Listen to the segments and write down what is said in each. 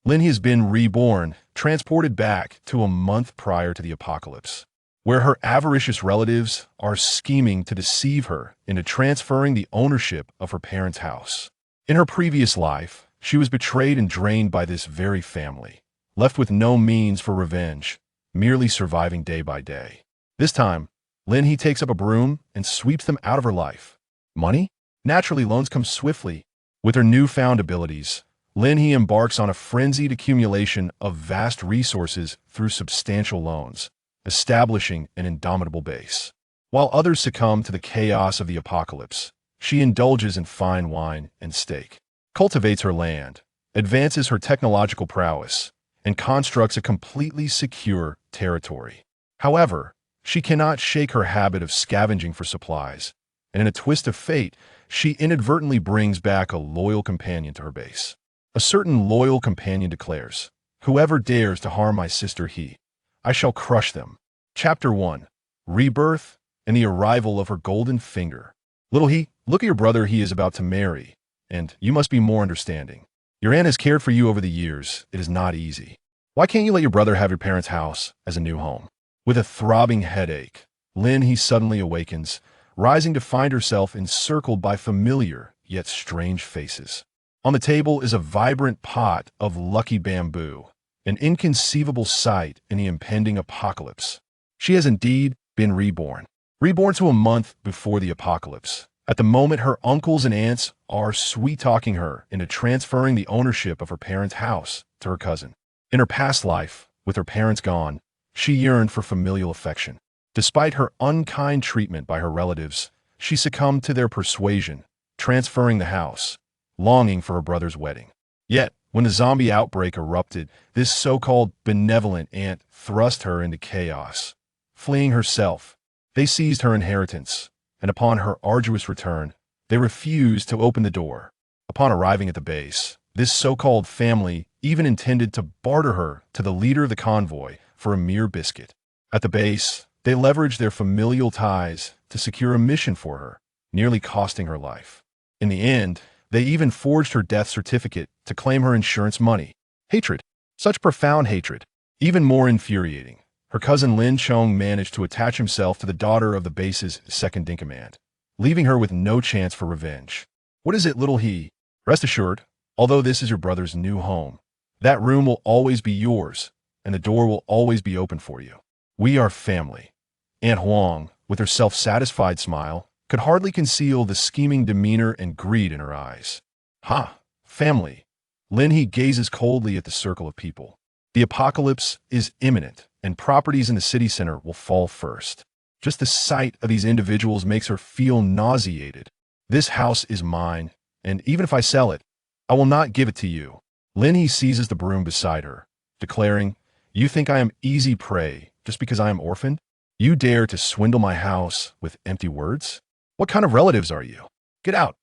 Lin has been reborn, transported back to a month prior to the apocalypse, where her avaricious relatives are scheming to deceive her into transferring the ownership of her parents' house. In her previous life, she was betrayed and drained by this very family, left with no means for revenge, merely surviving day by day. This time, Lin takes up a broom and sweeps them out of her life. Money? Naturally, loans come swiftly. With her newfound abilities, Lin embarks on a frenzied accumulation of vast resources through substantial loans, establishing an indomitable base. While others succumb to the chaos of the apocalypse, she indulges in fine wine and steak, cultivates her land, advances her technological prowess, and constructs a completely secure territory. However, she cannot shake her habit of scavenging for supplies, and in a twist of fate, she inadvertently brings back a loyal companion to her base. A certain loyal companion declares, "Whoever dares to harm my sister I shall crush them." Chapter 1. Rebirth and the arrival of her golden finger. Little look at your brother he is about to marry, and you must be more understanding. Your aunt has cared for you over the years. It is not easy. Why can't you let your brother have your parents' house as a new home? With a throbbing headache, Lin suddenly awakens, rising to find herself encircled by familiar yet strange faces. On the table is a vibrant pot of lucky bamboo, an inconceivable sight in the impending apocalypse. She has indeed been reborn. Reborn to a month before the apocalypse. At the moment, her uncles and aunts are sweet-talking her into transferring the ownership of her parents' house to her cousin. In her past life, with her parents gone, she yearned for familial affection. Despite her unkind treatment by her relatives, she succumbed to their persuasion, transferring the house, longing for her brother's wedding. Yet, when the zombie outbreak erupted, this so-called benevolent aunt thrust her into chaos. Fleeing herself, they seized her inheritance, and upon her arduous return, they refused to open the door. Upon arriving at the base, this so-called family even intended to barter her to the leader of the convoy for a mere biscuit. At the base, they leveraged their familial ties to secure a mission for her, nearly costing her life. In the end, they even forged her death certificate to claim her insurance money. Hatred. Such profound hatred. Even more infuriating, her cousin Lin Chong managed to attach himself to the daughter of the base's second-in-command, leaving her with no chance for revenge. What is it, little Rest assured, although this is your brother's new home, that room will always be yours, and the door will always be open for you. We are family. Aunt Huang, with her self-satisfied smile, could hardly conceal the scheming demeanor and greed in her eyes. Family. Lin gazes coldly at the circle of people. The apocalypse is imminent, and properties in the city center will fall first. Just the sight of these individuals makes her feel nauseated. This house is mine, and even if I sell it, I will not give it to you. Lin seizes the broom beside her, declaring, "You think I am easy prey just because I am orphaned? You dare to swindle my house with empty words? What kind of relatives are you? Get out,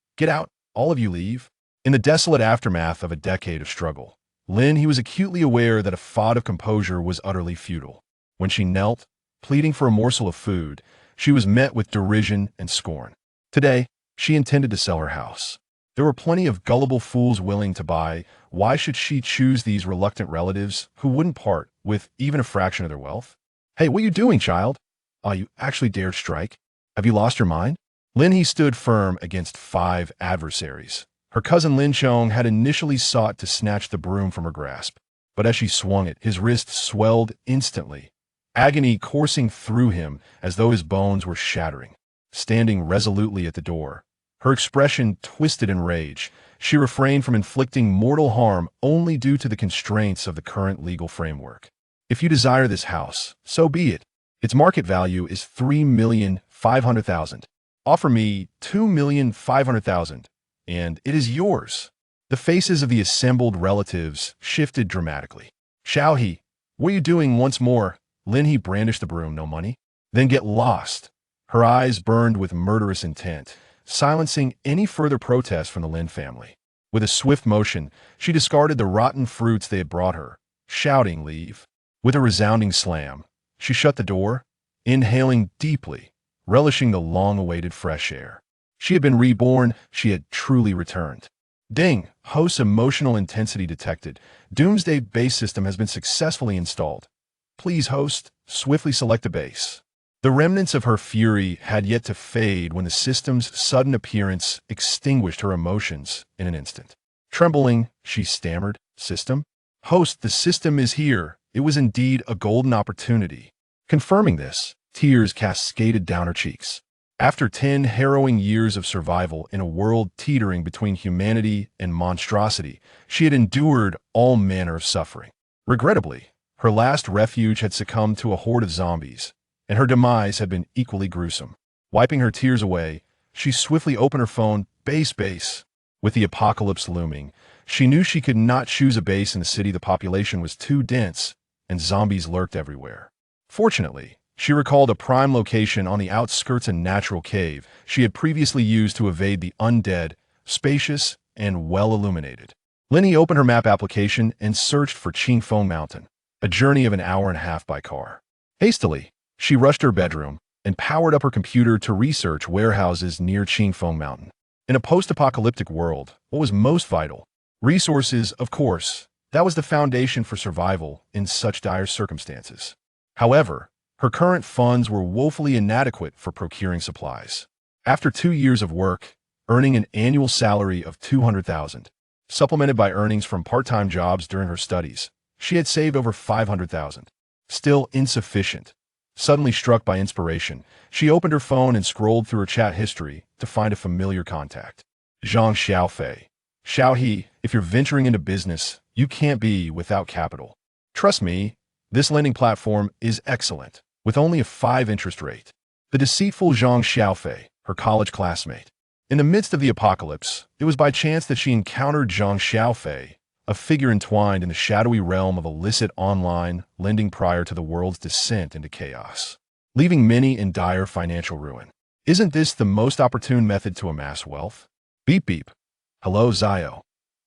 all of you leave." In the desolate aftermath of a decade of struggle, Lin was acutely aware that a fad of composure was utterly futile. When she knelt, pleading for a morsel of food, she was met with derision and scorn. Today, she intended to sell her house. There were plenty of gullible fools willing to buy. Why should she choose these reluctant relatives who wouldn't part with even a fraction of their wealth? "Hey, what are you doing, child? You actually dared strike? Have you lost your mind?" Lin stood firm against 5 adversaries. Her cousin Lin Chong had initially sought to snatch the broom from her grasp, but as she swung it, his wrist swelled instantly, agony coursing through him as though his bones were shattering. Standing resolutely at the door, her expression twisted in rage, she refrained from inflicting mortal harm only due to the constraints of the current legal framework. "If you desire this house, so be it. Its market value is 3,500,000. Offer me 2,500,000, and it is yours." The faces of the assembled relatives shifted dramatically. "Xiao He, what are you doing once more?" Lin brandished the broom. "No money? Then get lost." Her eyes burned with murderous intent, silencing any further protest from the Lin family. With a swift motion, she discarded the rotten fruits they had brought her, shouting, "Leave." With a resounding slam, she shut the door, inhaling deeply, relishing the long-awaited fresh air. She had been reborn, she had truly returned. Ding! Host's emotional intensity detected. Doomsday base system has been successfully installed. Please, host, swiftly select a base. The remnants of her fury had yet to fade when the system's sudden appearance extinguished her emotions in an instant. Trembling, she stammered, "System? Host, the system is here." It was indeed a golden opportunity. Confirming this, tears cascaded down her cheeks. After 10 harrowing years of survival in a world teetering between humanity and monstrosity, she had endured all manner of suffering. Regrettably, her last refuge had succumbed to a horde of zombies, and her demise had been equally gruesome. Wiping her tears away, she swiftly opened her phone. Base. With the apocalypse looming, she knew she could not choose a base in the city. The population was too dense, and zombies lurked everywhere. Fortunately, she recalled a prime location on the outskirts, a natural cave she had previously used to evade the undead, spacious and well-illuminated. Linny opened her map application and searched for Qingfeng Mountain, a journey of an hour and a half by car. Hastily, she rushed to her bedroom and powered up her computer to research warehouses near Qingfeng Mountain. In a post-apocalyptic world, what was most vital? Resources, of course. That was the foundation for survival in such dire circumstances. However, her current funds were woefully inadequate for procuring supplies. After 2 years of work, earning an annual salary of $200,000, supplemented by earnings from part-time jobs during her studies, she had saved over $500,000. Still insufficient. Suddenly struck by inspiration, she opened her phone and scrolled through her chat history to find a familiar contact. Zhang Xiaofei. Xiaohe, if you're venturing into business, you can't be without capital. Trust me, this lending platform is excellent, with only a 5% interest rate. The deceitful Zhang Xiaofei, her college classmate. In the midst of the apocalypse, it was by chance that she encountered Zhang Xiaofei, a figure entwined in the shadowy realm of illicit online lending prior to the world's descent into chaos, leaving many in dire financial ruin. Isn't this the most opportune method to amass wealth? Beep beep. Hello, Zio.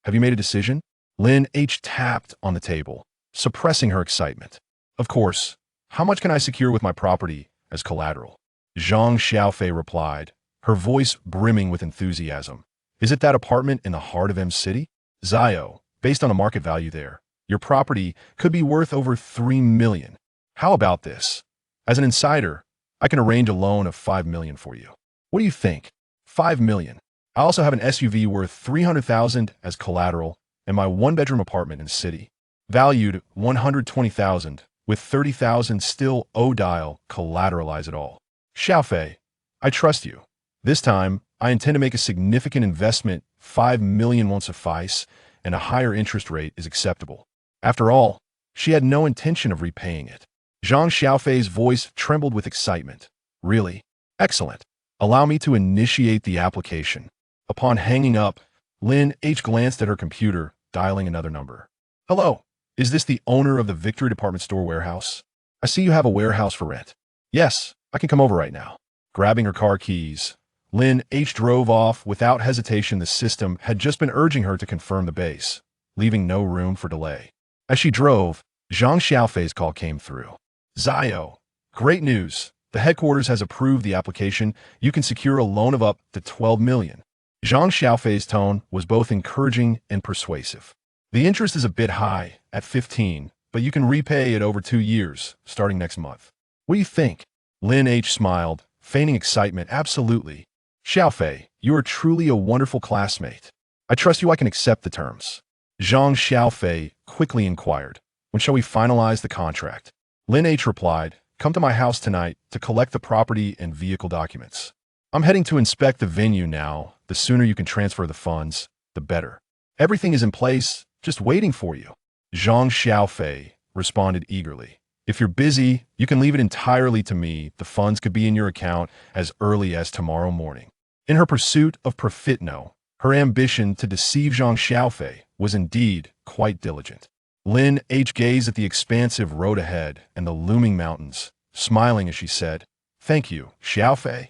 Have you made a decision? Lin H tapped on the table, suppressing her excitement. Of course. How much can I secure with my property as collateral? Zhang Xiaofei replied, her voice brimming with enthusiasm. Is it that apartment in the heart of M City? Zio, based on a market value there, your property could be worth over $3 million. How about this? As an insider, I can arrange a loan of $5 million for you. What do you think? $5 million. I also have an SUV worth $300,000 as collateral and my one-bedroom apartment in the city, valued $120,000, with $30,000 still dial collateralize it all. Xiaofei, I trust you. This time, I intend to make a significant investment. $5 million won't suffice, and a higher interest rate is acceptable. After all, she had no intention of repaying it. Zhang Xiaofei's voice trembled with excitement. Really? Excellent. Allow me to initiate the application. Upon hanging up, Lin H glanced at her computer, dialing another number. Hello, is this the owner of the Victory Department Store warehouse? I see you have a warehouse for rent. Yes, I can come over right now. Grabbing her car keys, Lin H drove off without hesitation. The system had just been urging her to confirm the base, leaving no room for delay. As she drove, Zhang Xiaofei's call came through. Zio, great news. The headquarters has approved the application. You can secure a loan of up to $12 million. Zhang Xiaofei's tone was both encouraging and persuasive. The interest is a bit high, at 15, but you can repay it over 2 years, starting next month. What do you think? Lin H smiled, feigning excitement. Absolutely. Xiaofei, you are truly a wonderful classmate. I trust you. I can accept the terms. Zhang Xiaofei quickly inquired, when shall we finalize the contract? Lin H replied, come to my house tonight to collect the property and vehicle documents. I'm heading to inspect the venue now. The sooner you can transfer the funds, the better. Everything is in place, just waiting for you. Zhang Xiaofei responded eagerly. If you're busy, you can leave it entirely to me. The funds could be in your account as early as tomorrow morning. In her pursuit of profitno, her ambition to deceive Zhang Xiaofei was indeed quite diligent. Lin H gazed at the expansive road ahead and the looming mountains, smiling as she said, thank you, Xiaofei.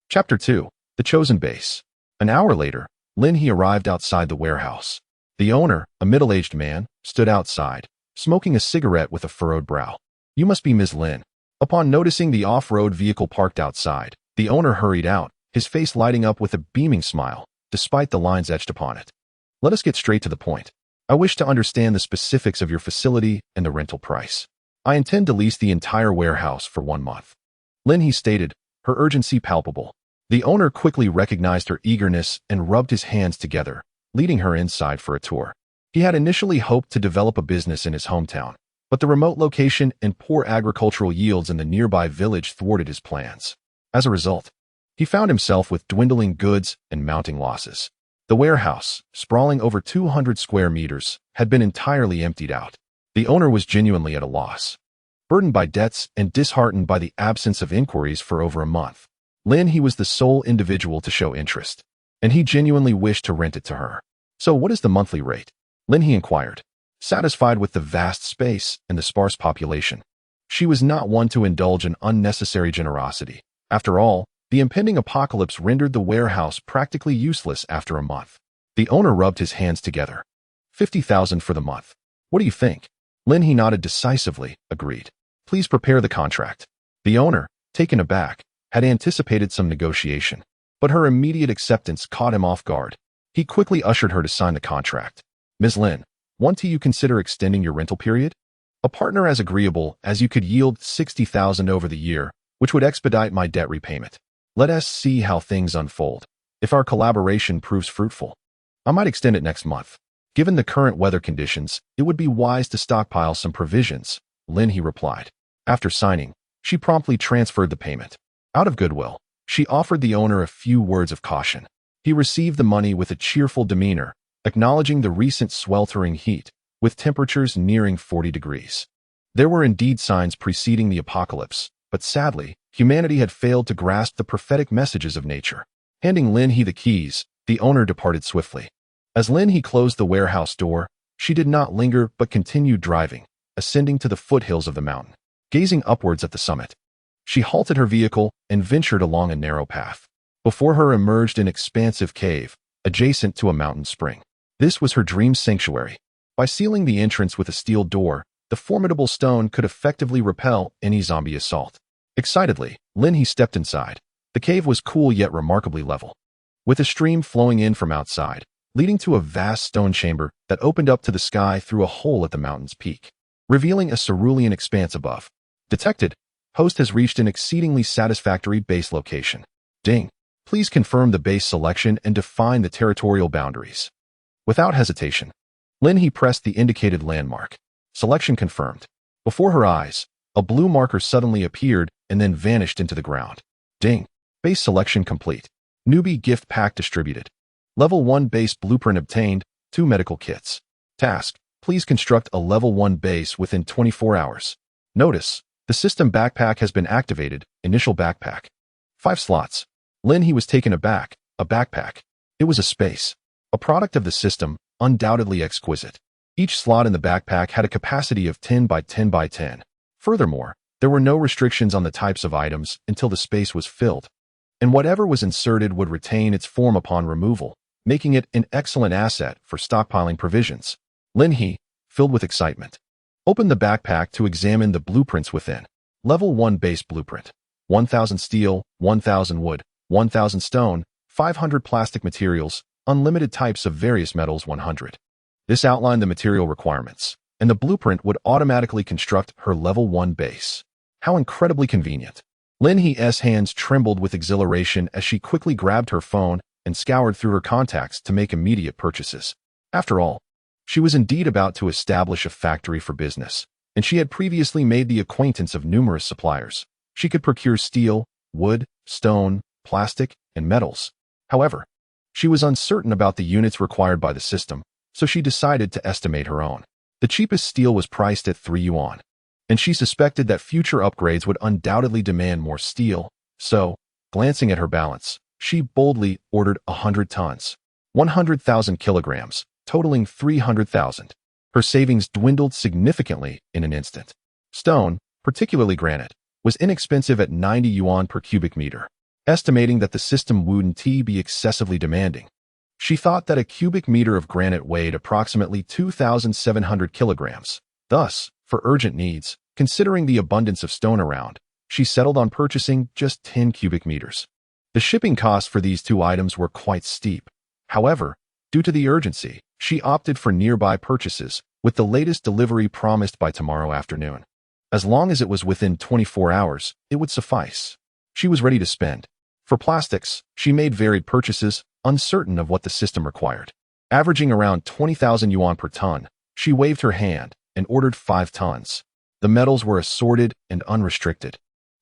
Chapter 2. The Chosen Base. An hour later, Lin He arrived outside the warehouse. The owner, a middle-aged man, stood outside, smoking a cigarette with a furrowed brow. You must be Ms. Lin. Upon noticing the off-road vehicle parked outside, the owner hurried out, his face lighting up with a beaming smile, despite the lines etched upon it. Let us get straight to the point. I wish to understand the specifics of your facility and the rental price. I intend to lease the entire warehouse for 1 month. Lin He stated, her urgency palpable. The owner quickly recognized her eagerness and rubbed his hands together, leading her inside for a tour. He had initially hoped to develop a business in his hometown, but the remote location and poor agricultural yields in the nearby village thwarted his plans. As a result, he found himself with dwindling goods and mounting losses. The warehouse, sprawling over 200 square meters, had been entirely emptied out. The owner was genuinely at a loss. Burdened by debts and disheartened by the absence of inquiries for over a month, Lin He was the sole individual to show interest, and he genuinely wished to rent it to her. So what is the monthly rate? Lin He inquired, satisfied with the vast space and the sparse population. She was not one to indulge in unnecessary generosity. After all, the impending apocalypse rendered the warehouse practically useless after a month. The owner rubbed his hands together. 50,000 for the month. What do you think? Lin He nodded decisively, agreed. Please prepare the contract. The owner, taken aback, had anticipated some negotiation, but her immediate acceptance caught him off guard. He quickly ushered her to sign the contract. Ms. Lin, do you consider extending your rental period? A partner as agreeable as you could yield 60,000 over the year, which would expedite my debt repayment. Let us see how things unfold. If our collaboration proves fruitful, I might extend it next month. Given the current weather conditions, it would be wise to stockpile some provisions, Lin He replied. After signing, she promptly transferred the payment. Out of goodwill, she offered the owner a few words of caution. He received the money with a cheerful demeanor, acknowledging the recent sweltering heat, with temperatures nearing 40 degrees. There were indeed signs preceding the apocalypse, but sadly, humanity had failed to grasp the prophetic messages of nature. Handing Lin He the keys, the owner departed swiftly. As Lin He closed the warehouse door, she did not linger but continued driving, ascending to the foothills of the mountain. Gazing upwards at the summit, she halted her vehicle and ventured along a narrow path. Before her emerged an expansive cave, adjacent to a mountain spring. This was her dream sanctuary. By sealing the entrance with a steel door, the formidable stone could effectively repel any zombie assault. Excitedly, Lin He stepped inside. The cave was cool yet remarkably level, with a stream flowing in from outside, leading to a vast stone chamber that opened up to the sky through a hole at the mountain's peak, revealing a cerulean expanse above. Detected. Host has reached an exceedingly satisfactory base location. Ding. Please confirm the base selection and define the territorial boundaries. Without hesitation, Lin He pressed the indicated landmark. Selection confirmed. Before her eyes, a blue marker suddenly appeared and then vanished into the ground. Ding. Base selection complete. Newbie gift pack distributed. Level 1 base blueprint obtained, 2 medical kits. Task. Please construct a level 1 base within 24 hours. Notice. The system backpack has been activated. Initial backpack. 5 slots. Lin He was taken aback. A backpack. It was a space. A product of the system, undoubtedly exquisite. Each slot in the backpack had a capacity of 10 by 10 by 10. Furthermore, there were no restrictions on the types of items until the space was filled, and whatever was inserted would retain its form upon removal, making it an excellent asset for stockpiling provisions. Lin He, filled with excitement, opened the backpack to examine the blueprints within. Level 1 base blueprint. 1,000 steel, 1,000 wood, 1,000 stone, 500 plastic materials, unlimited types of various metals 100. This outlined the material requirements, and the blueprint would automatically construct her level 1 base. How incredibly convenient. Lin He's hands trembled with exhilaration as she quickly grabbed her phone and scoured through her contacts to make immediate purchases. After all, she was indeed about to establish a factory for business, and she had previously made the acquaintance of numerous suppliers. She could procure steel, wood, stone, plastic, and metals. However, she was uncertain about the units required by the system, so she decided to estimate her own. The cheapest steel was priced at 3 yuan, and she suspected that future upgrades would undoubtedly demand more steel, so, glancing at her balance, she boldly ordered 100 tons, 100,000 kilograms, totaling 300,000. Her savings dwindled significantly in an instant. Stone, particularly granite, was inexpensive at 90 yuan per cubic meter. Estimating that the system wouldn't be excessively demanding, she thought that a cubic meter of granite weighed approximately 2,700 kilograms. Thus, for urgent needs, considering the abundance of stone around, she settled on purchasing just 10 cubic meters. The shipping costs for these 2 items were quite steep. However, due to the urgency, She opted for nearby purchases, with the latest delivery promised by tomorrow afternoon. As long as it was within 24 hours, it would suffice. She was ready to spend. For plastics, she made varied purchases, uncertain of what the system required. Averaging around 20,000 yuan per ton, she waved her hand and ordered 5 tons. The metals were assorted and unrestricted.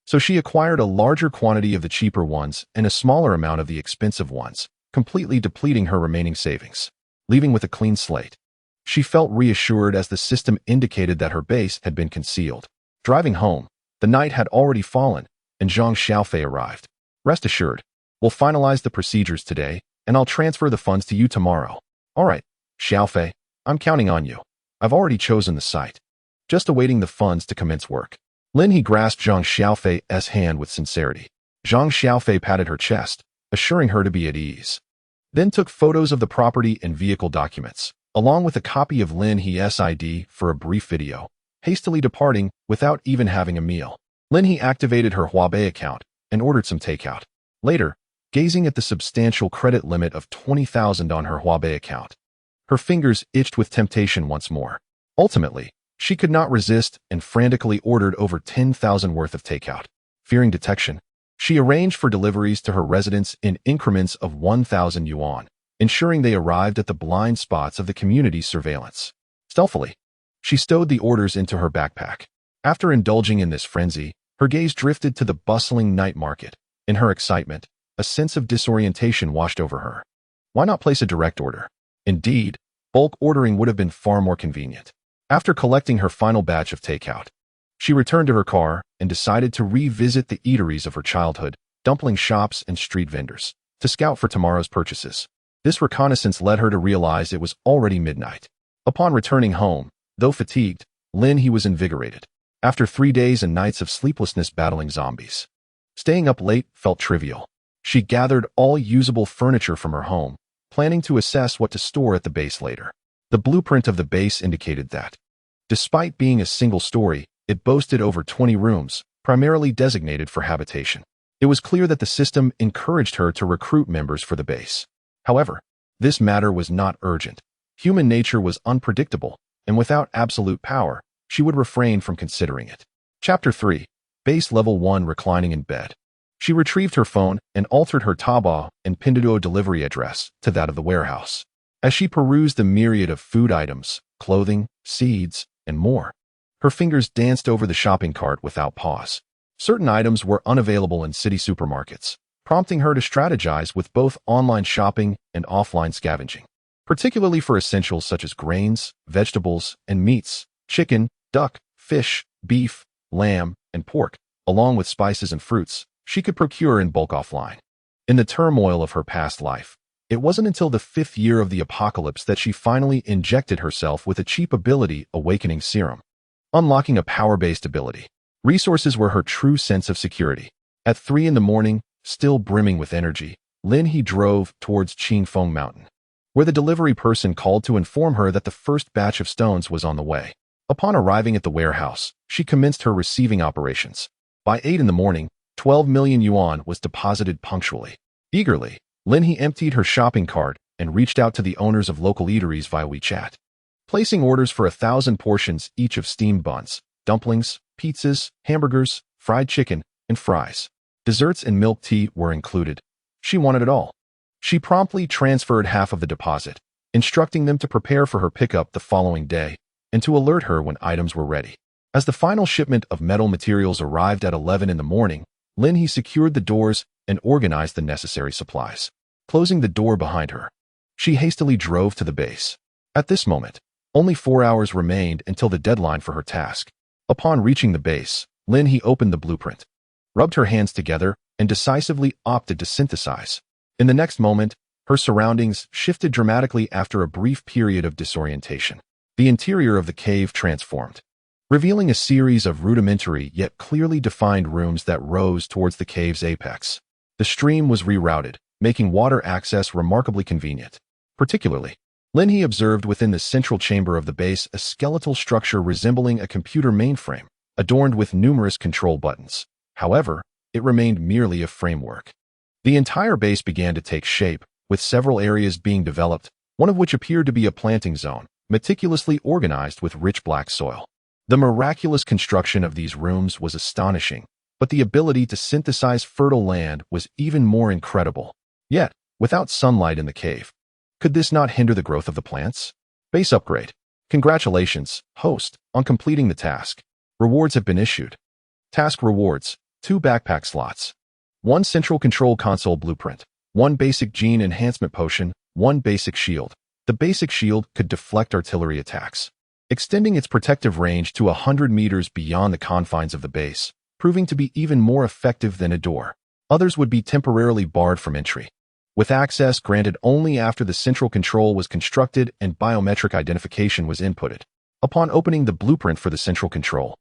So she acquired a larger quantity of the cheaper ones and a smaller amount of the expensive ones, completely depleting her remaining savings, leaving with a clean slate. She felt reassured as the system indicated that her base had been concealed. Driving home, the night had already fallen, and Zhang Xiaofei arrived. Rest assured, we'll finalize the procedures today, and I'll transfer the funds to you tomorrow. All right, Xiaofei, I'm counting on you. I've already chosen the site. Just awaiting the funds to commence work. Lin He grasped Zhang Xiaofei's hand with sincerity. Zhang Xiaofei patted her chest, assuring her to be at ease. Then took photos of the property and vehicle documents, along with a copy of Lin He's ID for a brief video, hastily departing without even having a meal. Lin He activated her Huabei account and ordered some takeout. Later, gazing at the substantial credit limit of 20,000 on her Huabei account, her fingers itched with temptation once more. Ultimately, she could not resist and frantically ordered over 10,000 worth of takeout. Fearing detection, she arranged for deliveries to her residence in increments of 1,000 yuan, ensuring they arrived at the blind spots of the community's surveillance. Stealthily, she stowed the orders into her backpack. After indulging in this frenzy, her gaze drifted to the bustling night market. In her excitement, a sense of disorientation washed over her. Why not place a direct order? Indeed, bulk ordering would have been far more convenient. After collecting her final batch of takeout, she returned to her car and decided to revisit the eateries of her childhood, dumpling shops and street vendors, to scout for tomorrow's purchases. This reconnaissance led her to realize it was already midnight. Upon returning home, though fatigued, Lin He was invigorated. After 3 days and nights of sleeplessness battling zombies, staying up late felt trivial. She gathered all usable furniture from her home, planning to assess what to store at the base later. The blueprint of the base indicated that, despite being a single story, it boasted over 20 rooms, primarily designated for habitation. It was clear that the system encouraged her to recruit members for the base. However, this matter was not urgent. Human nature was unpredictable, and without absolute power, she would refrain from considering it. Chapter 3. Base Level 1 Reclining in Bed. She retrieved her phone and altered her Taobao and Pinduoduo delivery address to that of the warehouse. As she perused the myriad of food items, clothing, seeds, and more, her fingers danced over the shopping cart without pause. Certain items were unavailable in city supermarkets, prompting her to strategize with both online shopping and offline scavenging, particularly for essentials such as grains, vegetables, and meats, chicken, duck, fish, beef, lamb, and pork, along with spices and fruits she could procure in bulk offline. In the turmoil of her past life, it wasn't until the 5th year of the apocalypse that she finally injected herself with a cheap ability awakening serum, unlocking a power-based ability. Resources were her true sense of security. At 3 in the morning, still brimming with energy, Lin He drove towards Qingfeng Mountain, where the delivery person called to inform her that the first batch of stones was on the way. Upon arriving at the warehouse, she commenced her receiving operations. By 8 in the morning, 12 million yuan was deposited punctually. Eagerly, Lin He emptied her shopping cart and reached out to the owners of local eateries via WeChat, placing orders for 1,000 portions each of steamed buns, dumplings, pizzas, hamburgers, fried chicken, and fries. Desserts and milk tea were included. She wanted it all. She promptly transferred half of the deposit, instructing them to prepare for her pickup the following day and to alert her when items were ready. As the final shipment of metal materials arrived at 11 in the morning, Lin He secured the doors and organized the necessary supplies. Closing the door behind her, she hastily drove to the base. At this moment, only 4 hours remained until the deadline for her task. Upon reaching the base, Lin He opened the blueprint, rubbed her hands together, and decisively opted to synthesize. In the next moment, her surroundings shifted dramatically after a brief period of disorientation. The interior of the cave transformed, revealing a series of rudimentary yet clearly defined rooms that rose towards the cave's apex. The stream was rerouted, making water access remarkably convenient. Particularly, Lin He observed within the central chamber of the base a skeletal structure resembling a computer mainframe, adorned with numerous control buttons. However, it remained merely a framework. The entire base began to take shape, with several areas being developed, one of which appeared to be a planting zone, meticulously organized with rich black soil. The miraculous construction of these rooms was astonishing, but the ability to synthesize fertile land was even more incredible. Yet, without sunlight in the cave, could this not hinder the growth of the plants? Base upgrade. Congratulations, host, on completing the task. Rewards have been issued. Task rewards: 2 backpack slots, 1 central control console blueprint, 1 basic gene enhancement potion, 1 basic shield. The basic shield could deflect artillery attacks, extending its protective range to 100 meters beyond the confines of the base, proving to be even more effective than a door. Others would be temporarily barred from entry, with access granted only after the central control was constructed and biometric identification was inputted. Upon opening the blueprint for the central control,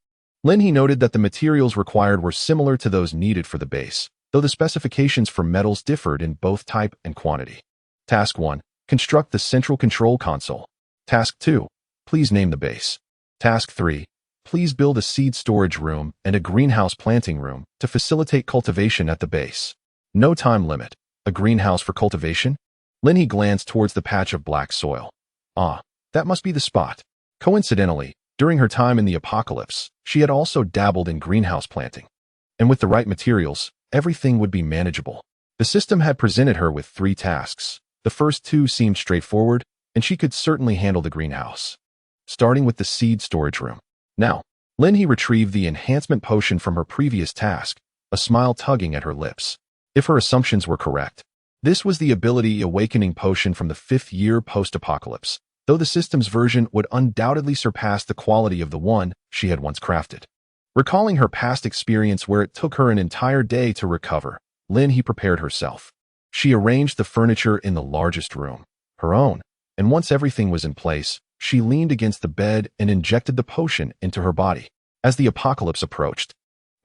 Linhe noted that the materials required were similar to those needed for the base, though the specifications for metals differed in both type and quantity. Task 1. Construct the central control console. Task 2. Please name the base. Task 3. Please build a seed storage room and a greenhouse planting room to facilitate cultivation at the base. No time limit. A greenhouse for cultivation? Linhe glanced towards the patch of black soil. Ah, that must be the spot. Coincidentally, during her time in the apocalypse, she had also dabbled in greenhouse planting. And with the right materials, everything would be manageable. The system had presented her with 3 tasks. The first 2 seemed straightforward, and she could certainly handle the greenhouse. Starting with the seed storage room. Now, Linhe retrieved the enhancement potion from her previous task, a smile tugging at her lips. If her assumptions were correct, this was the ability awakening potion from the 5th year post-apocalypse, though the system's version would undoubtedly surpass the quality of the one she had once crafted. Recalling her past experience where it took her an entire day to recover, Linhe prepared herself. She arranged the furniture in the largest room, her own, and once everything was in place, she leaned against the bed and injected the potion into her body. As the apocalypse approached,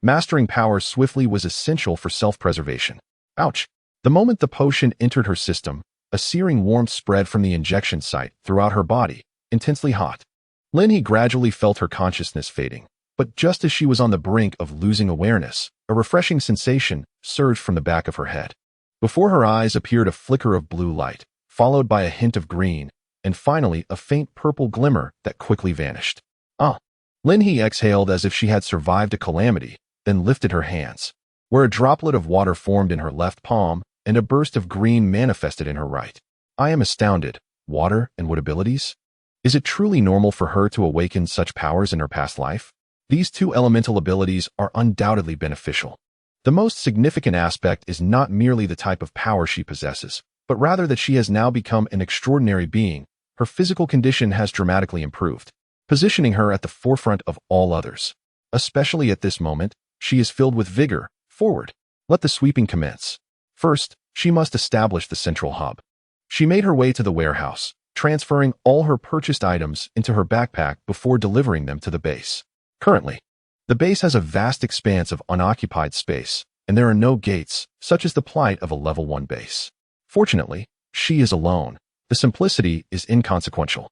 mastering power swiftly was essential for self-preservation. Ouch! The moment the potion entered her system, a searing warmth spread from the injection site throughout her body, intensely hot. Linhe gradually felt her consciousness fading, but just as she was on the brink of losing awareness, a refreshing sensation surged from the back of her head. Before her eyes appeared a flicker of blue light, followed by a hint of green, and finally a faint purple glimmer that quickly vanished. Ah! Linhe exhaled as if she had survived a calamity, then lifted her hands, where a droplet of water formed in her left palm and a burst of green manifested in her right. I am astounded. Water and what abilities? Is it truly normal for her to awaken such powers in her past life? These 2 elemental abilities are undoubtedly beneficial. The most significant aspect is not merely the type of power she possesses, but rather that she has now become an extraordinary being. Her physical condition has dramatically improved, positioning her at the forefront of all others. Especially at this moment, she is filled with vigor. Forward. Let the sweeping commence. First, she must establish the central hub. She made her way to the warehouse, transferring all her purchased items into her backpack before delivering them to the base. Currently, the base has a vast expanse of unoccupied space, and there are no gates, such as the plight of a level 1 base. Fortunately, she is alone. The simplicity is inconsequential,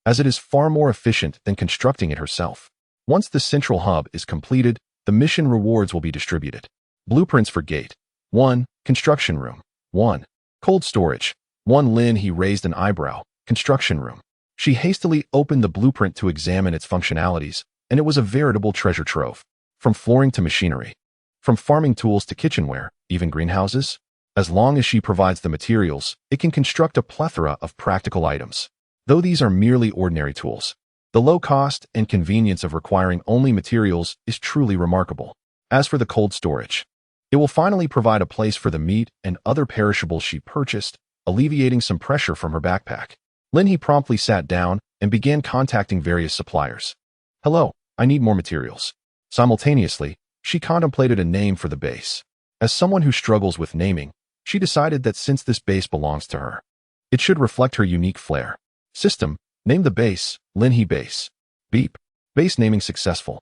as it is far more efficient than constructing it herself. Once the central hub is completed, the mission rewards will be distributed. Blueprints for gate. 1. Construction room. 1. Cold storage. 1. Linhe raised an eyebrow. Construction room. She hastily opened the blueprint to examine its functionalities, and it was a veritable treasure trove. From flooring to machinery, from farming tools to kitchenware, even greenhouses. As long as she provides the materials, it can construct a plethora of practical items. Though these are merely ordinary tools, the low cost and convenience of requiring only materials is truly remarkable. As for the cold storage, it will finally provide a place for the meat and other perishables she purchased, alleviating some pressure from her backpack. Linhe promptly sat down and began contacting various suppliers. Hello, I need more materials. Simultaneously, she contemplated a name for the base. As someone who struggles with naming, she decided that since this base belongs to her, it should reflect her unique flair. System, name the base, Linhe Base. Beep. Base naming successful.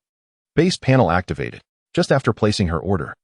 Base panel activated. Just after placing her order,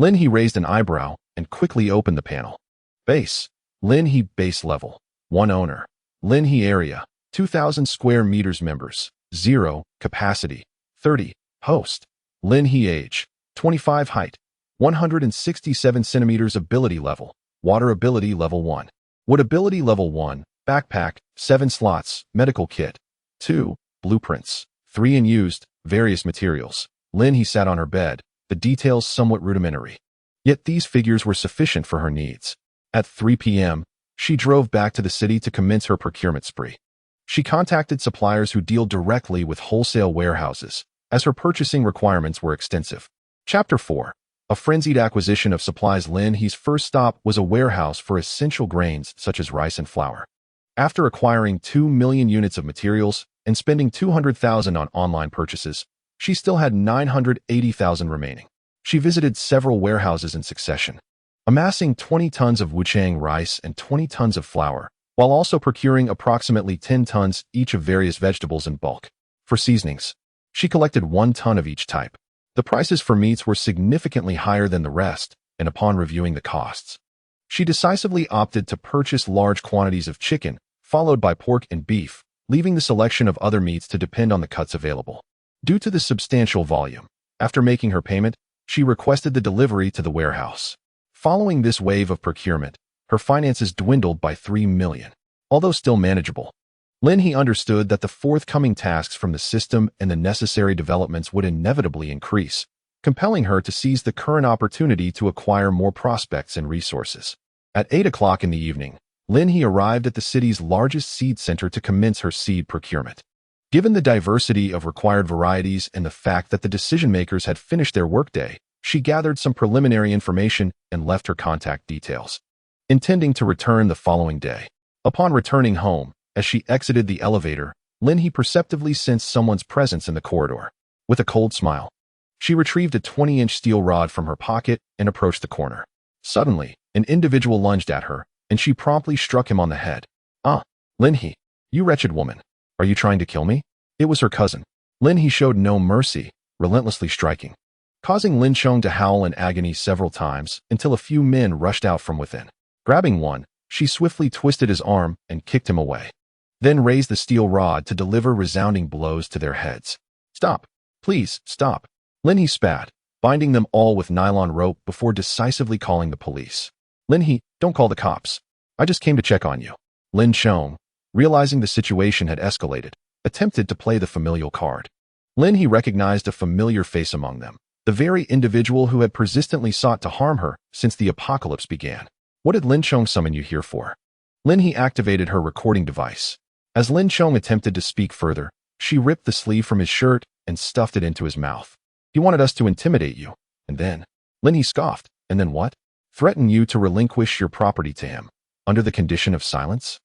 Linhe raised an eyebrow and quickly opened the panel. Base. Linhe Base Level. 1 Owner. Linhe Area. 2,000 square meters. Members. 0. Capacity. 30. Host. Linhe Age. 25. Height. 167 centimeters. Ability level. Water ability level 1. Wood ability level 1. Backpack, 7 slots, medical kit. 2. Blueprints. 3 unused, various materials. Lin he sat on her bed, the details somewhat rudimentary. Yet these figures were sufficient for her needs. At 3 p.m., she drove back to the city to commence her procurement spree. She contacted suppliers who deal directly with wholesale warehouses, as her purchasing requirements were extensive. Chapter 4. A frenzied acquisition of supplies. Lin He's first stop was a warehouse for essential grains such as rice and flour. After acquiring 2 million units of materials and spending $200,000 on online purchases, she still had $980,000 remaining. She visited several warehouses in succession, amassing 20 tons of Wuchang rice and 20 tons of flour, while also procuring approximately 10 tons each of various vegetables in bulk. For seasonings, she collected 1 ton of each type. The prices for meats were significantly higher than the rest, and upon reviewing the costs, she decisively opted to purchase large quantities of chicken, followed by pork and beef, leaving the selection of other meats to depend on the cuts available. Due to the substantial volume, after making her payment, she requested the delivery to the warehouse. Following this wave of procurement, her finances dwindled by $3 million. Although still manageable, Lin He understood that the forthcoming tasks from the system and the necessary developments would inevitably increase, compelling her to seize the current opportunity to acquire more prospects and resources. At 8 o'clock in the evening, Lin He arrived at the city's largest seed center to commence her seed procurement. Given the diversity of required varieties and the fact that the decision-makers had finished their workday, she gathered some preliminary information and left her contact details, intending to return the following day. Upon returning home, as she exited the elevator, Lin He perceptibly sensed someone's presence in the corridor. With a cold smile, she retrieved a 20-inch steel rod from her pocket and approached the corner. Suddenly, an individual lunged at her, and she promptly struck him on the head. "Ah, Lin He, you wretched woman. Are you trying to kill me?" It was her cousin. Lin He showed no mercy, relentlessly striking, causing Lin Chong to howl in agony several times until a few men rushed out from within. Grabbing one, she swiftly twisted his arm and kicked him away, then raised the steel rod to deliver resounding blows to their heads. "Stop! Please, stop!" Lin He spat, binding them all with nylon rope before decisively calling the police. "Lin He, don't call the cops. I just came to check on you." Lin Chong, realizing the situation had escalated, attempted to play the familial card. Lin He recognized a familiar face among them, the very individual who had persistently sought to harm her since the apocalypse began. "What did Lin Chong summon you here for?" Lin He activated her recording device. As Lin Chong attempted to speak further, she ripped the sleeve from his shirt and stuffed it into his mouth. "He wanted us to intimidate you, and then..." Lin He scoffed. "And then what?" "Threaten you to relinquish your property to him, under the condition of silence?"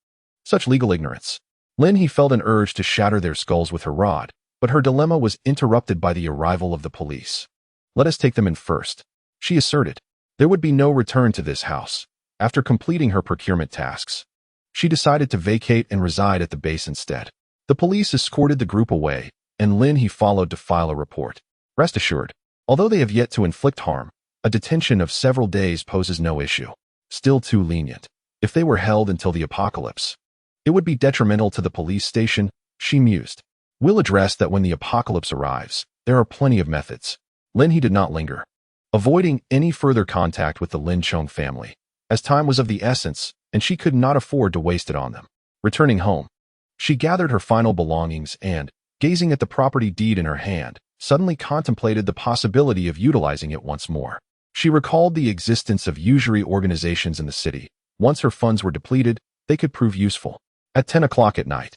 Such legal ignorance. Lin He felt an urge to shatter their skulls with her rod, but her dilemma was interrupted by the arrival of the police. "Let us take them in first," she asserted. There would be no return to this house. After completing her procurement tasks, she decided to vacate and reside at the base instead. The police escorted the group away, and Lin He followed to file a report. Rest assured, although they have yet to inflict harm, a detention of several days poses no issue. Still too lenient. If they were held until the apocalypse, it would be detrimental to the police station, she mused. We'll address that when the apocalypse arrives. There are plenty of methods. Lin He did not linger, avoiding any further contact with the Lin Chong family, as time was of the essence, and she could not afford to waste it on them. Returning home, she gathered her final belongings and, gazing at the property deed in her hand, suddenly contemplated the possibility of utilizing it once more. She recalled the existence of usury organizations in the city. Once her funds were depleted, they could prove useful. At 10 o'clock at night,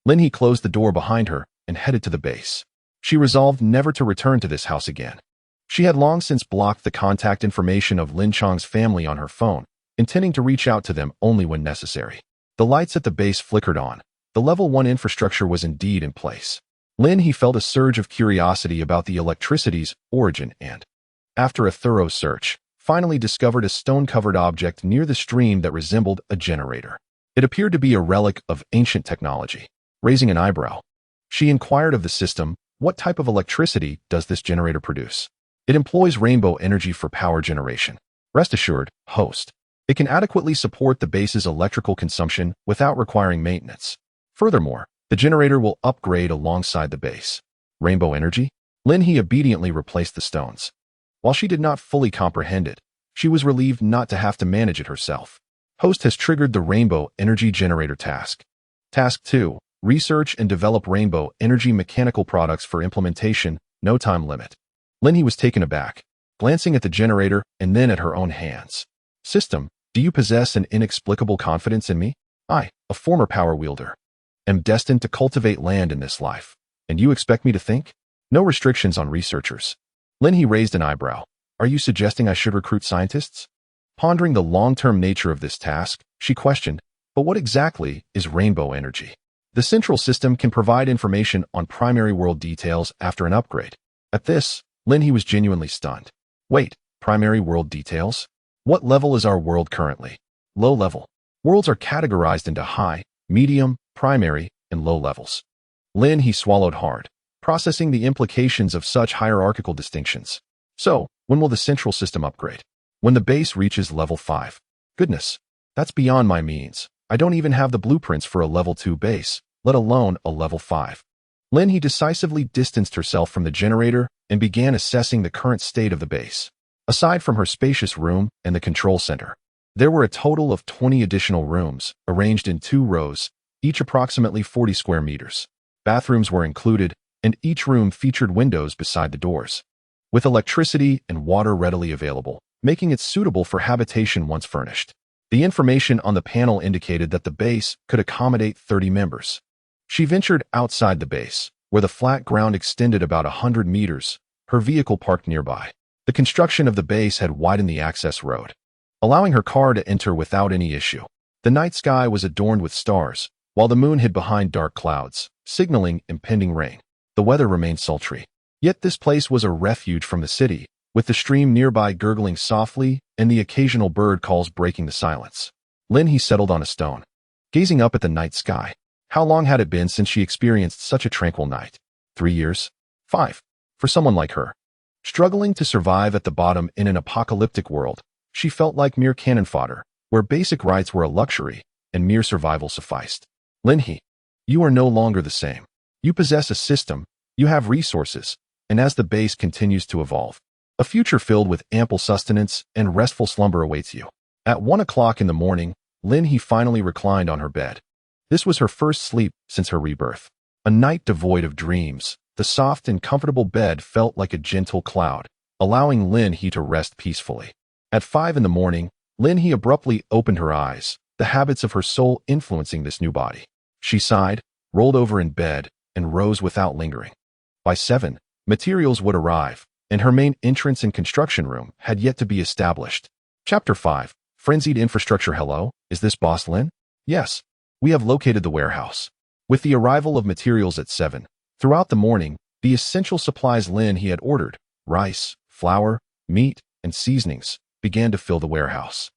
Lin He closed the door behind her and headed to the base. She resolved never to return to this house again. She had long since blocked the contact information of Lin Chong's family on her phone, intending to reach out to them only when necessary. The lights at the base flickered on. The Level 1 infrastructure was indeed in place. Lin He felt a surge of curiosity about the electricity's origin and, after a thorough search, finally discovered a stone-covered object near the stream that resembled a generator. It appeared to be a relic of ancient technology. Raising an eyebrow, she inquired of the system, "What type of electricity does this generator produce?" "It employs rainbow energy for power generation." "Rest assured, host, it can adequately support the base's electrical consumption without requiring maintenance. Furthermore, the generator will upgrade alongside the base." Rainbow energy? Lin He obediently replaced the stones. While she did not fully comprehend it, she was relieved not to have to manage it herself. Host has triggered the Rainbow Energy Generator task. Task 2. Research and develop Rainbow Energy mechanical products for implementation, no time limit. Linhee was taken aback, glancing at the generator and then at her own hands. System, do you possess an inexplicable confidence in me? I, a former power wielder, am destined to cultivate land in this life. And you expect me to think? No restrictions on researchers. Linhee raised an eyebrow. Are you suggesting I should recruit scientists? Pondering the long-term nature of this task, she questioned, but what exactly is rainbow energy? The central system can provide information on primary world details after an upgrade. At this, Linhee was genuinely stunned. Wait, primary world details? What level is our world currently? Low level. Worlds are categorized into high, medium, primary, and low levels. Linhee swallowed hard, processing the implications of such hierarchical distinctions. So, when will the central system upgrade? When the base reaches level 5. Goodness, that's beyond my means. I don't even have the blueprints for a level 2 base, let alone a level 5. Linhee decisively distanced herself from the generator and began assessing the current state of the base. Aside from her spacious room and the control center, there were a total of 20 additional rooms, arranged in 2 rows, each approximately 40 square meters. Bathrooms were included, and each room featured windows beside the doors, with electricity and water readily available, making it suitable for habitation once furnished. The information on the panel indicated that the base could accommodate 30 members. She ventured outside the base, where the flat ground extended about 100 meters, her vehicle parked nearby. The construction of the base had widened the access road, allowing her car to enter without any issue. The night sky was adorned with stars, while the moon hid behind dark clouds, signaling impending rain. The weather remained sultry. Yet this place was a refuge from the city, with the stream nearby gurgling softly and the occasional bird calls breaking the silence. Linhee settled on a stone, gazing up at the night sky. How long had it been since she experienced such a tranquil night? 3 years? 5. For someone like her, struggling to survive at the bottom in an apocalyptic world, she felt like mere cannon fodder, where basic rights were a luxury and mere survival sufficed. Linhee, you are no longer the same. You possess a system, you have resources, and as the base continues to evolve, a future filled with ample sustenance and restful slumber awaits you. At 1 o'clock in the morning, Linhee finally reclined on her bed. This was her first sleep since her rebirth. A night devoid of dreams, the soft and comfortable bed felt like a gentle cloud, allowing Linhee to rest peacefully. At 5 in the morning, Linhee abruptly opened her eyes, the habits of her soul influencing this new body. She sighed, rolled over in bed, and rose without lingering. By 7, materials would arrive, and her main entrance and construction room had yet to be established. Chapter 5. Frenzied Infrastructure. Hello, is this Boss Lin? Yes. We have located the warehouse. With the arrival of materials at 7, throughout the morning, the essential supplies Linhee had ordered, rice, flour, meat, and seasonings, began to fill the warehouse.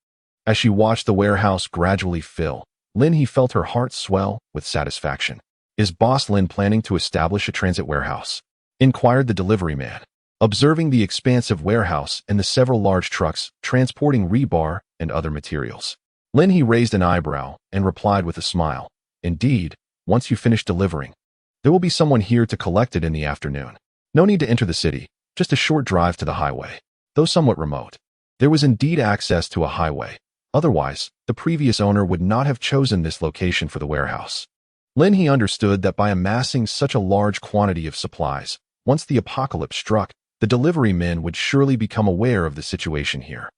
As she watched the warehouse gradually fill, Linhee felt her heart swell with satisfaction. Is Boss Lin planning to establish a transit warehouse? Inquired the delivery man, observing the expansive warehouse and the several large trucks transporting rebar and other materials. Linhee raised an eyebrow and replied with a smile. Indeed, once you finish delivering, there will be someone here to collect it in the afternoon. No need to enter the city, just a short drive to the highway. Though somewhat remote, there was indeed access to a highway. Otherwise, the previous owner would not have chosen this location for the warehouse. Linhee understood that by amassing such a large quantity of supplies, once the apocalypse struck, the delivery men would surely become aware of the situation here.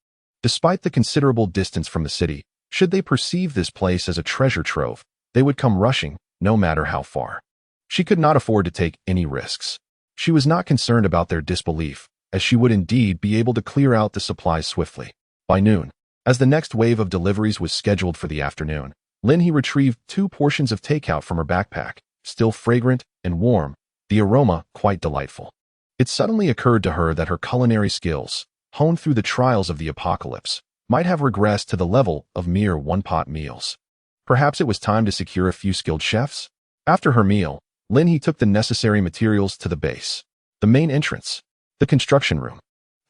Despite the considerable distance from the city, should they perceive this place as a treasure trove, they would come rushing, no matter how far. She could not afford to take any risks. She was not concerned about their disbelief, as she would indeed be able to clear out the supplies swiftly. By noon, as the next wave of deliveries was scheduled for the afternoon, Linhee retrieved 2 portions of takeout from her backpack, still fragrant and warm, the aroma quite delightful. It suddenly occurred to her that her culinary skills, honed through the trials of the apocalypse, might have regressed to the level of mere one-pot meals. Perhaps it was time to secure a few skilled chefs? After her meal, Linhee took the necessary materials to the base, the main entrance, the construction room,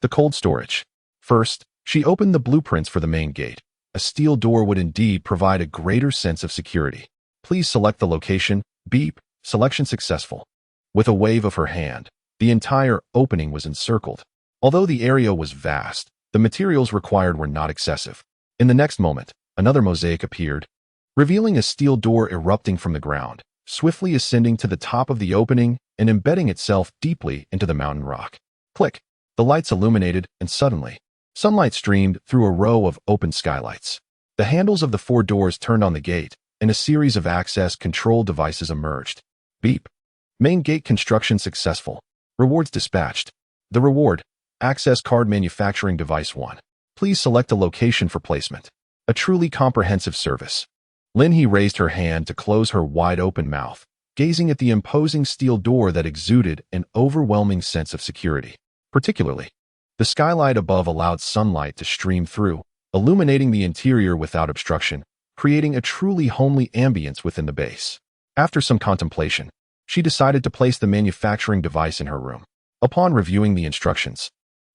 the cold storage. First, she opened the blueprints for the main gate. A steel door would indeed provide a greater sense of security. Please select the location. Beep. Selection successful. With a wave of her hand, the entire opening was encircled. Although the area was vast, the materials required were not excessive. In the next moment, another mosaic appeared, revealing a steel door erupting from the ground, swiftly ascending to the top of the opening and embedding itself deeply into the mountain rock. Click! The lights illuminated, and suddenly, sunlight streamed through a row of open skylights. The handles of the 4 doors turned on the gate, and a series of access control devices emerged. Beep. Main gate construction successful. Rewards dispatched. The reward, access card manufacturing device 1. Please select a location for placement. A truly comprehensive service. Linhee raised her hand to close her wide-open mouth, gazing at the imposing steel door that exuded an overwhelming sense of security. Particularly, the skylight above allowed sunlight to stream through, illuminating the interior without obstruction, creating a truly homely ambience within the base. After some contemplation, she decided to place the manufacturing device in her room. Upon reviewing the instructions,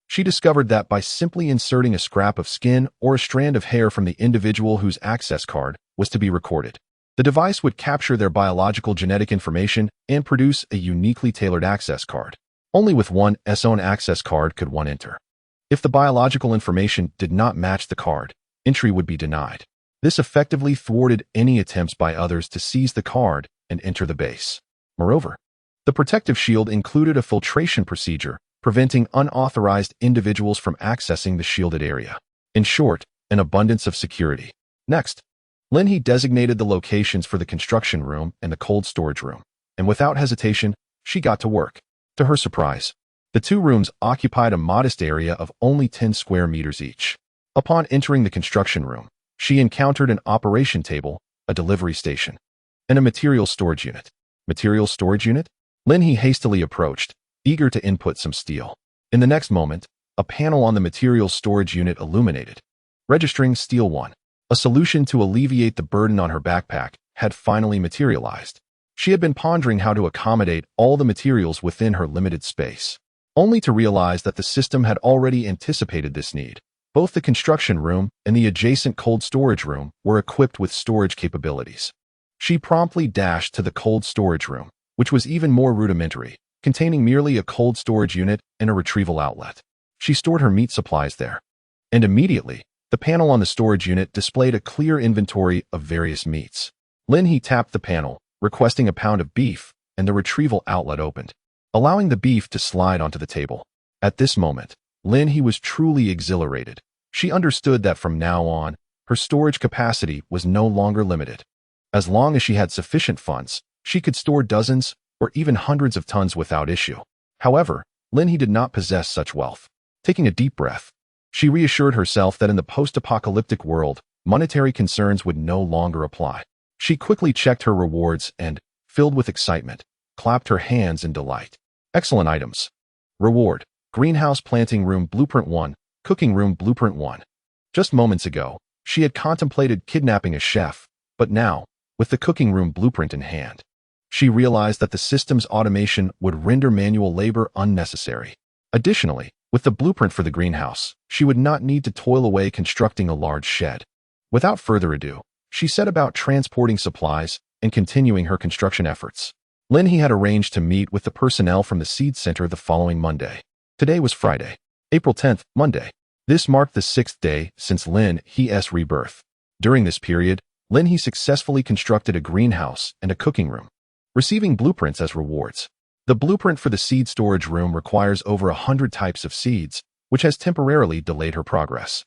she discovered that by simply inserting a scrap of skin or a strand of hair from the individual whose access card was to be recorded, the device would capture their biological genetic information and produce a uniquely tailored access card. Only with one's own access card could one enter. If the biological information did not match the card, entry would be denied. This effectively thwarted any attempts by others to seize the card and enter the base. Moreover, the protective shield included a filtration procedure, preventing unauthorized individuals from accessing the shielded area. In short, an abundance of security. Next, Linhee designated the locations for the construction room and the cold storage room, and without hesitation, she got to work. To her surprise, the 2 rooms occupied a modest area of only 10 square meters each. Upon entering the construction room, she encountered an operation table, a delivery station, and a material storage unit. Material storage unit? Linhee hastily approached, eager to input some steel. In the next moment, a panel on the material storage unit illuminated, registering Steel 1. A solution to alleviate the burden on her backpack had finally materialized. She had been pondering how to accommodate all the materials within her limited space, only to realize that the system had already anticipated this need. Both the construction room and the adjacent cold storage room were equipped with storage capabilities. She promptly dashed to the cold storage room, which was even more rudimentary, containing merely a cold storage unit and a retrieval outlet. She stored her meat supplies there, and immediately, the panel on the storage unit displayed a clear inventory of various meats. Linhee tapped the panel, requesting a pound of beef, and the retrieval outlet opened, allowing the beef to slide onto the table. At this moment, Linhee was truly exhilarated. She understood that from now on, her storage capacity was no longer limited. As long as she had sufficient funds, she could store dozens or even hundreds of tons without issue. However, Linhee did not possess such wealth. Taking a deep breath, she reassured herself that in the post-apocalyptic world, monetary concerns would no longer apply. She quickly checked her rewards and, filled with excitement, clapped her hands in delight. Excellent items. Reward: Greenhouse Planting Room Blueprint 1, Cooking Room Blueprint 1. Just moments ago, she had contemplated kidnapping a chef, but now, with the cooking room blueprint in hand, she realized that the system's automation would render manual labor unnecessary. Additionally, with the blueprint for the greenhouse, she would not need to toil away constructing a large shed. Without further ado, she set about transporting supplies and continuing her construction efforts. Linhee had arranged to meet with the personnel from the Seed Center the following Monday. Today was Friday, April 10th, Monday. This marked the 6th day since Linhee's rebirth. During this period, Linhee successfully constructed a greenhouse and a cooking room, receiving blueprints as rewards. The blueprint for the seed storage room requires over 100 types of seeds, which has temporarily delayed her progress.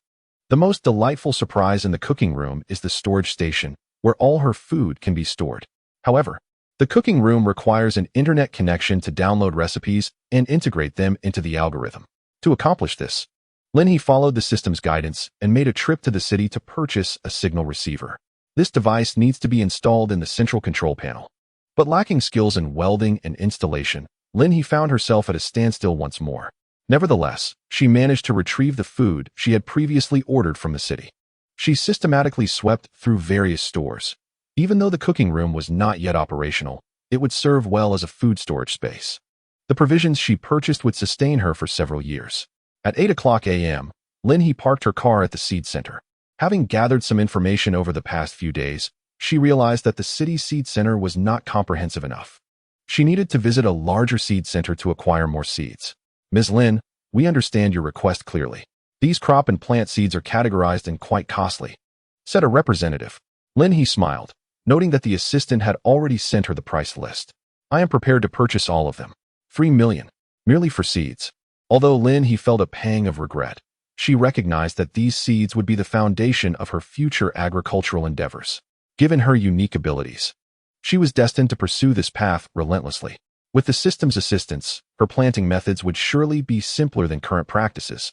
The most delightful surprise in the cooking room is the storage station, where all her food can be stored. However, the cooking room requires an internet connection to download recipes and integrate them into the algorithm. To accomplish this, Linhee followed the system's guidance and made a trip to the city to purchase a signal receiver. This device needs to be installed in the central control panel. But lacking skills in welding and installation, Linhee found herself at a standstill once more. Nevertheless, she managed to retrieve the food she had previously ordered from the city. She systematically swept through various stores. Even though the cooking room was not yet operational, it would serve well as a food storage space. The provisions she purchased would sustain her for several years. At 8 a.m., Linhee parked her car at the seed center. Having gathered some information over the past few days, she realized that the city's seed center was not comprehensive enough. She needed to visit a larger seed center to acquire more seeds. Ms. Lin, we understand your request clearly. These crop and plant seeds are categorized and quite costly. said a representative. Lin He smiled, noting that the assistant had already sent her the price list. I am prepared to purchase all of them. 3 million. Merely for seeds. Although Lin He felt a pang of regret, she recognized that these seeds would be the foundation of her future agricultural endeavors. Given her unique abilities, she was destined to pursue this path relentlessly. With the system's assistance, her planting methods would surely be simpler than current practices,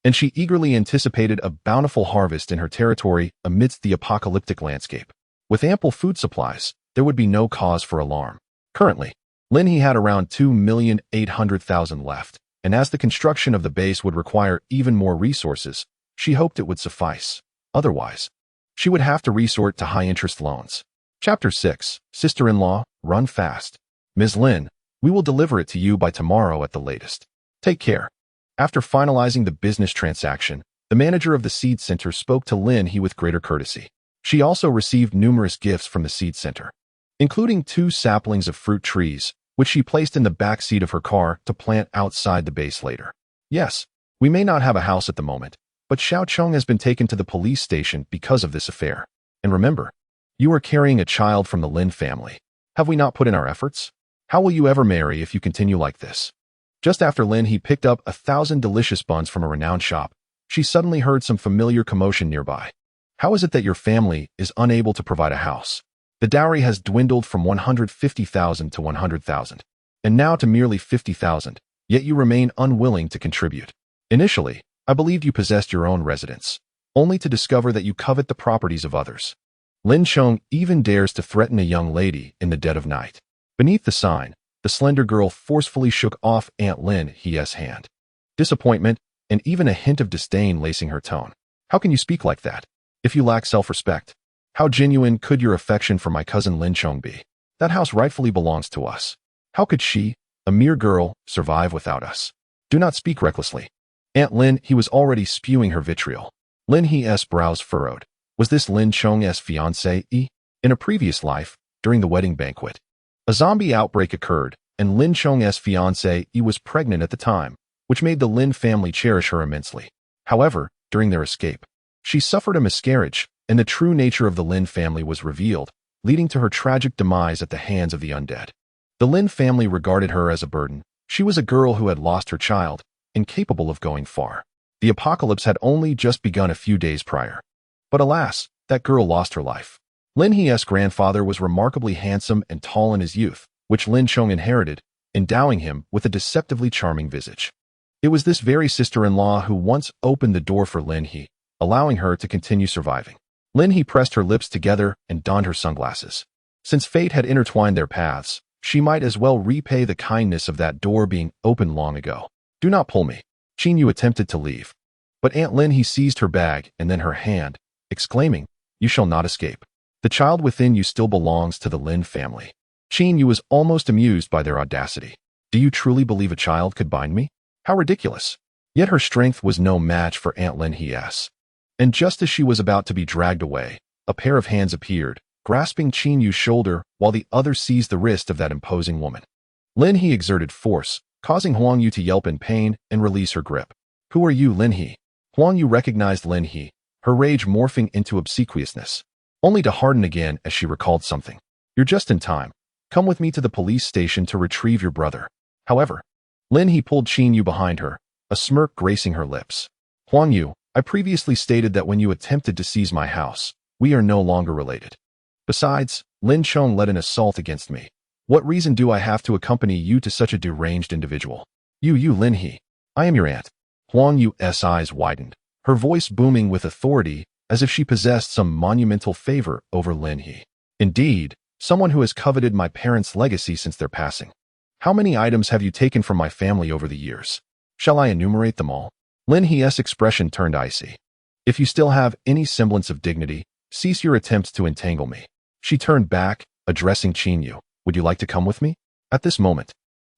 and she eagerly anticipated a bountiful harvest in her territory amidst the apocalyptic landscape. With ample food supplies, there would be no cause for alarm. Currently, Lin He had around 2,800,000 left, and as the construction of the base would require even more resources, she hoped it would suffice. Otherwise, she would have to resort to high-interest loans. Chapter 6, Sister-in-Law, Run Fast. Ms. Lin, we will deliver it to you by tomorrow at the latest. Take care. After finalizing the business transaction, the manager of the seed center spoke to Lin He with greater courtesy. She also received numerous gifts from the seed center, including 2 saplings of fruit trees, which she placed in the back seat of her car to plant outside the base later. Yes, we may not have a house at the moment, but Xiao Cheng has been taken to the police station because of this affair. And remember, you are carrying a child from the Lin family. Have we not put in our efforts? How will you ever marry if you continue like this? Just after Lin He picked up 1,000 delicious buns from a renowned shop, she suddenly heard some familiar commotion nearby. How is it that your family is unable to provide a house? The dowry has dwindled from 150,000 to 100,000, and now to merely 50,000, yet you remain unwilling to contribute. Initially, I believed you possessed your own residence, only to discover that you covet the properties of others. Lin Cheng even dares to threaten a young lady in the dead of night. Beneath the sign, the slender girl forcefully shook off Aunt Lin He's hand. Disappointment and even a hint of disdain lacing her tone. How can you speak like that? If you lack self-respect, how genuine could your affection for my cousin Lin Cheng be? That house rightfully belongs to us. How could she, a mere girl, survive without us? Do not speak recklessly. Aunt Lin He was already spewing her vitriol. Lin He's brows furrowed. Was this Lin Cheng's fiancée? In a previous life, during the wedding banquet, a zombie outbreak occurred, and Lin Cheng's fiancée was pregnant at the time, which made the Lin family cherish her immensely. However, during their escape, she suffered a miscarriage, and the true nature of the Lin family was revealed, leading to her tragic demise at the hands of the undead. The Lin family regarded her as a burden. She was a girl who had lost her child, incapable of going far. The apocalypse had only just begun a few days prior. But alas, that girl lost her life. Lin He's grandfather was remarkably handsome and tall in his youth, which Lin Cheng inherited, endowing him with a deceptively charming visage. It was this very sister-in-law who once opened the door for Lin He, allowing her to continue surviving. Lin He pressed her lips together and donned her sunglasses. Since fate had intertwined their paths, she might as well repay the kindness of that door being opened long ago. Do not pull me. Qin Yu attempted to leave, but Aunt Lin He seized her bag and then her hand, exclaiming, "You shall not escape. The child within you still belongs to the Lin family." Qin Yu was almost amused by their audacity. Do you truly believe a child could bind me? How ridiculous. Yet her strength was no match for Aunt Lin He's. And just as she was about to be dragged away, a pair of hands appeared, grasping Qin Yu's shoulder while the other seized the wrist of that imposing woman. Lin He exerted force, causing Huang Yu to yelp in pain and release her grip. Who are you, Lin He? Huang Yu recognized Lin He, her rage morphing into obsequiousness, only to harden again as she recalled something. You're just in time. Come with me to the police station to retrieve your brother. However, Lin He pulled Qin Yu behind her, a smirk gracing her lips. Huang Yu, I previously stated that when you attempted to seize my house, we are no longer related. Besides, Lin Cheng led an assault against me. What reason do I have to accompany you to such a deranged individual? You Lin He. I am your aunt. Huang Yu's eyes widened, her voice booming with authority as if she possessed some monumental favor over Lin He. Indeed, someone who has coveted my parents' legacy since their passing. How many items have you taken from my family over the years? Shall I enumerate them all? Lin He's expression turned icy. If you still have any semblance of dignity, cease your attempts to entangle me. She turned back, addressing Qin Yu. Would you like to come with me? At this moment,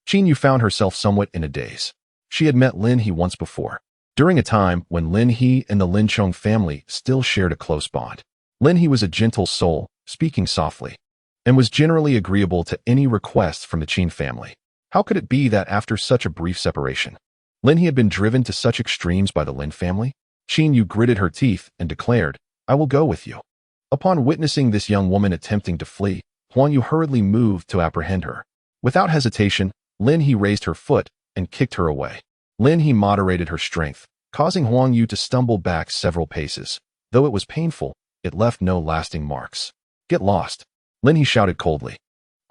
Qin Yu found herself somewhat in a daze. She had met Lin He once before, during a time when Lin He and the Lin Cheng family still shared a close bond. Lin He was a gentle soul, speaking softly, and was generally agreeable to any requests from the Qin family. How could it be that after such a brief separation, Lin He had been driven to such extremes by the Lin family? Qin Yu gritted her teeth and declared, I will go with you. Upon witnessing this young woman attempting to flee, Huang Yu hurriedly moved to apprehend her. Without hesitation, Lin He raised her foot and kicked her away. Lin He moderated her strength, causing Huang Yu to stumble back several paces. Though it was painful, it left no lasting marks. Get lost, Lin He shouted coldly.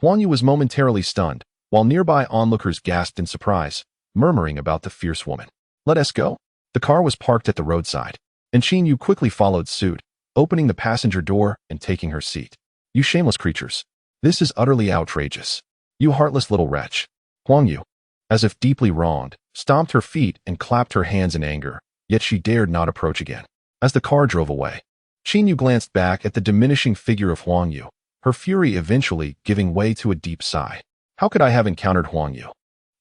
Huang Yu was momentarily stunned, while nearby onlookers gasped in surprise, murmuring about the fierce woman. Let us go. The car was parked at the roadside, and Qin Yu quickly followed suit, opening the passenger door and taking her seat. You shameless creatures. This is utterly outrageous. You heartless little wretch. Huang Yu, as if deeply wronged, stomped her feet and clapped her hands in anger, yet she dared not approach again. As the car drove away, Qin Yu glanced back at the diminishing figure of Huang Yu, her fury eventually giving way to a deep sigh. How could I have encountered Huang Yu?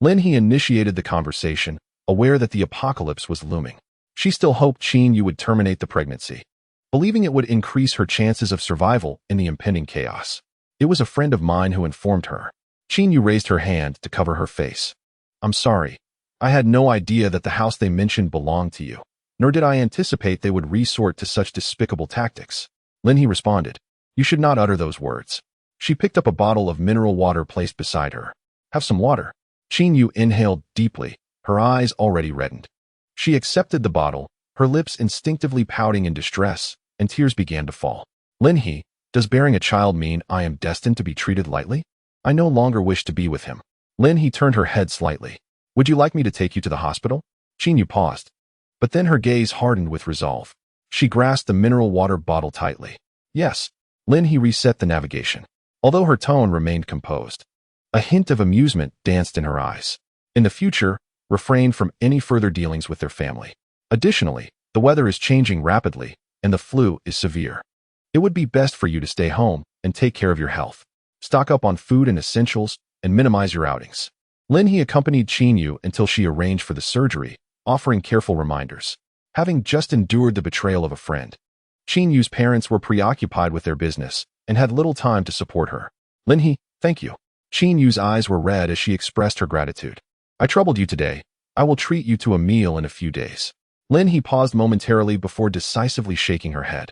Lin He initiated the conversation, aware that the apocalypse was looming. She still hoped Qin Yu would terminate the pregnancy, believing it would increase her chances of survival in the impending chaos. It was a friend of mine who informed her. Qin Yu raised her hand to cover her face. I'm sorry. I had no idea that the house they mentioned belonged to you, nor did I anticipate they would resort to such despicable tactics. Lin He responded. You should not utter those words. She picked up a bottle of mineral water placed beside her. Have some water. Qin Yu inhaled deeply, her eyes already reddened. She accepted the bottle, her lips instinctively pouting in distress, and tears began to fall. Lin He, does bearing a child mean I am destined to be treated lightly? I no longer wish to be with him. Lin He turned her head slightly. Would you like me to take you to the hospital? Qin Yu paused, but then her gaze hardened with resolve. She grasped the mineral water bottle tightly. Yes. Lin He reset the navigation, although her tone remained composed. A hint of amusement danced in her eyes. In the future, refrain from any further dealings with their family. Additionally, the weather is changing rapidly, and the flu is severe. It would be best for you to stay home and take care of your health. Stock up on food and essentials, and minimize your outings. Lin He accompanied Qin Yu until she arranged for the surgery, offering careful reminders. Having just endured the betrayal of a friend, Qin Yu's parents were preoccupied with their business and had little time to support her. Lin He, thank you. Qin Yu's eyes were red as she expressed her gratitude. I troubled you today. I will treat you to a meal in a few days. Lin He paused momentarily before decisively shaking her head.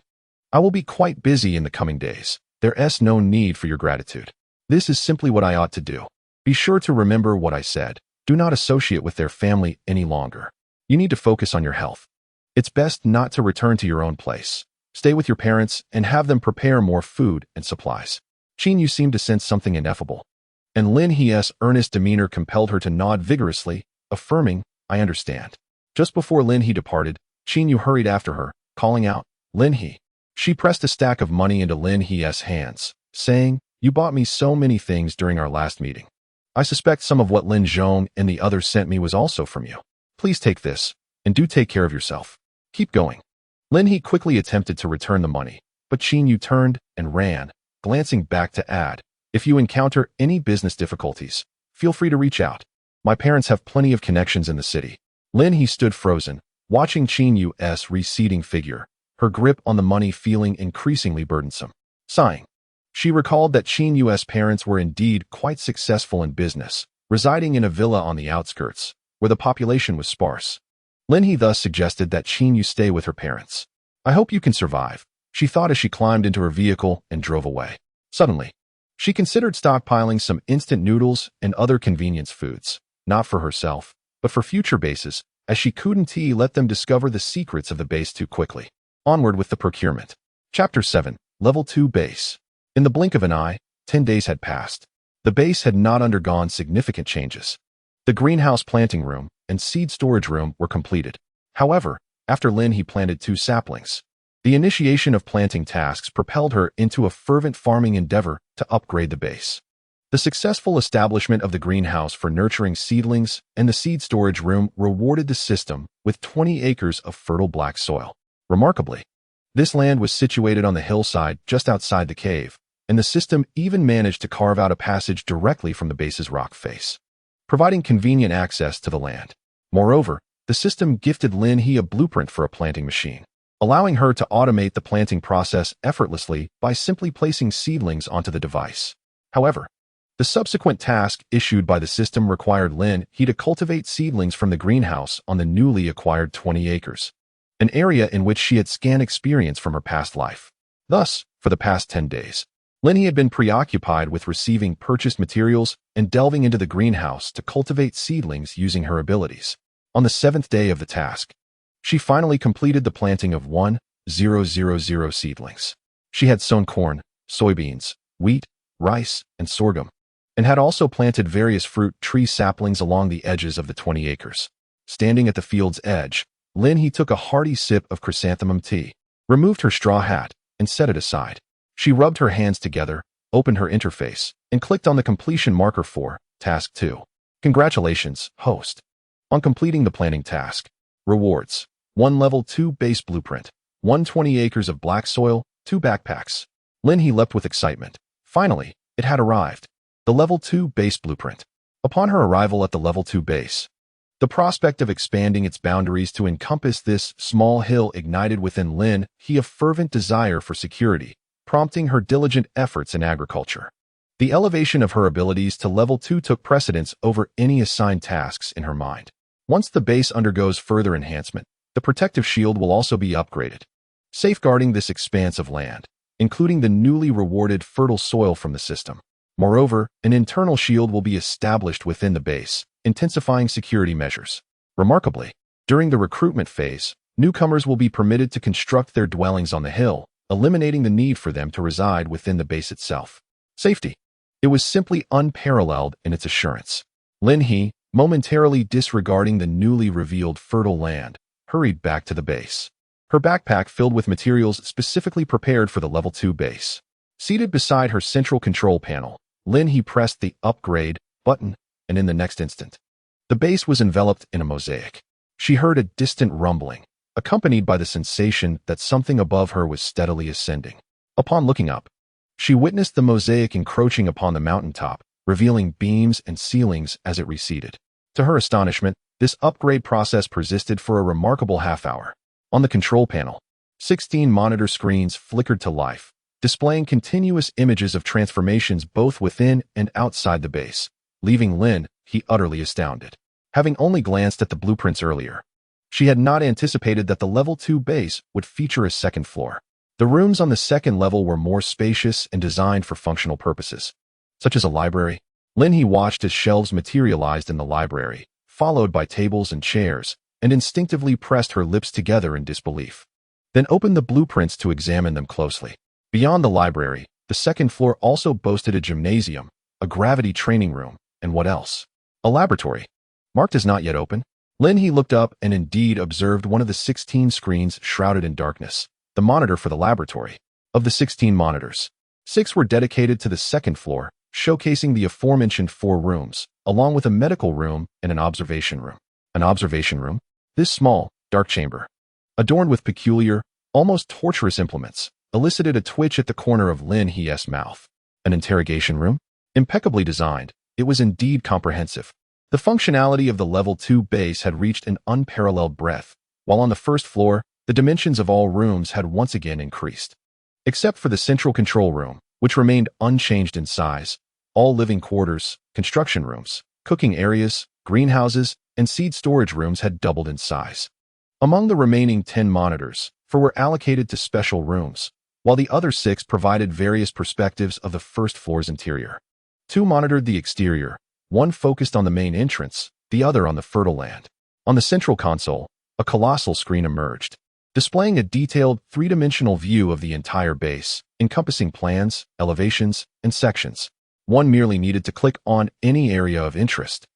I will be quite busy in the coming days. There's no need for your gratitude. This is simply what I ought to do. Be sure to remember what I said. Do not associate with their family any longer. You need to focus on your health. It's best not to return to your own place. Stay with your parents and have them prepare more food and supplies. Qin Yu seemed to sense something ineffable, and Lin He's earnest demeanor compelled her to nod vigorously, affirming, I understand. Just before Lin He departed, Qin Yu hurried after her, calling out, Lin He. She pressed a stack of money into Lin He's hands, saying, You bought me so many things during our last meeting. I suspect some of what Lin Zhong and the others sent me was also from you. Please take this, and do take care of yourself. Keep going. Lin He quickly attempted to return the money, but Qin Yu turned and ran, glancing back to add, If you encounter any business difficulties, feel free to reach out. My parents have plenty of connections in the city. Lin He stood frozen, watching Qin Yu's receding figure, her grip on the money feeling increasingly burdensome. Sighing, she recalled that Qin Yu's parents were indeed quite successful in business, residing in a villa on the outskirts, where the population was sparse. Lin He thus suggested that Qin Yu stay with her parents. I hope you can survive, she thought as she climbed into her vehicle and drove away. Suddenly, she considered stockpiling some instant noodles and other convenience foods, not for herself, but for future bases, as she couldn't let them discover the secrets of the base too quickly. Onward with the procurement. Chapter 7, Level 2 Base. In the blink of an eye, 10 days had passed. The base had not undergone significant changes. The greenhouse planting room and seed storage room were completed. However, after Lin He planted 2 saplings, the initiation of planting tasks propelled her into a fervent farming endeavor to upgrade the base. The successful establishment of the greenhouse for nurturing seedlings and the seed storage room rewarded the system with 20 acres of fertile black soil. Remarkably, this land was situated on the hillside just outside the cave, and the system even managed to carve out a passage directly from the base's rock face, providing convenient access to the land. Moreover, the system gifted Lin He a blueprint for a planting machine, allowing her to automate the planting process effortlessly by simply placing seedlings onto the device. However, the subsequent task issued by the system required Lin He to cultivate seedlings from the greenhouse on the newly acquired 20 acres. an area in which she had scant experience from her past life. Thus, for the past 10 days, Linhee had been preoccupied with receiving purchased materials and delving into the greenhouse to cultivate seedlings using her abilities. On the 7th day of the task, she finally completed the planting of 1,000 seedlings. She had sown corn, soybeans, wheat, rice, and sorghum, and had also planted various fruit tree saplings along the edges of the 20 acres. Standing at the field's edge, Linhee took a hearty sip of chrysanthemum tea, removed her straw hat, and set it aside. She rubbed her hands together, opened her interface, and clicked on the completion marker for Task 2. Congratulations, host, on completing the planning task. Rewards: 1 Level 2 Base Blueprint, 120 acres of black soil, 2 backpacks. Linhee leapt with excitement. Finally, it had arrived. The Level 2 Base Blueprint. Upon her arrival at the Level 2 base, the prospect of expanding its boundaries to encompass this small hill ignited within Linhee a fervent desire for security, prompting her diligent efforts in agriculture. The elevation of her abilities to Level 2 took precedence over any assigned tasks in her mind. Once the base undergoes further enhancement, the protective shield will also be upgraded, safeguarding this expanse of land, including the newly rewarded fertile soil from the system. Moreover, an internal shield will be established within the base, intensifying security measures. Remarkably, during the recruitment phase, newcomers will be permitted to construct their dwellings on the hill, eliminating the need for them to reside within the base itself. Safety. It was simply unparalleled in its assurance. Linhee, momentarily disregarding the newly revealed fertile land, hurried back to the base, her backpack filled with materials specifically prepared for the Level 2 base. Seated beside her central control panel, Linhee pressed the Upgrade button, and in the next instant, the base was enveloped in a mosaic. She heard a distant rumbling, accompanied by the sensation that something above her was steadily ascending. Upon looking up, she witnessed the mosaic encroaching upon the mountaintop, revealing beams and ceilings as it receded. To her astonishment, this upgrade process persisted for a remarkable half-hour. On the control panel, 16 monitor screens flickered to life, displaying continuous images of transformations both within and outside the base, leaving Linhee utterly astounded. Having only glanced at the blueprints earlier, she had not anticipated that the Level 2 base would feature a second floor. The rooms on the second level were more spacious and designed for functional purposes, such as a library. Linhee watched as shelves materialized in the library, followed by tables and chairs, and instinctively pressed her lips together in disbelief. Then opened the blueprints to examine them closely. Beyond the library, the second floor also boasted a gymnasium, a gravity training room, and what else? A laboratory. Marked as not yet open. Linhee looked up and indeed observed one of the 16 screens shrouded in darkness, the monitor for the laboratory. Of the 16 monitors, 6 were dedicated to the second floor, showcasing the aforementioned 4 rooms, along with a medical room and an observation room. An observation room? This small, dark chamber, adorned with peculiar, almost torturous implements, elicited a twitch at the corner of Linhee's mouth. An interrogation room? Impeccably designed, it was indeed comprehensive. The functionality of the Level 2 base had reached an unparalleled breadth, while on the first floor, the dimensions of all rooms had once again increased. Except for the central control room, which remained unchanged in size, all living quarters, construction rooms, cooking areas, greenhouses, and seed storage rooms had doubled in size. Among the remaining 10 monitors, 4 were allocated to special rooms, while the other 6 provided various perspectives of the first floor's interior. 2 monitored the exterior, 1 focused on the main entrance, the other on the fertile land. On the central console, a colossal screen emerged, displaying a detailed 3-dimensional view of the entire base, encompassing plans, elevations, and sections. One merely needed to click on any area of interest,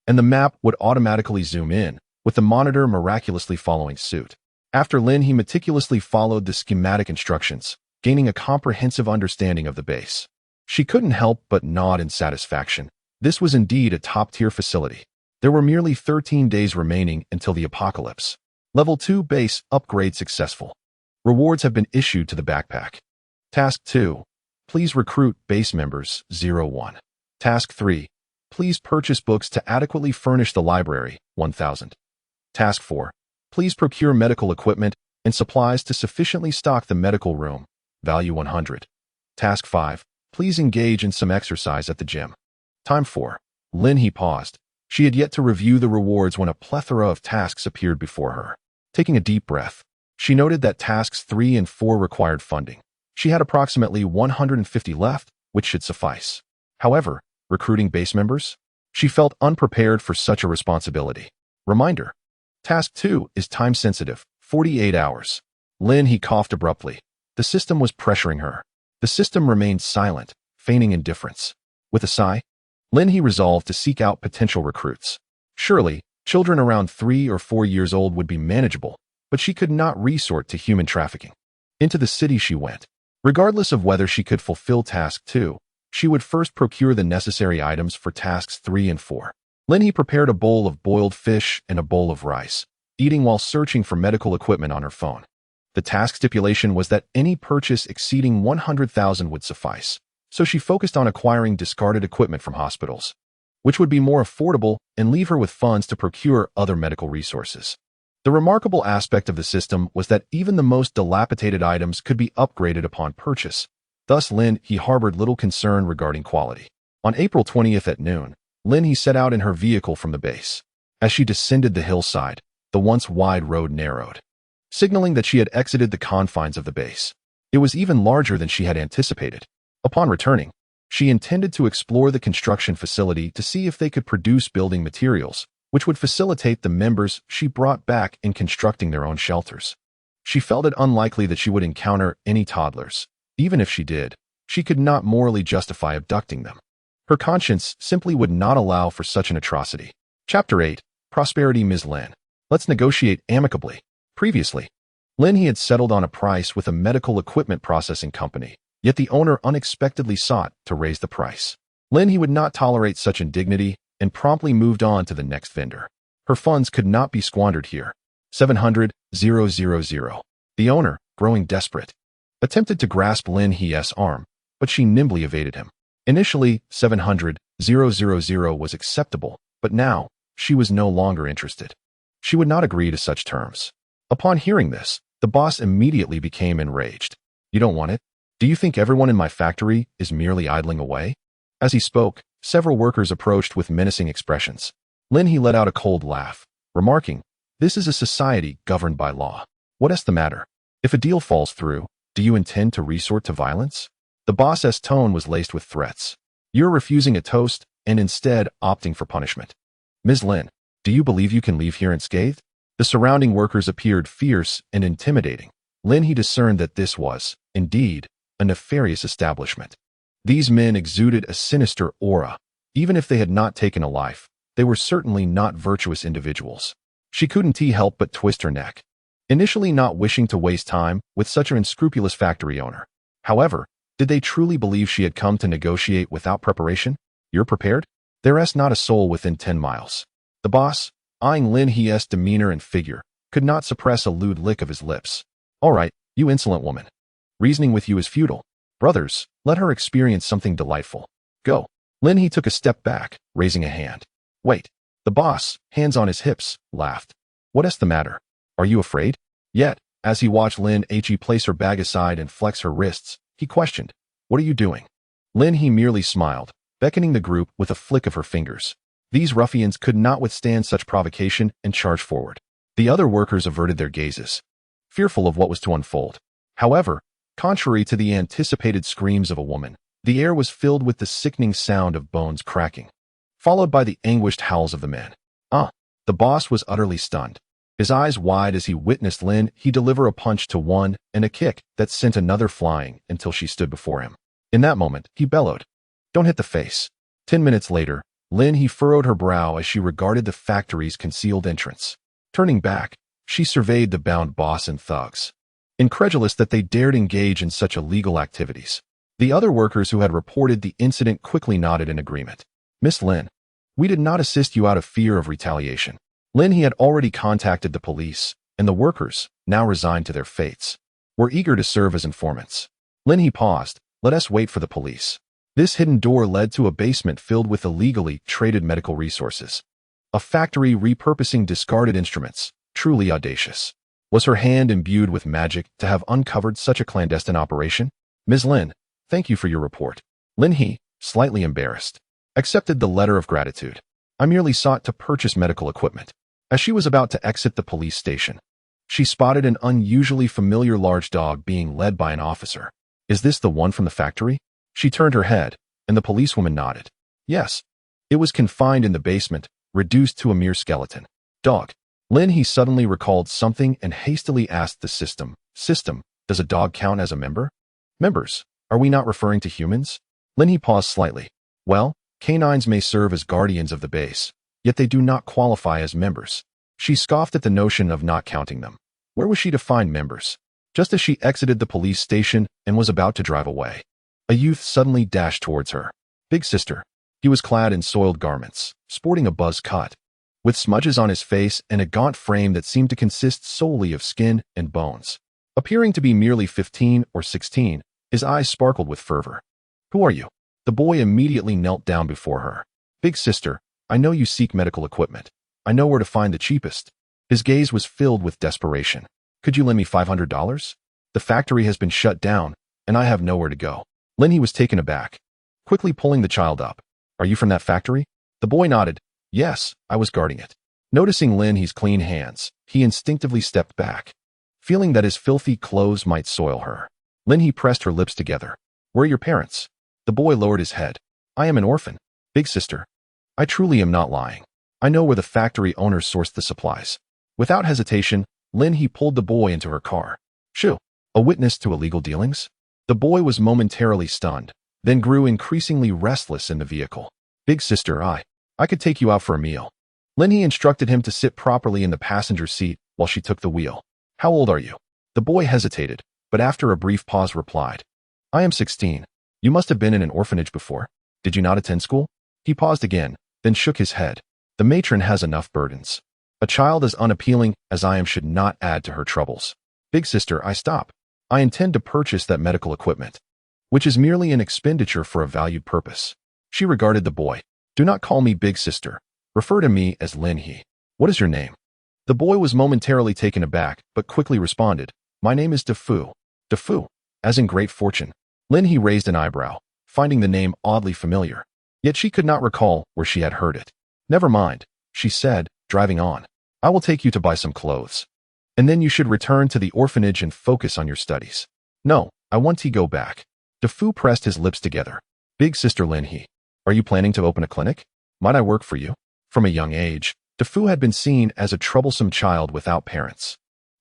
and the map would automatically zoom in, with the monitor miraculously following suit. After Linhee meticulously followed the schematic instructions, gaining a comprehensive understanding of the base, she couldn't help but nod in satisfaction. This was indeed a top-tier facility. There were merely 13 days remaining until the apocalypse. Level 2 base upgrade successful. Rewards have been issued to the backpack. Task 2. Please recruit base members 01. Task 3. Please purchase books to adequately furnish the library 1000. Task 4. Please procure medical equipment and supplies to sufficiently stock the medical room, value 100. Task 5. Please engage in some exercise at the gym. Time 4. Linhee paused. She had yet to review the rewards when a plethora of tasks appeared before her. Taking a deep breath, She noted that tasks 3 and 4 required funding. She had approximately 150 left, which should suffice. However, recruiting base members? She felt unprepared for such a responsibility. Reminder: Task 2 is time-sensitive, 48 hours. Lin, he coughed abruptly. The system was pressuring her. The system remained silent, feigning indifference. With a sigh, Lin, he resolved to seek out potential recruits. Surely, children around 3 or 4 years old would be manageable, but she could not resort to human trafficking. Into the city she went. Regardless of whether she could fulfill Task 2, she would first procure the necessary items for Tasks 3 and 4. Lin, he prepared a bowl of boiled fish and a bowl of rice, eating while searching for medical equipment on her phone. The task stipulation was that any purchase exceeding 100,000 would suffice, so she focused on acquiring discarded equipment from hospitals, which would be more affordable and leave her with funds to procure other medical resources. The remarkable aspect of the system was that even the most dilapidated items could be upgraded upon purchase. Thus, Lin, he harbored little concern regarding quality. On April 20th at noon, Lin, he set out in her vehicle from the base. As she descended the hillside, the once wide road narrowed, signaling that she had exited the confines of the base. It was even larger than she had anticipated. Upon returning, she intended to explore the construction facility to see if they could produce building materials, which would facilitate the members she brought back in constructing their own shelters. She felt it unlikely that she would encounter any toddlers. Even if she did, she could not morally justify abducting them. Her conscience simply would not allow for such an atrocity. Chapter 8. Prosperity. Ms. Lin. Let's negotiate amicably. Previously, Lin, he had settled on a price with a medical equipment processing company, yet the owner unexpectedly sought to raise the price. Lin, he would not tolerate such indignity and promptly moved on to the next vendor. Her funds could not be squandered here. 700,000. The owner, growing desperate, attempted to grasp Lin He's arm, but she nimbly evaded him. Initially, 700,000 was acceptable, but now, she was no longer interested. She would not agree to such terms. Upon hearing this, the boss immediately became enraged. You don't want it? Do you think everyone in my factory is merely idling away? As he spoke, several workers approached with menacing expressions. Lin, he let out a cold laugh, remarking, "This is a society governed by law. What's the matter? If a deal falls through, do you intend to resort to violence?" The boss's tone was laced with threats. You're refusing a toast and instead opting for punishment. Ms. Lin, do you believe you can leave here unscathed? The surrounding workers appeared fierce and intimidating. Lin, he discerned that this was, indeed, a nefarious establishment. These men exuded a sinister aura. Even if they had not taken a life, they were certainly not virtuous individuals. She couldn't help but twist her neck, initially not wishing to waste time with such an unscrupulous factory owner. However, did they truly believe she had come to negotiate without preparation? You're prepared? There's not a soul within 10 miles. The boss, eyeing Lin He's demeanor and figure, could not suppress a lewd lick of his lips. All right, you insolent woman. Reasoning with you is futile. Brothers, let her experience something delightful. Go. Lin, he took a step back, raising a hand. Wait. The boss, hands on his hips, laughed. What's the matter? Are you afraid? Yet, as he watched Lin He place her bag aside and flex her wrists, he questioned, What are you doing? Lin, he merely smiled, beckoning the group with a flick of her fingers. These ruffians could not withstand such provocation and charged forward. The other workers averted their gazes, fearful of what was to unfold. However, contrary to the anticipated screams of a woman, the air was filled with the sickening sound of bones cracking, followed by the anguished howls of the men. The boss was utterly stunned. His eyes wide as he witnessed Lin he deliver a punch to one and a kick that sent another flying until she stood before him. In that moment, he bellowed, Don't hit the face. 10 minutes later, Lin he furrowed her brow as she regarded the factory's concealed entrance. Turning back, she surveyed the bound boss and thugs, incredulous that they dared engage in such illegal activities. The other workers who had reported the incident quickly nodded in agreement. Miss Lin, we did not assist you out of fear of retaliation. Lin he had already contacted the police, and the workers, now resigned to their fates, were eager to serve as informants. Lin he paused. Let us wait for the police. This hidden door led to a basement filled with illegally traded medical resources. A factory repurposing discarded instruments, truly audacious. Was her hand imbued with magic to have uncovered such a clandestine operation? Ms. Lin, thank you for your report. Lin he, slightly embarrassed, accepted the letter of gratitude. I merely sought to purchase medical equipment. As she was about to exit the police station, She spotted an unusually familiar large dog being led by an officer. Is this the one from the factory? She turned her head, and the policewoman nodded. Yes. It was confined in the basement, reduced to a mere skeleton. Dog. Lin He suddenly recalled something and hastily asked the system, does a dog count as a member? Members. Are we not referring to humans? Lin He paused slightly. Well, canines may serve as guardians of the base, yet they do not qualify as members. She scoffed at the notion of not counting them. Where was she to find members? Just as she exited the police station and was about to drive away, a youth suddenly dashed towards her. Big sister. He was clad in soiled garments, sporting a buzz cut, with smudges on his face and a gaunt frame that seemed to consist solely of skin and bones. Appearing to be merely 15 or 16, his eyes sparkled with fervor. Who are you? The boy immediately knelt down before her. Big sister, I know you seek medical equipment. I know where to find the cheapest. His gaze was filled with desperation. Could you lend me $500? The factory has been shut down, and I have nowhere to go. Lin He was taken aback, quickly pulling the child up. Are you from that factory? The boy nodded. Yes, I was guarding it. Noticing Lin He's clean hands, he instinctively stepped back, feeling that his filthy clothes might soil her. Lin He pressed her lips together. Where are your parents? The boy lowered his head. I am an orphan. Big sister. I truly am not lying. I know where the factory owners sourced the supplies. Without hesitation, Lin He pulled the boy into her car. Shoo, a witness to illegal dealings? The boy was momentarily stunned, then grew increasingly restless in the vehicle. Big sister, I could take you out for a meal. Lin He instructed him to sit properly in the passenger seat while she took the wheel. How old are you? The boy hesitated, but after a brief pause replied. I am 16. You must have been in an orphanage before. Did you not attend school? He paused again, then shook his head. The matron has enough burdens. A child as unappealing as I am should not add to her troubles. Big sister, I stop. I intend to purchase that medical equipment, which is merely an expenditure for a valued purpose. She regarded the boy. Do not call me big sister. Refer to me as Lin He. What is your name? The boy was momentarily taken aback, but quickly responded. My name is DeFu. DeFu, as in great fortune. Lin He raised an eyebrow, finding the name oddly familiar. Yet she could not recall where she had heard it. Never mind, she said, driving on. I will take you to buy some clothes. And then you should return to the orphanage and focus on your studies. No, I want to go back. DeFu pressed his lips together. Big sister Lin He, are you planning to open a clinic? Might I work for you? From a young age, DeFu had been seen as a troublesome child without parents.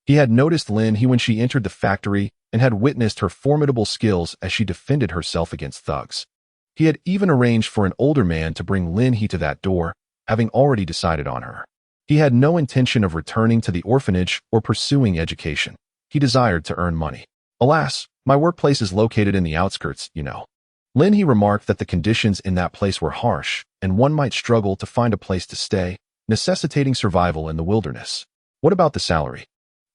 He had noticed Lin He when she entered the factory and had witnessed her formidable skills as she defended herself against thugs. He had even arranged for an older man to bring Lin He to that door, having already decided on her. He had no intention of returning to the orphanage or pursuing education. He desired to earn money. Alas, my workplace is located in the outskirts, you know. Lin He remarked that the conditions in that place were harsh, and one might struggle to find a place to stay, necessitating survival in the wilderness. What about the salary?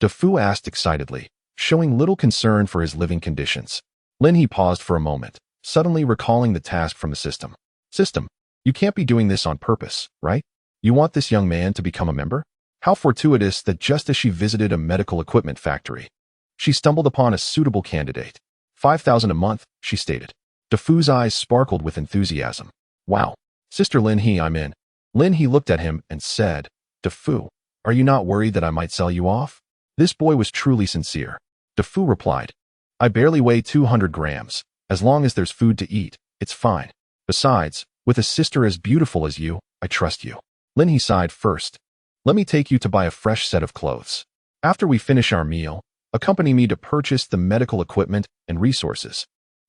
DeFu asked excitedly, showing little concern for his living conditions. Lin He paused for a moment, suddenly recalling the task from the system. System, you can't be doing this on purpose, right? You want this young man to become a member? How fortuitous that just as she visited a medical equipment factory, she stumbled upon a suitable candidate. 5,000 a month, she stated. DeFu's eyes sparkled with enthusiasm. Wow. Sister Lin He, I'm in. Lin He looked at him and said, DeFu, are you not worried that I might sell you off? This boy was truly sincere. DeFu replied, I barely weigh 200 grams. As long as there's food to eat, it's fine. Besides, with a sister as beautiful as you, I trust you. Lin He sighed first. Let me take you to buy a fresh set of clothes. After we finish our meal, accompany me to purchase the medical equipment and resources.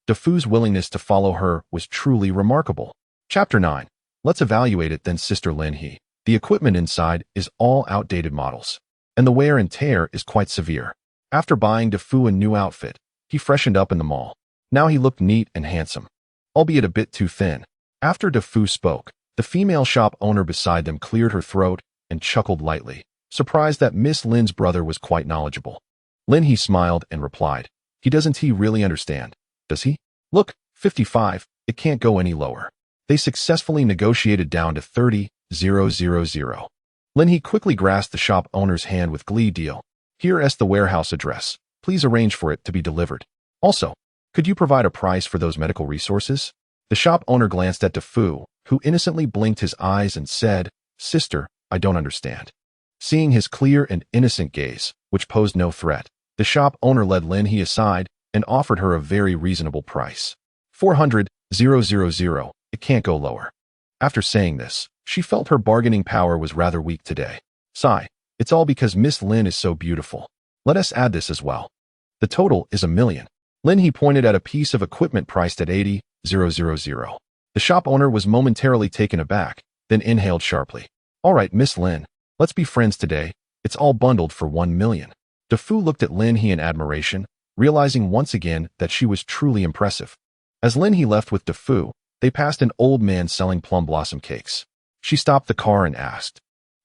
DeFu's willingness to follow her was truly remarkable. Chapter 9. Let's evaluate it then, Sister Lin He. The equipment inside is all outdated models, and the wear and tear is quite severe. After buying DeFu a new outfit, he freshened up in the mall. Now he looked neat and handsome, albeit a bit too thin. After DeFu spoke, the female shop owner beside them cleared her throat and chuckled lightly, surprised that Miss Lin's brother was quite knowledgeable. Lin He smiled and replied, Doesn't he really understand, does he? Look, 55, it can't go any lower. They successfully negotiated down to 30,000. Lin He quickly grasped the shop owner's hand with glee. Deal. Here's the warehouse address. Please arrange for it to be delivered. Also, could you provide a price for those medical resources? The shop owner glanced at DeFu, who innocently blinked his eyes and said, Sister, I don't understand. Seeing his clear and innocent gaze, which posed no threat. The shop owner led Lin He aside and offered her a very reasonable price. 400,000. It can't go lower. After saying this, she felt her bargaining power was rather weak today. Sigh. It's all because Miss Lin is so beautiful. Let us add this as well. The total is 1,000,000. Lin He pointed at a piece of equipment priced at 80,000. The shop owner was momentarily taken aback, then inhaled sharply. All right, Miss Lin, let's be friends today. It's all bundled for 1,000,000. DeFu looked at Lin He in admiration, realizing once again that she was truly impressive. As Lin He left with DeFu, they passed an old man selling plum blossom cakes. She stopped the car and asked,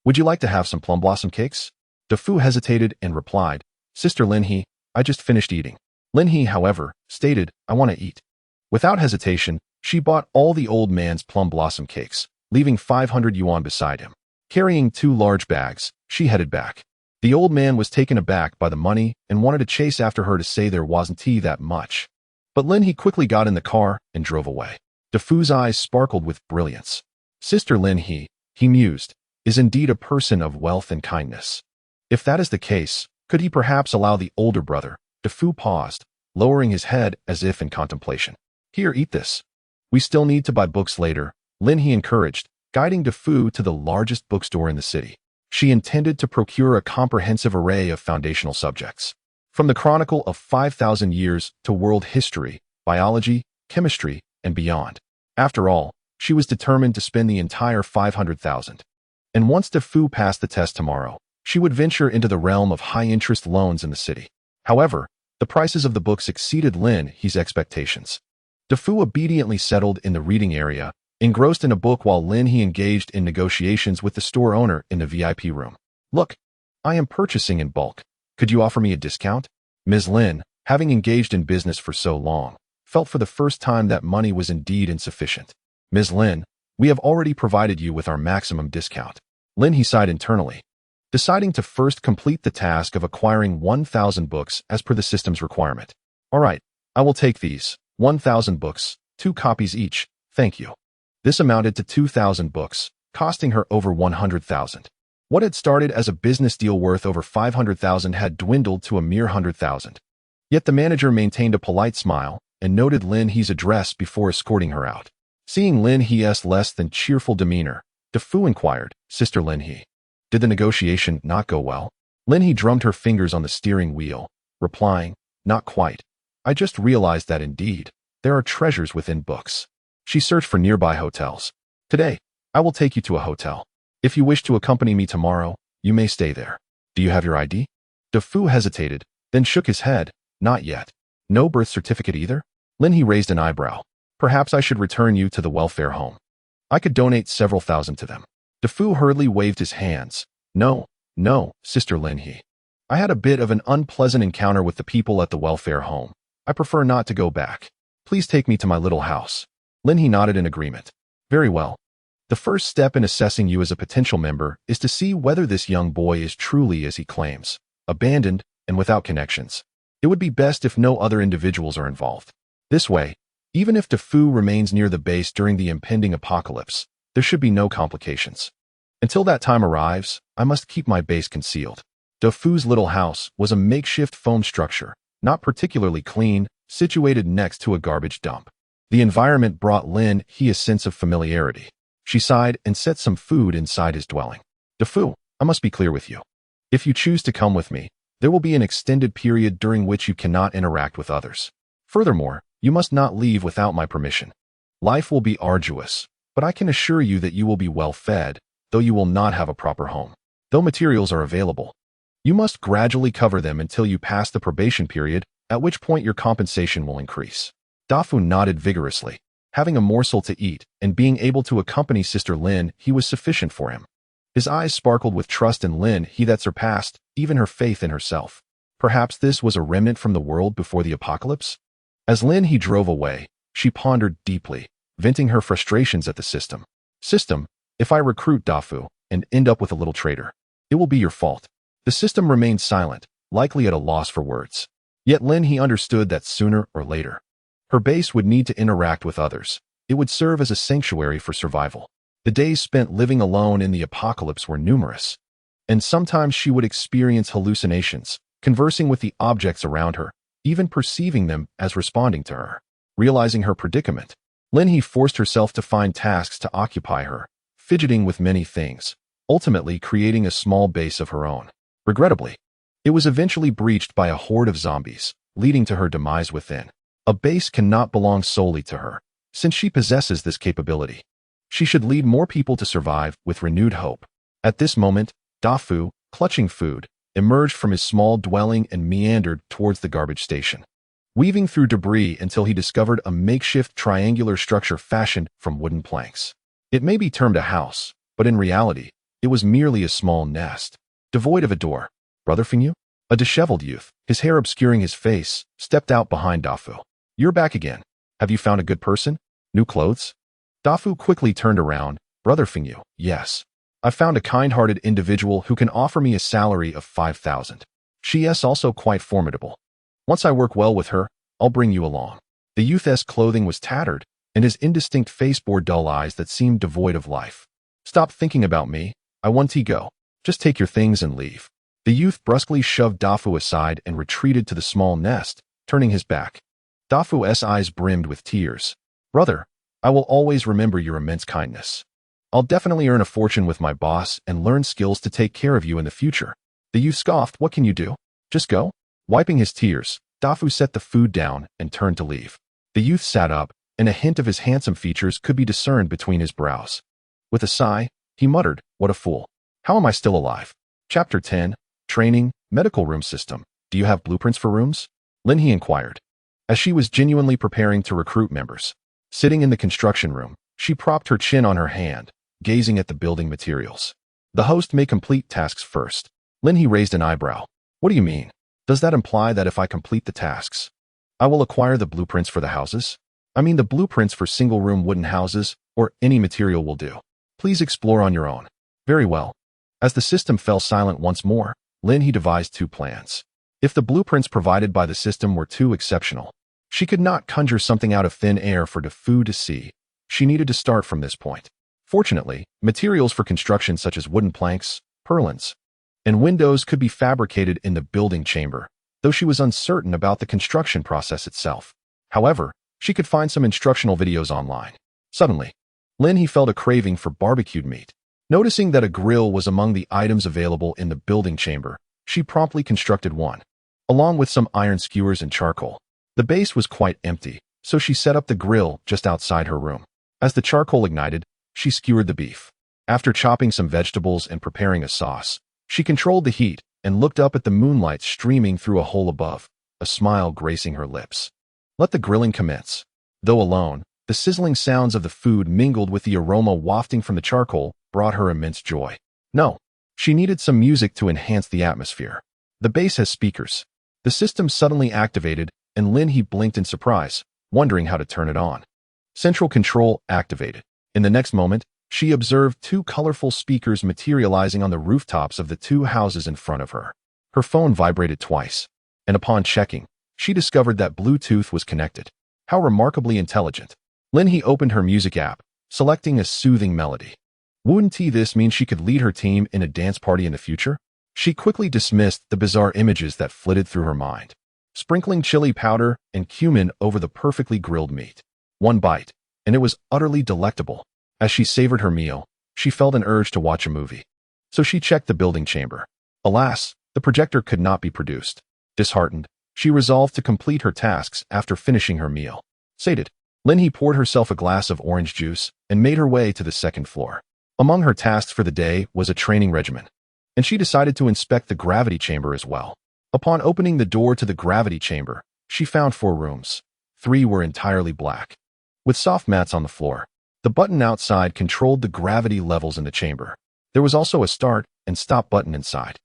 "Would you like to have some plum blossom cakes?" DeFu hesitated and replied, "Sister Lin He, I just finished eating." Lin He, however, stated, "I want to eat." Without hesitation, she bought all the old man's plum blossom cakes, leaving 500 yuan beside him. Carrying 2 large bags, she headed back. The old man was taken aback by the money and wanted to chase after her to say there wasn't that much. But Lin He quickly got in the car and drove away. DeFu's eyes sparkled with brilliance. Sister Lin He mused, is indeed a person of wealth and kindness. If that is the case, could he perhaps allow the older brother? DeFu paused, lowering his head as if in contemplation. Here, eat this. We still need to buy books later, Lin He encouraged, guiding DeFu to the largest bookstore in the city. She intended to procure a comprehensive array of foundational subjects. From the Chronicle of 5,000 Years to world history, biology, chemistry, and beyond. After all, she was determined to spend the entire 500,000. And once DeFu passed the test tomorrow, she would venture into the realm of high-interest loans in the city. However, the prices of the books exceeded Lin He's expectations. DeFu obediently settled in the reading area, engrossed in a book while Lin He engaged in negotiations with the store owner in the VIP room. "Look, I am purchasing in bulk. Could you offer me a discount?" Ms. Lin, having engaged in business for so long, felt for the first time that money was indeed insufficient. "Ms. Lin, we have already provided you with our maximum discount." Lin He sighed internally, deciding to first complete the task of acquiring 1,000 books as per the system's requirement. "All right, I will take these, 1,000 books, 2 copies each, thank you." This amounted to 2,000 books, costing her over 100,000. What had started as a business deal worth over 500,000 had dwindled to a mere 100,000. Yet the manager maintained a polite smile and noted Lin He's address before escorting her out. Seeing Lin He's less than cheerful demeanor, DeFu inquired, "Sister Lin He, did the negotiation not go well?" Lin He drummed her fingers on the steering wheel, replying, "Not quite. I just realized that indeed, there are treasures within books." She searched for nearby hotels. "Today, I will take you to a hotel. If you wish to accompany me tomorrow, you may stay there. Do you have your ID?" DeFu hesitated, then shook his head, "Not yet. No birth certificate either?" Lin He raised an eyebrow. "Perhaps I should return you to the welfare home. I could donate several thousand to them." DeFu hurriedly waved his hands. No, Sister Lin He. I had a bit of an unpleasant encounter with the people at the welfare home. I prefer not to go back. Please take me to my little house." Lin He nodded in agreement. "Very well. The first step in assessing you as a potential member is to see whether this young boy is truly as he claims, abandoned and without connections. It would be best if no other individuals are involved. This way, even if DeFu remains near the base during the impending apocalypse, there should be no complications. Until that time arrives, I must keep my base concealed." DeFu's little house was a makeshift foam structure, not particularly clean, situated next to a garbage dump. The environment brought Lin He a sense of familiarity. She sighed and set some food inside his dwelling. "DeFu, I must be clear with you. If you choose to come with me, there will be an extended period during which you cannot interact with others. Furthermore, you must not leave without my permission. Life will be arduous, but I can assure you that you will be well fed, though you will not have a proper home. Though materials are available, you must gradually cover them until you pass the probation period, at which point your compensation will increase." DeFu nodded vigorously. Having a morsel to eat and being able to accompany Sister Lin He was sufficient for him. His eyes sparkled with trust in Lin He that surpassed even her faith in herself. Perhaps this was a remnant from the world before the apocalypse? As Lin He drove away, she pondered deeply, venting her frustrations at the system. "System, if I recruit DeFu and end up with a little traitor, it will be your fault." The system remained silent, likely at a loss for words. Yet Lin He understood that sooner or later, her base would need to interact with others. It would serve as a sanctuary for survival. The days spent living alone in the apocalypse were numerous. and sometimes she would experience hallucinations, conversing with the objects around her, even perceiving them as responding to her. Realizing her predicament, Linhee forced herself to find tasks to occupy her, fidgeting with many things, ultimately creating a small base of her own. Regrettably, it was eventually breached by a horde of zombies, leading to her demise within. A base cannot belong solely to her, since she possesses this capability. She should lead more people to survive with renewed hope. At this moment, Dafu, clutching food, emerged from his small dwelling and meandered towards the garbage station, weaving through debris until he discovered a makeshift triangular structure fashioned from wooden planks. It may be termed a house, but in reality, it was merely a small nest, devoid of a door. Brother Fingyu, a disheveled youth, his hair obscuring his face, stepped out behind Dafu. You're back again. Have you found a good person? New clothes? Dafu quickly turned around. Brother Fingyu, yes. I found a kind-hearted individual who can offer me a salary of 5,000. She is also quite formidable. Once I work well with her, I'll bring you along. The youth's clothing was tattered, and his indistinct face bore dull eyes that seemed devoid of life. Stop thinking about me. I want to go. Just take your things and leave. The youth brusquely shoved Dafu aside and retreated to the small nest, turning his back. Dafu's eyes brimmed with tears. Brother, I will always remember your immense kindness. I'll definitely earn a fortune with my boss and learn skills to take care of you in the future. The youth scoffed. What can you do? Just go? Wiping his tears, Dafu set the food down and turned to leave. The youth sat up, and a hint of his handsome features could be discerned between his brows. With a sigh, he muttered, what a fool. How am I still alive? Chapter 10, Training, Medical Room System. Do you have blueprints for rooms? Linhee inquired. As she was genuinely preparing to recruit members. Sitting in the construction room, she propped her chin on her hand, gazing at the building materials. The host may complete tasks first. Linhee raised an eyebrow. What do you mean? Does that imply that if I complete the tasks, I will acquire the blueprints for the houses? I mean the blueprints for single-room wooden houses, or any material will do. Please explore on your own. Very well. As the system fell silent once more, Linhee devised two plans. If the blueprints provided by the system were too exceptional, she could not conjure something out of thin air for Dafu to see. She needed to start from this point. Fortunately, materials for construction such as wooden planks, purlins, and windows could be fabricated in the building chamber, though she was uncertain about the construction process itself. However, she could find some instructional videos online. Suddenly, Linhee felt a craving for barbecued meat. Noticing that a grill was among the items available in the building chamber, she promptly constructed one, along with some iron skewers and charcoal. The base was quite empty, so she set up the grill just outside her room. As the charcoal ignited, she skewered the beef. After chopping some vegetables and preparing a sauce, she controlled the heat and looked up at the moonlight streaming through a hole above, a smile gracing her lips. Let the grilling commence. Though alone, the sizzling sounds of the food mingled with the aroma wafting from the charcoal brought her immense joy. No, she needed some music to enhance the atmosphere. The base has speakers. The system suddenly activated, and Linhee blinked in surprise, wondering how to turn it on. Central control activated. In the next moment, she observed two colorful speakers materializing on the rooftops of the two houses in front of her. Her phone vibrated twice, and upon checking, she discovered that Bluetooth was connected. How remarkably intelligent. Linhee opened her music app, selecting a soothing melody. Wouldn't this mean she could lead her team in a dance party in the future? She quickly dismissed the bizarre images that flitted through her mind, sprinkling chili powder and cumin over the perfectly grilled meat. One bite, and it was utterly delectable. As she savored her meal, she felt an urge to watch a movie. So she checked the building chamber. Alas, the projector could not be produced. Disheartened, she resolved to complete her tasks after finishing her meal. Sated, Linhee poured herself a glass of orange juice and made her way to the second floor. Among her tasks for the day was a training regimen, and she decided to inspect the gravity chamber as well. Upon opening the door to the gravity chamber, she found 4 rooms. 3 were entirely black, with soft mats on the floor. The button outside controlled the gravity levels in the chamber. There was also a start and stop button inside.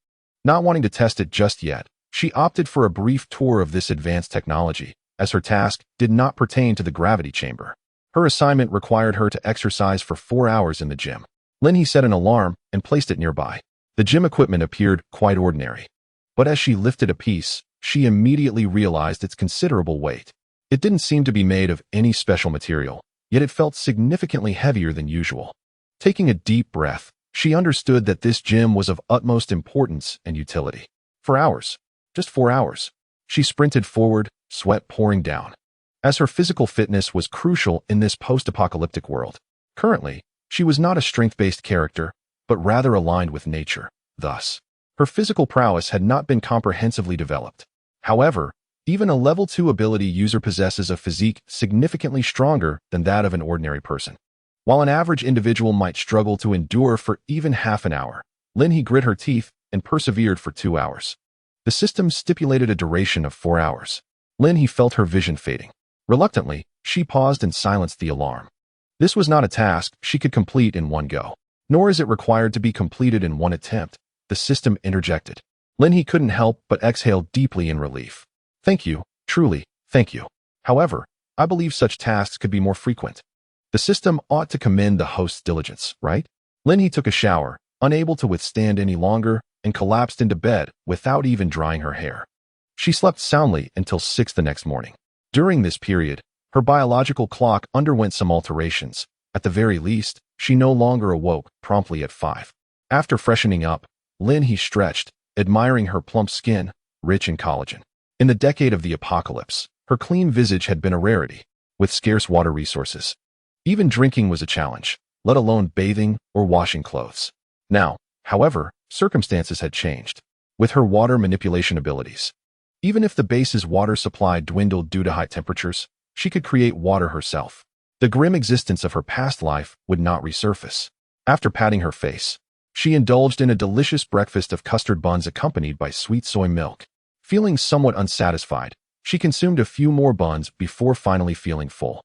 Not wanting to test it just yet, she opted for a brief tour of this advanced technology, as her task did not pertain to the gravity chamber. Her assignment required her to exercise for 4 hours in the gym. Linhee set an alarm and placed it nearby. The gym equipment appeared quite ordinary, but as she lifted a piece, she immediately realized its considerable weight. It didn't seem to be made of any special material, yet it felt significantly heavier than usual. Taking a deep breath, She understood that this gym was of utmost importance and utility. For hours, just 4 hours, she sprinted forward, sweat pouring down, as her physical fitness was crucial in this post-apocalyptic world. Currently, she was not a strength-based character, but rather aligned with nature. Thus, her physical prowess had not been comprehensively developed. However, even a level 2 ability user possesses a physique significantly stronger than that of an ordinary person. While an average individual might struggle to endure for even half an hour, Linhee grit her teeth and persevered for 2 hours. The system stipulated a duration of 4 hours. Linhee felt her vision fading. Reluctantly, she paused and silenced the alarm. This was not a task she could complete in one go, nor is it required to be completed in one attempt. The system interjected. Linhee couldn't help but exhale deeply in relief. Thank you, truly, thank you. However, I believe such tasks could be more frequent. The system ought to commend the host's diligence, right? Linhee took a shower, unable to withstand any longer, and collapsed into bed without even drying her hair. She slept soundly until 6 the next morning. During this period, her biological clock underwent some alterations. At the very least, she no longer awoke promptly at 5. After freshening up, Linhee stretched, admiring her plump skin, rich in collagen. In the decade of the apocalypse, her clean visage had been a rarity, with scarce water resources. Even drinking was a challenge, let alone bathing or washing clothes. Now, however, circumstances had changed. With her water manipulation abilities, even if the base's water supply dwindled due to high temperatures, she could create water herself. The grim existence of her past life would not resurface. After patting her face, she indulged in a delicious breakfast of custard buns accompanied by sweet soy milk. Feeling somewhat unsatisfied, she consumed a few more buns before finally feeling full.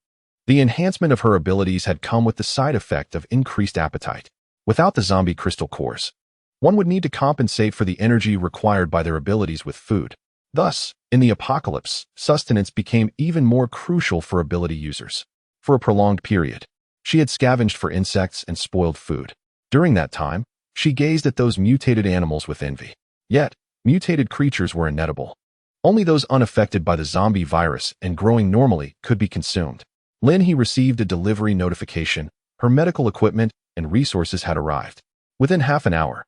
The enhancement of her abilities had come with the side effect of increased appetite. Without the zombie crystal cores, one would need to compensate for the energy required by their abilities with food. Thus, in the apocalypse, sustenance became even more crucial for ability users. For a prolonged period, she had scavenged for insects and spoiled food. During that time, she gazed at those mutated animals with envy. Yet, mutated creatures were inedible. Only those unaffected by the zombie virus and growing normally could be consumed. Linhee received a delivery notification. Her medical equipment and resources had arrived. Within half an hour,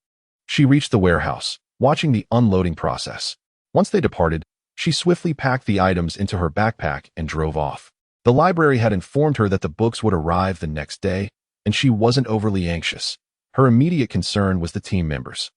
she reached the warehouse, watching the unloading process. Once they departed, she swiftly packed the items into her backpack and drove off. The library had informed her that the books would arrive the next day, and she wasn't overly anxious. Her immediate concern was the team members.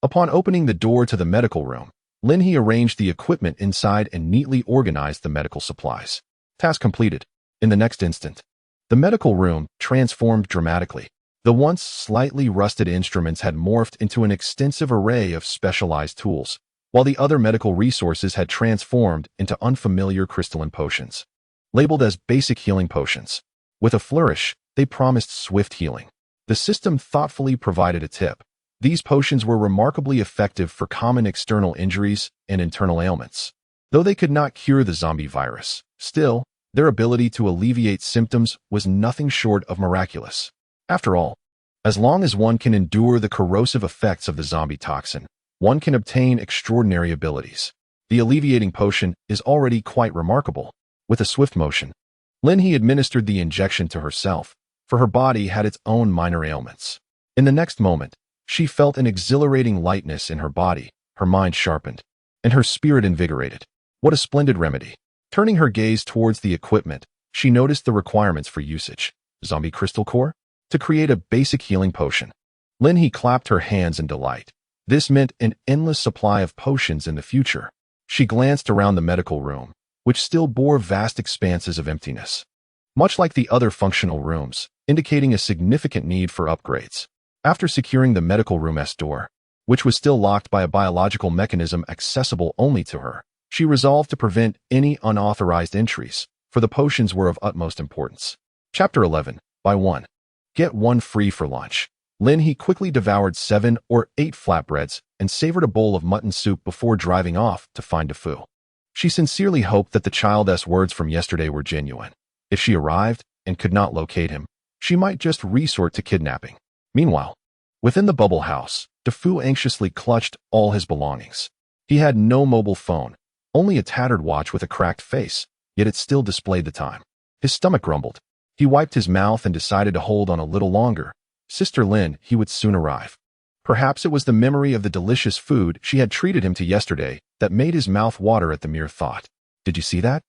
Upon opening the door to the medical room, Linhee arranged the equipment inside and neatly organized the medical supplies. Task completed. In the next instant, the medical room transformed dramatically. The once slightly rusted instruments had morphed into an extensive array of specialized tools, while the other medical resources had transformed into unfamiliar crystalline potions. Labeled as basic healing potions, with a flourish, they promised swift healing. The system thoughtfully provided a tip. These potions were remarkably effective for common external injuries and internal ailments. Though they could not cure the zombie virus, still, their ability to alleviate symptoms was nothing short of miraculous. After all, as long as one can endure the corrosive effects of the zombie toxin, one can obtain extraordinary abilities. The alleviating potion is already quite remarkable. With a swift motion, Linhee administered the injection to herself, for her body had its own minor ailments. In the next moment, she felt an exhilarating lightness in her body, her mind sharpened, and her spirit invigorated. What a splendid remedy! Turning her gaze towards the equipment, she noticed the requirements for usage. Zombie crystal core? To create a basic healing potion. Linhee clapped her hands in delight. This meant an endless supply of potions in the future. She glanced around the medical room, which still bore vast expanses of emptiness, much like the other functional rooms, indicating a significant need for upgrades. After securing the medical room's door, which was still locked by a biological mechanism accessible only to her, she resolved to prevent any unauthorized entries, for the potions were of utmost importance. Chapter 11. Buy one. Get one free for lunch. Linhee quickly devoured 7 or 8 flatbreads and savored a bowl of mutton soup before driving off to find Defoe. She sincerely hoped that the child's words from yesterday were genuine. If she arrived and could not locate him, she might just resort to kidnapping. Meanwhile, within the bubble house, Defoe anxiously clutched all his belongings. He had no mobile phone, only a tattered watch with a cracked face, yet it still displayed the time. His stomach grumbled. He wiped his mouth and decided to hold on a little longer. Sister Lin, he would soon arrive. Perhaps it was the memory of the delicious food she had treated him to yesterday that made his mouth water at the mere thought. Did you see that?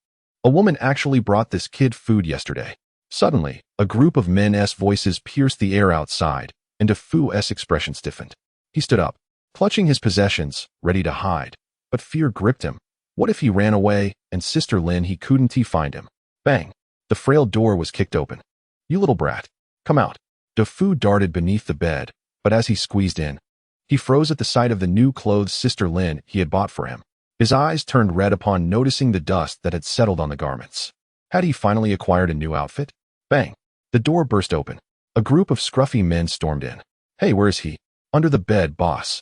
A woman actually brought this kid food yesterday. Suddenly, a group of men's voices pierced the air outside, and Defu's expression stiffened. He stood up, clutching his possessions, ready to hide. But fear gripped him. What if he ran away, and Sister Lin he couldn't find him? Bang! The frail door was kicked open. You little brat, come out. Defu darted beneath the bed, but as he squeezed in, he froze at the sight of the new clothes Sister Lin he had bought for him. His eyes turned red upon noticing the dust that had settled on the garments. Had he finally acquired a new outfit? Bang! The door burst open. A group of scruffy men stormed in. Hey, where is he? Under the bed, boss.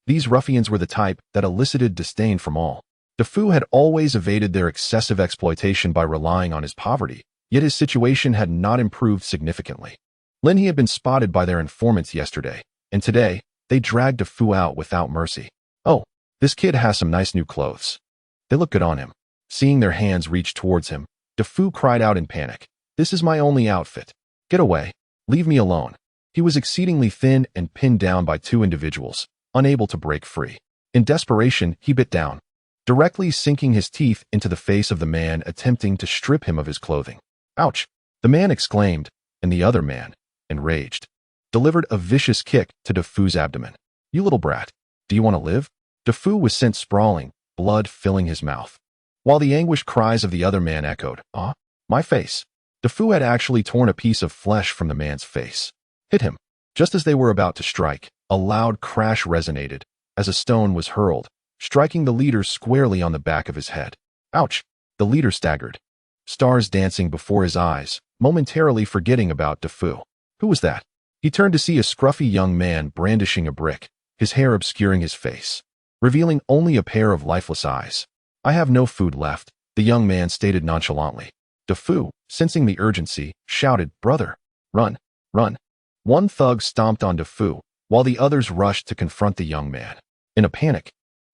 These ruffians were the type that elicited disdain from all. Defu had always evaded their excessive exploitation by relying on his poverty, yet his situation had not improved significantly. Lin he had been spotted by their informants yesterday, and today, they dragged Defu out without mercy. Oh, this kid has some nice new clothes. They look good on him. Seeing their hands reach towards him, Defu cried out in panic. This is my only outfit. Get away. Leave me alone. He was exceedingly thin and pinned down by two individuals, unable to break free. In desperation, he bit down, directly sinking his teeth into the face of the man attempting to strip him of his clothing. Ouch! The man exclaimed, and the other man, enraged, delivered a vicious kick to Defu's abdomen. You little brat, do you want to live? Defu was sent sprawling, blood filling his mouth, while the anguished cries of the other man echoed. My face. Defu had actually torn a piece of flesh from the man's face. Hit him. Just as they were about to strike, a loud crash resonated as a stone was hurled, striking the leader squarely on the back of his head. Ouch! The leader staggered, stars dancing before his eyes, momentarily forgetting about Defu. Who was that? He turned to see a scruffy young man brandishing a brick, his hair obscuring his face, revealing only a pair of lifeless eyes. I have no food left, the young man stated nonchalantly. Defu, sensing the urgency, shouted, Brother, run, run. One thug stomped on Defu, while the others rushed to confront the young man. In a panic,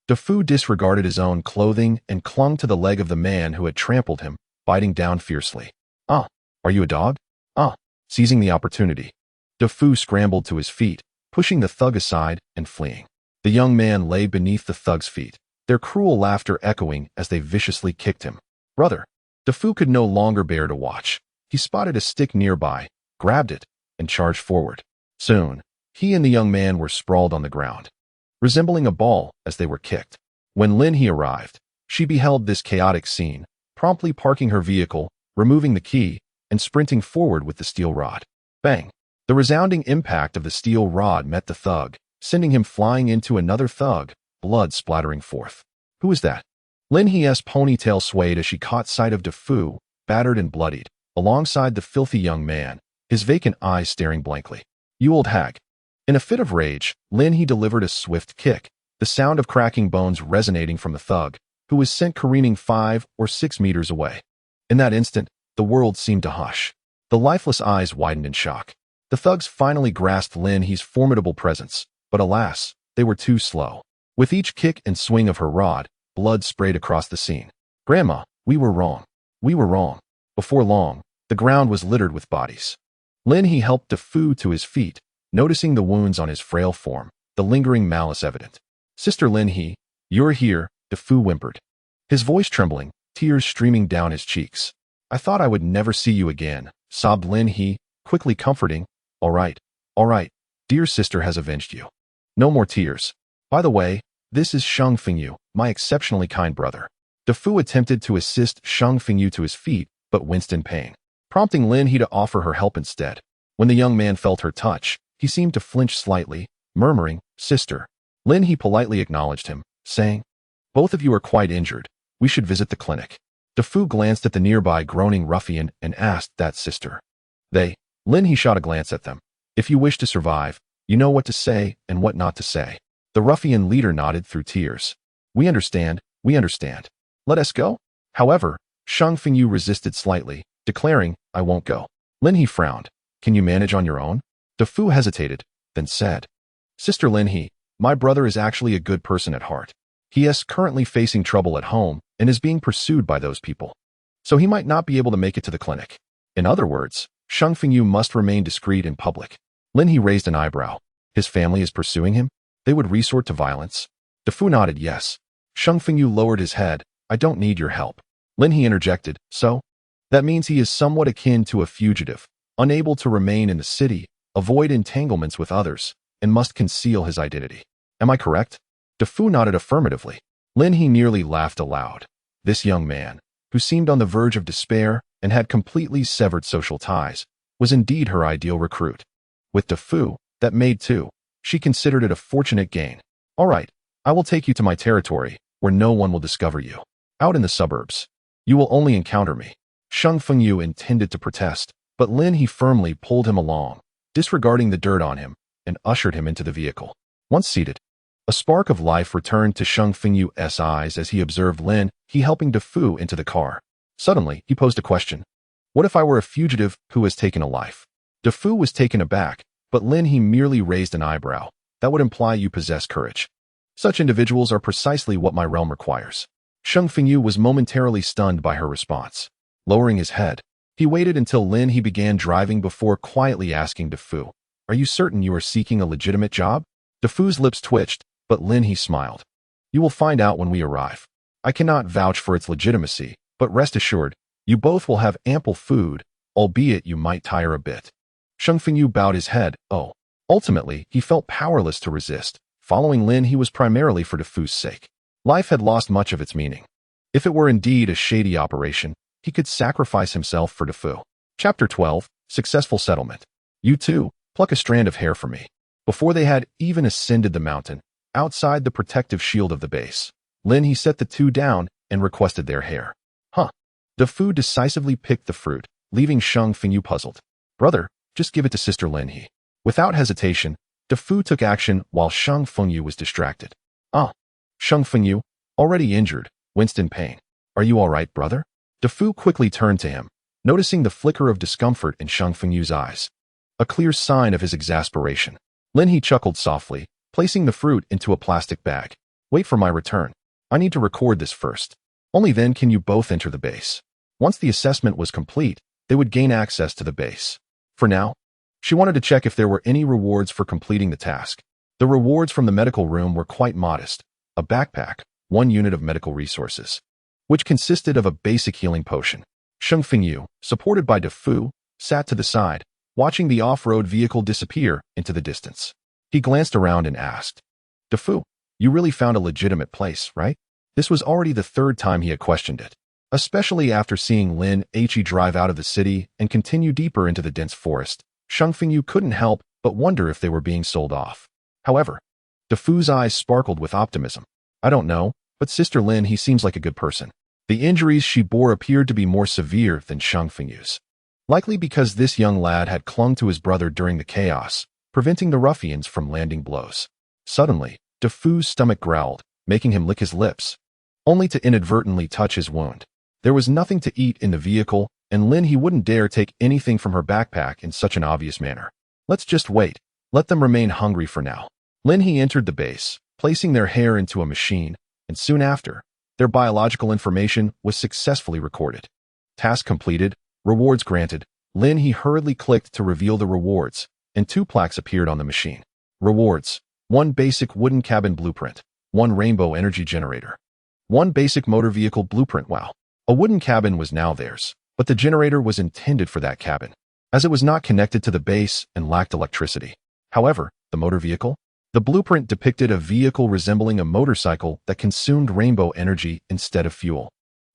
Defu disregarded his own clothing and clung to the leg of the man who had trampled him, biting down fiercely. Are you a dog? Seizing the opportunity, Defu scrambled to his feet, pushing the thug aside and fleeing. The young man lay beneath the thug's feet, their cruel laughter echoing as they viciously kicked him. Brother! Defu could no longer bear to watch. He spotted a stick nearby, grabbed it, and charged forward. Soon, he and the young man were sprawled on the ground, resembling a ball as they were kicked. When Lin he arrived, she beheld this chaotic scene, promptly parking her vehicle, removing the key, and sprinting forward with the steel rod. Bang! The resounding impact of the steel rod met the thug, sending him flying into another thug, blood splattering forth. Who is that? Lin He's ponytail swayed as she caught sight of Defu, battered and bloodied, alongside the filthy young man, his vacant eyes staring blankly. You old hag. In a fit of rage, Lin he delivered a swift kick, the sound of cracking bones resonating from the thug, who was sent careening 5 or 6 meters away. In that instant, the world seemed to hush. The lifeless eyes widened in shock. The thugs finally grasped Lin He's formidable presence, but alas, they were too slow. With each kick and swing of her rod, blood sprayed across the scene. Grandma, we were wrong. We were wrong. Before long, the ground was littered with bodies. Lin he helped Defu to his feet, noticing the wounds on his frail form, the lingering malice evident. Sister Lin he, you're here, Defu whimpered, his voice trembling, tears streaming down his cheeks. I thought I would never see you again, sobbed Lin he, quickly comforting. All right, dear sister has avenged you. No more tears. By the way, this is Sheng Fingyu, my exceptionally kind brother. Defu attempted to assist Sheng Fingyu to his feet, but winced in pain, prompting Lin he to offer her help instead. When the young man felt her touch, he seemed to flinch slightly, murmuring, Sister. Lin he politely acknowledged him, saying, Both of you are quite injured. We should visit the clinic. Defu glanced at the nearby groaning ruffian and asked that sister. Lin he shot a glance at them. If you wish to survive, you know what to say and what not to say. The ruffian leader nodded through tears. We understand. Let us go? However, Sheng Fingyu resisted slightly, declaring, I won't go. Lin he frowned. Can you manage on your own? Defu hesitated, then said, Sister Lin he, my brother is actually a good person at heart. He is currently facing trouble at home and is being pursued by those people. So he might not be able to make it to the clinic. In other words, Sheng Fingyu must remain discreet in public. Lin He raised an eyebrow. His family is pursuing him? They would resort to violence? DeFu nodded yes. Sheng Fengyu lowered his head. I don't need your help. Lin He interjected, so? That means he is somewhat akin to a fugitive, unable to remain in the city, avoid entanglements with others, and must conceal his identity. Am I correct? DeFu nodded affirmatively. Lin He nearly laughed aloud. This young man, who seemed on the verge of despair and had completely severed social ties, was indeed her ideal recruit. With DeFu, that made two. She considered it a fortunate gain. All right, I will take you to my territory, where no one will discover you. Out in the suburbs, you will only encounter me. Sheng Fengyu intended to protest, but Lin He firmly pulled him along, disregarding the dirt on him, and ushered him into the vehicle. Once seated, a spark of life returned to Sheng Fengyu's eyes as he observed Lin He helping DeFu into the car. Suddenly, he posed a question. What if I were a fugitive who has taken a life? DeFu was taken aback, but Lin He merely raised an eyebrow. That would imply you possess courage. Such individuals are precisely what my realm requires. Sheng Fengyu was momentarily stunned by her response. Lowering his head, he waited until Lin He began driving before quietly asking DeFu, Are you certain you are seeking a legitimate job? DeFu's lips twitched, but Lin He smiled. You will find out when we arrive. I cannot vouch for its legitimacy, but rest assured, you both will have ample food, albeit you might tire a bit. Sheng Fengyu bowed his head. Oh. Ultimately, he felt powerless to resist. Following Lin He was primarily for DeFu's sake. Life had lost much of its meaning. If it were indeed a shady operation, he could sacrifice himself for DeFu. Chapter 12, Successful Settlement. You too, pluck a strand of hair for me. Before they had even ascended the mountain, outside the protective shield of the base, Lin He set the two down and requested their hair. Huh. DeFu decisively picked the fruit, leaving Sheng Fengyu puzzled. Brother, just give it to Sister Lin He. Without hesitation, DeFu took action while Sheng Fengyu was distracted. Sheng Fengyu, already injured, winced in pain. Are you all right, brother? DeFu quickly turned to him, noticing the flicker of discomfort in Sheng Fengyu's eyes. A clear sign of his exasperation. Lin He chuckled softly, placing the fruit into a plastic bag. Wait for my return. I need to record this first. Only then can you both enter the base. Once the assessment was complete, they would gain access to the base. For now, she wanted to check if there were any rewards for completing the task. The rewards from the medical room were quite modest. A backpack, 1 unit of medical resources, which consisted of a basic healing potion. Sheng Fengyu, supported by DeFu, sat to the side, watching the off-road vehicle disappear into the distance. He glanced around and asked, DeFu, you really found a legitimate place, right? This was already the 3rd time he had questioned it, especially after seeing Lin He drive out of the city and continue deeper into the dense forest. Sheng Fengyu couldn't help but wonder if they were being sold off. However, DeFu's eyes sparkled with optimism. I don't know, but Sister Lin He seems like a good person. The injuries she bore appeared to be more severe than Sheng Fengyu's. Likely because this young lad had clung to his brother during the chaos, preventing the ruffians from landing blows. Suddenly, DeFu's stomach growled, making him lick his lips, only to inadvertently touch his wound. There was nothing to eat in the vehicle, and Lin He wouldn't dare take anything from her backpack in such an obvious manner. Let's just wait. Let them remain hungry for now. Lin He entered the base, placing their hair into a machine, and soon after, their biological information was successfully recorded. Task completed, rewards granted. Lin He hurriedly clicked to reveal the rewards, and 2 plaques appeared on the machine. Rewards: 1 basic wooden cabin blueprint, 1 rainbow energy generator, 1 basic motor vehicle blueprint. Wow. A wooden cabin was now theirs, but the generator was intended for that cabin, as it was not connected to the base and lacked electricity. However, the motor vehicle? The blueprint depicted a vehicle resembling a motorcycle that consumed rainbow energy instead of fuel.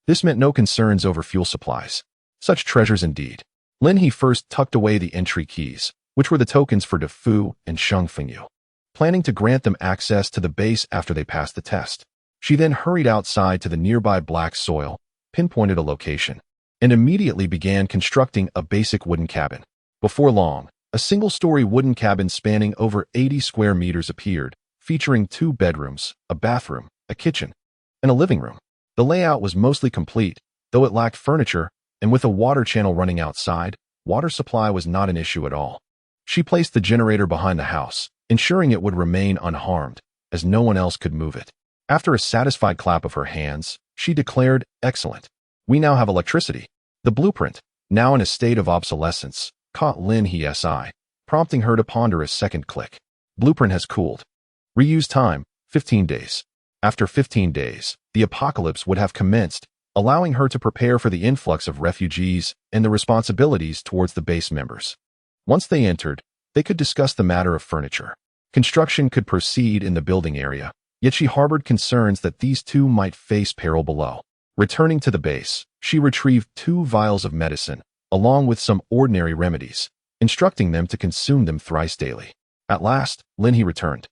This meant no concerns over fuel supplies. Such treasures indeed. Lin He first tucked away the entry keys, which were the tokens for DeFu and Sheng Fengyu, planning to grant them access to the base after they passed the test. She then hurried outside to the nearby black soil, pinpointed a location, and immediately began constructing a basic wooden cabin. Before long, a single-story wooden cabin spanning over 80 square meters appeared, featuring 2 bedrooms, a bathroom, a kitchen, and a living room. The layout was mostly complete, though it lacked furniture, and with a water channel running outside, water supply was not an issue at all. She placed the generator behind the house, ensuring it would remain unharmed, as no one else could move it. After a satisfied clap of her hands, she declared, Excellent. We now have electricity. The blueprint, now in a state of obsolescence, caught Lin He's eye, prompting her to ponder a second click. Blueprint has cooled. Reuse time, 15 days. After 15 days, the apocalypse would have commenced, allowing her to prepare for the influx of refugees and the responsibilities towards the base members. Once they entered, they could discuss the matter of furniture. Construction could proceed in the building area, yet she harbored concerns that these two might face peril below. Returning to the base, she retrieved 2 vials of medicine, along with some ordinary remedies, instructing them to consume them thrice daily. At last, Lin He returned.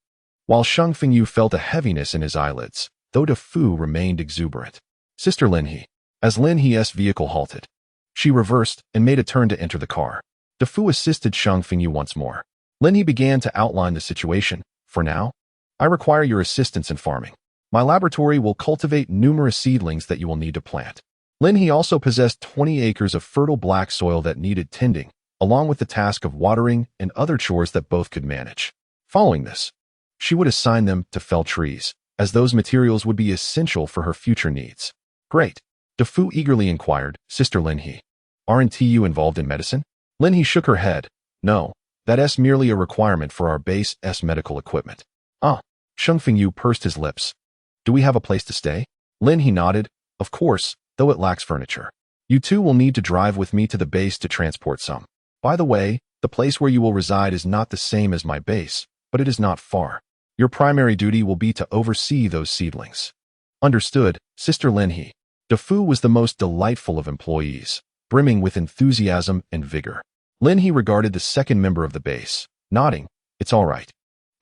While Shang Fengyu felt a heaviness in his eyelids, though De Fu remained exuberant. Sister Lin He. As Lin He's vehicle halted, she reversed and made a turn to enter the car. De Fu assisted Shang Fengyu once more. Lin He began to outline the situation. For now, I require your assistance in farming. My laboratory will cultivate numerous seedlings that you will need to plant. Lin He also possessed 20 acres of fertile black soil that needed tending, along with the task of watering and other chores that both could manage. Following this, she would assign them to fell trees, as those materials would be essential for her future needs. Great. De Fu eagerly inquired, Sister Lin He, aren't you involved in medicine? Lin He shook her head. No, that's merely a requirement for our base's medical equipment. Ah. Shang Fengyu pursed his lips. Do we have a place to stay? Lin He nodded. Of course, though it lacks furniture. You two will need to drive with me to the base to transport some. By the way, the place where you will reside is not the same as my base, but it is not far. Your primary duty will be to oversee those seedlings. Understood, Sister Lin He. De Fu was the most delightful of employees, brimming with enthusiasm and vigor. Lin He regarded the second member of the base, nodding. It's all right.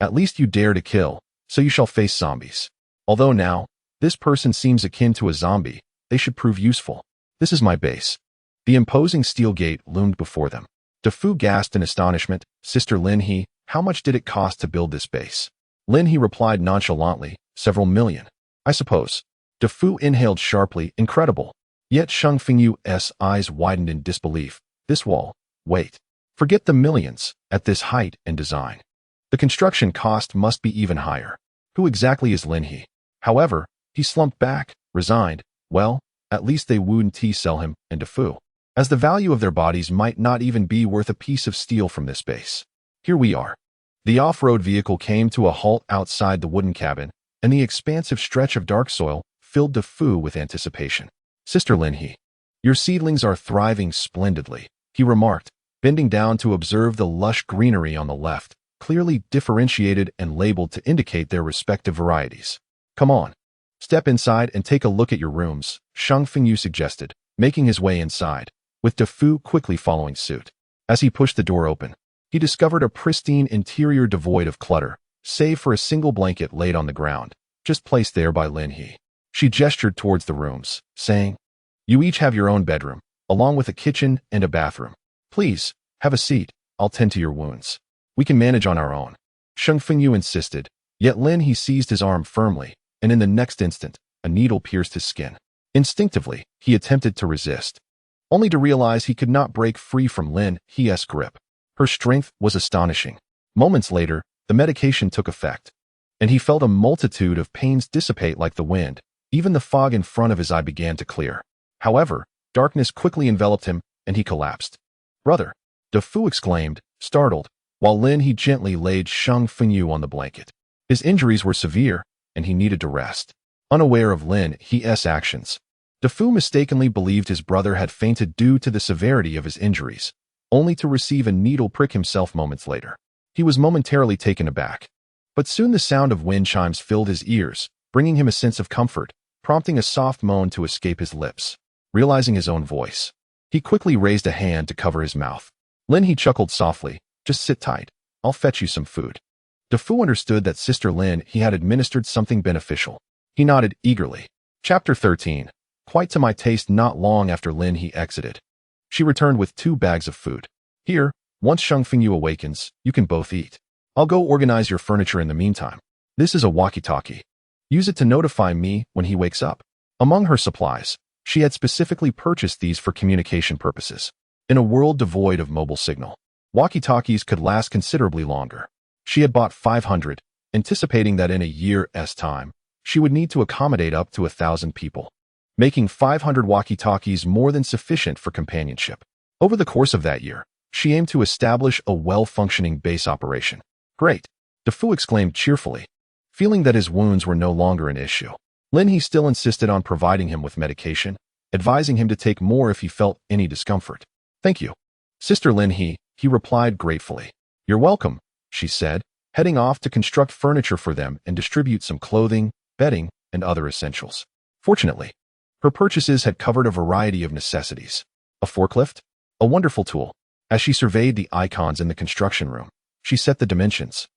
At least you dare to kill, so you shall face zombies. Although now, this person seems akin to a zombie, they should prove useful. This is my base. The imposing steel gate loomed before them. De Fu gasped in astonishment. Sister Lin He, how much did it cost to build this base? Lin He replied nonchalantly, several million. I suppose. De Fu inhaled sharply. Incredible. Yet Shang Fengyu's eyes widened in disbelief. This wall. Wait. Forget the millions, at this height and design. The construction cost must be even higher. Who exactly is Lin He? However, he slumped back, resigned. Well, at least they wouldn't sell him and De Fu, as the value of their bodies might not even be worth a piece of steel from this base. Here we are. The off-road vehicle came to a halt outside the wooden cabin, and the expansive stretch of dark soil filled De Fu with anticipation. Sister Lin He, your seedlings are thriving splendidly, he remarked, bending down to observe the lush greenery on the left, clearly differentiated and labeled to indicate their respective varieties. Come on. Step inside and take a look at your rooms, Shang Fengyu suggested, making his way inside, with De Fu quickly following suit. As he pushed the door open, he discovered a pristine interior devoid of clutter, save for a single blanket laid on the ground, just placed there by Lin He. She gestured towards the rooms, saying, You each have your own bedroom, along with a kitchen and a bathroom. Please, have a seat, I'll tend to your wounds. We can manage on our own. Shang Fengyu insisted, yet Lin He seized his arm firmly, and in the next instant, a needle pierced his skin. Instinctively, he attempted to resist, only to realize he could not break free from Lin He's grip. Her strength was astonishing. Moments later, the medication took effect, and he felt a multitude of pains dissipate like the wind. Even the fog in front of his eye began to clear. However, darkness quickly enveloped him, and he collapsed. Brother! De Fu exclaimed, startled, while Lin He gently laid Shang Fengyu on the blanket. His injuries were severe, and he needed to rest. Unaware of Lin He's actions, De Fu mistakenly believed his brother had fainted due to the severity of his injuries, only to receive a needle prick himself moments later. He was momentarily taken aback. But soon the sound of wind chimes filled his ears, bringing him a sense of comfort, prompting a soft moan to escape his lips. Realizing his own voice, he quickly raised a hand to cover his mouth. Lin He chuckled softly. Just sit tight. I'll fetch you some food. De Fu understood that Sister Lin He had administered something beneficial. He nodded eagerly. Chapter 13. Quite to my taste. Not long after Lin He exited, she returned with 2 bags of food. Here, once Shang Fengyu awakens, you can both eat. I'll go organize your furniture in the meantime. This is a walkie-talkie. Use it to notify me when he wakes up. Among her supplies, she had specifically purchased these for communication purposes. In a world devoid of mobile signal, walkie-talkies could last considerably longer. She had bought 500, anticipating that in a year's time, she would need to accommodate up to 1,000 people, making 500 walkie-talkies more than sufficient for companionship. Over the course of that year, She aimed to establish a well-functioning base operation. Great, DeFu exclaimed cheerfully, feeling that his wounds were no longer an issue. Lin He still insisted on providing him with medication, advising him to take more if he felt any discomfort. Thank you, Sister Lin He replied gratefully. You're welcome, she said, heading off to construct furniture for them and distribute some clothing, bedding, and other essentials. Fortunately, her purchases had covered a variety of necessities. A forklift? A wonderful tool. As she surveyed the icons in the construction room, she set the dimensions,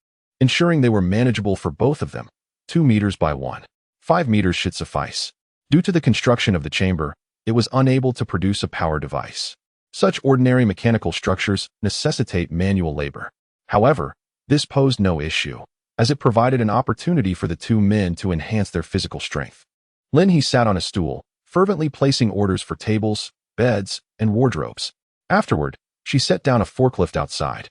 ensuring they were manageable for both of them. 2 meters by 1.5 meters should suffice. Due to the construction of the chamber, it was unable to produce a power device. Such ordinary mechanical structures necessitate manual labor. However, this posed no issue, as it provided an opportunity for the two men to enhance their physical strength. Lin He sat on a stool, fervently placing orders for tables, beds, and wardrobes. Afterward, she set down a forklift outside,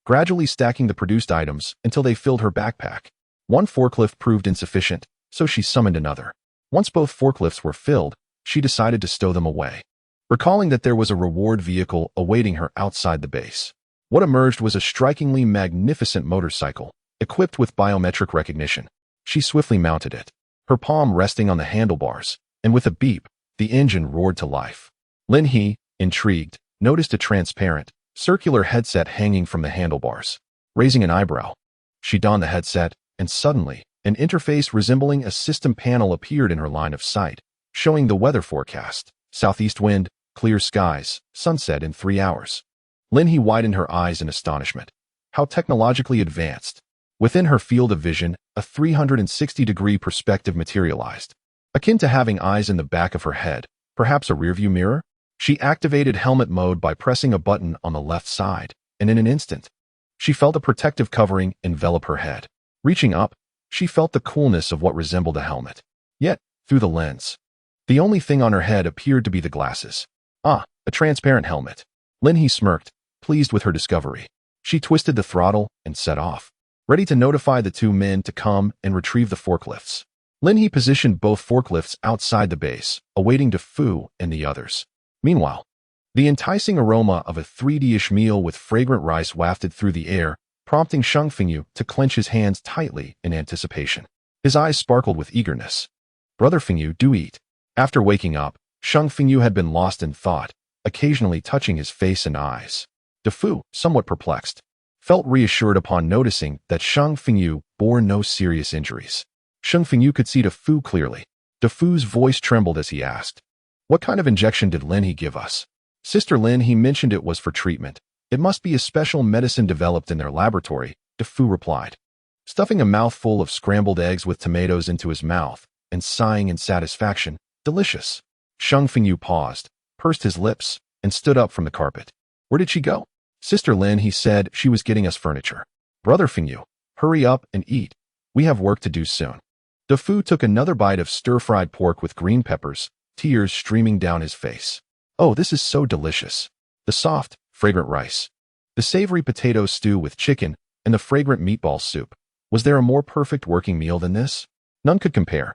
gradually stacking the produced items until they filled her backpack. One forklift proved insufficient, so she summoned another. Once both forklifts were filled, she decided to stow them away, recalling that there was a reward vehicle awaiting her outside the base. What emerged was a strikingly magnificent motorcycle, equipped with biometric recognition. She swiftly mounted it, her palm resting on the handlebars, and with a beep, the engine roared to life. Lin He, intrigued, noticed a transparent, circular headset hanging from the handlebars. Raising an eyebrow, she donned the headset, and suddenly, an interface resembling a system panel appeared in her line of sight, showing the weather forecast: southeast wind, clear skies, sunset in 3 hours. Lin He widened her eyes in astonishment. How technologically advanced! Within her field of vision, a 360-degree perspective materialized, akin to having eyes in the back of her head, perhaps a rearview mirror. She activated helmet mode by pressing a button on the left side, and in an instant, she felt a protective covering envelop her head. Reaching up, she felt the coolness of what resembled a helmet. Yet, through the lens, the only thing on her head appeared to be the glasses. Ah, a transparent helmet. Lin He smirked, pleased with her discovery. She twisted the throttle and set off, ready to notify the two men to come and retrieve the forklifts. Lin He positioned both forklifts outside the base, awaiting DeFu and the others. Meanwhile, the enticing aroma of a 3D-ish meal with fragrant rice wafted through the air, prompting Shang Fengyu to clench his hands tightly in anticipation. His eyes sparkled with eagerness. Brother Fengyu, do eat. After waking up, Shang Fengyu had been lost in thought, occasionally touching his face and eyes. DeFu, somewhat perplexed, felt reassured upon noticing that Shang Fengyu bore no serious injuries. Shang Fengyu could see DeFu clearly. DeFu's voice trembled as he asked, "What kind of injection did Lin He give us?" Sister Lin He mentioned it was for treatment. It must be a special medicine developed in their laboratory, DeFu replied, stuffing a mouthful of scrambled eggs with tomatoes into his mouth and sighing in satisfaction. Delicious. Shang Fengyu paused, pursed his lips, and stood up from the carpet. Where did she go? Sister Lin He said she was getting us furniture. Brother Fengyu, hurry up and eat. We have work to do soon. DeFu took another bite of stir-fried pork with green peppers, tears streaming down his face. Oh, this is so delicious. The soft, fragrant rice, the savory potato stew with chicken, and the fragrant meatball soup. Was there a more perfect working meal than this? None could compare.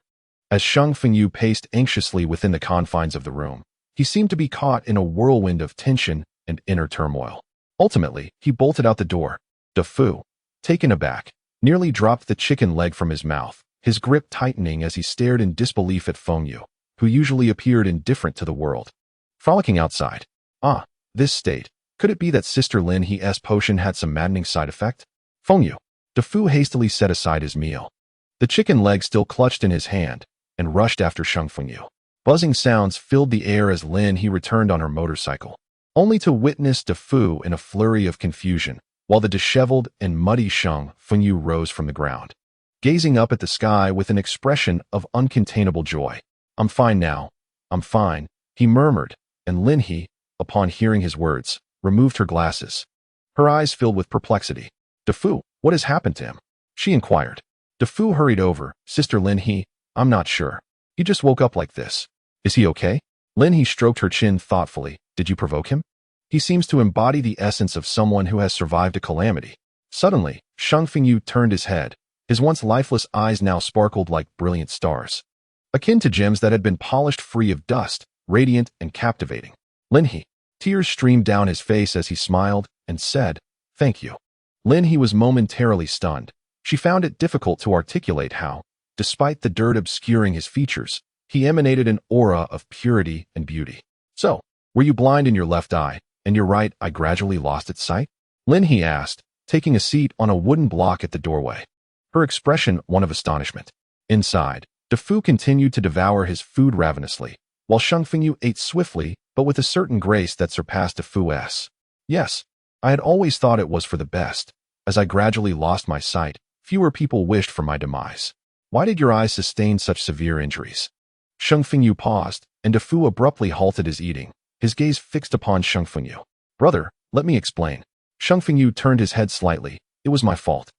As Shang Fengyu paced anxiously within the confines of the room, he seemed to be caught in a whirlwind of tension and inner turmoil. Ultimately, he bolted out the door. DeFu, taken aback, nearly dropped the chicken leg from his mouth, his grip tightening as he stared in disbelief at Fengyu, who usually appeared indifferent to the world. Frolicking outside. Ah, this state. Could it be that Sister Lin He's potion had some maddening side effect? Fengyu. DeFu hastily set aside his meal, the chicken leg still clutched in his hand, and rushed after Shang Fengyu. Buzzing sounds filled the air as Lin He returned on her motorcycle, only to witness DeFu in a flurry of confusion, while the disheveled and muddy Shang Fengyu rose from the ground, gazing up at the sky with an expression of uncontainable joy. I'm fine now. I'm fine, he murmured, and Lin He, upon hearing his words, removed her glasses. Her eyes filled with perplexity. DeFu, what has happened to him? She inquired. DeFu hurried over. Sister Lin He, I'm not sure. He just woke up like this. Is he okay? Lin He stroked her chin thoughtfully. Did you provoke him? He seems to embody the essence of someone who has survived a calamity. Suddenly, Shang Fengyu turned his head. His once lifeless eyes now sparkled like brilliant stars, akin to gems that had been polished free of dust, radiant and captivating. Lin He. Tears streamed down his face as he smiled, and said, "Thank you." Lin He was momentarily stunned. She found it difficult to articulate how, despite the dirt obscuring his features, he emanated an aura of purity and beauty. "So, were you blind in your left eye, and your right eye gradually lost its sight?" Lin He asked, taking a seat on a wooden block at the doorway. Her expression one of astonishment. Inside, DeFu continued to devour his food ravenously, while Shang Fengyu ate swiftly but with a certain grace that surpassed DeFu's. "Yes, I had always thought it was for the best. As I gradually lost my sight, fewer people wished for my demise. Why did your eyes sustain such severe injuries?" Shang Fengyu paused, and DeFu abruptly halted his eating, his gaze fixed upon Shang Fengyu. "Brother, let me explain." Shang Fengyu turned his head slightly. "It was my fault.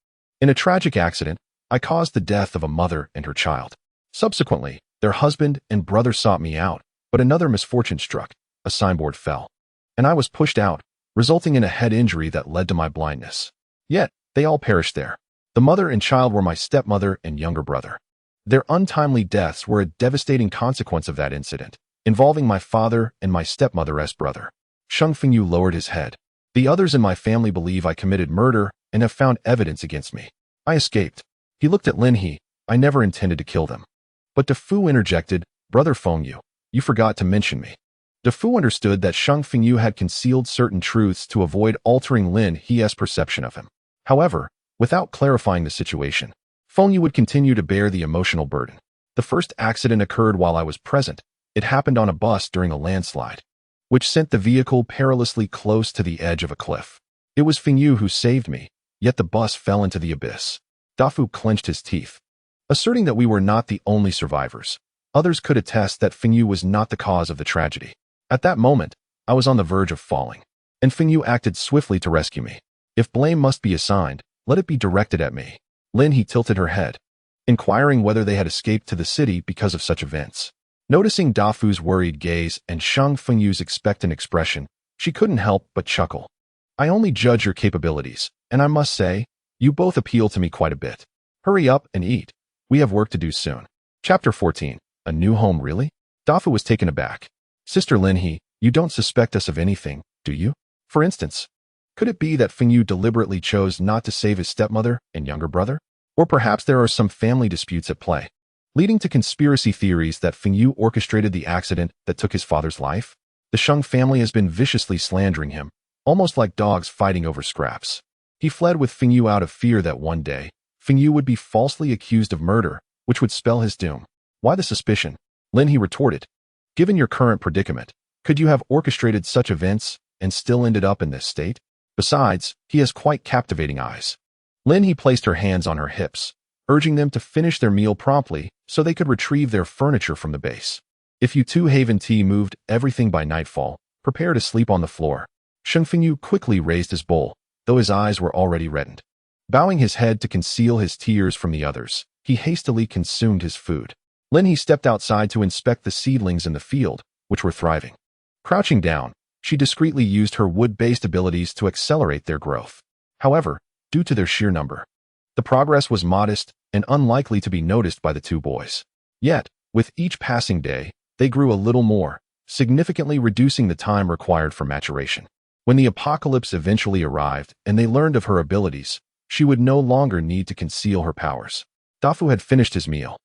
In a tragic accident, I caused the death of a mother and her child. Subsequently, their husband and brother sought me out, but another misfortune struck. A signboard fell, and I was pushed out, resulting in a head injury that led to my blindness. Yet, they all perished there. The mother and child were my stepmother and younger brother. Their untimely deaths were a devastating consequence of that incident, involving my father and my stepmother's brother." Shang Fengyu lowered his head. "The others in my family believe I committed murder and have found evidence against me. I escaped." He looked at Lin He. "I never intended to kill them." But DeFu interjected, "Brother Fengyu, you forgot to mention me." DeFu understood that Shang Fengyu had concealed certain truths to avoid altering Lin He's perception of him. However, without clarifying the situation, Fengyu would continue to bear the emotional burden. "The first accident occurred while I was present. It happened on a bus during a landslide, which sent the vehicle perilously close to the edge of a cliff. It was Fengyu who saved me, yet the bus fell into the abyss." DeFu clenched his teeth, asserting that we were not the only survivors. Others could attest that Fengyu was not the cause of the tragedy. At that moment, I was on the verge of falling, and Fengyu acted swiftly to rescue me. If blame must be assigned, let it be directed at me. Lin He tilted her head, inquiring whether they had escaped to the city because of such events. Noticing DeFu's worried gaze and Shang Fengyu's expectant expression, she couldn't help but chuckle. "I only judge your capabilities, and I must say, you both appeal to me quite a bit. Hurry up and eat. We have work to do soon." Chapter 14. A new home, really? DeFu was taken aback. "Sister Lin He, you don't suspect us of anything, do you? For instance, could it be that Fengyu deliberately chose not to save his stepmother and younger brother? Or perhaps there are some family disputes at play, leading to conspiracy theories that Fengyu orchestrated the accident that took his father's life? The Shang family has been viciously slandering him, almost like dogs fighting over scraps. He fled with Fengyu out of fear that one day, Fengyu would be falsely accused of murder, which would spell his doom. Why the suspicion?" Lin He retorted. "Given your current predicament, could you have orchestrated such events and still ended up in this state? Besides, he has quite captivating eyes." Lin He placed her hands on her hips, urging them to finish their meal promptly so they could retrieve their furniture from the base. "If you two Haven Tea moved everything by nightfall, prepare to sleep on the floor." Shang Fengyu quickly raised his bowl, though his eyes were already reddened. Bowing his head to conceal his tears from the others, he hastily consumed his food. Lin He stepped outside to inspect the seedlings in the field, which were thriving. Crouching down, she discreetly used her wood-based abilities to accelerate their growth. However, due to their sheer number, the progress was modest and unlikely to be noticed by the two boys. Yet, with each passing day, they grew a little more, significantly reducing the time required for maturation. When the apocalypse eventually arrived and they learned of her abilities, she would no longer need to conceal her powers. DeFu had finished his meal,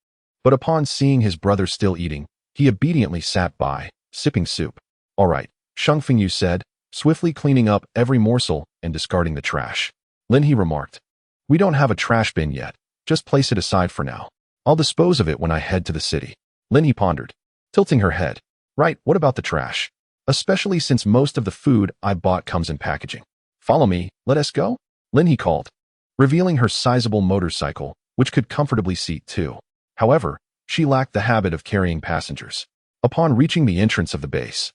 but upon seeing his brother still eating, he obediently sat by, sipping soup. "All right," Shang Fengyu said, swiftly cleaning up every morsel and discarding the trash. Lin He remarked, "We don't have a trash bin yet. Just place it aside for now. I'll dispose of it when I head to the city." Lin He pondered, tilting her head. "Right, what about the trash? Especially since most of the food I bought comes in packaging." "Follow me, let us go," Lin He called, revealing her sizable motorcycle, which could comfortably seat two. However, she lacked the habit of carrying passengers. Upon reaching the entrance of the base,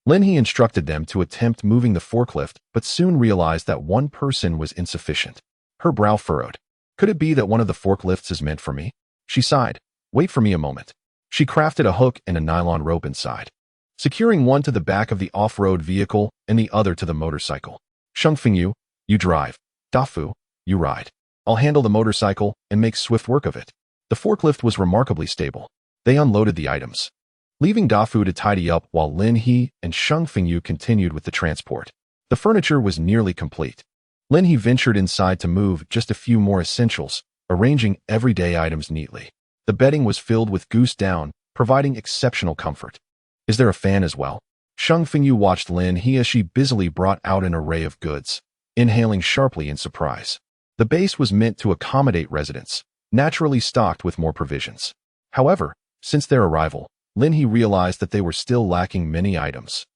Lin He instructed them to attempt moving the forklift, but soon realized that one person was insufficient. Her brow furrowed. "Could it be that one of the forklifts is meant for me?" She sighed. "Wait for me a moment." She crafted a hook and a nylon rope inside, securing one to the back of the off-road vehicle and the other to the motorcycle. "Shang Fengyu, you drive. DeFu, you ride. I'll handle the motorcycle and make swift work of it." The forklift was remarkably stable. They unloaded the items, leaving DeFu to tidy up while Lin He and Shang Fengyu continued with the transport. The furniture was nearly complete. Lin He ventured inside to move just a few more essentials, arranging everyday items neatly. The bedding was filled with goose down, providing exceptional comfort. Is there a fan as well? Sheng Fengyu watched Lin He as she busily brought out an array of goods, inhaling sharply in surprise. The base was meant to accommodate residents, naturally stocked with more provisions. However, since their arrival, Lin He realized that they were still lacking many items.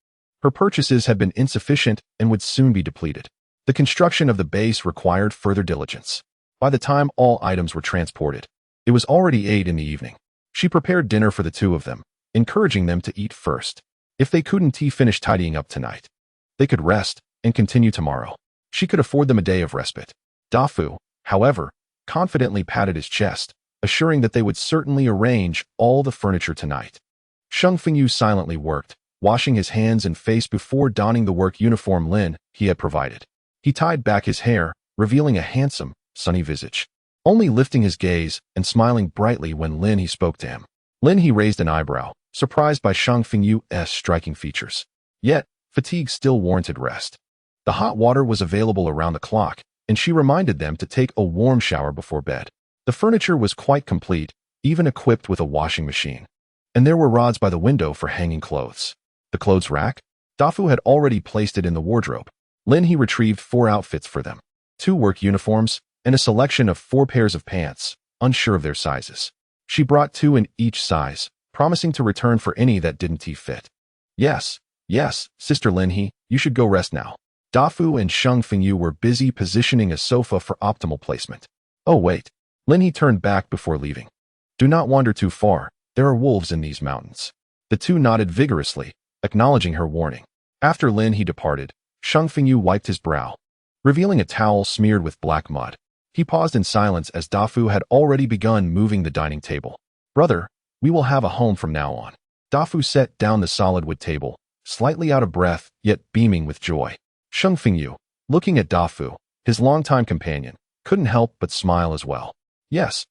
Her purchases had been insufficient and would soon be depleted. The construction of the base required further diligence. By the time all items were transported, it was already 8 in the evening. She prepared dinner for the two of them, encouraging them to eat first. If they couldn't finish tidying up tonight, they could rest and continue tomorrow. She could afford them a day of respite. Dafu, however, confidently patted his chest, assuring that they would certainly arrange all the furniture tonight. Sheng Fengyu silently worked, washing his hands and face before donning the work uniform Lin He had provided. He tied back his hair, revealing a handsome, sunny visage, only lifting his gaze and smiling brightly when Lin He spoke to him. Lin He raised an eyebrow, surprised by Sheng Fengyu's striking features. Yet, fatigue still warranted rest. The hot water was available around the clock, and she reminded them to take a warm shower before bed. The furniture was quite complete, even equipped with a washing machine. And there were rods by the window for hanging clothes. The clothes rack? Dafu had already placed it in the wardrobe. Lin He retrieved 4 outfits for them, 2 work uniforms, and a selection of 4 pairs of pants, unsure of their sizes. She brought 2 in each size, promising to return for any that didn't fit. Yes, Sister Lin He, you should go rest now. Dafu and Sheng Fengyu were busy positioning a sofa for optimal placement. Oh wait. Lin He turned back before leaving. Do not wander too far, there are wolves in these mountains. The two nodded vigorously, acknowledging her warning. After Lin He departed, Sheng Fengyu wiped his brow, revealing a towel smeared with black mud. He paused in silence as Dafu had already begun moving the dining table. Brother, we will have a home from now on. Dafu set down the solid wood table, slightly out of breath, yet beaming with joy. Sheng Fengyu, looking at Dafu, his longtime companion, couldn't help but smile as well. Yes,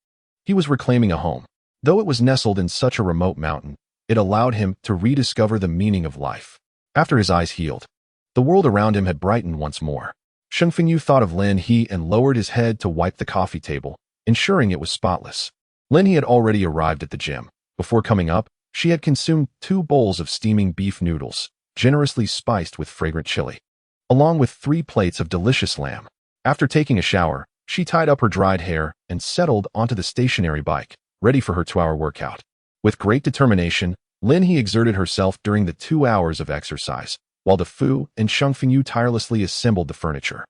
he was reclaiming a home. Though it was nestled in such a remote mountain, it allowed him to rediscover the meaning of life. After his eyes healed, the world around him had brightened once more. Sheng Fengyu thought of Lin He and lowered his head to wipe the coffee table, ensuring it was spotless. Lin He had already arrived at the gym. Before coming up, she had consumed 2 bowls of steaming beef noodles, generously spiced with fragrant chili, along with 3 plates of delicious lamb. After taking a shower, she tied up her dried hair and settled onto the stationary bike, ready for her 2-hour workout. With great determination, Lin He exerted herself during the 2 hours of exercise, while Dafu and Sheng Fengyu tirelessly assembled the furniture.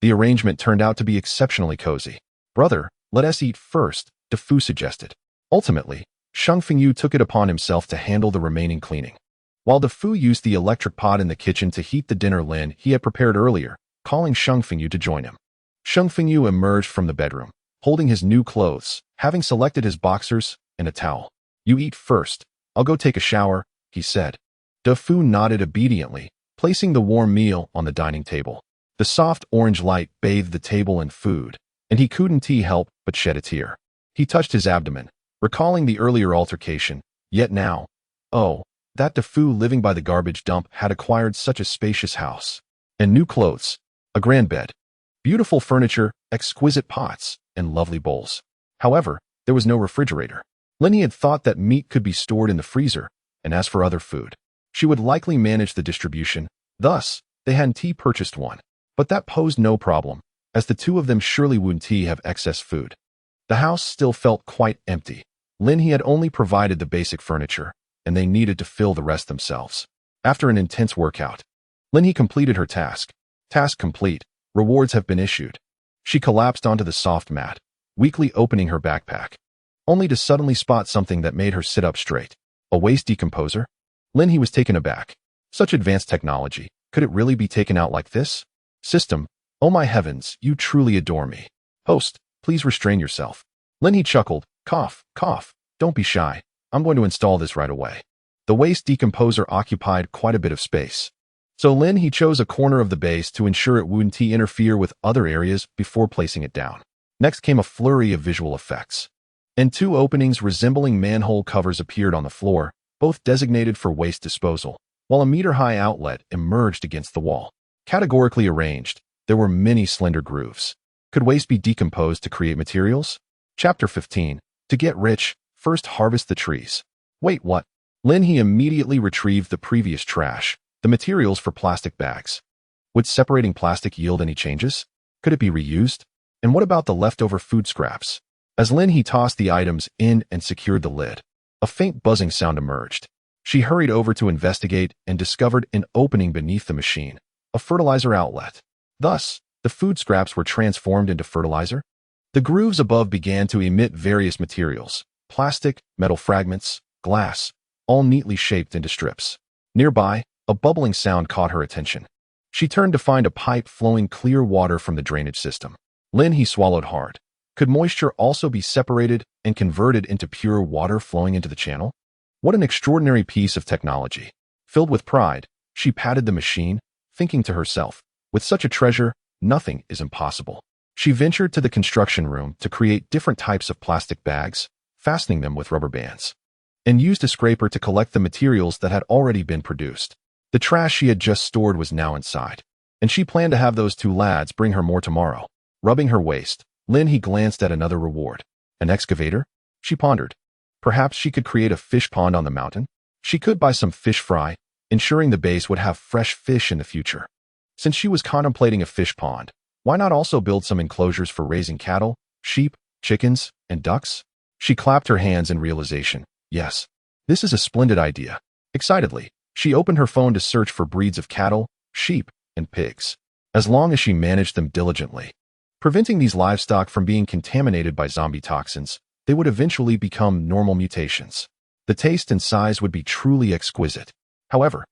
The arrangement turned out to be exceptionally cozy. Brother, let us eat first, Dafu suggested. Ultimately, Sheng Fengyu took it upon himself to handle the remaining cleaning. While Dafu used the electric pot in the kitchen to heat the dinner Lin He had prepared earlier, calling Sheng Fengyu to join him. Sheng Fengyu emerged from the bedroom, holding his new clothes, having selected his boxers and a towel. You eat first. I'll go take a shower, he said. Dafu nodded obediently, placing the warm meal on the dining table. The soft orange light bathed the table in food, and he couldn't help but shed a tear. He touched his abdomen, recalling the earlier altercation, yet now, oh, that Dafu living by the garbage dump had acquired such a spacious house. And new clothes, a grand bed, beautiful furniture, exquisite pots, and lovely bowls. However, there was no refrigerator. Lin He had thought that meat could be stored in the freezer, and as for other food, she would likely manage the distribution. Thus, they hadn't purchased one. But that posed no problem, as the two of them surely wouldn't have excess food. The house still felt quite empty. Lin He had only provided the basic furniture, and they needed to fill the rest themselves. After an intense workout, Lin He completed her task. Task complete. Rewards have been issued. She collapsed onto the soft mat, weakly opening her backpack, only to suddenly spot something that made her sit up straight. A waste decomposer? Lin He was taken aback. Such advanced technology, could it really be taken out like this? System, oh my heavens, you truly adore me. Host, please restrain yourself. Lin He chuckled. Cough, don't be shy. I'm going to install this right away. The waste decomposer occupied quite a bit of space. So Lin He chose a corner of the base to ensure it wouldn't interfere with other areas before placing it down. Next came a flurry of visual effects. And 2 openings resembling manhole covers appeared on the floor, both designated for waste disposal, while a meter-high outlet emerged against the wall. Categorically arranged, there were many slender grooves. Could waste be decomposed to create materials? Chapter 15. To get rich, first harvest the trees. Wait, what? Lin He immediately retrieved the previous trash, the materials for plastic bags. Would separating plastic yield any changes? Could it be reused? And what about the leftover food scraps? As Lin He tossed the items in and secured the lid, a faint buzzing sound emerged. She hurried over to investigate and discovered an opening beneath the machine, a fertilizer outlet. Thus, the food scraps were transformed into fertilizer. The grooves above began to emit various materials, plastic, metal fragments, glass, all neatly shaped into strips. Nearby, a bubbling sound caught her attention. She turned to find a pipe flowing clear water from the drainage system. Lin He swallowed hard. Could moisture also be separated and converted into pure water flowing into the channel? What an extraordinary piece of technology. Filled with pride, she patted the machine, thinking to herself, with such a treasure, nothing is impossible. She ventured to the construction room to create different types of plastic bags, fastening them with rubber bands, and used a scraper to collect the materials that had already been produced. The trash she had just stored was now inside, and she planned to have those two lads bring her more tomorrow. Rubbing her waist, Lin He glanced at another reward. An excavator? She pondered. Perhaps she could create a fish pond on the mountain? She could buy some fish fry, ensuring the base would have fresh fish in the future. Since she was contemplating a fish pond, why not also build some enclosures for raising cattle, sheep, chickens, and ducks? She clapped her hands in realization. Yes, this is a splendid idea. Excitedly, she opened her phone to search for breeds of cattle, sheep, and pigs. As long as she managed them diligently, preventing these livestock from being contaminated by zombie toxins, they would eventually become normal mutations. The taste and size would be truly exquisite. However,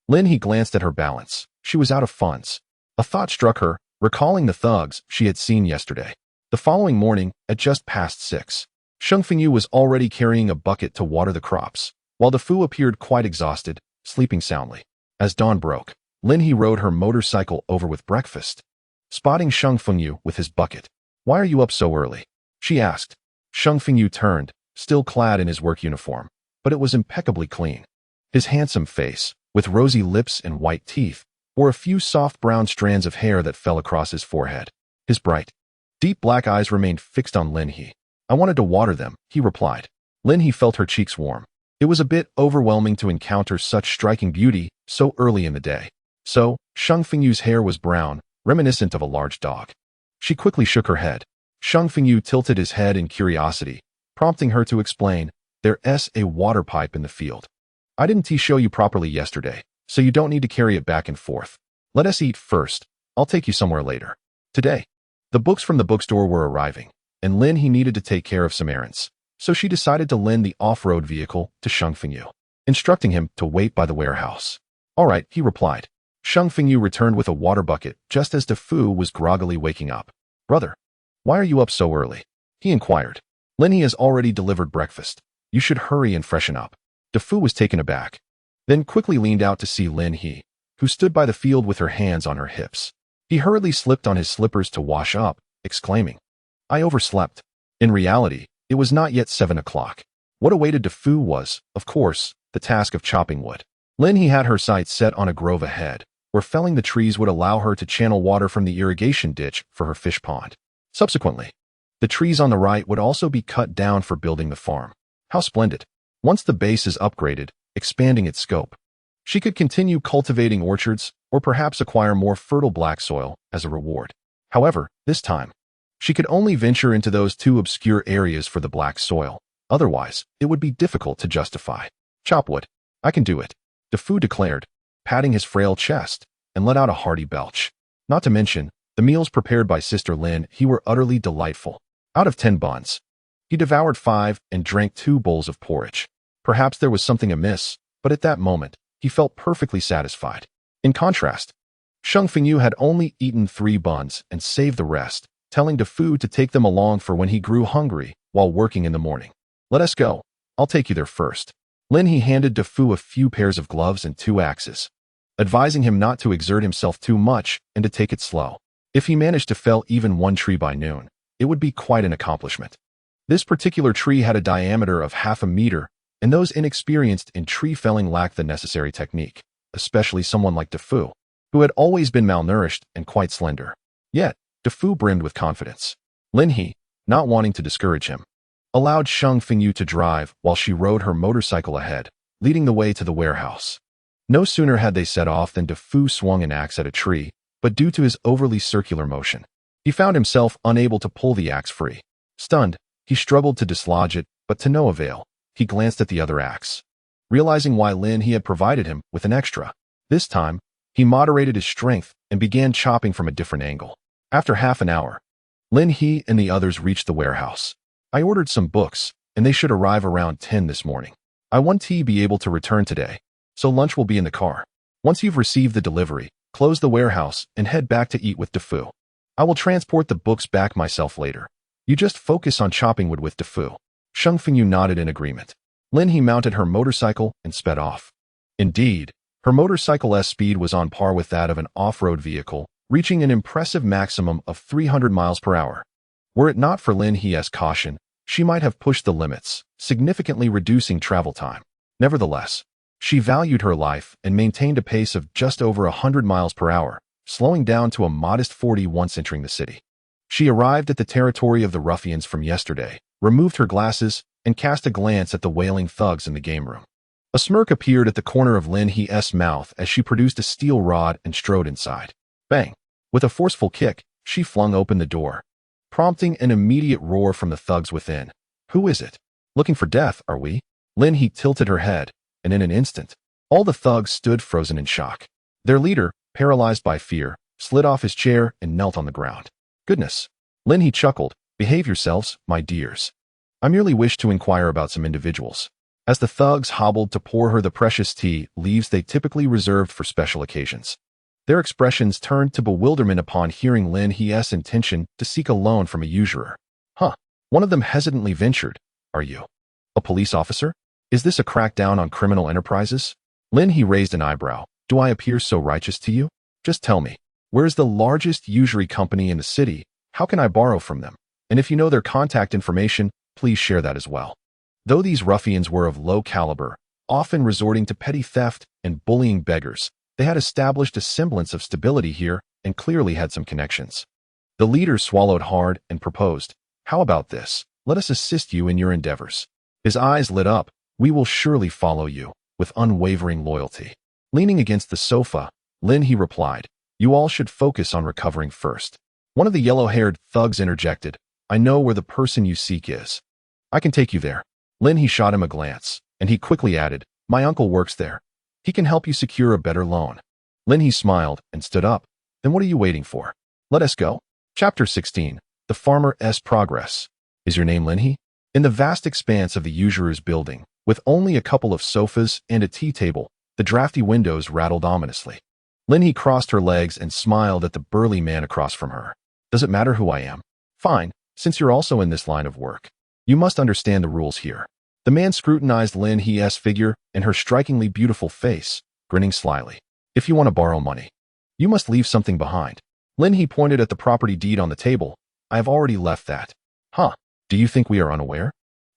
Lin He glanced at her balance. She was out of funds. A thought struck her, recalling the thugs she had seen yesterday. The following morning, at just past 6, Sheng Fengyu was already carrying a bucket to water the crops, while the Fu appeared quite exhausted, sleeping soundly. As dawn broke, Lin He rode her motorcycle over with breakfast. Spotting Sheng Fengyu with his bucket. "Why are you up so early?" she asked. Sheng Fengyu turned, still clad in his work uniform, but it was impeccably clean. His handsome face, with rosy lips and white teeth, bore a few soft brown strands of hair that fell across his forehead. His bright, deep black eyes remained fixed on Lin He. "I wanted to water them," he replied. Lin He felt her cheeks warm. It was a bit overwhelming to encounter such striking beauty so early in the day. So, Sheng Fengyu's hair was brown, reminiscent of a large dog. She quickly shook her head. Sheng Fengyu tilted his head in curiosity, prompting her to explain, "There's a water pipe in the field. I didn't show you properly yesterday, so you don't need to carry it back and forth. Let us eat first. I'll take you somewhere later." Today, the books from the bookstore were arriving, and Lin He needed to take care of some errands, so she decided to lend the off-road vehicle to Sheng Fengyu, instructing him to wait by the warehouse. "All right," he replied. Sheng Fengyu returned with a water bucket just as the Fu was groggily waking up. "Brother, why are you up so early?" he inquired. "Lin He has already delivered breakfast. You should hurry and freshen up." The Fu was taken aback, then quickly leaned out to see Lin He, who stood by the field with her hands on her hips. He hurriedly slipped on his slippers to wash up, exclaiming, "I overslept." In reality, it was not yet 7 o'clock. What awaited the Fu was, of course, the task of chopping wood. Lin He had her sights set on a grove ahead, where felling the trees would allow her to channel water from the irrigation ditch for her fish pond. Subsequently, the trees on the right would also be cut down for building the farm. How splendid! Once the base is upgraded, expanding its scope, she could continue cultivating orchards or perhaps acquire more fertile black soil as a reward. However, this time, she could only venture into those two obscure areas for the black soil. Otherwise, it would be difficult to justify. "Chop wood. I can do it," the Fu declared, patting his frail chest, and let out a hearty belch. Not to mention, the meals prepared by Sister Lin He were utterly delightful. Out of 10 buns, he devoured 5 and drank 2 bowls of porridge. Perhaps there was something amiss, but at that moment, he felt perfectly satisfied. In contrast, Sheng Fengyu had only eaten 3 buns and saved the rest, telling the Fu to take them along for when he grew hungry while working in the morning. "Let us go. I'll take you there first." Lin He handed the Fu a few pairs of gloves and 2 axes, advising him not to exert himself too much and to take it slow. If he managed to fell even 1 tree by noon, it would be quite an accomplishment. This particular tree had a diameter of half a meter, and those inexperienced in tree felling lacked the necessary technique, especially someone like the Fu. who had always been malnourished and quite slender. Yet, DeFu brimmed with confidence. Lin He, not wanting to discourage him, allowed Sheng Fengyu to drive while she rode her motorcycle ahead, leading the way to the warehouse. No sooner had they set off than DeFu swung an axe at a tree, but due to his overly circular motion, he found himself unable to pull the axe free. Stunned, he struggled to dislodge it, but to no avail. He glanced at the other axe, realizing why Lin He had provided him with an extra. This time, he moderated his strength and began chopping from a different angle. After half an hour, Lin He and the others reached the warehouse. I ordered some books, and they should arrive around 10 this morning. I want to be able to return today, so lunch will be in the car. Once you've received the delivery, close the warehouse and head back to eat with DeFu. I will transport the books back myself later. You just focus on chopping wood with DeFu. Sheng Fengyu nodded in agreement. Lin He mounted her motorcycle and sped off. Indeed, her motorcycle's speed was on par with that of an off-road vehicle, reaching an impressive maximum of 300 miles per hour. Were it not for Lin He's caution, she might have pushed the limits, significantly reducing travel time. Nevertheless, she valued her life and maintained a pace of just over 100 miles per hour, slowing down to a modest 40 once entering the city. She arrived at the territory of the ruffians from yesterday, removed her glasses, and cast a glance at the wailing thugs in the game room. A smirk appeared at the corner of Lin He's mouth as she produced a steel rod and strode inside. Bang! With a forceful kick, she flung open the door, prompting an immediate roar from the thugs within. Who is it? Looking for death, are we? Lin He tilted her head, and in an instant, all the thugs stood frozen in shock. Their leader, paralyzed by fear, slid off his chair and knelt on the ground. Goodness! Lin He chuckled. Behave yourselves, my dears. I merely wish to inquire about some individuals. As the thugs hobbled to pour her the precious tea leaves they typically reserved for special occasions, their expressions turned to bewilderment upon hearing Lin He's intention to seek a loan from a usurer. Huh. One of them hesitantly ventured. Are you a police officer? Is this a crackdown on criminal enterprises? Lin He raised an eyebrow. Do I appear so righteous to you? Just tell me, where is the largest usury company in the city? How can I borrow from them? And if you know their contact information, please share that as well. Though these ruffians were of low caliber, often resorting to petty theft and bullying beggars, they had established a semblance of stability here and clearly had some connections. The leader swallowed hard and proposed, how about this? Let us assist you in your endeavors. His eyes lit up. We will surely follow you, with unwavering loyalty. Leaning against the sofa, Lin He replied, you all should focus on recovering first. One of the yellow-haired thugs interjected, I know where the person you seek is. I can take you there. Lin He shot him a glance, and he quickly added, my uncle works there. He can help you secure a better loan. Lin He smiled and stood up. Then what are you waiting for? Let us go. Chapter 16. The Farmer's Progress. Is your name Lin He? In the vast expanse of the usurer's building, with only a couple of sofas and a tea table, the drafty windows rattled ominously. Lin He crossed her legs and smiled at the burly man across from her. Does it matter who I am? Fine, since you're also in this line of work. You must understand the rules here. The man scrutinized Lin He's figure and her strikingly beautiful face, grinning slyly. If you want to borrow money, you must leave something behind. Lin He pointed at the property deed on the table. I have already left that. Huh, do you think we are unaware?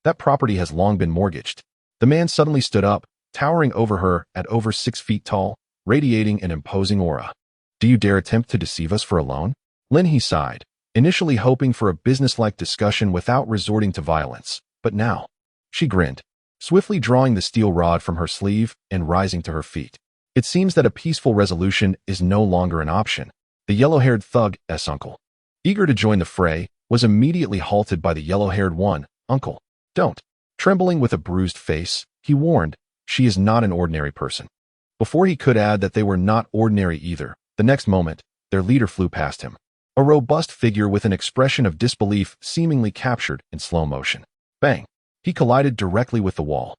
That property has long been mortgaged. The man suddenly stood up, towering over her at over 6 feet tall, radiating an imposing aura. Do you dare attempt to deceive us for a loan? Lin He sighed, initially hoping for a businesslike discussion without resorting to violence, but now, she grinned, swiftly drawing the steel rod from her sleeve and rising to her feet. It seems that a peaceful resolution is no longer an option. The yellow-haired thug's uncle, eager to join the fray, was immediately halted by the yellow-haired one. Uncle, don't. Trembling with a bruised face, he warned, she is not an ordinary person. Before he could add that they were not ordinary either, the next moment, their leader flew past him. A robust figure with an expression of disbelief seemingly captured in slow motion. Bang! He collided directly with the wall.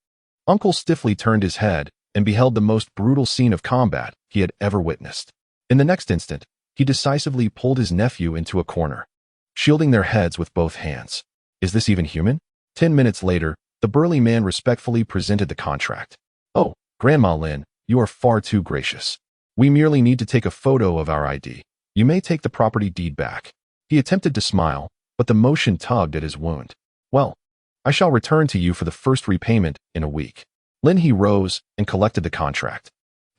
Uncle stiffly turned his head and beheld the most brutal scene of combat he had ever witnessed. In the next instant, he decisively pulled his nephew into a corner, shielding their heads with both hands. Is this even human? 10 minutes later, the burly man respectfully presented the contract. Oh, Grandma Lin, you are far too gracious. We merely need to take a photo of our ID. You may take the property deed back. He attempted to smile, but the motion tugged at his wound. Well, I shall return to you for the first repayment in a week. Lin He rose and collected the contract.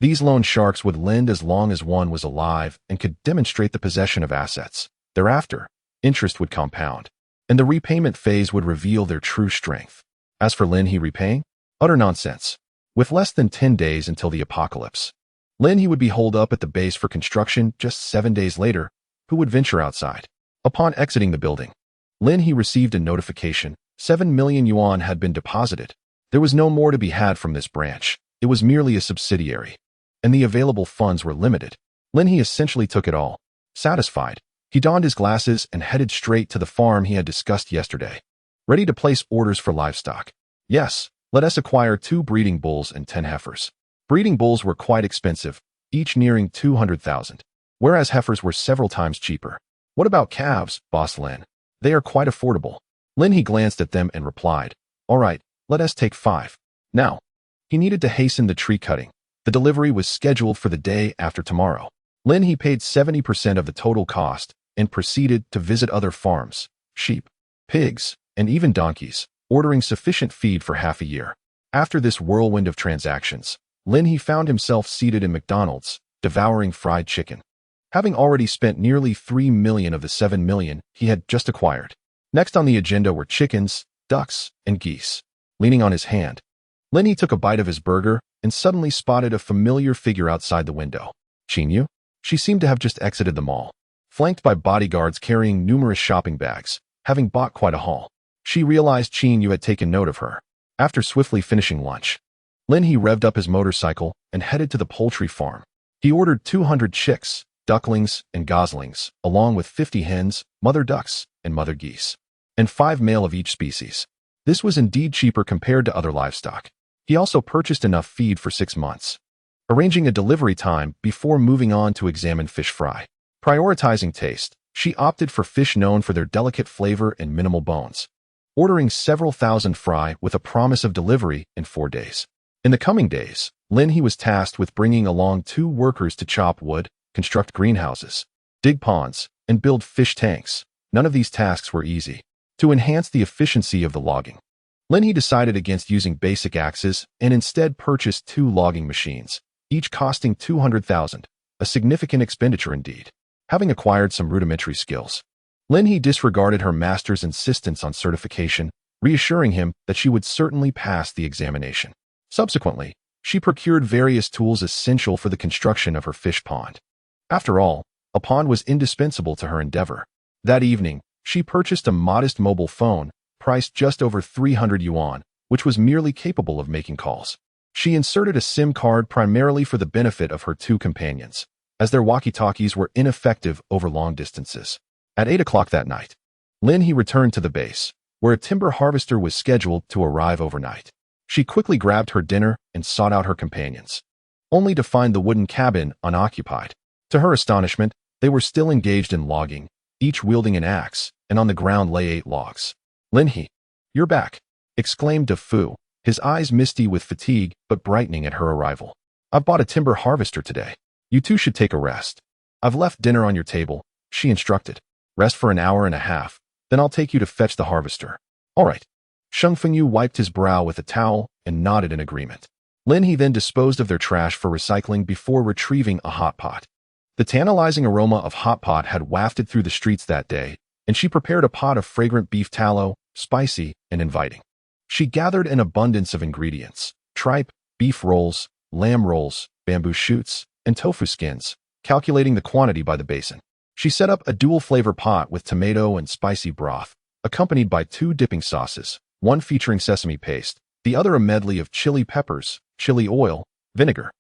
These loan sharks would lend as long as one was alive and could demonstrate the possession of assets. Thereafter, interest would compound, and the repayment phase would reveal their true strength. As for Lin He repaying, utter nonsense. With less than 10 days until the apocalypse, Lin He would be holed up at the base for construction just 7 days later. Who would venture outside? Upon exiting the building, Lin He received a notification. 7 million yuan had been deposited. There was no more to be had from this branch. It was merely a subsidiary, and the available funds were limited. Lin He essentially took it all. Satisfied, he donned his glasses and headed straight to the farm he had discussed yesterday, ready to place orders for livestock. Yes, let us acquire 2 breeding bulls and 10 heifers. Breeding bulls were quite expensive, each nearing 200,000, whereas heifers were several times cheaper. What about calves, Boss Lin? They are quite affordable. Lin He glanced at them and replied, all right, let us take 5. Now, he needed to hasten the tree cutting. The delivery was scheduled for the day after tomorrow. Lin He paid 70% of the total cost and proceeded to visit other farms, sheep, pigs, and even donkeys, ordering sufficient feed for half a year. After this whirlwind of transactions, Lin He found himself seated in McDonald's, devouring fried chicken, having already spent nearly 3 million of the 7 million he had just acquired. Next on the agenda were chickens, ducks, and geese. Leaning on his hand, Lin He took a bite of his burger and suddenly spotted a familiar figure outside the window. Qin Yu? She seemed to have just exited the mall, flanked by bodyguards carrying numerous shopping bags, having bought quite a haul. She realized Qin Yu had taken note of her. After swiftly finishing lunch, Lin He revved up his motorcycle and headed to the poultry farm. He ordered 200 chicks, ducklings, and goslings, along with 50 hens, mother ducks, and mother geese, and 5 male of each species. This was indeed cheaper compared to other livestock. He also purchased enough feed for 6 months, arranging a delivery time before moving on to examine fish fry. Prioritizing taste, she opted for fish known for their delicate flavor and minimal bones, ordering several thousand fry with a promise of delivery in 4 days. In the coming days, Lin He was tasked with bringing along 2 workers to chop wood, construct greenhouses, dig ponds, and build fish tanks. None of these tasks were easy. To enhance the efficiency of the logging, Lin He decided against using basic axes and instead purchased 2 logging machines, each costing 200,000, a significant expenditure indeed. Having acquired some rudimentary skills, Lin He disregarded her master's insistence on certification, reassuring him that she would certainly pass the examination. Subsequently, she procured various tools essential for the construction of her fish pond. After all, a pond was indispensable to her endeavor. That evening, she purchased a modest mobile phone, priced just over 300 yuan, which was merely capable of making calls. She inserted a SIM card primarily for the benefit of her 2 companions, as their walkie-talkies were ineffective over long distances. At 8 o'clock that night, Lin He returned to the base, where a timber harvester was scheduled to arrive overnight. She quickly grabbed her dinner and sought out her companions, only to find the wooden cabin unoccupied. To her astonishment, they were still engaged in logging, each wielding an axe, and on the ground lay 8 logs. Lin He, you're back, exclaimed De Fu, his eyes misty with fatigue but brightening at her arrival. I've bought a timber harvester today. You 2 should take a rest. I've left dinner on your table, she instructed. Rest for an hour and a half, then I'll take you to fetch the harvester. All right. Sheng Fengyu wiped his brow with a towel and nodded in agreement. Lin He then disposed of their trash for recycling before retrieving a hot pot. The tantalizing aroma of hot pot had wafted through the streets that day, and she prepared a pot of fragrant beef tallow, spicy and inviting. She gathered an abundance of ingredients: tripe, beef rolls, lamb rolls, bamboo shoots, and tofu skins, calculating the quantity by the basin. She set up a dual-flavor pot with tomato and spicy broth, accompanied by 2 dipping sauces, one featuring sesame paste, the other a medley of chili peppers, chili oil, vinegar,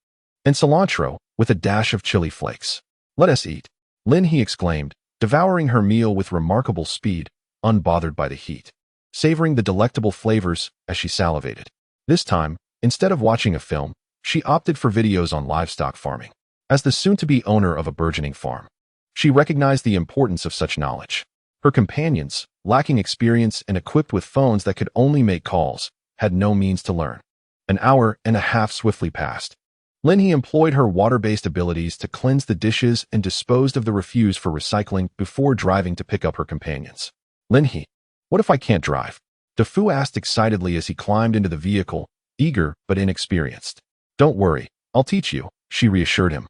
and cilantro, with a dash of chili flakes. Let us eat, Lin He exclaimed, devouring her meal with remarkable speed, unbothered by the heat, savoring the delectable flavors as she salivated. This time, instead of watching a film, she opted for videos on livestock farming. As the soon-to-be owner of a burgeoning farm, she recognized the importance of such knowledge. Her companions, lacking experience and equipped with phones that could only make calls, had no means to learn. An hour and a half swiftly passed. Lin He employed her water-based abilities to cleanse the dishes and disposed of the refuse for recycling before driving to pick up her companions. Lin He, what if I can't drive? De Fu asked excitedly as he climbed into the vehicle, eager but inexperienced. Don't worry, I'll teach you, she reassured him,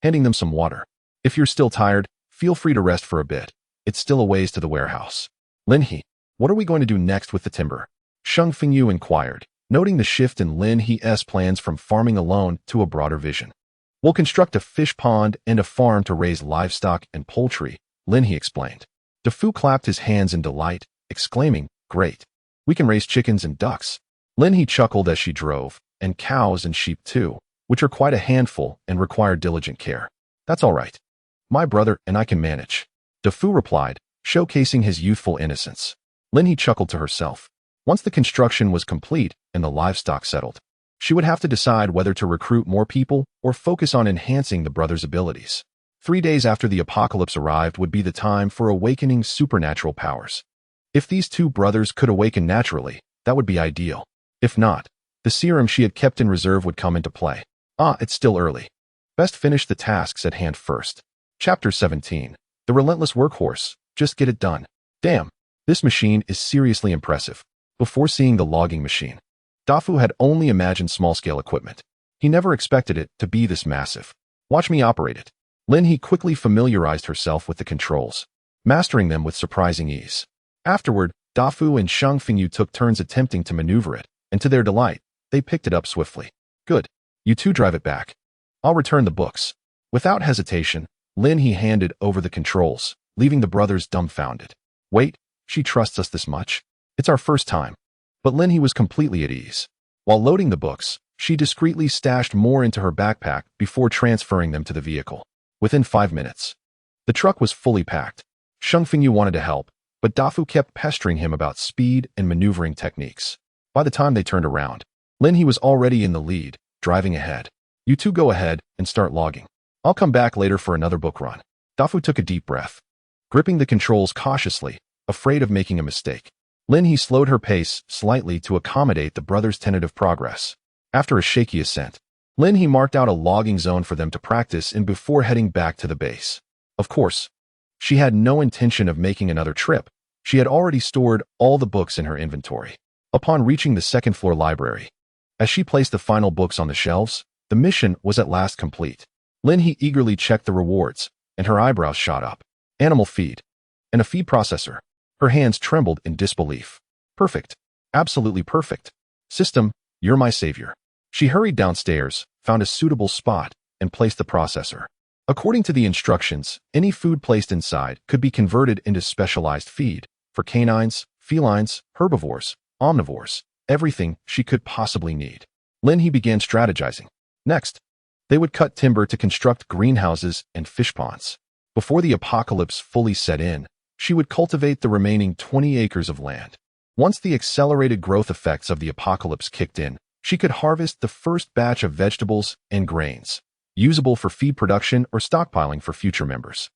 handing them some water. If you're still tired, feel free to rest for a bit. It's still a ways to the warehouse. Lin He, what are we going to do next with the timber? Sheng Fengyu inquired, noting the shift in Lin He's plans from farming alone to a broader vision. We'll construct a fish pond and a farm to raise livestock and poultry, Lin He explained. DeFu clapped his hands in delight, exclaiming, great. We can raise chickens and ducks. Lin He chuckled as she drove, and cows and sheep too, which are quite a handful and require diligent care. That's all right. My brother and I can manage. DeFu replied, showcasing his youthful innocence. Lin He chuckled to herself. Once the construction was complete and the livestock settled, she would have to decide whether to recruit more people or focus on enhancing the brothers' abilities. 3 days after the apocalypse arrived would be the time for awakening supernatural powers. If these two brothers could awaken naturally, that would be ideal. If not, the serum she had kept in reserve would come into play. It's still early. Best finish the tasks at hand first. Chapter 17. The Relentless Workhorse. Just get it done. Damn, this machine is seriously impressive. Before seeing the logging machine, Dafu had only imagined small-scale equipment. He never expected it to be this massive. Watch me operate it. Lin He quickly familiarized herself with the controls, mastering them with surprising ease. Afterward, Dafu and Sheng Fengyu took turns attempting to maneuver it, and to their delight, they picked it up swiftly. Good. You two drive it back. I'll return the books. Without hesitation, Lin He handed over the controls, leaving the brothers dumbfounded. Wait, she trusts us this much? It's our first time. But Lin He was completely at ease. While loading the books, she discreetly stashed more into her backpack before transferring them to the vehicle. Within 5 minutes, the truck was fully packed. Sheng Fengyu wanted to help, but Dafu kept pestering him about speed and maneuvering techniques. By the time they turned around, Lin He was already in the lead, driving ahead. You two go ahead and start logging. I'll come back later for another book run. Dafu took a deep breath, gripping the controls cautiously, afraid of making a mistake. Lin He slowed her pace slightly to accommodate the brothers' tentative progress. After a shaky ascent, Lin He marked out a logging zone for them to practice in before heading back to the base. Of course, she had no intention of making another trip. She had already stored all the books in her inventory. Upon reaching the second-floor library, as she placed the final books on the shelves, the mission was at last complete. Lin He eagerly checked the rewards, and her eyebrows shot up. Animal feed. And a feed processor. Her hands trembled in disbelief. Perfect. Absolutely perfect. System, you're my savior. She hurried downstairs, found a suitable spot, and placed the processor. According to the instructions, any food placed inside could be converted into specialized feed for canines, felines, herbivores, omnivores, everything she could possibly need. Lin He began strategizing. Next, they would cut timber to construct greenhouses and fish ponds. Before the apocalypse fully set in, she would cultivate the remaining 20 acres of land. Once the accelerated growth effects of the apocalypse kicked in, she could harvest the first batch of vegetables and grains, usable for feed production or stockpiling for future members.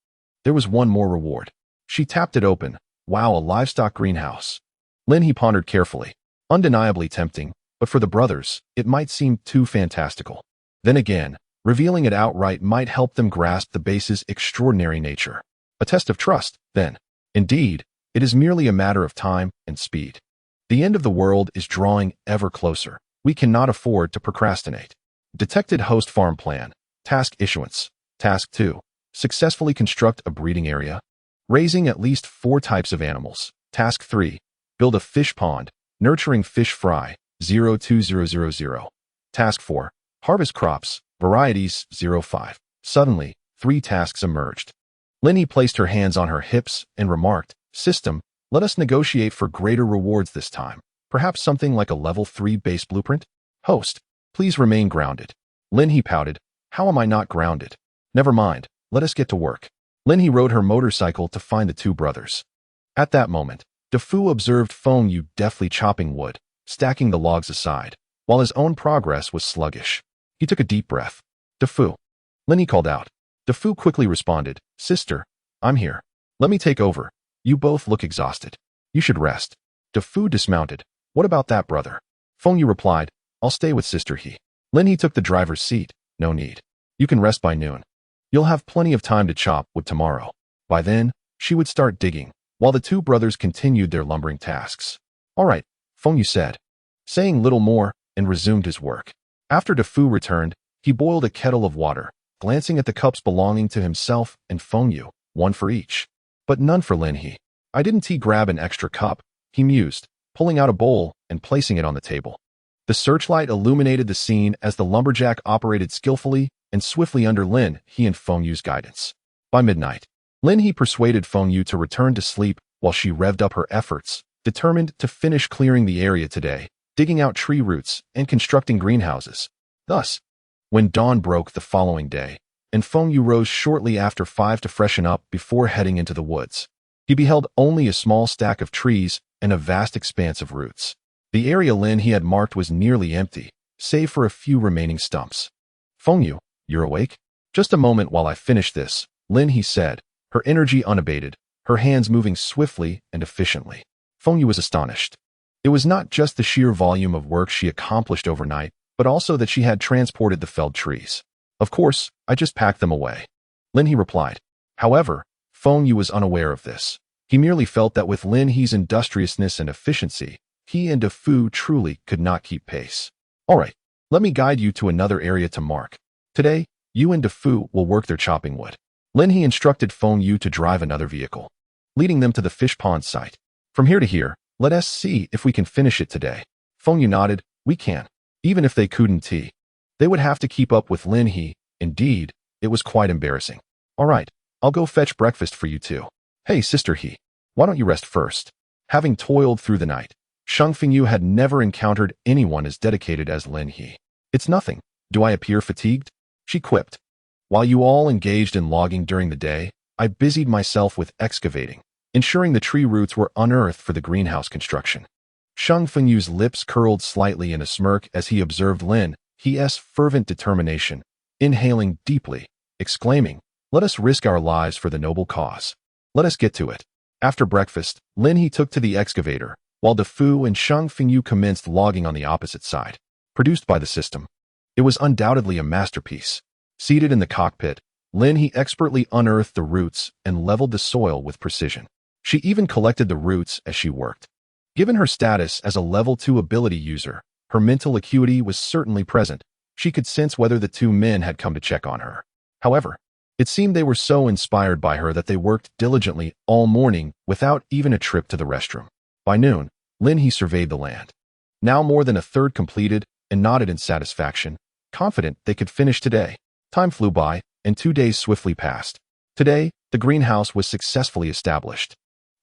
There was one more reward. She tapped it open. Wow, a livestock greenhouse. Lin He pondered carefully. Undeniably tempting, but for the brothers, it might seem too fantastical. Then again, revealing it outright might help them grasp the base's extraordinary nature. A test of trust, then. Indeed, it is merely a matter of time and speed. The end of the world is drawing ever closer. We cannot afford to procrastinate. Detected host farm plan. Task issuance. Task 2. Successfully construct a breeding area. Raising at least 4 types of animals. Task 3. Build a fish pond. Nurturing fish fry. 02000. Task 4. Harvest crops. Varieties. 05. Suddenly, 3 tasks emerged. Lin He placed her hands on her hips and remarked, System, let us negotiate for greater rewards this time. Perhaps something like a level 3 base blueprint? Host, please remain grounded. Lin He pouted. How am I not grounded? Never mind, let us get to work. Lin He rode her motorcycle to find the 2 brothers. At that moment, DeFu observed Feng Yu deftly chopping wood, stacking the logs aside, while his own progress was sluggish. He took a deep breath. DeFu. Lin He called out. DeFu quickly responded, Sister, I'm here. Let me take over. You both look exhausted. You should rest. DeFu dismounted. What about that, brother? Feng Yu replied, I'll stay with Sister He. Lin He took the driver's seat. No need. You can rest by noon. You'll have plenty of time to chop wood tomorrow. By then, she would start digging, while the 2 brothers continued their lumbering tasks. All right, Feng Yu said, saying little more, and resumed his work. After DeFu returned, He boiled a kettle of water, glancing at the cups belonging to himself and Feng Yu, one for each. But none for Lin He. "I didn't grab an extra cup," he mused, pulling out a bowl and placing it on the table. The searchlight illuminated the scene as the lumberjack operated skillfully and swiftly under Lin He and Feng Yu's guidance. By midnight, Lin He persuaded Feng Yu to return to sleep while she revved up her efforts, determined to finish clearing the area today, digging out tree roots and constructing greenhouses. Thus, when dawn broke the following day, and Feng Yu rose shortly after 5 to freshen up before heading into the woods, he beheld only a small stack of trees and a vast expanse of roots. The area Lin He had marked was nearly empty, save for a few remaining stumps. "Feng Yu, you're awake? Just a moment while I finish this," Lin He said, her energy unabated, her hands moving swiftly and efficiently. Feng Yu was astonished. It was not just the sheer volume of work she accomplished overnight, but also that she had transported the felled trees. "Of course, I just packed them away," Lin He replied. However, Feng Yu was unaware of this. He merely felt that with Lin He's industriousness and efficiency, he and DeFu truly could not keep pace. "All right, let me guide you to another area to mark. Today, you and DeFu will work their chopping wood." Lin He instructed Feng Yu to drive another vehicle, leading them to the fish pond site. "From here to here, let us see if we can finish it today." Feng Yu nodded. "We can. Even if they couldn't, they would have to keep up with Lin He. Indeed, it was quite embarrassing." "All right, I'll go fetch breakfast for you too." "Hey, Sister He, why don't you rest first?" Having toiled through the night, Sheng Fengyu had never encountered anyone as dedicated as Lin He. "It's nothing. Do I appear fatigued?" she quipped. "While you all engaged in logging during the day, I busied myself with excavating, ensuring the tree roots were unearthed for the greenhouse construction." Sheng Fengyu's lips curled slightly in a smirk as he observed Lin He's fervent determination, inhaling deeply, exclaiming, "Let us risk our lives for the noble cause. Let us get to it." After breakfast, Lin He took to the excavator, while DeFu and Sheng Fengyu commenced logging on the opposite side. Produced by the system, it was undoubtedly a masterpiece. Seated in the cockpit, Lin He expertly unearthed the roots and leveled the soil with precision. She even collected the roots as she worked. Given her status as a level 2 ability user, her mental acuity was certainly present. She could sense whether the two men had come to check on her. However, it seemed they were so inspired by her that they worked diligently all morning without even a trip to the restroom. By noon, Lin He surveyed the land. Now more than a third completed, and nodded in satisfaction, confident they could finish today. Time flew by, and 2 days swiftly passed. Today, the greenhouse was successfully established,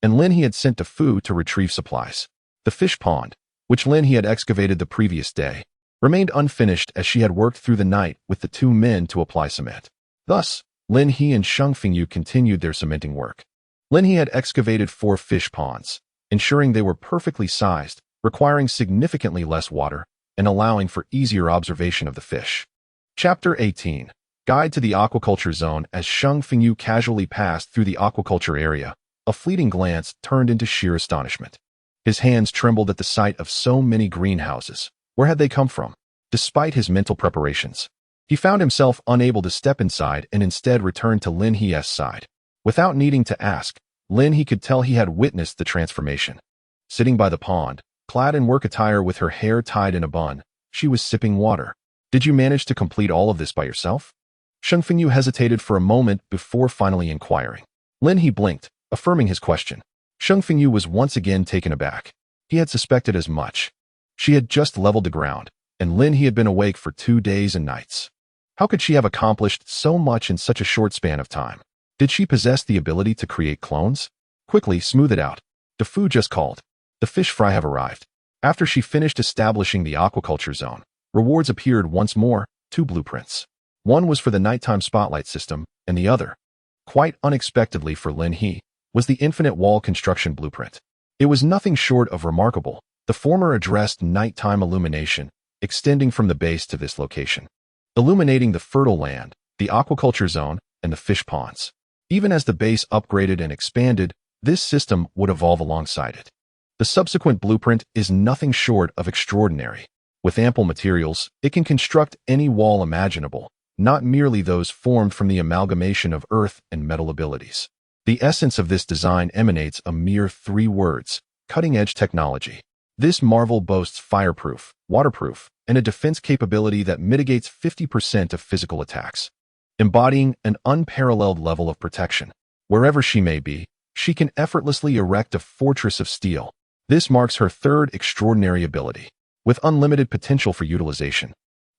and Lin He had sent DeFu to retrieve supplies. The fish pond, which Lin He had excavated the previous day, remained unfinished as she had worked through the night with the two men to apply cement. Thus, Lin He and Sheng Fengyu continued their cementing work. Lin He had excavated 4 fish ponds, ensuring they were perfectly sized, requiring significantly less water, and allowing for easier observation of the fish. Chapter 18. Guide to the Aquaculture Zone. As Sheng Fengyu casually passed through the aquaculture area, a fleeting glance turned into sheer astonishment. His hands trembled at the sight of so many greenhouses. Where had they come from? Despite his mental preparations, he found himself unable to step inside and instead returned to Lin He's side. Without needing to ask, Lin He could tell he had witnessed the transformation. Sitting by the pond, clad in work attire with her hair tied in a bun, she was sipping water. "Did you manage to complete all of this by yourself?" Sheng Fengyu hesitated for a moment before finally inquiring. Lin He blinked, affirming his question. Sheng Fengyu was once again taken aback. He had suspected as much. She had just leveled the ground, and Lin He had been awake for 2 days and nights. How could she have accomplished so much in such a short span of time? Did she possess the ability to create clones? Quickly, smooth it out. DeFu just called. The fish fry have arrived. After she finished establishing the aquaculture zone, rewards appeared once more, 2 blueprints. One was for the nighttime spotlight system, and the other, quite unexpectedly for Lin He, was the infinite wall construction blueprint. It was nothing short of remarkable. The former addressed nighttime illumination, extending from the base to this location, illuminating the fertile land, the aquaculture zone, and the fish ponds. Even as the base upgraded and expanded, this system would evolve alongside it. The subsequent blueprint is nothing short of extraordinary. With ample materials, it can construct any wall imaginable, not merely those formed from the amalgamation of earth and metal abilities. The essence of this design emanates a mere 3 words: cutting-edge technology. This marvel boasts fireproof, waterproof, and a defense capability that mitigates 50% of physical attacks, embodying an unparalleled level of protection. Wherever she may be, she can effortlessly erect a fortress of steel. This marks her third extraordinary ability, with unlimited potential for utilization.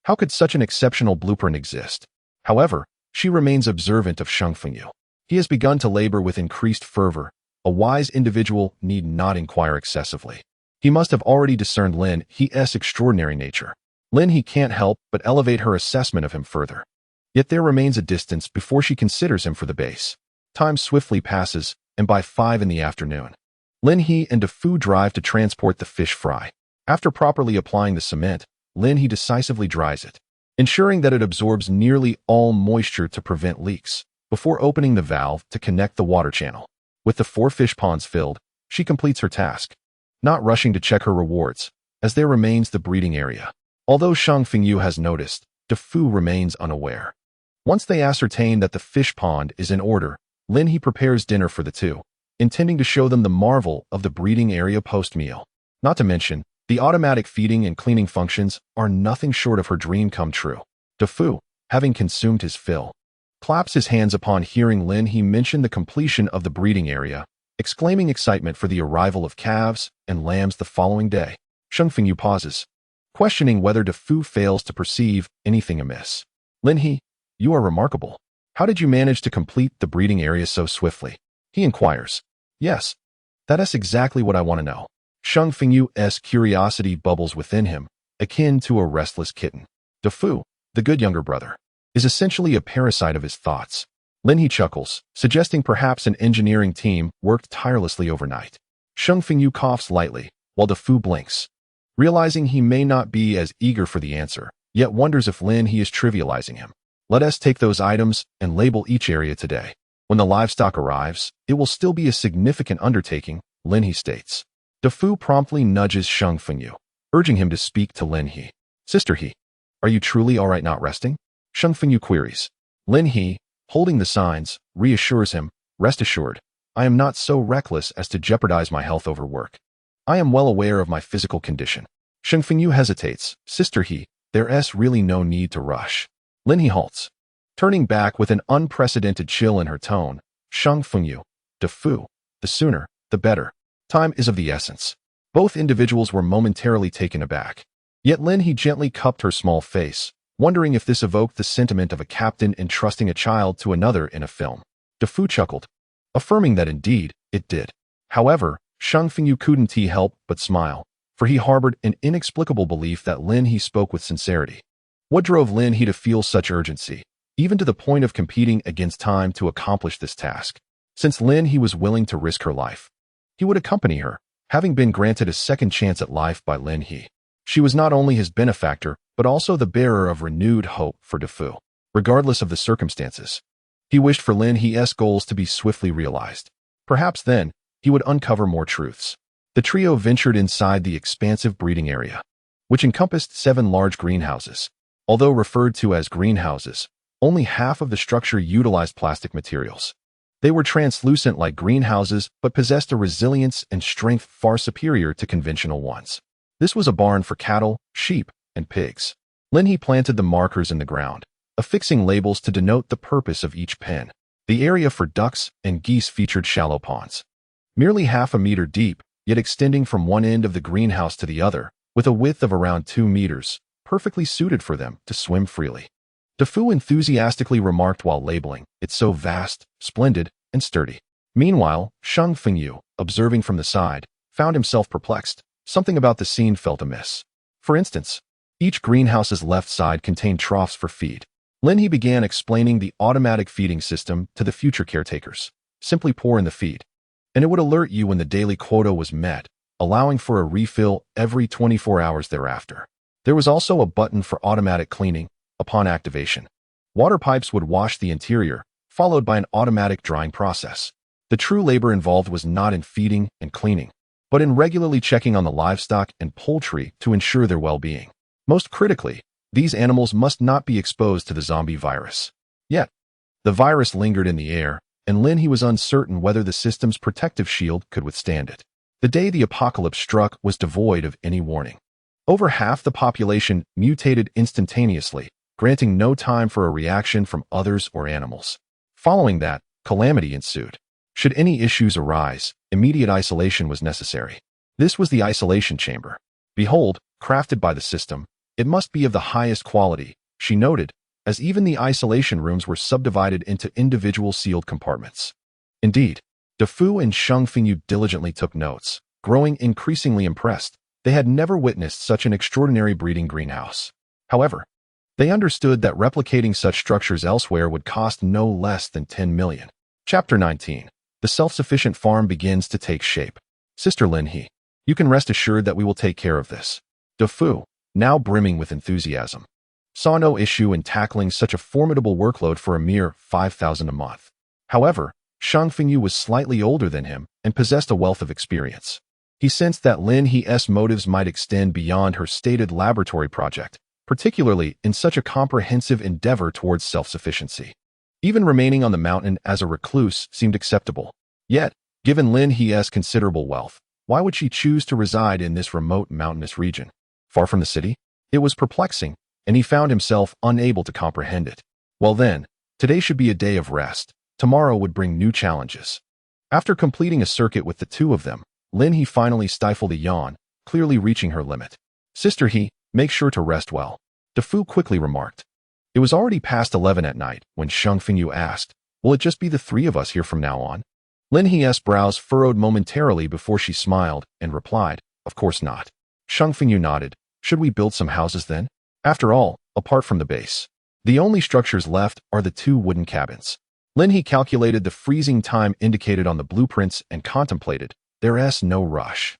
How could such an exceptional blueprint exist? However, she remains observant of Shang Fengyu. He has begun to labor with increased fervor. A wise individual need not inquire excessively. He must have already discerned Lin He's extraordinary nature. Lin He can't help but elevate her assessment of him further. Yet there remains a distance before she considers him for the base. Time swiftly passes, and by 5 in the afternoon, Lin He and DeFu drive to transport the fish fry. After properly applying the cement, Lin He decisively dries it, ensuring that it absorbs nearly all moisture to prevent leaks, before opening the valve to connect the water channel. With the 4 fish ponds filled, she completes her task, not rushing to check her rewards, as there remains the breeding area. Although Shang Fengyu has noticed, DeFu remains unaware. Once they ascertain that the fish pond is in order, Lin He prepares dinner for the two, intending to show them the marvel of the breeding area post-meal. Not to mention, the automatic feeding and cleaning functions are nothing short of her dream come true. DeFu, having consumed his fill, claps his hands upon hearing Lin He mention the completion of the breeding area, exclaiming excitement for the arrival of calves and lambs the following day. Shang Fengyu pauses, questioning whether DeFu fails to perceive anything amiss. Lin He, you are remarkable. How did you manage to complete the breeding area so swiftly? He inquires. Yes, that is exactly what I want to know. Shang Fengyu's curiosity bubbles within him, akin to a restless kitten. DeFu, the good younger brother, is essentially a parasite of his thoughts. Lin He chuckles, suggesting perhaps an engineering team worked tirelessly overnight. Shang Fengyu coughs lightly, while DeFu blinks, realizing he may not be as eager for the answer, yet wonders if Lin He is trivializing him. Let us take those items and label each area today. When the livestock arrives, it will still be a significant undertaking, Lin He states. DeFu promptly nudges Shang Fengyu, urging him to speak to Lin He. Sister He, are you truly all right not resting? Shang Fengyu queries. Lin He, holding the signs, reassures him, rest assured, I am not so reckless as to jeopardize my health over work. I am well aware of my physical condition. Shang Fengyu hesitates. Sister He, there's really no need to rush. Lin He halts, turning back with an unprecedented chill in her tone. Shang Fengyu, DeFu, the sooner, the better. Time is of the essence. Both individuals were momentarily taken aback. Yet Lin He gently cupped her small face, wondering if this evoked the sentiment of a captain entrusting a child to another in a film. DeFu chuckled, affirming that indeed, it did. However, Shang Fengyu couldn't help but smile, for he harbored an inexplicable belief that Lin He spoke with sincerity. What drove Lin He to feel such urgency, even to the point of competing against time to accomplish this task? Since Lin He was willing to risk her life, he would accompany her, having been granted a second chance at life by Lin He. She was not only his benefactor, but also the bearer of renewed hope for DeFu. Regardless of the circumstances, he wished for Lin He's goals to be swiftly realized. Perhaps then, he would uncover more truths. The trio ventured inside the expansive breeding area, which encompassed 7 large greenhouses. Although referred to as greenhouses, only half of the structure utilized plastic materials. They were translucent like greenhouses, but possessed a resilience and strength far superior to conventional ones. This was a barn for cattle, sheep, and pigs. Lin He planted the markers in the ground, affixing labels to denote the purpose of each pen. The area for ducks and geese featured shallow ponds, merely half a meter deep, yet extending from one end of the greenhouse to the other, with a width of around 2 meters, perfectly suited for them to swim freely. DeFu enthusiastically remarked while labeling, it's so vast, splendid, and sturdy. Meanwhile, Shang Fengyu, observing from the side, found himself perplexed. Something about the scene felt amiss. For instance, each greenhouse's left side contained troughs for feed. Lin He began explaining the automatic feeding system to the future caretakers. Simply pour in the feed, and it would alert you when the daily quota was met, allowing for a refill every 24 hours thereafter. There was also a button for automatic cleaning. Upon activation, water pipes would wash the interior, followed by an automatic drying process. The true labor involved was not in feeding and cleaning, but in regularly checking on the livestock and poultry to ensure their well-being. Most critically, these animals must not be exposed to the zombie virus. Yet, the virus lingered in the air, and Lin He was uncertain whether the system's protective shield could withstand it. The day the apocalypse struck was devoid of any warning. Over half the population mutated instantaneously, granting no time for a reaction from others or animals. Following that, calamity ensued. Should any issues arise, immediate isolation was necessary. This was the isolation chamber. Behold, crafted by the system, it must be of the highest quality, she noted, as even the isolation rooms were subdivided into individual sealed compartments. Indeed, DeFu and Sheng Fengyu diligently took notes, growing increasingly impressed. They had never witnessed such an extraordinary breeding greenhouse. However, they understood that replicating such structures elsewhere would cost no less than 10 million. Chapter 19. The self-sufficient farm begins to take shape. Sister Lin He, you can rest assured that we will take care of this. DeFu, now brimming with enthusiasm, saw no issue in tackling such a formidable workload for a mere 5,000 a month. However, Shang Fengyu was slightly older than him and possessed a wealth of experience. He sensed that Lin He's motives might extend beyond her stated laboratory project, particularly in such a comprehensive endeavor towards self-sufficiency. Even remaining on the mountain as a recluse seemed acceptable. Yet, given Lin He's considerable wealth, why would she choose to reside in this remote mountainous region? Far from the city? It was perplexing, and he found himself unable to comprehend it. Well then, today should be a day of rest. Tomorrow would bring new challenges. After completing a circuit with the two of them, Lin He finally stifled a yawn, clearly reaching her limit. Sister He, make sure to rest well, DeFu quickly remarked. It was already past 11 at night when Sheng Fengyu asked, will it just be the three of us here from now on? Lin He's brows furrowed momentarily before she smiled and replied, of course not. Sheng Fengyu nodded. Should we build some houses then? After all, apart from the base, the only structures left are the two wooden cabins. Lin He calculated the freezing time indicated on the blueprints and contemplated, there's no rush.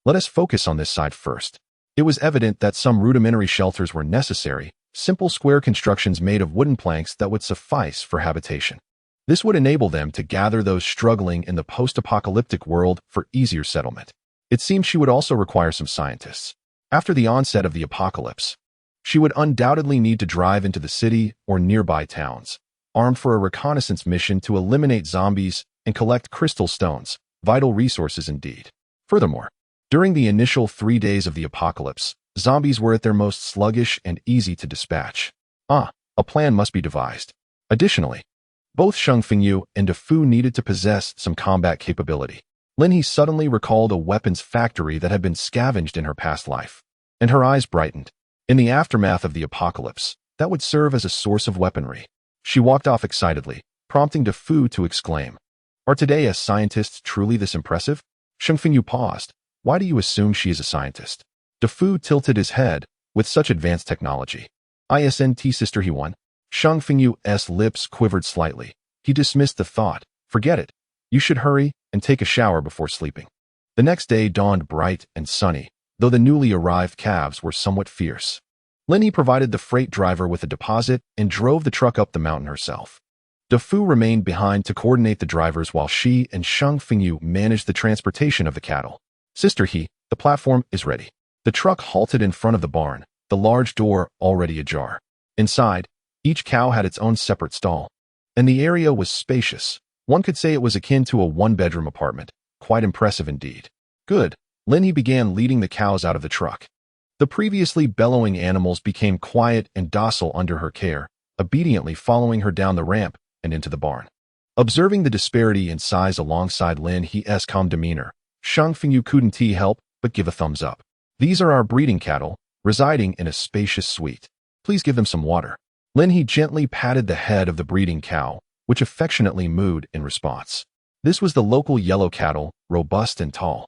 Let us focus on this side first. It was evident that some rudimentary shelters were necessary, simple square constructions made of wooden planks that would suffice for habitation. This would enable them to gather those struggling in the post-apocalyptic world for easier settlement. It seemed she would also require some scientists. After the onset of the apocalypse, she would undoubtedly need to drive into the city or nearby towns, armed for a reconnaissance mission to eliminate zombies and collect crystal stones, vital resources indeed. Furthermore, during the initial 3 days of the apocalypse, zombies were at their most sluggish and easy to dispatch. A plan must be devised. Additionally, both Sheng Fengyu and DeFu needed to possess some combat capability. Lin He suddenly recalled a weapons factory that had been scavenged in her past life, and her eyes brightened. In the aftermath of the apocalypse, that would serve as a source of weaponry. She walked off excitedly, prompting DeFu to exclaim, are today as scientists truly this impressive? Sheng Fengyu paused. Why do you assume she is a scientist? DeFu tilted his head. With such advanced technology. Isn't Sister He one? Sheng Fengyu's lips quivered slightly. He dismissed the thought. Forget it. You should hurry and take a shower before sleeping. The next day dawned bright and sunny, though the newly arrived calves were somewhat fierce. Lin He provided the freight driver with a deposit and drove the truck up the mountain herself. DeFu remained behind to coordinate the drivers while she and Sheng Fengyu managed the transportation of the cattle. Sister He, the platform is ready. The truck halted in front of the barn, the large door already ajar. Inside, each cow had its own separate stall, and the area was spacious. One could say it was akin to a one-bedroom apartment, quite impressive indeed. Good, Lin He began leading the cows out of the truck. The previously bellowing animals became quiet and docile under her care, obediently following her down the ramp and into the barn. Observing the disparity in size alongside Lin He's calm demeanor, Sheng Fengyu couldn't help but give a thumbs up. These are our breeding cattle, residing in a spacious suite. Please give them some water. Lin He gently patted the head of the breeding cow, which affectionately mooed in response. This was the local yellow cattle, robust and tall,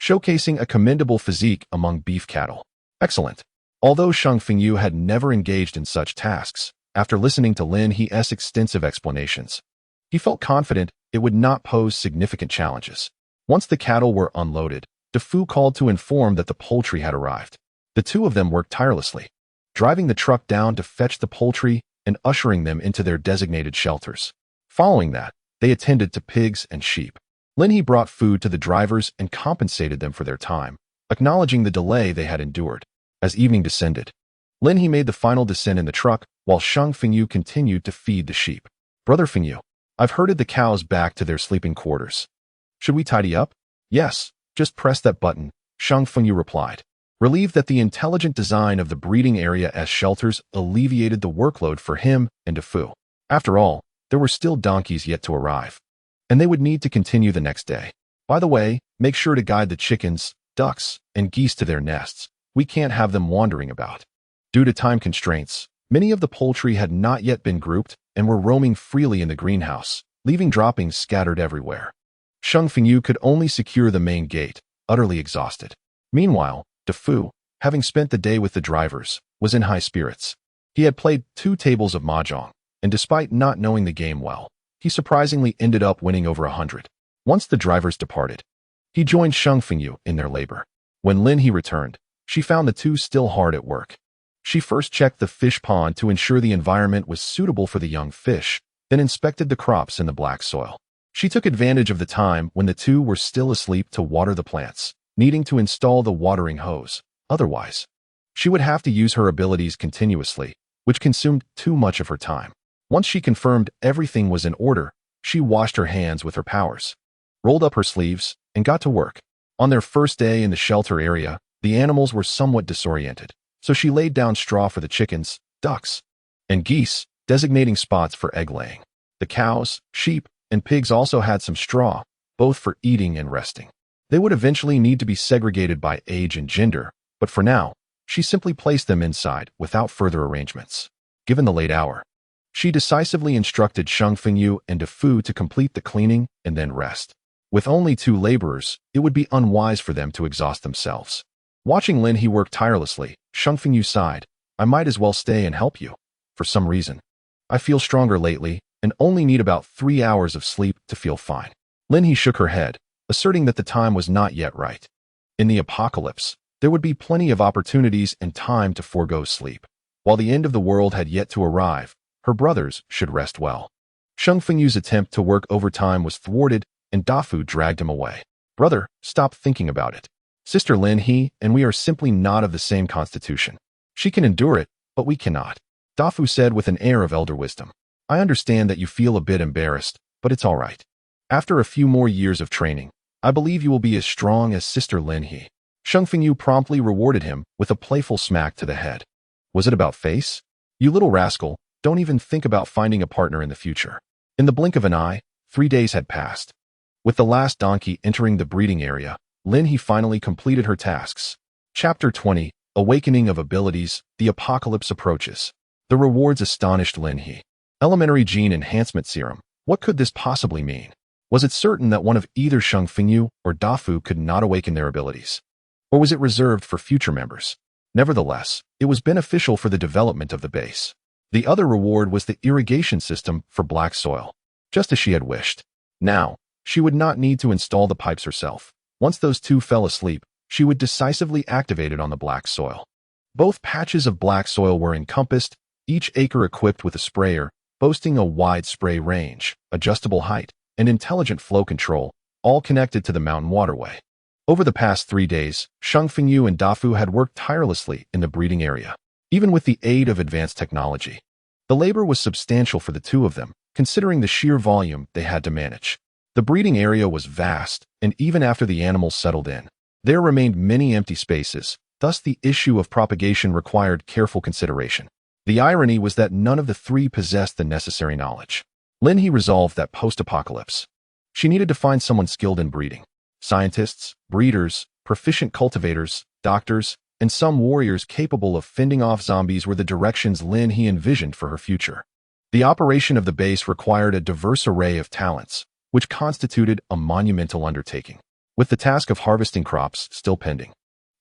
showcasing a commendable physique among beef cattle. Excellent. Although Sheng Fengyu had never engaged in such tasks, after listening to Lin He's extensive explanations, he felt confident it would not pose significant challenges. Once the cattle were unloaded, DeFu called to inform that the poultry had arrived. The two of them worked tirelessly, driving the truck down to fetch the poultry and ushering them into their designated shelters. Following that, they attended to pigs and sheep. Lin He brought food to the drivers and compensated them for their time, acknowledging the delay they had endured. As evening descended, Lin He made the final descent in the truck, while Sheng Fengyu continued to feed the sheep. Brother Fengyu, I've herded the cows back to their sleeping quarters. Should we tidy up? Yes, just press that button, Sheng Fengyu replied. relieved that the intelligent design of the breeding area as shelters alleviated the workload for him and DeFu. After all, there were still donkeys yet to arrive, and they would need to continue the next day. By the way, make sure to guide the chickens, ducks, and geese to their nests. We can't have them wandering about. Due to time constraints, many of the poultry had not yet been grouped and were roaming freely in the greenhouse, leaving droppings scattered everywhere. Sheng Fengyu could only secure the main gate, utterly exhausted. Meanwhile, DeFu, having spent the day with the drivers, was in high spirits. He had played 2 tables of mahjong, and despite not knowing the game well, he surprisingly ended up winning over 100. Once the drivers departed, he joined Sheng Fengyu in their labor. When Lin He returned, she found the two still hard at work. She first checked the fish pond to ensure the environment was suitable for the young fish, then inspected the crops in the black soil. She took advantage of the time when the two were still asleep to water the plants, needing to install the watering hose. Otherwise, she would have to use her abilities continuously, which consumed too much of her time. Once she confirmed everything was in order, she washed her hands with her powers, rolled up her sleeves, and got to work. On their first day in the shelter area, the animals were somewhat disoriented, so she laid down straw for the chickens, ducks, and geese, designating spots for egg-laying. The cows, sheep, and pigs also had some straw, both for eating and resting. They would eventually need to be segregated by age and gender, but for now, she simply placed them inside without further arrangements. Given the late hour, she decisively instructed Sheng Fengyu and DeFu to complete the cleaning and then rest. With only 2 laborers, it would be unwise for them to exhaust themselves. Watching Lin He work tirelessly, Sheng Fengyu sighed, "I might as well stay and help you. For some reason, I feel stronger lately and only need about 3 hours of sleep to feel fine." Lin He shook her head, asserting that the time was not yet right. In the apocalypse, there would be plenty of opportunities and time to forego sleep. While the end of the world had yet to arrive, her brothers should rest well. Sheng Fengyu's attempt to work overtime was thwarted, and Dafu dragged him away. "Brother, stop thinking about it. Sister Lin He and we are simply not of the same constitution. She can endure it, but we cannot," Dafu said with an air of elder wisdom. "I understand that you feel a bit embarrassed, but it's all right. After a few more years of training, I believe you will be as strong as Sister Lin He." Sheng Fengyu promptly rewarded him with a playful smack to the head. "Was it about face? You little rascal, don't even think about finding a partner in the future." In the blink of an eye, 3 days had passed. With the last donkey entering the breeding area, Lin He finally completed her tasks. Chapter 20, Awakening of Abilities, The Apocalypse Approaches. The rewards astonished Lin He. Elementary Gene Enhancement Serum. What could this possibly mean? Was it certain that one of either Sheng Fengyu or Dafu could not awaken their abilities? Or was it reserved for future members? Nevertheless, it was beneficial for the development of the base. The other reward was the irrigation system for black soil, just as she had wished. Now, she would not need to install the pipes herself. Once those two fell asleep, she would decisively activate it on the black soil. Both patches of black soil were encompassed, each acre equipped with a sprayer, boasting a wide spray range, adjustable height, and intelligent flow control, all connected to the mountain waterway. Over the past 3 days, Sheng Fengyu and Dafu had worked tirelessly in the breeding area, even with the aid of advanced technology. The labor was substantial for the two of them, considering the sheer volume they had to manage. The breeding area was vast, and even after the animals settled in, there remained many empty spaces, thus the issue of propagation required careful consideration. The irony was that none of the 3 possessed the necessary knowledge. Lin He resolved that post-apocalypse, she needed to find someone skilled in breeding. Scientists, breeders, proficient cultivators, doctors, and some warriors capable of fending off zombies were the directions Lin He envisioned for her future. The operation of the base required a diverse array of talents, which constituted a monumental undertaking. With the task of harvesting crops still pending,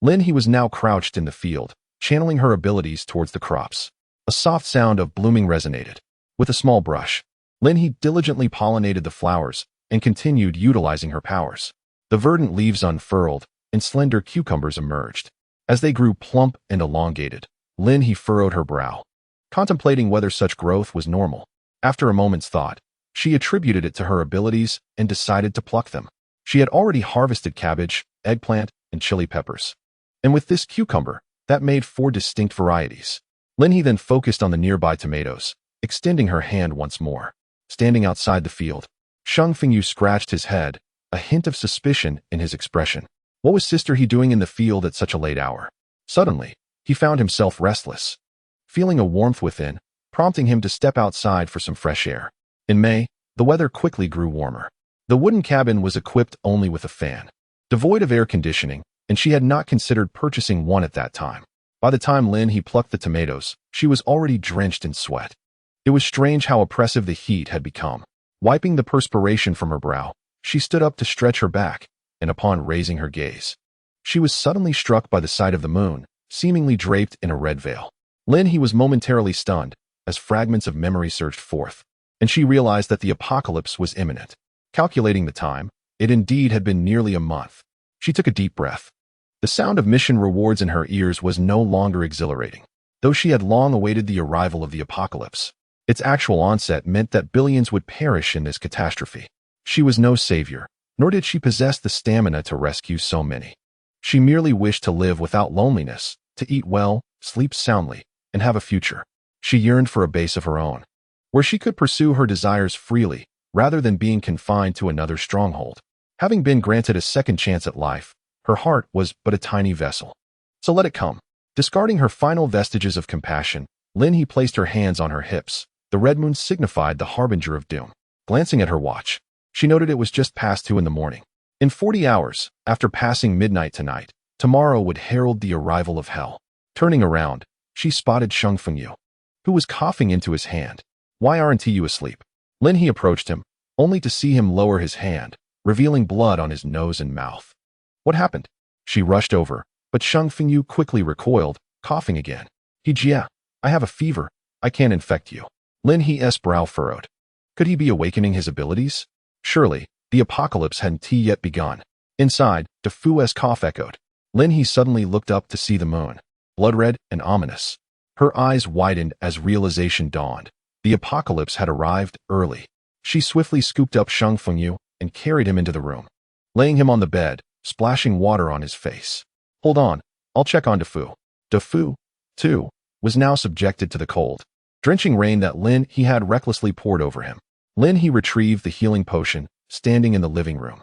Lin He was now crouched in the field, channeling her abilities towards the crops. A soft sound of blooming resonated. With a small brush, Lin He diligently pollinated the flowers and continued utilizing her powers. The verdant leaves unfurled, and slender cucumbers emerged. As they grew plump and elongated, Lin He furrowed her brow, contemplating whether such growth was normal. After a moment's thought, she attributed it to her abilities and decided to pluck them. She had already harvested cabbage, eggplant, and chili peppers. And with this cucumber, that made 4 distinct varieties. Lin He then focused on the nearby tomatoes, extending her hand once more. Standing outside the field, Sheng Fengyu scratched his head, a hint of suspicion in his expression. What was Sister He doing in the field at such a late hour? Suddenly, he found himself restless, feeling a warmth within, prompting him to step outside for some fresh air. In May, the weather quickly grew warmer. The wooden cabin was equipped only with a fan, devoid of air conditioning, and she had not considered purchasing one at that time. By the time he plucked the tomatoes, she was already drenched in sweat. It was strange how oppressive the heat had become. Wiping the perspiration from her brow, she stood up to stretch her back, and upon raising her gaze, she was suddenly struck by the sight of the moon, seemingly draped in a red veil. He was momentarily stunned, as fragments of memory surged forth, and she realized that the apocalypse was imminent. Calculating the time, it indeed had been nearly a month. She took a deep breath. The sound of mission rewards in her ears was no longer exhilarating, though she had long awaited the arrival of the apocalypse. Its actual onset meant that billions would perish in this catastrophe. She was no savior, nor did she possess the stamina to rescue so many. She merely wished to live without loneliness, to eat well, sleep soundly, and have a future. She yearned for a base of her own, where she could pursue her desires freely, rather than being confined to another stronghold. Having been granted a second chance at life, her heart was but a tiny vessel. So let it come. Discarding her final vestiges of compassion, he placed her hands on her hips. The red moon signified the harbinger of doom. Glancing at her watch, she noted it was just past 2 in the morning. In 40 hours, after passing midnight tonight, tomorrow would herald the arrival of hell. Turning around, she spotted Sheng Fengyu, who was coughing into his hand. "Why aren't you asleep?" He approached him, only to see him lower his hand, revealing blood on his nose and mouth. "What happened?" She rushed over, but Sheng Fengyu quickly recoiled, coughing again. "Jia, I have a fever. I can't infect you." He's brow furrowed. Could he be awakening his abilities? Surely, the apocalypse hadn't yet begun. Inside, Defu's cough echoed. He suddenly looked up to see the moon, blood-red and ominous. Her eyes widened as realization dawned. The apocalypse had arrived early. She swiftly scooped up Sheng Fengyu and carried him into the room, laying him on the bed, splashing water on his face. "Hold on, I'll check on Defu." Defu, too, was now subjected to the cold, drenching rain that he had recklessly poured over him. He retrieved the healing potion, standing in the living room,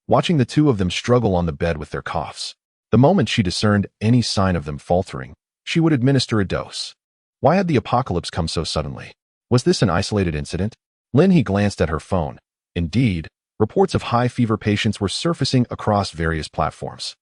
watching the two of them struggle on the bed with their coughs. The moment she discerned any sign of them faltering, she would administer a dose. Why had the apocalypse come so suddenly? Was this an isolated incident? He glanced at her phone. Indeed, reports of high fever patients were surfacing across various platforms.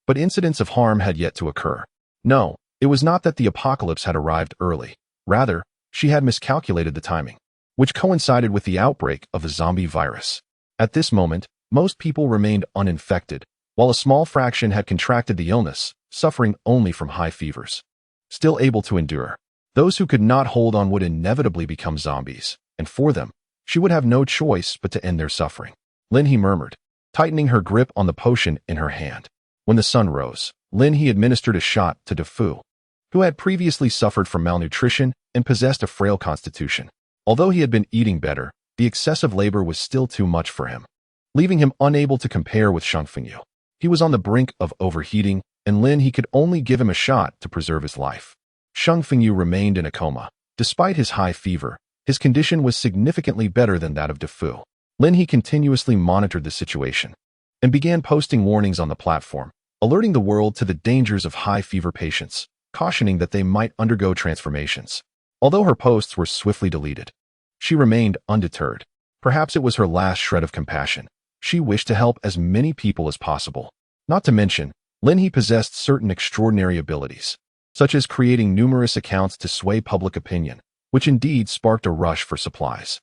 But incidents of harm had yet to occur. No, it was not that the apocalypse had arrived early. Rather, she had miscalculated the timing, which coincided with the outbreak of the zombie virus. At this moment, most people remained uninfected, while a small fraction had contracted the illness, suffering only from high fevers. Still able to endure, those who could not hold on would inevitably become zombies, and for them, she would have no choice but to end their suffering. He murmured, tightening her grip on the potion in her hand. When the sun rose, he administered a shot to Defu, who had previously suffered from malnutrition and possessed a frail constitution. Although he had been eating better, the excessive labor was still too much for him, leaving him unable to compare with Sheng Fengyu. He was on the brink of overheating, and he could only give him a shot to preserve his life. Sheng Fengyu remained in a coma. Despite his high fever, his condition was significantly better than that of Defu. He continuously monitored the situation and began posting warnings on the platform, alerting the world to the dangers of high fever patients, cautioning that they might undergo transformations. Although her posts were swiftly deleted, she remained undeterred. Perhaps it was her last shred of compassion. She wished to help as many people as possible. Not to mention, he possessed certain extraordinary abilities, such as creating numerous accounts to sway public opinion, which indeed sparked a rush for supplies.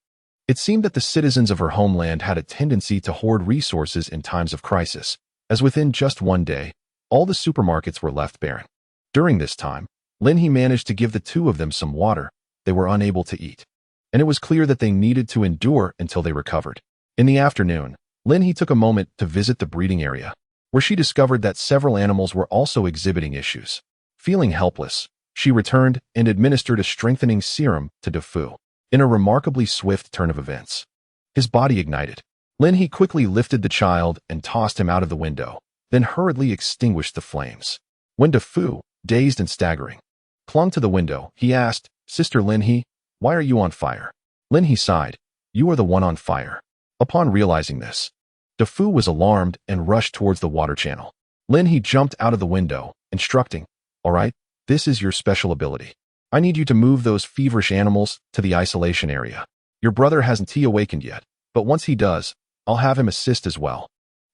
It seemed that the citizens of her homeland had a tendency to hoard resources in times of crisis, as within just one day, all the supermarkets were left barren. During this time, he managed to give the two of them some water they were unable to eat, and it was clear that they needed to endure until they recovered. In the afternoon, he took a moment to visit the breeding area, where she discovered that several animals were also exhibiting issues. Feeling helpless, she returned and administered a strengthening serum to Defu. In a remarkably swift turn of events, his body ignited. He quickly lifted the child and tossed him out of the window, then hurriedly extinguished the flames. When Defu, dazed and staggering, clung to the window, he asked, "Sister Linhe, why are you on fire?" Linhe sighed, "You are the one on fire." Upon realizing this, Defu was alarmed and rushed towards the water channel. Linhe jumped out of the window, instructing, All right, this is your special ability. I need you to move those feverish animals to the isolation area. Your brother hasn't awakened yet, but once he does, I'll have him assist as well."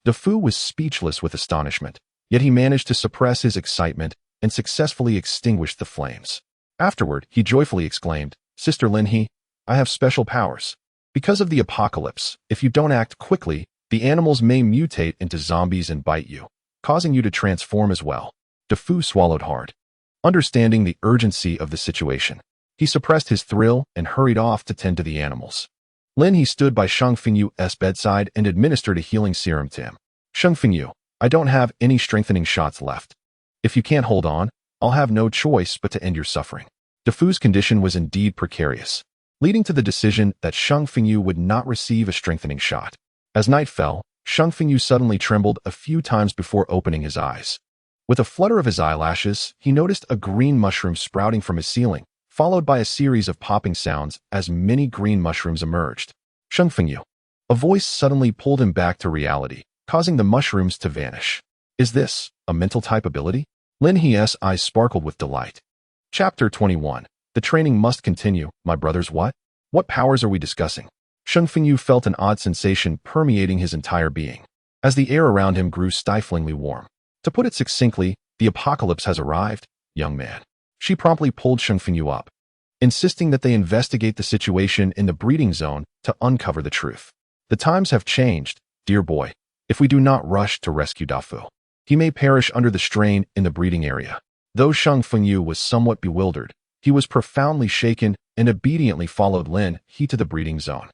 DeFu was speechless with astonishment, yet he managed to suppress his excitement and successfully extinguished the flames. Afterward, he joyfully exclaimed, "Sister Linhee, I have special powers. Because of the apocalypse, if you don't act quickly, the animals may mutate into zombies and bite you, causing you to transform as well." DeFu swallowed hard. Understanding the urgency of the situation, he suppressed his thrill and hurried off to tend to the animals. Linhee stood by Shang Fingyu's bedside and administered a healing serum to him. "Shang Fingyu, I don't have any strengthening shots left. If you can't hold on, I'll have no choice but to end your suffering." DeFu's condition was indeed precarious, leading to the decision that Shang Fingyu would not receive a strengthening shot. As night fell, Shang Fingyu suddenly trembled a few times before opening his eyes. With a flutter of his eyelashes, he noticed a green mushroom sprouting from his ceiling, followed by a series of popping sounds as many green mushrooms emerged. "Shang Fingyu." A voice suddenly pulled him back to reality, causing the mushrooms to vanish. "Is this a mental type ability?" Linhee's eyes sparkled with delight. Chapter 21. The training must continue. My brothers, what? What powers are we discussing? Shang Fingyu felt an odd sensation permeating his entire being, as the air around him grew stiflingly warm. "To put it succinctly, the apocalypse has arrived, young man." She promptly pulled Shang Fingyu up, insisting that they investigate the situation in the breeding zone to uncover the truth. "The times have changed, dear boy. If we do not rush to rescue Dafu, he may perish under the strain in the breeding area." Though Shang Fingyu was somewhat bewildered, he was profoundly shaken and obediently followed Linhee to the breeding zone.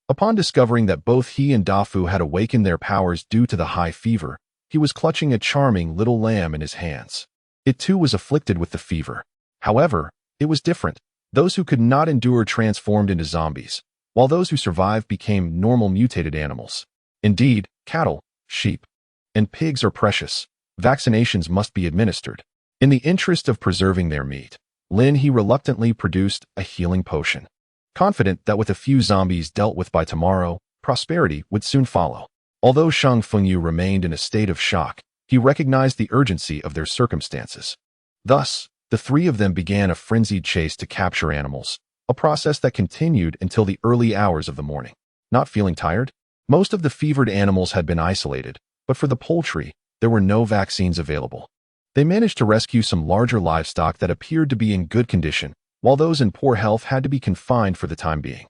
Upon discovering that both he and Dafu had awakened their powers due to the high fever, he was clutching a charming little lamb in his hands. It too was afflicted with the fever. However, it was different. Those who could not endure transformed into zombies, while those who survived became normal mutated animals. Indeed, cattle, sheep, and pigs are precious. Vaccinations must be administered. In the interest of preserving their meat, Linhee reluctantly produced a healing potion, confident that with a few zombies dealt with by tomorrow, prosperity would soon follow. Although Shang Fingyu remained in a state of shock, he recognized the urgency of their circumstances. Thus, the three of them began a frenzied chase to capture animals, a process that continued until the early hours of the morning. Not feeling tired? Most of the fevered animals had been isolated, but for the poultry, there were no vaccines available. They managed to rescue some larger livestock that appeared to be in good condition, while those in poor health had to be confined for the time being.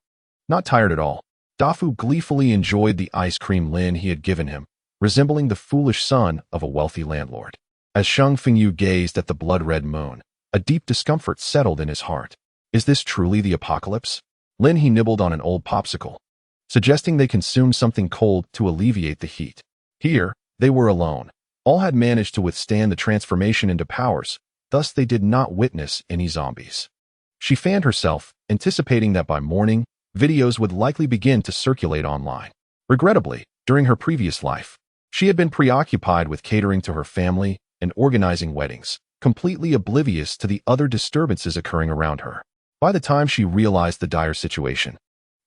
Not tired at all, Dafu gleefully enjoyed the ice cream Linhee had given him, resembling the foolish son of a wealthy landlord. As Shang Fingyu gazed at the blood-red moon, a deep discomfort settled in his heart. Is this truly the apocalypse? Linhee nibbled on an old popsicle, suggesting they consume something cold to alleviate the heat. Here, they were alone. All had managed to withstand the transformation into powers, thus they did not witness any zombies. She fanned herself, anticipating that by morning, videos would likely begin to circulate online. Regrettably, during her previous life, she had been preoccupied with catering to her family and organizing weddings, completely oblivious to the other disturbances occurring around her. By the time she realized the dire situation,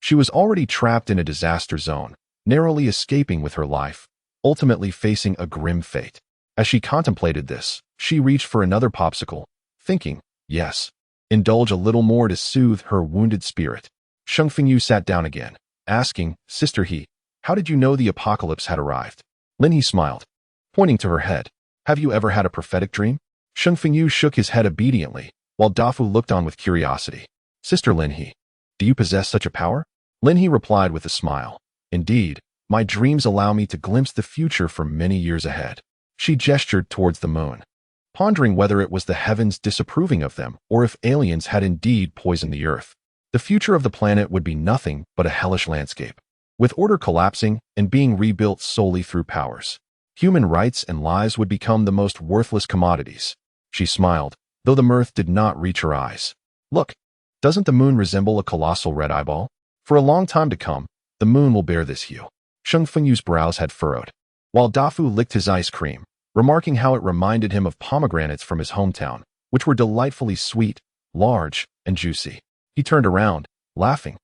she was already trapped in a disaster zone, narrowly escaping with her life, ultimately facing a grim fate. As she contemplated this, she reached for another popsicle, thinking, yes, indulge a little more to soothe her wounded spirit. Shang Fingyu sat down again, asking, Sister He, how did you know the apocalypse had arrived? Linhee smiled, pointing to her head. Have you ever had a prophetic dream? Shang Fingyu shook his head obediently, while Dafu looked on with curiosity. Sister Linhee, do you possess such a power? Linhee replied with a smile. Indeed, my dreams allow me to glimpse the future for many years ahead. She gestured towards the moon, pondering whether it was the heavens disapproving of them or if aliens had indeed poisoned the earth. The future of the planet would be nothing but a hellish landscape, with order collapsing and being rebuilt solely through powers. Human rights and lives would become the most worthless commodities. She smiled, though the mirth did not reach her eyes. Look, doesn't the moon resemble a colossal red eyeball? For a long time to come, the moon will bear this hue. Shang Fingyu's brows had furrowed, while Dafu licked his ice cream, remarking how it reminded him of pomegranates from his hometown, which were delightfully sweet, large, and juicy. He turned around, laughing,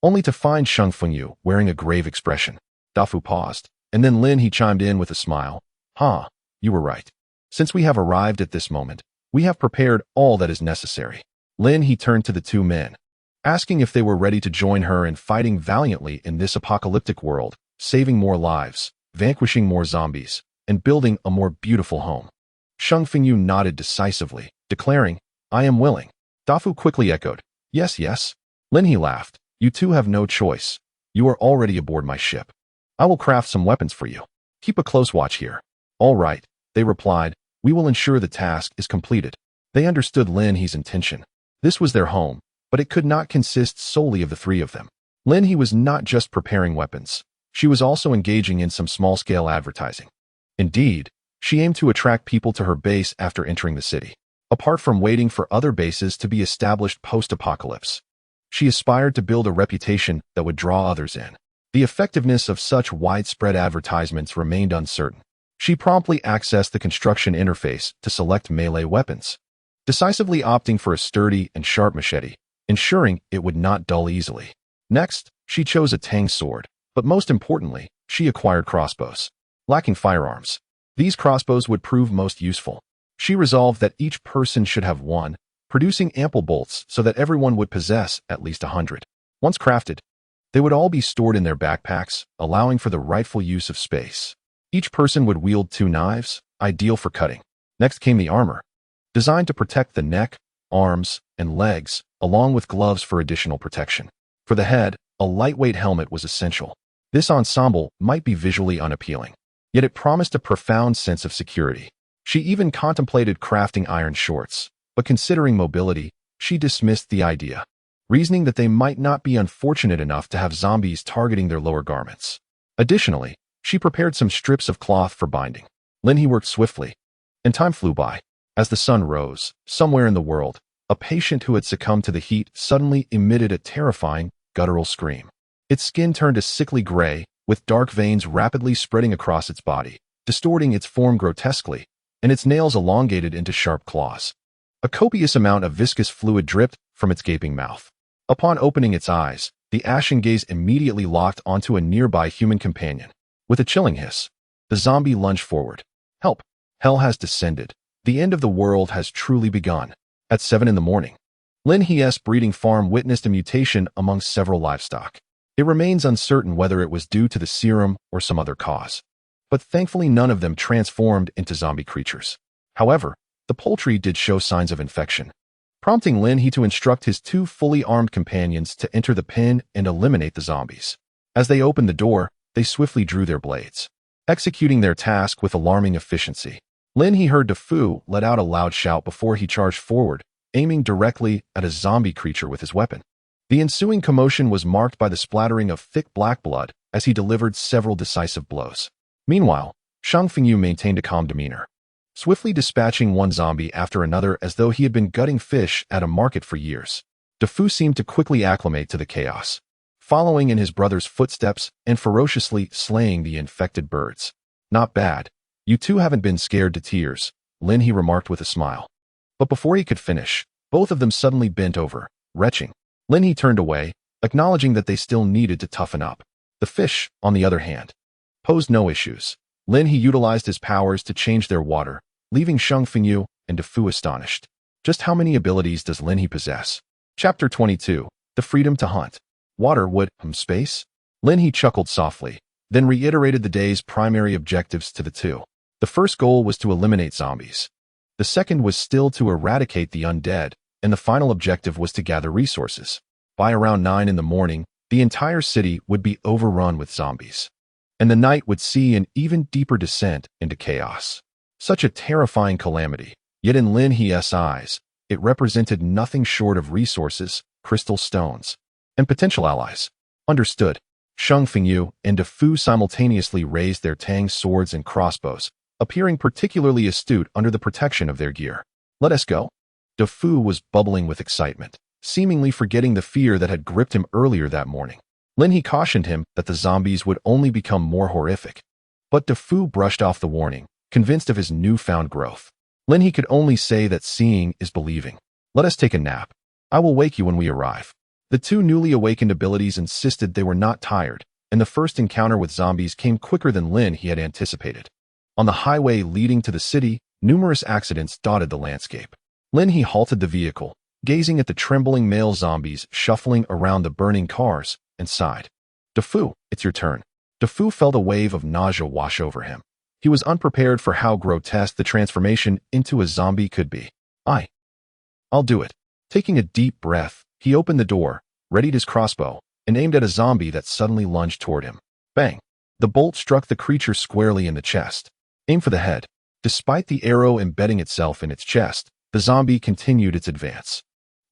only to find Shang Fingyu wearing a grave expression. Dafu paused, and then Linhee chimed in with a smile. You were right. Since we have arrived at this moment, We have prepared all that is necessary. Lin He turned to the two men, asking if they were ready to join her in fighting valiantly in this apocalyptic world, saving more lives, vanquishing more zombies, and building a more beautiful home. Shang Fengyu nodded decisively, declaring, "I am willing." Dafu quickly echoed, "Yes, yes." Lin He laughed, "You two have no choice. You are already aboard my ship. I will craft some weapons for you. Keep a close watch here." "All right," they replied, "we will ensure the task is completed." They understood Lin He's intention. This was their home, but it could not consist solely of the three of them. Lin He was not just preparing weapons. She was also engaging in some small-scale advertising. Indeed, she aimed to attract people to her base after entering the city. Apart from waiting for other bases to be established post-apocalypse, she aspired to build a reputation that would draw others in. The effectiveness of such widespread advertisements remained uncertain. She promptly accessed the construction interface to select melee weapons, decisively opting for a sturdy and sharp machete, ensuring it would not dull easily. Next, she chose a tang sword, but most importantly, she acquired crossbows. Lacking firearms, these crossbows would prove most useful. She resolved that each person should have one, producing ample bolts so that everyone would possess at least 100. Once crafted, they would all be stored in their backpacks, allowing for the rightful use of space. Each person would wield 2 knives, ideal for cutting. Next came the armor, designed to protect the neck, arms, and legs, along with gloves for additional protection. For the head, a lightweight helmet was essential. This ensemble might be visually unappealing, yet it promised a profound sense of security. She even contemplated crafting iron shorts, but considering mobility, she dismissed the idea, reasoning that they might not be unfortunate enough to have zombies targeting their lower garments. Additionally, she prepared some strips of cloth for binding. Lin He worked swiftly, and time flew by. As the sun rose, somewhere in the world, a patient who had succumbed to the heat suddenly emitted a terrifying, guttural scream. Its skin turned a sickly gray, with dark veins rapidly spreading across its body, distorting its form grotesquely, and its nails elongated into sharp claws. A copious amount of viscous fluid dripped from its gaping mouth. Upon opening its eyes, the ashen gaze immediately locked onto a nearby human companion. With a chilling hiss, the zombie lunged forward. "Help! Hell has descended. The end of the world has truly begun." At 7 in the morning, Lin He's breeding farm witnessed a mutation among several livestock. It remains uncertain whether it was due to the serum or some other cause, but thankfully none of them transformed into zombie creatures. However, the poultry did show signs of infection, prompting Lin He to instruct his 2 fully armed companions to enter the pen and eliminate the zombies. As they opened the door, they swiftly drew their blades, executing their task with alarming efficiency. Lin He heard Dafu let out a loud shout before he charged forward, aiming directly at a zombie creature with his weapon. The ensuing commotion was marked by the splattering of thick black blood as he delivered several decisive blows. Meanwhile, Shang Fengyu maintained a calm demeanor, swiftly dispatching one zombie after another as though he had been gutting fish at a market for years. Dafu seemed to quickly acclimate to the chaos, following in his brother's footsteps and ferociously slaying the infected birds. "Not bad. You two haven't been scared to tears," Lin He remarked with a smile. But before he could finish, both of them suddenly bent over, retching. Lin He turned away, acknowledging that they still needed to toughen up. The fish, on the other hand, posed no issues. Lin He utilized his powers to change their water, leaving Shang Fengyu and Dafu astonished. Just how many abilities does Lin He possess? Chapter 22. The Freedom to Hunt. Water, wood, space? Lin He chuckled softly, then reiterated the day's primary objectives to the two. The first goal was to eliminate zombies. The second was still to eradicate the undead, and the final objective was to gather resources. By around 9 in the morning, the entire city would be overrun with zombies, and the night would see an even deeper descent into chaos. Such a terrifying calamity, yet in Lin He's eyes, it represented nothing short of resources, crystal stones, and potential allies. Understood. Shang Fengyu and Dafu simultaneously raised their tang swords and crossbows, appearing particularly astute under the protection of their gear. "Let us go." Dafu was bubbling with excitement, seemingly forgetting the fear that had gripped him earlier that morning. Lin He cautioned him that the zombies would only become more horrific, but Dafu brushed off the warning, convinced of his newfound growth. Lin He could only say that seeing is believing. "Let us take a nap. I will wake you when we arrive." The two newly awakened abilities insisted they were not tired, and the first encounter with zombies came quicker than Lin He had anticipated. On the highway leading to the city, numerous accidents dotted the landscape. Lin He halted the vehicle, gazing at the trembling male zombies shuffling around the burning cars, and sighed. "Defu, it's your turn." Defu felt a wave of nausea wash over him. He was unprepared for how grotesque the transformation into a zombie could be. I'll do it." Taking a deep breath, he opened the door, readied his crossbow, and aimed at a zombie that suddenly lunged toward him. Bang! The bolt struck the creature squarely in the chest. Aim for the head. Despite the arrow embedding itself in its chest, the zombie continued its advance.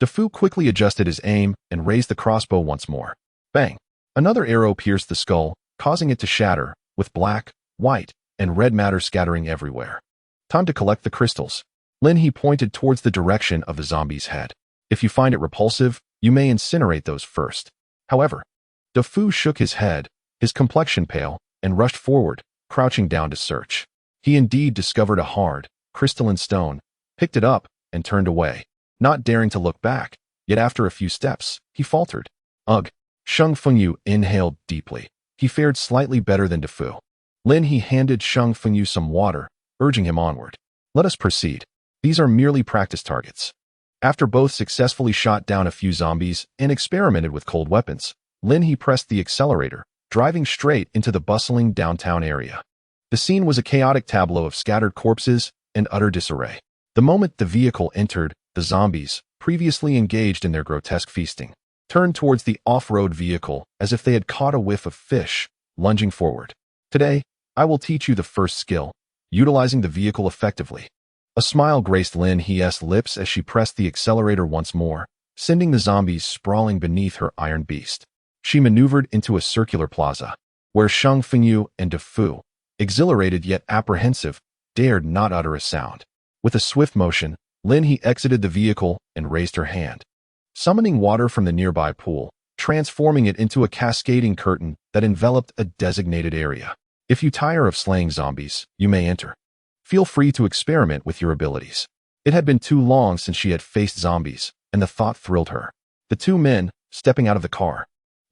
Defu quickly adjusted his aim and raised the crossbow once more. Bang! Another arrow pierced the skull, causing it to shatter, with black, white, and red matter scattering everywhere. Time to collect the crystals. Lin He pointed towards the direction of the zombie's head. If you find it repulsive, you may incinerate those first. However, Defu shook his head, his complexion pale, and rushed forward, crouching down to search. He indeed discovered a hard, crystalline stone, picked it up, and turned away, not daring to look back, yet after a few steps, he faltered. Ugh! Sheng Fengyu inhaled deeply. He fared slightly better than Defu. Lin He handed Sheng Fengyu some water, urging him onward. Let us proceed. These are merely practice targets. After both successfully shot down a few zombies and experimented with cold weapons, Lin He pressed the accelerator, driving straight into the bustling downtown area. The scene was a chaotic tableau of scattered corpses and utter disarray. The moment the vehicle entered, the zombies, previously engaged in their grotesque feasting, turned towards the off-road vehicle as if they had caught a whiff of fish, lunging forward. Today, I will teach you the first skill, utilizing the vehicle effectively. A smile graced Lin He's lips as she pressed the accelerator once more, sending the zombies sprawling beneath her iron beast. She maneuvered into a circular plaza, where Sheng Fengyu and Defu, exhilarated yet apprehensive, dared not utter a sound. With a swift motion, Lin He exited the vehicle and raised her hand, summoning water from the nearby pool, transforming it into a cascading curtain that enveloped a designated area. If you tire of slaying zombies, you may enter. Feel free to experiment with your abilities. It had been too long since she had faced zombies, and the thought thrilled her. The two men, stepping out of the car,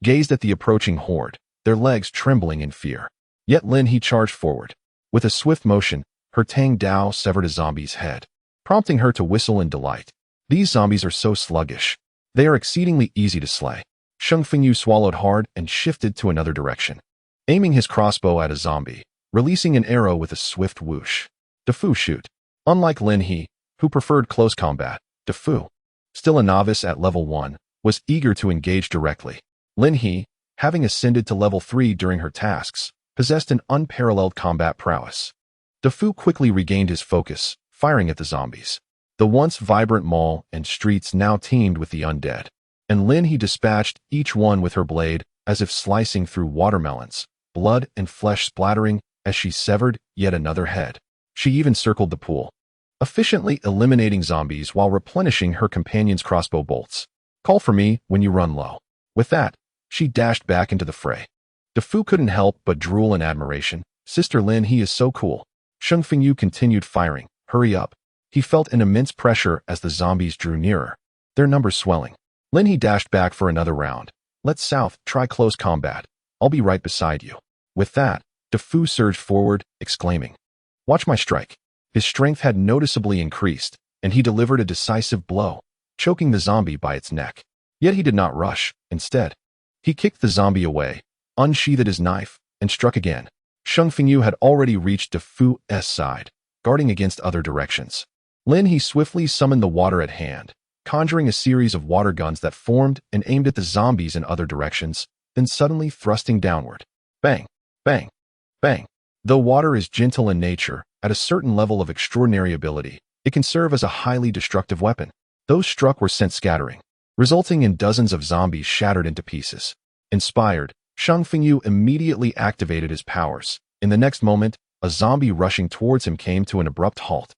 gazed at the approaching horde, their legs trembling in fear. Yet Lin He charged forward. With a swift motion, her Tang Dao severed a zombie's head, prompting her to whistle in delight. These zombies are so sluggish. They are exceedingly easy to slay. Sheng Fengyu swallowed hard and shifted to another direction, aiming his crossbow at a zombie, releasing an arrow with a swift whoosh. Defu shoot. Unlike Lin He, who preferred close combat, Defu, still a novice at level 1, was eager to engage directly. Lin He, having ascended to level 3 during her tasks, possessed an unparalleled combat prowess. Defu quickly regained his focus, firing at the zombies. The once vibrant mall and streets now teemed with the undead, and Lin He dispatched each one with her blade as if slicing through watermelons, blood and flesh splattering as she severed yet another head. She even circled the pool, efficiently eliminating zombies while replenishing her companion's crossbow bolts. Call for me when you run low. With that, she dashed back into the fray. Defu couldn't help but drool in admiration. Sister Lin He is so cool. Sheng Fengyu continued firing. Hurry up. He felt an immense pressure as the zombies drew nearer, their numbers swelling. Lin He dashed back for another round. Let's south, try close combat. I'll be right beside you. With that, Defu surged forward, exclaiming, Watch my strike. His strength had noticeably increased, and he delivered a decisive blow, choking the zombie by its neck. Yet he did not rush. Instead, he kicked the zombie away, unsheathed his knife, and struck again. Sheng Fengyu had already reached Defu's side, guarding against other directions. Lin He swiftly summoned the water at hand, conjuring a series of water guns that formed and aimed at the zombies in other directions, then suddenly thrusting downward. Bang! Bang! Bang! Though water is gentle in nature, at a certain level of extraordinary ability, it can serve as a highly destructive weapon. Those struck were sent scattering, resulting in dozens of zombies shattered into pieces. Inspired, Sheng Fengyu immediately activated his powers. In the next moment, a zombie rushing towards him came to an abrupt halt,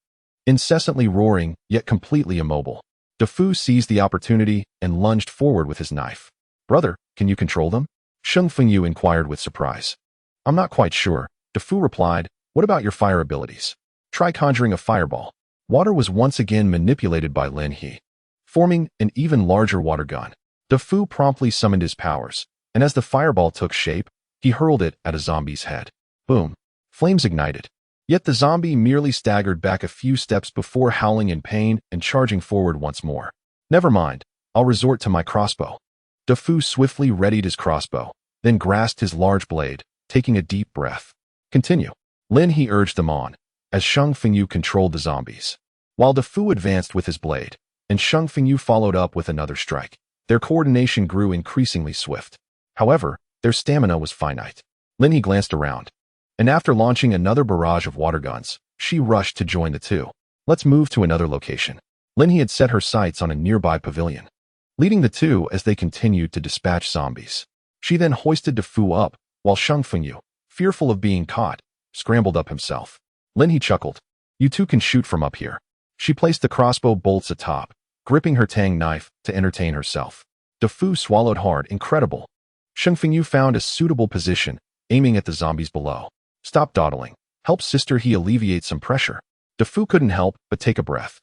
incessantly roaring, yet completely immobile. Defu seized the opportunity and lunged forward with his knife. Brother, can you control them? Sheng Fengyu inquired with surprise. I'm not quite sure. Defu replied, What about your fire abilities? Try conjuring a fireball. Water was once again manipulated by Lin He, forming an even larger water gun. Defu promptly summoned his powers, and as the fireball took shape, he hurled it at a zombie's head. Boom! Flames ignited. Yet the zombie merely staggered back a few steps before howling in pain and charging forward once more. Never mind, I'll resort to my crossbow. Defu swiftly readied his crossbow, then grasped his large blade, taking a deep breath. Continue. Lin He urged them on, as Shang Fengyu controlled the zombies. While Defu advanced with his blade, and Shang Fengyu followed up with another strike, their coordination grew increasingly swift. However, their stamina was finite. Lin He glanced around, and after launching another barrage of water guns, she rushed to join the two. Let's move to another location. Lin He had set her sights on a nearby pavilion, leading the two as they continued to dispatch zombies. She then hoisted Defu up, while Shang Fengyu, fearful of being caught, scrambled up himself. Lin He chuckled. You two can shoot from up here. She placed the crossbow bolts atop, gripping her tang knife to entertain herself. Defu swallowed hard. Incredible. Shang Fengyu found a suitable position, aiming at the zombies below. Stop dawdling. Help sister He alleviate some pressure. Defu couldn't help but take a breath.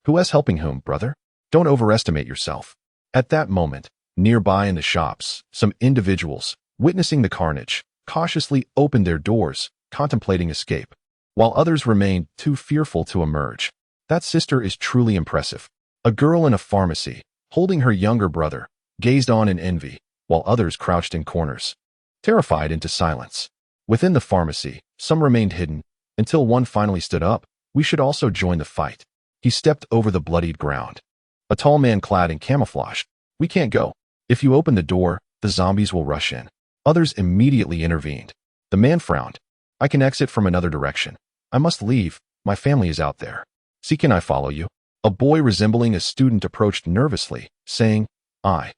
Who's helping whom, brother? Don't overestimate yourself. At that moment, nearby in the shops, some individuals, witnessing the carnage, cautiously opened their doors, contemplating escape, while others remained too fearful to emerge. That sister is truly impressive. A girl in a pharmacy, holding her younger brother, gazed on in envy, while others crouched in corners, terrified into silence. Within the pharmacy, some remained hidden, until one finally stood up. We should also join the fight. He stepped over the bloodied ground. A tall man clad in camouflage. We can't go. If you open the door, the zombies will rush in. Others immediately intervened. The man frowned. I can exit from another direction. I must leave. My family is out there. See, can I follow you? A boy resembling a student approached nervously, saying, I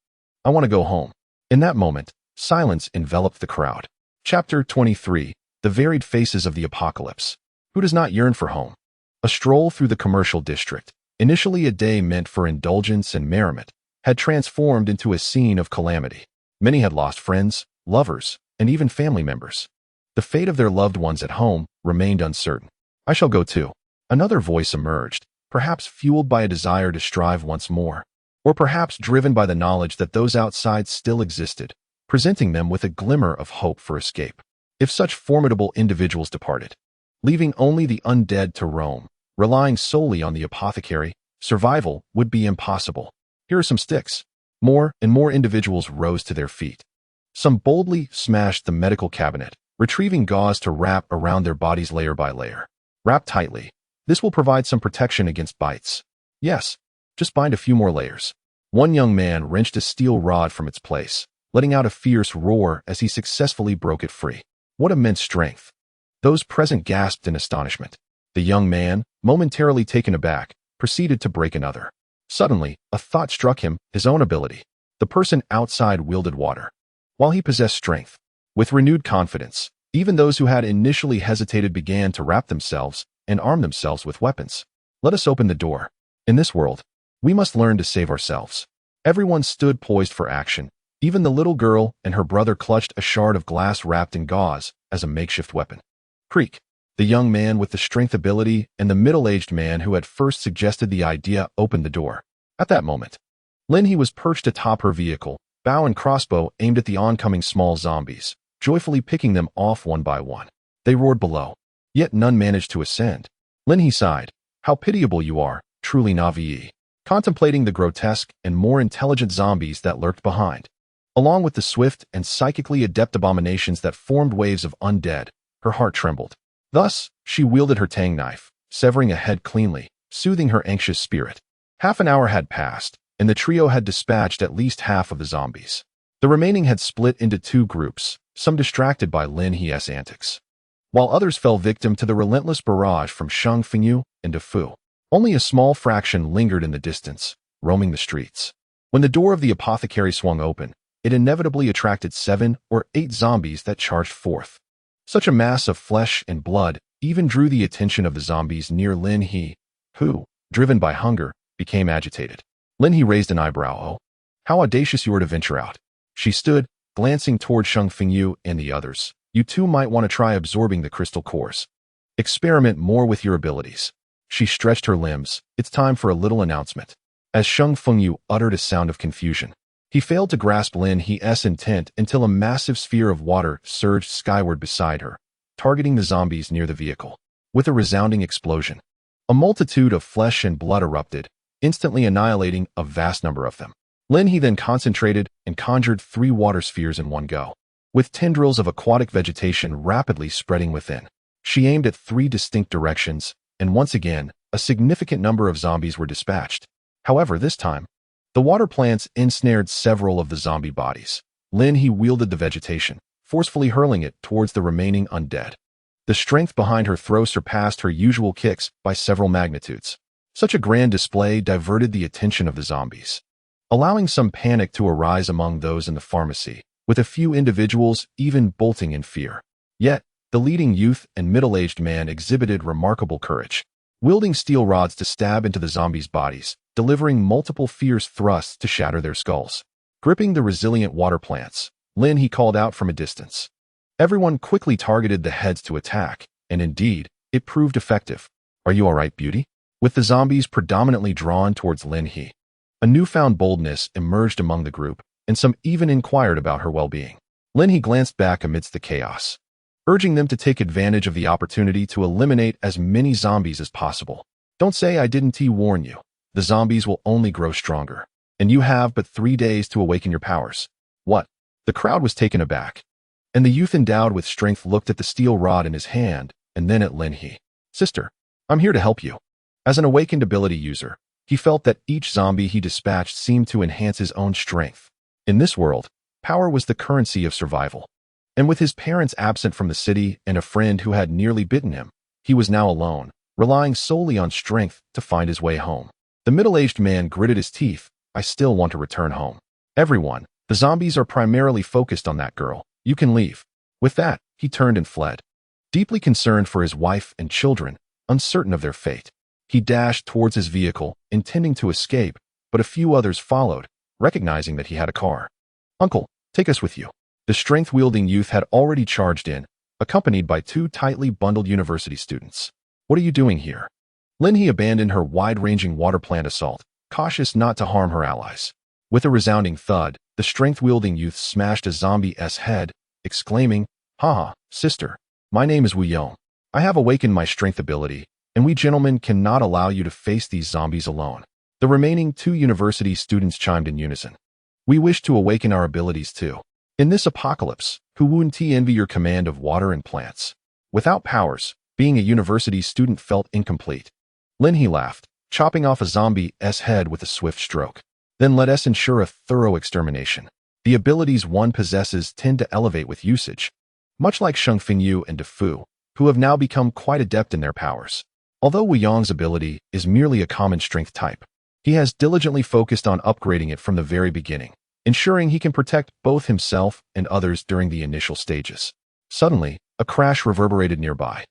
want to go home. In that moment, silence enveloped the crowd. Chapter 23. The Varied Faces of the Apocalypse. Who does not yearn for home? A stroll through the commercial district, initially a day meant for indulgence and merriment, had transformed into a scene of calamity. Many had lost friends, lovers, and even family members. The fate of their loved ones at home remained uncertain. I shall go too. Another voice emerged, perhaps fueled by a desire to strive once more, or perhaps driven by the knowledge that those outside still existed, presenting them with a glimmer of hope for escape. If such formidable individuals departed, leaving only the undead to roam, relying solely on the apothecary, survival would be impossible. Here are some sticks. More and more individuals rose to their feet. Some boldly smashed the medical cabinet, retrieving gauze to wrap around their bodies layer by layer. Wrap tightly. This will provide some protection against bites. Yes, just bind a few more layers. One young man wrenched a steel rod from its place, letting out a fierce roar as he successfully broke it free. What immense strength! Those present gasped in astonishment. The young man, momentarily taken aback, proceeded to break another. Suddenly, a thought struck him, his own ability. The person outside wielded water, while he possessed strength. With renewed confidence, even those who had initially hesitated began to wrap themselves and arm themselves with weapons. Let us open the door. In this world, we must learn to save ourselves. Everyone stood poised for action. Even the little girl and her brother clutched a shard of glass wrapped in gauze as a makeshift weapon. Creak. The young man with the strength ability and the middle-aged man who had first suggested the idea opened the door. At that moment, Lin He was perched atop her vehicle, bow and crossbow aimed at the oncoming small zombies, joyfully picking them off one by one. They roared below, yet none managed to ascend. Lin He sighed. How pitiable you are, truly Na'vi. Contemplating the grotesque and more intelligent zombies that lurked behind, along with the swift and psychically adept abominations that formed waves of undead, her heart trembled. Thus, she wielded her tang knife, severing a head cleanly, soothing her anxious spirit. Half an hour had passed, and the trio had dispatched at least half of the zombies. The remaining had split into two groups, some distracted by Lin He's antics, while others fell victim to the relentless barrage from Shang Fengyu and Defu. Only a small fraction lingered in the distance, roaming the streets. When the door of the apothecary swung open, it inevitably attracted 7 or 8 zombies that charged forth. Such a mass of flesh and blood even drew the attention of the zombies near Lin He, who, driven by hunger, became agitated. Lin He raised an eyebrow. Oh, how audacious you are to venture out. She stood, glancing toward Shang Fengyu and the others. You two might want to try absorbing the crystal cores. Experiment more with your abilities. She stretched her limbs. It's time for a little announcement. As Shang Fengyu uttered a sound of confusion, he failed to grasp Lin He's intent until a massive sphere of water surged skyward beside her, targeting the zombies near the vehicle. with a resounding explosion. A multitude of flesh and blood erupted, instantly annihilating a vast number of them. Lin He then concentrated and conjured 3 water spheres in one go, with tendrils of aquatic vegetation rapidly spreading within. She aimed at 3 distinct directions, and once again, a significant number of zombies were dispatched. However, this time, the water plants ensnared several of the zombie bodies. Lin He wielded the vegetation, forcefully hurling it towards the remaining undead. The strength behind her throw surpassed her usual kicks by several magnitudes. Such a grand display diverted the attention of the zombies, allowing some panic to arise among those in the pharmacy, with a few individuals even bolting in fear. Yet, the leading youth and middle-aged man exhibited remarkable courage, wielding steel rods to stab into the zombies' bodies, delivering multiple fierce thrusts to shatter their skulls. Gripping the resilient water plants, Lin He called out from a distance. Everyone quickly targeted the heads to attack, and indeed, it proved effective. "Are you all right, beauty?" With the zombies predominantly drawn towards Lin He, a newfound boldness emerged among the group, and some even inquired about her well-being. Lin He glanced back amidst the chaos, urging them to take advantage of the opportunity to eliminate as many zombies as possible. "Don't say I didn't warn you. The zombies will only grow stronger, and you have but 3 days to awaken your powers." "What?" The crowd was taken aback, and the youth endowed with strength looked at the steel rod in his hand and then at Lin He. "Sister, I'm here to help you." As an awakened ability user, he felt that each zombie he dispatched seemed to enhance his own strength. In this world, power was the currency of survival. And with his parents absent from the city and a friend who had nearly bitten him, he was now alone, relying solely on strength to find his way home. The middle-aged man gritted his teeth. "I still want to return home." "Everyone, the zombies are primarily focused on that girl. You can leave." With that, he turned and fled. Deeply concerned for his wife and children, uncertain of their fate, he dashed towards his vehicle, intending to escape, but a few others followed, recognizing that he had a car. "Uncle, take us with you." The strength-wielding youth had already charged in, accompanied by 2 tightly bundled university students. "What are you doing here?" Lin He abandoned her wide-ranging water plant assault, cautious not to harm her allies. With a resounding thud, the strength-wielding youth smashed a zombie's head, exclaiming, "Haha, sister, my name is Wu Yong. I have awakened my strength ability, and we gentlemen cannot allow you to face these zombies alone." The remaining 2 university students chimed in unison. "We wish to awaken our abilities too. In this apocalypse, who wouldn't envy your command of water and plants?" Without powers, being a university student felt incomplete. Lin He laughed, chopping off a zombie's head with a swift stroke. "Then let us ensure a thorough extermination. The abilities one possesses tend to elevate with usage, much like Sheng Fengyu and Defu, who have now become quite adept in their powers. Although Wu Yong's ability is merely a common strength type, he has diligently focused on upgrading it from the very beginning, ensuring he can protect both himself and others during the initial stages." Suddenly, a crash reverberated nearby.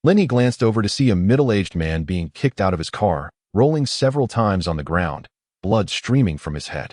Lin He glanced over to see a middle-aged man being kicked out of his car, rolling several times on the ground, blood streaming from his head.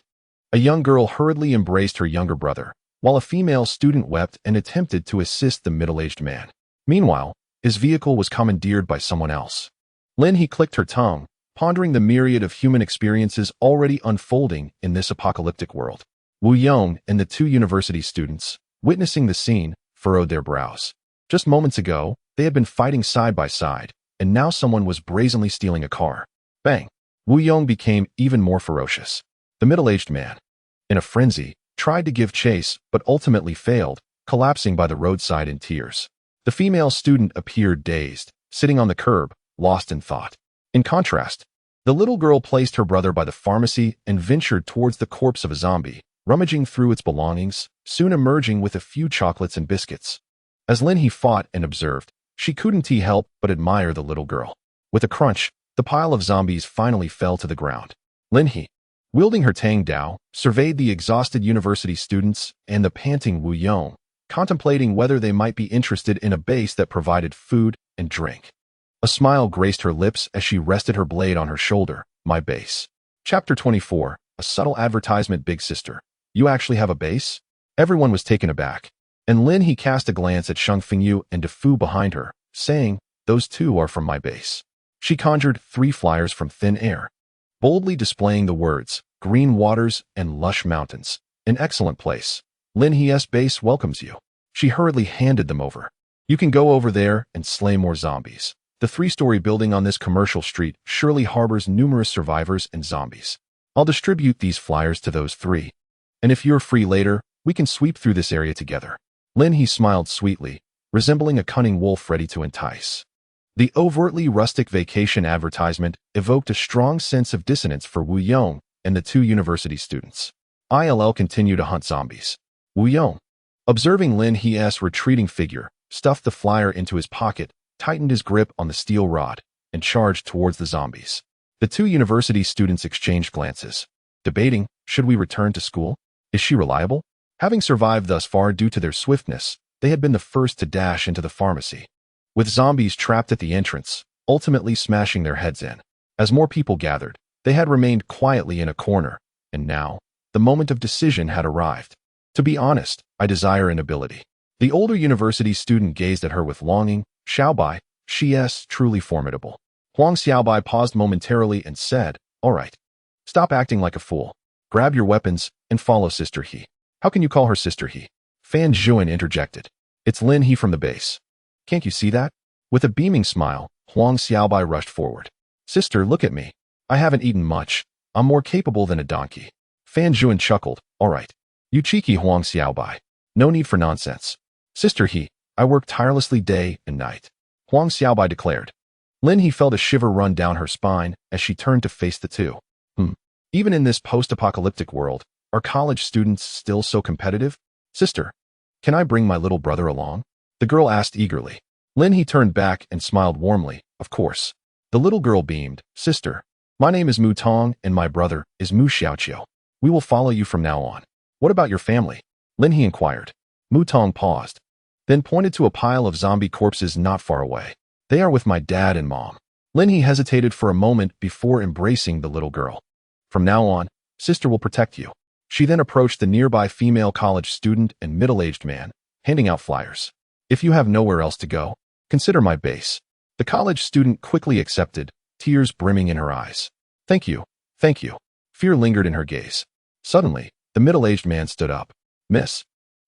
A young girl hurriedly embraced her younger brother, while a female student wept and attempted to assist the middle-aged man. Meanwhile, his vehicle was commandeered by someone else. Lin He clicked her tongue, pondering the myriad of human experiences already unfolding in this apocalyptic world. Wu Yong and the 2 university students, witnessing the scene, furrowed their brows. Just moments ago, they had been fighting side by side, and now someone was brazenly stealing a car. Bang! Wu Yong became even more ferocious. The middle-aged man, in a frenzy, tried to give chase but ultimately failed, collapsing by the roadside in tears. The female student appeared dazed, sitting on the curb, lost in thought. In contrast, the little girl placed her brother by the pharmacy and ventured towards the corpse of a zombie, rummaging through its belongings, soon emerging with a few chocolates and biscuits. As Lin He fought and observed, she couldn't help but admire the little girl. With a crunch, the pile of zombies finally fell to the ground. Lin He, wielding her Tang Dao, surveyed the exhausted university students and the panting Wu Yong, contemplating whether they might be interested in a base that provided food and drink. A smile graced her lips as she rested her blade on her shoulder. "My base." Chapter 24, a subtle advertisement. "Big sister, you actually have a base?" Everyone was taken aback, and Lin He cast a glance at Sheng Fengyu and Defu behind her, saying, "Those 2 are from my base." She conjured 3 flyers from thin air, boldly displaying the words, "Green waters and lush mountains. An excellent place. Lin He's base welcomes you." She hurriedly handed them over. "You can go over there and slay more zombies. The three-story building on this commercial street surely harbors numerous survivors and zombies. I'll distribute these flyers to those three. And if you're free later, we can sweep through this area together. He smiled sweetly, resembling a cunning wolf ready to entice. The overtly rustic vacation advertisement evoked a strong sense of dissonance for Wu Yong and the two university students. ILL continue to hunt zombies. Wu Yong, observing Lin He's retreating figure, stuffed the flyer into his pocket, tightened his grip on the steel rod, and charged towards the zombies. The two university students exchanged glances, debating, should we return to school? Is she reliable? Having survived thus far due to their swiftness, they had been the first to dash into the pharmacy, with zombies trapped at the entrance, ultimately smashing their heads in. As more people gathered, they had remained quietly in a corner, and now, the moment of decision had arrived. To be honest, I desire an ability. The older university student gazed at her with longing. Xiaobai, she is truly formidable. Huang Xiaobai paused momentarily and said, all right. Stop acting like a fool. Grab your weapons and follow Sister He. How can you call her Sister He? Fan Zhuan interjected. It's Lin He from the base. Can't you see that? With a beaming smile, Huang Xiaobai rushed forward. Sister, look at me. I haven't eaten much. I'm more capable than a donkey. Fan Zhuan chuckled. All right. You cheeky Huang Xiaobai. No need for nonsense. Sister He, I work tirelessly day and night. Huang Xiaobai declared. Lin He felt a shiver run down her spine as she turned to face the two. Even in this post-apocalyptic world, are college students still so competitive? Sister, can I bring my little brother along? The girl asked eagerly. Lin He turned back and smiled warmly. Of course. The little girl beamed. Sister, my name is Mu Tong and my brother is Mu Xiaoqiu. We will follow you from now on. What about your family? Lin He inquired. Mu Tong paused, then pointed to a pile of zombie corpses not far away. They are with my dad and mom. Lin He hesitated for a moment before embracing the little girl. From now on, sister will protect you. She then approached the nearby female college student and middle-aged man, handing out flyers. If you have nowhere else to go, consider my base. The college student quickly accepted, tears brimming in her eyes. Thank you, thank you. Fear lingered in her gaze. Suddenly, the middle-aged man stood up. Miss,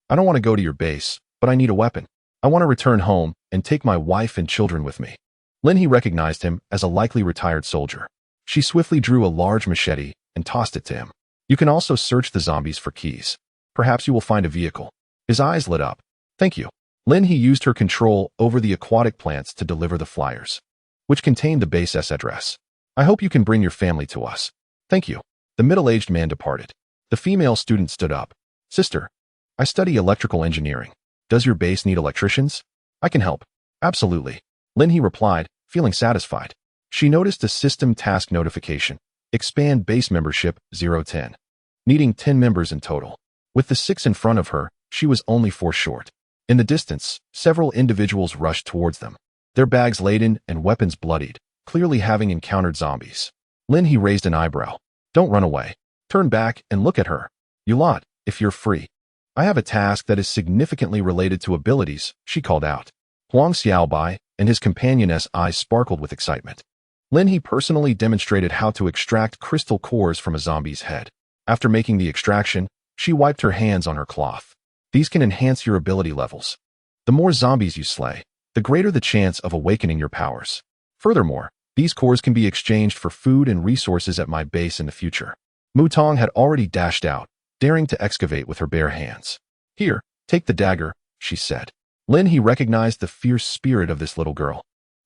I don't want to go to your base, but I need a weapon. I want to return home and take my wife and children with me. Lin He recognized him as a likely retired soldier. She swiftly drew a large machete and tossed it to him. You can also search the zombies for keys. Perhaps you will find a vehicle. His eyes lit up. Thank you. Lin He used her control over the aquatic plants to deliver the flyers, which contained the base's address. I hope you can bring your family to us. Thank you. The middle-aged man departed. The female student stood up. Sister, I study electrical engineering. Does your base need electricians? I can help. Absolutely. Lin He replied, feeling satisfied. She noticed a system task notification. Expand base membership 010. Needing 10 members in total. With the 6 in front of her, she was only 4 short. In the distance, several individuals rushed towards them, their bags laden and weapons bloodied, clearly having encountered zombies. Lin He raised an eyebrow. Don't run away. Turn back and look at her. You lot, if you're free. I have a task that is significantly related to abilities, she called out. Huang Xiaobai and his companion's eyes sparkled with excitement. Lin He personally demonstrated how to extract crystal cores from a zombie's head. After making the extraction, she wiped her hands on her cloth. These can enhance your ability levels. The more zombies you slay, the greater the chance of awakening your powers. Furthermore, these cores can be exchanged for food and resources at my base in the future. Mu Tong had already dashed out, daring to excavate with her bare hands. Here, take the dagger, she said. Lin He recognized the fierce spirit of this little girl.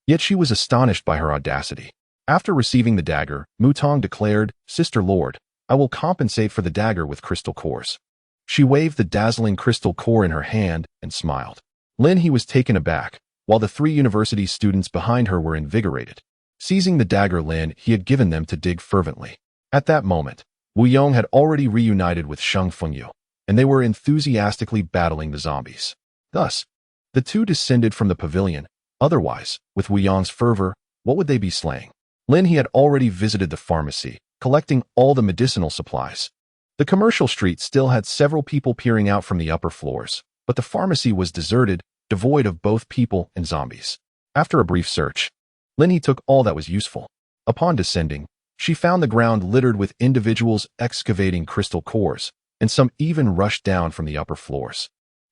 Yet she was astonished by her audacity. After receiving the dagger, Mu Tong declared, Sister Lord, I will compensate for the dagger with crystal cores. She waved the dazzling crystal core in her hand and smiled. Lin He was taken aback, while the 3 university students behind her were invigorated. Seizing the dagger Lin He had given them to dig fervently. At that moment, Wu Yong had already reunited with Sheng Fengyu, and they were enthusiastically battling the zombies. Thus, the two descended from the pavilion. Otherwise, with Wu Yong's fervor, what would they be slaying? Lin He had already visited the pharmacy, collecting all the medicinal supplies. The commercial street still had several people peering out from the upper floors, but the pharmacy was deserted, devoid of both people and zombies. After a brief search, Lin He took all that was useful. Upon descending, she found the ground littered with individuals excavating crystal cores, and some even rushed down from the upper floors.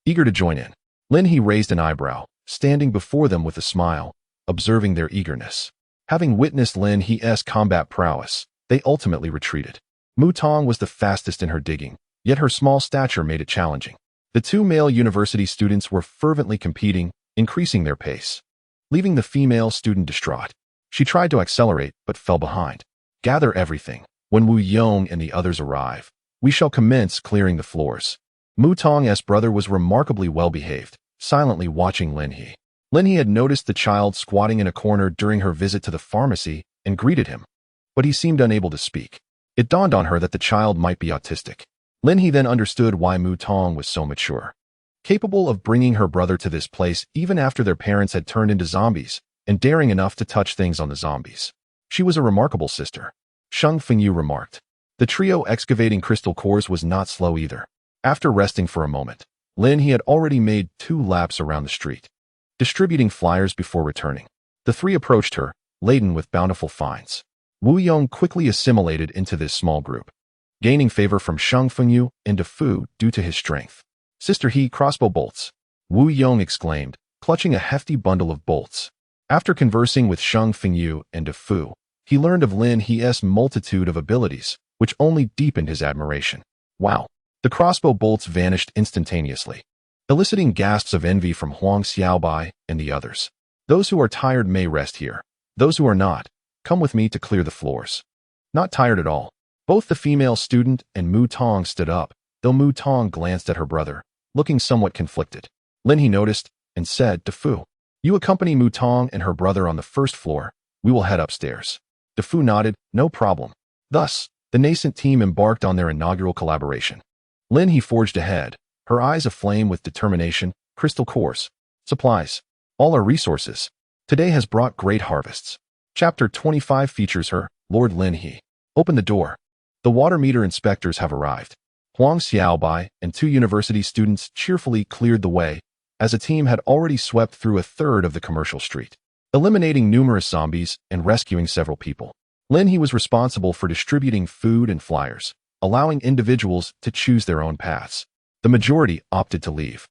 Eager to join in, Lin He raised an eyebrow, standing before them with a smile. observing their eagerness. Having witnessed Lin He's combat prowess, they ultimately retreated. Mu Tong was the fastest in her digging, yet her small stature made it challenging. The two male university students were fervently competing, increasing their pace, leaving the female student distraught. She tried to accelerate, but fell behind. Gather everything. When Wu Yong and the others arrive, we shall commence clearing the floors. Mu Tong's brother was remarkably well-behaved, silently watching Lin He. Lin He had noticed the child squatting in a corner during her visit to the pharmacy and greeted him, but he seemed unable to speak. It dawned on her that the child might be autistic. Lin He then understood why Mu Tong was so mature, capable of bringing her brother to this place even after their parents had turned into zombies, and daring enough to touch things on the zombies. She was a remarkable sister, Sheng Fengyu remarked. The trio excavating crystal cores was not slow either. After resting for a moment, Lin He had already made 2 laps around the street, distributing flyers before returning. The 3 approached her, laden with bountiful finds. Wu Yong quickly assimilated into this small group, gaining favor from Sheng Fengyu and De Fu due to his strength. Sister He, crossbow bolts, Wu Yong exclaimed, clutching a hefty bundle of bolts. After conversing with Sheng Fengyu and De Fu, he learned of Lin He's multitude of abilities, which only deepened his admiration. Wow! The crossbow bolts vanished instantaneously, eliciting gasps of envy from Huang Xiaobai and the others. Those who are tired may rest here. Those who are not, come with me to clear the floors. Not tired at all. Both the female student and Mu Tong stood up, though Mu Tong glanced at her brother, looking somewhat conflicted. Lin He noticed and said to Fu, "You accompany Mu Tong and her brother on the first floor. We will head upstairs." De Fu nodded, "No problem." Thus, the nascent team embarked on their inaugural collaboration. Lin He forged ahead, her eyes aflame with determination. Crystal cores, supplies, all our resources. Today has brought great harvests. Chapter 25 features her, Lord Lin He. Open the door. The water meter inspectors have arrived. Huang Xiaobai and 2 university students cheerfully cleared the way, as a team had already swept through a third of the commercial street, eliminating numerous zombies and rescuing several people. Lin He was responsible for distributing food and flyers, allowing individuals to choose their own paths. The majority opted to leave,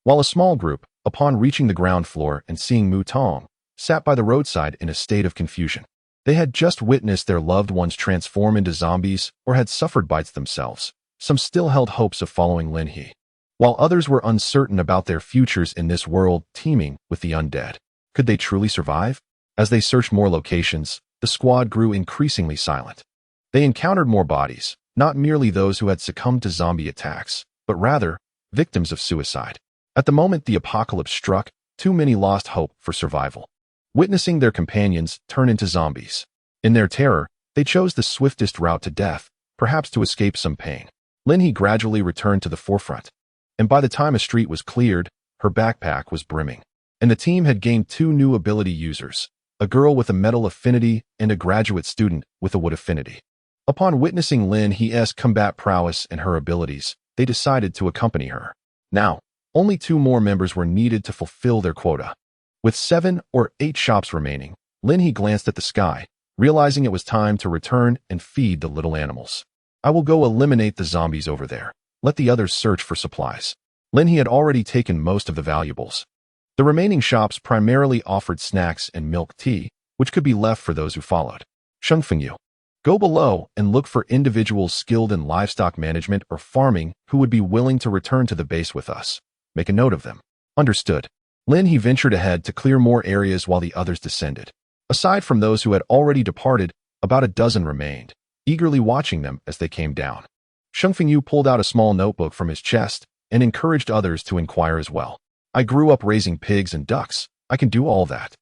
while a small group, upon reaching the ground floor and seeing Mu Tong, sat by the roadside in a state of confusion. They had just witnessed their loved ones transform into zombies or had suffered bites themselves. Some still held hopes of following Lin He, while others were uncertain about their futures in this world teeming with the undead. Could they truly survive? As they searched more locations, the squad grew increasingly silent. They encountered more bodies, not merely those who had succumbed to zombie attacks, but rather victims of suicide. At the moment the apocalypse struck, too many lost hope for survival, witnessing their companions turn into zombies. In their terror, they chose the swiftest route to death, perhaps to escape some pain. Lin He gradually returned to the forefront, and by the time a street was cleared, her backpack was brimming. And the team had gained 2 new ability users, a girl with a metal affinity and a graduate student with a wood affinity. Upon witnessing Lin He's combat prowess and her abilities, they decided to accompany her. Now, only 2 more members were needed to fulfill their quota. With 7 or 8 shops remaining, Lin He glanced at the sky, realizing it was time to return and feed the little animals. I will go eliminate the zombies over there. Let the others search for supplies. Lin He had already taken most of the valuables. The remaining shops primarily offered snacks and milk tea, which could be left for those who followed. Sheng Fengyu, go below and look for individuals skilled in livestock management or farming who would be willing to return to the base with us. Make a note of them. Understood. Lin He ventured ahead to clear more areas while the others descended. Aside from those who had already departed, about a dozen remained, eagerly watching them as they came down. Sheng Fengyu pulled out a small notebook from his chest and encouraged others to inquire as well. I grew up raising pigs and ducks. I can do all that.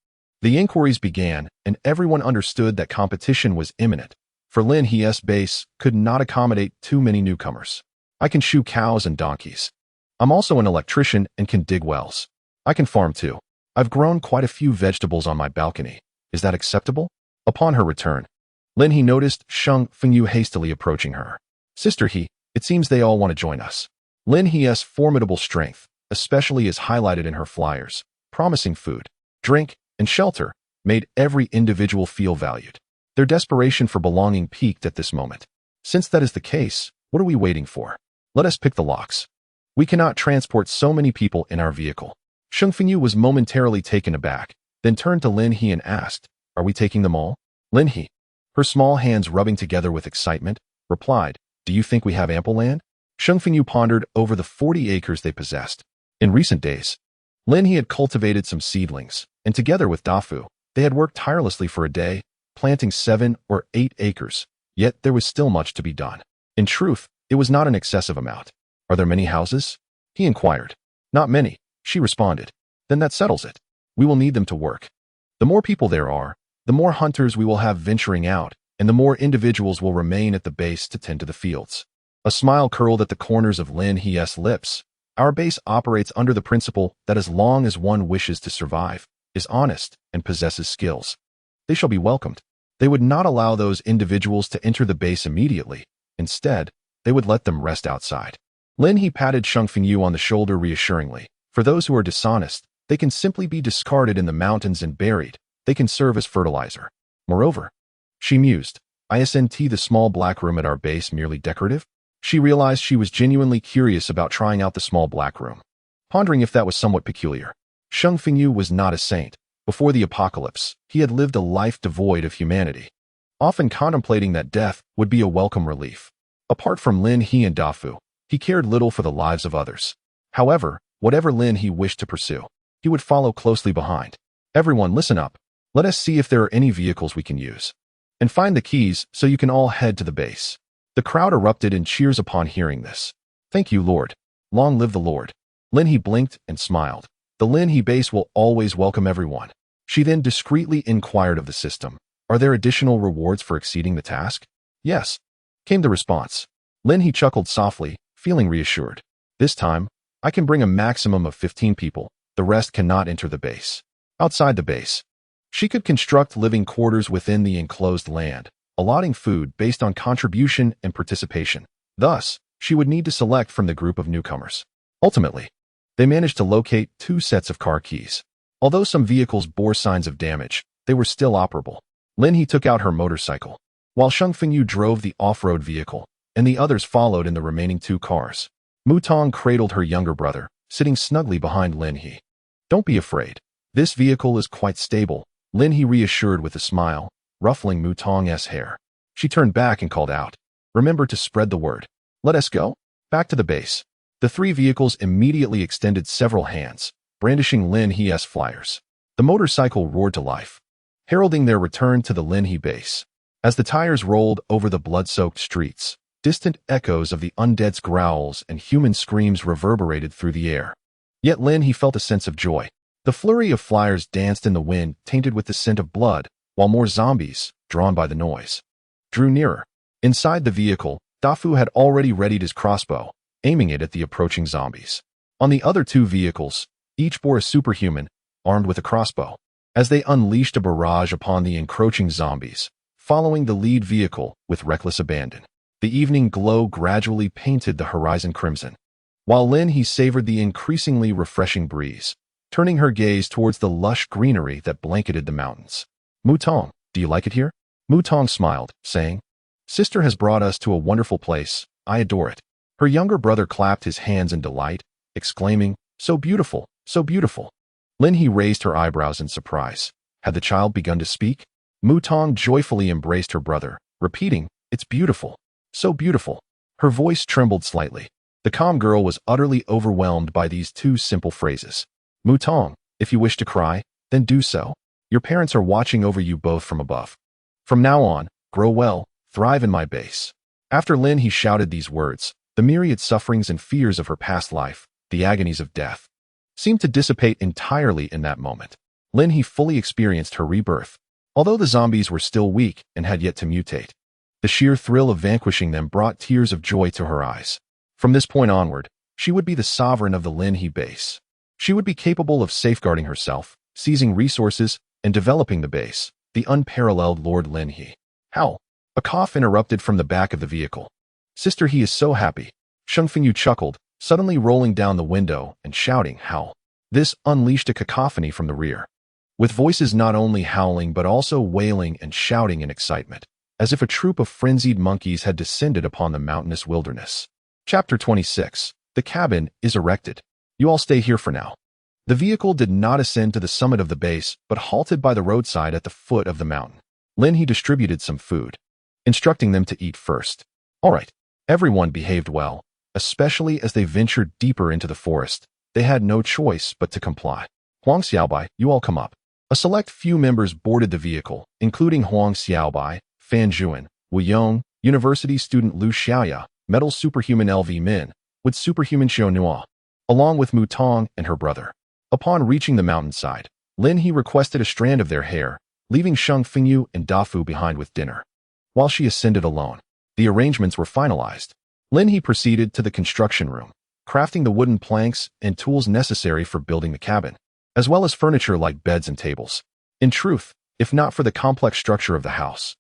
The inquiries began, and everyone understood that competition was imminent, for Lin He's base could not accommodate too many newcomers. I can shoe cows and donkeys. I'm also an electrician and can dig wells. I can farm too. I've grown quite a few vegetables on my balcony. Is that acceptable? Upon her return, Lin He noticed Sheng Fengyu hastily approaching her. Sister He, it seems they all want to join us. Lin He's formidable strength, especially as highlighted in her flyers, promising food, drink, and shelter, made every individual feel valued. Their desperation for belonging peaked at this moment. Since that is the case, what are we waiting for? Let us pick the locks. We cannot transport so many people in our vehicle. Sheng Fengyu was momentarily taken aback, then turned to Lin He and asked, "Are we taking them all?" Lin He, her small hands rubbing together with excitement, replied, "Do you think we have ample land?" Sheng Fengyu pondered over the 40 acres they possessed. In recent days, Lin He had cultivated some seedlings, and together with Dafu, they had worked tirelessly for a day, planting 7 or 8 acres, yet there was still much to be done. In truth, it was not an excessive amount. "Are there many houses?" he inquired. "Not many," she responded. "Then that settles it. We will need them to work. The more people there are, the more hunters we will have venturing out, and the more individuals will remain at the base to tend to the fields." A smile curled at the corners of Lin He's lips. "Our base operates under the principle that as long as one wishes to survive, is honest, and possesses skills, they shall be welcomed. They would not allow those individuals to enter the base immediately. Instead, they would let them rest outside." Lin He patted Sheng Fengyu on the shoulder reassuringly. "For those who are dishonest, they can simply be discarded in the mountains and buried. They can serve as fertilizer. Moreover," she mused, "isn't the small black room at our base merely decorative?" She realized she was genuinely curious about trying out the small black room, pondering if that was somewhat peculiar. Sheng Fengyu was not a saint. Before the apocalypse, he had lived a life devoid of humanity, often contemplating that death would be a welcome relief. Apart from Lin He and Dafu, he cared little for the lives of others. However, whatever Lin He wished to pursue, he would follow closely behind. "Everyone, listen up. Let us see if there are any vehicles we can use. And find the keys so you can all head to the base." The crowd erupted in cheers upon hearing this. "Thank you, Lord. Long live the Lord." Lin He blinked and smiled. "The Lin He base will always welcome everyone." She then discreetly inquired of the system, "Are there additional rewards for exceeding the task?" "Yes," came the response. Lin He chuckled softly, feeling reassured. "This time, I can bring a maximum of 15 people. The rest cannot enter the base." Outside the base, she could construct living quarters within the enclosed land, allotting food based on contribution and participation. Thus, she would need to select from the group of newcomers. Ultimately, they managed to locate 2 sets of car keys. Although some vehicles bore signs of damage, they were still operable. Lin He took out her motorcycle, while Sheng Fengyu drove the off-road vehicle, and the others followed in the remaining 2 cars. Mu Tong cradled her younger brother, sitting snugly behind Lin He. "Don't be afraid. This vehicle is quite stable," Lin He reassured with a smile, ruffling Mu Tong's hair. She turned back and called out, "Remember to spread the word. Let us go." Back to the base. The 3 vehicles immediately extended several hands, brandishing Lin He's flyers. The motorcycle roared to life, heralding their return to the Lin He base. As the tires rolled over the blood-soaked streets, distant echoes of the undead's growls and human screams reverberated through the air. Yet Lin He felt a sense of joy. The flurry of flyers danced in the wind, tainted with the scent of blood, while more zombies, drawn by the noise, drew nearer. Inside the vehicle, Dafu had already readied his crossbow, aiming it at the approaching zombies. On the other 2 vehicles, each bore a superhuman, armed with a crossbow. As they unleashed a barrage upon the encroaching zombies, following the lead vehicle with reckless abandon. The evening glow gradually painted the horizon crimson, while Lin He savored the increasingly refreshing breeze, turning her gaze towards the lush greenery that blanketed the mountains. "Mu Tong, do you like it here?" Mu Tong smiled, saying, "Sister has brought us to a wonderful place. I adore it." Her younger brother clapped his hands in delight, exclaiming, "So beautiful, so beautiful." Lin He raised her eyebrows in surprise. Had the child begun to speak? Mu Tong joyfully embraced her brother, repeating, "It's beautiful, so beautiful." Her voice trembled slightly. The calm girl was utterly overwhelmed by these 2 simple phrases. "Mu Tong, if you wish to cry, then do so. Your parents are watching over you both from above. From now on, grow well, thrive in my base." After Lin He shouted these words, the myriad sufferings and fears of her past life, the agonies of death, seemed to dissipate entirely in that moment. Lin He fully experienced her rebirth. Although the zombies were still weak and had yet to mutate, the sheer thrill of vanquishing them brought tears of joy to her eyes. From this point onward, she would be the sovereign of the Lin He base. She would be capable of safeguarding herself, seizing resources, and developing the base, the unparalleled Lord Lin He. "How?" A cough interrupted from the back of the vehicle. "Sister, he is so happy." Sheng Fengyu chuckled, suddenly rolling down the window and shouting, "Howl." This unleashed a cacophony from the rear, with voices not only howling but also wailing and shouting in excitement, as if a troop of frenzied monkeys had descended upon the mountainous wilderness. Chapter 26. The cabin is erected. "You all stay here for now. The vehicle did not ascend to the summit of the base, but halted by the roadside at the foot of the mountain. Lin He distributed some food, instructing them to eat first. All right. Everyone behaved well, especially as they ventured deeper into the forest. They had no choice but to comply. Huang Xiaobai, you all come up. A select few members boarded the vehicle, including Huang Xiaobai, Fan Zhuan, Wu Yong, University student Lu Xiaoya, metal superhuman LV Min, with superhuman Xiao Nua, along with Mu Tong and her brother. Upon reaching the mountainside, Lin He requested a strand of their hair, leaving Sheng Fengyu and Da Fu behind with dinner. While she ascended alone, the arrangements were finalized. Lin He proceeded to the construction room, crafting the wooden planks and tools necessary for building the cabin, as well as furniture like beds and tables. In truth, if not for the complex structure of the house,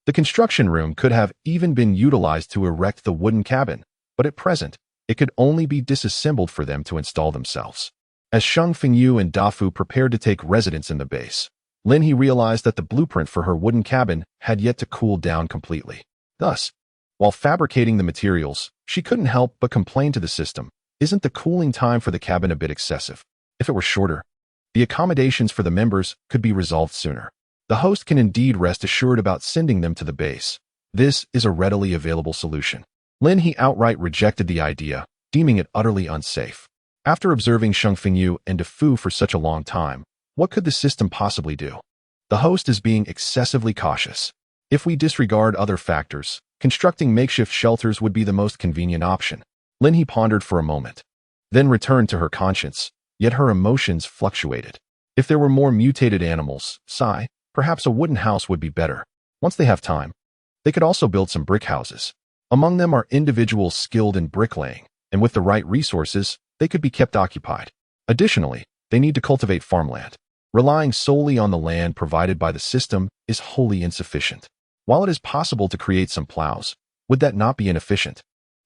the construction room could have even been utilized to erect the wooden cabin, but at present, it could only be disassembled for them to install themselves. As Sheng Fengyu and Da Fu prepared to take residence in the base, Lin He realized that the blueprint for her wooden cabin had yet to cool down completely. Thus, while fabricating the materials, she couldn't help but complain to the system, "Isn't the cooling time for the cabin a bit excessive? If it were shorter, the accommodations for the members could be resolved sooner." The host can indeed rest assured about sending them to the base. This is a readily available solution. Lin He outright rejected the idea, deeming it utterly unsafe. After observing Sheng Fengyu and Da Fu for such a long time, what could the system possibly do? The host is being excessively cautious. If we disregard other factors, constructing makeshift shelters would be the most convenient option. Lin He pondered for a moment, then returned to her conscience, yet her emotions fluctuated. If there were more mutated animals, perhaps a wooden house would be better. Once they have time, they could also build some brick houses. Among them are individuals skilled in bricklaying, and with the right resources, they could be kept occupied. Additionally, they need to cultivate farmland. Relying solely on the land provided by the system is wholly insufficient. While it is possible to create some plows, would that not be inefficient?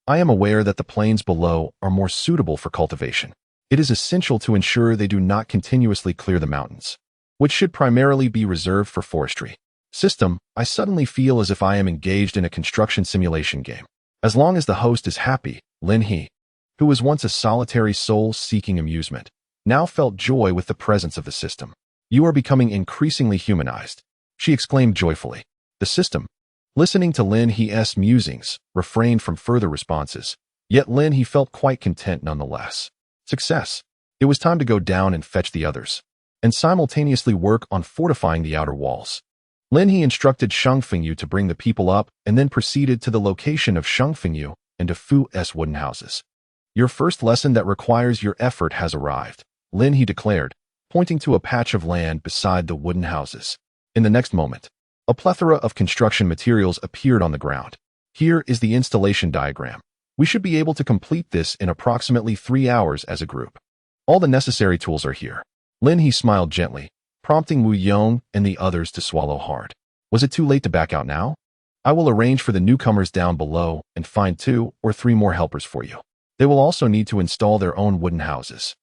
I am aware that the plains below are more suitable for cultivation. It is essential to ensure they do not continuously clear the mountains, which should primarily be reserved for forestry. System, I suddenly feel as if I am engaged in a construction simulation game. As long as the host is happy, Lin He, who was once a solitary soul seeking amusement, now felt joy with the presence of the system. "You are becoming increasingly humanized," she exclaimed joyfully. The system, listening to Lin He's musings, refrained from further responses, yet Lin He felt quite content nonetheless. Success. It was time to go down and fetch the others, and simultaneously work on fortifying the outer walls. Lin He instructed Sheng Fengyu to bring the people up and then proceeded to the location of Sheng Fengyu and Da Fu's wooden houses. "Your first lesson that requires your effort has arrived," Lin He declared, pointing to a patch of land beside the wooden houses. In the next moment, a plethora of construction materials appeared on the ground. "Here is the installation diagram. We should be able to complete this in approximately 3 hours as a group. All the necessary tools are here." Lin He smiled gently, prompting Wu Yong and the others to swallow hard. Was it too late to back out now? "I will arrange for the newcomers down below and find 2 or 3 more helpers for you. They will also need to install their own wooden houses.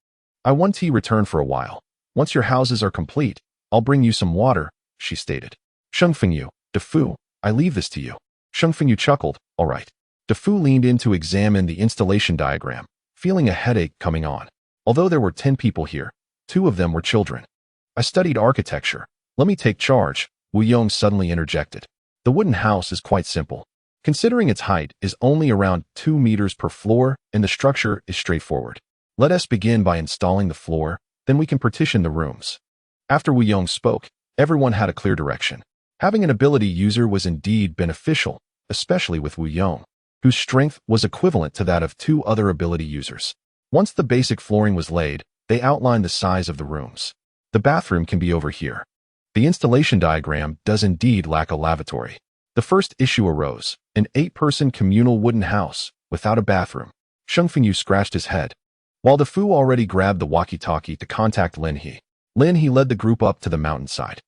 I want to return for a while. Once your houses are complete, I'll bring you some water," she stated. "Sheng Fengyu, Da Fu, I leave this to you." Sheng Fengyu chuckled, "All right." Da Fu leaned in to examine the installation diagram, feeling a headache coming on. Although there were 10 people here, 2 of them were children. "I studied architecture. Let me take charge," Wu Yong suddenly interjected. "The wooden house is quite simple. Considering its height is only around 2 meters per floor and the structure is straightforward. Let us begin by installing the floor, then we can partition the rooms." After Wu Yong spoke, everyone had a clear direction. Having an ability user was indeed beneficial, especially with Wu Yong, whose strength was equivalent to that of 2 other ability users. Once the basic flooring was laid, they outlined the size of the rooms. "The bathroom can be over here." The installation diagram does indeed lack a lavatory. The first issue arose, an 8-person communal wooden house, without a bathroom. Sheng Fengyu scratched his head, while Da Fu already grabbed the walkie-talkie to contact Lin He. Lin He led the group up to the mountainside,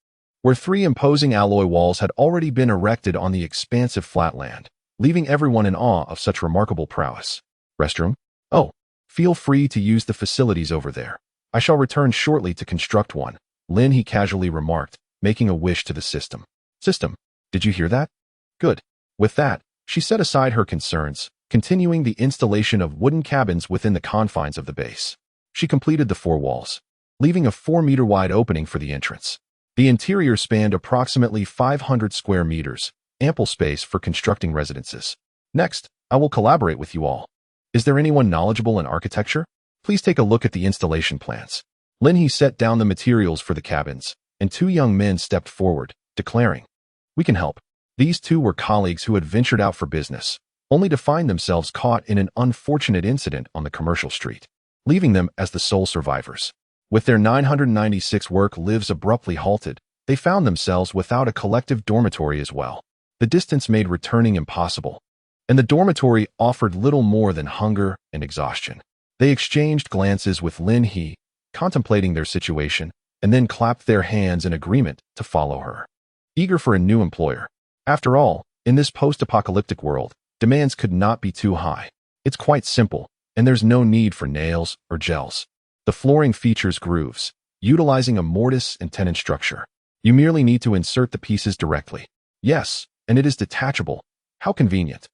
where 3 imposing alloy walls had already been erected on the expansive flatland, leaving everyone in awe of such remarkable prowess. "Restroom? Oh, feel free to use the facilities over there. I shall return shortly to construct one," Lin He casually remarked, making a wish to the system. "System, did you hear that? Good." With that, she set aside her concerns, continuing the installation of wooden cabins within the confines of the base. She completed the 4 walls, leaving a 4-meter wide opening for the entrance. The interior spanned approximately 500 square meters, ample space for constructing residences. Next, I will collaborate with you all. Is there anyone knowledgeable in architecture? Please take a look at the installation plans. Lin He set down the materials for the cabins, and 2 young men stepped forward, declaring, "We can help." These 2 were colleagues who had ventured out for business, only to find themselves caught in an unfortunate incident on the commercial street, leaving them as the sole survivors. With their 996 work lives abruptly halted, they found themselves without a collective dormitory as well. The distance made returning impossible, and the dormitory offered little more than hunger and exhaustion. They exchanged glances with Lin He, contemplating their situation, and then clapped their hands in agreement to follow her, eager for a new employer. After all, in this post-apocalyptic world, demands could not be too high. It's quite simple, and there's no need for nails or gels. The flooring features grooves, utilizing a mortise and tenon structure. You merely need to insert the pieces directly. Yes, and it is detachable. How convenient.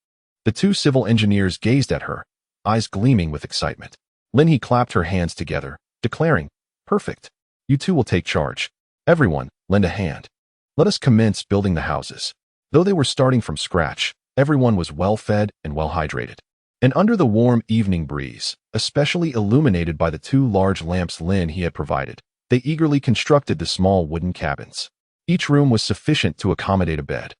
The 2 civil engineers gazed at her, eyes gleaming with excitement. Lin He clapped her hands together, declaring, "Perfect. You 2 will take charge. Everyone, lend a hand. Let us commence building the houses." Though they were starting from scratch, everyone was well-fed and well-hydrated. And under the warm evening breeze, especially illuminated by the 2 large lamps Lin He had provided, they eagerly constructed the small wooden cabins. Each room was sufficient to accommodate a bed,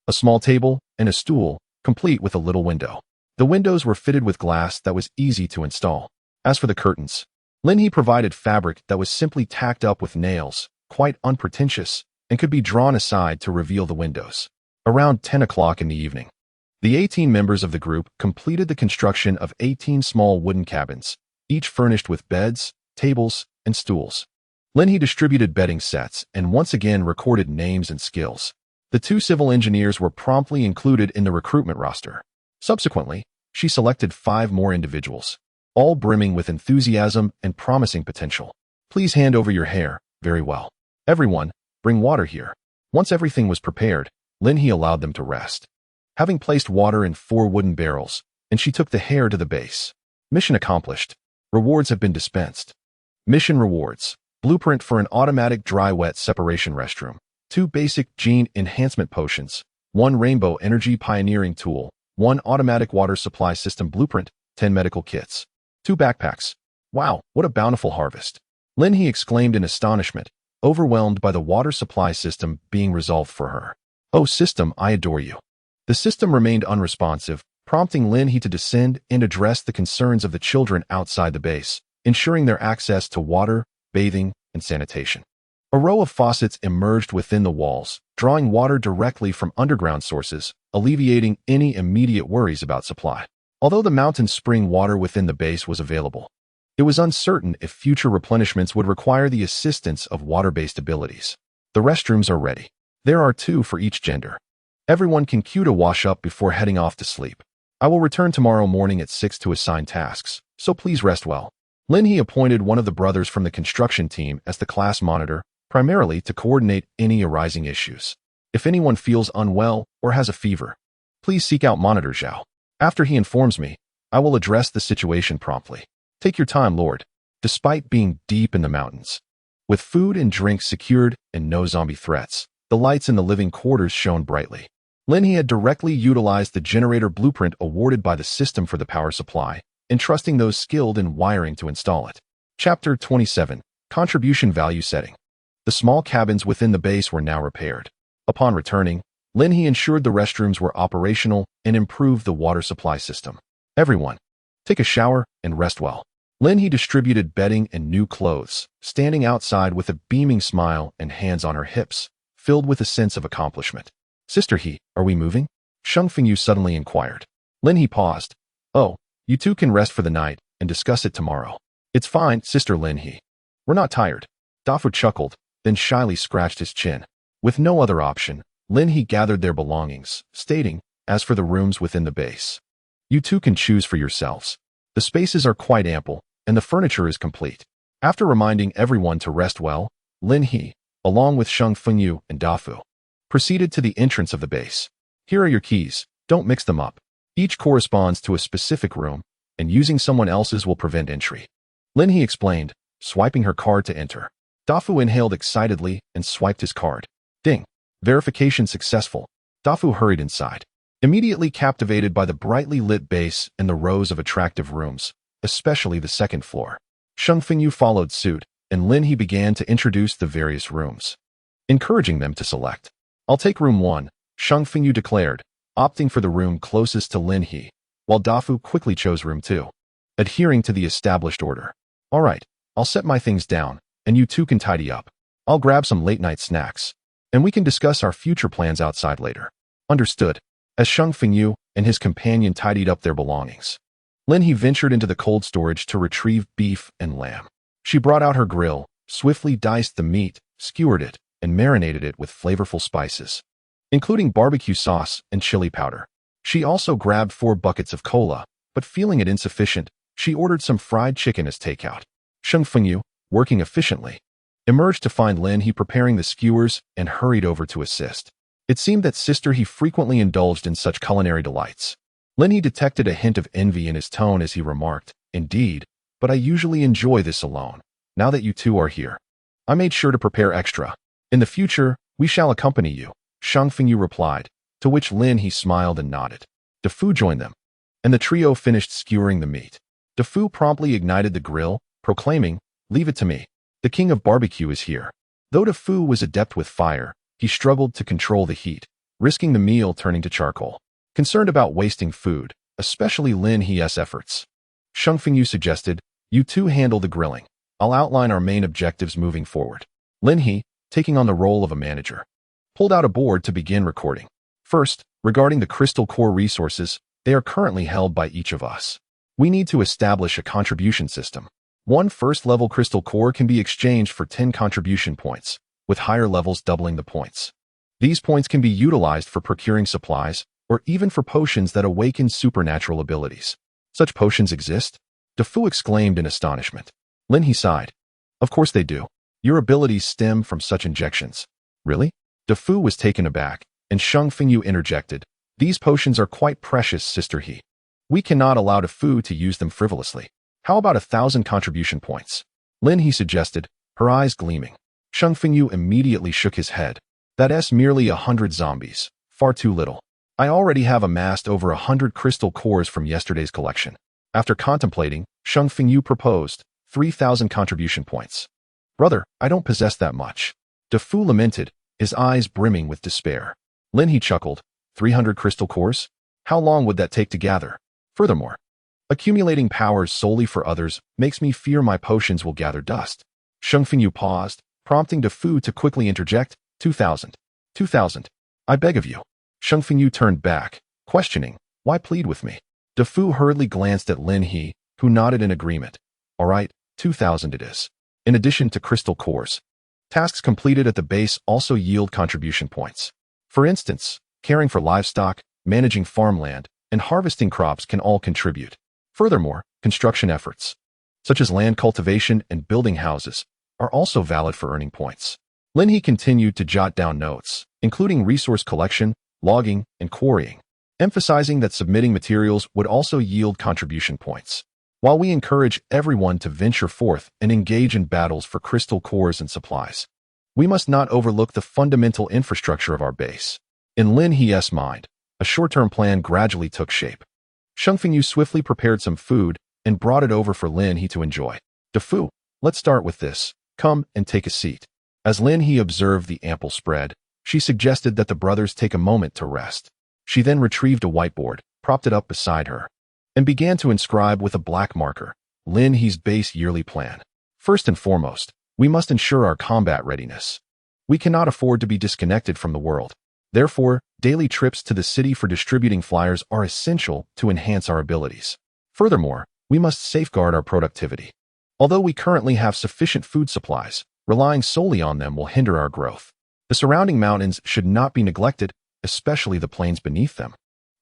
a small table, and a stool, complete with a little window. The windows were fitted with glass that was easy to install. As for the curtains, Lin He provided fabric that was simply tacked up with nails, quite unpretentious, and could be drawn aside to reveal the windows. Around 10 o'clock in the evening, the 18 members of the group completed the construction of 18 small wooden cabins, each furnished with beds, tables, and stools. Lin He distributed bedding sets and once again recorded names and skills. The 2 civil engineers were promptly included in the recruitment roster. Subsequently, she selected 5 more individuals, all brimming with enthusiasm and promising potential. "Please hand over your hair." "Very well. Everyone, bring water here." Once everything was prepared, Lin He allowed them to rest, having placed water in 4 wooden barrels, and she took the hair to the base. Mission accomplished. Rewards have been dispensed. Mission rewards. Blueprint for an automatic dry-wet separation restroom. 2 basic gene enhancement potions. 1 rainbow energy pioneering tool. 1 automatic water supply system blueprint. 10 medical kits. 2 backpacks. Wow, what a bountiful harvest. Lin He exclaimed in astonishment, overwhelmed by the water supply system being resolved for her. "Oh system, I adore you." The system remained unresponsive, prompting Lin He to descend and address the concerns of the children outside the base, ensuring their access to water, bathing, and sanitation. A row of faucets emerged within the walls, drawing water directly from underground sources, alleviating any immediate worries about supply. Although the mountain spring water within the base was available, it was uncertain if future replenishments would require the assistance of water-based abilities. The restrooms are ready. There are 2 for each gender. Everyone can queue to wash up before heading off to sleep. I will return tomorrow morning at 6 to assign tasks, so please rest well. Lin He appointed one of the brothers from the construction team as the class monitor, primarily to coordinate any arising issues. If anyone feels unwell or has a fever, please seek out Monitor Zhao. After he informs me, I will address the situation promptly. Take your time, Lord. Despite being deep in the mountains, with food and drink secured and no zombie threats, the lights in the living quarters shone brightly. Lin He had directly utilized the generator blueprint awarded by the system for the power supply, entrusting those skilled in wiring to install it. Chapter 27. Contribution Value Setting. The small cabins within the base were now repaired. Upon returning, Lin He ensured the restrooms were operational and improved the water supply system. Everyone, take a shower and rest well. Lin He distributed bedding and new clothes, standing outside with a beaming smile and hands on her hips, filled with a sense of accomplishment. "Sister He, are we moving?" Sheng Fengyu suddenly inquired. Lin He paused. "Oh, you 2 can rest for the night and discuss it tomorrow." "It's fine, Sister Lin He. We're not tired." Dafu chuckled, then shyly scratched his chin. With no other option, Lin He gathered their belongings, stating, "As for the rooms within the base, you 2 can choose for yourselves. The spaces are quite ample, and the furniture is complete." After reminding everyone to rest well, Lin He, along with Sheng Fengyu and Dafu, proceeded to the entrance of the base. "Here are your keys. Don't mix them up. Each corresponds to a specific room, and using someone else's will prevent entry." Lin He explained, swiping her card to enter. Dafu inhaled excitedly and swiped his card. Ding. Verification successful. Dafu hurried inside, immediately captivated by the brightly lit base and the rows of attractive rooms, especially the second floor. Sheng Fengyu followed suit, and Lin He began to introduce the various rooms, encouraging them to select. I'll take room 1, Sheng Fengyu declared, opting for the room closest to Lin He, while Dafu quickly chose room 2, adhering to the established order. All right, I'll set my things down, and you two can tidy up. I'll grab some late-night snacks, and we can discuss our future plans outside later. Understood. As Sheng Fengyu and his companion tidied up their belongings, Lin He ventured into the cold storage to retrieve beef and lamb. She brought out her grill, swiftly diced the meat, skewered it, and marinated it with flavorful spices, including barbecue sauce and chili powder. She also grabbed 4 buckets of cola, but feeling it insufficient, she ordered some fried chicken as takeout. Sheng Fengyu, working efficiently, emerged to find Lin He preparing the skewers and hurried over to assist. It seemed that Sister He frequently indulged in such culinary delights. Lin He detected a hint of envy in his tone as he remarked, "Indeed, but I usually enjoy this alone. Now that you two are here, I made sure to prepare extra. In the future, we shall accompany you," Sheng Fengyu replied, to which Lin He smiled and nodded. Dafu joined them, and the trio finished skewering the meat. Dafu promptly ignited the grill, proclaiming, "Leave it to me. The king of barbecue is here." Though Dafu was adept with fire, he struggled to control the heat, risking the meal turning to charcoal. Concerned about wasting food, especially Lin He's efforts, Sheng Fengyu suggested, "You two handle the grilling. I'll outline our main objectives moving forward." Lin He, taking on the role of a manager, pulled out a board to begin recording. First, regarding the crystal core resources, they are currently held by each of us. We need to establish a contribution system. 1 first-level crystal core can be exchanged for 10 contribution points, with higher levels doubling the points. These points can be utilized for procuring supplies, or even for potions that awaken supernatural abilities. Such potions exist? Dafu exclaimed in astonishment. Lin He sighed. Of course they do. Your abilities stem from such injections. Really? Dafu was taken aback, and Sheng Fengyu interjected, "These potions are quite precious, Sister He. We cannot allow Dafu to use them frivolously. How about 1,000 contribution points?" Lin He suggested, her eyes gleaming. Sheng Fengyu immediately shook his head. "That's merely 100 zombies. Far too little. I already have amassed over 100 crystal cores from yesterday's collection." After contemplating, Sheng Fengyu proposed 3,000 contribution points. "Brother, I don't possess that much." Dafu lamented, his eyes brimming with despair. Lin He chuckled, 300 crystal cores? How long would that take to gather? Furthermore, accumulating powers solely for others makes me fear my potions will gather dust. Sheng Fengyu paused, prompting Dafu to quickly interject, 2,000. 2,000. I beg of you. Sheng Fengyu turned back, questioning, "Why plead with me?" Dafu hurriedly glanced at Lin He, who nodded in agreement. "All right, 2,000 it is. In addition to crystal cores, tasks completed at the base also yield contribution points. For instance, caring for livestock, managing farmland, and harvesting crops can all contribute. Furthermore, construction efforts, such as land cultivation and building houses, are also valid for earning points." Lin He continued to jot down notes, including resource collection, logging, and quarrying, emphasizing that submitting materials would also yield contribution points. While we encourage everyone to venture forth and engage in battles for crystal cores and supplies, we must not overlook the fundamental infrastructure of our base. In Lin He's mind, a short-term plan gradually took shape. Sheng Fengyu swiftly prepared some food and brought it over for Lin He to enjoy. "Dafu, let's start with this. Come and take a seat." As Lin He observed the ample spread, she suggested that the brothers take a moment to rest. She then retrieved a whiteboard, propped it up beside her, and began to inscribe with a black marker, Lin He's base yearly plan. "First and foremost, we must ensure our combat readiness. We cannot afford to be disconnected from the world. Therefore, daily trips to the city for distributing flyers are essential to enhance our abilities. Furthermore, we must safeguard our productivity. Although we currently have sufficient food supplies, relying solely on them will hinder our growth. The surrounding mountains should not be neglected, especially the plains beneath them,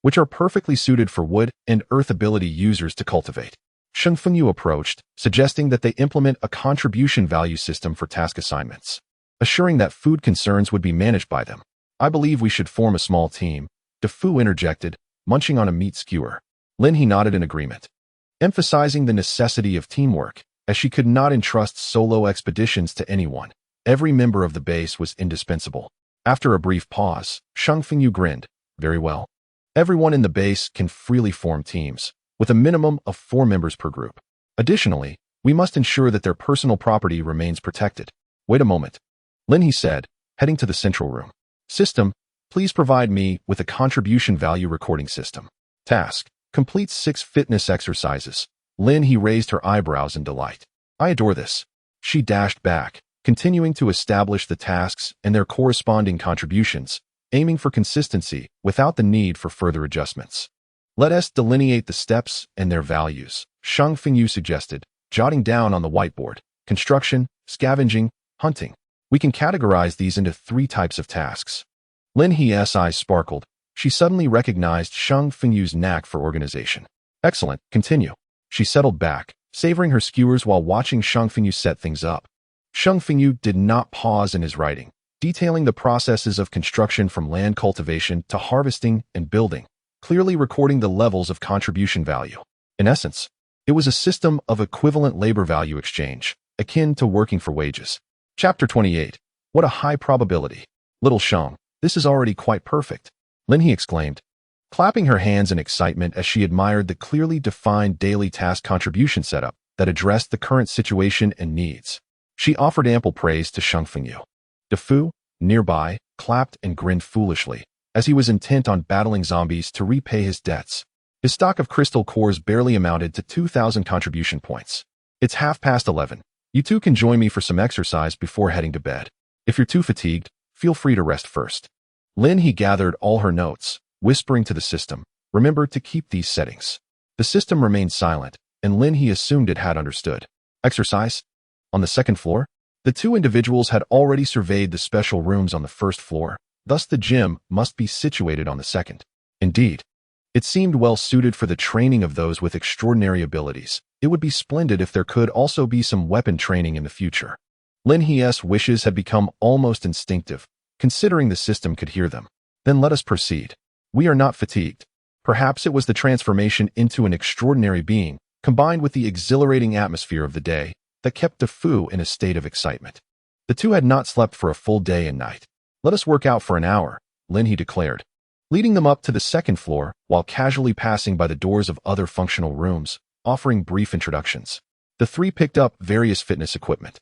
which are perfectly suited for wood and earth ability users to cultivate." Sheng Fengyu approached, suggesting that they implement a contribution value system for task assignments, assuring that food concerns would be managed by them. "I believe we should form a small team," Dafu interjected, munching on a meat skewer. Lin He nodded in agreement, emphasizing the necessity of teamwork. as she could not entrust solo expeditions to anyone. Every member of the base was indispensable. After a brief pause, Shang Fengyu grinned. Very well. Everyone in the base can freely form teams, with a minimum of 4 members per group. Additionally, we must ensure that their personal property remains protected. Wait a moment. Lin He said, heading to the central room. System, please provide me with a contribution value recording system. Task, complete 6 fitness exercises. Lin He raised her eyebrows in delight. I adore this. She dashed back, continuing to establish the tasks and their corresponding contributions, aiming for consistency without the need for further adjustments. Let us delineate the steps and their values, Shang Fengyu suggested, jotting down on the whiteboard. Construction, scavenging, hunting. We can categorize these into 3 types of tasks. Lin He's eyes sparkled. She suddenly recognized Shang Fengyu's knack for organization. Excellent, continue. She settled back, savoring her skewers while watching Shang Fengyu set things up. Shang Fengyu did not pause in his writing, detailing the processes of construction from land cultivation to harvesting and building, clearly recording the levels of contribution value. In essence, it was a system of equivalent labor value exchange, akin to working for wages. Chapter 28. What a high probability. Little Shang, this is already quite perfect, Lin He exclaimed, clapping her hands in excitement as she admired the clearly defined daily task contribution setup that addressed the current situation and needs. She offered ample praise to Shang Fengyu. DeFu, nearby, clapped and grinned foolishly, as he was intent on battling zombies to repay his debts. His stock of crystal cores barely amounted to 2,000 contribution points. It's 11:30. You two can join me for some exercise before heading to bed. If you're too fatigued, feel free to rest first. Lin He gathered all her notes, whispering to the system, remember to keep these settings. The system remained silent, and Lin He assumed it had understood. Exercise? On the second floor? The 2 individuals had already surveyed the special rooms on the first floor, thus the gym must be situated on the second. Indeed, it seemed well suited for the training of those with extraordinary abilities. It would be splendid if there could also be some weapon training in the future. Lin He's wishes had become almost instinctive, considering the system could hear them. Then let us proceed. We are not fatigued. Perhaps it was the transformation into an extraordinary being, combined with the exhilarating atmosphere of the day, that kept DeFu in a state of excitement. The 2 had not slept for a full day and night. Let us work out for an hour, Lin He declared, leading them up to the second floor while casually passing by the doors of other functional rooms, offering brief introductions. The 3 picked up various fitness equipment.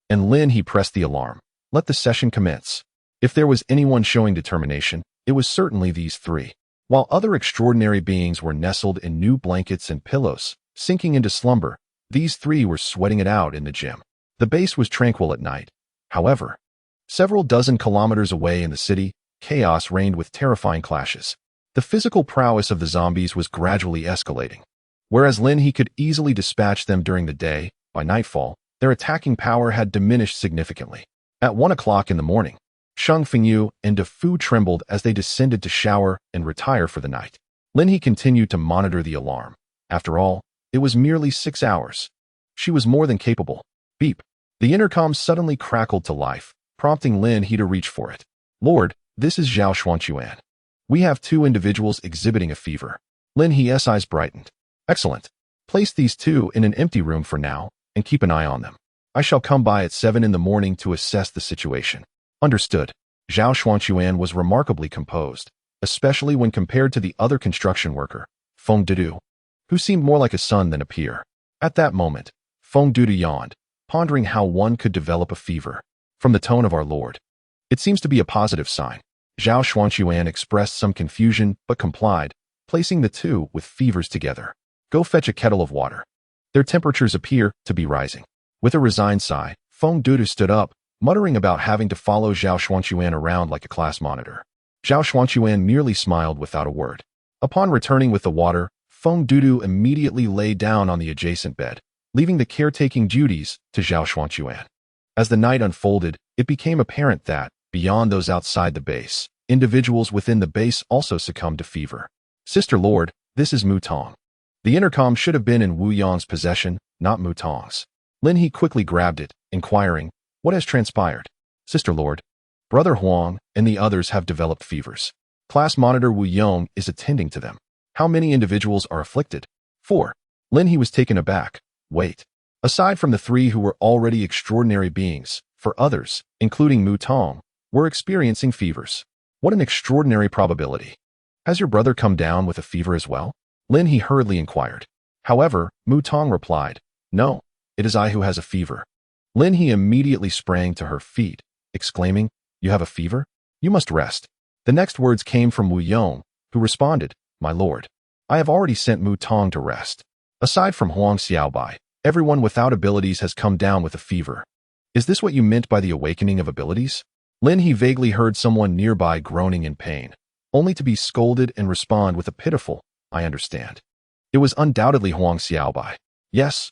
And Lin He pressed the alarm. Let the session commence. If there was anyone showing determination, it was certainly these 3. While other extraordinary beings were nestled in new blankets and pillows, sinking into slumber, these 3 were sweating it out in the gym. The base was tranquil at night. However, several dozen kilometers away in the city, chaos reigned with terrifying clashes. The physical prowess of the zombies was gradually escalating. Whereas Lin He could easily dispatch them during the day, by nightfall, their attacking power had diminished significantly. At 1 o'clock in the morning, Shang Fengyu and DeFu trembled as they descended to shower and retire for the night. Lin He continued to monitor the alarm. After all, it was merely 6 hours. She was more than capable. Beep. The intercom suddenly crackled to life, prompting Lin He to reach for it. Lord, this is Zhao Xuanquan. We have 2 individuals exhibiting a fever. Lin He's eyes brightened. Excellent. Place these 2 in an empty room for now, and keep an eye on them. I shall come by at 7 in the morning to assess the situation. Understood. Zhao Xuanquan was remarkably composed, especially when compared to the other construction worker, Feng Dudu, who seemed more like a son than a peer. At that moment, Feng Dudu yawned, pondering how one could develop a fever. From the tone of our Lord, it seems to be a positive sign. Zhao Xuanquan expressed some confusion but complied, placing the 2 with fevers together. Go fetch a kettle of water. Their temperatures appear to be rising. With a resigned sigh, Feng Dudu stood up, muttering about having to follow Zhao Xuanquan around like a class monitor. Zhao Xuanquan merely smiled without a word. Upon returning with the water, Feng Dudu immediately lay down on the adjacent bed, leaving the caretaking duties to Zhao Xuanquan. As the night unfolded, it became apparent that, beyond those outside the base, individuals within the base also succumbed to fever. Sister Lord, this is Mu Tong. The intercom should have been in Wu Yang's possession, not Mu Tong's. Lin He quickly grabbed it, inquiring, what has transpired? Sister Lord, Brother Huang and the others have developed fevers. Class Monitor Wu Yang is attending to them. How many individuals are afflicted? 4. Lin He was taken aback. Wait. Aside from the three who were already extraordinary beings, for others, including Mu Tong, were experiencing fevers. What an extraordinary probability. Has your brother come down with a fever as well? Lin He hurriedly inquired. However, Mu Tong replied, No, it is I who has a fever. Lin He immediately sprang to her feet, exclaiming, You have a fever? You must rest. The next words came from Wu Yong, who responded, My lord, I have already sent Mu Tong to rest. Aside from Huang Xiaobai, everyone without abilities has come down with a fever. Is this what you meant by the awakening of abilities? Lin He vaguely heard someone nearby groaning in pain, only to be scolded and respond with a pitiful, I understand. It was undoubtedly Huang Xiaobai. Yes,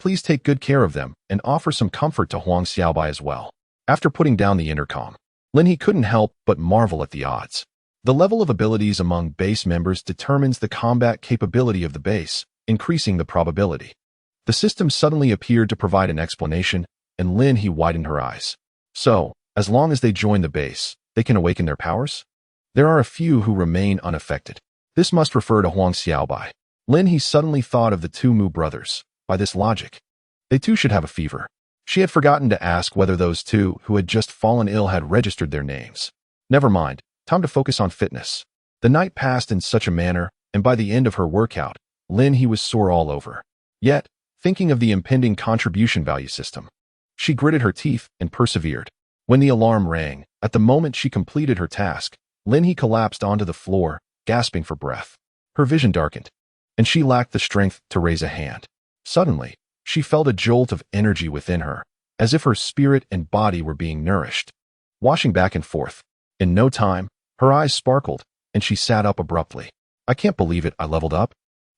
please take good care of them and offer some comfort to Huang Xiaobai as well. After putting down the intercom, Lin He couldn't help but marvel at the odds. The level of abilities among base members determines the combat capability of the base, increasing the probability. The system suddenly appeared to provide an explanation, and Lin He widened her eyes. So, as long as they join the base, they can awaken their powers? There are a few who remain unaffected. This must refer to Huang Xiaobai. Lin He suddenly thought of the two Mu brothers. By this logic, they too should have a fever. She had forgotten to ask whether those two who had just fallen ill had registered their names. Never mind, time to focus on fitness. The night passed in such a manner, and by the end of her workout, Lin He was sore all over. Yet, thinking of the impending contribution value system, she gritted her teeth and persevered. When the alarm rang, at the moment she completed her task, Lin He collapsed onto the floor, gasping for breath. Her vision darkened, and she lacked the strength to raise a hand. Suddenly, she felt a jolt of energy within her, as if her spirit and body were being nourished, washing back and forth. In no time, her eyes sparkled, and she sat up abruptly. I can't believe it, I leveled up.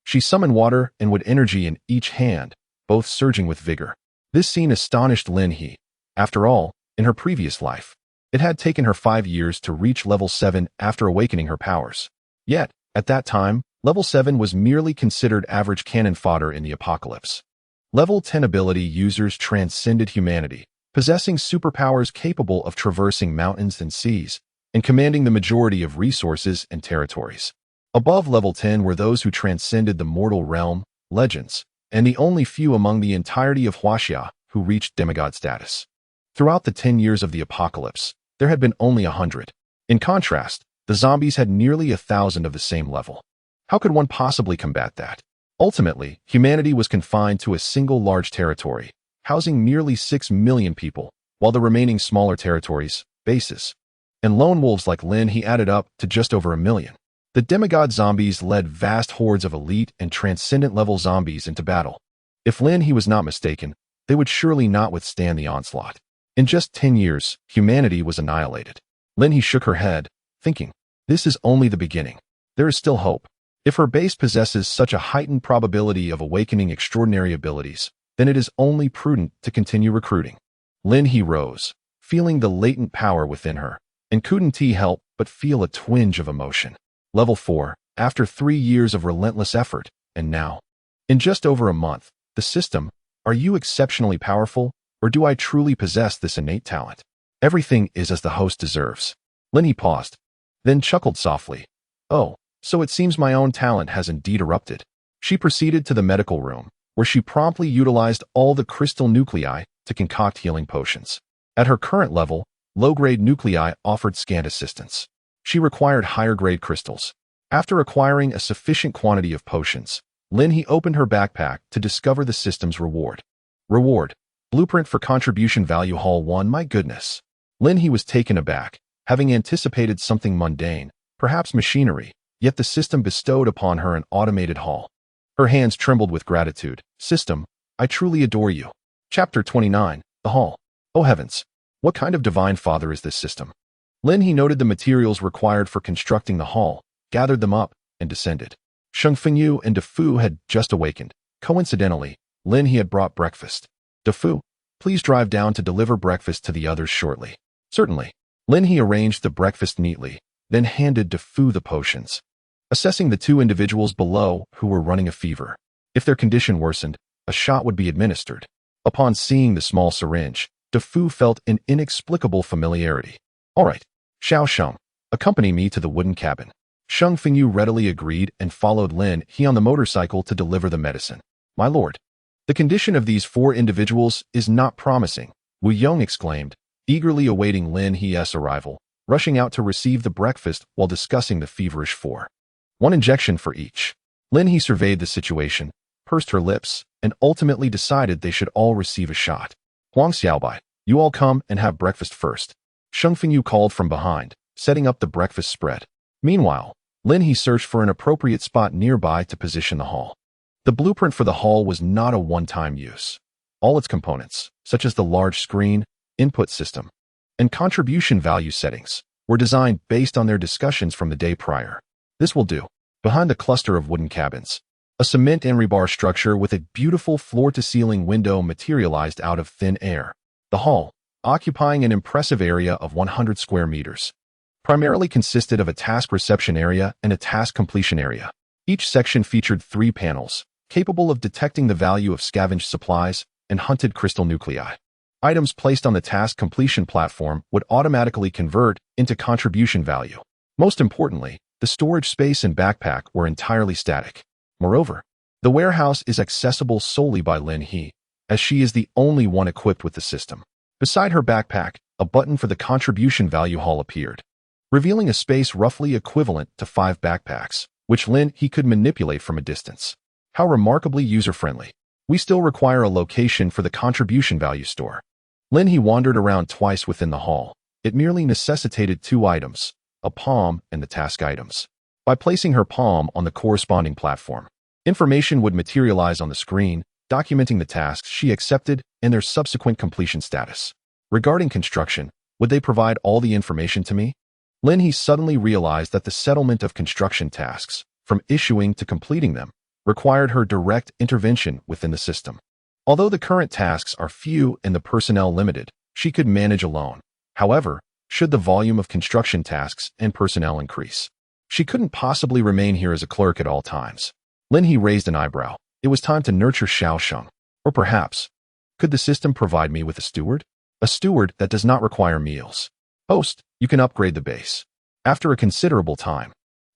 She summoned water and wood energy in each hand, both surging with vigor. This scene astonished Lin He. After all, in her previous life, it had taken her 5 years to reach level 7 after awakening her powers. Yet, at that time, level 7 was merely considered average cannon fodder in the apocalypse. Level 10 ability users transcended humanity, possessing superpowers capable of traversing mountains and seas, and commanding the majority of resources and territories. Above level 10 were those who transcended the mortal realm, legends, and the only few among the entirety of Huaxia who reached demigod status. Throughout the 10 years of the apocalypse, there had been only 100. In contrast, the zombies had nearly 1,000 of the same level. How could one possibly combat that? Ultimately, humanity was confined to a single large territory, housing nearly 6 million people, while the remaining smaller territories, bases, and lone wolves like Lin He added up to just over 1 million. The demigod zombies led vast hordes of elite and transcendent level zombies into battle. If Lin He was not mistaken, they would surely not withstand the onslaught. In just 10 years, humanity was annihilated. Lin He shook her head, thinking, this is only the beginning. There is still hope. If her base possesses such a heightened probability of awakening extraordinary abilities, then it is only prudent to continue recruiting. Lin He rose, feeling the latent power within her, and couldn't help but feel a twinge of emotion. Level 4, after 3 years of relentless effort, and now, in just over a month, the system, are you exceptionally powerful, or do I truly possess this innate talent? Everything is as the host deserves. Lin He paused, then chuckled softly. Oh, so it seems my own talent has indeed erupted. She proceeded to the medical room, where she promptly utilized all the crystal nuclei to concoct healing potions. At her current level, low-grade nuclei offered scant assistance. She required higher-grade crystals. After acquiring a sufficient quantity of potions, Lin He opened her backpack to discover the system's reward. Reward: Blueprint for Contribution Value Hall 1. My goodness. Lin He was taken aback, having anticipated something mundane, perhaps machinery, yet the system bestowed upon her an automated hall. Her hands trembled with gratitude. System, I truly adore you. Chapter 29, The Hall. Oh heavens, what kind of divine father is this system? Lin He noted the materials required for constructing the hall, gathered them up, and descended. Sheng Fengyu and DeFu had just awakened. Coincidentally, Lin He had brought breakfast. DeFu, please drive down to deliver breakfast to the others shortly. Certainly. Lin He arranged the breakfast neatly, then handed DeFu the potions, assessing the 2 individuals below who were running a fever. If their condition worsened, a shot would be administered. Upon seeing the small syringe, DeFu felt an inexplicable familiarity. All right, Xiao Sheng, accompany me to the wooden cabin. Sheng Fengyu readily agreed and followed Lin He on the motorcycle to deliver the medicine. My lord. The condition of these 4 individuals is not promising, Wu Yong exclaimed, eagerly awaiting Lin He's arrival, rushing out to receive the breakfast while discussing the feverish 4. 1 injection for each. Lin He surveyed the situation, pursed her lips, and ultimately decided they should all receive a shot. Huang Xiaobai, you all come and have breakfast first. Sheng Fengyu called from behind, setting up the breakfast spread. Meanwhile, Lin He searched for an appropriate spot nearby to position the hall. The blueprint for the hall was not a one-time use. All its components, such as the large screen, input system, and contribution value settings, were designed based on their discussions from the day prior. This will do. Behind the cluster of wooden cabins, a cement and rebar structure with a beautiful floor-to-ceiling window materialized out of thin air. The hall, occupying an impressive area of 100 square meters, primarily consisted of a task reception area and a task completion area. Each section featured 3 panels, capable of detecting the value of scavenged supplies and hunted crystal nuclei. Items placed on the task completion platform would automatically convert into contribution value. Most importantly, the storage space and backpack were entirely static. Moreover, the warehouse is accessible solely by Lin He, as she is the only one equipped with the system. Beside her backpack, a button for the contribution value hall appeared, revealing a space roughly equivalent to 5 backpacks, which Lin He could manipulate from a distance. How remarkably user-friendly. We still require a location for the contribution value store. Lin He wandered around twice within the hall. It merely necessitated 2 items, a palm and the task items. By placing her palm on the corresponding platform, information would materialize on the screen, documenting the tasks she accepted and their subsequent completion status. Regarding construction, would they provide all the information to me? Lin He suddenly realized that the settlement of construction tasks, from issuing to completing them, required her direct intervention within the system. Although the current tasks are few and the personnel limited, she could manage alone. However, should the volume of construction tasks and personnel increase, she couldn't possibly remain here as a clerk at all times. Lin He raised an eyebrow. It was time to nurture Xiao Sheng. Or perhaps, could the system provide me with a steward? A steward that does not require meals. Host, you can upgrade the base. After a considerable time,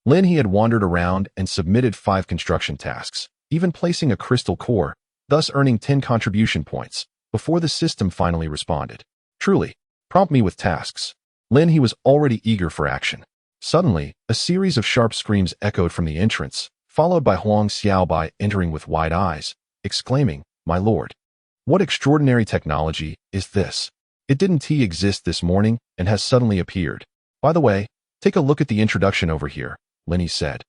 Lin He had wandered around and submitted 5 construction tasks, even placing a crystal core, thus earning 10 contribution points, before the system finally responded. Truly, prompt me with tasks. Lin He was already eager for action. Suddenly, a series of sharp screams echoed from the entrance, followed by Huang Xiaobai entering with wide eyes, exclaiming, "My lord! What extraordinary technology is this? It didn't exist this morning and has suddenly appeared. By the way, take a look at the introduction over here," Lin He said,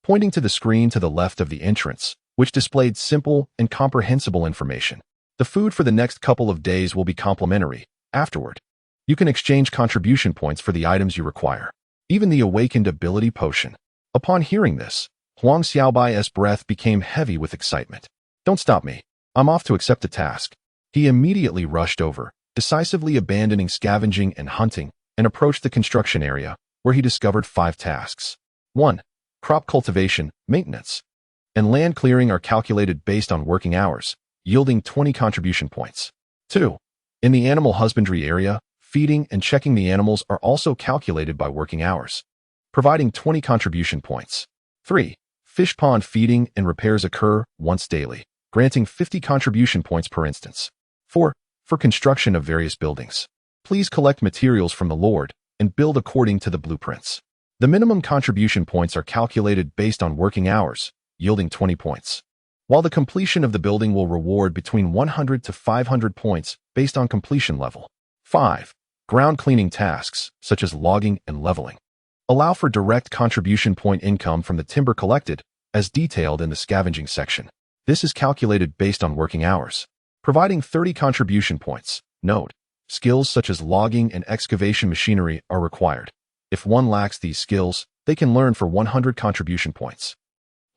pointing to the screen to the left of the entrance, which displayed simple and comprehensible information. The food for the next couple of days will be complimentary. Afterward, you can exchange contribution points for the items you require, even the awakened ability potion. Upon hearing this, Huang Xiaobai's breath became heavy with excitement. "Don't stop me. I'm off to accept the task." He immediately rushed over, decisively abandoning scavenging and hunting, and approached the construction area, where he discovered 5 tasks. 1. Crop cultivation, maintenance, and land clearing are calculated based on working hours, yielding 20 contribution points. 2. In the animal husbandry area, feeding and checking the animals are also calculated by working hours, providing 20 contribution points. 3. Fish pond feeding and repairs occur once daily, granting 50 contribution points per instance. 4. For construction of various buildings, please collect materials from the Lord and build according to the blueprints. The minimum contribution points are calculated based on working hours, yielding 20 points, while the completion of the building will reward between 100 to 500 points based on completion level. 5. Ground cleaning tasks, such as logging and leveling, allow for direct contribution point income from the timber collected, as detailed in the scavenging section. This is calculated based on working hours, providing 30 contribution points. Note: skills such as logging and excavation machinery are required. If one lacks these skills, they can learn for 100 contribution points.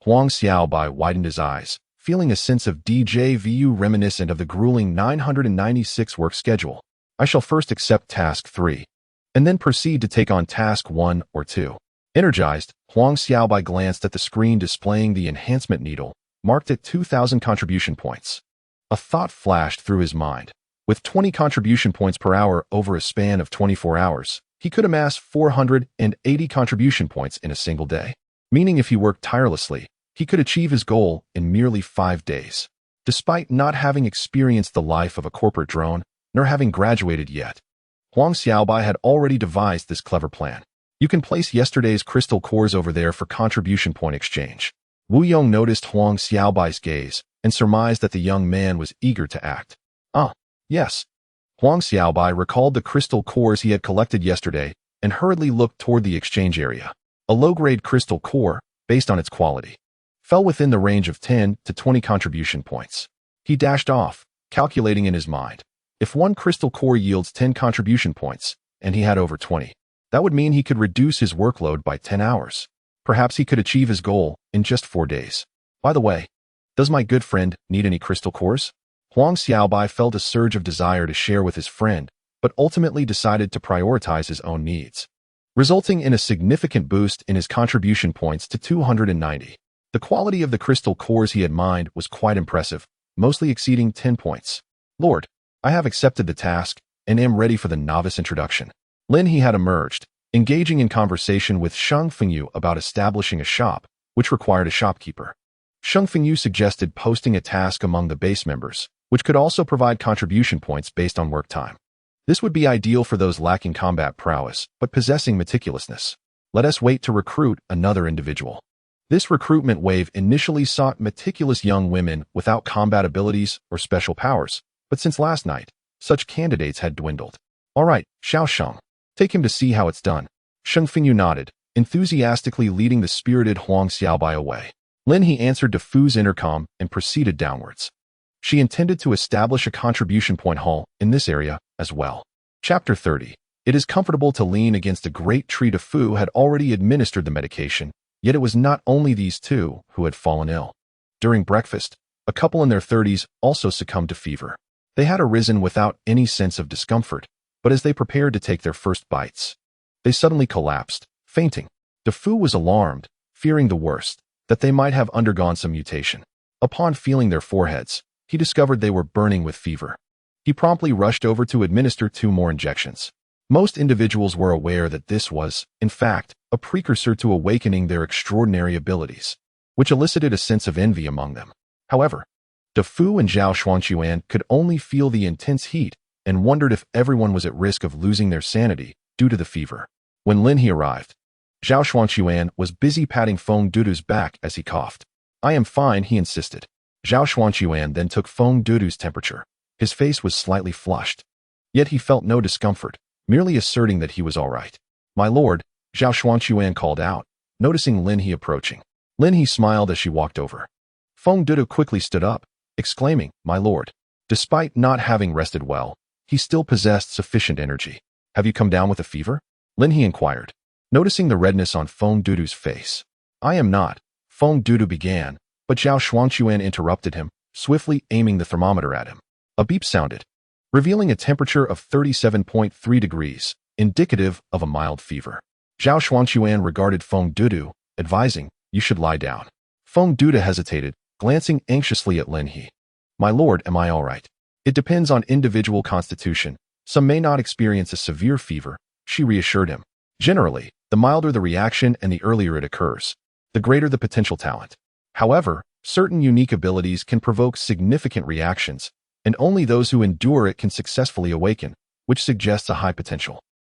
Huang Xiaobai widened his eyes, feeling a sense of deja vu reminiscent of the grueling 996 work schedule. I shall first accept task 3, and then proceed to take on task 1 or 2. Energized, Huang Xiaobai glanced at the screen displaying the enhancement needle, marked at 2,000 contribution points. A thought flashed through his mind. With 20 contribution points per hour over a span of 24 hours, he could amass 480 contribution points in a single day, meaning if he worked tirelessly, he could achieve his goal in merely 5 days. Despite not having experienced the life of a corporate drone, nor having graduated yet, Huang Xiaobai had already devised this clever plan. You can place yesterday's crystal cores over there for contribution point exchange. Wu Yong noticed Huang Xiaobai's gaze and surmised that the young man was eager to act. Ah, yes. Huang Xiaobai recalled the crystal cores he had collected yesterday and hurriedly looked toward the exchange area. A low-grade crystal core, based on its quality, fell within the range of 10 to 20 contribution points. He dashed off, calculating in his mind. If one crystal core yields 10 contribution points, and he had over 20, that would mean he could reduce his workload by 10 hours. Perhaps he could achieve his goal in just 4 days. By the way, does my good friend need any crystal cores? Huang Xiaobai felt a surge of desire to share with his friend, but ultimately decided to prioritize his own needs, resulting in a significant boost in his contribution points to 290. The quality of the crystal cores he had mined was quite impressive, mostly exceeding 10 points. Lord, I have accepted the task and am ready for the novice introduction. Lin He had emerged, engaging in conversation with Sheng Fengyu about establishing a shop, which required a shopkeeper. Sheng Fengyu suggested posting a task among the base members, which could also provide contribution points based on work time. This would be ideal for those lacking combat prowess, but possessing meticulousness. Let us wait to recruit another individual. This recruitment wave initially sought meticulous young women without combat abilities or special powers, but since last night, such candidates had dwindled. All right, Xiao Sheng, take him to see how it's done. Sheng Fengyu nodded, enthusiastically leading the spirited Huang Xiaobai away. Lin He answered to Fu's intercom and proceeded downwards. She intended to establish a contribution point hall in this area as well. Chapter 30. It is comfortable to lean against a great tree. To Fu had already administered the medication, yet it was not only these two who had fallen ill. During breakfast, a couple in their 30s also succumbed to fever. They had arisen without any sense of discomfort, but as they prepared to take their first bites, they suddenly collapsed, fainting. De Fu was alarmed, fearing the worst, that they might have undergone some mutation. Upon feeling their foreheads, he discovered they were burning with fever. He promptly rushed over to administer 2 more injections. Most individuals were aware that this was, in fact, a precursor to awakening their extraordinary abilities, which elicited a sense of envy among them. However, De Fu and Zhao Xuanquan could only feel the intense heat and wondered if everyone was at risk of losing their sanity due to the fever. When Lin He arrived, Zhao Xuanquan was busy patting Feng Dudu's back as he coughed. I am fine, he insisted. Zhao Xuanquan then took Feng Dudu's temperature. His face was slightly flushed, yet he felt no discomfort, merely asserting that he was all right. My lord, Zhao Xuanquan called out, noticing Lin He approaching. Lin He smiled as she walked over. Feng Dudu quickly stood up, exclaiming, my lord. Despite not having rested well, he still possessed sufficient energy. Have you come down with a fever? Lin He inquired, noticing the redness on Feng Dudu's face. I am not, Feng Dudu began, but Zhao Xuanquan interrupted him, swiftly aiming the thermometer at him. A beep sounded, revealing a temperature of 37.3 degrees, indicative of a mild fever. Zhao Xuanquan regarded Feng Dudu, advising, you should lie down. Feng Dudu hesitated, glancing anxiously at Lin He. My lord, am I all right? It depends on individual constitution. Some may not experience a severe fever, she reassured him. Generally, the milder the reaction and the earlier it occurs, the greater the potential talent. However, certain unique abilities can provoke significant reactions, and only those who endure it can successfully awaken, which suggests a high potential.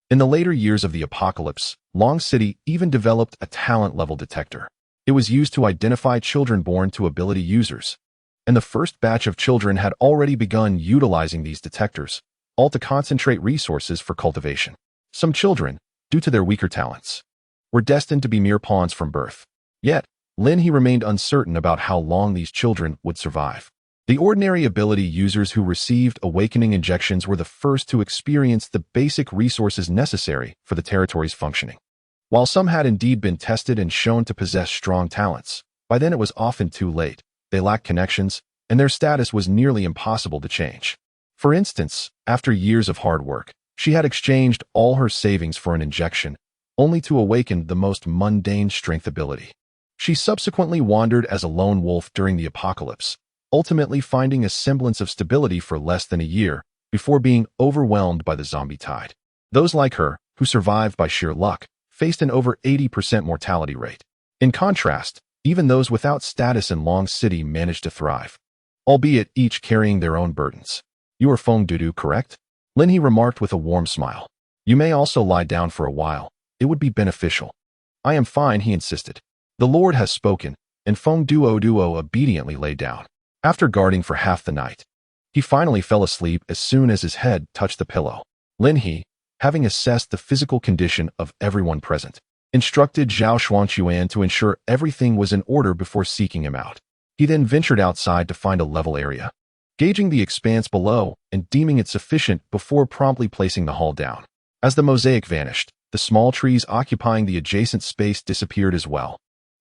In the later years of the apocalypse, Long City even developed a talent-level detector. It was used to identify children born to ability users, and the first batch of children had already begun utilizing these detectors, all to concentrate resources for cultivation. Some children, due to their weaker talents, were destined to be mere pawns from birth. Yet, Lin He remained uncertain about how long these children would survive. The ordinary ability users who received awakening injections were the first to experience the basic resources necessary for the territory's functioning. While some had indeed been tested and shown to possess strong talents, by then it was often too late. They lacked connections, and their status was nearly impossible to change. For instance, after years of hard work, she had exchanged all her savings for an injection, only to awaken the most mundane strength ability. She subsequently wandered as a lone wolf during the apocalypse, ultimately finding a semblance of stability for less than a year before being overwhelmed by the zombie tide. Those like her, who survived by sheer luck, faced an over 80% mortality rate. In contrast, even those without status in Long City managed to thrive. albeit each carrying their own burdens. You are Feng Dudu, correct? Lin He remarked with a warm smile. You may also lie down for a while. It would be beneficial. I am fine, he insisted. The Lord has spoken, and Feng Duo obediently lay down. After guarding for half the night, he finally fell asleep as soon as his head touched the pillow. Lin He, having assessed the physical condition of everyone present, instructed Zhao Xuanquan to ensure everything was in order before seeking him out. He then ventured outside to find a level area, gauging the expanse below and deeming it sufficient before promptly placing the hull down. As the mosaic vanished, the small trees occupying the adjacent space disappeared as well,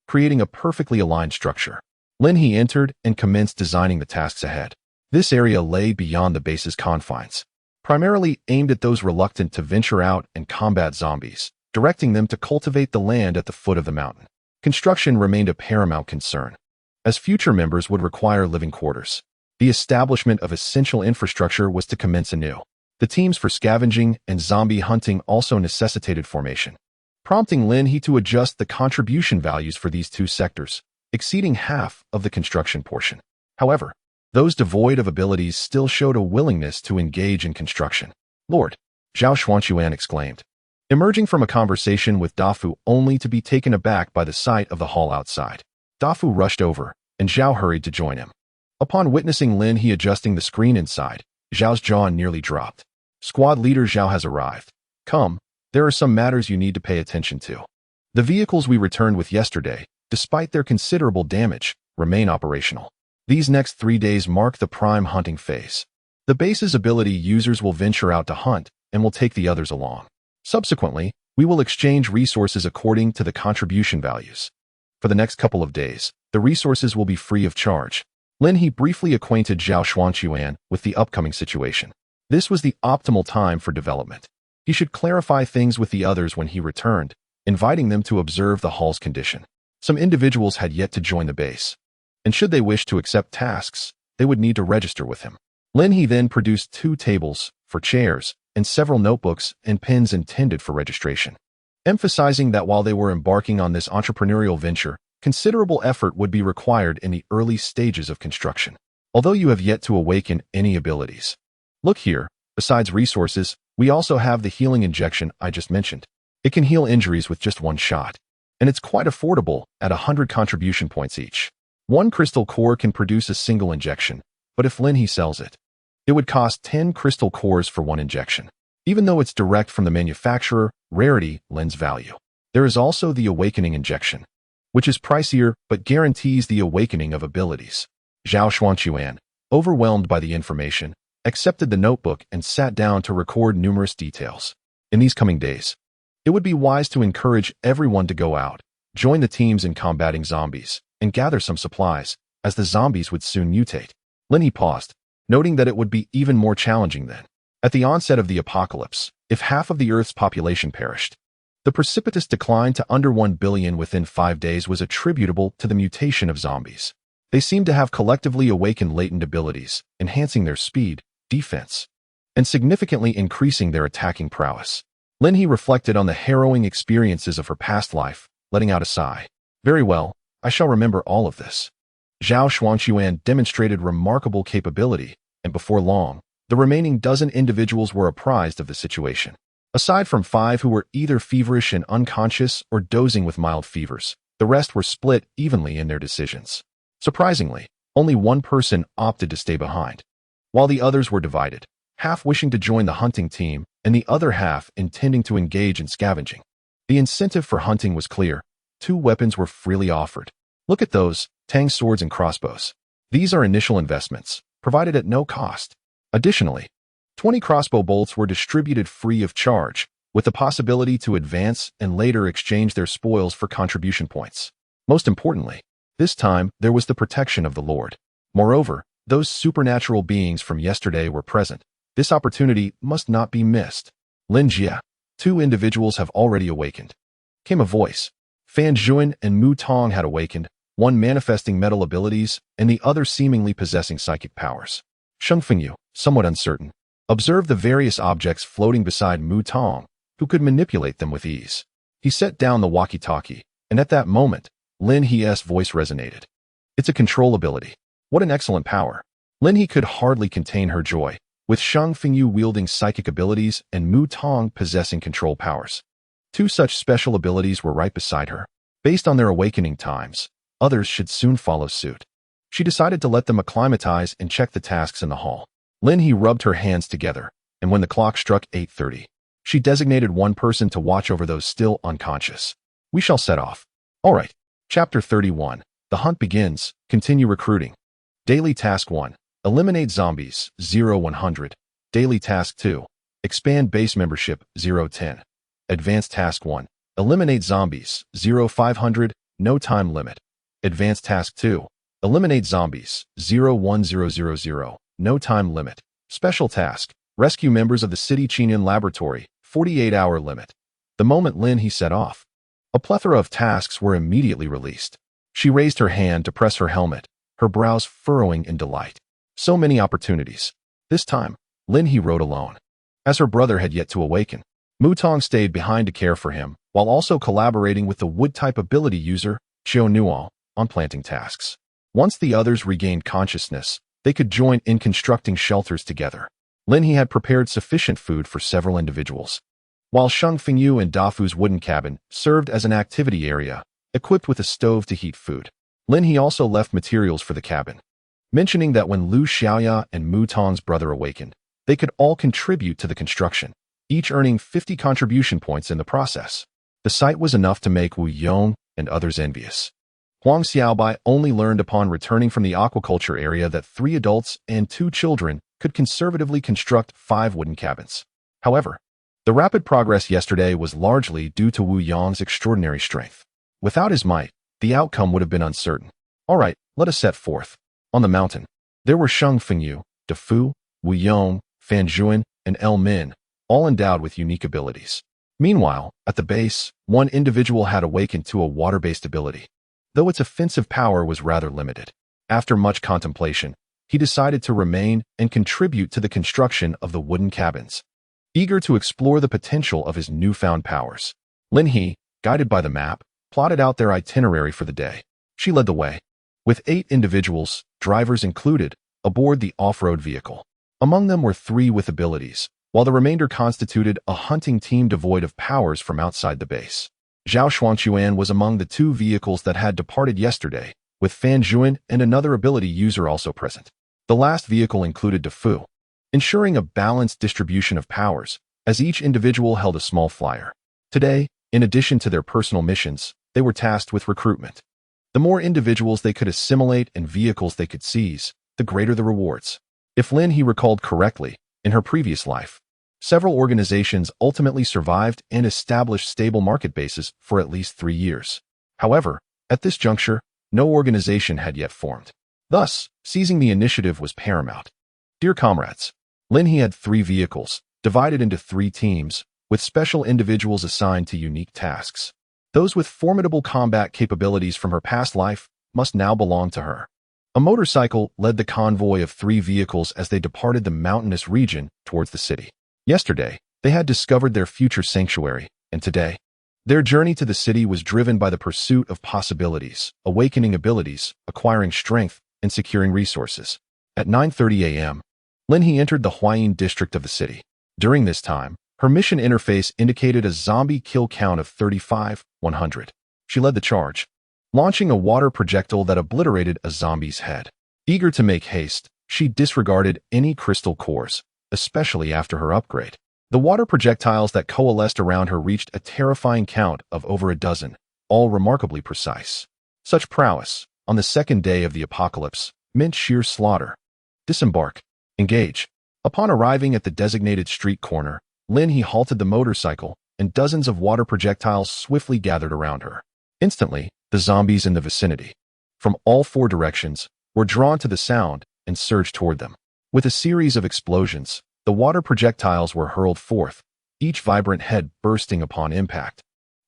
creating a perfectly aligned structure. Lin He entered and commenced designing the tasks ahead. This area lay beyond the base's confines, primarily aimed at those reluctant to venture out and combat zombies, directing them to cultivate the land at the foot of the mountain. Construction remained a paramount concern, as future members would require living quarters. The establishment of essential infrastructure was to commence anew. The teams for scavenging and zombie hunting also necessitated formation, prompting Lin He to adjust the contribution values for these two sectors, exceeding half of the construction portion. However, those devoid of abilities still showed a willingness to engage in construction. Lord, Zhao Xuanquan exclaimed, emerging from a conversation with Dafu only to be taken aback by the sight of the hall outside. Dafu rushed over, and Zhao hurried to join him. Upon witnessing Lin He adjusting the screen inside, Zhao's jaw nearly dropped. Squad leader Zhao has arrived. Come, there are some matters you need to pay attention to. The vehicles we returned with yesterday, despite their considerable damage, remain operational. These next 3 days mark the prime hunting phase. The base's ability users will venture out to hunt and will take the others along. Subsequently, we will exchange resources according to the contribution values. For the next couple of days, the resources will be free of charge. Lin He briefly acquainted Zhao Xuanquan with the upcoming situation. This was the optimal time for development. He should clarify things with the others when he returned, inviting them to observe the hall's condition. Some individuals had yet to join the base, and should they wish to accept tasks, they would need to register with him. Lin He then produced 2 tables for chairs and several notebooks and pens intended for registration, emphasizing that while they were embarking on this entrepreneurial venture, considerable effort would be required in the early stages of construction, although you have yet to awaken any abilities. Look here, besides resources, we also have the healing injection I just mentioned. It can heal injuries with just 1 shot, and it's quite affordable at 100 contribution points each. 1 crystal core can produce a single injection, but if Lin He sells it, it would cost 10 crystal cores for 1 injection. Even though it's direct from the manufacturer, rarity lends value. There is also the awakening injection, which is pricier but guarantees the awakening of abilities. Zhao Xuanquan, overwhelmed by the information, accepted the notebook and sat down to record numerous details. In these coming days, it would be wise to encourage everyone to go out, join the teams in combating zombies, and gather some supplies, as the zombies would soon mutate. Lin He paused, noting that it would be even more challenging then. At the onset of the apocalypse, if half of the Earth's population perished, the precipitous decline to under 1 billion within 5 days was attributable to the mutation of zombies. They seemed to have collectively awakened latent abilities, enhancing their speed, defense, and significantly increasing their attacking prowess. Lin He reflected on the harrowing experiences of her past life, letting out a sigh. Very well, I shall remember all of this. Zhao Xuanquan demonstrated remarkable capability, and before long, the remaining dozen individuals were apprised of the situation. Aside from 5 who were either feverish and unconscious or dozing with mild fevers, the rest were split evenly in their decisions. Surprisingly, only 1 person opted to stay behind, while the others were divided, half wishing to join the hunting team and the other half intending to engage in scavenging. The incentive for hunting was clear. 2 weapons were freely offered. Look at those, Tang swords and crossbows. These are initial investments, provided at no cost. Additionally, 20 crossbow bolts were distributed free of charge, with the possibility to advance and later exchange their spoils for contribution points. Most importantly, this time there was the protection of the Lord. Moreover, those supernatural beings from yesterday were present. This opportunity must not be missed. Lin Jia, 2 individuals have already awakened. Came a voice. Fan Zhuan and Mu Tong had awakened, one manifesting metal abilities and the other seemingly possessing psychic powers. Sheng Fengyu, somewhat uncertain, observed the various objects floating beside Mu Tong, who could manipulate them with ease. He set down the walkie-talkie, and at that moment, Lin He's voice resonated. It's a control ability. What an excellent power. Lin He could hardly contain her joy, with Shang Fengyu wielding psychic abilities and Mu Tong possessing control powers. Two such special abilities were right beside her. Based on their awakening times, others should soon follow suit. She decided to let them acclimatize and check the tasks in the hall. Lin He rubbed her hands together, and when the clock struck 8:30, she designated one person to watch over those still unconscious. We shall set off. All right. Chapter 31. The hunt begins. Continue recruiting. Daily Task 1. Eliminate zombies, 0-100. Daily Task 2. Expand base membership, 0-10. Advanced Task 1. Eliminate zombies, 0-500, no time limit. Advanced Task 2. Eliminate zombies, 0-1000, no time limit. Special Task. Rescue members of the City Chinian Laboratory, 48-hour limit. The moment Lin He set off, a plethora of tasks were immediately released. She raised her hand to press her helmet, her brows furrowing in delight. So many opportunities. This time, Lin He rode alone. As her brother had yet to awaken, Mu Tong stayed behind to care for him, while also collaborating with the wood-type ability user, Xiao Nuo, on planting tasks. Once the others regained consciousness, they could join in constructing shelters together. Lin He had prepared sufficient food for several individuals, while Shang Fengyu and Dafu's wooden cabin served as an activity area, equipped with a stove to heat food. Lin He also left materials for the cabin, mentioning that when Lu Xiaoya and Mu Tong's brother awakened, they could all contribute to the construction, each earning 50 contribution points in the process. The sight was enough to make Wu Yong and others envious. Huang Xiaobai only learned upon returning from the aquaculture area that 3 adults and 2 children could conservatively construct 5 wooden cabins. However, the rapid progress yesterday was largely due to Wu Yong's extraordinary strength. Without his might, the outcome would have been uncertain. All right, let us set forth. On the mountain, there were Shang Fengyu, Dafu, Wu Yong, Fan Zhuan, and El Min, all endowed with unique abilities. Meanwhile, at the base, one individual had awakened to a water-based ability, though its offensive power was rather limited. After much contemplation, he decided to remain and contribute to the construction of the wooden cabins. Eager to explore the potential of his newfound powers, Lin He, guided by the map, plotted out their itinerary for the day. She led the way, with 8 individuals, drivers included, aboard the off-road vehicle. Among them were 3 with abilities, while the remainder constituted a hunting team devoid of powers from outside the base. Zhao Shuangquan was among the 2 vehicles that had departed yesterday, with Fan Zhuan and another ability user also present. The last vehicle included Dafu, ensuring a balanced distribution of powers, as each individual held a small flyer. Today, in addition to their personal missions, they were tasked with recruitment. The more individuals they could assimilate and vehicles they could seize, the greater the rewards. If Lin He recalled correctly, in her previous life, several organizations ultimately survived and established stable market bases for at least 3 years. However, at this juncture, no organization had yet formed. Thus, seizing the initiative was paramount. Dear comrades, Lin He had 3 vehicles, divided into 3 teams, with special individuals assigned to unique tasks. Those with formidable combat capabilities from her past life must now belong to her. A motorcycle led the convoy of 3 vehicles as they departed the mountainous region towards the city. Yesterday, they had discovered their future sanctuary, and today, their journey to the city was driven by the pursuit of possibilities, awakening abilities, acquiring strength, and securing resources. At 9:30 a.m., Lin He entered the Huayin district of the city. During this time, her mission interface indicated a zombie kill count of 35-100. She led the charge, launching a water projectile that obliterated a zombie's head. Eager to make haste, she disregarded any crystal cores, especially after her upgrade. The water projectiles that coalesced around her reached a terrifying count of over a dozen, all remarkably precise. Such prowess, on the second day of the apocalypse, meant sheer slaughter. Disembark. Engage. Upon arriving at the designated street corner, Lin He halted the motorcycle, and dozens of water projectiles swiftly gathered around her. Instantly, the zombies in the vicinity, from all 4 directions, were drawn to the sound and surged toward them. With a series of explosions, the water projectiles were hurled forth, each vibrant head bursting upon impact,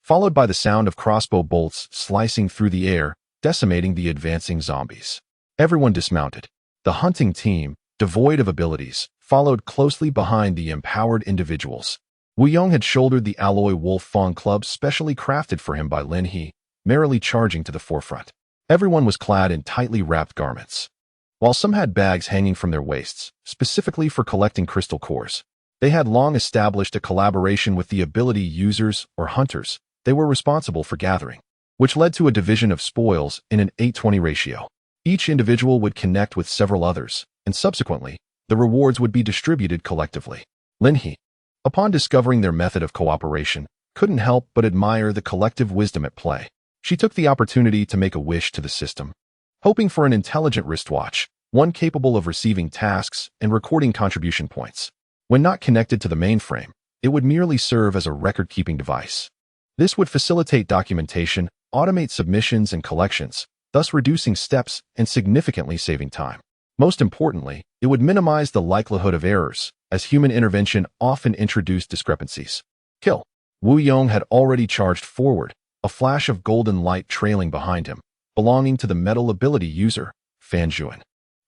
followed by the sound of crossbow bolts slicing through the air, decimating the advancing zombies. Everyone dismounted. The hunting team, devoid of abilities, followed closely behind the empowered individuals. Wu Yong had shouldered the alloy wolf fawn club specially crafted for him by Lin He, merrily charging to the forefront. Everyone was clad in tightly wrapped garments, While some had bags hanging from their waists, specifically for collecting crystal cores, they had long established a collaboration with the ability users or hunters they were responsible for gathering, which led to a division of spoils in an 8-20 ratio. Each individual would connect with several others, and subsequently, the rewards would be distributed collectively. Lin He, upon discovering their method of cooperation, couldn't help but admire the collective wisdom at play. She took the opportunity to make a wish to the system, hoping for an intelligent wristwatch, one capable of receiving tasks and recording contribution points. When not connected to the mainframe, it would merely serve as a record-keeping device. This would facilitate documentation, automate submissions and collections, thus reducing steps and significantly saving time. Most importantly, it would minimize the likelihood of errors, as human intervention often introduced discrepancies. Kill. Wu Yong had already charged forward, a flash of golden light trailing behind him, belonging to the metal ability user, Fan Zhuan.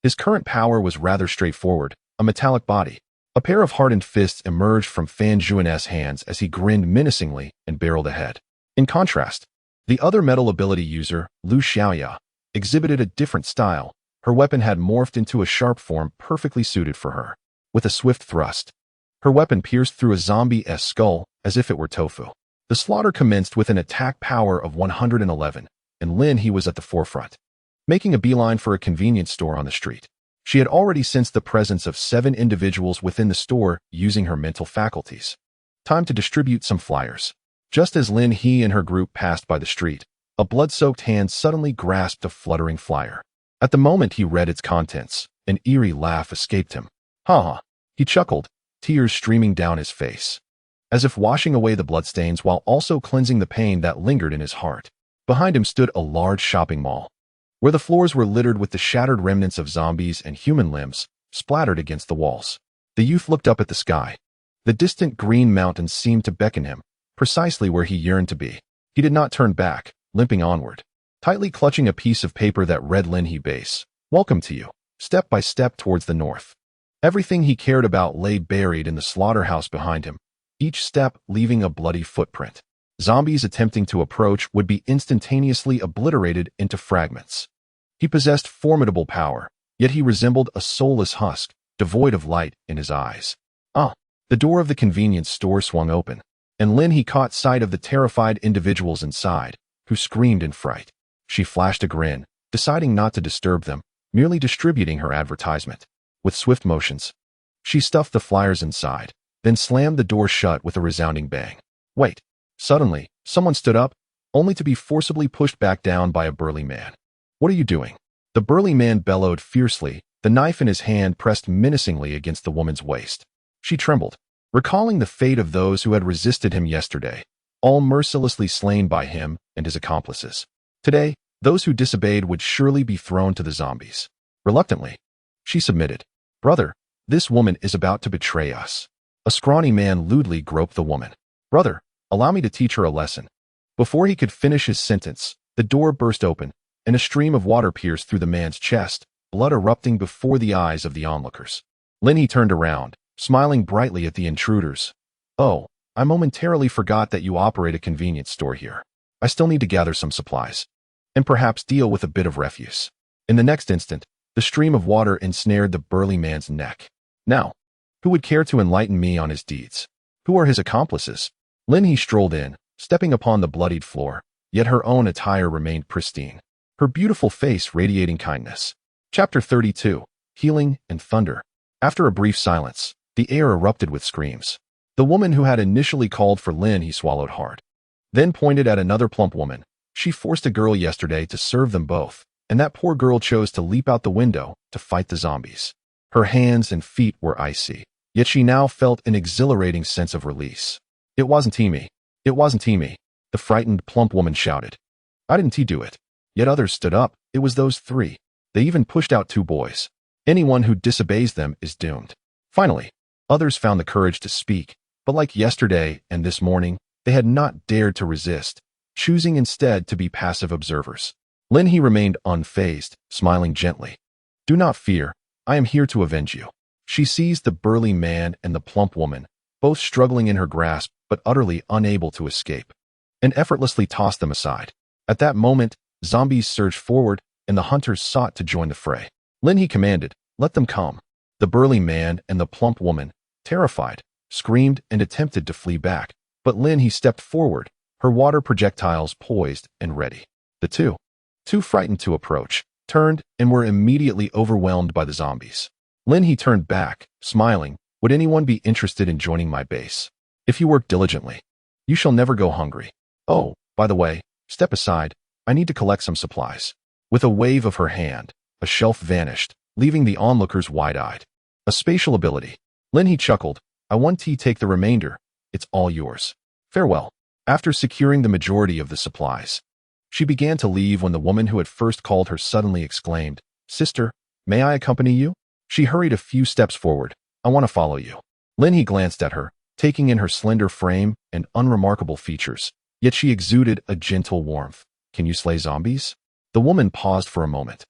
His current power was rather straightforward, a metallic body. A pair of hardened fists emerged from Fan Zhuan's hands as he grinned menacingly and barreled ahead. In contrast, the other metal ability user, Lu Xiaoya, exhibited a different style. Her weapon had morphed into a sharp form perfectly suited for her. With a swift thrust, her weapon pierced through a zombie's skull as if it were tofu. The slaughter commenced with an attack power of 111, and Lin He was at the forefront, making a beeline for a convenience store on the street. She had already sensed the presence of 7 individuals within the store using her mental faculties. Time to distribute some flyers. Just as Lin He and her group passed by the street, a blood-soaked hand suddenly grasped a fluttering flyer. At the moment he read its contents, an eerie laugh escaped him. Ha ha! He chuckled, tears streaming down his face, as if washing away the bloodstains while also cleansing the pain that lingered in his heart. Behind him stood a large shopping mall, where the floors were littered with the shattered remnants of zombies and human limbs splattered against the walls. The youth looked up at the sky. The distant green mountains seemed to beckon him, precisely where he yearned to be. He did not turn back, limping onward, tightly clutching a piece of paper that read Lin He Base. Welcome to you, step by step towards the north. Everything he cared about lay buried in the slaughterhouse behind him, each step leaving a bloody footprint. Zombies attempting to approach would be instantaneously obliterated into fragments. He possessed formidable power, yet he resembled a soulless husk, devoid of light in his eyes. The door of the convenience store swung open, and Lin He caught sight of the terrified individuals inside, who screamed in fright. She flashed a grin, deciding not to disturb them, merely distributing her advertisement. With swift motions, she stuffed the flyers inside, then slammed the door shut with a resounding bang. Wait! Suddenly, someone stood up, only to be forcibly pushed back down by a burly man. What are you doing? The burly man bellowed fiercely, the knife in his hand pressed menacingly against the woman's waist. She trembled, recalling the fate of those who had resisted him yesterday, all mercilessly slain by him and his accomplices. Today, those who disobeyed would surely be thrown to the zombies. Reluctantly, she submitted. Brother, this woman is about to betray us. A scrawny man lewdly groped the woman. Brother, allow me to teach her a lesson. Before he could finish his sentence, the door burst open, and a stream of water pierced through the man's chest, blood erupting before the eyes of the onlookers. Lin He turned around, smiling brightly at the intruders. Oh, I momentarily forgot that you operate a convenience store here. I still need to gather some supplies, and perhaps deal with a bit of refuse. In the next instant, the stream of water ensnared the burly man's neck. Now, who would care to enlighten me on his deeds? Who are his accomplices? Lin He strolled in, stepping upon the bloodied floor, yet her own attire remained pristine, her beautiful face radiating kindness. Chapter 32, Healing and Thunder. After a brief silence, the air erupted with screams. The woman who had initially called for Lin He swallowed hard, then pointed at another plump woman. She forced a girl yesterday to serve them both, and that poor girl chose to leap out the window to fight the zombies. Her hands and feet were icy, yet she now felt an exhilarating sense of release. It wasn't me. It wasn't me, the frightened plump woman shouted. I didn't do it. Yet others stood up. It was those 3. They even pushed out 2 boys. Anyone who disobeys them is doomed. Finally, others found the courage to speak, but like yesterday and this morning, they had not dared to resist, choosing instead to be passive observers. Lin He remained unfazed, smiling gently. Do not fear, I am here to avenge you. She seized the burly man and the plump woman, both struggling in her grasp but utterly unable to escape, and effortlessly tossed them aside. At that moment, zombies surged forward, and the hunters sought to join the fray. Lin He commanded, "Let them come." The burly man and the plump woman, terrified, screamed and attempted to flee back, but Lin He stepped forward, her water projectiles poised and ready. The two, too frightened to approach, turned and were immediately overwhelmed by the zombies. Lin He turned back, smiling, "Would anyone be interested in joining my base? If you work diligently, you shall never go hungry. Oh, by the way, step aside, I need to collect some supplies." With a wave of her hand, a shelf vanished, leaving the onlookers wide-eyed. A spatial ability. Lin He chuckled, "I want to take the remainder. It's all yours. Farewell." After securing the majority of the supplies, she began to leave when the woman who had first called her suddenly exclaimed, "Sister, may I accompany you?" She hurried a few steps forward. "I want to follow you." Lin He glanced at her, taking in her slender frame and unremarkable features, yet she exuded a gentle warmth. "Can you slay zombies?" The woman paused for a moment,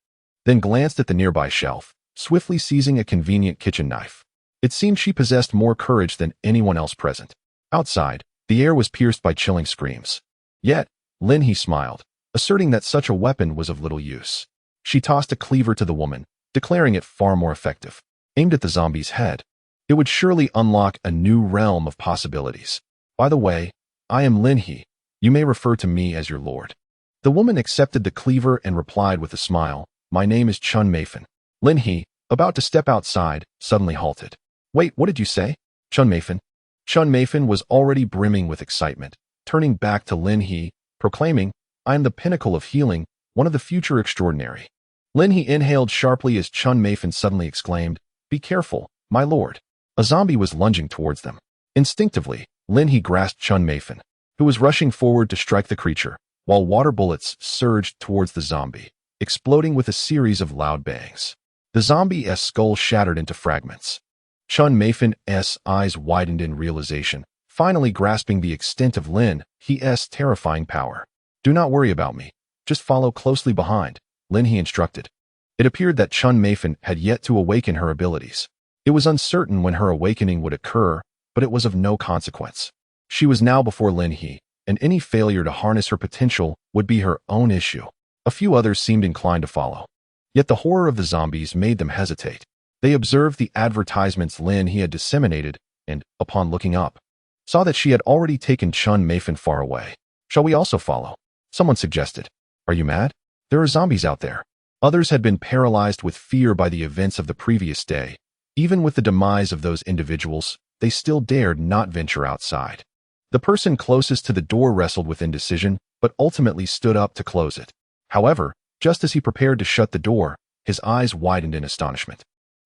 then glanced at the nearby shelf, swiftly seizing a convenient kitchen knife. It seemed she possessed more courage than anyone else present. Outside, the air was pierced by chilling screams. Yet, Lin He smiled, asserting that such a weapon was of little use. She tossed a cleaver to the woman, declaring it far more effective. Aimed at the zombie's head, it would surely unlock a new realm of possibilities. "By the way, I am Lin He. You may refer to me as your lord." The woman accepted the cleaver and replied with a smile, "My name is Chun Mafen." Lin He, about to step outside, suddenly halted. "Wait, what did you say?" "Chun Mafen." Chun Mafen was already brimming with excitement, turning back to Lin He, proclaiming, "I am the pinnacle of healing, one of the future extraordinary." Lin He inhaled sharply as Chun Mafen suddenly exclaimed, "Be careful, my lord." A zombie was lunging towards them. Instinctively, Lin He grasped Chun Mafen, who was rushing forward to strike the creature, while water bullets surged towards the zombie, exploding with a series of loud bangs. The zombie's skull shattered into fragments. Chun Mafen's eyes widened in realization, finally grasping the extent of Lin He's terrifying power. "Do not worry about me. Just follow closely behind," Lin He instructed. It appeared that Chun Mafen had yet to awaken her abilities. It was uncertain when her awakening would occur, but it was of no consequence. She was now before Lin He, and any failure to harness her potential would be her own issue. A few others seemed inclined to follow. Yet the horror of the zombies made them hesitate. They observed the advertisements Lin He had disseminated and, upon looking up, saw that she had already taken Chun Mafen far away. "Shall we also follow?" Someone suggested. "Are you mad? There are zombies out there." Others had been paralyzed with fear by the events of the previous day. Even with the demise of those individuals, they still dared not venture outside. The person closest to the door wrestled with indecision, but ultimately stood up to close it. However, just as he prepared to shut the door, his eyes widened in astonishment.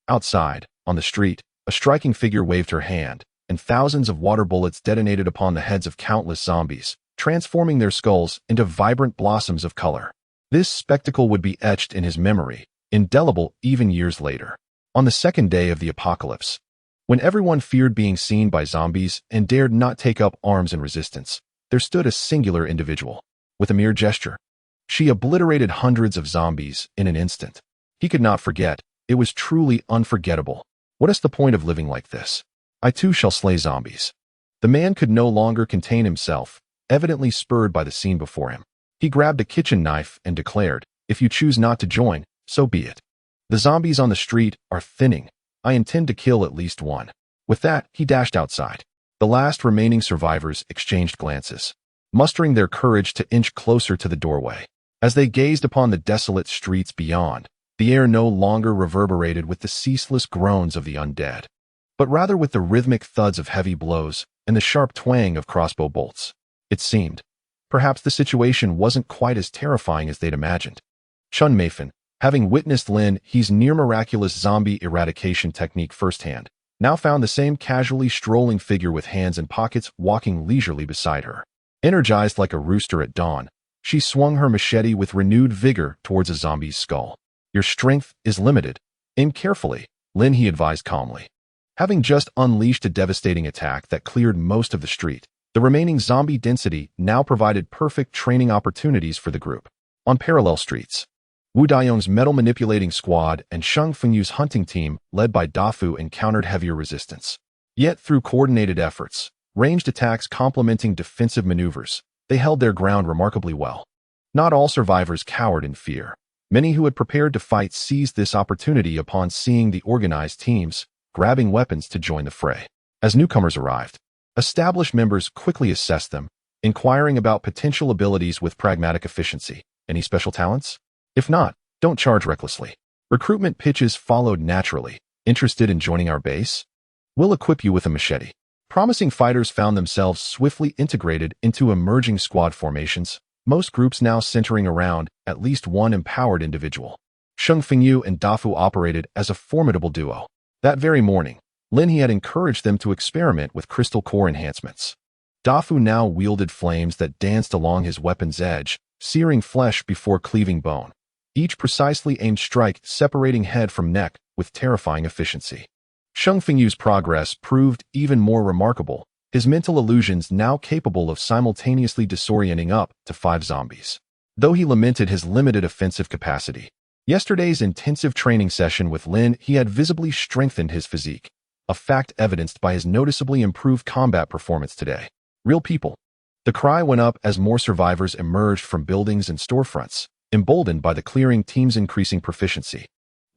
Outside, on the street, a striking figure waved her hand, and thousands of water bullets detonated upon the heads of countless zombies, transforming their skulls into vibrant blossoms of color. This spectacle would be etched in his memory, indelible even years later. On the second day of the apocalypse, when everyone feared being seen by zombies and dared not take up arms in resistance, there stood a singular individual. With a mere gesture, she obliterated hundreds of zombies in an instant. He could not forget. It was truly unforgettable. What is the point of living like this? I too shall slay zombies. The man could no longer contain himself, evidently spurred by the scene before him. He grabbed a kitchen knife and declared, "If you choose not to join, so be it. The zombies on the street are thinning. I intend to kill at least one." With that, he dashed outside. The last remaining survivors exchanged glances, mustering their courage to inch closer to the doorway. As they gazed upon the desolate streets beyond, the air no longer reverberated with the ceaseless groans of the undead, but rather with the rhythmic thuds of heavy blows and the sharp twang of crossbow bolts. It seemed, perhaps the situation wasn't quite as terrifying as they'd imagined. Chun Mafen, having witnessed Lin He's near-miraculous zombie eradication technique firsthand, now found the same casually strolling figure with hands in pockets walking leisurely beside her. Energized like a rooster at dawn, she swung her machete with renewed vigor towards a zombie's skull. "Your strength is limited. Aim carefully," Lin He advised calmly. Having just unleashed a devastating attack that cleared most of the street, the remaining zombie density now provided perfect training opportunities for the group. On parallel streets, Wu Daiyong's metal-manipulating squad and Sheng Fengyu's hunting team, led by Dafu, encountered heavier resistance. Yet through coordinated efforts, ranged attacks complementing defensive maneuvers, they held their ground remarkably well. Not all survivors cowered in fear. Many who had prepared to fight seized this opportunity upon seeing the organized teams, grabbing weapons to join the fray. As newcomers arrived, established members quickly assessed them, inquiring about potential abilities with pragmatic efficiency. Any special talents? If not, don't charge recklessly. Recruitment pitches followed naturally. Interested in joining our base? We'll equip you with a machete. Promising fighters found themselves swiftly integrated into emerging squad formations, most groups now centering around at least one empowered individual. Sheng Fengyu and Dafu operated as a formidable duo. That very morning, Lin He had encouraged them to experiment with crystal core enhancements. Dafu now wielded flames that danced along his weapon's edge, searing flesh before cleaving bone. Each precisely aimed strike separating head from neck with terrifying efficiency. Sheng Fengyu's progress proved even more remarkable, his mental illusions now capable of simultaneously disorienting up to 5 zombies. Though he lamented his limited offensive capacity, yesterday's intensive training session with Lin He had visibly strengthened his physique, a fact evidenced by his noticeably improved combat performance today. Real people. The cry went up as more survivors emerged from buildings and storefronts, emboldened by the clearing team's increasing proficiency.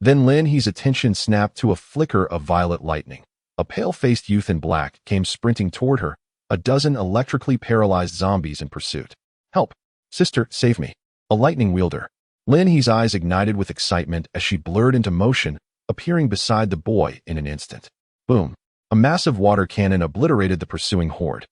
Then Lin He's attention snapped to a flicker of violet lightning. A pale-faced youth in black came sprinting toward her, a dozen electrically paralyzed zombies in pursuit. Help! Sister, save me! A lightning wielder. Lin He's eyes ignited with excitement as she blurred into motion, appearing beside the boy in an instant. Boom! A massive water cannon obliterated the pursuing horde.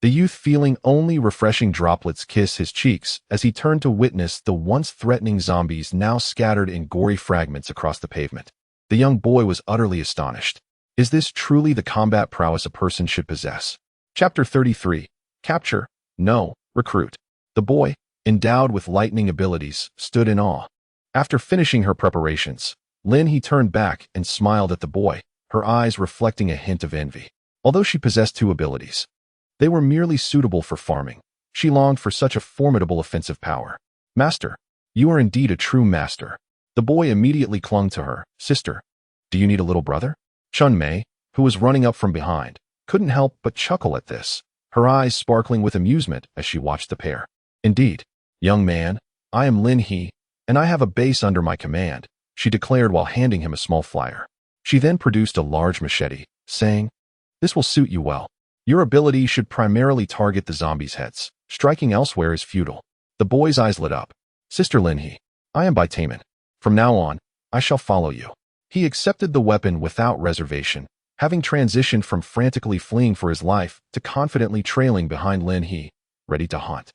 The youth feeling only refreshing droplets kiss his cheeks as he turned to witness the once threatening zombies now scattered in gory fragments across the pavement. The young boy was utterly astonished. Is this truly the combat prowess a person should possess? Chapter 33. Capture? No. Recruit. The boy, endowed with lightning abilities, stood in awe. After finishing her preparations, Lin He turned back and smiled at the boy, her eyes reflecting a hint of envy. Although she possessed 2 abilities, they were merely suitable for farming. She longed for such a formidable offensive power. Master, you are indeed a true master. The boy immediately clung to her. Sister, do you need a little brother? Chun Mei, who was running up from behind, couldn't help but chuckle at this, her eyes sparkling with amusement as she watched the pair. Indeed, young man, I am Lin He, and I have a base under my command, she declared while handing him a small flyer. She then produced a large machete, saying, this will suit you well. Your ability should primarily target the zombies' heads. Striking elsewhere is futile. The boy's eyes lit up. Sister Lin He, I am Baitamen. From now on, I shall follow you. He accepted the weapon without reservation, having transitioned from frantically fleeing for his life to confidently trailing behind Lin He, ready to hunt.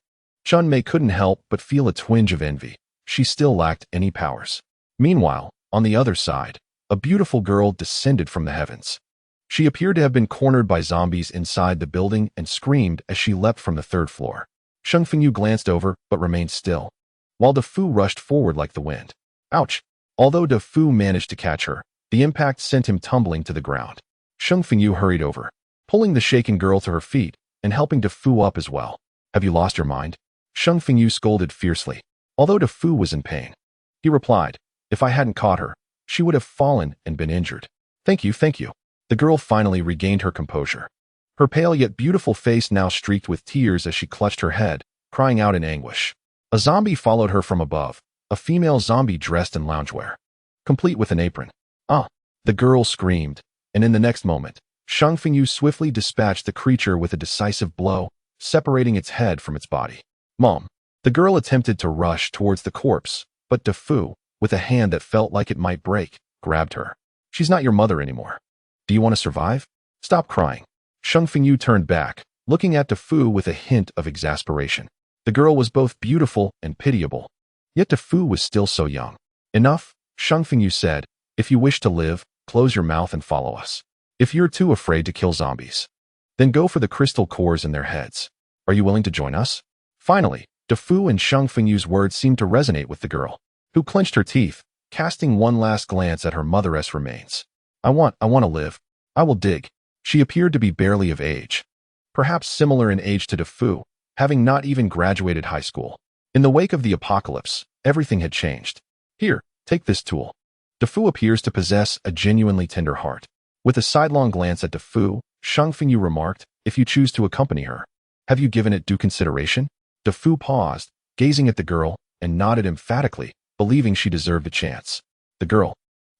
Chun Mei couldn't help but feel a twinge of envy. She still lacked any powers. Meanwhile, on the other side, a beautiful girl descended from the heavens. She appeared to have been cornered by zombies inside the building and screamed as she leapt from the 3rd floor. Sheng Fengyu glanced over but remained still, while Dafu rushed forward like the wind. Ouch! Although Dafu managed to catch her, the impact sent him tumbling to the ground. Sheng Fengyu hurried over, pulling the shaken girl to her feet and helping Dafu up as well. Have you lost your mind? Sheng Fengyu scolded fiercely, although Dafu was in pain. He replied, if I hadn't caught her, she would have fallen and been injured. Thank you, thank you. The girl finally regained her composure. Her pale yet beautiful face now streaked with tears as she clutched her head, crying out in anguish. A zombie followed her from above, a female zombie dressed in loungewear, complete with an apron. Ah! The girl screamed, and in the next moment, Sheng Fengyu swiftly dispatched the creature with a decisive blow, separating its head from its body. Mom! The girl attempted to rush towards the corpse, but Dafu, with a hand that felt like it might break, grabbed her. She's not your mother anymore. Do you want to survive? Stop crying. Sheng Fengyu turned back, looking at Dafu with a hint of exasperation. The girl was both beautiful and pitiable, yet Dafu was still so young. Enough, Sheng Fengyu said. If you wish to live, close your mouth and follow us. If you're too afraid to kill zombies, then go for the crystal cores in their heads. Are you willing to join us? Finally, Dafu and Sheng Fengyu's words seemed to resonate with the girl, who clenched her teeth, casting one last glance at her mother's remains. I want to live. I will dig. She appeared to be barely of age, perhaps similar in age to Dafu, having not even graduated high school. In the wake of the apocalypse, everything had changed. Here, take this tool. Dafu appears to possess a genuinely tender heart. With a sidelong glance at Dafu, Sheng Fengyu remarked, if you choose to accompany her, have you given it due consideration? Dafu paused, gazing at the girl, and nodded emphatically, believing she deserved a chance. The girl,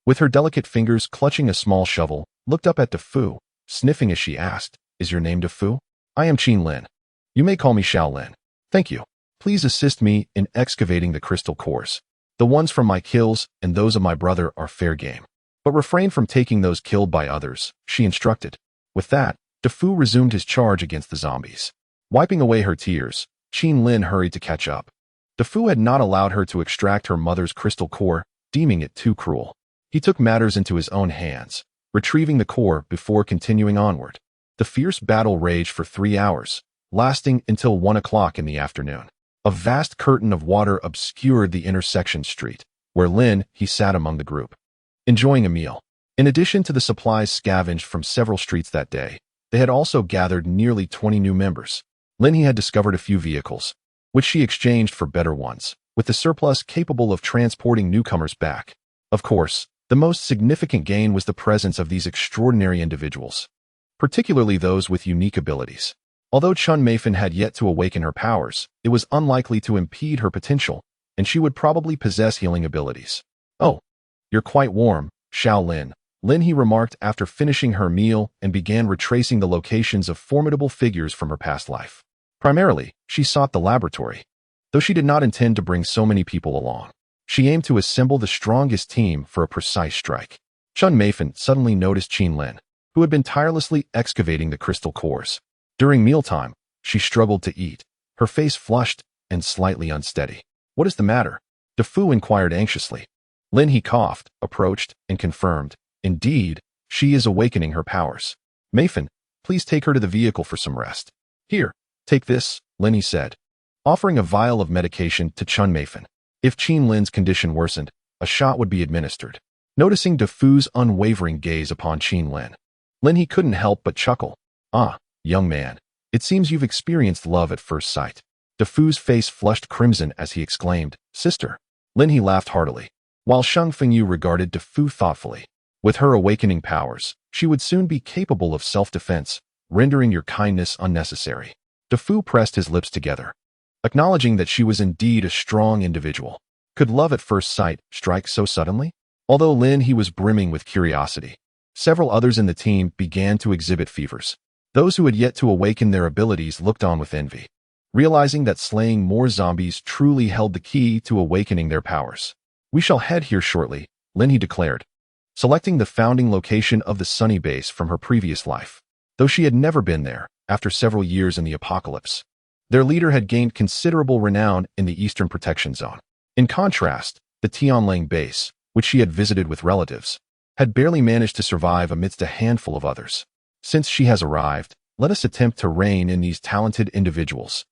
with her delicate fingers clutching a small shovel, looked up at DeFu, sniffing as she asked, "Is your name DeFu? I am Qin Lin. You may call me Xiao Lin. Thank you. Please assist me in excavating the crystal cores. The ones from my kills and those of my brother are fair game. But refrain from taking those killed by others," she instructed. With that, DeFu resumed his charge against the zombies. Wiping away her tears, Qin Lin hurried to catch up. DeFu had not allowed her to extract her mother's crystal core, deeming it too cruel. He took matters into his own hands, retrieving the core before continuing onward. The fierce battle raged for 3 hours, lasting until 1 o'clock in the afternoon. A vast curtain of water obscured the intersection street, where he sat among the group, enjoying a meal. In addition to the supplies scavenged from several streets that day, they had also gathered nearly 20 new members. He had discovered a few vehicles, which she exchanged for better ones, with the surplus capable of transporting newcomers back. Of course, the most significant gain was the presence of these extraordinary individuals, particularly those with unique abilities. Although Chun Meifan had yet to awaken her powers, it was unlikely to impede her potential, and she would probably possess healing abilities. "Oh, you're quite warm, Xiao Lin," he remarked after finishing her meal and began retracing the locations of formidable figures from her past life. Primarily, she sought the laboratory. Though she did not intend to bring so many people along, she aimed to assemble the strongest team for a precise strike. Chun Meifan suddenly noticed Qin Lin, who had been tirelessly excavating the crystal cores. During mealtime, she struggled to eat, her face flushed and slightly unsteady. "What is the matter?" DeFu inquired anxiously. He coughed, approached, and confirmed, "Indeed, she is awakening her powers. Meifan, please take her to the vehicle for some rest." "Here, take this," he said, offering a vial of medication to Chun Meifan. If Qin Lin's condition worsened, a shot would be administered. Noticing DeFu's unwavering gaze upon Qin Lin, he couldn't help but chuckle. "Ah, young man, it seems you've experienced love at first sight." DeFu's face flushed crimson as he exclaimed, "Sister." He laughed heartily, while Sheng Fengyu regarded DeFu thoughtfully. With her awakening powers, she would soon be capable of self-defense, rendering your kindness unnecessary. DeFu pressed his lips together, acknowledging that she was indeed a strong individual. Could love at first sight strike so suddenly? Although he was brimming with curiosity, several others in the team began to exhibit fevers. Those who had yet to awaken their abilities looked on with envy, realizing that slaying more zombies truly held the key to awakening their powers. "We shall head here shortly," he declared, selecting the founding location of the Sunny Base from her previous life. Though she had never been there, after several years in the apocalypse, their leader had gained considerable renown in the Eastern Protection Zone. In contrast, the Tianlang Base, which she had visited with relatives, had barely managed to survive amidst a handful of others. Since she has arrived, let us attempt to rein in these talented individuals.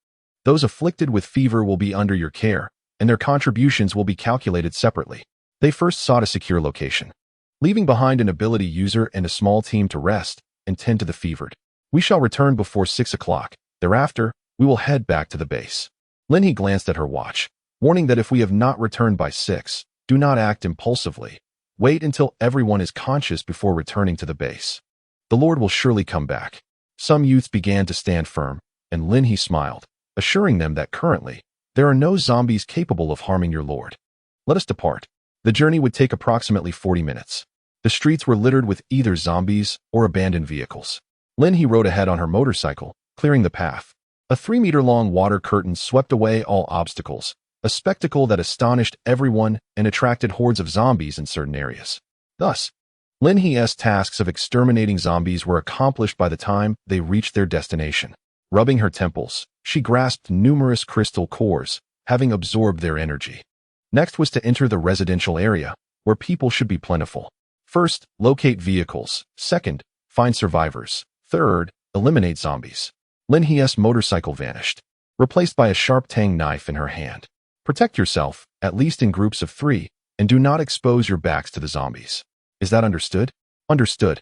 Those afflicted with fever will be under your care, and their contributions will be calculated separately." They first sought a secure location, leaving behind an ability user and a small team to rest and tend to the fevered. "We shall return before 6 o'clock. Thereafter, we will head back to the base." He glanced at her watch, warning that if we have not returned by 6, do not act impulsively. Wait until everyone is conscious before returning to the base. The Lord will surely come back. Some youths began to stand firm, and he smiled, assuring them that currently, there are no zombies capable of harming your Lord. "Let us depart." The journey would take approximately 40 minutes. The streets were littered with either zombies or abandoned vehicles. He rode ahead on her motorcycle, clearing the path. A 3-meter-long water curtain swept away all obstacles, a spectacle that astonished everyone and attracted hordes of zombies in certain areas. Thus, He's tasks of exterminating zombies were accomplished by the time they reached their destination. Rubbing her temples, she grasped numerous crystal cores, having absorbed their energy. Next was to enter the residential area, where people should be plentiful. First, locate vehicles. Second, find survivors. Third, eliminate zombies. He's motorcycle vanished, replaced by a sharp tang knife in her hand. Protect yourself, at least in groups of 3, and do not expose your backs to the zombies. Is that understood? Understood.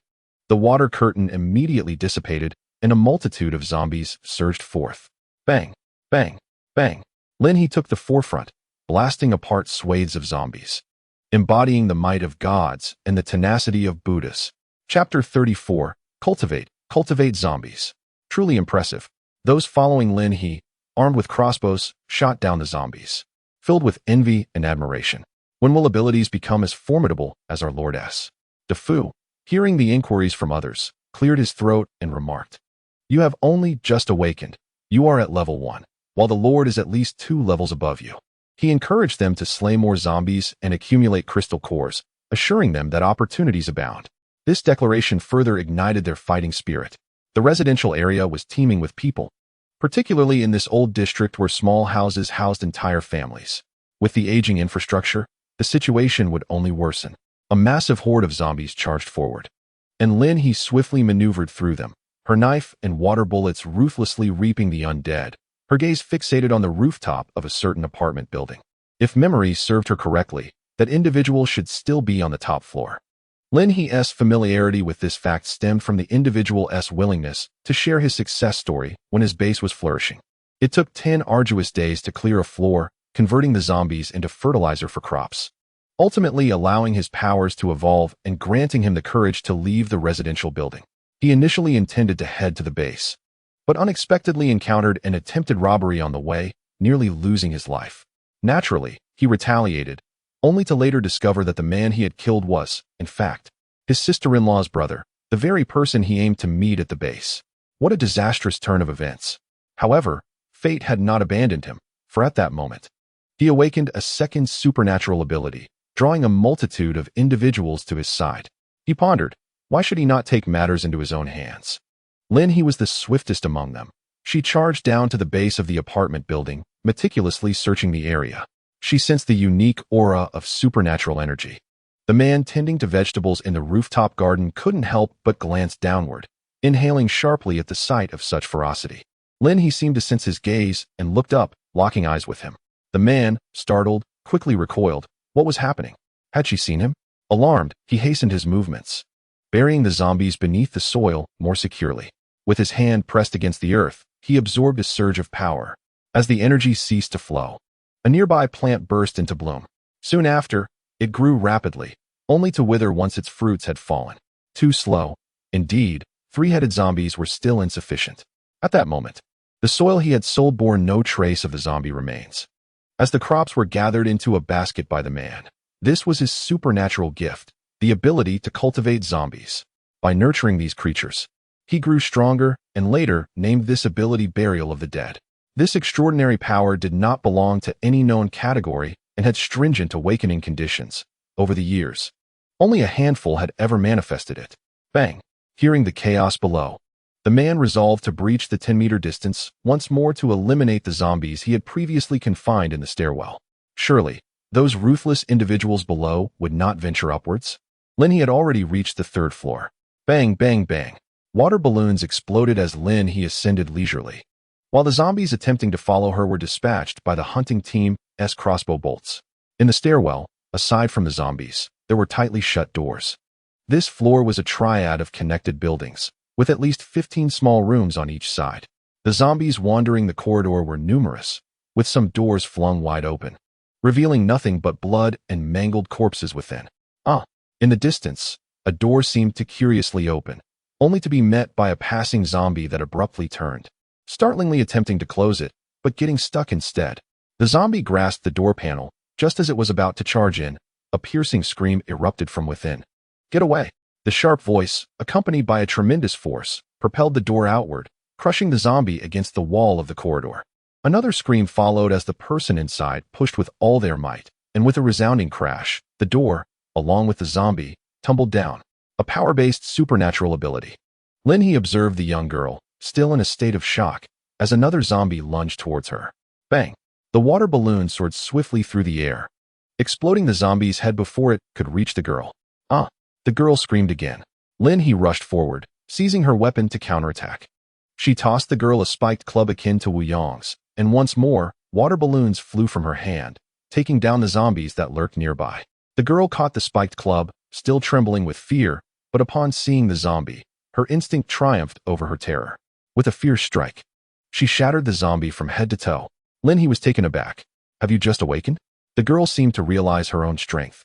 The water curtain immediately dissipated, and a multitude of zombies surged forth. Bang, bang, bang. He took the forefront, blasting apart swathes of zombies, embodying the might of gods and the tenacity of Buddhas. Chapter 34, Cultivate Zombies. Truly impressive. Those following armed with crossbows, shot down the zombies, filled with envy and admiration. When will abilities become as formidable as our Lord S? DeFu, hearing the inquiries from others, cleared his throat and remarked, "You have only just awakened. You are at level 1, while the Lord is at least 2 levels above you." He encouraged them to slay more zombies and accumulate crystal cores, assuring them that opportunities abound. This declaration further ignited their fighting spirit. The residential area was teeming with people, particularly in this old district where small houses housed entire families. With the aging infrastructure, the situation would only worsen. A massive horde of zombies charged forward, and Lin He swiftly maneuvered through them, her knife and water bullets ruthlessly reaping the undead, her gaze fixated on the rooftop of a certain apartment building. If memory served her correctly, that individual should still be on the top floor. Lin He's familiarity with this fact stemmed from the individual's willingness to share his success story when his base was flourishing. It took 10 arduous days to clear a floor, converting the zombies into fertilizer for crops, ultimately allowing his powers to evolve and granting him the courage to leave the residential building. He initially intended to head to the base, but unexpectedly encountered an attempted robbery on the way, nearly losing his life. Naturally, he retaliated, only to later discover that the man he had killed was, in fact, his sister-in-law's brother, the very person he aimed to meet at the base. What a disastrous turn of events. However, fate had not abandoned him, for at that moment, he awakened a second supernatural ability, drawing a multitude of individuals to his side. He pondered, why should he not take matters into his own hands? Lin He was the swiftest among them. She charged down to the base of the apartment building, meticulously searching the area. She sensed the unique aura of supernatural energy. The man tending to vegetables in the rooftop garden couldn't help but glance downward, inhaling sharply at the sight of such ferocity. Lin He seemed to sense his gaze and looked up, locking eyes with him. The man, startled, quickly recoiled. What was happening? Had she seen him? Alarmed, he hastened his movements, burying the zombies beneath the soil more securely. With his hand pressed against the earth, he absorbed a surge of power. As the energy ceased to flow, a nearby plant burst into bloom. Soon after, it grew rapidly, only to wither once its fruits had fallen. Too slow. Indeed, 3-headed zombies were still insufficient. At that moment, the soil he had sold bore no trace of the zombie remains. As the crops were gathered into a basket by the man, this was his supernatural gift, the ability to cultivate zombies. By nurturing these creatures, he grew stronger and later named this ability Burial of the Dead. This extraordinary power did not belong to any known category and had stringent awakening conditions. Over the years, only a handful had ever manifested it. Bang! Hearing the chaos below, the man resolved to breach the 10-meter distance once more to eliminate the zombies he had previously confined in the stairwell. Surely, those ruthless individuals below would not venture upwards. Lin He had already reached the 3rd floor. Bang, bang, bang. Water balloons exploded as Lin He ascended leisurely, while the zombies attempting to follow her were dispatched by the hunting team's crossbow bolts. In the stairwell, aside from the zombies, there were tightly shut doors. This floor was a triad of connected buildings, with at least 15 small rooms on each side. The zombies wandering the corridor were numerous, with some doors flung wide open, revealing nothing but blood and mangled corpses within. In the distance, a door seemed to curiously open, only to be met by a passing zombie that abruptly turned, startlingly attempting to close it, but getting stuck instead. The zombie grasped the door panel. Just as it was about to charge in, a piercing scream erupted from within. "Get away!" The sharp voice, accompanied by a tremendous force, propelled the door outward, crushing the zombie against the wall of the corridor. Another scream followed as the person inside pushed with all their might, and with a resounding crash, the door, along with the zombie, tumbled down. A power-based supernatural ability. Lin He observed the young girl, still in a state of shock, as another zombie lunged towards her. Bang! The water balloon soared swiftly through the air, exploding the zombie's head before it could reach the girl. The girl screamed again. Lin He rushed forward, seizing her weapon to counterattack. She tossed the girl a spiked club akin to Wu Yong's, and once more, water balloons flew from her hand, taking down the zombies that lurked nearby. The girl caught the spiked club, still trembling with fear, but upon seeing the zombie, her instinct triumphed over her terror. With a fierce strike, she shattered the zombie from head to toe. Lin He was taken aback. "Have you just awakened?" The girl seemed to realize her own strength.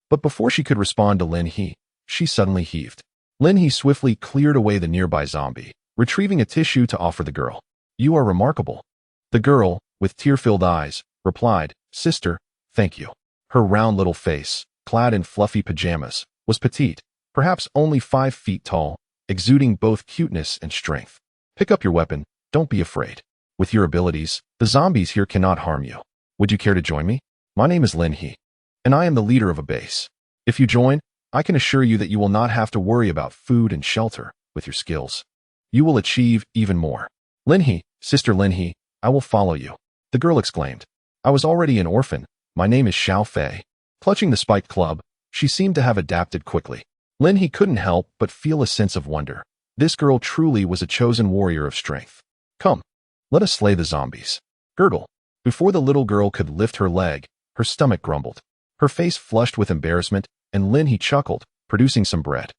But before she could respond to Lin He, she suddenly heaved. Lin He swiftly cleared away the nearby zombie, retrieving a tissue to offer the girl. "You are remarkable." The girl, with tear-filled eyes, replied, "Sister, thank you." Her round little face, clad in fluffy pajamas, was petite, perhaps only 5 feet tall, exuding both cuteness and strength. Pick up your weapon, don't be afraid. With your abilities, the zombies here cannot harm you. Would you care to join me? My name is Lin He, and I am the leader of a base. If you join, I can assure you that you will not have to worry about food and shelter. With your skills, you will achieve even more. Lin He, Sister Lin He, I will follow you, the girl exclaimed. I was already an orphan. My name is Xiao Fei. Clutching the spiked club, she seemed to have adapted quickly. Lin He couldn't help but feel a sense of wonder. This girl truly was a chosen warrior of strength. Come, let us slay the zombies. Gurgle. Before the little girl could lift her leg, her stomach grumbled. Her face flushed with embarrassment, and Lin He chuckled, producing some bread.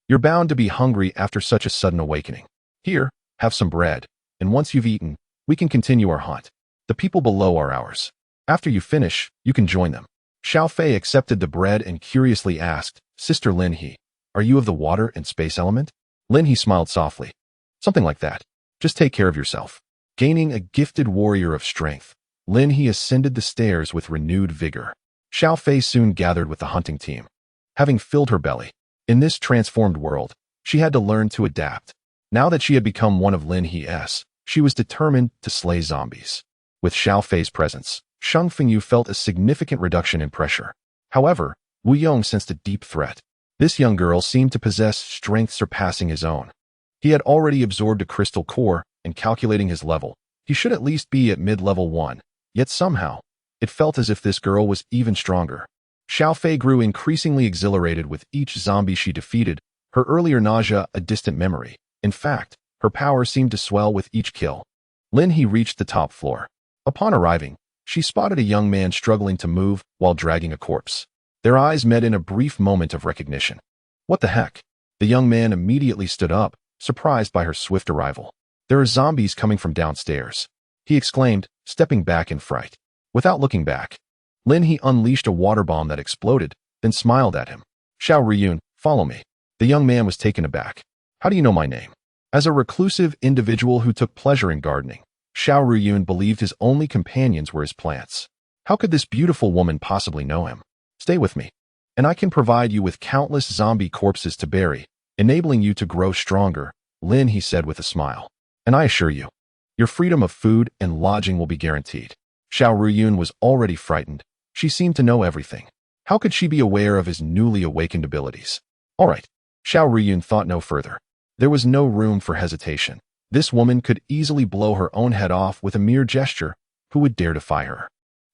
You're bound to be hungry after such a sudden awakening. Here, have some bread, and once you've eaten, we can continue our hunt. The people below are ours. After you finish, you can join them. Xiao Fei accepted the bread and curiously asked, Sister Lin He, are you of the water and space element? Lin He smiled softly. Something like that. Just take care of yourself. Gaining a gifted warrior of strength, Lin He ascended the stairs with renewed vigor. Xiao Fei soon gathered with the hunting team. Having filled her belly, in this transformed world, she had to learn to adapt. Now that she had become one of Lin He's, she was determined to slay zombies. With Xiao Fei's presence, Shang Fengyu felt a significant reduction in pressure. However, Wu Yong sensed a deep threat. This young girl seemed to possess strength surpassing his own. He had already absorbed a crystal core, and calculating his level, he should at least be at mid-level 1, yet somehow, it felt as if this girl was even stronger. Xiao Fei grew increasingly exhilarated with each zombie she defeated, her earlier nausea a distant memory. In fact, her power seemed to swell with each kill. Lin He reached the top floor. Upon arriving, she spotted a young man struggling to move while dragging a corpse. Their eyes met in a brief moment of recognition. What the heck? The young man immediately stood up, surprised by her swift arrival. There are zombies coming from downstairs, he exclaimed, stepping back in fright. Without looking back, Lin He unleashed a water bomb that exploded, then smiled at him. Xiao Ruyun, follow me. The young man was taken aback. How do you know my name? As a reclusive individual who took pleasure in gardening, Xiao Ruyun believed his only companions were his plants. How could this beautiful woman possibly know him? Stay with me, and I can provide you with countless zombie corpses to bury, enabling you to grow stronger, Lin He said with a smile. And I assure you, your freedom of food and lodging will be guaranteed. Xiao Ruyun was already frightened. She seemed to know everything. How could she be aware of his newly awakened abilities? All right. Xiao Ruyun thought no further. There was no room for hesitation. This woman could easily blow her own head off with a mere gesture. Who would dare defy her?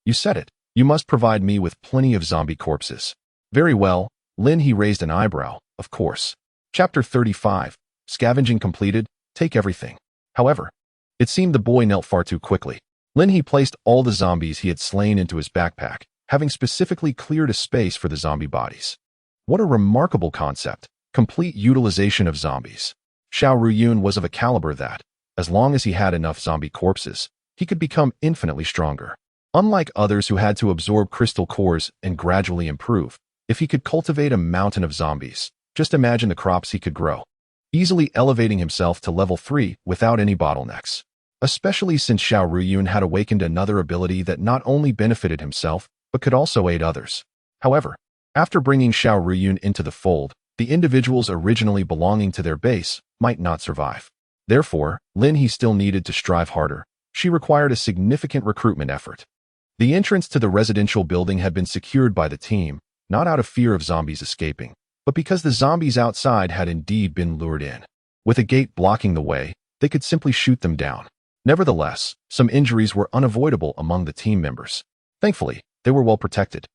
You said it. You must provide me with plenty of zombie corpses. Very well. Lin He raised an eyebrow. Of course. Chapter 35. Scavenging completed. Take everything. However, it seemed the boy knelt far too quickly. Lin He placed all the zombies he had slain into his backpack, having specifically cleared a space for the zombie bodies. What a remarkable concept. Complete utilization of zombies. Xiao Ruyun was of a caliber that, as long as he had enough zombie corpses, he could become infinitely stronger. Unlike others who had to absorb crystal cores and gradually improve, if he could cultivate a mountain of zombies, just imagine the crops he could grow, easily elevating himself to level 3 without any bottlenecks. Especially since Xiao Ruyun had awakened another ability that not only benefited himself, but could also aid others. However, after bringing Xiao Ruyun into the fold, the individuals originally belonging to their base might not survive. Therefore, Lin He still needed to strive harder. She required a significant recruitment effort. The entrance to the residential building had been secured by the team, not out of fear of zombies escaping, but because the zombies outside had indeed been lured in. With a gate blocking the way, they could simply shoot them down. Nevertheless, some injuries were unavoidable among the team members. Thankfully, they were well protected,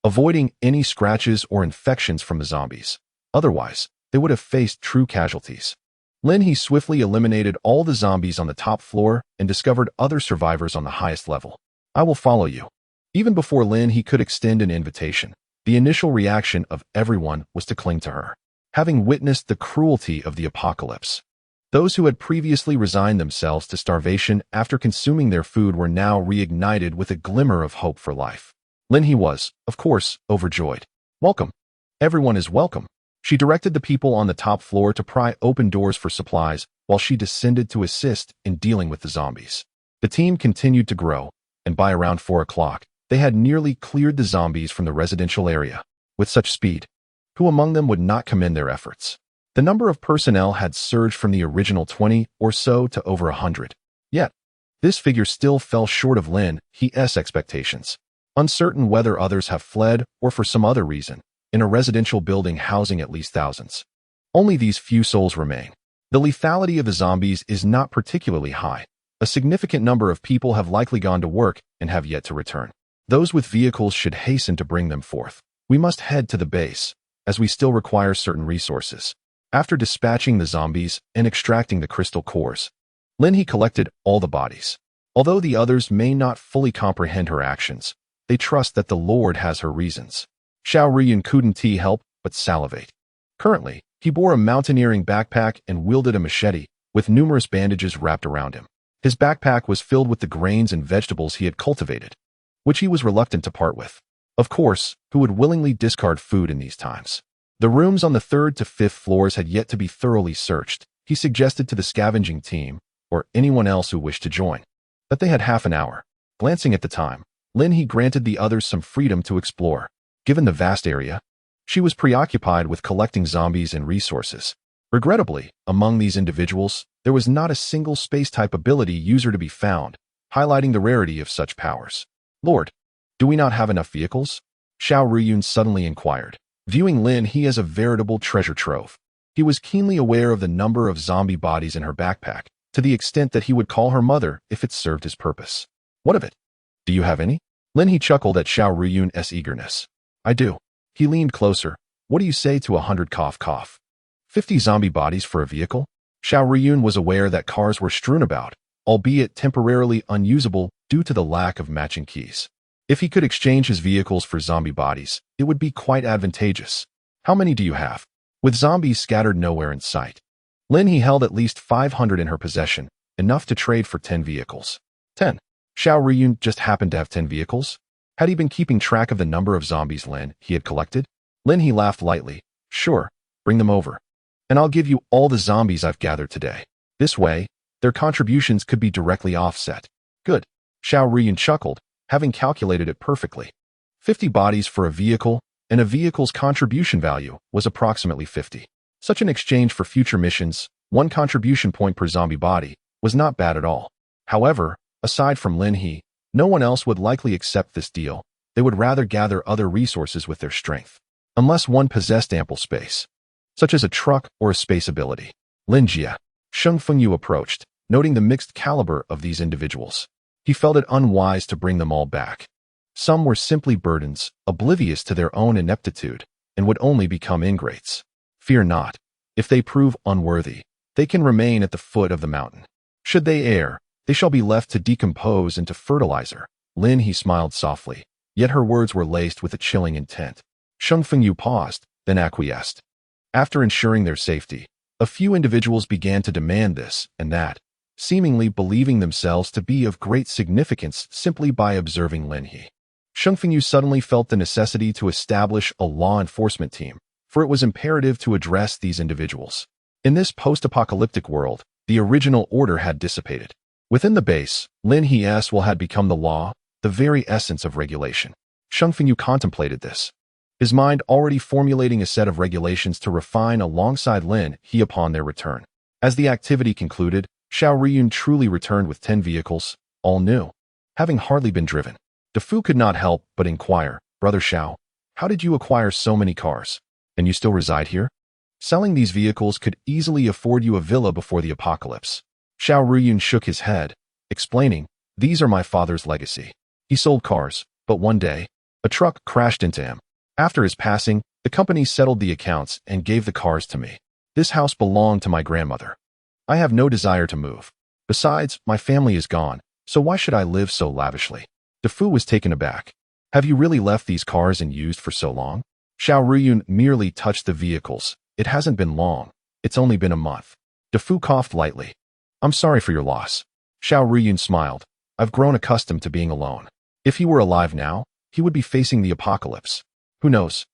avoiding any scratches or infections from the zombies. Otherwise, they would have faced true casualties. Lin He swiftly eliminated all the zombies on the top floor and discovered other survivors on the highest level. I will follow you. Even before Lin He could extend an invitation, the initial reaction of everyone was to cling to her. Having witnessed the cruelty of the apocalypse, those who had previously resigned themselves to starvation after consuming their food were now reignited with a glimmer of hope for life. Lin He was, of course, overjoyed. Welcome. Everyone is welcome. She directed the people on the top floor to pry open doors for supplies while she descended to assist in dealing with the zombies. The team continued to grow, and by around 4 o'clock, They had nearly cleared the zombies from the residential area. With such speed, who among them would not commend their efforts? The number of personnel had surged from the original 20 or so to over 100. Yet, this figure still fell short of Lin He's expectations. Uncertain whether others have fled or for some other reason, in a residential building housing at least thousands, only these few souls remain. The lethality of the zombies is not particularly high. A significant number of people have likely gone to work and have yet to return. Those with vehicles should hasten to bring them forth. We must head to the base, as we still require certain resources. After dispatching the zombies and extracting the crystal cores, Lin He collected all the bodies. Although the others may not fully comprehend her actions, they trust that the Lord has her reasons. Xiao Riyun couldn't help but salivate. Currently, he bore a mountaineering backpack and wielded a machete, with numerous bandages wrapped around him. His backpack was filled with the grains and vegetables he had cultivated, which he was reluctant to part with. Of course, who would willingly discard food in these times? The rooms on the 3rd to 5th floors had yet to be thoroughly searched. He suggested to the scavenging team, or anyone else who wished to join, that they had half an hour. Glancing at the time, Lin He granted the others some freedom to explore. Given the vast area, she was preoccupied with collecting zombies and resources. Regrettably, among these individuals, there was not a single space-type ability user to be found, highlighting the rarity of such powers. Lord, do we not have enough vehicles? Xiao Riyun suddenly inquired, viewing Lin He as a veritable treasure trove. He was keenly aware of the number of zombie bodies in her backpack, to the extent that he would call her mother if it served his purpose. What of it? Do you have any? Lin He chuckled at Xiao Riyun's eagerness. I do. He leaned closer. What do you say to 100 cough? 50 zombie bodies for a vehicle? Xiao Riyun was aware that cars were strewn about, albeit temporarily unusable due to the lack of matching keys. If he could exchange his vehicles for zombie bodies, it would be quite advantageous. How many do you have? With zombies scattered nowhere in sight, Lin He held at least 500 in her possession, enough to trade for 10 vehicles. 10. Xiao Riyun just happened to have 10 vehicles? Had he been keeping track of the number of zombies He had collected? Lin He laughed lightly. Sure, bring them over. And I'll give you all the zombies I've gathered today. This way, their contributions could be directly offset. Good. Xiao Riyun chuckled, having calculated it perfectly. 50 bodies for a vehicle, and a vehicle's contribution value was approximately 50. Such an exchange for future missions, 1 contribution point per zombie body, was not bad at all. However, aside from Lin He, no one else would likely accept this deal. They would rather gather other resources with their strength. Unless one possessed ample space, such as a truck or a space ability. Lin Jia. Sheng Fengyu approached, noting the mixed caliber of these individuals. He felt it unwise to bring them all back. Some were simply burdens, oblivious to their own ineptitude, and would only become ingrates. Fear not. If they prove unworthy, they can remain at the foot of the mountain. Should they err, they shall be left to decompose into fertilizer. Lin He smiled softly, yet her words were laced with a chilling intent. Sheng Fengyu paused, then acquiesced. After ensuring their safety, a few individuals began to demand this and that, seemingly believing themselves to be of great significance simply by observing Lin He. Sheng Fengyu suddenly felt the necessity to establish a law enforcement team, for it was imperative to address these individuals. In this post-apocalyptic world, the original order had dissipated. Within the base, Lin He's will had become the law, the very essence of regulation. Sheng Fengyu contemplated this, his mind already formulating a set of regulations to refine alongside Lin He upon their return. As the activity concluded, Xiao Riyun truly returned with 10 vehicles, all new, having hardly been driven. DeFu could not help but inquire, Brother Xiao, how did you acquire so many cars? And you still reside here? Selling these vehicles could easily afford you a villa before the apocalypse. Xiao Riyun shook his head, explaining, these are my father's legacy. He sold cars, but one day, a truck crashed into him. After his passing, the company settled the accounts and gave the cars to me. This house belonged to my grandmother. I have no desire to move. Besides, my family is gone, so why should I live so lavishly? DeFu was taken aback. Have you really left these cars unused for so long? Xiao Riyun merely touched the vehicles. It hasn't been long. It's only been a month. DeFu coughed lightly. I'm sorry for your loss. Xiao Riyun smiled. I've grown accustomed to being alone. If he were alive now, he would be facing the apocalypse. Who knows?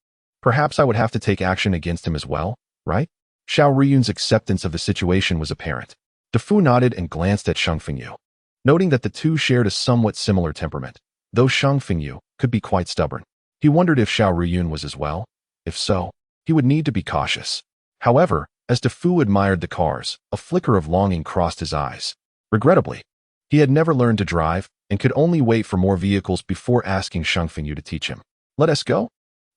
Perhaps I would have to take action against him as well, right? Xiao Riyun's acceptance of the situation was apparent. DeFu nodded and glanced at Sheng Fengyu. Noting that the two shared a somewhat similar temperament, though Shang Fengyu could be quite stubborn. He wondered if Xiao Ruyun was as well. If so, he would need to be cautious. However, as DeFu admired the cars, a flicker of longing crossed his eyes. Regrettably, he had never learned to drive and could only wait for more vehicles before asking Shang Fengyu to teach him. Let us go.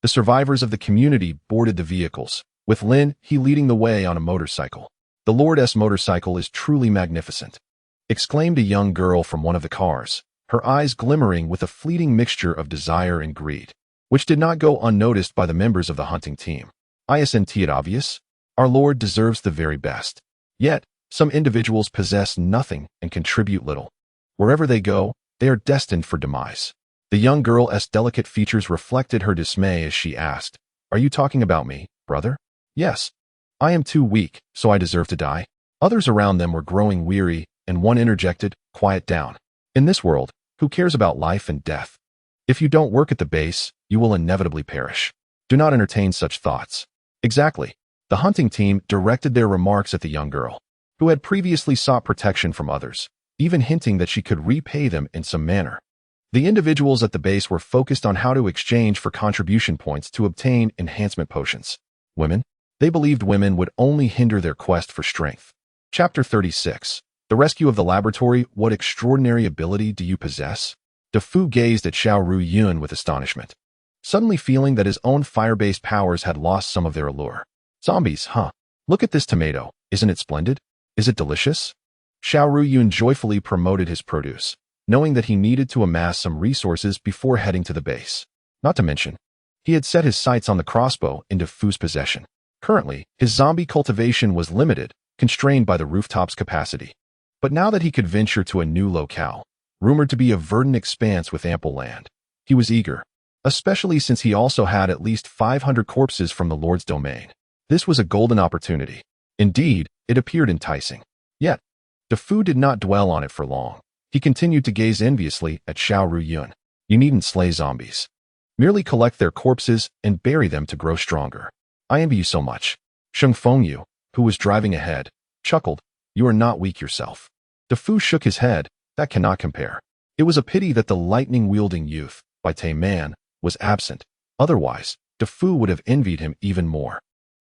The survivors of the community boarded the vehicles, with Lin He leading the way on a motorcycle. The Lord's motorcycle is truly magnificent, exclaimed a young girl from one of the cars, her eyes glimmering with a fleeting mixture of desire and greed, which did not go unnoticed by the members of the hunting team. Isn't it obvious? Our Lord deserves the very best. Yet, some individuals possess nothing and contribute little. Wherever they go, they are destined for demise. The young girl's delicate features reflected her dismay as she asked, "Are you talking about me, brother?" "Yes. I am too weak, so I deserve to die." Others around them were growing weary, and one interjected, "Quiet down. In this world, who cares about life and death? If you don't work at the base, you will inevitably perish. Do not entertain such thoughts." Exactly. The hunting team directed their remarks at the young girl, who had previously sought protection from others, even hinting that she could repay them in some manner. The individuals at the base were focused on how to exchange for contribution points to obtain enhancement potions. Women? They believed women would only hinder their quest for strength. Chapter 36. The Rescue of the Laboratory. What extraordinary ability do you possess? DeFu gazed at Xiao Ruyun with astonishment, suddenly feeling that his own fire-based powers had lost some of their allure. Zombies, huh? Look at this tomato. Isn't it splendid? Is it delicious? Xiao Ruyun joyfully promoted his produce, knowing that he needed to amass some resources before heading to the base. Not to mention, he had set his sights on the crossbow in DeFu's possession. Currently, his zombie cultivation was limited, constrained by the rooftop's capacity. But now that he could venture to a new locale, rumored to be a verdant expanse with ample land, he was eager, especially since he also had at least 500 corpses from the Lord's domain. This was a golden opportunity. Indeed, it appeared enticing. Yet, DeFu did not dwell on it for long. He continued to gaze enviously at Xiao Ruyun. You needn't slay zombies. Merely collect their corpses and bury them to grow stronger. I envy you so much. Shang Fengyu, who was driving ahead, chuckled. You are not weak yourself. DeFu shook his head. That cannot compare. It was a pity that the lightning-wielding youth, Bai Te Man, was absent. Otherwise, DeFu would have envied him even more.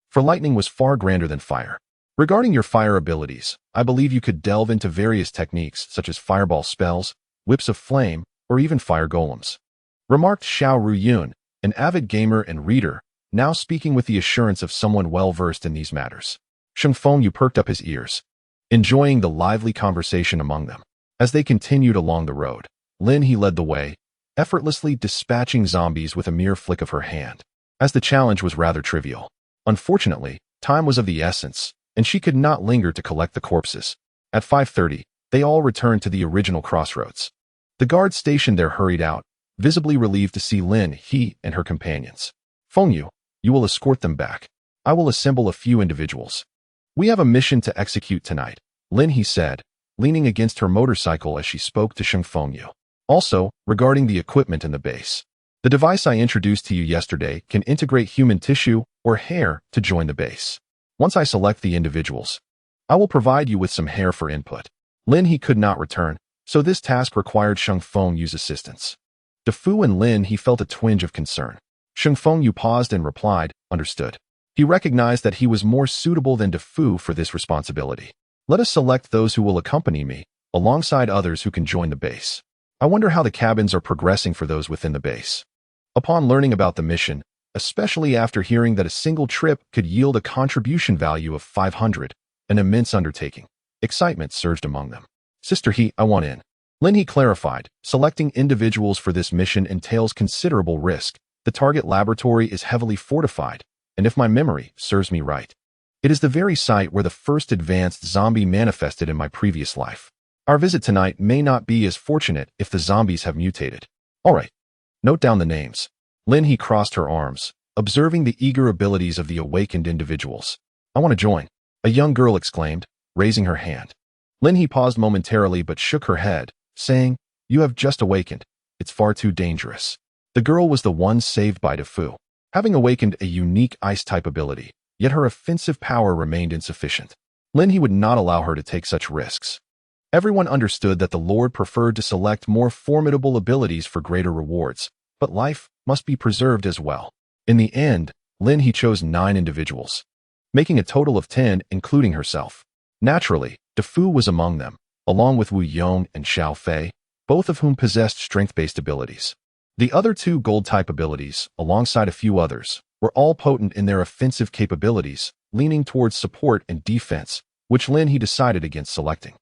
For lightning was far grander than fire. Regarding your fire abilities, I believe you could delve into various techniques such as fireball spells, whips of flame, or even fire golems, remarked Xiao Ruyun, an avid gamer and reader, now speaking with the assurance of someone well-versed in these matters. Shang Fengyu perked up his ears, enjoying the lively conversation among them. As they continued along the road, Lin He led the way, effortlessly dispatching zombies with a mere flick of her hand, as the challenge was rather trivial. Unfortunately, time was of the essence, and she could not linger to collect the corpses. At 5:30, they all returned to the original crossroads. The guards stationed there hurried out, visibly relieved to see Lin He and her companions. Fengyu, you will escort them back. I will assemble a few individuals. We have a mission to execute tonight, Lin He said, leaning against her motorcycle as she spoke to Shang Fengyu. Also, regarding the equipment in the base. The device I introduced to you yesterday can integrate human tissue or hair to join the base. Once I select the individuals, I will provide you with some hair for input. Lin He could not return, so this task required Shang Fengyu's assistance. DeFu and Lin He felt a twinge of concern. Shang Fengyu paused and replied, understood. He recognized that he was more suitable than DeFu for this responsibility. Let us select those who will accompany me, alongside others who can join the base. I wonder how the cabins are progressing for those within the base. Upon learning about the mission, especially after hearing that a single trip could yield a contribution value of 500, an immense undertaking, excitement surged among them. Sister He, I want in. Lin He clarified, selecting individuals for this mission entails considerable risk. The target laboratory is heavily fortified, and if my memory serves me right, it is the very site where the first advanced zombie manifested in my previous life. Our visit tonight may not be as fortunate if the zombies have mutated. All right. Note down the names. Lin He crossed her arms, observing the eager abilities of the awakened individuals. I want to join, a young girl exclaimed, raising her hand. Lin He paused momentarily but shook her head, saying, You have just awakened. It's far too dangerous. The girl was the one saved by DeFu, having awakened a unique ice-type ability, yet her offensive power remained insufficient. Lin He would not allow her to take such risks. Everyone understood that the Lord preferred to select more formidable abilities for greater rewards, but life must be preserved as well. In the end, Lin He chose 9 individuals, making a total of 10, including herself. Naturally, De Fu was among them, along with Wu Yong and Xiao Fei, both of whom possessed strength-based abilities. The other 2 gold-type abilities, alongside a few others, were all potent in their offensive capabilities, leaning towards support and defense, which Lin He decided against selecting.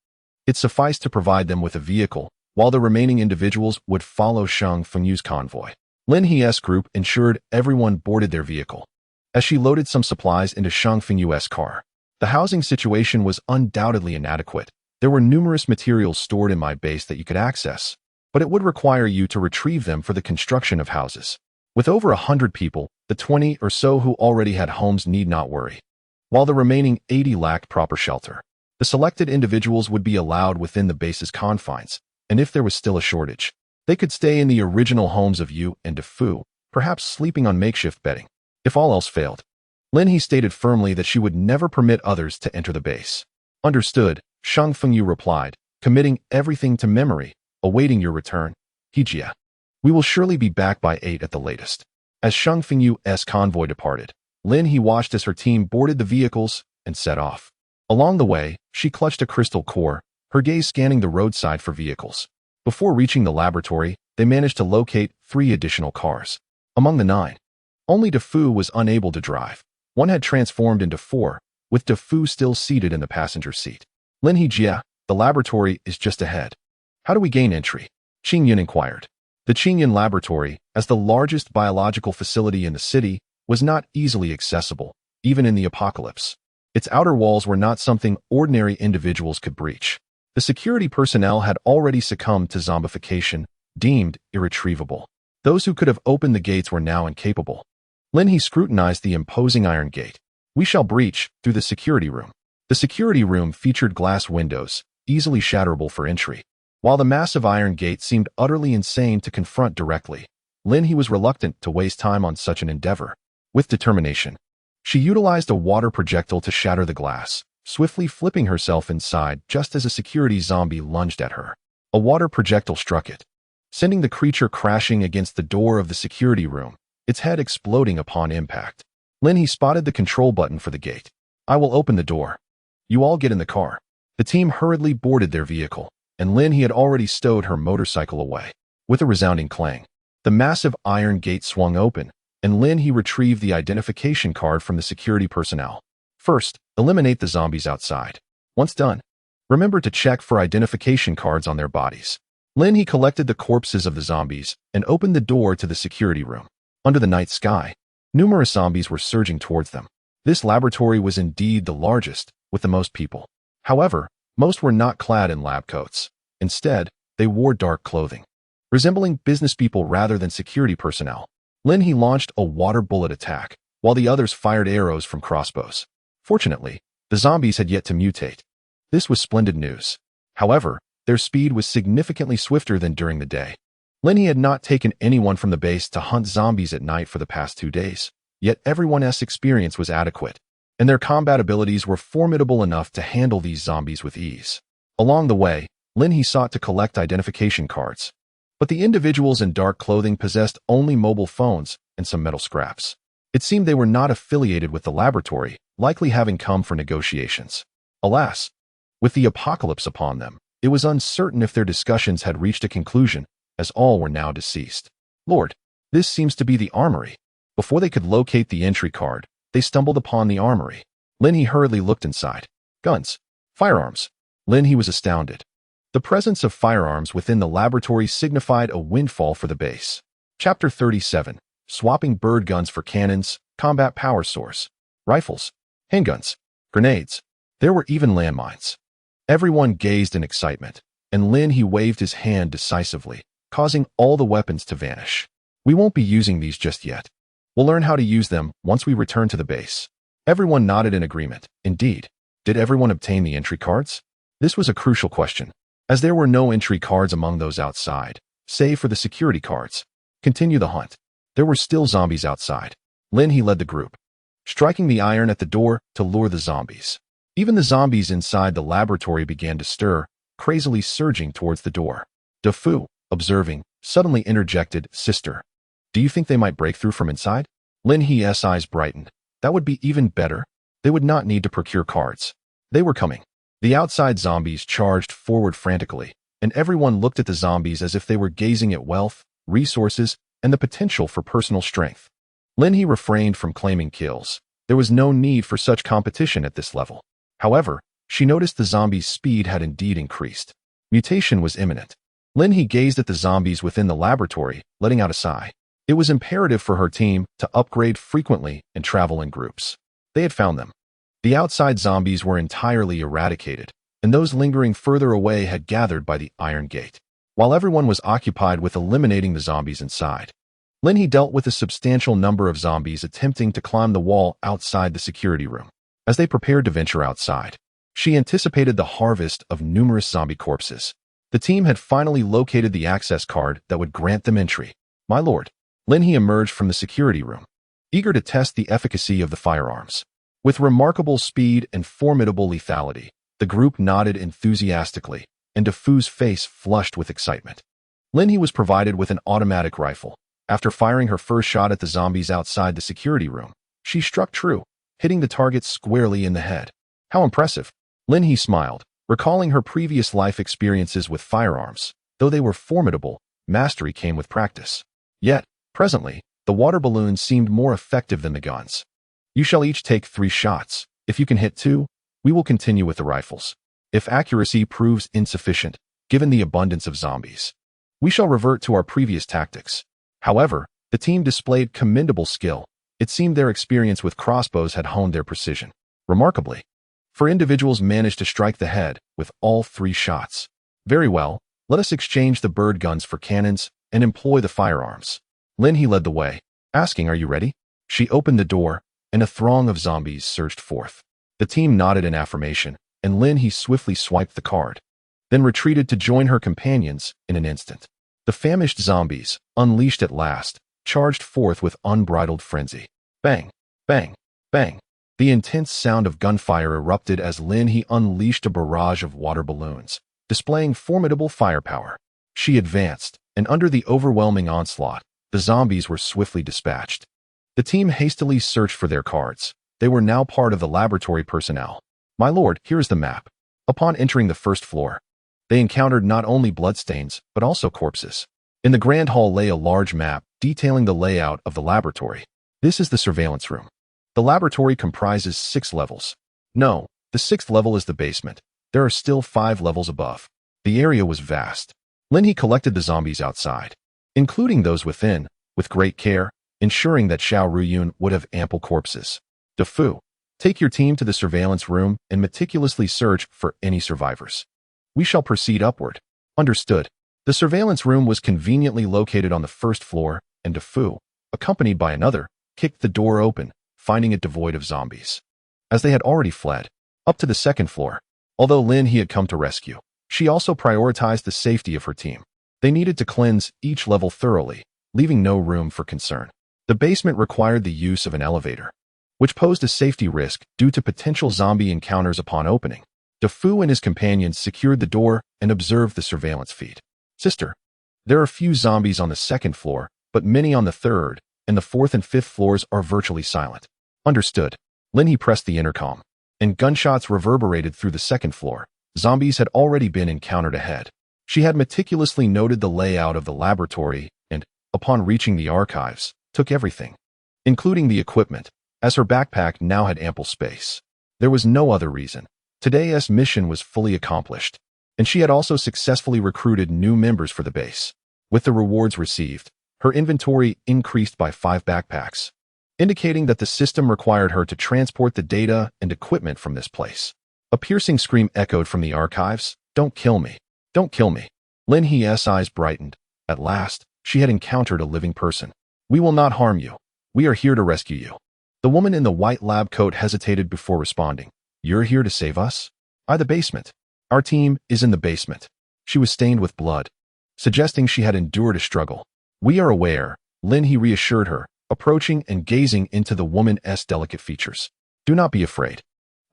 It sufficed to provide them with a vehicle, while the remaining individuals would follow Shang Fengyu's convoy. Lin He's group ensured everyone boarded their vehicle, as she loaded some supplies into Shang Fengyu's car. The housing situation was undoubtedly inadequate. There were numerous materials stored in my base that you could access, but it would require you to retrieve them for the construction of houses. With over 100 people, the 20 or so who already had homes need not worry, while the remaining 80 lacked proper shelter. The selected individuals would be allowed within the base's confines, and if there was still a shortage, they could stay in the original homes of Yu and De Fu, perhaps sleeping on makeshift bedding. If all else failed, Lin He stated firmly that she would never permit others to enter the base. Understood, Shang Fengyu replied, committing everything to memory, awaiting your return. Hijia. We will surely be back by 8 at the latest. As Shang Fengyu's convoy departed, Lin He watched as her team boarded the vehicles and set off. Along the way, she clutched a crystal core, her gaze scanning the roadside for vehicles. Before reaching the laboratory, they managed to locate 3 additional cars. Among the 9, only De Fu was unable to drive. One had transformed into 4, with De Fu still seated in the passenger seat. Lin He Jia, the laboratory is just ahead. How do we gain entry? Qing Yun inquired. The Qingyun laboratory, as the largest biological facility in the city, was not easily accessible, even in the apocalypse. Its outer walls were not something ordinary individuals could breach. The security personnel had already succumbed to zombification, deemed irretrievable. Those who could have opened the gates were now incapable. Lin He scrutinized the imposing iron gate. We shall breach through the security room. The security room featured glass windows, easily shatterable for entry. While the massive iron gate seemed utterly insane to confront directly, Lin He was reluctant to waste time on such an endeavor. With determination, she utilized a water projectile to shatter the glass, swiftly flipping herself inside just as a security zombie lunged at her. A water projectile struck it, sending the creature crashing against the door of the security room, its head exploding upon impact. Lin He spotted the control button for the gate. I will open the door. You all get in the car. The team hurriedly boarded their vehicle, and Lin He had already stowed her motorcycle away. With a resounding clang, the massive iron gate swung open, and Lin He retrieved the identification card from the security personnel. First, eliminate the zombies outside. Once done, remember to check for identification cards on their bodies. Lin He collected the corpses of the zombies and opened the door to the security room. Under the night sky, numerous zombies were surging towards them. This laboratory was indeed the largest, with the most people. However, most were not clad in lab coats. Instead, they wore dark clothing, resembling business people rather than security personnel. Lin He launched a water bullet attack, while the others fired arrows from crossbows. Fortunately, the zombies had yet to mutate. This was splendid news. However, their speed was significantly swifter than during the day. Lin He had not taken anyone from the base to hunt zombies at night for the past 2 days, yet everyone's experience was adequate, and their combat abilities were formidable enough to handle these zombies with ease. Along the way, Lin He sought to collect identification cards, but the individuals in dark clothing possessed only mobile phones and some metal scraps. It seemed they were not affiliated with the laboratory, likely having come for negotiations. Alas, with the apocalypse upon them, it was uncertain if their discussions had reached a conclusion, as all were now deceased. Lord, this seems to be the armory. Before they could locate the entry card, they stumbled upon the armory. Lin He hurriedly looked inside. Guns. Firearms. Lin He was astounded. The presence of firearms within the laboratory signified a windfall for the base. Chapter 37. Swapping bird guns for cannons, combat power source, rifles, handguns, grenades. There were even landmines. Everyone gazed in excitement, and Lin He waved his hand decisively, causing all the weapons to vanish. We won't be using these just yet. We'll learn how to use them once we return to the base. Everyone nodded in agreement. Indeed, did everyone obtain the entry cards? This was a crucial question, as there were no entry cards among those outside, save for the security cards. Continue the hunt. There were still zombies outside. Lin He led the group, striking the iron at the door to lure the zombies. Even the zombies inside the laboratory began to stir, crazily surging towards the door. DeFu, observing, suddenly interjected, "Sister, do you think they might break through from inside?" Lin He's eyes brightened. That would be even better. They would not need to procure cards. They were coming. The outside zombies charged forward frantically, and everyone looked at the zombies as if they were gazing at wealth, resources, and the potential for personal strength. Lin He refrained from claiming kills. There was no need for such competition at this level. However, she noticed the zombies' speed had indeed increased. Mutation was imminent. Lin He gazed at the zombies within the laboratory, letting out a sigh. It was imperative for her team to upgrade frequently and travel in groups. They had found them. The outside zombies were entirely eradicated, and those lingering further away had gathered by the iron gate. While everyone was occupied with eliminating the zombies inside, Lin He dealt with a substantial number of zombies attempting to climb the wall outside the security room. As they prepared to venture outside, she anticipated the harvest of numerous zombie corpses. The team had finally located the access card that would grant them entry. "My lord." Lin He emerged from the security room, eager to test the efficacy of the firearms. With remarkable speed and formidable lethality, the group nodded enthusiastically, and DeFu's face flushed with excitement. Lin He was provided with an automatic rifle. After firing her first shot at the zombies outside the security room, she struck true, hitting the target squarely in the head. How impressive! Lin He smiled, recalling her previous life experiences with firearms. Though they were formidable, mastery came with practice. Yet, presently, the water balloons seemed more effective than the guns. "You shall each take 3 shots. If you can hit 2, we will continue with the rifles. If accuracy proves insufficient, given the abundance of zombies, we shall revert to our previous tactics." However, the team displayed commendable skill. It seemed their experience with crossbows had honed their precision. Remarkably, 4 individuals managed to strike the head with all 3 shots. "Very well, let us exchange the bird guns for cannons and employ the firearms." Lin He led the way, asking, "Are you ready?" She opened the door, and a throng of zombies surged forth. The team nodded in affirmation, and Lin He swiftly swiped the card, then retreated to join her companions in an instant. The famished zombies, unleashed at last, charged forth with unbridled frenzy. Bang! Bang! Bang! The intense sound of gunfire erupted as Lin He unleashed a barrage of water balloons, displaying formidable firepower. She advanced, and under the overwhelming onslaught, the zombies were swiftly dispatched. The team hastily searched for their cards. They were now part of the laboratory personnel. "My lord, here is the map." Upon entering the first floor, they encountered not only bloodstains, but also corpses. In the grand hall lay a large map detailing the layout of the laboratory. This is the surveillance room. The laboratory comprises 6 levels. No, the 6th level is the basement. There are still 5 levels above. The area was vast. Lin He collected the zombies outside, including those within, with great care, ensuring that Xiao Ruyun would have ample corpses. "DeFu, take your team to the surveillance room and meticulously search for any survivors. We shall proceed upward." Understood. The surveillance room was conveniently located on the 1st floor, and DeFu, accompanied by another, kicked the door open, finding it devoid of zombies, as they had already fled. Up to the 2nd floor. Although Lin He had come to rescue, she also prioritized the safety of her team. They needed to cleanse each level thoroughly, leaving no room for concern. The basement required the use of an elevator, which posed a safety risk due to potential zombie encounters upon opening. DeFu and his companions secured the door and observed the surveillance feed. "Sister, there are few zombies on the 2nd floor, but many on the 3rd, and the 4th and 5th floors are virtually silent." Understood. Lin He pressed the intercom, and gunshots reverberated through the 2nd floor. Zombies had already been encountered ahead. She had meticulously noted the layout of the laboratory and, upon reaching the archives, took everything, including the equipment, as her backpack now had ample space. There was no other reason. Today's mission was fully accomplished, and she had also successfully recruited new members for the base. With the rewards received, her inventory increased by 5 backpacks, indicating that the system required her to transport the data and equipment from this place. A piercing scream echoed from the archives. "Don't kill me. Don't kill me." Lin He's eyes brightened. At last, she had encountered a living person. "We will not harm you. We are here to rescue you." The woman in the white lab coat hesitated before responding. "You're here to save us?" The basement. Our team is in the basement." She was stained with blood, suggesting she had endured a struggle. "We are aware," Lin He reassured her, approaching and gazing into the woman's delicate features. "Do not be afraid.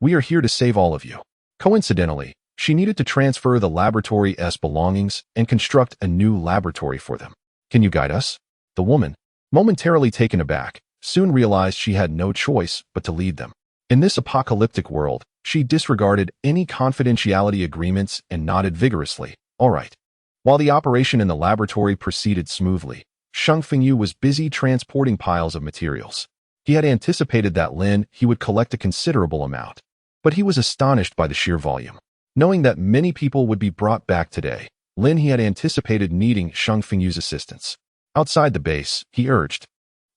We are here to save all of you." Coincidentally, She needed to transfer the laboratory's belongings and construct a new laboratory for them. Can you guide us? The woman, momentarily taken aback, soon realized she had no choice but to lead them. In this apocalyptic world, she disregarded any confidentiality agreements and nodded vigorously. All right. While the operation in the laboratory proceeded smoothly, Shang Fengyu was busy transporting piles of materials. He had anticipated that he would collect a considerable amount, but he was astonished by the sheer volume. Knowing that many people would be brought back today, he had anticipated needing Shang Fengyu's assistance. Outside the base, he urged,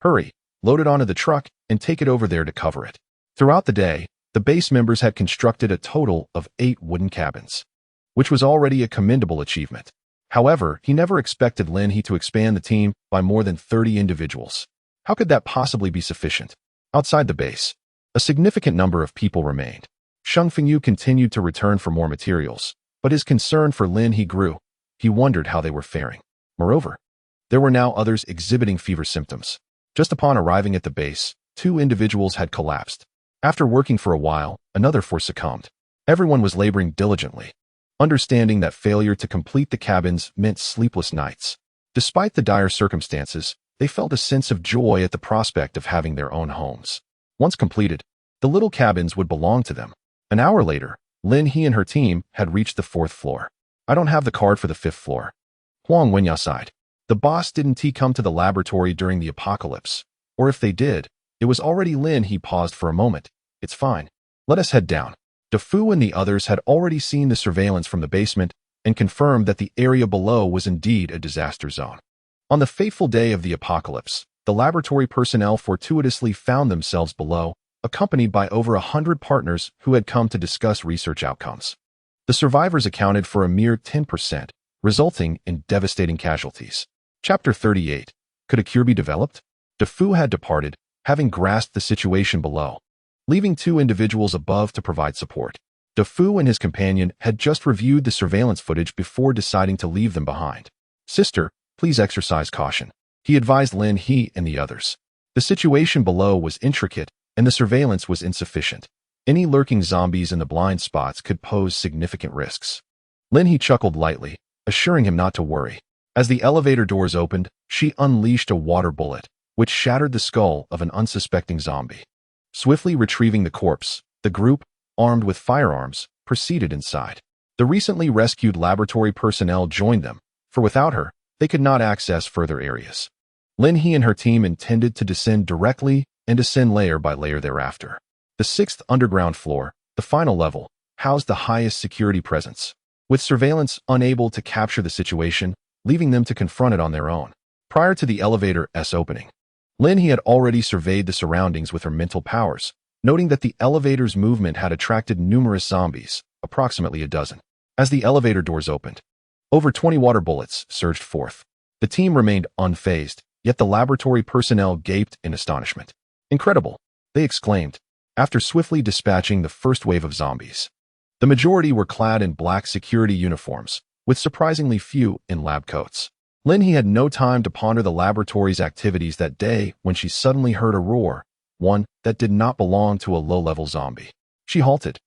"Hurry, load it onto the truck and take it over there to cover it." Throughout the day, the base members had constructed a total of 8 wooden cabins, which was already a commendable achievement. However, he never expected He to expand the team by more than 30 individuals. How could that possibly be sufficient? Outside the base, a significant number of people remained. Shang Fengyu continued to return for more materials, but his concern for He grew. He wondered how they were faring. Moreover, there were now others exhibiting fever symptoms. Just upon arriving at the base, 2 individuals had collapsed. After working for a while, another succumbed. Everyone was laboring diligently, understanding that failure to complete the cabins meant sleepless nights. Despite the dire circumstances, they felt a sense of joy at the prospect of having their own homes. Once completed, the little cabins would belong to them. An hour later, He and her team had reached the 4th floor. "I don't have the card for the 5th floor." Huang Wenya sighed. The boss didn't come to the laboratory during the apocalypse. Or if they did, it was already He paused for a moment. "It's fine. Let us head down." DeFu and the others had already seen the surveillance from the basement and confirmed that the area below was indeed a disaster zone. On the fateful day of the apocalypse, the laboratory personnel fortuitously found themselves below, accompanied by over 100 partners who had come to discuss research outcomes. The survivors accounted for a mere 10%, resulting in devastating casualties. Chapter 38. Could a cure be developed? DeFu had departed, having grasped the situation below, leaving 2 individuals above to provide support. DeFu and his companion had just reviewed the surveillance footage before deciding to leave them behind. "Sister, please exercise caution," he advised He and the others. The situation below was intricate, and the surveillance was insufficient. Any lurking zombies in the blind spots could pose significant risks. He chuckled lightly, assuring him not to worry. As the elevator doors opened, she unleashed a water bullet, which shattered the skull of an unsuspecting zombie. Swiftly retrieving the corpse, the group, armed with firearms, proceeded inside. The recently rescued laboratory personnel joined them, for without her, they could not access further areas. He and her team intended to descend directly and ascend layer by layer thereafter. The 6th underground floor, the final level, housed the highest security presence, with surveillance unable to capture the situation, leaving them to confront it on their own. Prior to the elevator's opening, He had already surveyed the surroundings with her mental powers, noting that the elevator's movement had attracted numerous zombies, approximately a dozen. As the elevator doors opened, over 20 water bullets surged forth. The team remained unfazed, yet the laboratory personnel gaped in astonishment. "Incredible," they exclaimed, after swiftly dispatching the first wave of zombies. The majority were clad in black security uniforms, with surprisingly few in lab coats. He had no time to ponder the laboratory's activities that day when she suddenly heard a roar, one that did not belong to a low-level zombie. She halted,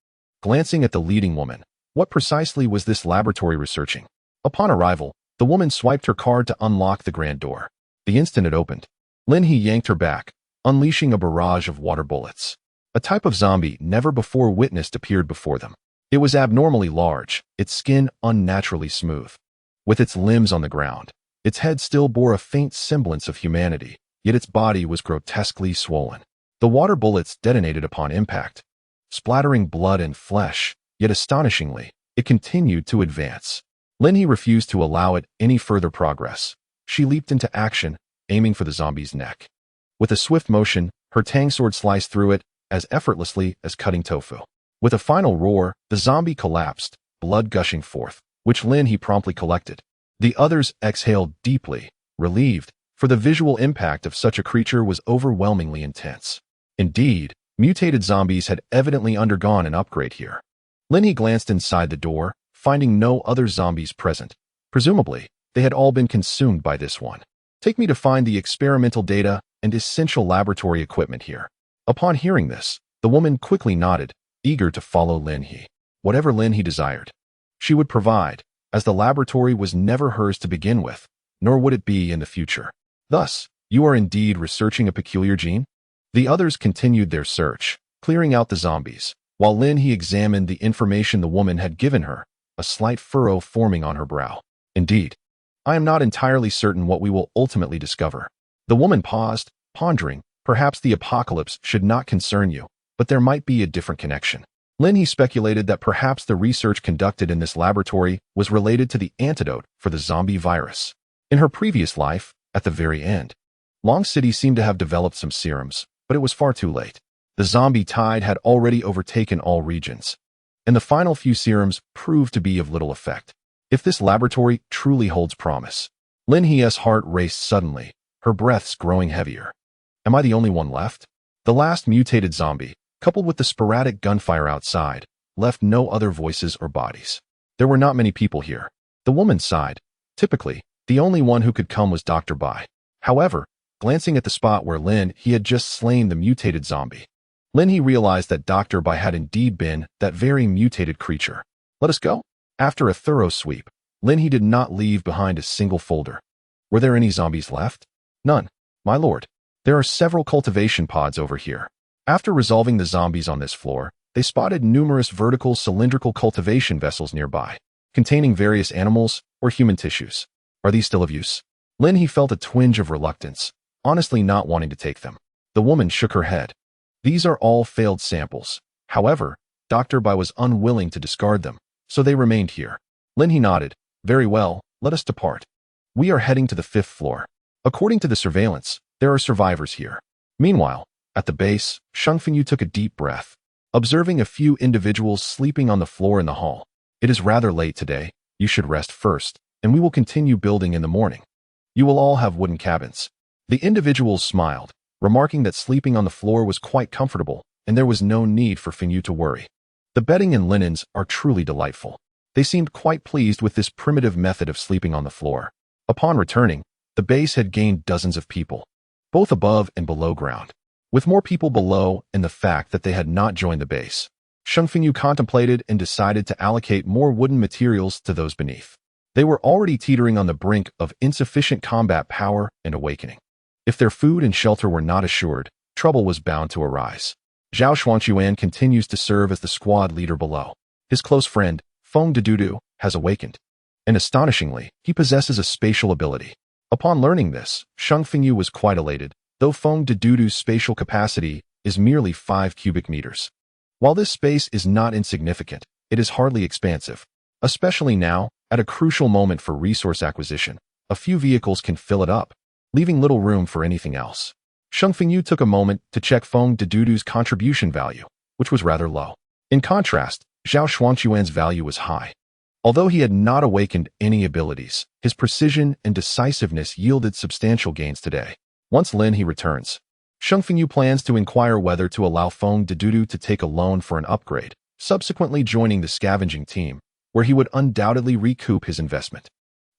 glancing at the leading woman. What precisely was this laboratory researching? Upon arrival, the woman swiped her card to unlock the grand door. The instant it opened, He yanked her back, unleashing a barrage of water bullets. A type of zombie never before witnessed appeared before them. It was abnormally large, its skin unnaturally smooth. With its limbs on the ground, its head still bore a faint semblance of humanity, yet its body was grotesquely swollen. The water bullets detonated upon impact, splattering blood and flesh, yet astonishingly, it continued to advance. He refused to allow it any further progress. She leaped into action, aiming for the zombie's neck. With a swift motion, her tang sword sliced through it as effortlessly as cutting tofu. With a final roar, the zombie collapsed, blood gushing forth, which he promptly collected. The others exhaled deeply, relieved, for the visual impact of such a creature was overwhelmingly intense. Indeed, mutated zombies had evidently undergone an upgrade here. He glanced inside the door, finding no other zombies present. Presumably, they had all been consumed by this one. "Take me to find the experimental data and essential laboratory equipment here." Upon hearing this, the woman quickly nodded, eager to follow He. Whatever He desired. she would provide, as the laboratory was never hers to begin with, nor would it be in the future. Thus, you are indeed researching a peculiar gene? The others continued their search, clearing out the zombies, while Lin He examined the information the woman had given her, a slight furrow forming on her brow. Indeed, I am not entirely certain what we will ultimately discover. The woman paused, pondering. Perhaps the apocalypse should not concern you, but there might be a different connection. Lin He speculated that perhaps the research conducted in this laboratory was related to the antidote for the zombie virus. In her previous life, at the very end, Long City seemed to have developed some serums, but it was far too late. The zombie tide had already overtaken all regions, and the final few serums proved to be of little effect. If this laboratory truly holds promise, Lin He's heart raced suddenly, her breaths growing heavier. Am I the only one left? The last mutated zombie, coupled with the sporadic gunfire outside, left no other voices or bodies. There were not many people here. The woman sighed. Typically, the only one who could come was Dr. Bai. However, glancing at the spot where Lin He had just slain the mutated zombie, Lin He realized that Dr. Bai had indeed been that very mutated creature. Let us go. After a thorough sweep, Lin He did not leave behind a single folder. Were there any zombies left? None, my lord. There are several cultivation pods over here. After resolving the zombies on this floor, they spotted numerous vertical cylindrical cultivation vessels nearby, containing various animals or human tissues. Are these still of use? Lin He felt a twinge of reluctance, honestly not wanting to take them. The woman shook her head. These are all failed samples. However, Dr. Bai was unwilling to discard them, so they remained here. Lin He nodded. Very well, let us depart. We are heading to the 5th floor. According to the surveillance, there are survivors here. Meanwhile, at the base, Shang Fengyu took a deep breath, observing a few individuals sleeping on the floor in the hall. It is rather late today. You should rest first, and we will continue building in the morning. You will all have wooden cabins. The individuals smiled, remarking that sleeping on the floor was quite comfortable, and there was no need for Fengyu to worry. The bedding and linens are truly delightful. They seemed quite pleased with this primitive method of sleeping on the floor. Upon returning, the base had gained dozens of people, both above and below ground. With more people below and the fact that they had not joined the base, Shang Fengyu contemplated and decided to allocate more wooden materials to those beneath. They were already teetering on the brink of insufficient combat power and awakening. If their food and shelter were not assured, trouble was bound to arise. Zhao Xuanquan continues to serve as the squad leader below. His close friend, Feng Dedudu, has awakened, and astonishingly, he possesses a spatial ability. Upon learning this, Shang Fengyu was quite elated, though Feng Dedudu's spatial capacity is merely 5 cubic meters. While this space is not insignificant, it is hardly expansive. Especially now, at a crucial moment for resource acquisition, a few vehicles can fill it up, leaving little room for anything else. Shang Fengyu took a moment to check Feng Dedudu's contribution value, which was rather low. In contrast, Zhao Xuanquan's value was high. Although he had not awakened any abilities, his precision and decisiveness yielded substantial gains today. Once Lin He returns, Shang Fengyu plans to inquire whether to allow Feng Dedudu to take a loan for an upgrade, subsequently joining the scavenging team, where he would undoubtedly recoup his investment.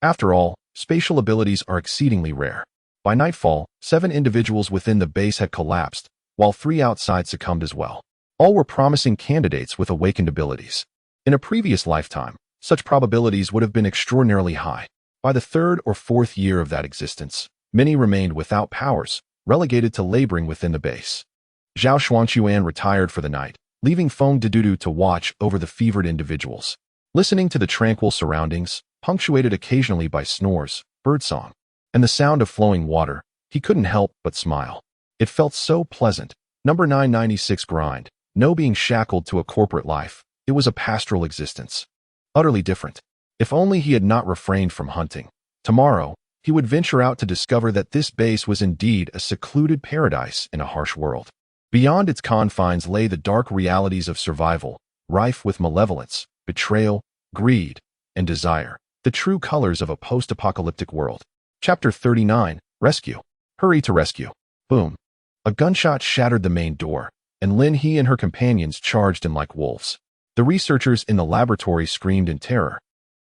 After all, spatial abilities are exceedingly rare. By nightfall, 7 individuals within the base had collapsed, while 3 outside succumbed as well. All were promising candidates with awakened abilities. In a previous lifetime, such probabilities would have been extraordinarily high. By the 3rd or 4th year of that existence, many remained without powers, relegated to laboring within the base. Zhao Xuanquan retired for the night, leaving Feng Dedudu to watch over the fevered individuals. Listening to the tranquil surroundings, punctuated occasionally by snores, birdsong, and the sound of flowing water, he couldn't help but smile. It felt so pleasant. Number 996 grind. No being shackled to a corporate life. It was a pastoral existence. Utterly different. If only he had not refrained from hunting. Tomorrow, he would venture out to discover that this base was indeed a secluded paradise in a harsh world. Beyond its confines lay the dark realities of survival, rife with malevolence, betrayal, greed, and desire, the true colors of a post-apocalyptic world. Chapter 39, Rescue. Hurry to rescue. Boom. A gunshot shattered the main door, and Lin He and her companions charged in like wolves. The researchers in the laboratory screamed in terror,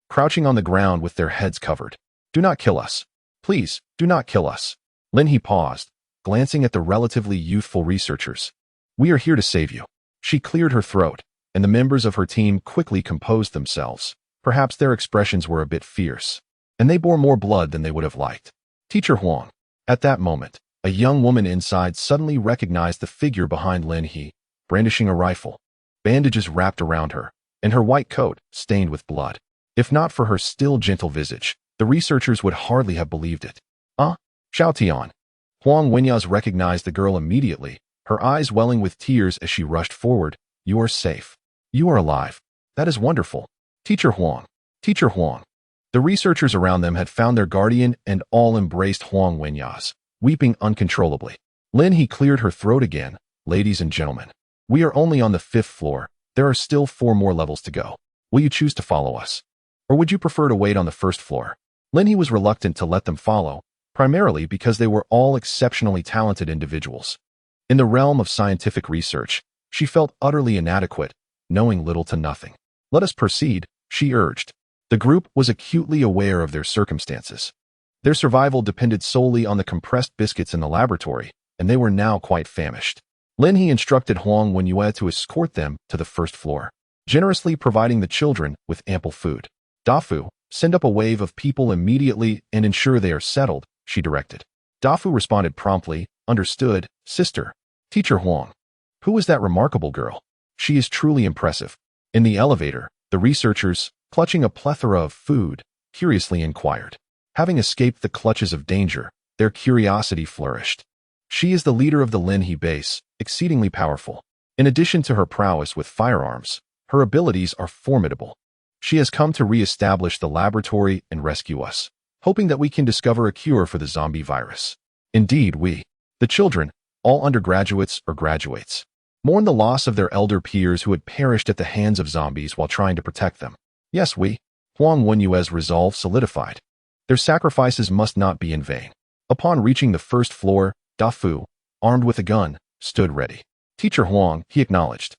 crouching on the ground with their heads covered. Do not kill us. Please, do not kill us. Lin He paused, glancing at the relatively youthful researchers. We are here to save you. She cleared her throat, and the members of her team quickly composed themselves, Perhaps their expressions were a bit fierce, and they bore more blood than they would have liked. Teacher Huang. At that moment, a young woman inside suddenly recognized the figure behind Lin He, brandishing a rifle. Bandages wrapped around her, and her white coat stained with blood. If not for her still gentle visage, the researchers would hardly have believed it. Xiao Tian. Huang Wenyaz recognized the girl immediately, her eyes welling with tears as she rushed forward. You are safe. You are alive. That is wonderful. Teacher Huang. Teacher Huang. The researchers around them had found their guardian and all embraced Huang Wenyaz, weeping uncontrollably. Lin He cleared her throat again. Ladies and gentlemen, we are only on the 5th floor. There are still 4 more levels to go. Will you choose to follow us? Or would you prefer to wait on the 1st floor? Lin He was reluctant to let them follow, primarily because they were all exceptionally talented individuals. In the realm of scientific research, she felt utterly inadequate, knowing little to nothing. Let us proceed, she urged. The group was acutely aware of their circumstances. Their survival depended solely on the compressed biscuits in the laboratory, and they were now quite famished. Lin He instructed Huang Wenyue to escort them to the 1st floor, generously providing the children with ample food. Dafu, send up a wave of people immediately and ensure they are settled, she directed. Dafu responded promptly, understood, sister. Teacher Huang. Who is that remarkable girl? She is truly impressive. In the elevator, the researchers, clutching a plethora of food, curiously inquired. Having escaped the clutches of danger, their curiosity flourished. She is the leader of the Lin He base, exceedingly powerful. In addition to her prowess with firearms, her abilities are formidable. She has come to re-establish the laboratory and rescue us, hoping that we can discover a cure for the zombie virus. Indeed, we, the children, all undergraduates or graduates, mourn the loss of their elder peers who had perished at the hands of zombies while trying to protect them. Yes, we, Huang Wenyue's resolve solidified. Their sacrifices must not be in vain. Upon reaching the 1st floor, Dafu, armed with a gun, stood ready. Teacher Huang, he acknowledged.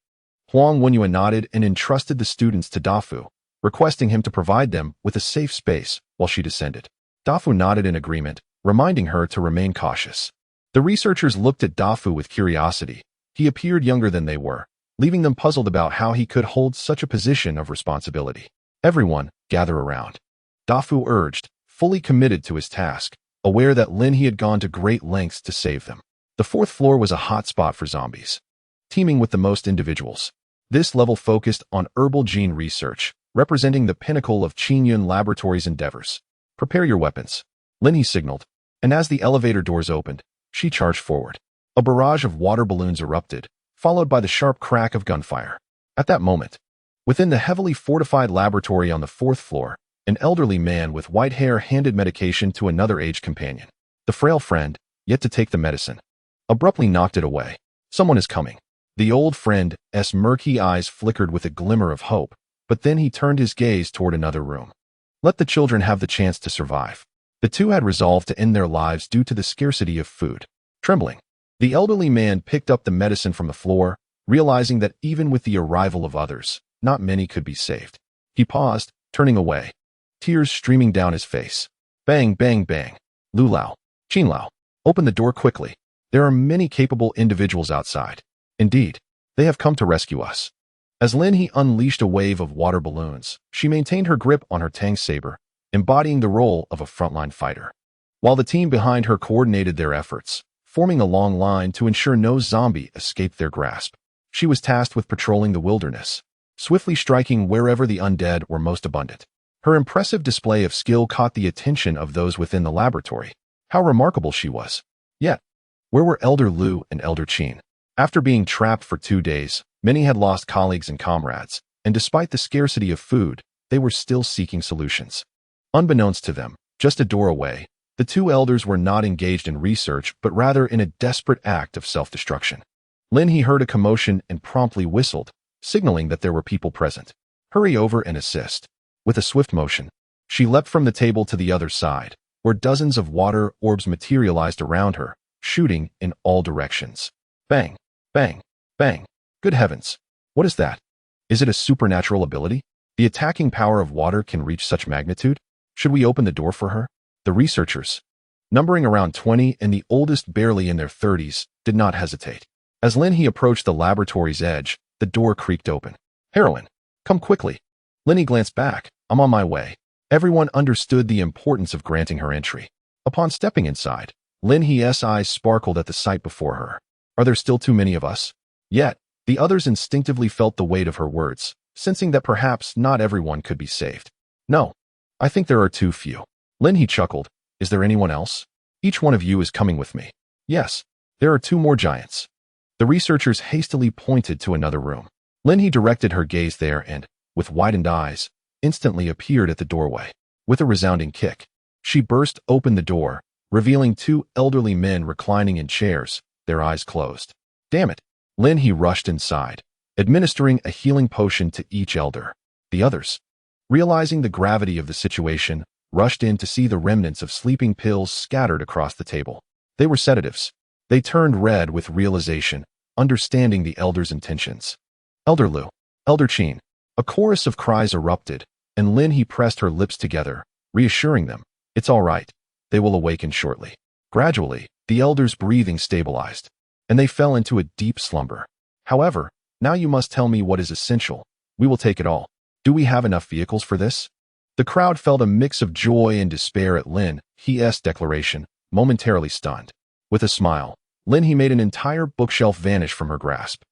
Huang Wenyue nodded and entrusted the students to Dafu, requesting him to provide them with a safe space while she descended. Dafu nodded in agreement, reminding her to remain cautious. The researchers looked at Dafu with curiosity. He appeared younger than they were, leaving them puzzled about how he could hold such a position of responsibility. Everyone, gather around. Dafu urged, fully committed to his task, aware that Lin He had gone to great lengths to save them. The 4th floor was a hot spot for zombies, teeming with the most individuals. This level focused on herbal gene research, representing the pinnacle of Qingyun Laboratories' endeavors. Prepare your weapons, Lin He signaled, and as the elevator doors opened, she charged forward. A barrage of water balloons erupted, followed by the sharp crack of gunfire. At that moment, within the heavily fortified laboratory on the 4th floor, an elderly man with white hair handed medication to another aged companion. The frail friend, yet to take the medicine, abruptly knocked it away. Someone is coming. The old friend's murky eyes flickered with a glimmer of hope, but then he turned his gaze toward another room. Let the children have the chance to survive. The two had resolved to end their lives due to the scarcity of food. Trembling, the elderly man picked up the medicine from the floor, realizing that even with the arrival of others, not many could be saved. He paused, turning away, tears streaming down his face. Bang, bang, bang. Lu Lao, Qin Lao, open the door quickly. There are many capable individuals outside. Indeed, they have come to rescue us. As Lin He unleashed a wave of water balloons, she maintained her grip on her Tang saber, embodying the role of a frontline fighter. While the team behind her coordinated their efforts, forming a long line to ensure no zombie escaped their grasp. She was tasked with patrolling the wilderness, swiftly striking wherever the undead were most abundant. Her impressive display of skill caught the attention of those within the laboratory. How remarkable she was. Yet, where were Elder Lu and Elder Qin? After being trapped for 2 days, many had lost colleagues and comrades, and despite the scarcity of food, they were still seeking solutions. Unbeknownst to them, just a door away, the 2 elders were not engaged in research but rather in a desperate act of self-destruction. Lin He heard a commotion and promptly whistled, signaling that there were people present. Hurry over and assist. With a swift motion, she leapt from the table to the other side, where dozens of water orbs materialized around her, shooting in all directions. Bang, bang, bang. Good heavens. What is that? Is it a supernatural ability? The attacking power of water can reach such magnitude? Should we open the door for her? The researchers, numbering around 20 and the oldest barely in their 30s, did not hesitate. As Lin He approached the laboratory's edge, the door creaked open. Heroine, come quickly. Lin He glanced back, I'm on my way. Everyone understood the importance of granting her entry. Upon stepping inside, Lin He's eyes sparkled at the sight before her. Are there still too many of us? Yet, the others instinctively felt the weight of her words, sensing that perhaps not everyone could be saved. No, I think there are too few. Lin He chuckled. Is there anyone else? Each one of you is coming with me. Yes, there are 2 more giants. The researchers hastily pointed to another room. Lin He directed her gaze there and, with widened eyes, instantly appeared at the doorway. With a resounding kick, she burst open the door, revealing 2 elderly men reclining in chairs, their eyes closed. Damn it! Lin He rushed inside, administering a healing potion to each elder. The others, realizing the gravity of the situation, rushed in to see the remnants of sleeping pills scattered across the table. They were sedatives. They turned red with realization, understanding the elders' intentions. Elder Lu, Elder Qin. A chorus of cries erupted, and Lin He pressed her lips together, reassuring them. It's all right. They will awaken shortly. Gradually, the elders' breathing stabilized, and they fell into a deep slumber. However, now you must tell me what is essential. We will take it all. Do we have enough vehicles for this? The crowd felt a mix of joy and despair at Lin He's declaration, momentarily stunned. With a smile, Lin He made an entire bookshelf vanish from her grasp.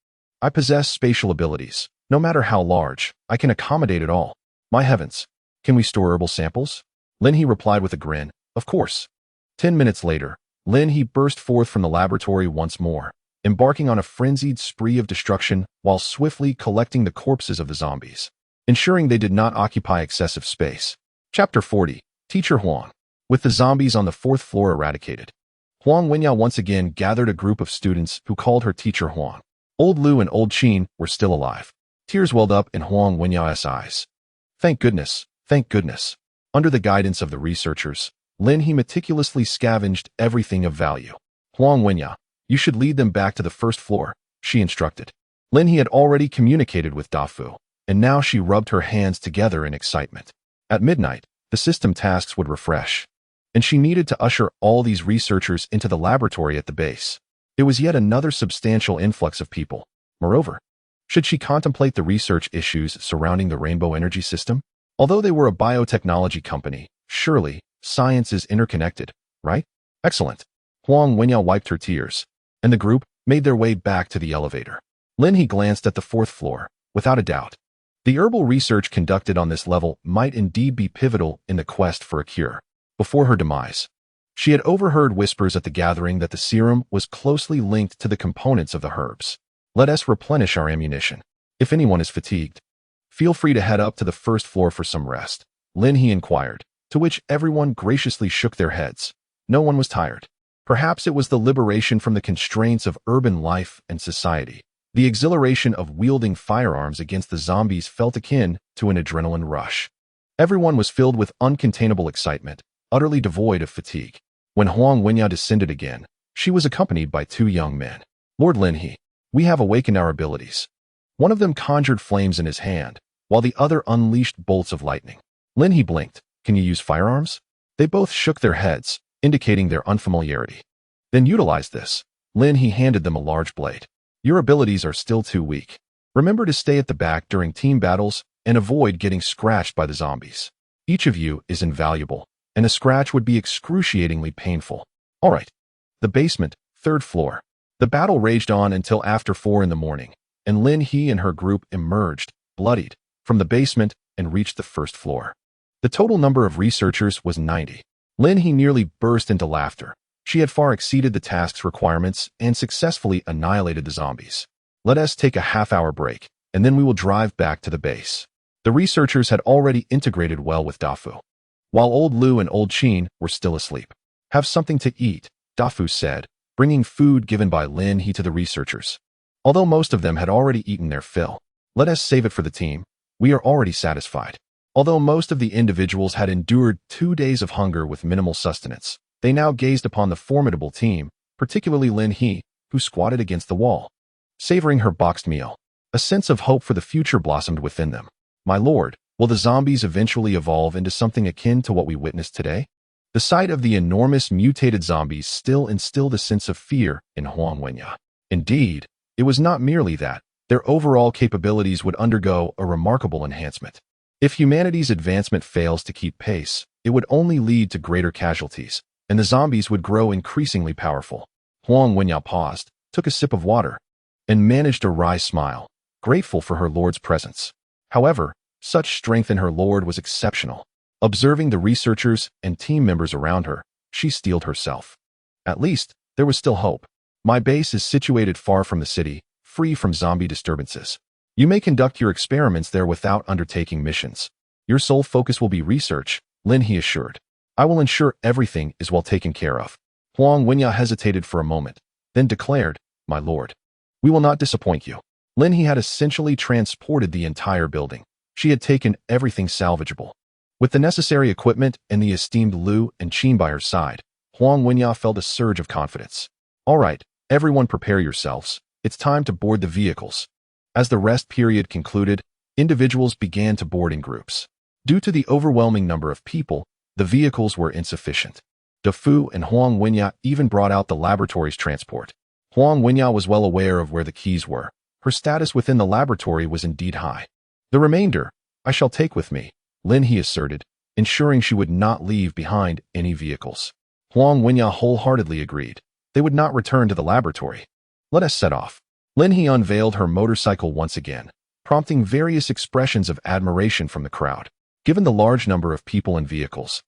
I possess spatial abilities. No matter how large, I can accommodate it all. My heavens, can we store herbal samples? Lin He replied with a grin. Of course. 10 minutes later, Lin He burst forth from the laboratory once more, embarking on a frenzied spree of destruction while swiftly collecting the corpses of the zombies, ensuring they did not occupy excessive space. Chapter 40. Teacher Huang. With the zombies on the 4th floor eradicated, Huang Wenyao once again gathered a group of students who called her Teacher Huang. Old Lu and Old Qin were still alive. Tears welled up in Huang Wenyao's eyes. Thank goodness, thank goodness. Under the guidance of the researchers, Lin He meticulously scavenged everything of value. Huang Wenyao, you should lead them back to the 1st floor, she instructed. Lin He had already communicated with Dafu, and now she rubbed her hands together in excitement. At midnight, the system tasks would refresh, and she needed to usher all these researchers into the laboratory at the base. It was yet another substantial influx of people. Moreover, should she contemplate the research issues surrounding the rainbow energy system? Although they were a biotechnology company, surely, science is interconnected, right? Excellent. Huang Wenyao wiped her tears, and the group made their way back to the elevator. Lin He glanced at the 4th floor. Without a doubt, the herbal research conducted on this level might indeed be pivotal in the quest for a cure. Before her demise, she had overheard whispers at the gathering that the serum was closely linked to the components of the herbs. Let us replenish our ammunition. If anyone is fatigued, feel free to head up to the 1st floor for some rest, Lin He inquired, to which everyone graciously shook their heads. No one was tired. Perhaps it was the liberation from the constraints of urban life and society. The exhilaration of wielding firearms against the zombies felt akin to an adrenaline rush. Everyone was filled with uncontainable excitement, utterly devoid of fatigue. When Huang Wenyao descended again, she was accompanied by 2 young men. Lord Lin He, we have awakened our abilities. One of them conjured flames in his hand, while the other unleashed bolts of lightning. Lin He blinked. Can you use firearms? They both shook their heads, indicating their unfamiliarity. Then utilize this. Lin He handed them a large blade. Your abilities are still too weak. Remember to stay at the back during team battles and avoid getting scratched by the zombies. Each of you is invaluable, and a scratch would be excruciatingly painful. All right. The basement, 3rd floor. The battle raged on until after 4 in the morning, and Lin He and her group emerged, bloodied, from the basement and reached the 1st floor. The total number of researchers was 90. Lin He nearly burst into laughter. She had far exceeded the task's requirements and successfully annihilated the zombies. Let us take a half-hour break, and then we will drive back to the base. The researchers had already integrated well with Dafu, while Old Lu and Old Qin were still asleep. Have something to eat, Dafu said, bringing food given by Lin He to the researchers. Although most of them had already eaten their fill, let us save it for the team. We are already satisfied. Although most of the individuals had endured 2 days of hunger with minimal sustenance, they now gazed upon the formidable team, particularly Lin He, who squatted against the wall, savoring her boxed meal. A sense of hope for the future blossomed within them. My lord, will the zombies eventually evolve into something akin to what we witnessed today? The sight of the enormous mutated zombies still instilled a sense of fear in Huang Wenyao. Indeed, it was not merely that. Their overall capabilities would undergo a remarkable enhancement. If humanity's advancement fails to keep pace, it would only lead to greater casualties, and the zombies would grow increasingly powerful. Huang Wenyao paused, took a sip of water, and managed a wry smile, grateful for her lord's presence. However, such strength in her lord was exceptional. Observing the researchers and team members around her, she steeled herself. At least, there was still hope. My base is situated far from the city, free from zombie disturbances. You may conduct your experiments there without undertaking missions. Your sole focus will be research, Lin He assured. I will ensure everything is well taken care of. Huang Wenyao hesitated for a moment, then declared, My lord, we will not disappoint you. Lin He had essentially transported the entire building. She had taken everything salvageable. With the necessary equipment and the esteemed Lu and Qin by her side, Huang Wenyao felt a surge of confidence. All right, everyone prepare yourselves. It's time to board the vehicles. As the rest period concluded, individuals began to board in groups. Due to the overwhelming number of people, the vehicles were insufficient. Du Fu and Huang Wenyao even brought out the laboratory's transport. Huang Wenyao was well aware of where the keys were. Her status within the laboratory was indeed high. The remainder, I shall take with me, Lin He asserted, ensuring she would not leave behind any vehicles. Huang Wenyao wholeheartedly agreed. They would not return to the laboratory. Let us set off. Lin He unveiled her motorcycle once again, prompting various expressions of admiration from the crowd. Given the large number of people and vehicles,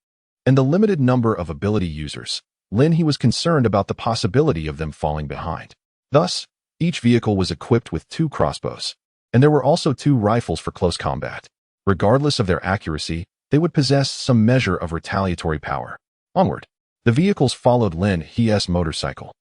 and the limited number of ability users, Lin He was concerned about the possibility of them falling behind. Thus, each vehicle was equipped with 2 crossbows, and there were also 2 rifles for close combat. Regardless of their accuracy, they would possess some measure of retaliatory power. Onward. The vehicles followed Lin He's motorcycle,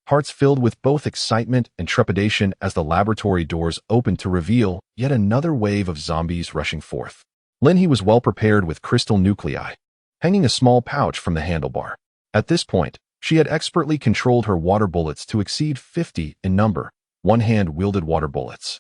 hearts filled with both excitement and trepidation as the laboratory doors opened to reveal yet another wave of zombies rushing forth. Lin He was well prepared with crystal nuclei, hanging a small pouch from the handlebar. At this point, she had expertly controlled her water bullets to exceed 50 in number, one hand wielded water bullets,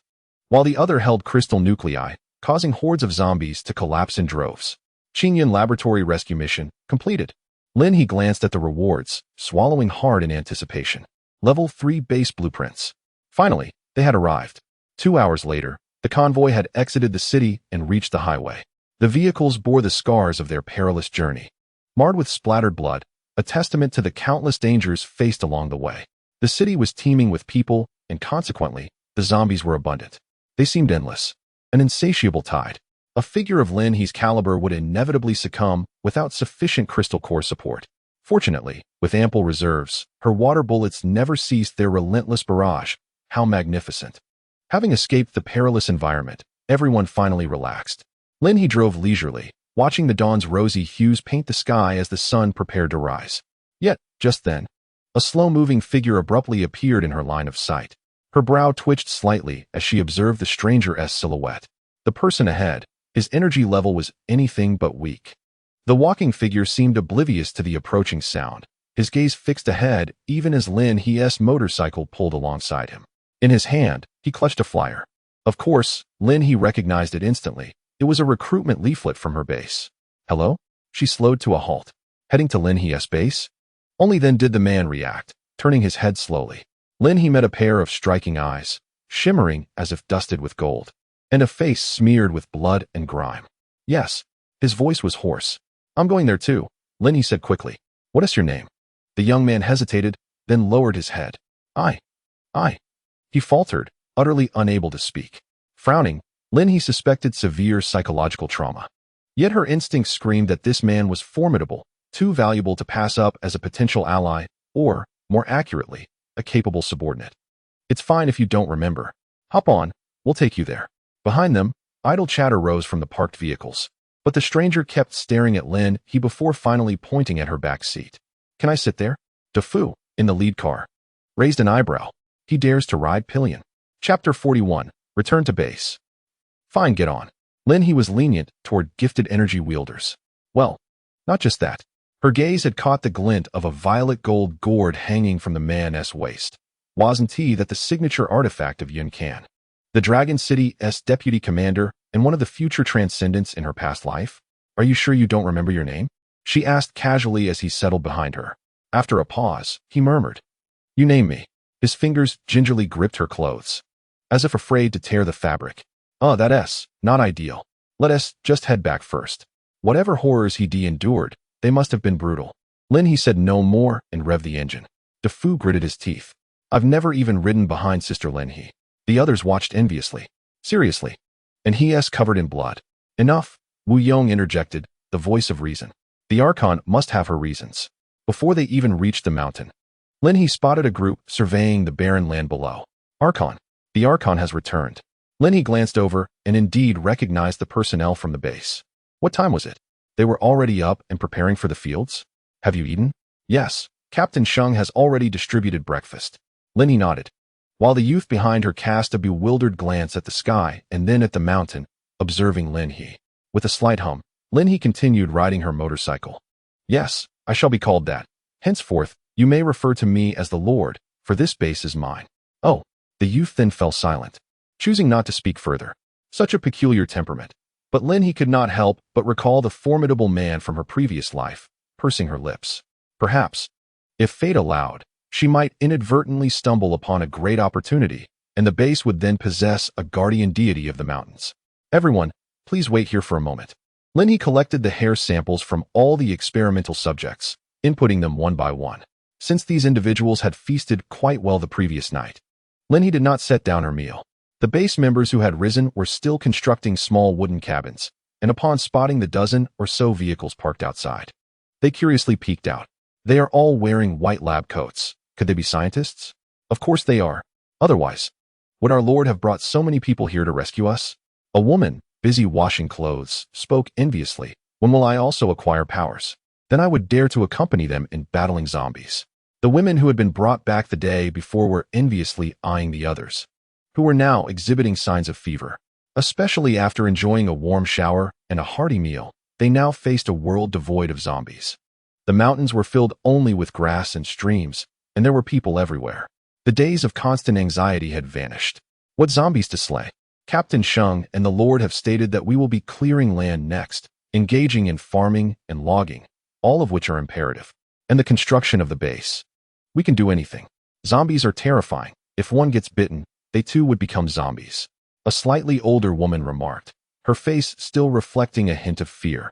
while the other held crystal nuclei, causing hordes of zombies to collapse in droves. Qingyun Laboratory Rescue Mission completed. Lin He glanced at the rewards, swallowing hard in anticipation. Level 3 base blueprints. Finally, they had arrived. 2 hours later, the convoy had exited the city and reached the highway. The vehicles bore the scars of their perilous journey, marred with splattered blood, a testament to the countless dangers faced along the way. The city was teeming with people, and consequently, the zombies were abundant. They seemed endless, an insatiable tide. A figure of Lin He's caliber would inevitably succumb without sufficient crystal core support. Fortunately, with ample reserves, her water bullets never ceased their relentless barrage. How magnificent! Having escaped the perilous environment, everyone finally relaxed. Lin He drove leisurely, watching the dawn's rosy hues paint the sky as the sun prepared to rise. Yet, just then, a slow-moving figure abruptly appeared in her line of sight. Her brow twitched slightly as she observed the stranger's silhouette. The person ahead, his energy level was anything but weak. The walking figure seemed oblivious to the approaching sound, his gaze fixed ahead even as Lin He's motorcycle pulled alongside him. In his hand, he clutched a flyer. Of course, Lin He recognized it instantly. It was a recruitment leaflet from her base. Hello? She slowed to a halt, heading to Lin He's base. Only then did the man react, turning his head slowly. Lin He met a pair of striking eyes, shimmering as if dusted with gold, and a face smeared with blood and grime. Yes, his voice was hoarse. I'm going there too, Lin He said quickly. What is your name? The young man hesitated, then lowered his head. I. He faltered, utterly unable to speak. Frowning, Lin He suspected severe psychological trauma. Yet her instincts screamed that this man was formidable, too valuable to pass up as a potential ally, or, more accurately, a capable subordinate. It's fine if you don't remember. Hop on, we'll take you there. Behind them, idle chatter rose from the parked vehicles. But the stranger kept staring at Lin He before finally pointing at her back seat. Can I sit there? Du Fu, in the lead car, raised an eyebrow. He dares to ride pillion. Chapter 41, Return to Base. Fine, get on. Lin He was lenient toward gifted energy wielders. Well, not just that. Her gaze had caught the glint of a violet gold gourd hanging from the man's waist. Wasn't he that the signature artifact of Yun Can, the Dragon City's deputy commander and one of the future transcendents in her past life? Are you sure you don't remember your name? She asked casually as he settled behind her. After a pause, he murmured, You name me. His fingers gingerly gripped her clothes, as if afraid to tear the fabric. That S, not ideal. Let us just head back first. Whatever horrors he endured, they must have been brutal. Lin He said no more and revved the engine. DeFu gritted his teeth. I've never even ridden behind Sister Lin He. The others watched enviously. Seriously. And he's covered in blood. Enough, Wu Yong interjected, the voice of reason. The Archon must have her reasons. Before they even reached the mountain, Lin He spotted a group surveying the barren land below. Archon. The Archon has returned. Lin He glanced over and indeed recognized the personnel from the base. What time was it? They were already up and preparing for the fields? Have you eaten? Yes. Captain Sheng has already distributed breakfast. Lin He nodded, while the youth behind her cast a bewildered glance at the sky and then at the mountain, observing Lin He. With a slight hum, Lin He continued riding her motorcycle. Yes, I shall be called that. Henceforth, you may refer to me as the Lord, for this base is mine. Oh, the youth then fell silent, choosing not to speak further. Such a peculiar temperament. But Lin He could not help but recall the formidable man from her previous life, pursing her lips. Perhaps, if fate allowed, she might inadvertently stumble upon a great opportunity, and the base would then possess a guardian deity of the mountains. Everyone, please wait here for a moment. Lin He collected the hair samples from all the experimental subjects, inputting them one by one. Since these individuals had feasted quite well the previous night, Lin He did not set down her meal. The base members who had risen were still constructing small wooden cabins, and upon spotting the dozen or so vehicles parked outside, they curiously peeked out. They are all wearing white lab coats. Could they be scientists? Of course they are. Otherwise, would our Lord have brought so many people here to rescue us? A woman, busy washing clothes, spoke enviously. When will I also acquire powers? Then I would dare to accompany them in battling zombies. The women who had been brought back the day before were enviously eyeing the others, who were now exhibiting signs of fever. Especially after enjoying a warm shower and a hearty meal, they now faced a world devoid of zombies. The mountains were filled only with grass and streams, and there were people everywhere. The days of constant anxiety had vanished. What zombies to slay? Captain Sheng and the Lord have stated that we will be clearing land next, engaging in farming and logging, all of which are imperative, and the construction of the base. We can do anything. Zombies are terrifying. If one gets bitten, they too would become zombies. A slightly older woman remarked, her face still reflecting a hint of fear.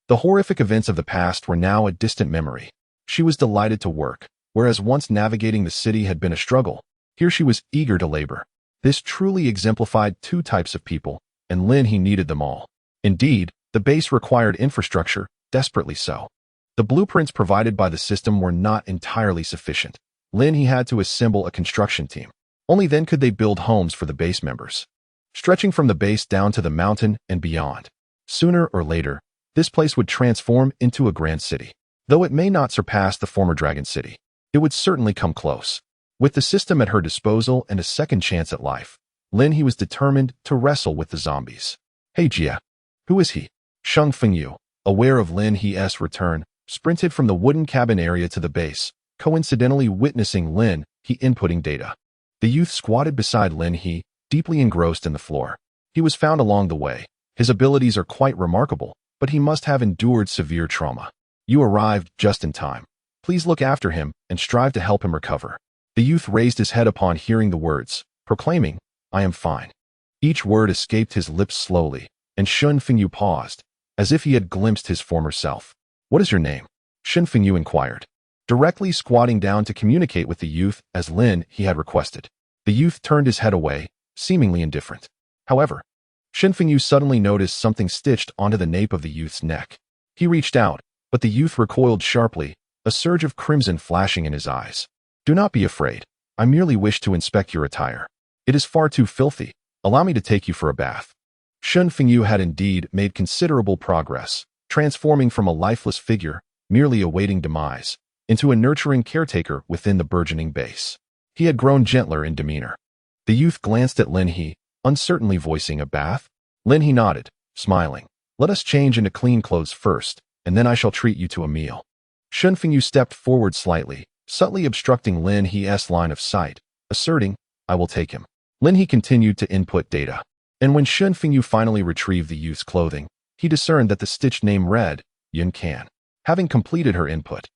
The horrific events of the past were now a distant memory. She was delighted to work. Whereas once navigating the city had been a struggle, here she was eager to labor. This truly exemplified two types of people, and Lin He needed them all. Indeed, the base required infrastructure, desperately so. The blueprints provided by the system were not entirely sufficient. Lin He had to assemble a construction team. Only then could they build homes for the base members, stretching from the base down to the mountain and beyond. Sooner or later, this place would transform into a grand city. Though it may not surpass the former Dragon City, it would certainly come close. With the system at her disposal and a second chance at life, Lin He was determined to wrestle with the zombies. Hey Jia. Who is he? Sheng Fengyu, aware of Lin He's return, sprinted from the wooden cabin area to the base, coincidentally witnessing Lin He inputting data. The youth squatted beside Lin He, deeply engrossed in the floor. He was found along the way. His abilities are quite remarkable, but he must have endured severe trauma. You arrived just in time. Please look after him and strive to help him recover. The youth raised his head upon hearing the words, proclaiming, I am fine. Each word escaped his lips slowly, and Shun Fengyu paused, as if he had glimpsed his former self. What is your name? Shun Fengyu inquired, directly squatting down to communicate with the youth as Lin He had requested. The youth turned his head away, seemingly indifferent. However, Shun Fengyu suddenly noticed something stitched onto the nape of the youth's neck. He reached out, but the youth recoiled sharply, a surge of crimson flashing in his eyes. Do not be afraid. I merely wish to inspect your attire. It is far too filthy. Allow me to take you for a bath. Shun Fengyu had indeed made considerable progress, transforming from a lifeless figure, merely awaiting demise, into a nurturing caretaker within the burgeoning base. He had grown gentler in demeanor. The youth glanced at Lin He, uncertainly voicing a bath. Lin He nodded, smiling. Let us change into clean clothes first, and then I shall treat you to a meal. Shun Fengyu stepped forward slightly, subtly obstructing Lin He's line of sight, asserting, I will take him. Lin He continued to input data, and when Shun Fengyu finally retrieved the youth's clothing, he discerned that the stitched name read, Yun Can. Having completed her input,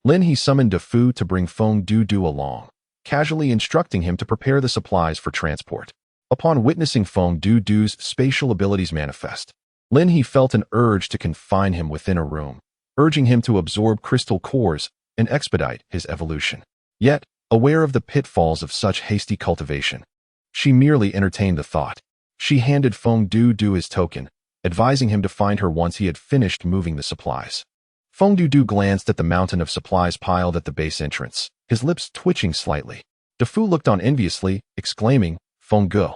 Lin He summoned DeFu to bring Feng Du along, casually instructing him to prepare the supplies for transport. Upon witnessing Feng Du's spatial abilities manifest, Lin He felt an urge to confine him within a room, urging him to absorb crystal cores and expedite his evolution. Yet, aware of the pitfalls of such hasty cultivation, she merely entertained the thought. She handed Feng Du his token, advising him to find her once he had finished moving the supplies. Feng Du glanced at the mountain of supplies piled at the base entrance, his lips twitching slightly. DeFu looked on enviously, exclaiming, "Feng Gu,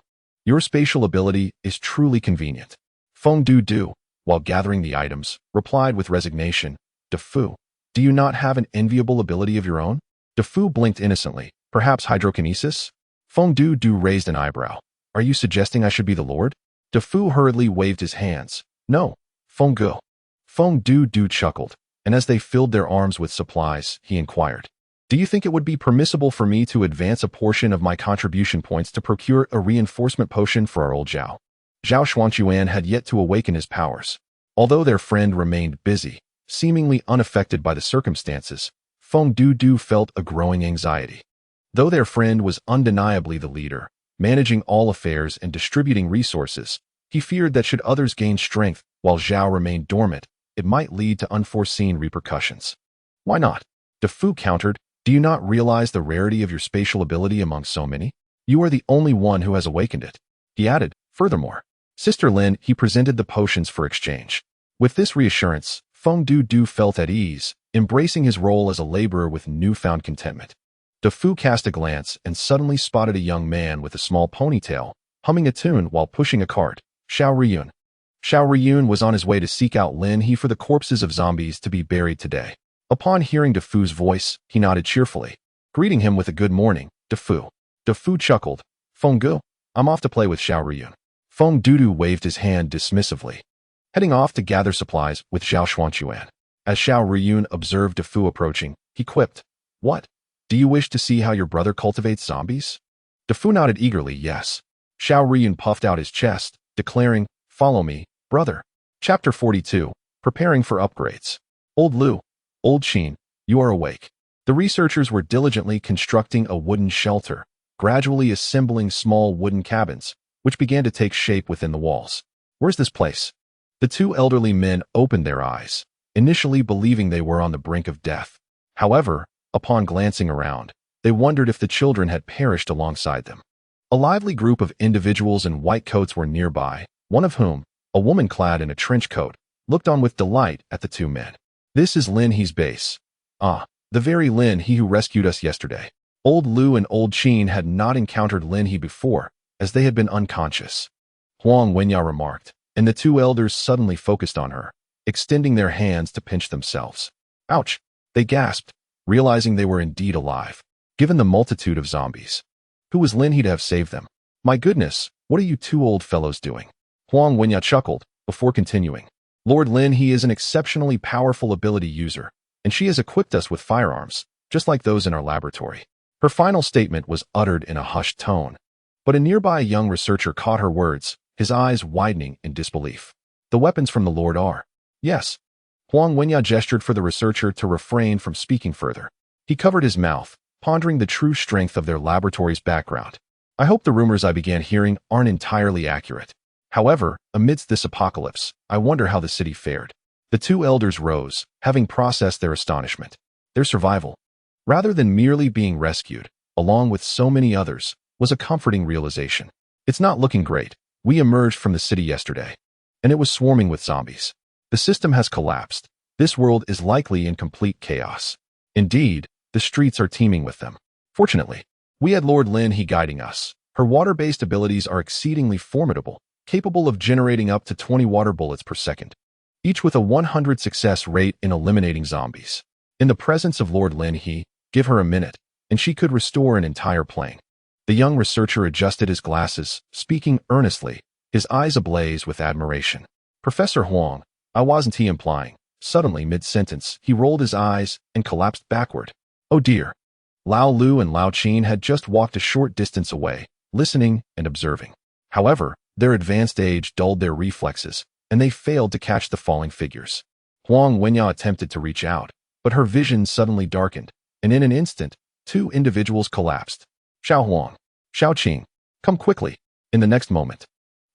your spatial ability is truly convenient." Feng Du, while gathering the items, replied with resignation, "DeFu, do you not have an enviable ability of your own?" DeFu blinked innocently. "Perhaps hydrokinesis?" Feng Du raised an eyebrow. "Are you suggesting I should be the Lord?" DeFu hurriedly waved his hands. "No, Feng Gu." Feng Du chuckled, and as they filled their arms with supplies, he inquired, "Do you think it would be permissible for me to advance a portion of my contribution points to procure a reinforcement potion for our old Zhao?" Zhao Xuanquan had yet to awaken his powers. Although their friend remained busy, seemingly unaffected by the circumstances, Feng Du felt a growing anxiety. Though their friend was undeniably the leader, managing all affairs and distributing resources, he feared that should others gain strength while Zhao remained dormant, it might lead to unforeseen repercussions. "Why not?" DeFu countered. "Do you not realize the rarity of your spatial ability among so many? You are the only one who has awakened it." He added, "Furthermore, Sister Lin," he presented the potions for exchange. With this reassurance, Feng Du felt at ease, embracing his role as a laborer with newfound contentment. DeFu cast a glance and suddenly spotted a young man with a small ponytail, humming a tune while pushing a cart. Xiao Riyun. Xiao Riyun was on his way to seek out Lin He for the corpses of zombies to be buried today. Upon hearing DeFu's voice, he nodded cheerfully, greeting him with a good morning, DeFu. DeFu chuckled. "Feng Gu, I'm off to play with Xiao Riyun." Feng Du waved his hand dismissively, heading off to gather supplies with Zhao Xuanquan. As Xiao Riyun observed DeFu approaching, he quipped, "What? Do you wish to see how your brother cultivates zombies?" DeFu nodded eagerly, yes. Xiao Riyun puffed out his chest, declaring, "Follow me, brother." Chapter 42, Preparing for Upgrades. Old Lu, Old Qin, you are awake. The researchers were diligently constructing a wooden shelter, gradually assembling small wooden cabins, which began to take shape within the walls. "Where's this place?" The two elderly men opened their eyes, initially believing they were on the brink of death. However, upon glancing around, they wondered if the children had perished alongside them. A lively group of individuals in white coats were nearby, one of whom, a woman clad in a trench coat, looked on with delight at the two men. "This is Lin He's base." "Ah, the very Lin He who rescued us yesterday." Old Lu and Old Qin had not encountered Lin He before, as they had been unconscious. Huang Wenyao remarked, and the two elders suddenly focused on her, extending their hands to pinch themselves. "Ouch!" they gasped, realizing they were indeed alive, given the multitude of zombies. Who was Lin He to have saved them? "My goodness, what are you two old fellows doing?" Huang Wenyao chuckled, before continuing. "Lord Lin He is an exceptionally powerful ability user, and she has equipped us with firearms, just like those in our laboratory." Her final statement was uttered in a hushed tone, but a nearby young researcher caught her words, his eyes widening in disbelief. "The weapons from the Lord are..." "Yes." Huang Wenyao gestured for the researcher to refrain from speaking further. He covered his mouth, pondering the true strength of their laboratory's background. "I hope the rumors I began hearing aren't entirely accurate. However, amidst this apocalypse, I wonder how the city fared." The two elders rose, having processed their astonishment. Their survival, rather than merely being rescued, along with so many others, was a comforting realization. "It's not looking great. We emerged from the city yesterday, and it was swarming with zombies. The system has collapsed. This world is likely in complete chaos. Indeed, the streets are teeming with them. Fortunately, we had Lord Lin He guiding us. Her water-based abilities are exceedingly formidable, capable of generating up to 20 water bullets per second, each with a 100 success rate in eliminating zombies. In the presence of Lord Lin He, give her a minute, and she could restore an entire plane." The young researcher adjusted his glasses, speaking earnestly, his eyes ablaze with admiration. "Professor Huang, I wasn't he implying." Suddenly, mid-sentence, he rolled his eyes and collapsed backward. "Oh dear." Lao Lu and Lao Qin had just walked a short distance away, listening and observing. However, their advanced age dulled their reflexes, and they failed to catch the falling figures. Huang Wenyao attempted to reach out, but her vision suddenly darkened, and in an instant, two individuals collapsed. "Xiao Huang, Xiao Qing, come quickly." In the next moment,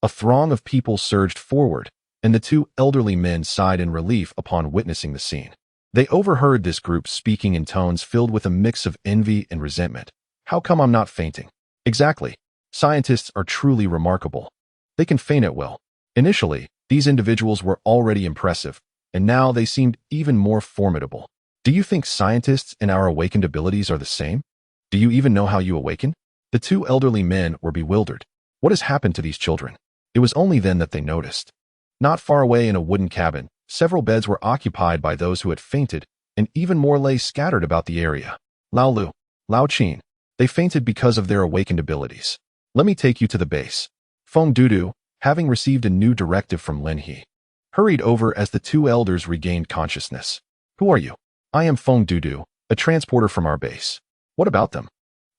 a throng of people surged forward, and the two elderly men sighed in relief upon witnessing the scene. They overheard this group speaking in tones filled with a mix of envy and resentment. How come I'm not fainting? Exactly. Scientists are truly remarkable. They can feign at will. Initially, these individuals were already impressive, and now they seemed even more formidable. Do you think scientists and our awakened abilities are the same? Do you even know how you awaken? The two elderly men were bewildered. What has happened to these children? It was only then that they noticed. Not far away in a wooden cabin, several beds were occupied by those who had fainted, and even more lay scattered about the area. Lao Lu, Lao Qin. They fainted because of their awakened abilities. Let me take you to the base. Feng Dudu, having received a new directive from Lin He, hurried over as the two elders regained consciousness. Who are you? I am Feng Dudu, a transporter from our base. What about them?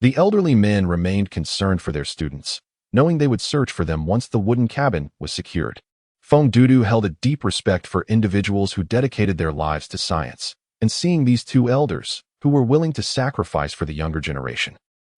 The elderly men remained concerned for their students, knowing they would search for them once the wooden cabin was secured. Feng Dudu held a deep respect for individuals who dedicated their lives to science, and seeing these two elders, who were willing to sacrifice for the younger generation,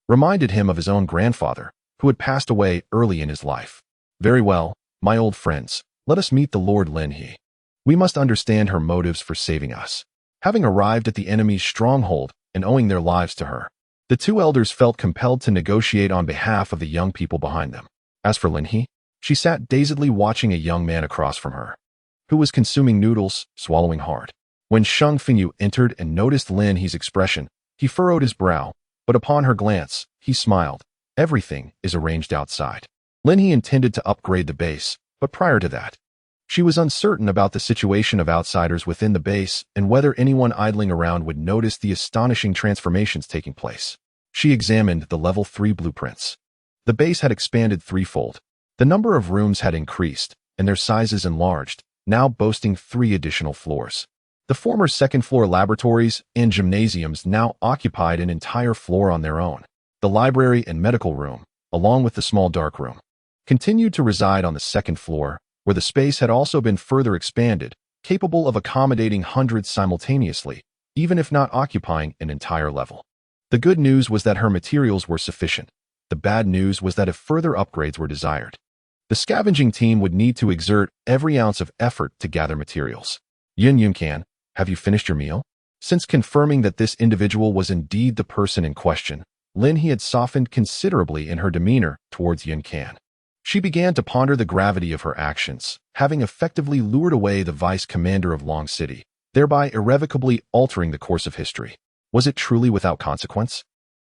reminded him of his own grandfather, who had passed away early in his life. Very well, my old friends, let us meet the Lord Lin He. We must understand her motives for saving us. Having arrived at the enemy's stronghold and owing their lives to her, the two elders felt compelled to negotiate on behalf of the young people behind them. As for Lin He, she sat dazedly watching a young man across from her, who was consuming noodles, swallowing hard. When Sheng Fengyu entered and noticed Lin He's expression, he furrowed his brow, but upon her glance, he smiled. Everything is arranged outside. Lin He intended to upgrade the base, but prior to that, she was uncertain about the situation of outsiders within the base and whether anyone idling around would notice the astonishing transformations taking place. She examined the level 3 blueprints. The base had expanded threefold. The number of rooms had increased, and their sizes enlarged, now boasting 3 additional floors. The former second-floor laboratories and gymnasiums now occupied an entire floor on their own. The library and medical room, along with the small dark room, continued to reside on the second floor, where the space had also been further expanded, capable of accommodating hundreds simultaneously, even if not occupying an entire level. The good news was that her materials were sufficient. The bad news was that if further upgrades were desired, the scavenging team would need to exert every ounce of effort to gather materials. Yuncan, have you finished your meal? Since confirming that this individual was indeed the person in question, Lin He had softened considerably in her demeanor towards Yuncan. She began to ponder the gravity of her actions, having effectively lured away the vice commander of Long City, thereby irrevocably altering the course of history. Was it truly without consequence?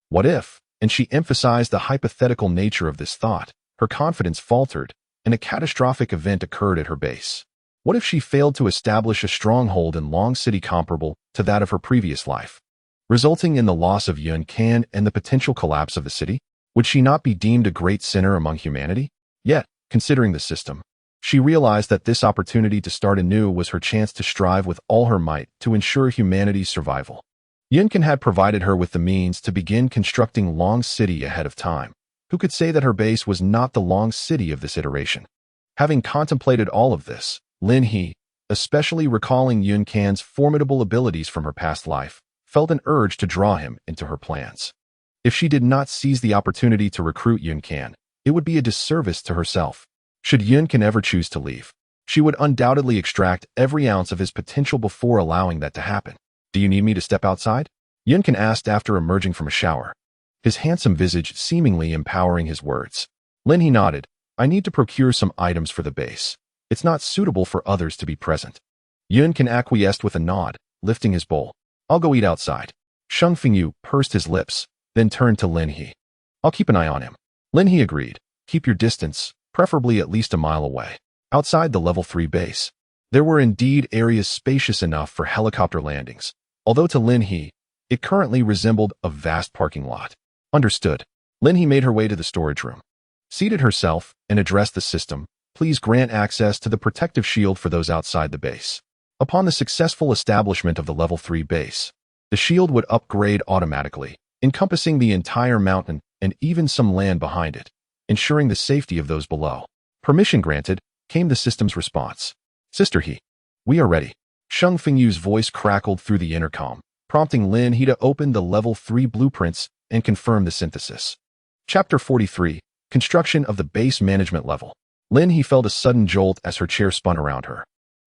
What if, and she emphasized the hypothetical nature of this thought, her confidence faltered, and a catastrophic event occurred at her base? What if she failed to establish a stronghold in Long City comparable to that of her previous life, resulting in the loss of Yuncan and the potential collapse of the city? Would she not be deemed a great sinner among humanity? Yet, considering the system, she realized that this opportunity to start anew was her chance to strive with all her might to ensure humanity's survival. Yuncan had provided her with the means to begin constructing Long City ahead of time. Who could say that her base was not the Long City of this iteration? Having contemplated all of this, Lin He, especially recalling Yuncan's formidable abilities from her past life, felt an urge to draw him into her plans. If she did not seize the opportunity to recruit Yuncan, it would be a disservice to herself. Should Yuncan ever choose to leave, she would undoubtedly extract every ounce of his potential before allowing that to happen. Do you need me to step outside? Yuncan asked after emerging from a shower, his handsome visage seemingly empowering his words. Lin He nodded. I need to procure some items for the base. It's not suitable for others to be present. Yuncan acquiesced with a nod, lifting his bowl. I'll go eat outside. Sheng Fengyu pursed his lips, then turned to Lin He. I'll keep an eye on him. Lin He agreed. Keep your distance, preferably at least a mile away. Outside the level 3 base, there were indeed areas spacious enough for helicopter landings, although to Lin He, it currently resembled a vast parking lot. Understood. Lin He made her way to the storage room, seated herself, and addressed the system. Please grant access to the protective shield for those outside the base. Upon the successful establishment of the level 3 base, the shield would upgrade automatically, encompassing the entire mountain and even some land behind it, ensuring the safety of those below. Permission granted, came the system's response. Sister He, we are ready. Sheng Fengyu's voice crackled through the intercom, prompting Lin He to open the level 3 blueprints and confirm the synthesis. Chapter 43, Construction of the Base Management Level. Lin He felt a sudden jolt as her chair spun around her,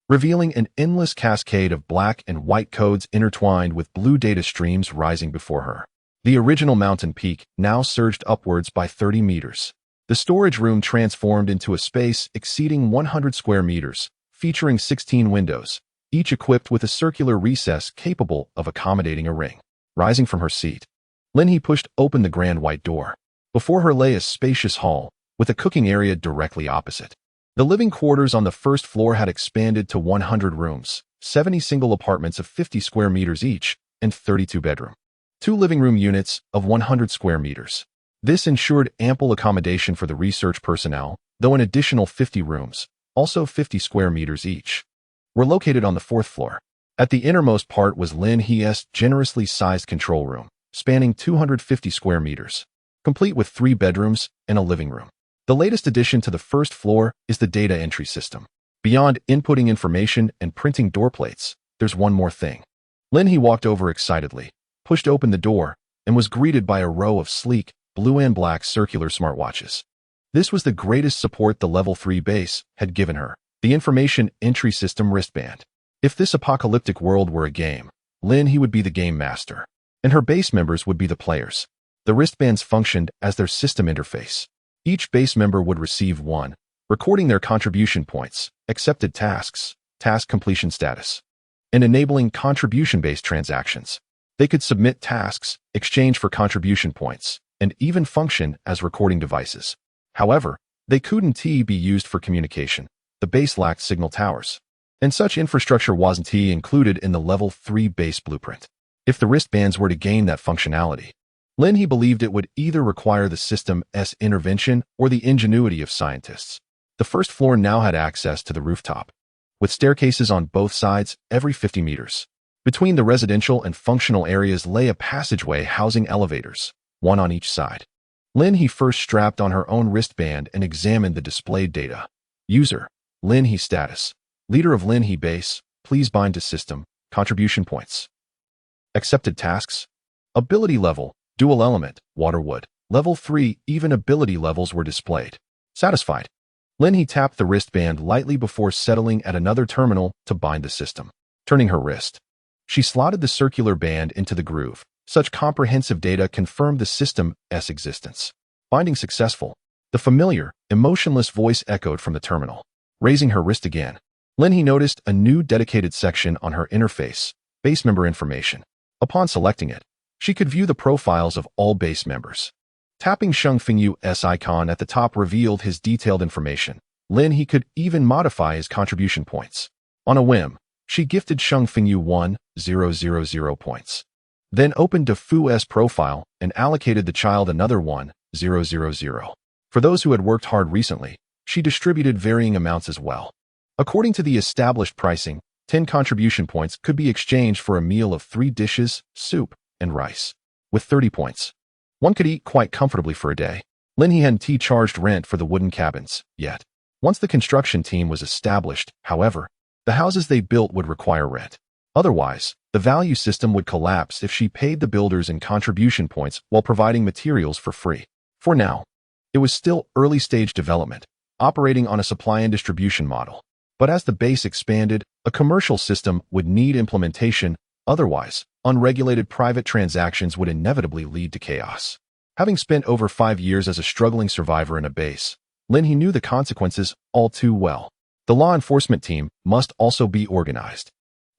revealing an endless cascade of black and white codes intertwined with blue data streams rising before her. The original mountain peak now surged upwards by 30 meters. The storage room transformed into a space exceeding 100 square meters, featuring 16 windows, each equipped with a circular recess capable of accommodating a ring. Rising from her seat, Lin He pushed open the grand white door. Before her lay a spacious hall, with a cooking area directly opposite. The living quarters on the first floor had expanded to 100 rooms, 70 single apartments of 50 square meters each, and 32 bedroom. 2 living room units of 100 square meters. This ensured ample accommodation for the research personnel, though an additional 50 rooms, also 50 square meters each, were located on the 4th floor. At the innermost part was Lin He's generously sized control room, spanning 250 square meters, complete with 3 bedrooms and a living room. The latest addition to the first floor is the data entry system. Beyond inputting information and printing door plates, there's one more thing. Lin He walked over excitedly, pushed open the door, and was greeted by a row of sleek, blue and black circular smartwatches. This was the greatest support the Level 3 base had given her, the information entry system wristband. If this apocalyptic world were a game, Lin He would be the game master, and her base members would be the players. The wristbands functioned as their system interface. Each base member would receive one, recording their contribution points, accepted tasks, task completion status, and enabling contribution-based transactions. They could submit tasks, exchange for contribution points, and even function as recording devices. However, they couldn't be used for communication. The base lacked signal towers, and such infrastructure wasn't included in the Level 3 base blueprint. If the wristbands were to gain that functionality, Lin He believed it would either require the system's intervention or the ingenuity of scientists. The first floor now had access to the rooftop, with staircases on both sides every 50 meters. Between the residential and functional areas lay a passageway housing elevators, one on each side. Lin He first strapped on her own wristband and examined the displayed data. User, Lin He status. Leader of Lin He base, please bind to system, contribution points. Accepted tasks. Ability level, dual element, water wood. Level 3, even ability levels were displayed. Satisfied. Lin He tapped the wristband lightly before settling at another terminal to bind the system. Turning her wrist, she slotted the circular band into the groove. Such comprehensive data confirmed the system's existence. Binding successful. The familiar, emotionless voice echoed from the terminal. Raising her wrist again, Lin He noticed a new dedicated section on her interface, base member information. Upon selecting it, she could view the profiles of all base members. Tapping Sheng Fingyu's icon at the top revealed his detailed information. Lin He could even modify his contribution points. On a whim, she gifted Sheng Fingyu 1,000 points. Then opened Defu's profile and allocated the child another 1,000. For those who had worked hard recently, she distributed varying amounts as well. According to the established pricing, 10 contribution points could be exchanged for a meal of 3 dishes, soup, and rice. With 30 points, one could eat quite comfortably for a day. Lin He hadn't charged rent for the wooden cabins yet. Once the construction team was established, however, the houses they built would require rent. Otherwise, the value system would collapse if she paid the builders in contribution points while providing materials for free. For now, it was still early-stage development, operating on a supply and distribution model. But as the base expanded, a commercial system would need implementation. Otherwise, unregulated private transactions would inevitably lead to chaos. Having spent over 5 years as a struggling survivor in a base, Lin He knew the consequences all too well. The law enforcement team must also be organized.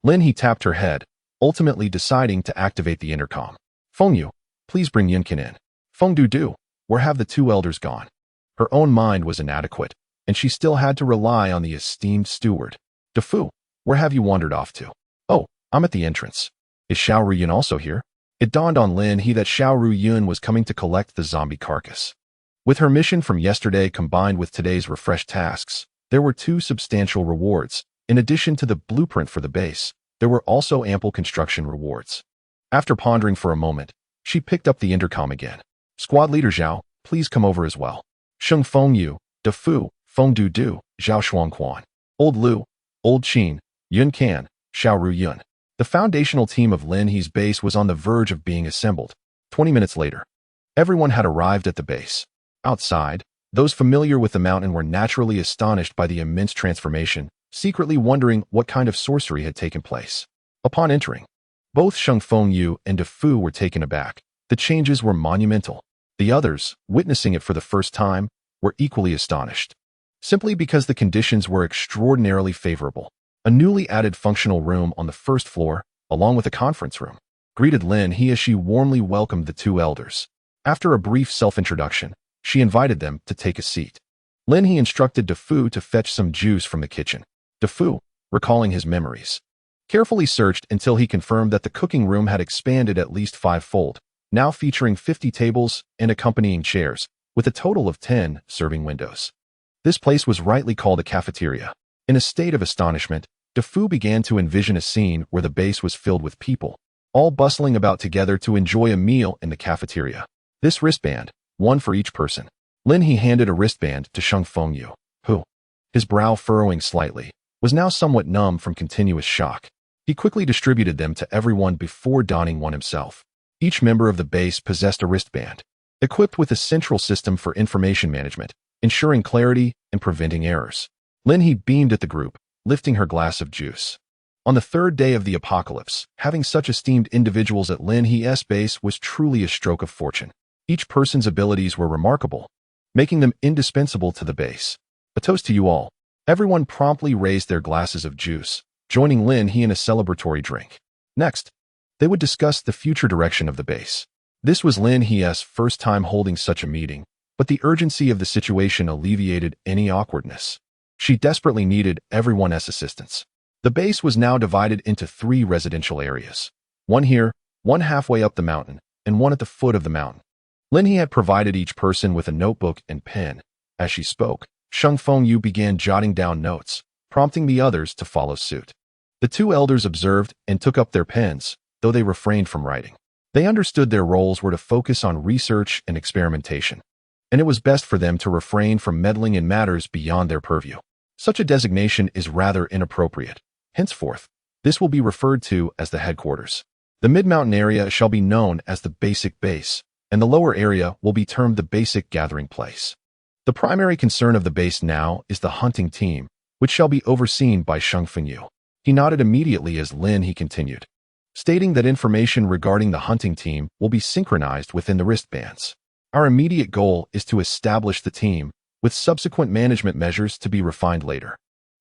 Lin He tapped her head, ultimately deciding to activate the intercom. Fengyu, please bring Yunkin in. Fengdu, where have the 2 elders gone? Her own mind was inadequate, and she still had to rely on the esteemed steward. Defu, where have you wandered off to? Oh, I'm at the entrance. Is Xiao Ruyun also here? It dawned on Lin He that Xiao Ruyun was coming to collect the zombie carcass. With her mission from yesterday combined with today's refreshed tasks, there were 2 substantial rewards. In addition to the blueprint for the base, there were also ample construction rewards. After pondering for a moment, she picked up the intercom again. Squad leader Zhao, please come over as well. Sheng Fengyu, Defu, Fengdu, Zhao Shuangquan, Old Lu, Old Qin, Yun Can, Xiao Ruyun. The foundational team of Lin He's base was on the verge of being assembled. 20 minutes later, everyone had arrived at the base. Outside, Those familiar with the mountain were naturally astonished by the immense transformation, secretly wondering what kind of sorcery had taken place. Upon entering, both Sheng Fengyu and De Fu were taken aback. The changes were monumental. The others, witnessing it for the first time, were equally astonished. Simply because the conditions were extraordinarily favorable. A newly added functional room on the first floor, along with a conference room, greeted Lin He as she warmly welcomed the two elders. After a brief self-introduction, she invited them to take a seat. Lin He instructed De Fu to fetch some juice from the kitchen. De Fu, recalling his memories, carefully searched until he confirmed that the cooking room had expanded at least fivefold, now featuring 50 tables and accompanying chairs, with a total of 10 serving windows. This place was rightly called a cafeteria. In a state of astonishment, De Fu began to envision a scene where the base was filled with people, all bustling about together to enjoy a meal in the cafeteria. This wristband, one for each person. Lin He handed a wristband to Sheng Fengyu, who, his brow furrowing slightly, was now somewhat numb from continuous shock. He quickly distributed them to everyone before donning one himself. Each member of the base possessed a wristband, equipped with a central system for information management, ensuring clarity and preventing errors. Lin He beamed at the group, lifting her glass of juice. On the third day of the apocalypse, having such esteemed individuals at Lin He's base was truly a stroke of fortune. Each person's abilities were remarkable, making them indispensable to the base. A toast to you all. Everyone promptly raised their glasses of juice, joining Lin He in a celebratory drink. Next, they would discuss the future direction of the base. This was Lin He's first time holding such a meeting, but the urgency of the situation alleviated any awkwardness. She desperately needed everyone's assistance. The base was now divided into 3 residential areas. One here, one halfway up the mountain, and one at the foot of the mountain. Lin He had provided each person with a notebook and pen. As she spoke, Sheng Fengyu began jotting down notes, prompting the others to follow suit. The two elders observed and took up their pens, though they refrained from writing. They understood their roles were to focus on research and experimentation, and it was best for them to refrain from meddling in matters beyond their purview. Such a designation is rather inappropriate. Henceforth, this will be referred to as the headquarters. The mid-mountain area shall be known as the basic base, and the lower area will be termed the basic gathering place. The primary concern of the base now is the hunting team, which shall be overseen by Sheng Fengyu. He nodded immediately as Lin He continued, stating that information regarding the hunting team will be synchronized within the wristbands. Our immediate goal is to establish the team, with subsequent management measures to be refined later.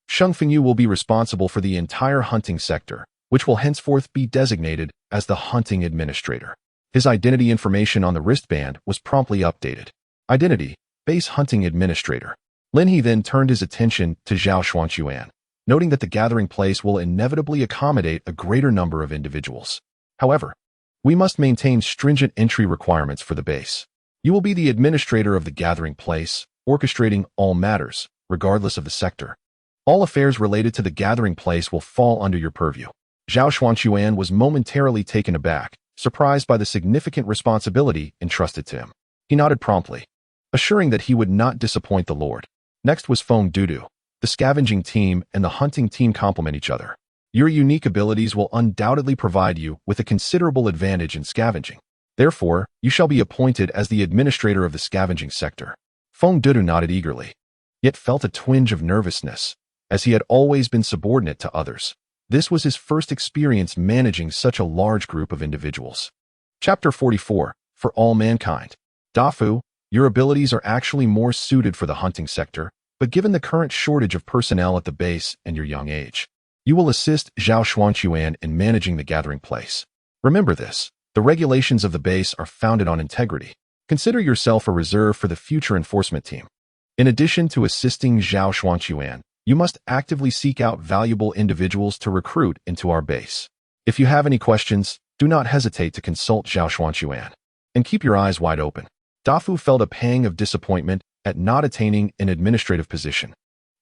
Sheng Fengyu will be responsible for the entire hunting sector, which will henceforth be designated as the hunting administrator. His identity information on the wristband was promptly updated. Identity, base hunting administrator. Lin He then turned his attention to Zhao Xuanquan, noting that the gathering place will inevitably accommodate a greater number of individuals. However, we must maintain stringent entry requirements for the base. You will be the administrator of the gathering place, orchestrating all matters, regardless of the sector. All affairs related to the gathering place will fall under your purview. Zhao Xuanquan was momentarily taken aback, surprised by the significant responsibility entrusted to him. He nodded promptly, assuring that he would not disappoint the Lord. Next was Feng Dudu. The scavenging team and the hunting team complement each other. Your unique abilities will undoubtedly provide you with a considerable advantage in scavenging. Therefore, you shall be appointed as the administrator of the scavenging sector. Feng Dudu nodded eagerly, yet felt a twinge of nervousness, as he had always been subordinate to others. This was his first experience managing such a large group of individuals. Chapter 44, For All Mankind. Dafu, your abilities are actually more suited for the hunting sector, but given the current shortage of personnel at the base and your young age, you will assist Zhao Xuanquan in managing the gathering place. Remember this, the regulations of the base are founded on integrity. Consider yourself a reserve for the future enforcement team. In addition to assisting Zhao Xuanquan, you must actively seek out valuable individuals to recruit into our base. If you have any questions, do not hesitate to consult Zhao Xuanquan. And keep your eyes wide open. Dafu felt a pang of disappointment at not attaining an administrative position.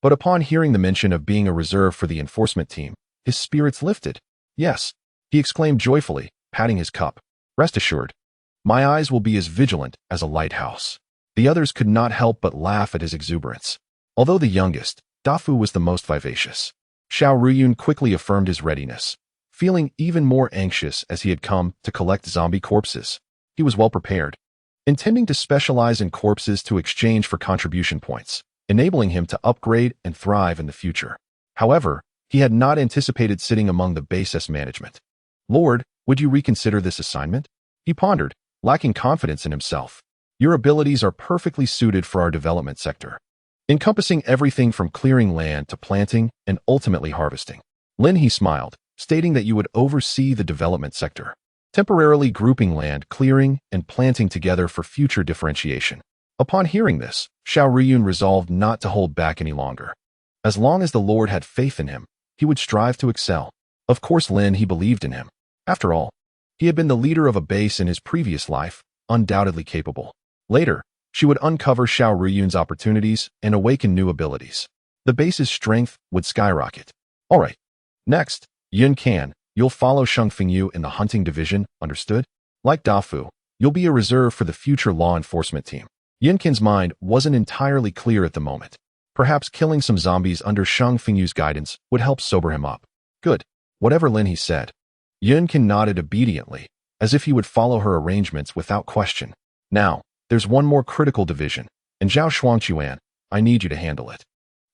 But upon hearing the mention of being a reserve for the enforcement team, his spirits lifted. Yes, he exclaimed joyfully, patting his cup. Rest assured, my eyes will be as vigilant as a lighthouse. The others could not help but laugh at his exuberance. Although the youngest, Dafu was the most vivacious. Xiao Ruyun quickly affirmed his readiness, feeling even more anxious as he had come to collect zombie corpses. He was well prepared. intending to specialize in corpses to exchange for contribution points, enabling him to upgrade and thrive in the future. However, he had not anticipated sitting among the base's management. Lord, would you reconsider this assignment? He pondered, lacking confidence in himself. Your abilities are perfectly suited for our development sector, encompassing everything from clearing land to planting and ultimately harvesting. Lin He smiled, stating that you would oversee the development sector, temporarily grouping land clearing and planting together for future differentiation. Upon hearing this, Xiao Riyun resolved not to hold back any longer. As long as the Lord had faith in him, he would strive to excel. Of course, he believed in him. After all, he had been the leader of a base in his previous life, undoubtedly capable. Later, she would uncover Xiao Riyun's opportunities and awaken new abilities. The base's strength would skyrocket. All right. Next, Yun Can, you'll follow Sheng Fengyu in the hunting division, understood? Like Dafu, you'll be a reserve for the future law enforcement team. Yun Can's mind wasn't entirely clear at the moment. Perhaps killing some zombies under Sheng Fengyu's guidance would help sober him up. Good. Whatever Lin He said. Yun Can nodded obediently, as if he would follow her arrangements without question. Now, there's one more critical division, and Zhao Shuangquan, I need you to handle it.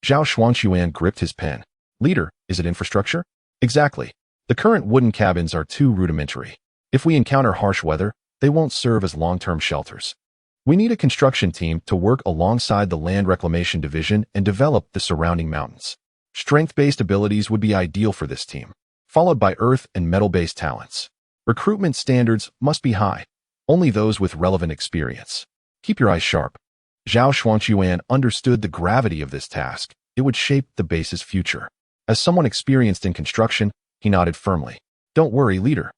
Zhao Shuangquan gripped his pen. Leader, is it infrastructure? Exactly. The current wooden cabins are too rudimentary. If we encounter harsh weather, they won't serve as long-term shelters. We need a construction team to work alongside the land reclamation division and develop the surrounding mountains. Strength-based abilities would be ideal for this team, followed by earth and metal-based talents. Recruitment standards must be high, only those with relevant experience. Keep your eyes sharp. Zhao Shuangquan understood the gravity of this task. It would shape the base's future. As someone experienced in construction, he nodded firmly. Don't worry, leader.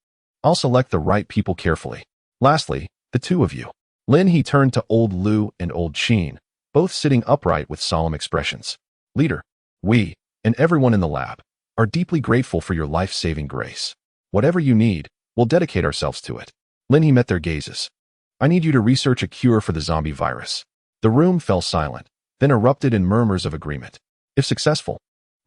I'll select the right people carefully. Lastly, the two of you. Lin He turned to Old Lu and Old Qin, both sitting upright with solemn expressions. Leader, we, and everyone in the lab, are deeply grateful for your life-saving grace. Whatever you need, we'll dedicate ourselves to it. Lin He met their gazes. I need you to research a cure for the zombie virus. The room fell silent, then erupted in murmurs of agreement. If successful,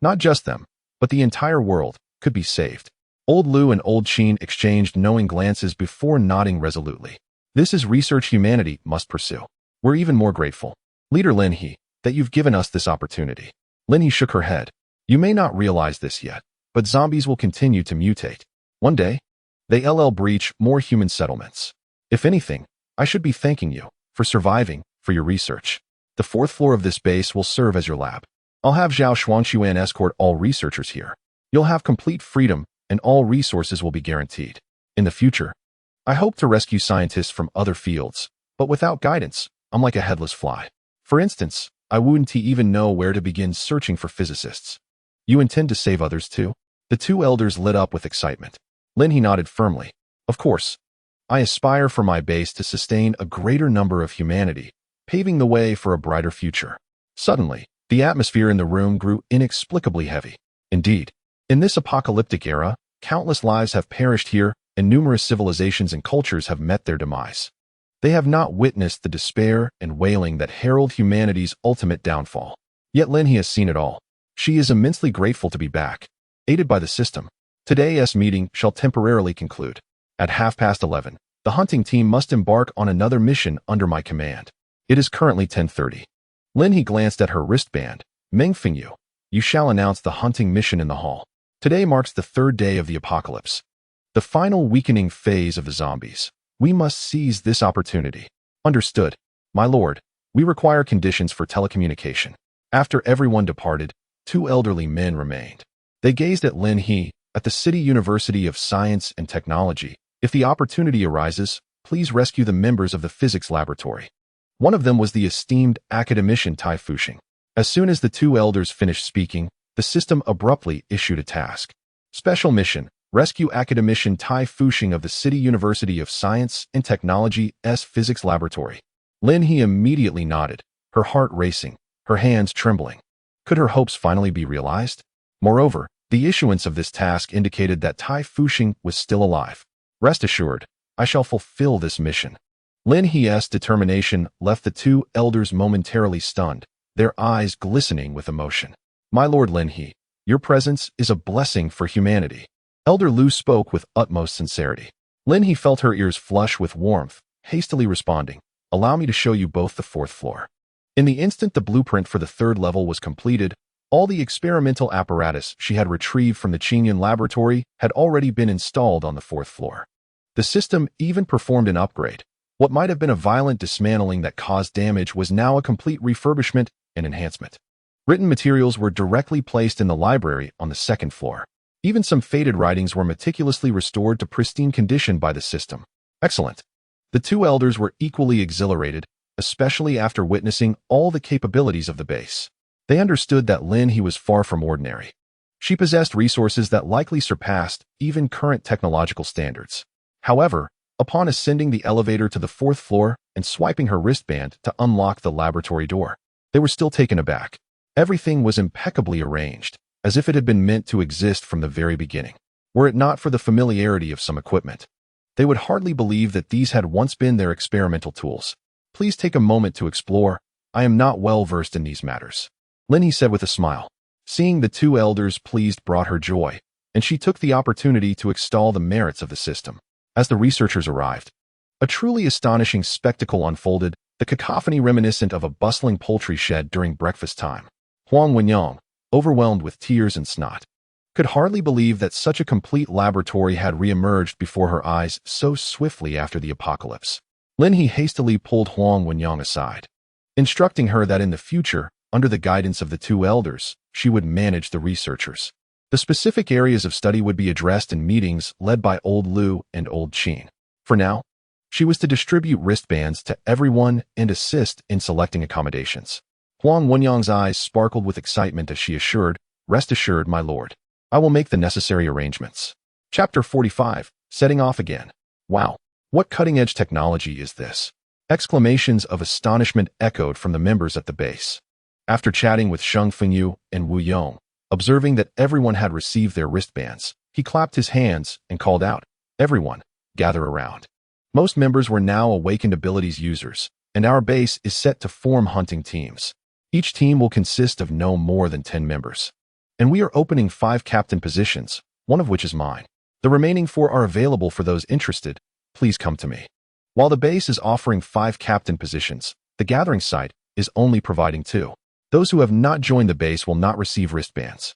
not just them, but the entire world, could be saved. Old Lu and Old Qin exchanged knowing glances before nodding resolutely. This is research humanity must pursue. We're even more grateful, Leader Lin He, that you've given us this opportunity. Lin He shook her head. You may not realize this yet, but zombies will continue to mutate. One day, they'll breach more human settlements. If anything, I should be thanking you for surviving, for your research. The fourth floor of this base will serve as your lab. I'll have Zhao Shuangquan escort all researchers here. You'll have complete freedom, and all resources will be guaranteed. In the future, I hope to rescue scientists from other fields, but without guidance, I'm like a headless fly. For instance, I wouldn't even know where to begin searching for physicists. You intend to save others too? The two elders lit up with excitement. Lin He nodded firmly. Of course. I aspire for my base to sustain a greater number of humanity, paving the way for a brighter future. Suddenly, the atmosphere in the room grew inexplicably heavy. Indeed, in this apocalyptic era, countless lives have perished here, and numerous civilizations and cultures have met their demise. They have not witnessed the despair and wailing that herald humanity's ultimate downfall. Yet Lin He has seen it all. She is immensely grateful to be back. Aided by the system, today's meeting shall temporarily conclude. At 11:30, the hunting team must embark on another mission under my command. It is currently 10:30. Lin He glanced at her wristband. Meng Fengyu, you shall announce the hunting mission in the hall. Today marks the third day of the apocalypse. The final weakening phase of the zombies. We must seize this opportunity. Understood. My lord, we require conditions for telecommunication. After everyone departed, two elderly men remained. They gazed at Lin He, at the City University of Science and Technology. If the opportunity arises, please rescue the members of the physics laboratory. One of them was the esteemed academician Tai Fuxing. As soon as the two elders finished speaking, the system abruptly issued a task. Special mission. Rescue academician Tai Fuxing of the City University of Science and Technology's Physics Laboratory. Lin He immediately nodded, her heart racing, her hands trembling. Could her hopes finally be realized? Moreover, the issuance of this task indicated that Tai Fuxing was still alive. Rest assured, I shall fulfill this mission. Lin He's determination left the two elders momentarily stunned, their eyes glistening with emotion. My lord Lin He, your presence is a blessing for humanity. Elder Lu spoke with utmost sincerity. Lin He felt her ears flush with warmth, hastily responding, allow me to show you both the fourth floor. In the instant the blueprint for the third level was completed, all the experimental apparatus she had retrieved from the Qingyun laboratory had already been installed on the fourth floor. The system even performed an upgrade. What might have been a violent dismantling that caused damage was now a complete refurbishment and enhancement. Written materials were directly placed in the library on the second floor. Even some faded writings were meticulously restored to pristine condition by the system. Excellent. The two elders were equally exhilarated, especially after witnessing all the capabilities of the base. They understood that Lin He was far from ordinary. She possessed resources that likely surpassed even current technological standards. However, upon ascending the elevator to the fourth floor and swiping her wristband to unlock the laboratory door, they were still taken aback. Everything was impeccably arranged, as if it had been meant to exist from the very beginning. Were it not for the familiarity of some equipment, they would hardly believe that these had once been their experimental tools. Please take a moment to explore. I am not well versed in these matters, Lin He said with a smile. Seeing the two elders pleased brought her joy, and she took the opportunity to extol the merits of the system. As the researchers arrived, a truly astonishing spectacle unfolded, the cacophony reminiscent of a bustling poultry shed during breakfast time. Huang Wenyang, overwhelmed with tears and snot, could hardly believe that such a complete laboratory had re-emerged before her eyes so swiftly after the apocalypse. Lin He hastily pulled Huang Wenyang aside, instructing her that in the future, under the guidance of the two elders, she would manage the researchers. The specific areas of study would be addressed in meetings led by Old Lu and Old Qin. For now, she was to distribute wristbands to everyone and assist in selecting accommodations. Huang Wenyang's eyes sparkled with excitement as she assured, "Rest assured, my lord. I will make the necessary arrangements." Chapter 45, Setting Off Again. Wow, what cutting-edge technology is this? Exclamations of astonishment echoed from the members at the base. After chatting with Sheng Fengyu and Wu Yong, observing that everyone had received their wristbands, he clapped his hands and called out, "Everyone, gather around." Most members were now awakened abilities users, and our base is set to form hunting teams. Each team will consist of no more than 10 members. And we are opening 5 captain positions, one of which is mine. The remaining 4 are available for those interested. Please come to me. While the base is offering 5 captain positions, the gathering site is only providing 2. Those who have not joined the base will not receive wristbands.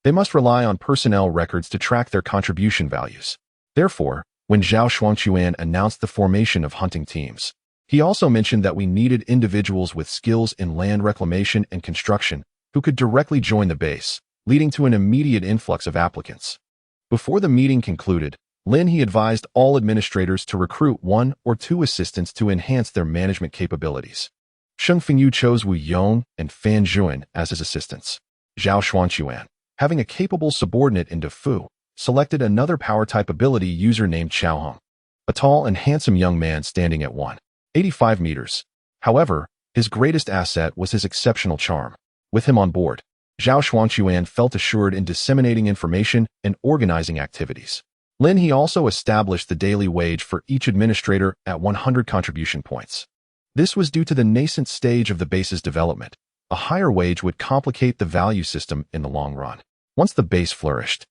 They must rely on personnel records to track their contribution values. Therefore, when Zhao Shuangquan announced the formation of hunting teams, he also mentioned that we needed individuals with skills in land reclamation and construction who could directly join the base, leading to an immediate influx of applicants. Before the meeting concluded, Lin He advised all administrators to recruit 1 or 2 assistants to enhance their management capabilities. Sheng Fengyu chose Wu Yong and Fan Zhuan as his assistants. Zhao Shuangquan, having a capable subordinate in DeFu, selected another power-type ability user named Chao Hong, a tall and handsome young man standing at 185 meters. However, his greatest asset was his exceptional charm. With him on board, Zhao Shuangquan felt assured in disseminating information and organizing activities. Lin He also established the daily wage for each administrator at 100 contribution points. This was due to the nascent stage of the base's development. A higher wage would complicate the value system in the long run. Once the base flourished,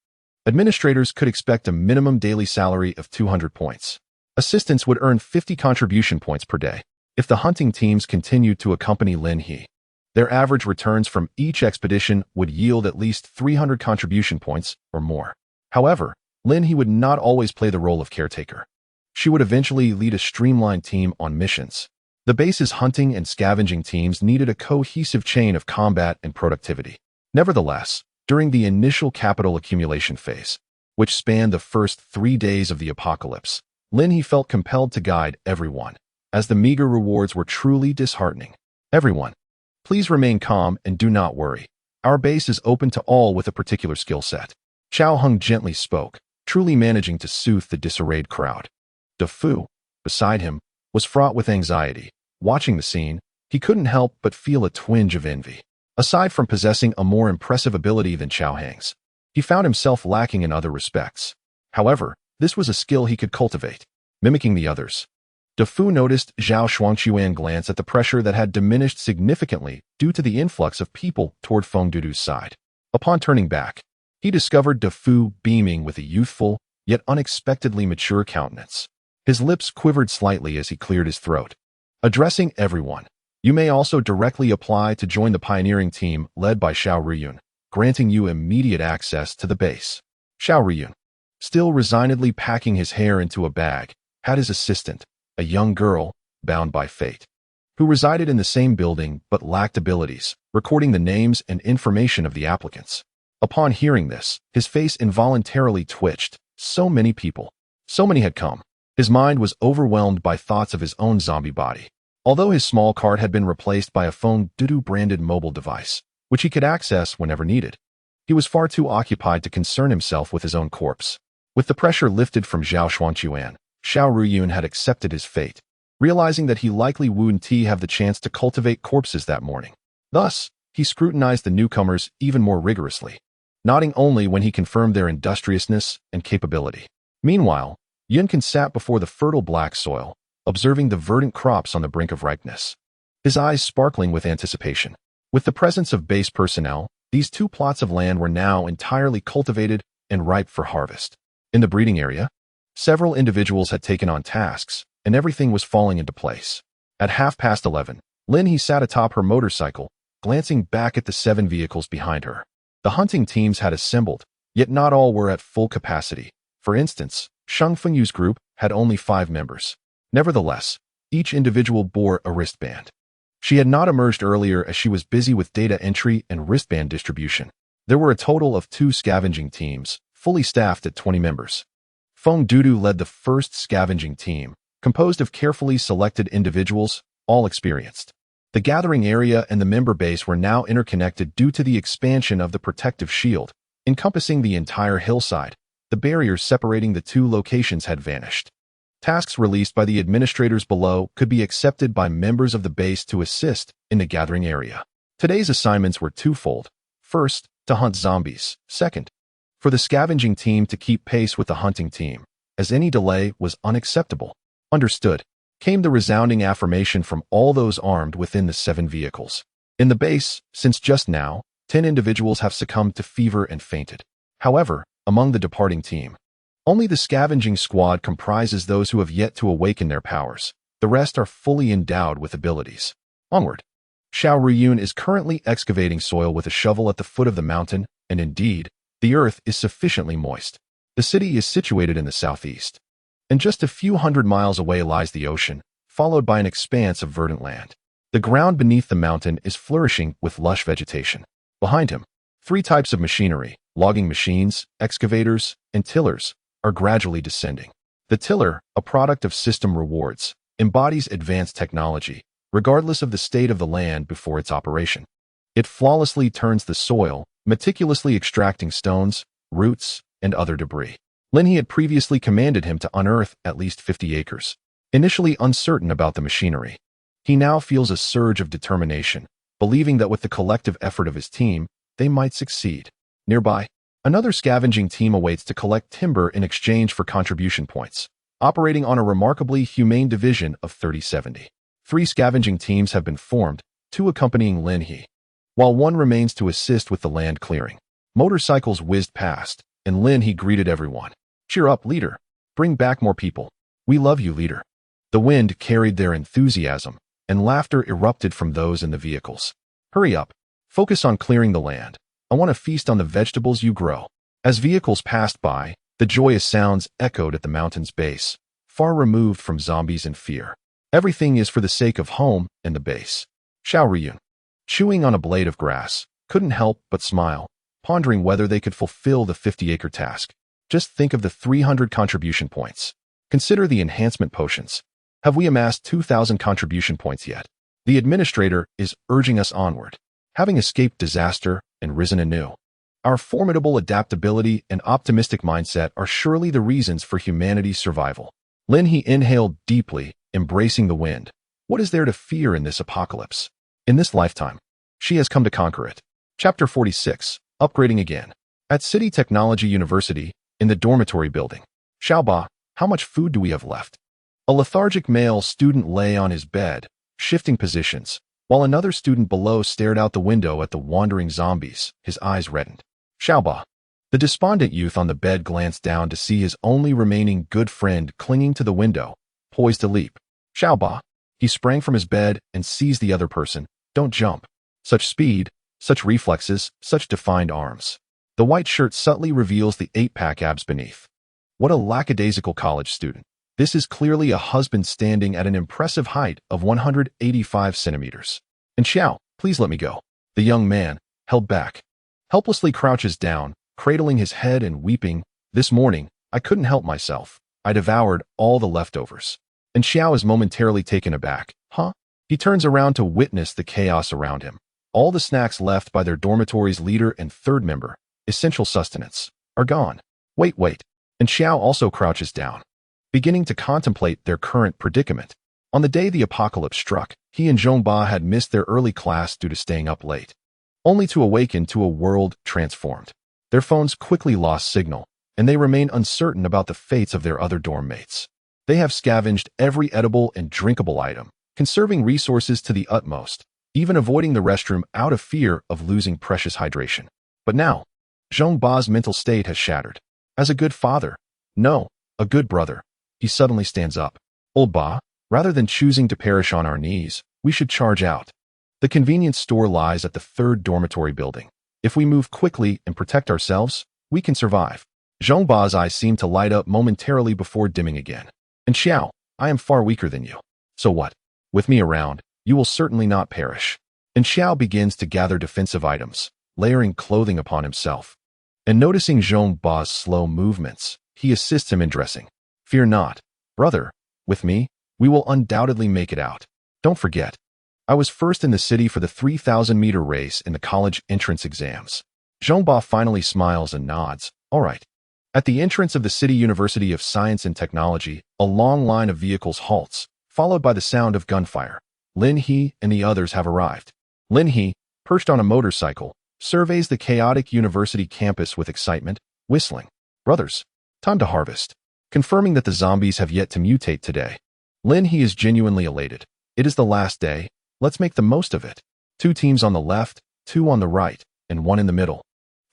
administrators could expect a minimum daily salary of 200 points. Assistants would earn 50 contribution points per day. If the hunting teams continued to accompany Lin He, their average returns from each expedition would yield at least 300 contribution points or more. However, Lin He would not always play the role of caretaker. She would eventually lead a streamlined team on missions. The base's hunting and scavenging teams needed a cohesive chain of combat and productivity. Nevertheless, during the initial capital accumulation phase, which spanned the first 3 days of the apocalypse, Lin He felt compelled to guide everyone, as the meager rewards were truly disheartening. "Everyone, please remain calm and do not worry. Our base is open to all with a particular skill set." Chao Hong gently spoke, truly managing to soothe the disarrayed crowd. DeFu, beside him, was fraught with anxiety. Watching the scene, he couldn't help but feel a twinge of envy. Aside from possessing a more impressive ability than Chao Hang's, he found himself lacking in other respects. However, this was a skill he could cultivate, mimicking the others. DeFu noticed Zhao Shuangquan glance at the pressure that had diminished significantly due to the influx of people toward Feng Dudu's side. Upon turning back, he discovered DeFu beaming with a youthful, yet unexpectedly mature countenance. His lips quivered slightly as he cleared his throat. addressing everyone. You may also directly apply to join the pioneering team led by Xiao Ruyun, granting you immediate access to the base. Xiao Ruyun, still resignedly packing his hair into a bag, had his assistant, a young girl, bound by fate, who resided in the same building but lacked abilities, recording the names and information of the applicants. Upon hearing this, his face involuntarily twitched. So many people. So many had come. His mind was overwhelmed by thoughts of his own zombie body. Although his small cart had been replaced by a phone Dudu-branded mobile device, which he could access whenever needed, he was far too occupied to concern himself with his own corpse. With the pressure lifted from Zhao Xuanquan, Xiao Ruyun had accepted his fate, realizing that he likely wouldn't have the chance to cultivate corpses that morning. Thus, he scrutinized the newcomers even more rigorously, nodding only when he confirmed their industriousness and capability. Meanwhile, Yunkin sat before the fertile black soil, observing the verdant crops on the brink of ripeness, his eyes sparkling with anticipation. With the presence of base personnel, these 2 plots of land were now entirely cultivated and ripe for harvest. In the breeding area, several individuals had taken on tasks, and everything was falling into place. At 11:30, Lin He sat atop her motorcycle, glancing back at the 7 vehicles behind her. The hunting teams had assembled, yet not all were at full capacity. For instance, Sheng Fengyu's group had only 5 members. Nevertheless, each individual bore a wristband. She had not emerged earlier as she was busy with data entry and wristband distribution. There were a total of 2 scavenging teams, fully staffed at 20 members. Feng Dudu led the first scavenging team, composed of carefully selected individuals, all experienced. The gathering area and the member base were now interconnected due to the expansion of the protective shield, encompassing the entire hillside. The barriers separating the 2 locations had vanished. Tasks released by the administrators below could be accepted by members of the base to assist in the gathering area. Today's assignments were twofold. First, to hunt zombies. Second, for the scavenging team to keep pace with the hunting team, as any delay was unacceptable. Understood, came the resounding affirmation from all those armed within the 7 vehicles. In the base, since just now, 10 individuals have succumbed to fever and fainted. However, among the departing team, only the scavenging squad comprises those who have yet to awaken their powers. The rest are fully endowed with abilities. Onward. Xiao Ruyun is currently excavating soil with a shovel at the foot of the mountain, and indeed, the earth is sufficiently moist. The city is situated in the southeast, and just a few hundred miles away lies the ocean, followed by an expanse of verdant land. The ground beneath the mountain is flourishing with lush vegetation. Behind him, 3 types of machinery, logging machines, excavators, and tillers, are gradually descending. The tiller, a product of system rewards, embodies advanced technology, regardless of the state of the land before its operation. It flawlessly turns the soil, meticulously extracting stones, roots, and other debris. Lin He had previously commanded him to unearth at least 50 acres. Initially uncertain about the machinery, he now feels a surge of determination, believing that with the collective effort of his team, they might succeed. Nearby, another scavenging team awaits to collect timber in exchange for contribution points, operating on a remarkably humane division of 3070. 3 scavenging teams have been formed, 2 accompanying Lin He, while 1 remains to assist with the land clearing. Motorcycles whizzed past, and Lin He greeted everyone. "Cheer up, leader. Bring back more people. We love you, leader." The wind carried their enthusiasm, and laughter erupted from those in the vehicles. "Hurry up. Focus on clearing the land. I want to feast on the vegetables you grow." As vehicles passed by, the joyous sounds echoed at the mountain's base, far removed from zombies and fear. Everything is for the sake of home and the base. Xiao Riyun, chewing on a blade of grass, couldn't help but smile, pondering whether they could fulfill the 50-acre task. Just think of the 300 contribution points. Consider the enhancement potions. Have we amassed 2,000 contribution points yet? The administrator is urging us onward. Having escaped disaster and risen anew, our formidable adaptability and optimistic mindset are surely the reasons for humanity's survival. Lin He inhaled deeply, embracing the wind. What is there to fear in this apocalypse? In this lifetime, she has come to conquer it. Chapter 46. Upgrading again. At City Technology University, in the dormitory building. "Xiaoba, how much food do we have left?" A lethargic male student lay on his bed, shifting positions, while another student below stared out the window at the wandering zombies, his eyes reddened. "Xiaoba." The despondent youth on the bed glanced down to see his only remaining good friend clinging to the window, poised to leap. "Xiaoba." He sprang from his bed and seized the other person. Don't jump. Such speed, such reflexes, such defined arms. The white shirt subtly reveals the 8-pack abs beneath. What a lackadaisical college student. This is clearly a husband standing at an impressive height of 185 centimeters. And Xiao, please let me go. The young man, held back, helplessly crouches down, cradling his head and weeping. This morning, I couldn't help myself. I devoured all the leftovers. And Xiao is momentarily taken aback. Huh? He turns around to witness the chaos around him. All the snacks left by their dormitory's leader and third member, essential sustenance, are gone. Wait. And Xiao also crouches down, beginning to contemplate their current predicament. On the day the apocalypse struck, he and Zhongba had missed their early class due to staying up late, only to awaken to a world transformed. Their phones quickly lost signal, and they remain uncertain about the fates of their other dorm mates. They have scavenged every edible and drinkable item, conserving resources to the utmost, even avoiding the restroom out of fear of losing precious hydration. But now, Zhongba's mental state has shattered. As a good father, no, a good brother, he suddenly stands up. Old Ba, rather than choosing to perish on our knees, we should charge out. The convenience store lies at the 3rd dormitory building. If we move quickly and protect ourselves, we can survive. Zhongba's eyes seem to light up momentarily before dimming again. And Xiao, I am far weaker than you. So what? With me around, you will certainly not perish. And Xiao begins to gather defensive items, layering clothing upon himself. And noticing Zhongba's slow movements, he assists him in dressing. Fear not, brother. With me, we will undoubtedly make it out. Don't forget, I was first in the city for the 3,000-meter race in the college entrance exams. Zhongba finally smiles and nods. All right. At the entrance of the City University of Science and Technology, a long line of vehicles halts, followed by the sound of gunfire. Lin He and the others have arrived. Lin He, perched on a motorcycle, surveys the chaotic university campus with excitement, whistling. Brothers, time to harvest. Confirming that the zombies have yet to mutate today. Lin He is genuinely elated. It is the last day. Let's make the most of it. 2 teams on the left, 2 on the right, and 1 in the middle.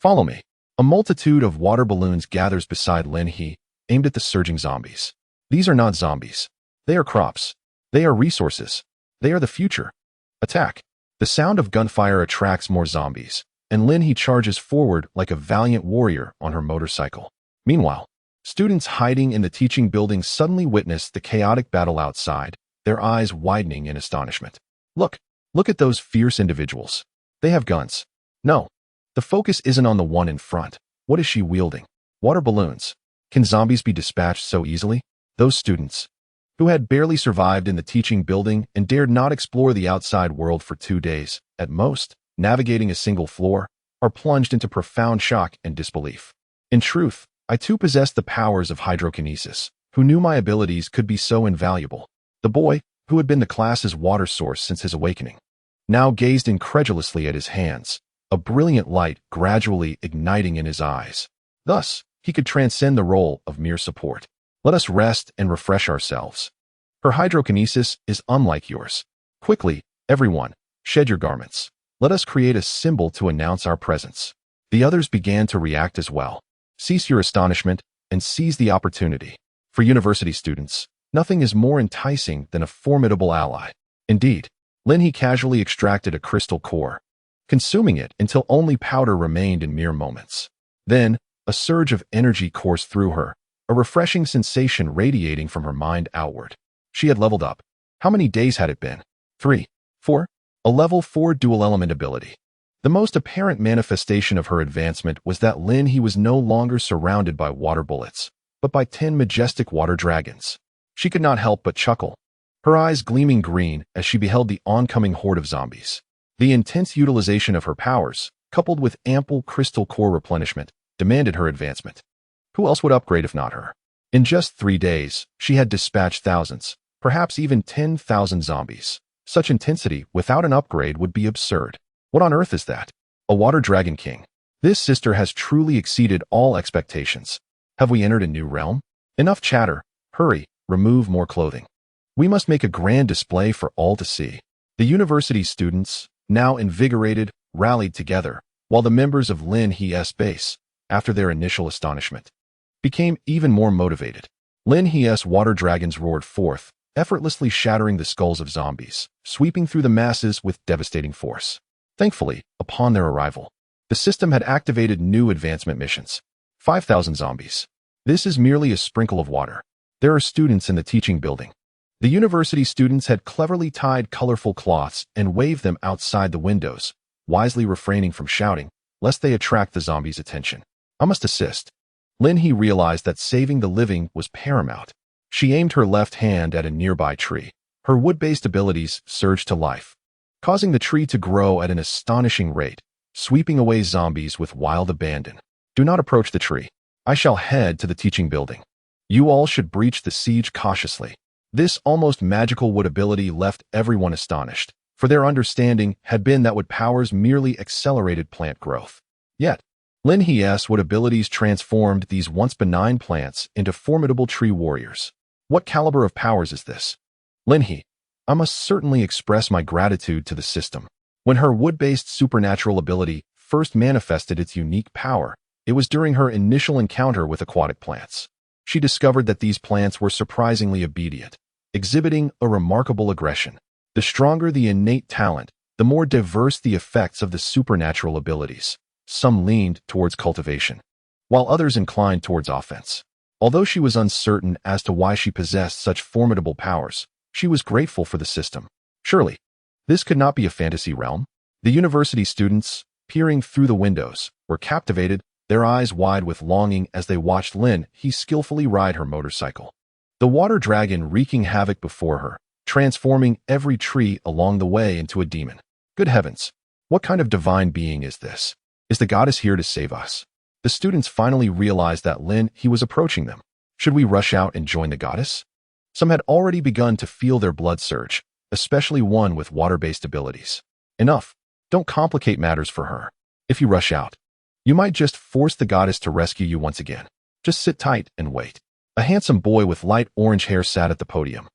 Follow me. A multitude of water balloons gathers beside Lin He, aimed at the surging zombies. These are not zombies. They are crops. They are resources. They are the future. Attack. The sound of gunfire attracts more zombies, and Lin He charges forward like a valiant warrior on her motorcycle. Meanwhile, students hiding in the teaching building suddenly witness the chaotic battle outside, their eyes widening in astonishment. Look at those fierce individuals. They have guns. No, the focus isn't on the one in front. What is she wielding? Water balloons. Can zombies be dispatched so easily? Those students, who had barely survived in the teaching building and dared not explore the outside world for 2 days, at most, navigating a single floor, are plunged into profound shock and disbelief. In truth, I too possessed the powers of hydrokinesis. Who knew my abilities could be so invaluable? The boy, who had been the class's water source since his awakening, now gazed incredulously at his hands, a brilliant light gradually igniting in his eyes. Thus, he could transcend the role of mere support. Let us rest and refresh ourselves. Her hydrokinesis is unlike yours. Quickly, everyone, shed your garments. Let us create a symbol to announce our presence. The others began to react as well. Cease your astonishment and seize the opportunity. For university students, nothing is more enticing than a formidable ally. Indeed, Lin He casually extracted a crystal core, consuming it until only powder remained in mere moments. Then, a surge of energy coursed through her, a refreshing sensation radiating from her mind outward. She had leveled up. How many days had it been? 3, 4? A level 4 dual-element ability. The most apparent manifestation of her advancement was that Lin He was no longer surrounded by water bullets, but by 10 majestic water dragons. She could not help but chuckle, her eyes gleaming green as she beheld the oncoming horde of zombies. The intense utilization of her powers, coupled with ample crystal core replenishment, demanded her advancement. Who else would upgrade if not her? In just 3 days, she had dispatched thousands, perhaps even 10,000 zombies. Such intensity without an upgrade would be absurd. What on earth is that? A water dragon king. This sister has truly exceeded all expectations. Have we entered a new realm? Enough chatter. Hurry, remove more clothing. We must make a grand display for all to see. The university students, now invigorated, rallied together, while the members of Lin He's base, after their initial astonishment, became even more motivated. Lin He's water dragons roared forth, effortlessly shattering the skulls of zombies, sweeping through the masses with devastating force. Thankfully, upon their arrival, the system had activated new advancement missions. 5,000 zombies. This is merely a sprinkle of water. There are students in the teaching building. The university students had cleverly tied colorful cloths and waved them outside the windows, wisely refraining from shouting, lest they attract the zombies' attention. I must assist. Lin He realized that saving the living was paramount. She aimed her left hand at a nearby tree. Her wood-based abilities surged to life, causing the tree to grow at an astonishing rate, sweeping away zombies with wild abandon. Do not approach the tree. I shall head to the teaching building. You all should breach the siege cautiously. This almost magical wood ability left everyone astonished, for their understanding had been that wood powers merely accelerated plant growth. Yet, Lin He's wood abilities transformed these once benign plants into formidable tree warriors. What caliber of powers is this? Lin He, I must certainly express my gratitude to the system. When her wood-based supernatural ability first manifested its unique power, it was during her initial encounter with aquatic plants. She discovered that these plants were surprisingly obedient, exhibiting a remarkable aggression. The stronger the innate talent, the more diverse the effects of the supernatural abilities. Some leaned towards cultivation, while others inclined towards offense. Although she was uncertain as to why she possessed such formidable powers, she was grateful for the system. Surely, this could not be a fantasy realm. The university students, peering through the windows, were captivated, their eyes wide with longing as they watched Lin He skillfully ride her motorcycle. The water dragon wreaking havoc before her, transforming every tree along the way into a demon. Good heavens, what kind of divine being is this? Is the goddess here to save us? The students finally realized that Lin He was approaching them. Should we rush out and join the goddess? Some had already begun to feel their blood surge, especially one with water-based abilities. Enough. Don't complicate matters for her. If you rush out, you might just force the goddess to rescue you once again. Just sit tight and wait. A handsome boy with light orange hair sat at the podium,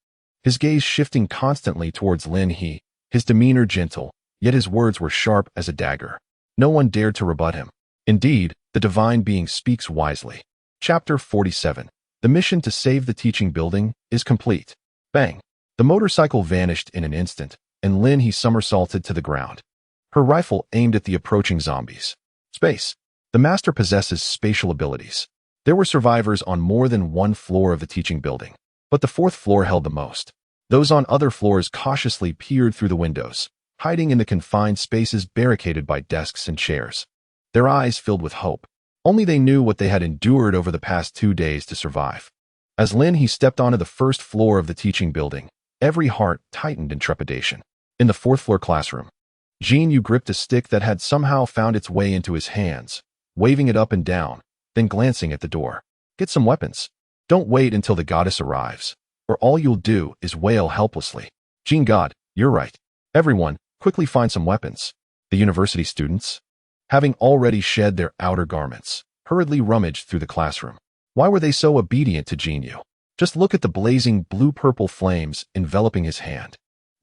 his gaze shifting constantly towards Lin He, his demeanor gentle, yet his words were sharp as a dagger. No one dared to rebut him. Indeed, the divine being speaks wisely. Chapter 47. The mission to save the teaching building is complete. Bang! The motorcycle vanished in an instant, and Lin He somersaulted to the ground, her rifle aimed at the approaching zombies. Space. The master possesses spatial abilities. There were survivors on more than one floor of the teaching building, but the fourth floor held the most. Those on other floors cautiously peered through the windows, hiding in the confined spaces barricaded by desks and chairs. Their eyes filled with hope. Only they knew what they had endured over the past 2 days to survive. As Lin He stepped onto the first floor of the teaching building, every heart tightened in trepidation. In the fourth floor classroom, Jin Yu gripped a stick that had somehow found its way into his hands, waving it up and down, then glancing at the door. Get some weapons. Don't wait until the goddess arrives, or all you'll do is wail helplessly. Jin God, you're right. Everyone, quickly find some weapons. The university students, having already shed their outer garments, hurriedly rummaged through the classroom. Why were they so obedient to Jin Yu? Just look at the blazing blue-purple flames enveloping his hand.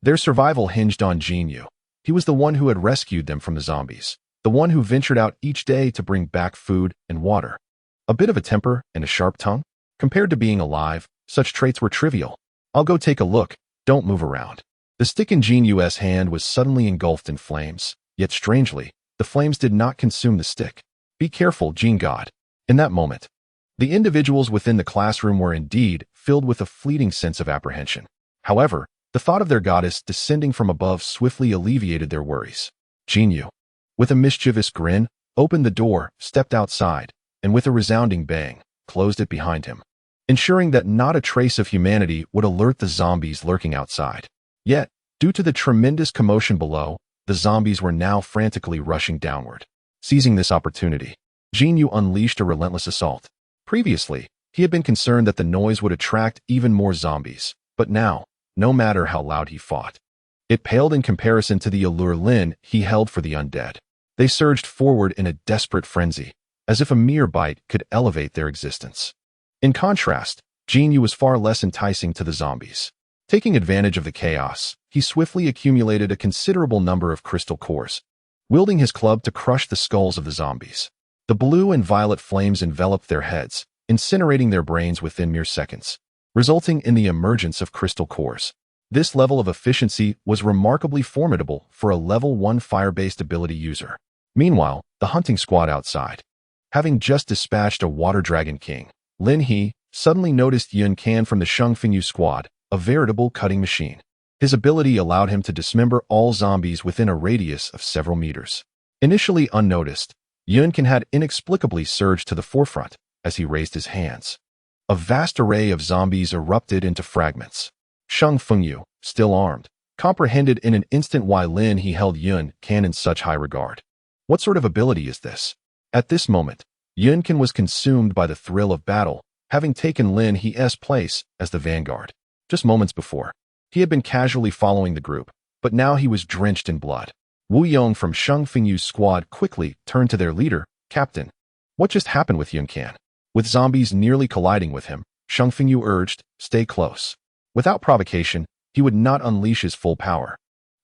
Their survival hinged on Jin Yu. He was the one who had rescued them from the zombies, the one who ventured out each day to bring back food and water. A bit of a temper and a sharp tongue? Compared to being alive, such traits were trivial. I'll go take a look. Don't move around. The stick in Jin Yu's hand was suddenly engulfed in flames, yet strangely, the flames did not consume the stick. Be careful, Jin God. In that moment, the individuals within the classroom were indeed filled with a fleeting sense of apprehension. However, the thought of their goddess descending from above swiftly alleviated their worries. Jin Yu, with a mischievous grin, opened the door, stepped outside, and with a resounding bang, closed it behind him, ensuring that not a trace of humanity would alert the zombies lurking outside. Yet, due to the tremendous commotion below, the zombies were now frantically rushing downward. Seizing this opportunity, Jin Yu unleashed a relentless assault. Previously, he had been concerned that the noise would attract even more zombies, but now, no matter how loud he fought, it paled in comparison to the allure Lin He held for the undead. They surged forward in a desperate frenzy, as if a mere bite could elevate their existence. In contrast, Jin Yu was far less enticing to the zombies. Taking advantage of the chaos, he swiftly accumulated a considerable number of crystal cores, wielding his club to crush the skulls of the zombies. The blue and violet flames enveloped their heads, incinerating their brains within mere seconds. resulting in the emergence of crystal cores. This level of efficiency was remarkably formidable for a level 1 fire-based ability user. Meanwhile, the hunting squad outside. Having just dispatched a Water Dragon King, Lin He suddenly noticed Yun Can from the Sheng Fengyu squad, a veritable cutting machine. His ability allowed him to dismember all zombies within a radius of several meters. Initially unnoticed, Yun Can had inexplicably surged to the forefront as he raised his hands. A vast array of zombies erupted into fragments. Sheng Fengyu, still armed, comprehended in an instant why Lin He held Yun Can in such high regard. What sort of ability is this? At this moment, Yun Can was consumed by the thrill of battle, having taken Lin He's place as the vanguard. Just moments before, he had been casually following the group, but now he was drenched in blood. Wu Yong from Sheng Fengyu's squad quickly turned to their leader, Captain. What just happened with Yun Can? With zombies nearly colliding with him, Sheng Fengyu urged, stay close. Without provocation, he would not unleash his full power.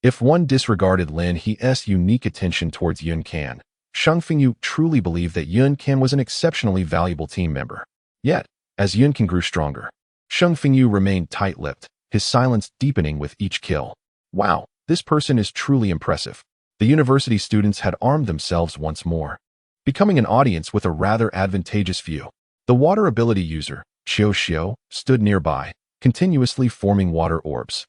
If one disregarded Lin He's unique attention towards Yun Can, Sheng Fengyu truly believed that Yun Can was an exceptionally valuable team member. Yet, as Yun Can grew stronger, Sheng Fengyu remained tight-lipped, his silence deepening with each kill. Wow, this person is truly impressive. The university students had armed themselves once more, becoming an audience with a rather advantageous view. The water ability user, Xiao Xiao, stood nearby, continuously forming water orbs,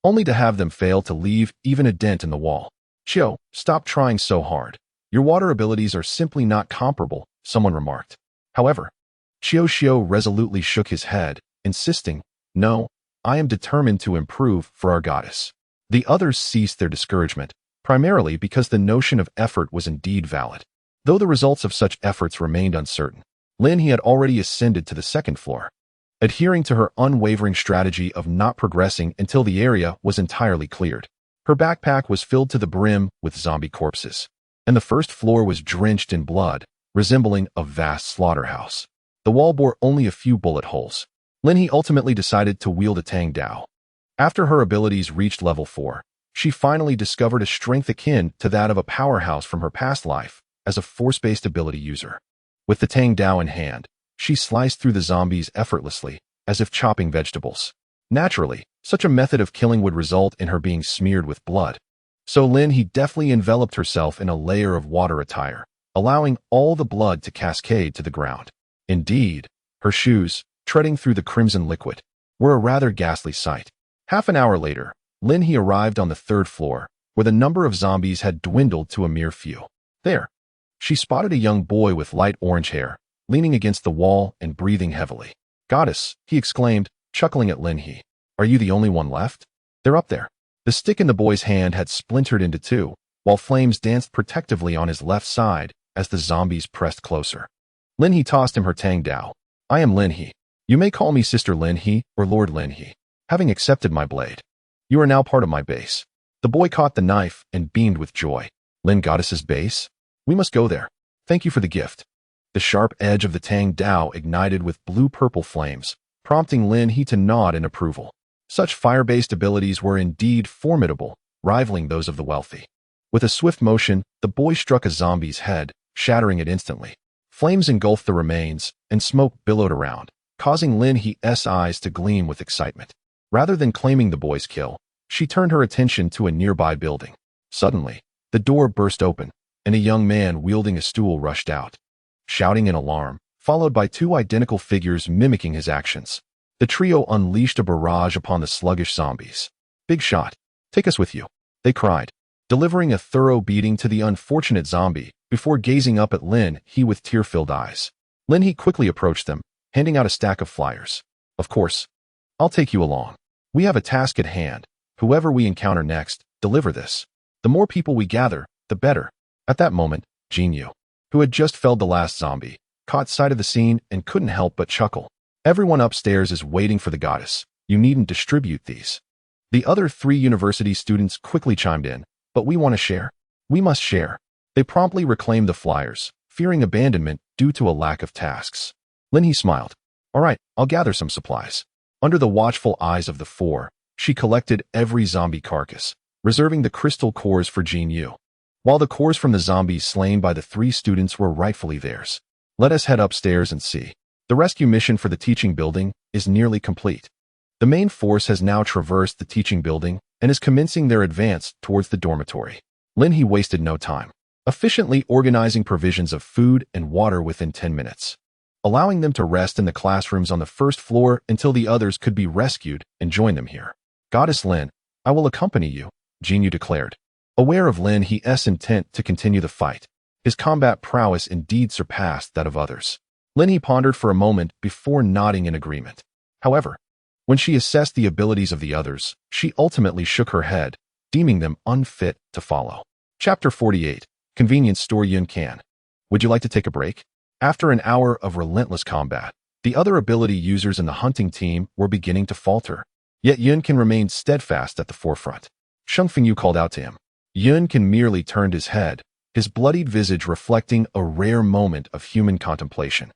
only to have them fail to leave even a dent in the wall. Xiao, stop trying so hard. Your water abilities are simply not comparable, someone remarked. However, Xiao Xiao resolutely shook his head, insisting, no, I am determined to improve for our goddess. The others ceased their discouragement, primarily because the notion of effort was indeed valid. Though the results of such efforts remained uncertain, Lin He had already ascended to the second floor, adhering to her unwavering strategy of not progressing until the area was entirely cleared. Her backpack was filled to the brim with zombie corpses, and the first floor was drenched in blood, resembling a vast slaughterhouse. The wall bore only a few bullet holes. Lin He ultimately decided to wield a Tang Dao. After her abilities reached level 4, she finally discovered a strength akin to that of a powerhouse from her past life as a force-based ability user. With the Tang Dao in hand, she sliced through the zombies effortlessly, as if chopping vegetables. Naturally, such a method of killing would result in her being smeared with blood. So Lin He deftly enveloped herself in a layer of water attire, allowing all the blood to cascade to the ground. Indeed, her shoes, treading through the crimson liquid, were a rather ghastly sight. Half an hour later, Lin He arrived on the third floor, where the number of zombies had dwindled to a mere few. There, she spotted a young boy with light orange hair, leaning against the wall and breathing heavily. Goddess, he exclaimed, chuckling at Lin He. Are you the only one left? They're up there. The stick in the boy's hand had splintered into two, while flames danced protectively on his left side as the zombies pressed closer. Lin He tossed him her Tang Dao. I am Lin He. You may call me Sister Lin He or Lord Lin He. Having accepted my blade, you are now part of my base. The boy caught the knife and beamed with joy. Lin Goddess's base? We must go there. Thank you for the gift. The sharp edge of the Tang Dao ignited with blue-purple flames, prompting Lin He to nod in approval. Such fire-based abilities were indeed formidable, rivaling those of the wealthy. With a swift motion, the boy struck a zombie's head, shattering it instantly. Flames engulfed the remains, and smoke billowed around, causing Lin He's eyes to gleam with excitement. Rather than claiming the boy's kill, she turned her attention to a nearby building. Suddenly, the door burst open, and a young man wielding a stool rushed out, shouting in alarm, followed by two identical figures mimicking his actions. The trio unleashed a barrage upon the sluggish zombies. Big shot, take us with you, they cried, delivering a thorough beating to the unfortunate zombie before gazing up at Lin He with tear-filled eyes. Lin He quickly approached them, handing out a stack of flyers. Of course, I'll take you along. We have a task at hand. Whoever we encounter next, deliver this. The more people we gather, the better. At that moment, Jinyu, who had just felled the last zombie, caught sight of the scene and couldn't help but chuckle. Everyone upstairs is waiting for the goddess. You needn't distribute these. The other 3 university students quickly chimed in, but we want to share. We must share. They promptly reclaimed the flyers, fearing abandonment due to a lack of tasks. Lin He smiled. All right, I'll gather some supplies. Under the watchful eyes of the 4, she collected every zombie carcass, reserving the crystal cores for Jinyu, while the cores from the zombies slain by the 3 students were rightfully theirs. Let us head upstairs and see. The rescue mission for the teaching building is nearly complete. The main force has now traversed the teaching building and is commencing their advance towards the dormitory. Lin He wasted no time, efficiently organizing provisions of food and water within 10 minutes, allowing them to rest in the classrooms on the first floor until the others could be rescued and join them here. Goddess Lin, I will accompany you, Jinyu declared. Aware of Lin He's intent to continue the fight, his combat prowess indeed surpassed that of others. Lin He pondered for a moment before nodding in agreement. However, when she assessed the abilities of the others, she ultimately shook her head, deeming them unfit to follow. Chapter 48. Convenience Store Yun Can. Would you like to take a break? After an hour of relentless combat, the other ability users in the hunting team were beginning to falter. Yet Yun Can remained steadfast at the forefront. Sheng Fengyu called out to him. Yun Can merely turned his head, his bloodied visage reflecting a rare moment of human contemplation.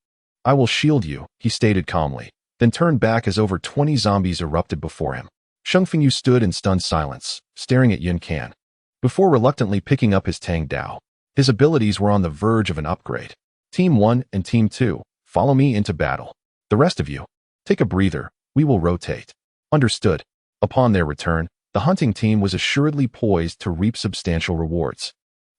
I will shield you, he stated calmly, then turned back as over 20 zombies erupted before him. Sheng Fengyu stood in stunned silence, staring at Yun Can, before reluctantly picking up his Tang Dao. His abilities were on the verge of an upgrade. Team 1 and Team 2, follow me into battle. The rest of you, take a breather, we will rotate. Understood. Upon their return, the hunting team was assuredly poised to reap substantial rewards,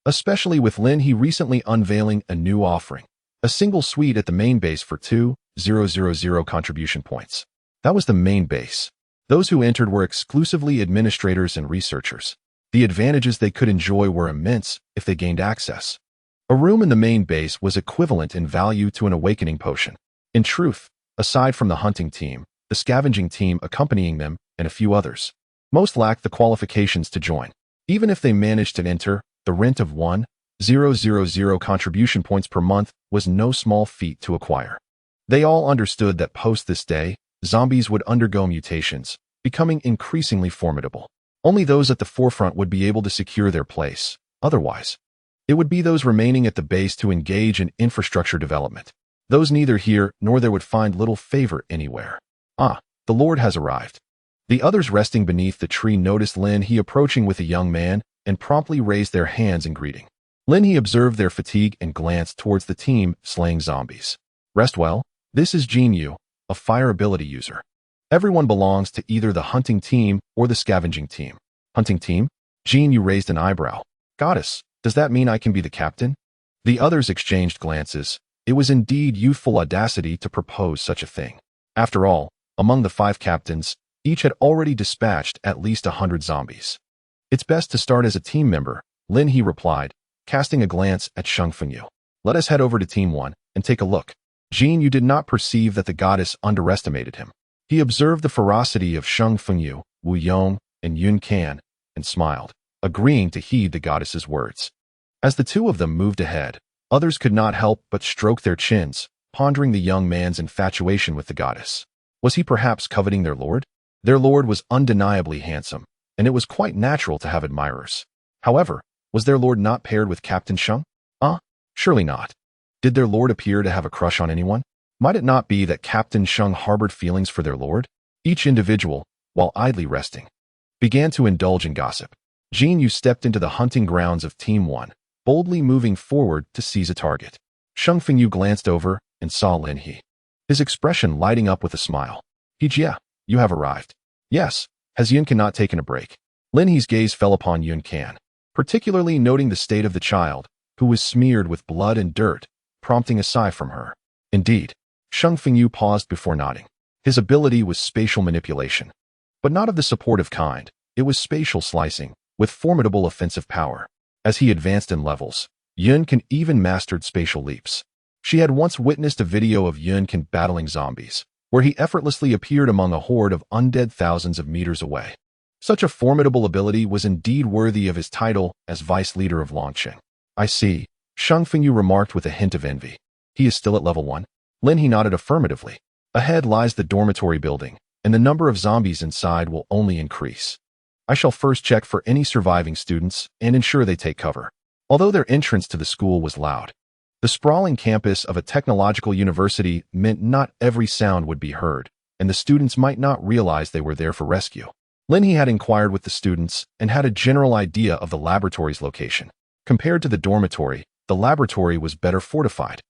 especially with Lin He recently unveiling a new offering, a single suite at the main base for 2,000 contribution points. That was the main base. Those who entered were exclusively administrators and researchers. The advantages they could enjoy were immense if they gained access. A room in the main base was equivalent in value to an awakening potion. In truth, aside from the hunting team, the scavenging team accompanying them, and a few others, most lacked the qualifications to join. Even if they managed to enter, the rent of 1,000 contribution points per month was no small feat to acquire. They all understood that post this day, zombies would undergo mutations, becoming increasingly formidable. Only those at the forefront would be able to secure their place. Otherwise, it would be those remaining at the base to engage in infrastructure development. Those neither here nor there would find little favor anywhere. Ah, the Lord has arrived. The others resting beneath the tree noticed Lin He approaching with a young man and promptly raised their hands in greeting. Lin He observed their fatigue and glanced towards the team slaying zombies. Rest well, this is Jinyu, a fire ability user. Everyone belongs to either the hunting team or the scavenging team. Hunting team? Jinyu raised an eyebrow. Goddess, does that mean I can be the captain? The others exchanged glances. It was indeed youthful audacity to propose such a thing. After all, among the 5 captains, each had already dispatched at least 100 zombies. It's best to start as a team member, Lin He replied, casting a glance at Sheng Fengyu. Let us head over to Team 1 and take a look. Jinyu did not perceive that the goddess underestimated him. He observed the ferocity of Sheng Fengyu, Wu Yong, and Yun Can, and smiled, agreeing to heed the goddess's words. As the two of them moved ahead, others could not help but stroke their chins, pondering the young man's infatuation with the goddess. Was he perhaps coveting their lord? Their lord was undeniably handsome, and it was quite natural to have admirers. However, was their lord not paired with Captain Sheng? Surely not. Did their lord appear to have a crush on anyone? Might it not be that Captain Sheng harbored feelings for their lord? Each individual, while idly resting, began to indulge in gossip. Jinyu stepped into the hunting grounds of Team 1, boldly moving forward to seize a target. Sheng Fengyu glanced over and saw Lin He, his expression lighting up with a smile. Hijia, you have arrived. Yes, has Yun Can not taken a break? Lin He's gaze fell upon Yun Can, particularly noting the state of the child, who was smeared with blood and dirt, prompting a sigh from her. Indeed, Sheng Fengyu paused before nodding. His ability was spatial manipulation, but not of the supportive kind. It was spatial slicing, with formidable offensive power. As he advanced in levels, Yun Can even mastered spatial leaps. She had once witnessed a video of Yun Can battling zombies, where he effortlessly appeared among a horde of undead thousands of meters away. Such a formidable ability was indeed worthy of his title as vice leader of Longqing. I see, Sheng Fengyu remarked with a hint of envy. He is still at level 1? Lin He nodded affirmatively. Ahead lies the dormitory building, and the number of zombies inside will only increase. I shall first check for any surviving students and ensure they take cover. Although their entrance to the school was loud, the sprawling campus of a technological university meant not every sound would be heard, and the students might not realize they were there for rescue. Lin He had inquired with the students and had a general idea of the laboratory's location. Compared to the dormitory, the laboratory was better fortified,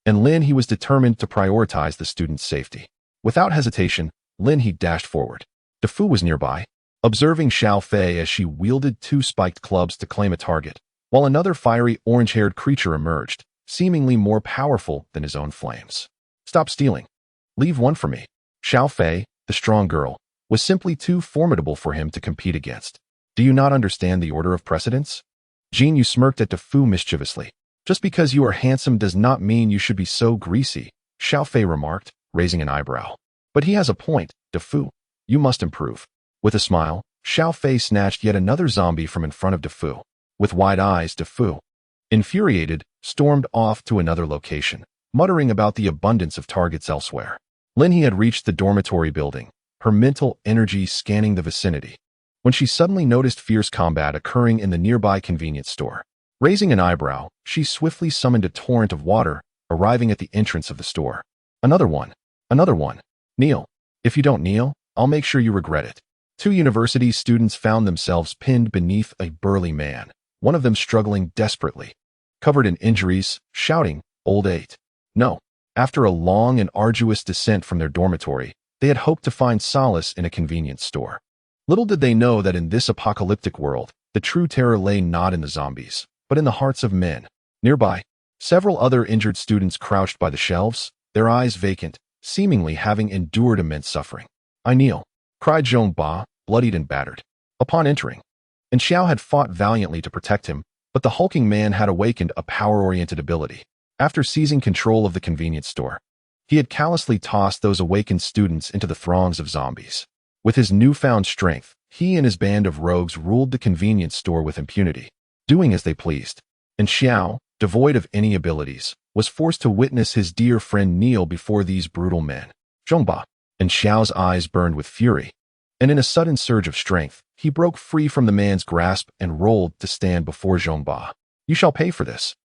and Lin He was determined to prioritize the students' safety. Without hesitation, Lin He dashed forward. DeFu was nearby, observing Xiao Fei as she wielded two spiked clubs to claim a target, while another fiery orange-haired creature emerged, seemingly more powerful than his own flames. Stop stealing. Leave one for me. Xiao Fei, the strong girl, was simply too formidable for him to compete against. Do you not understand the order of precedence? Jean Yu smirked at DeFu mischievously. Just because you are handsome does not mean you should be so greasy, Xiao Fei remarked, raising an eyebrow. But he has a point, DeFu. You must improve. With a smile, Xiao Fei snatched yet another zombie from in front of DeFu. With wide eyes, DeFu, infuriated, stormed off to another location, muttering about the abundance of targets elsewhere. Lin He had reached the dormitory building, her mental energy scanning the vicinity, when she suddenly noticed fierce combat occurring in the nearby convenience store. Raising an eyebrow, she swiftly summoned a torrent of water, arriving at the entrance of the store. Another one. Another one. Kneel. If you don't kneel, I'll make sure you regret it. Two university students found themselves pinned beneath a burly man, one of them struggling desperately, covered in injuries, shouting, "Old 8. No." After a long and arduous descent from their dormitory, they had hoped to find solace in a convenience store. Little did they know that in this apocalyptic world, the true terror lay not in the zombies, but in the hearts of men. Nearby, several other injured students crouched by the shelves, their eyes vacant, seemingly having endured immense suffering. "I kneel," cried Zhong Ba, bloodied and battered. Upon entering, and Xiao had fought valiantly to protect him, but the hulking man had awakened a power-oriented ability. After seizing control of the convenience store, he had callously tossed those awakened students into the throngs of zombies. With his newfound strength, he and his band of rogues ruled the convenience store with impunity, doing as they pleased. And Xiao, devoid of any abilities, was forced to witness his dear friend kneel before these brutal men. Zhongba. And Xiao's eyes burned with fury, and in a sudden surge of strength, he broke free from the man's grasp and rolled to stand before Zhongba. "You shall pay for this."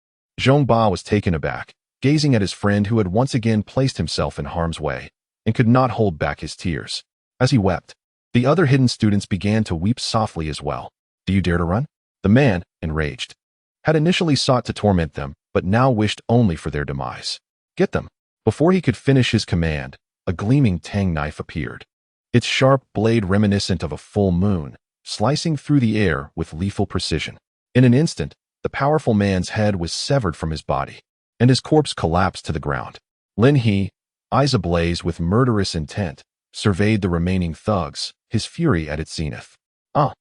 Zhongba was taken aback, gazing at his friend who had once again placed himself in harm's way, and could not hold back his tears. As he wept, the other hidden students began to weep softly as well. "Do you dare to run?" The man, enraged, had initially sought to torment them, but now wished only for their demise. "Get them." Before he could finish his command, a gleaming tang knife appeared, its sharp blade reminiscent of a full moon, slicing through the air with lethal precision. In an instant, the powerful man's head was severed from his body, and his corpse collapsed to the ground. Lin He, eyes ablaze with murderous intent, surveyed the remaining thugs, his fury at its zenith. Oh!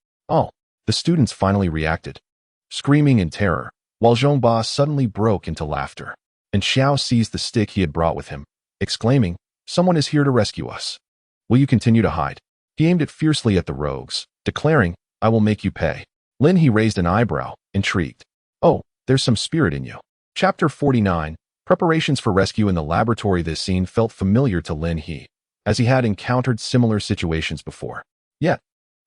The students finally reacted, screaming in terror, while Zhongba suddenly broke into laughter. And Xiao seized the stick he had brought with him, exclaiming, "Someone is here to rescue us. Will you continue to hide?" He aimed it fiercely at the rogues, declaring, "I will make you pay." Lin He raised an eyebrow, intrigued. "Oh, there's some spirit in you." Chapter 49, Preparations for Rescue in the Laboratory. This scene felt familiar to Lin He, as he had encountered similar situations before. Yet,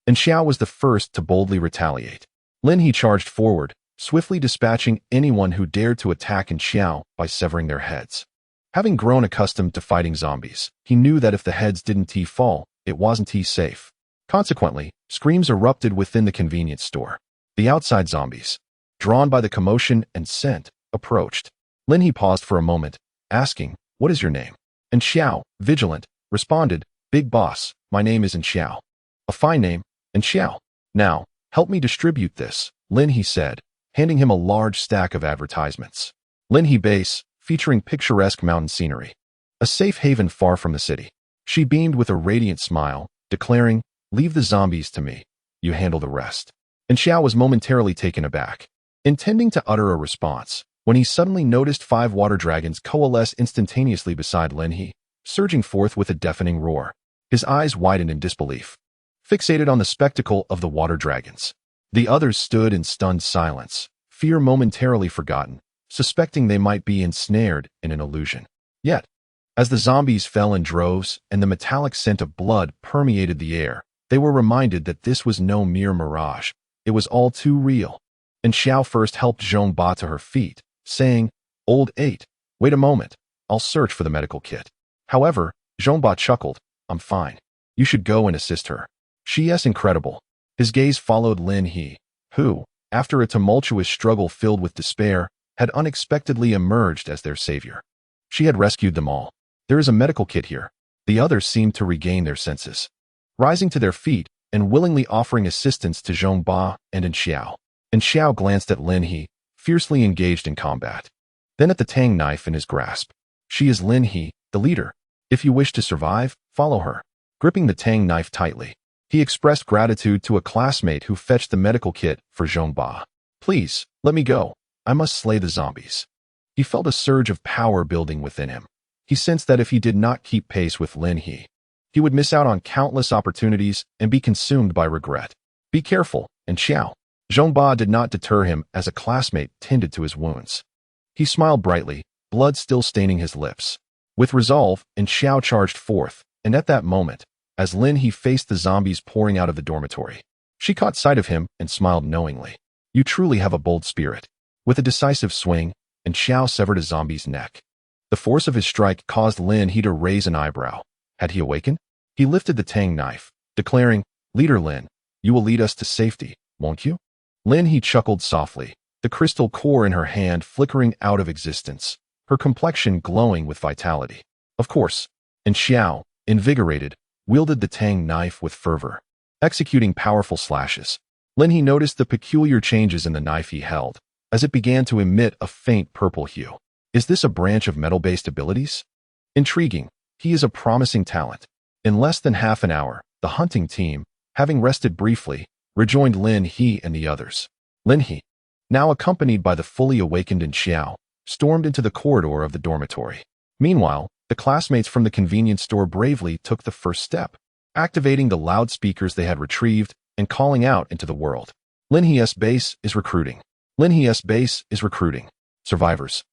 and Xiao was the first to boldly retaliate. Lin He charged forward, swiftly dispatching anyone who dared to attack Xiao by severing their heads. Having grown accustomed to fighting zombies, he knew that if the heads didn't fall, it wasn't safe. Consequently, screams erupted within the convenience store. The outside zombies, drawn by the commotion and scent, approached. Lin He paused for a moment, asking, "What is your name?" And Xiao, vigilant, responded, "Big Boss, my name isn't Xiao." "A fine name, and Xiao. Now, help me distribute this," Lin He said, handing him a large stack of advertisements. Lin He Base, featuring picturesque mountain scenery, a safe haven far from the city. She beamed with a radiant smile, declaring, "Leave the zombies to me. You handle the rest." And Xiao was momentarily taken aback, intending to utter a response, when he suddenly noticed 5 water dragons coalesce instantaneously beside Lin He, surging forth with a deafening roar. His eyes widened in disbelief, fixated on the spectacle of the water dragons. The others stood in stunned silence, fear momentarily forgotten, suspecting they might be ensnared in an illusion. Yet, as the zombies fell in droves and the metallic scent of blood permeated the air, they were reminded that this was no mere mirage. It was all too real. And Xiao first helped Zhong Ba to her feet, saying, "Old 8, wait a moment. I'll search for the medical kit." However, Zhong Ba chuckled, "I'm fine. You should go and assist her." "She's incredible." His gaze followed Lin He, who, after a tumultuous struggle filled with despair, had unexpectedly emerged as their savior. She had rescued them all. "There is a medical kit here." The others seemed to regain their senses, rising to their feet and willingly offering assistance to Zhong Ba and Xiao. And Xiao glanced at Lin He, fiercely engaged in combat. Then at the tang knife in his grasp. She is Lin He, the leader. If you wish to survive, follow her. Gripping the tang knife tightly, he expressed gratitude to a classmate who fetched the medical kit for Zhong Ba. Please, let me go. I must slay the zombies. He felt a surge of power building within him. He sensed that if he did not keep pace with Lin He, he would miss out on countless opportunities and be consumed by regret. Be careful, and Xiao. Zhong Ba did not deter him as a classmate tended to his wounds. He smiled brightly, blood still staining his lips. With resolve, and Xiao charged forth, and at that moment, as Lin He faced the zombies pouring out of the dormitory, she caught sight of him and smiled knowingly. You truly have a bold spirit. With a decisive swing, and Xiao severed a zombie's neck. The force of his strike caused Lin He to raise an eyebrow. Had he awakened? He lifted the tang knife, declaring, Leader Lin, you will lead us to safety, won't you? Lin He chuckled softly, the crystal core in her hand flickering out of existence, her complexion glowing with vitality. Of course. And Xiao, invigorated, wielded the tang knife with fervor, executing powerful slashes. Lin He noticed the peculiar changes in the knife he held, as it began to emit a faint purple hue. Is this a branch of metal-based abilities? Intriguing. He is a promising talent. In less than half an hour, the hunting team, having rested briefly, rejoined Lin He and the others. Lin He, now accompanied by the fully awakened Xiao, stormed into the corridor of the dormitory. Meanwhile, the classmates from the convenience store bravely took the first step, activating the loudspeakers they had retrieved and calling out into the world. Lin He's base is recruiting. Lin He's base is recruiting. Survivors,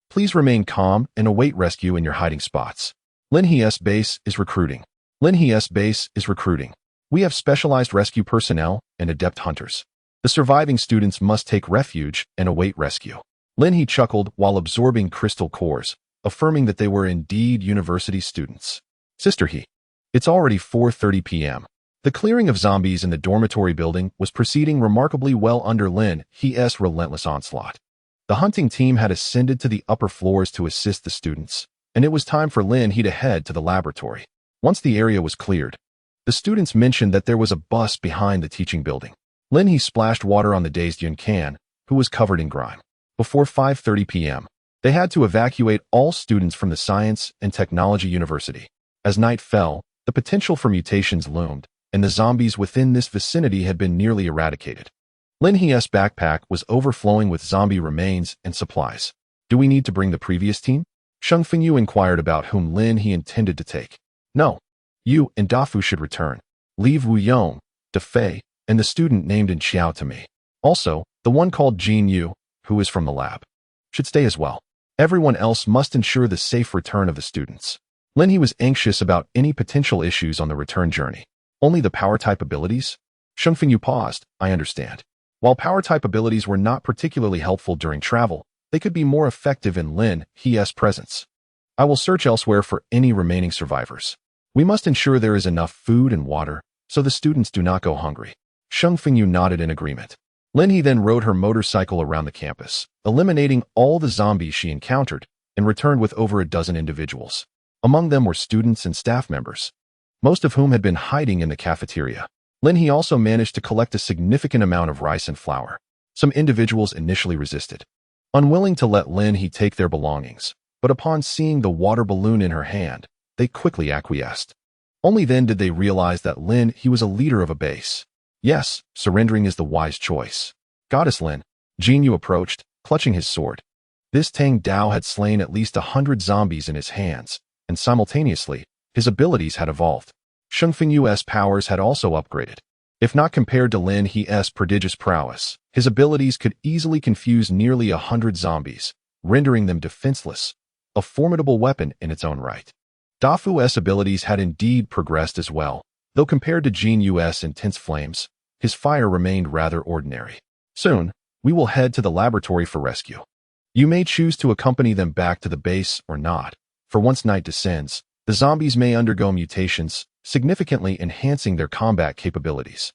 please remain calm and await rescue in your hiding spots. Lin He's base is recruiting. Lin He's base is recruiting. We have specialized rescue personnel and adept hunters. The surviving students must take refuge and await rescue. Lin He chuckled while absorbing crystal cores, affirming that they were indeed university students. Sister He. It's already 4:30 p.m. The clearing of zombies in the dormitory building was proceeding remarkably well under Lin He's relentless onslaught. The hunting team had ascended to the upper floors to assist the students, and it was time for Lin He to head to the laboratory. Once the area was cleared, the students mentioned that there was a bus behind the teaching building. Lin He splashed water on the dazed Yun Can, who was covered in grime. Before 5:30 p.m., they had to evacuate all students from the Science and Technology University. As night fell, the potential for mutations loomed, and the zombies within this vicinity had been nearly eradicated. Lin He's backpack was overflowing with zombie remains and supplies. Do we need to bring the previous team? Sheng Fengyu inquired about whom Lin He intended to take. No. You and Dafu should return. Leave Wu Yong, De Fei, and the student named Xiao to me. Also, the one called Jin Yu, who is from the lab, should stay as well. Everyone else must ensure the safe return of the students. Lin He was anxious about any potential issues on the return journey. Only the power-type abilities? Sheng Fengyu paused. I understand. While power-type abilities were not particularly helpful during travel, they could be more effective in Lin He's presence. I will search elsewhere for any remaining survivors. We must ensure there is enough food and water, so the students do not go hungry. Sheng Fengyu nodded in agreement. Lin He then rode her motorcycle around the campus, eliminating all the zombies she encountered, and returned with over a dozen individuals. Among them were students and staff members, most of whom had been hiding in the cafeteria. Lin He also managed to collect a significant amount of rice and flour. Some individuals initially resisted, unwilling to let Lin He take their belongings, but upon seeing the water balloon in her hand, they quickly acquiesced. Only then did they realize that Lin He was a leader of a base. Yes, surrendering is the wise choice. Goddess Lin, Jin Yu approached, clutching his sword. This Tang Dao had slain at least 100 zombies in his hands, and simultaneously, his abilities had evolved. Sheng Fengyu's powers had also upgraded. If not compared to Lin He's prodigious prowess, his abilities could easily confuse nearly 100 zombies, rendering them defenseless, a formidable weapon in its own right. Dafu's abilities had indeed progressed as well, though compared to Jin Yu's intense flames, his fire remained rather ordinary. Soon, we will head to the laboratory for rescue. You may choose to accompany them back to the base or not, for once night descends, the zombies may undergo mutations, significantly enhancing their combat capabilities.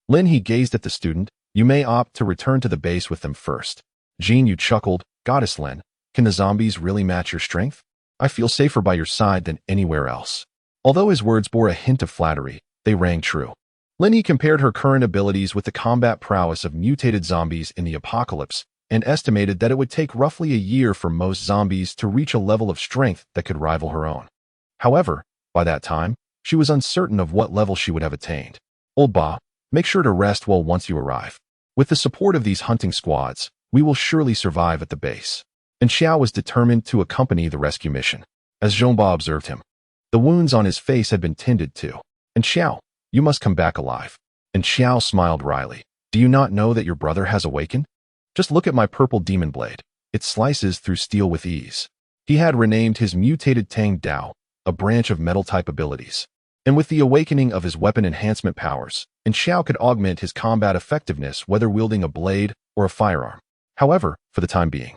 Lin He gazed at the student. You may opt to return to the base with them first. Jin Yu chuckled. Goddess Lin, can the zombies really match your strength? I feel safer by your side than anywhere else. Although his words bore a hint of flattery, they rang true. Lin He compared her current abilities with the combat prowess of mutated zombies in the apocalypse and estimated that it would take roughly a year for most zombies to reach a level of strength that could rival her own. However, by that time, she was uncertain of what level she would have attained. Old Ba, make sure to rest well once you arrive. With the support of these hunting squads, we will surely survive at the base. And Xiao was determined to accompany the rescue mission. As Zhongba observed him, the wounds on his face had been tended to. And Xiao, you must come back alive. And Xiao smiled wryly. Do you not know that your brother has awakened? Just look at my purple demon blade. It slices through steel with ease. He had renamed his mutated Tang Dao, a branch of metal-type abilities. And with the awakening of his weapon enhancement powers, and Xiao could augment his combat effectiveness whether wielding a blade or a firearm. However, for the time being,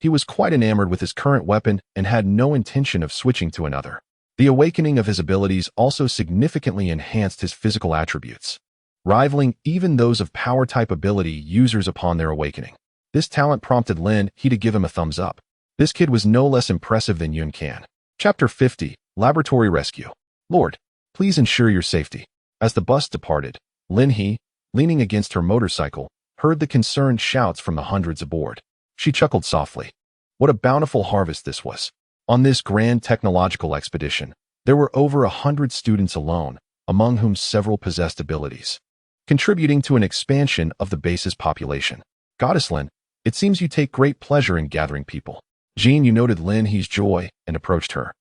he was quite enamored with his current weapon and had no intention of switching to another. The awakening of his abilities also significantly enhanced his physical attributes, rivaling even those of power-type ability users upon their awakening. This talent prompted Lin He to give him a thumbs up. This kid was no less impressive than Yun Can. Chapter 50, Laboratory Rescue. Lord, please ensure your safety. As the bus departed, Lin He, leaning against her motorcycle, heard the concerned shouts from the hundreds aboard. She chuckled softly. What a bountiful harvest this was. On this grand technological expedition, there were over 100 students alone, among whom several possessed abilities, contributing to an expansion of the base's population. Goddess Lin, it seems you take great pleasure in gathering people. Jean, you noted Lin He's joy and approached her,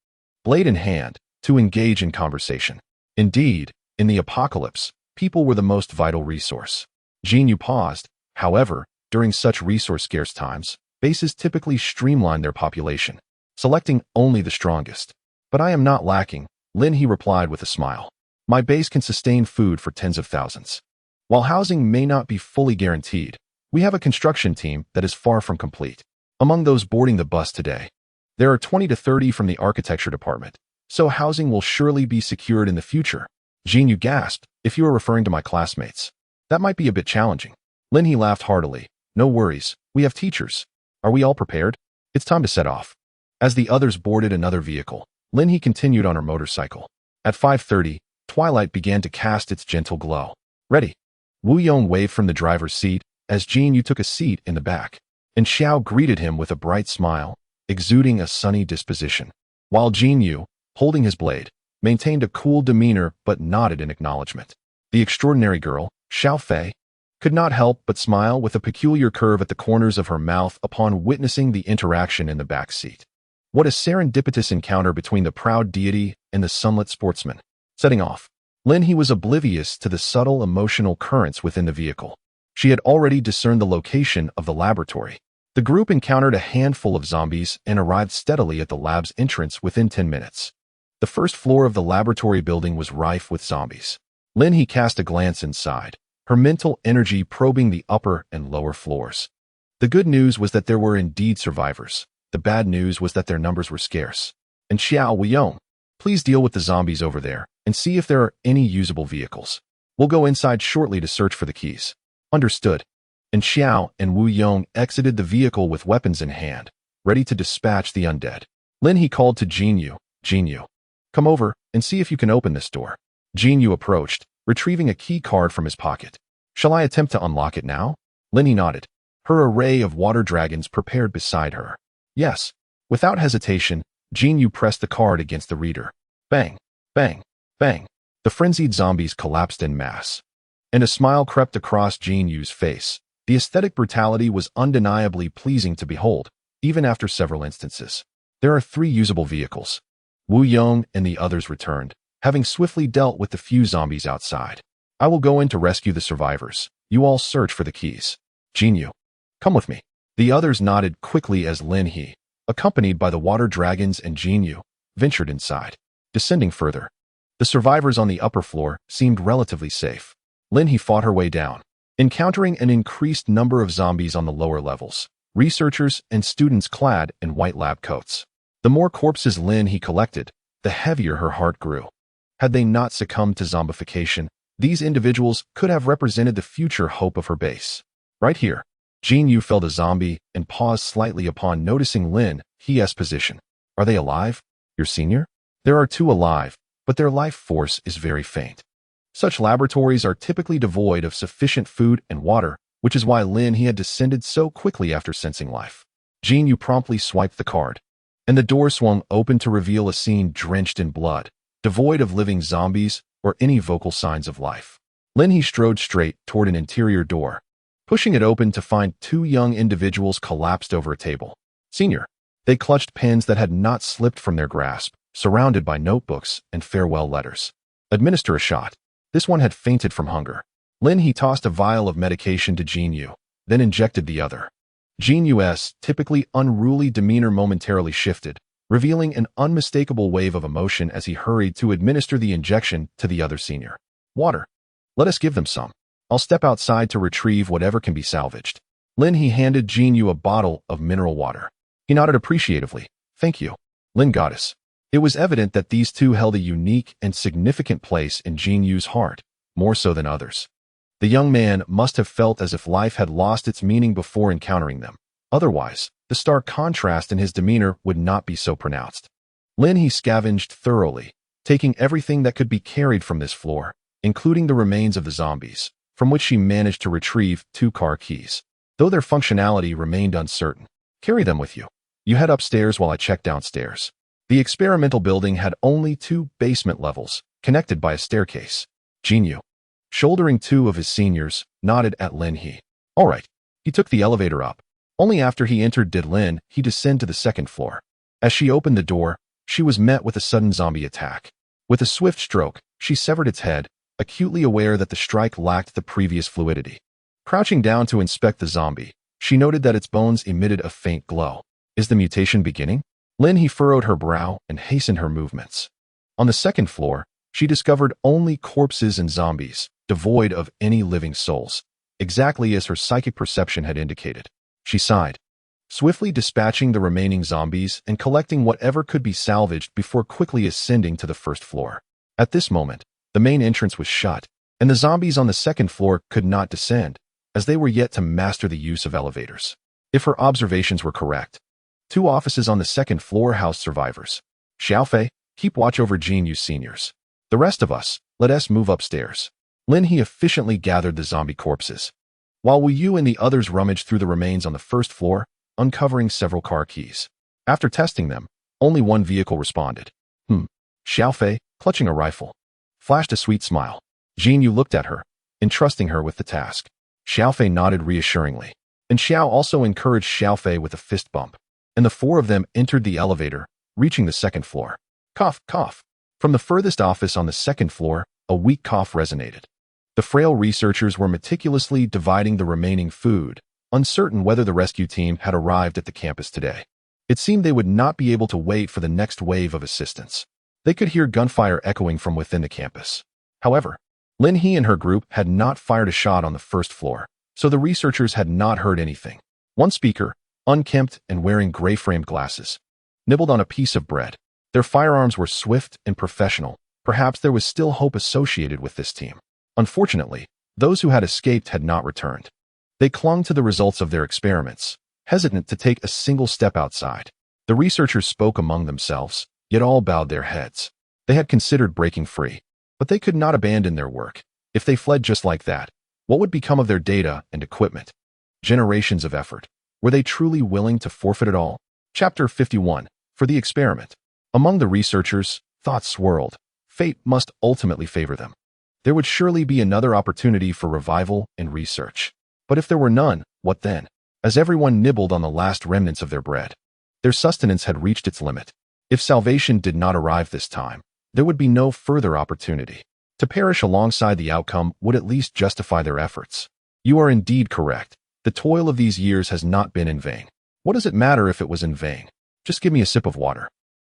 blade in hand, to engage in conversation. Indeed, in the apocalypse, people were the most vital resource. Jean, you paused. However, during such resource-scarce times, bases typically streamline their population, selecting only the strongest. But I am not lacking, Lin He replied with a smile. My base can sustain food for tens of thousands. While housing may not be fully guaranteed, we have a construction team that is far from complete. Among those boarding the bus today, there are 20 to 30 from the architecture department, so housing will surely be secured in the future. Jean, you gasped, if you are referring to my classmates. That might be a bit challenging. Lin He laughed heartily. No worries, we have teachers. Are we all prepared? It's time to set off. As the others boarded another vehicle, Lin He continued on her motorcycle. At 5:30, twilight began to cast its gentle glow. Ready? Wu Yong waved from the driver's seat, as Jean Yu took a seat in the back, and Xiao greeted him with a bright smile, exuding a sunny disposition, while Jean Yu, holding his blade, maintained a cool demeanor but nodded in acknowledgement. The extraordinary girl, Xiao Fei, could not help but smile with a peculiar curve at the corners of her mouth upon witnessing the interaction in the back seat. What a serendipitous encounter between the proud deity and the sunlit sportsman. Setting off, Lin He was oblivious to the subtle emotional currents within the vehicle. She had already discerned the location of the laboratory. The group encountered a handful of zombies and arrived steadily at the lab's entrance within 10 minutes. The first floor of the laboratory building was rife with zombies. Lin He cast a glance inside, her mental energy probing the upper and lower floors. The good news was that there were indeed survivors. The bad news was that their numbers were scarce. And Xiao Weiyong, please deal with the zombies over there and see if there are any usable vehicles. We'll go inside shortly to search for the keys. Understood. And Xiao and Wu Yong exited the vehicle with weapons in hand, ready to dispatch the undead. Lin He called to Jean Yu. Jean Yu, come over and see if you can open this door. Jean Yu approached, retrieving a key card from his pocket. Shall I attempt to unlock it now? Lin He nodded, her array of water dragons prepared beside her. Yes. Without hesitation, Jean Yu pressed the card against the reader. Bang, bang, bang. The frenzied zombies collapsed en masse, and a smile crept across Jean Yu's face. The aesthetic brutality was undeniably pleasing to behold, even after several instances. There are 3 usable vehicles. Wu Yong and the others returned, having swiftly dealt with the few zombies outside. I will go in to rescue the survivors. You all search for the keys. Jean Yu, come with me. The others nodded quickly as Lin He, accompanied by the water dragons and Jean Yu, ventured inside. Descending further, the survivors on the upper floor seemed relatively safe. Lin He fought her way down, encountering an increased number of zombies on the lower levels, researchers and students clad in white lab coats. The more corpses Lin He collected, the heavier her heart grew. Had they not succumbed to zombification, these individuals could have represented the future hope of her base. Right here, Jean Yu felled a zombie and paused slightly upon noticing Lin He's position. Are they alive? Your senior? There are 2 alive, but their life force is very faint. Such laboratories are typically devoid of sufficient food and water, which is why Lin He had descended so quickly after sensing life. Jin Yu promptly swiped the card, and the door swung open to reveal a scene drenched in blood, devoid of living zombies or any vocal signs of life. Lin He strode straight toward an interior door, pushing it open to find two young individuals collapsed over a table. Senior. They clutched pens that had not slipped from their grasp, surrounded by notebooks and farewell letters. Administer a shot. This one had fainted from hunger. Lin He tossed a vial of medication to Jin Yu, then injected the other. Jin Yu's typically unruly demeanor momentarily shifted, revealing an unmistakable wave of emotion as he hurried to administer the injection to the other senior. Water. Let us give them some. I'll step outside to retrieve whatever can be salvaged. Lin He handed Jin Yu a bottle of mineral water. He nodded appreciatively. Thank you, Lin Goddess. It was evident that these two held a unique and significant place in Jin Yu's heart, more so than others. The young man must have felt as if life had lost its meaning before encountering them. Otherwise, the stark contrast in his demeanor would not be so pronounced. Lin He scavenged thoroughly, taking everything that could be carried from this floor, including the remains of the zombies, from which she managed to retrieve 2 car keys. Though their functionality remained uncertain. Carry them with you. You head upstairs while I check downstairs. The experimental building had only 2 basement levels, connected by a staircase. Jin Yu, shouldering 2 of his seniors, nodded at Lin He. All right. He took the elevator up. Only after he entered did Lin He descend to the 2nd floor. As she opened the door, she was met with a sudden zombie attack. With a swift stroke, she severed its head, acutely aware that the strike lacked the previous fluidity. Crouching down to inspect the zombie, she noted that its bones emitted a faint glow. Is the mutation beginning? Lin He furrowed her brow and hastened her movements. On the 2nd floor, she discovered only corpses and zombies, devoid of any living souls, exactly as her psychic perception had indicated. She sighed, swiftly dispatching the remaining zombies and collecting whatever could be salvaged before quickly ascending to the 1st floor. At this moment, the main entrance was shut, and the zombies on the 2nd floor could not descend, as they were yet to master the use of elevators. If her observations were correct, 2 offices on the 2nd floor housed survivors. Xiaofei, keep watch over Jin Yu's seniors. The rest of us, let us move upstairs. Lin He efficiently gathered the zombie corpses, while Wu Yu and the others rummaged through the remains on the 1st floor, uncovering several car keys. After testing them, only 1 vehicle responded. Xiaofei, clutching a rifle, flashed a sweet smile. Jin Yu looked at her, entrusting her with the task. Xiaofei nodded reassuringly, and Xiao also encouraged Xiaofei with a fist bump, and the 4 of them entered the elevator, reaching the 2nd floor. Cough, cough. From the furthest office on the 2nd floor, a weak cough resonated. The frail researchers were meticulously dividing the remaining food, uncertain whether the rescue team had arrived at the campus today. It seemed they would not be able to wait for the next wave of assistance. They could hear gunfire echoing from within the campus. However, Lin He and her group had not fired a shot on the 1st floor, so the researchers had not heard anything. One speaker, unkempt and wearing gray-framed glasses, nibbled on a piece of bread. Their firearms were swift and professional. Perhaps there was still hope associated with this team. Unfortunately, those who had escaped had not returned. They clung to the results of their experiments, hesitant to take a single step outside. The researchers spoke among themselves, yet all bowed their heads. They had considered breaking free, but they could not abandon their work. If they fled just like that, what would become of their data and equipment? Generations of effort. Were they truly willing to forfeit it all? Chapter 51. For the experiment. Among the researchers, thoughts swirled. Fate must ultimately favor them. There would surely be another opportunity for revival and research. But if there were none, what then? As everyone nibbled on the last remnants of their bread, their sustenance had reached its limit. If salvation did not arrive this time, there would be no further opportunity. To perish alongside the outcome would at least justify their efforts. You are indeed correct. The toil of these years has not been in vain. What does it matter if it was in vain? Just give me a sip of water.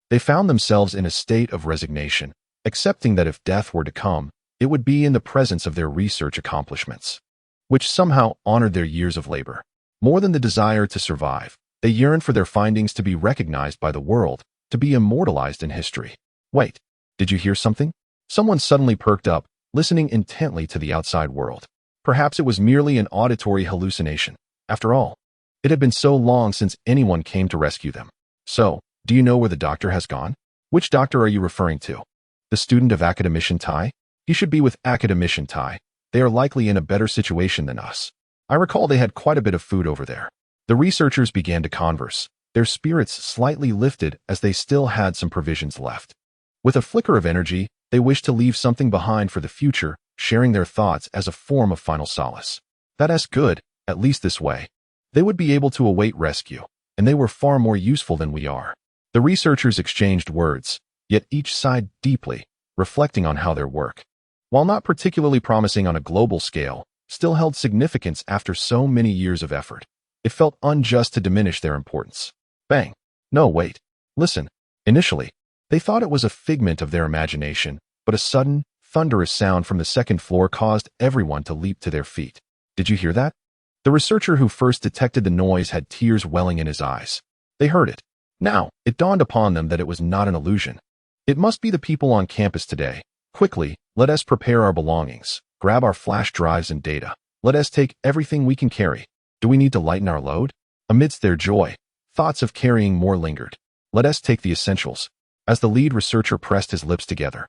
They found themselves in a state of resignation, accepting that if death were to come, it would be in the presence of their research accomplishments, which somehow honored their years of labor. More than the desire to survive, they yearned for their findings to be recognized by the world, to be immortalized in history. Wait, did you hear something? Someone suddenly perked up, listening intently to the outside world. Perhaps it was merely an auditory hallucination. After all, it had been so long since anyone came to rescue them. So, do you know where the doctor has gone? Which doctor are you referring to? The student of Academician Tai? He should be with Academician Tai. They are likely in a better situation than us. I recall they had quite a bit of food over there. The researchers began to converse, their spirits slightly lifted as they still had some provisions left. With a flicker of energy, they wished to leave something behind for the future, sharing their thoughts as a form of final solace. That's good, at least this way. They would be able to await rescue, and they were far more useful than we are. The researchers exchanged words, yet each sighed deeply, reflecting on how their work, while not particularly promising on a global scale, still held significance after so many years of effort. It felt unjust to diminish their importance. Bang! No, wait. Listen. Initially, they thought it was a figment of their imagination, but a sudden, thunderous sound from the second floor caused everyone to leap to their feet. Did you hear that? The researcher who first detected the noise had tears welling in his eyes. They heard it. Now, it dawned upon them that it was not an illusion. It must be the people on campus today. Quickly, let us prepare our belongings, grab our flash drives and data. Let us take everything we can carry. Do we need to lighten our load? Amidst their joy, thoughts of carrying more lingered. Let us take the essentials. As the lead researcher pressed his lips together,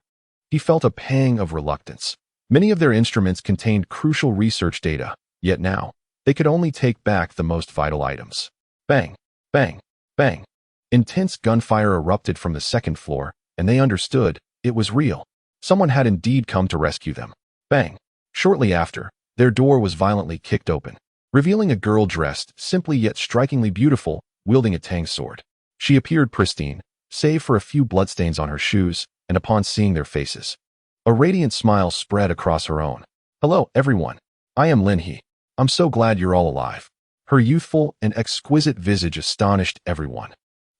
he felt a pang of reluctance. Many of their instruments contained crucial research data, yet now, they could only take back the most vital items. Bang, bang, bang. Intense gunfire erupted from the second floor, and they understood it was real. Someone had indeed come to rescue them. Bang. Shortly after, their door was violently kicked open, revealing a girl dressed simply yet strikingly beautiful, wielding a tang sword. She appeared pristine, save for a few bloodstains on her shoes, and upon seeing their faces, a radiant smile spread across her own. Hello, everyone. I am Lin He. I'm so glad you're all alive. Her youthful and exquisite visage astonished everyone.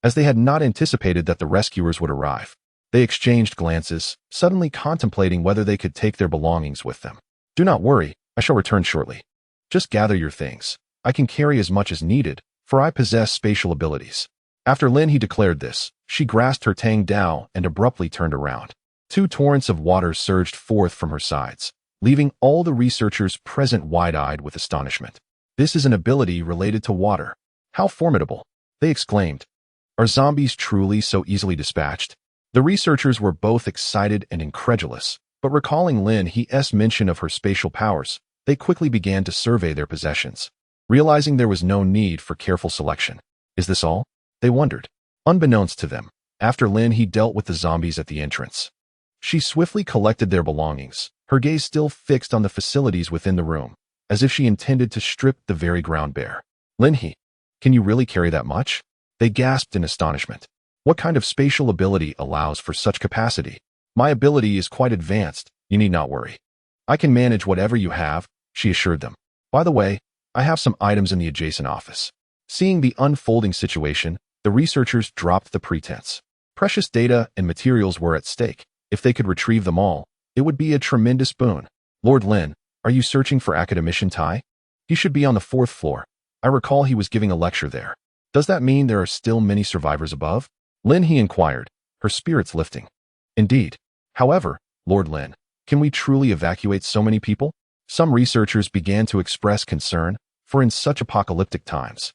As they had not anticipated that the rescuers would arrive, they exchanged glances, suddenly contemplating whether they could take their belongings with them. Do not worry, I shall return shortly. Just gather your things. I can carry as much as needed, for I possess spatial abilities. After Lin He declared this, she grasped her Tang Dao and abruptly turned around. Two torrents of water surged forth from her sides, leaving all the researchers present wide-eyed with astonishment. This is an ability related to water. How formidable! They exclaimed. Are zombies truly so easily dispatched? The researchers were both excited and incredulous, but recalling Lin He's mention of her spatial powers, they quickly began to survey their possessions, realizing there was no need for careful selection. Is this all? They wondered. Unbeknownst to them, after Lin He dealt with the zombies at the entrance, she swiftly collected their belongings, her gaze still fixed on the facilities within the room, as if she intended to strip the very ground bare. Lin He, can you really carry that much? They gasped in astonishment. What kind of spatial ability allows for such capacity? My ability is quite advanced, you need not worry. I can manage whatever you have, she assured them. By the way, I have some items in the adjacent office. Seeing the unfolding situation, the researchers dropped the pretense. Precious data and materials were at stake. If they could retrieve them all, it would be a tremendous boon. Lord Lin, are you searching for Academician Tai? He should be on the 4th floor. I recall he was giving a lecture there. Does that mean there are still many survivors above? Lin He inquired, her spirits lifting. Indeed. However, Lord Lin, can we truly evacuate so many people? Some researchers began to express concern, for in such apocalyptic times,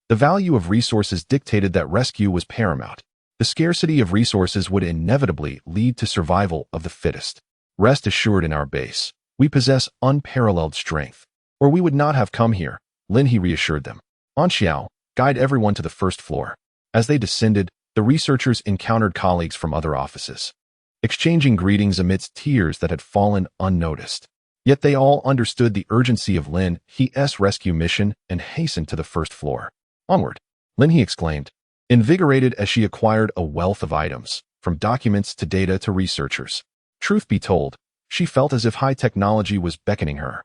the value of resources dictated that rescue was paramount. The scarcity of resources would inevitably lead to survival of the fittest. Rest assured in our base, we possess unparalleled strength, or we would not have come here, Lin He reassured them. Anxiao, guide everyone to the 1st floor. As they descended, the researchers encountered colleagues from other offices, exchanging greetings amidst tears that had fallen unnoticed. Yet they all understood the urgency of Lin He's rescue mission and hastened to the 1st floor. Onward, Lin He exclaimed, invigorated as she acquired a wealth of items, from documents to data to researchers. Truth be told, she felt as if high technology was beckoning her.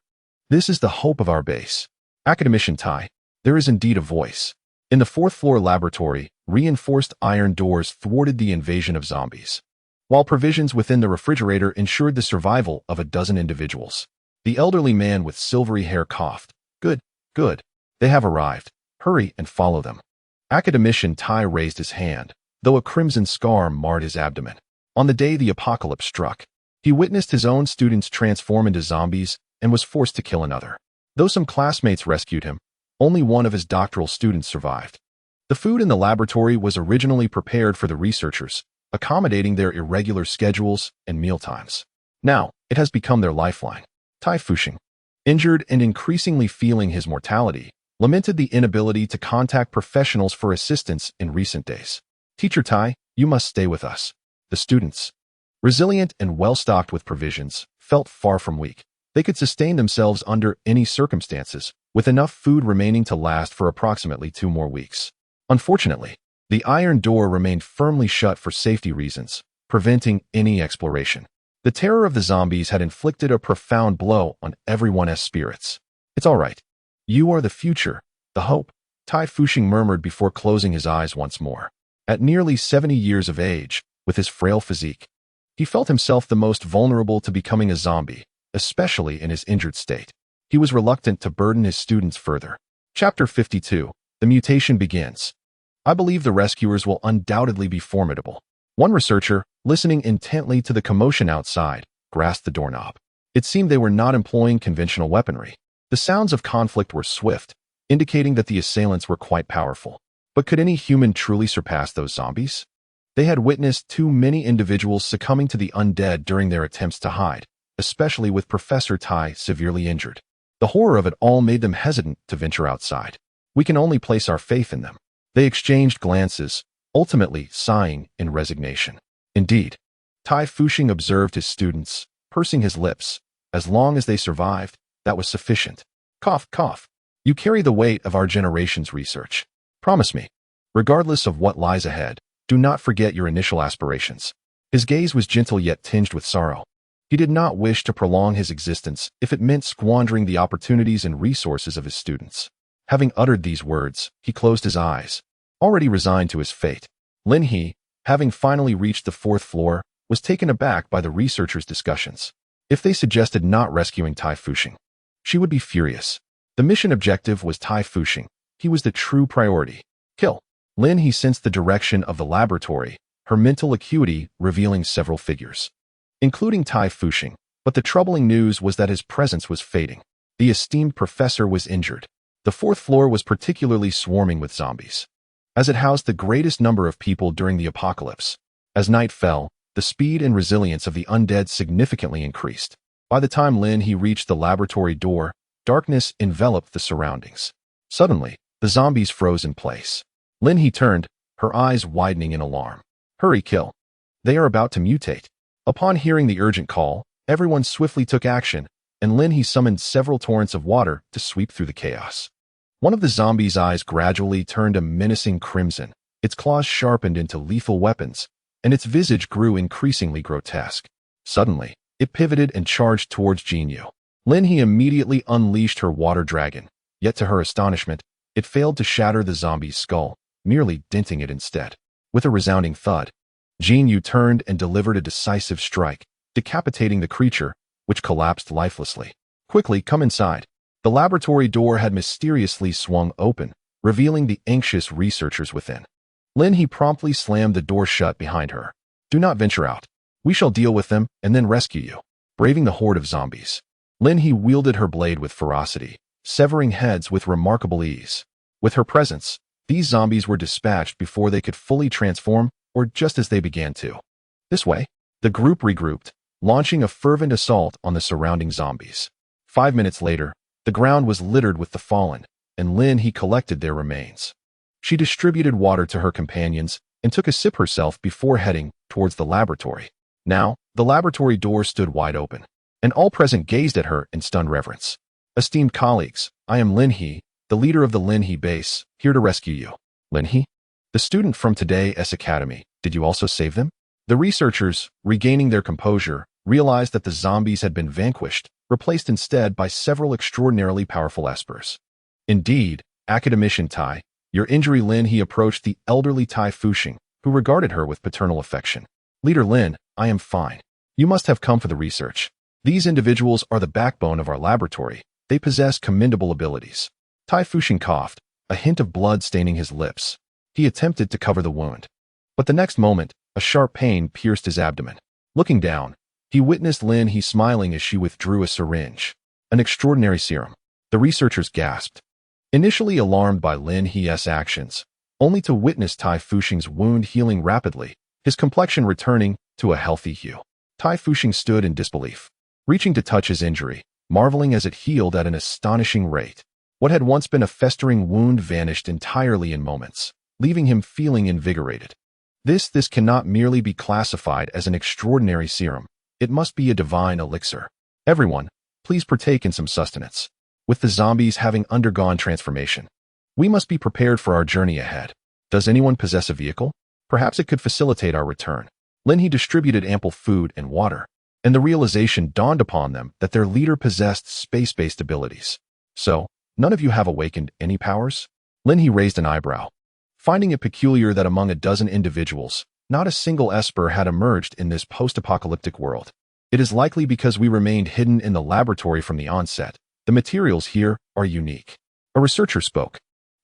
This is the hope of our base. Academician Tai, there is indeed a voice. In the 4th floor laboratory, reinforced iron doors thwarted the invasion of zombies, while provisions within the refrigerator ensured the survival of a dozen individuals. The elderly man with silvery hair coughed. Good, good. They have arrived. Hurry and follow them. Academician Tai raised his hand, though a crimson scar marred his abdomen. On the day the apocalypse struck, he witnessed his own students transform into zombies and was forced to kill another. Though some classmates rescued him, only one of his doctoral students survived. The food in the laboratory was originally prepared for the researchers, accommodating their irregular schedules and mealtimes. Now, it has become their lifeline. Tai Fuxing, injured and increasingly feeling his mortality, lamented the inability to contact professionals for assistance in recent days. Teacher Tai, you must stay with us. The students, resilient and well-stocked with provisions, felt far from weak. They could sustain themselves under any circumstances, with enough food remaining to last for approximately 2 more weeks. Unfortunately, the iron door remained firmly shut for safety reasons, preventing any exploration. The terror of the zombies had inflicted a profound blow on everyone's spirits. It's all right. You are the future, the hope, Tai Fuxing murmured before closing his eyes once more. At nearly 70 years of age, with his frail physique, he felt himself the most vulnerable to becoming a zombie, especially in his injured state. He was reluctant to burden his students further. Chapter 52. The mutation begins. I believe the rescuers will undoubtedly be formidable. One researcher, listening intently to the commotion outside, grasped the doorknob. It seemed they were not employing conventional weaponry. The sounds of conflict were swift, indicating that the assailants were quite powerful. But could any human truly surpass those zombies? They had witnessed too many individuals succumbing to the undead during their attempts to hide, especially with Professor Tai severely injured. The horror of it all made them hesitant to venture outside. We can only place our faith in them. They exchanged glances, ultimately sighing in resignation. Indeed, Tai Fuxing observed his students, pursing his lips. As long as they survived, that was sufficient. Cough, cough. You carry the weight of our generation's research. Promise me, regardless of what lies ahead, do not forget your initial aspirations. His gaze was gentle yet tinged with sorrow. He did not wish to prolong his existence if it meant squandering the opportunities and resources of his students. Having uttered these words, he closed his eyes, already resigned to his fate. Lin He, having finally reached the 4th floor, was taken aback by the researchers' discussions. If they suggested not rescuing Tai Fuxing, she would be furious. The mission objective was Tai Fuxing. He was the true priority. Kill. Lin He sensed the direction of the laboratory, her mental acuity revealing several figures, including Tai Fuxing, but the troubling news was that his presence was fading. The esteemed professor was injured. The 4th floor was particularly swarming with zombies, as it housed the greatest number of people during the apocalypse. As night fell, the speed and resilience of the undead significantly increased. By the time Lin He reached the laboratory door, darkness enveloped the surroundings. Suddenly, the zombies froze in place. Lin He turned, her eyes widening in alarm. Hurry, kill. They are about to mutate. Upon hearing the urgent call, everyone swiftly took action, and Lin He summoned several torrents of water to sweep through the chaos. One of the zombies' eyes gradually turned a menacing crimson, its claws sharpened into lethal weapons, and its visage grew increasingly grotesque. Suddenly, it pivoted and charged towards Jinyu. Lin He immediately unleashed her water dragon, yet to her astonishment, it failed to shatter the zombie's skull, merely denting it instead. With a resounding thud, Jinyu turned and delivered a decisive strike, decapitating the creature, which collapsed lifelessly. Quickly, come inside. The laboratory door had mysteriously swung open, revealing the anxious researchers within. Lin He promptly slammed the door shut behind her. Do not venture out. We shall deal with them and then rescue you. Braving the horde of zombies, Lin He wielded her blade with ferocity, severing heads with remarkable ease. With her presence, these zombies were dispatched before they could fully transform or just as they began to. This way, the group regrouped, launching a fervent assault on the surrounding zombies. 5 minutes later, the ground was littered with the fallen, and Lin He collected their remains. She distributed water to her companions and took a sip herself before heading towards the laboratory. Now, the laboratory door stood wide open, and all present gazed at her in stunned reverence. Esteemed colleagues, I am Lin He, the leader of the Lin He base, here to rescue you. Lin He? The student from today's academy, did you also save them? The researchers, regaining their composure, realized that the zombies had been vanquished, replaced instead by several extraordinarily powerful espers. Indeed, academician Tai, your injury. Lin He approached the elderly Tai Fuxing, who regarded her with paternal affection. Leader Lin, I am fine. You must have come for the research. These individuals are the backbone of our laboratory. They possess commendable abilities. Tai Fuxing coughed, a hint of blood staining his lips. He attempted to cover the wound, but the next moment, a sharp pain pierced his abdomen. Looking down, he witnessed Lin He smiling as she withdrew a syringe. An extraordinary serum. The researchers gasped, initially alarmed by Lin He's actions, only to witness Tai Fuxing's wound healing rapidly, his complexion returning to a healthy hue. Tai Fuxing stood in disbelief, reaching to touch his injury, marveling as it healed at an astonishing rate. What had once been a festering wound vanished entirely in moments, leaving him feeling invigorated. This cannot merely be classified as an extraordinary serum. It must be a divine elixir. Everyone, please partake in some sustenance. With the zombies having undergone transformation, we must be prepared for our journey ahead. Does anyone possess a vehicle? Perhaps it could facilitate our return. Lin He distributed ample food and water, and the realization dawned upon them that their leader possessed space-based abilities. So, none of you have awakened any powers? Lin He raised an eyebrow, finding it peculiar that among a dozen individuals, not a single Esper had emerged in this post-apocalyptic world. It is likely because we remained hidden in the laboratory from the onset. The materials here are unique. A researcher spoke,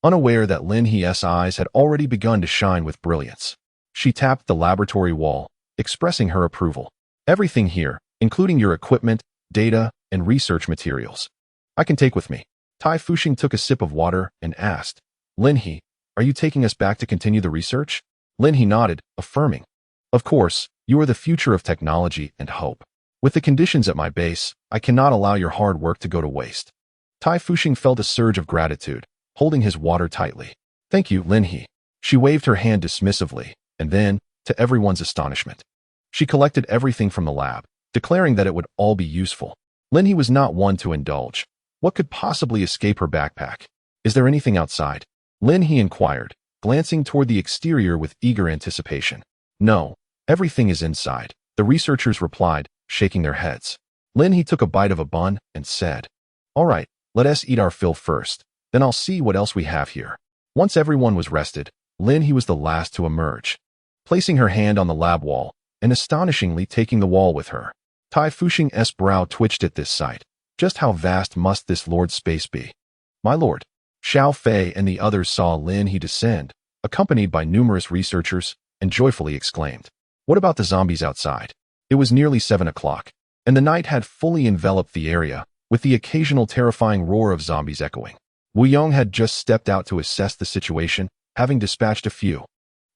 unaware that Lin He's eyes had already begun to shine with brilliance. She tapped the laboratory wall, expressing her approval. Everything here, including your equipment, data, and research materials, I can take with me. Tai Fuxing took a sip of water and asked, Lin He, are you taking us back to continue the research? Lin He nodded, affirming. Of course, you are the future of technology and hope. With the conditions at my base, I cannot allow your hard work to go to waste. Tai Fuxing felt a surge of gratitude, holding his water tightly. Thank you, Lin He. She waved her hand dismissively, and then, to everyone's astonishment, she collected everything from the lab, declaring that it would all be useful. Lin He was not one to indulge. What could possibly escape her backpack? Is there anything outside? Lin He inquired, glancing toward the exterior with eager anticipation. No, everything is inside, the researchers replied, shaking their heads. Lin He took a bite of a bun and said, All right, let us eat our fill first, then I'll see what else we have here. Once everyone was rested, Lin He was the last to emerge, placing her hand on the lab wall and astonishingly taking the wall with her. Tai Fuxing's brow twitched at this sight. Just how vast must this Lord's space be? My lord. Xiao Fei and the others saw Lin He descend, accompanied by numerous researchers, and joyfully exclaimed, What about the zombies outside? It was nearly 7 o'clock, and the night had fully enveloped the area, with the occasional terrifying roar of zombies echoing. Wu Yong had just stepped out to assess the situation, having dispatched a few,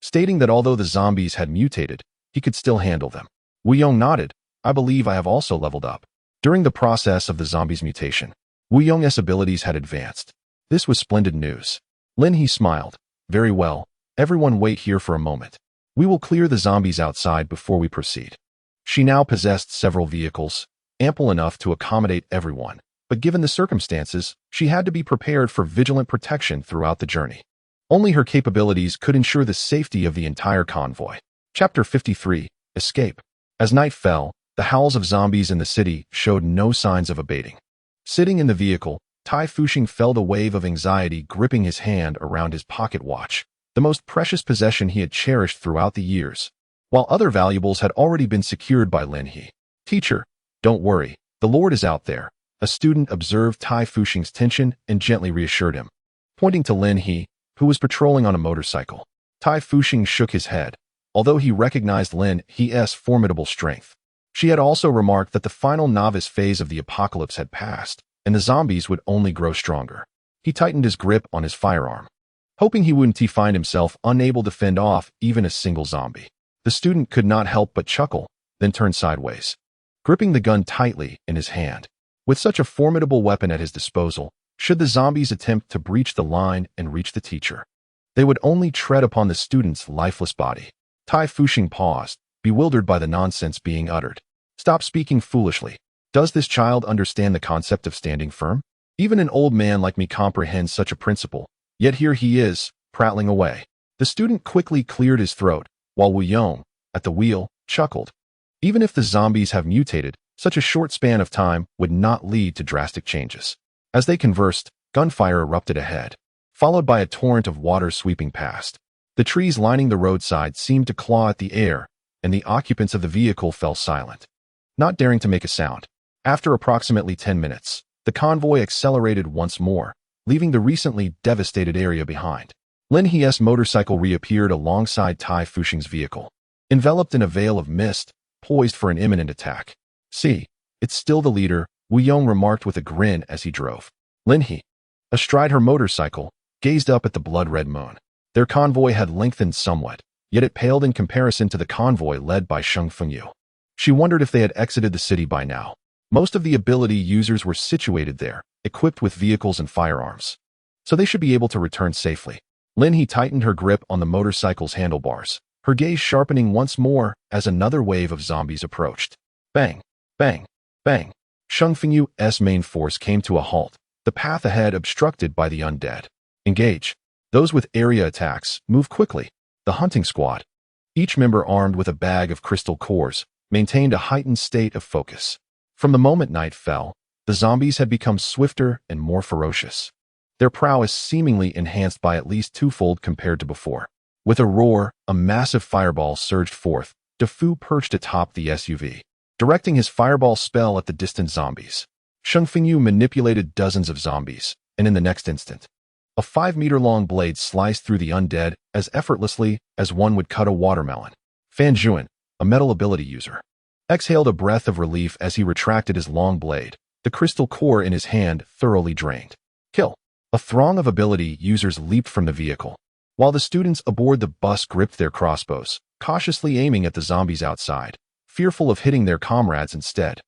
stating that although the zombies had mutated, he could still handle them. Wu Yong nodded, I believe I have also leveled up. During the process of the zombies' mutation, Wu Yong's abilities had advanced. This was splendid news. Lin He smiled. Very well, everyone wait here for a moment. We will clear the zombies outside before we proceed. She now possessed several vehicles, ample enough to accommodate everyone, but given the circumstances, she had to be prepared for vigilant protection throughout the journey. Only her capabilities could ensure the safety of the entire convoy. Chapter 53, Escape. As night fell, the howls of zombies in the city showed no signs of abating. Sitting in the vehicle, Tai Fuxing felt a wave of anxiety gripping his hand around his pocket watch, the most precious possession he had cherished throughout the years, while other valuables had already been secured by Lin He. Teacher, don't worry, the Lord is out there. A student observed Tai Fuxing's tension and gently reassured him, pointing to Lin He, who was patrolling on a motorcycle. Tai Fuxing shook his head, although he recognized Lin He's formidable strength. She had also remarked that the final novice phase of the apocalypse had passed, and the zombies would only grow stronger. He tightened his grip on his firearm, hoping he wouldn't find himself unable to fend off even a single zombie. The student could not help but chuckle, then turn sideways, gripping the gun tightly in his hand. With such a formidable weapon at his disposal, should the zombies attempt to breach the line and reach the teacher, they would only tread upon the student's lifeless body. Tai Fuxing paused, bewildered by the nonsense being uttered. Stop speaking foolishly. Does this child understand the concept of standing firm? Even an old man like me comprehends such a principle, yet here he is, prattling away. The student quickly cleared his throat, while Wu Yong, at the wheel, chuckled. Even if the zombies have mutated, such a short span of time would not lead to drastic changes. As they conversed, gunfire erupted ahead, followed by a torrent of water sweeping past. The trees lining the roadside seemed to claw at the air, and the occupants of the vehicle fell silent, not daring to make a sound. After approximately 10 minutes, the convoy accelerated once more, leaving the recently devastated area behind. Lin He's motorcycle reappeared alongside Tai Fuxing's vehicle, enveloped in a veil of mist, poised for an imminent attack. See, it's still the leader, Wu Yong remarked with a grin as he drove. Lin He, astride her motorcycle, gazed up at the blood-red moon. Their convoy had lengthened somewhat, yet it paled in comparison to the convoy led by Sheng Fengyu. She wondered if they had exited the city by now. Most of the ability users were situated there, equipped with vehicles and firearms, so they should be able to return safely. Lin He tightened her grip on the motorcycle's handlebars, her gaze sharpening once more as another wave of zombies approached. Bang! Bang! Bang! Sheng Fengyu's main force came to a halt, the path ahead obstructed by the undead. Engage. Those with area attacks, move quickly. The hunting squad, each member armed with a bag of crystal cores, maintained a heightened state of focus. From the moment night fell, the zombies had become swifter and more ferocious, their prowess seemingly enhanced by at least twofold compared to before. With a roar, a massive fireball surged forth. DeFu perched atop the SUV, directing his fireball spell at the distant zombies. Sheng Fengyu manipulated dozens of zombies, and in the next instant, a 5-meter-long blade sliced through the undead as effortlessly as one would cut a watermelon. Fan Juan, a metal ability user, exhaled a breath of relief as he retracted his long blade, the crystal core in his hand thoroughly drained. Kill. A throng of ability users leaped from the vehicle, while the students aboard the bus gripped their crossbows, cautiously aiming at the zombies outside, fearful of hitting their comrades instead.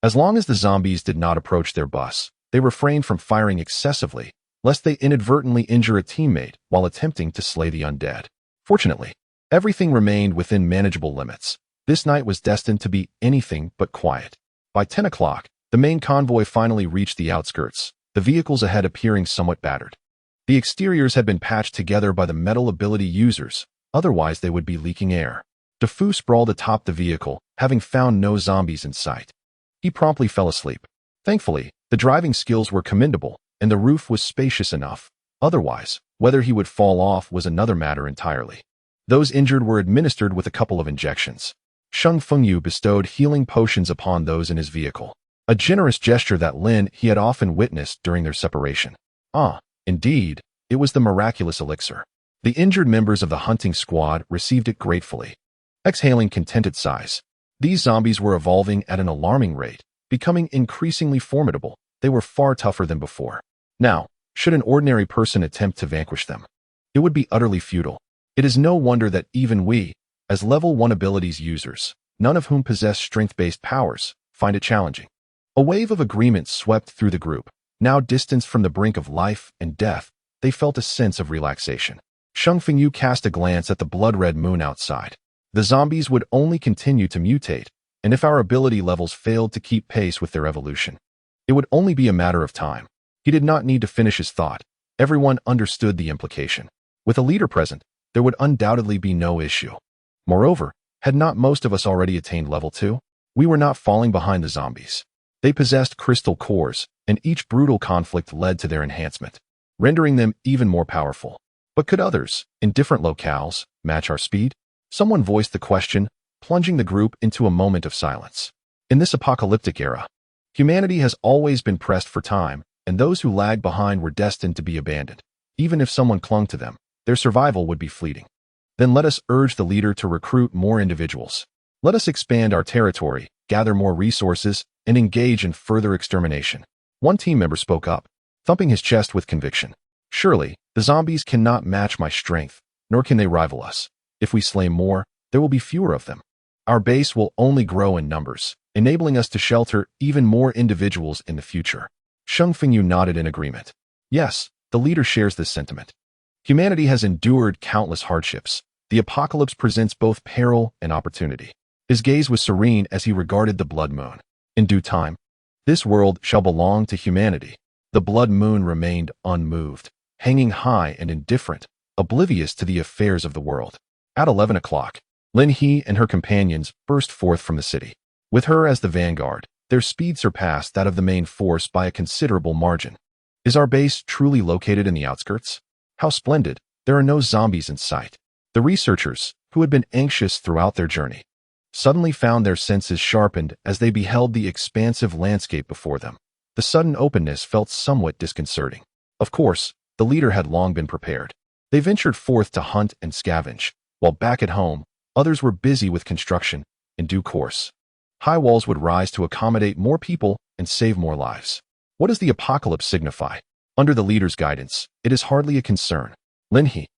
As long as the zombies did not approach their bus, they refrained from firing excessively, lest they inadvertently injure a teammate while attempting to slay the undead. Fortunately, everything remained within manageable limits. This night was destined to be anything but quiet. By 10 o'clock, the main convoy finally reached the outskirts, the vehicles ahead appearing somewhat battered. The exteriors had been patched together by the metal ability users, otherwise they would be leaking air. DeFu sprawled atop the vehicle, having found no zombies in sight. He promptly fell asleep. Thankfully, the driving skills were commendable, and the roof was spacious enough. Otherwise, whether he would fall off was another matter entirely. Those injured were administered with a couple of injections. Sheng Fengyu bestowed healing potions upon those in his vehicle, a generous gesture that Lin He had often witnessed during their separation. Indeed, it was the miraculous elixir. The injured members of the hunting squad received it gratefully, exhaling contented sighs. These zombies were evolving at an alarming rate, becoming increasingly formidable. They were far tougher than before. Now, should an ordinary person attempt to vanquish them, it would be utterly futile. It is no wonder that even we, as level 1 abilities users, none of whom possess strength-based powers, find it challenging. A wave of agreement swept through the group. Now distanced from the brink of life and death, they felt a sense of relaxation. Sheng Fengyu cast a glance at the blood-red moon outside. The zombies would only continue to mutate, and if our ability levels failed to keep pace with their evolution, it would only be a matter of time. He did not need to finish his thought. Everyone understood the implication. With a leader present, there would undoubtedly be no issue. Moreover, had not most of us already attained level 2? We were not falling behind the zombies. They possessed crystal cores, and each brutal conflict led to their enhancement, rendering them even more powerful. But could others, in different locales, match our speed? Someone voiced the question, plunging the group into a moment of silence. In this apocalyptic era, humanity has always been pressed for time, and those who lagged behind were destined to be abandoned. Even if someone clung to them, their survival would be fleeting. Then let us urge the leader to recruit more individuals. Let us expand our territory, gather more resources, and engage in further extermination. One team member spoke up, thumping his chest with conviction. Surely, the zombies cannot match my strength, nor can they rival us. If we slay more, there will be fewer of them. Our base will only grow in numbers, enabling us to shelter even more individuals in the future. Sheng Fengyu nodded in agreement. Yes, the leader shares this sentiment. Humanity has endured countless hardships. The apocalypse presents both peril and opportunity. His gaze was serene as he regarded the blood moon. In due time, this world shall belong to humanity. The blood moon remained unmoved, hanging high and indifferent, oblivious to the affairs of the world. At 11 o'clock, Lin He and her companions burst forth from the city. With her as the vanguard, their speed surpassed that of the main force by a considerable margin. Is our base truly located in the outskirts? How splendid, there are no zombies in sight. The researchers, who had been anxious throughout their journey, suddenly found their senses sharpened as they beheld the expansive landscape before them. The sudden openness felt somewhat disconcerting. Of course, the leader had long been prepared. They ventured forth to hunt and scavenge, while back at home, others were busy with construction. In due course, high walls would rise to accommodate more people and save more lives. What does the apocalypse signify? Under the leader's guidance, it is hardly a concern. Lin He,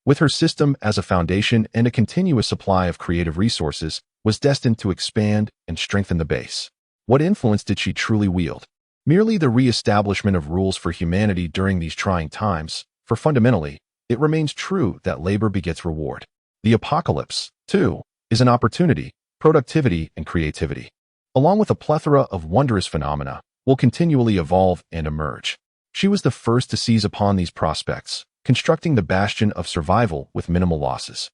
with her system as a foundation and a continuous supply of creative resources, was destined to expand and strengthen the base. What influence did she truly wield? Merely the re-establishment of rules for humanity during these trying times, for fundamentally, it remains true that labor begets reward. The apocalypse, too, is an opportunity, productivity, and creativity, along with a plethora of wondrous phenomena, will continually evolve and emerge. She was the first to seize upon these prospects, constructing the bastion of survival with minimal losses.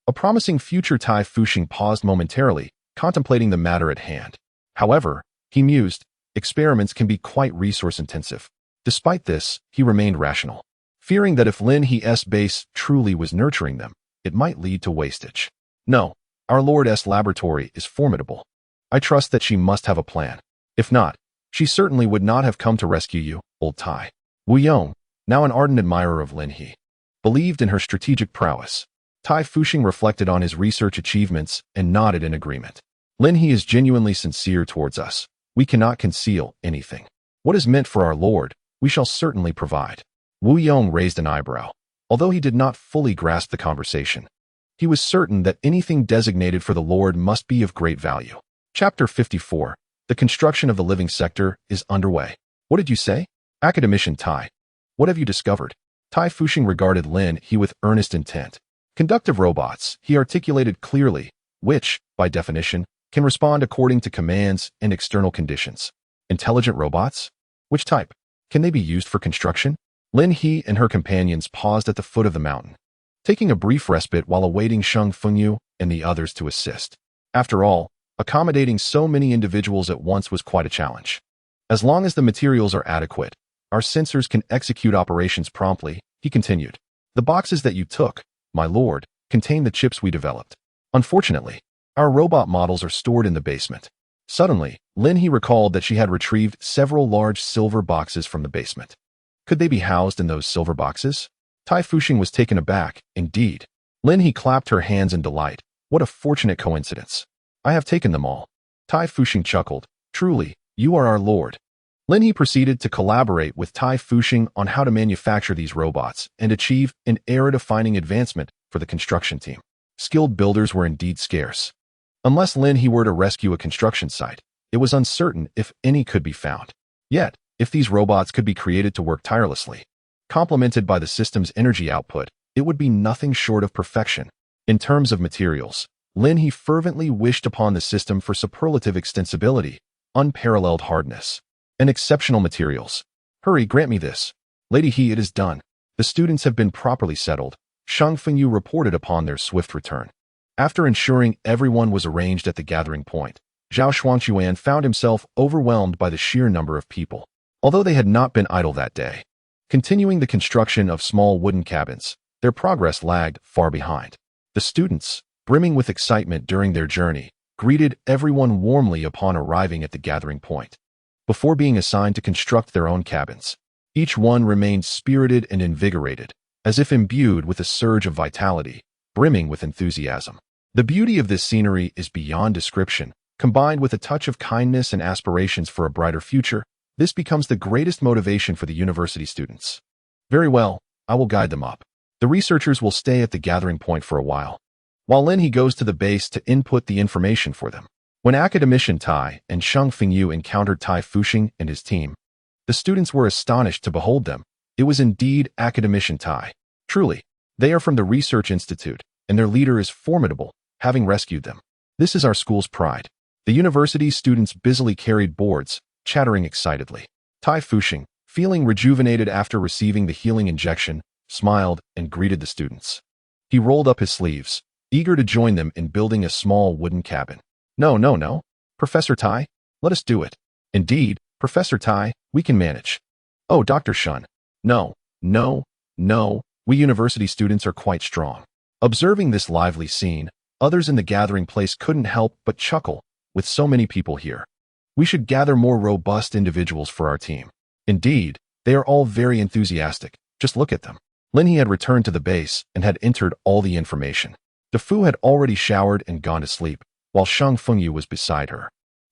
A promising future, Tai Fuxing paused momentarily, contemplating the matter at hand. However, he mused, experiments can be quite resource-intensive. Despite this, he remained rational, fearing that if Lin He's base truly was nurturing them, it might lead to wastage. No, our Lord's laboratory is formidable. I trust that she must have a plan. If not, she certainly would not have come to rescue you, old Tai. Wu Yong, now an ardent admirer of Lin He, believed in her strategic prowess. Tai Fuxing reflected on his research achievements and nodded in agreement. Lin He is genuinely sincere towards us. We cannot conceal anything. What is meant for our Lord, we shall certainly provide. Wu Yong raised an eyebrow, although he did not fully grasp the conversation. He was certain that anything designated for the Lord must be of great value. Chapter 54. The construction of the living sector is underway. What did you say? Academician Tai. What have you discovered? Tai Fuxing regarded Lin He with earnest intent. Conductive robots, he articulated clearly, which, by definition, can respond according to commands and external conditions. Intelligent robots? Which type? Can they be used for construction? Lin He and her companions paused at the foot of the mountain, taking a brief respite while awaiting Shang Fengyu and the others to assist. After all, accommodating so many individuals at once was quite a challenge. As long as the materials are adequate, our sensors can execute operations promptly, he continued. The boxes that you took, my lord, contain the chips we developed. Unfortunately, our robot models are stored in the basement. Suddenly, Lin He recalled that she had retrieved several large silver boxes from the basement. Could they be housed in those silver boxes? Tai Fuxing was taken aback, indeed. Lin He clapped her hands in delight. What a fortunate coincidence. I have taken them all. Tai Fuxing chuckled. Truly, you are our lord. Lin He proceeded to collaborate with Tai Fuxing on how to manufacture these robots and achieve an era-defining advancement for the construction team. Skilled builders were indeed scarce. Unless Lin He were to rescue a construction site, it was uncertain if any could be found. Yet, if these robots could be created to work tirelessly, complemented by the system's energy output, it would be nothing short of perfection. In terms of materials, Lin He fervently wished upon the system for superlative extensibility, unparalleled hardness, and exceptional materials. Hurry, grant me this. Lady He, it is done. The students have been properly settled. Shang Fengyu reported upon their swift return. After ensuring everyone was arranged at the gathering point, Zhao Shuangquan found himself overwhelmed by the sheer number of people. Although they had not been idle that day, continuing the construction of small wooden cabins, their progress lagged far behind. The students, brimming with excitement during their journey, greeted everyone warmly upon arriving at the gathering point. Before being assigned to construct their own cabins, each one remained spirited and invigorated, as if imbued with a surge of vitality, brimming with enthusiasm. The beauty of this scenery is beyond description. Combined with a touch of kindness and aspirations for a brighter future, this becomes the greatest motivation for the university students. Very well, I will guide them up. The researchers will stay at the gathering point for a while Lin He goes to the base to input the information for them. When Academician Tai and Shang Fengyu encountered Tai Fuxing and his team, the students were astonished to behold them. It was indeed Academician Tai. Truly, they are from the Research Institute, and their leader is formidable, having rescued them. This is our school's pride. The university students busily carried boards, chattering excitedly. Tai Fuxing, feeling rejuvenated after receiving the healing injection, smiled and greeted the students. He rolled up his sleeves, eager to join them in building a small wooden cabin. No. Professor Tai, let us do it. Indeed, Professor Tai, we can manage. Oh, Dr. Shun. No. We university students are quite strong. Observing this lively scene, others in the gathering place couldn't help but chuckle. With so many people here, we should gather more robust individuals for our team. Indeed, they are all very enthusiastic. Just look at them. Lin He had returned to the base and had entered all the information. De Fu had already showered and gone to sleep, while Shang Fengyu was beside her.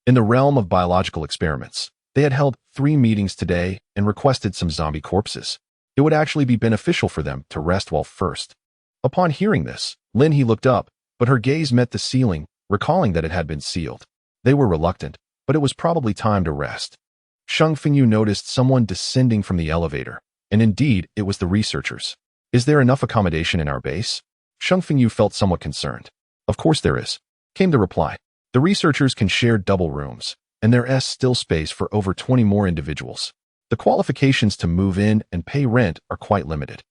In the realm of biological experiments, they had held 3 meetings today and requested some zombie corpses. It would actually be beneficial for them to rest well first. Upon hearing this, Lin He looked up, but her gaze met the ceiling, recalling that it had been sealed. They were reluctant, but it was probably time to rest. Sheng Fengyu noticed someone descending from the elevator, and indeed, it was the researchers. Is there enough accommodation in our base? Sheng Fengyu felt somewhat concerned. Of course there is, came the reply. The researchers can share double rooms, and there is still space for over 20 more individuals. The qualifications to move in and pay rent are quite limited.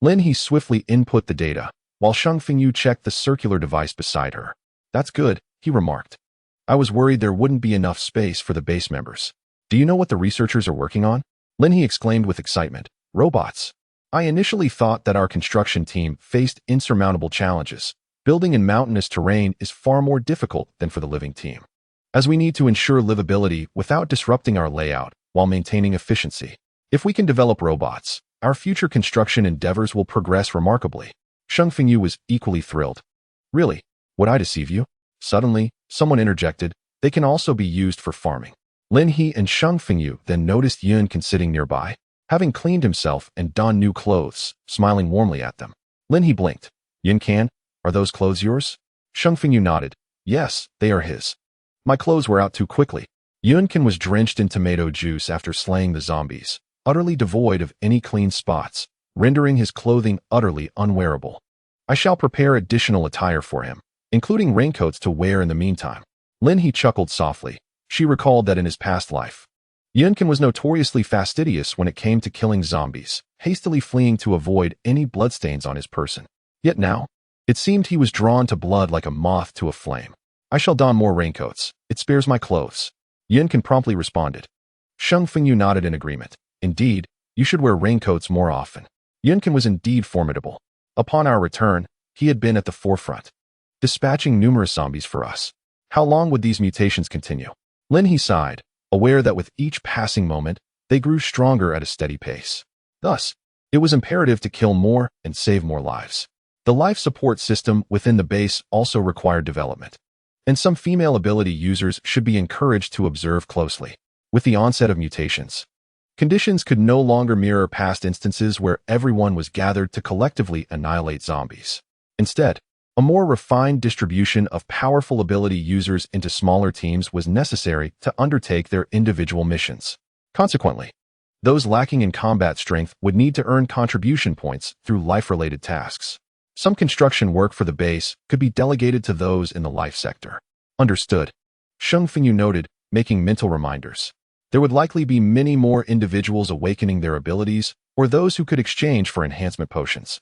Lin He swiftly input the data, while Sheng Fengyu checked the circular device beside her. That's good, he remarked. I was worried there wouldn't be enough space for the base members. Do you know what the researchers are working on? Lin He exclaimed with excitement. Robots. I initially thought that our construction team faced insurmountable challenges. Building in mountainous terrain is far more difficult than for the living team, as we need to ensure livability without disrupting our layout while maintaining efficiency. If we can develop robots, our future construction endeavors will progress remarkably. Sheng Fengyu was equally thrilled. Really? Would I deceive you? Suddenly, someone interjected, they can also be used for farming. Lin He and Sheng Fengyu then noticed Yun Can sitting nearby, having cleaned himself and donned new clothes, smiling warmly at them. Lin He blinked. Yun Can, are those clothes yours? Sheng Fengyu nodded. Yes, they are his. My clothes were out too quickly. Yun Can was drenched in tomato juice after slaying the zombies, utterly devoid of any clean spots, rendering his clothing utterly unwearable. I shall prepare additional attire for him, including raincoats to wear in the meantime. Lin He chuckled softly. She recalled that in his past life, Yun Can was notoriously fastidious when it came to killing zombies, hastily fleeing to avoid any bloodstains on his person. Yet now, it seemed he was drawn to blood like a moth to a flame. I shall don more raincoats. It spares my clothes. Yun Can promptly responded. Sheng Fengyu nodded in agreement. Indeed, you should wear raincoats more often. Yun Can was indeed formidable. Upon our return, he had been at the forefront, dispatching numerous zombies for us. How long would these mutations continue? Lin He sighed, aware that with each passing moment, they grew stronger at a steady pace. Thus, it was imperative to kill more and save more lives. The life support system within the base also required development, and some female ability users should be encouraged to observe closely. With the onset of mutations, conditions could no longer mirror past instances where everyone was gathered to collectively annihilate zombies. Instead, a more refined distribution of powerful ability users into smaller teams was necessary to undertake their individual missions. Consequently, those lacking in combat strength would need to earn contribution points through life-related tasks. Some construction work for the base could be delegated to those in the life sector. Understood. Sheng Fengyu noted, making mental reminders. There would likely be many more individuals awakening their abilities, or those who could exchange for enhancement potions.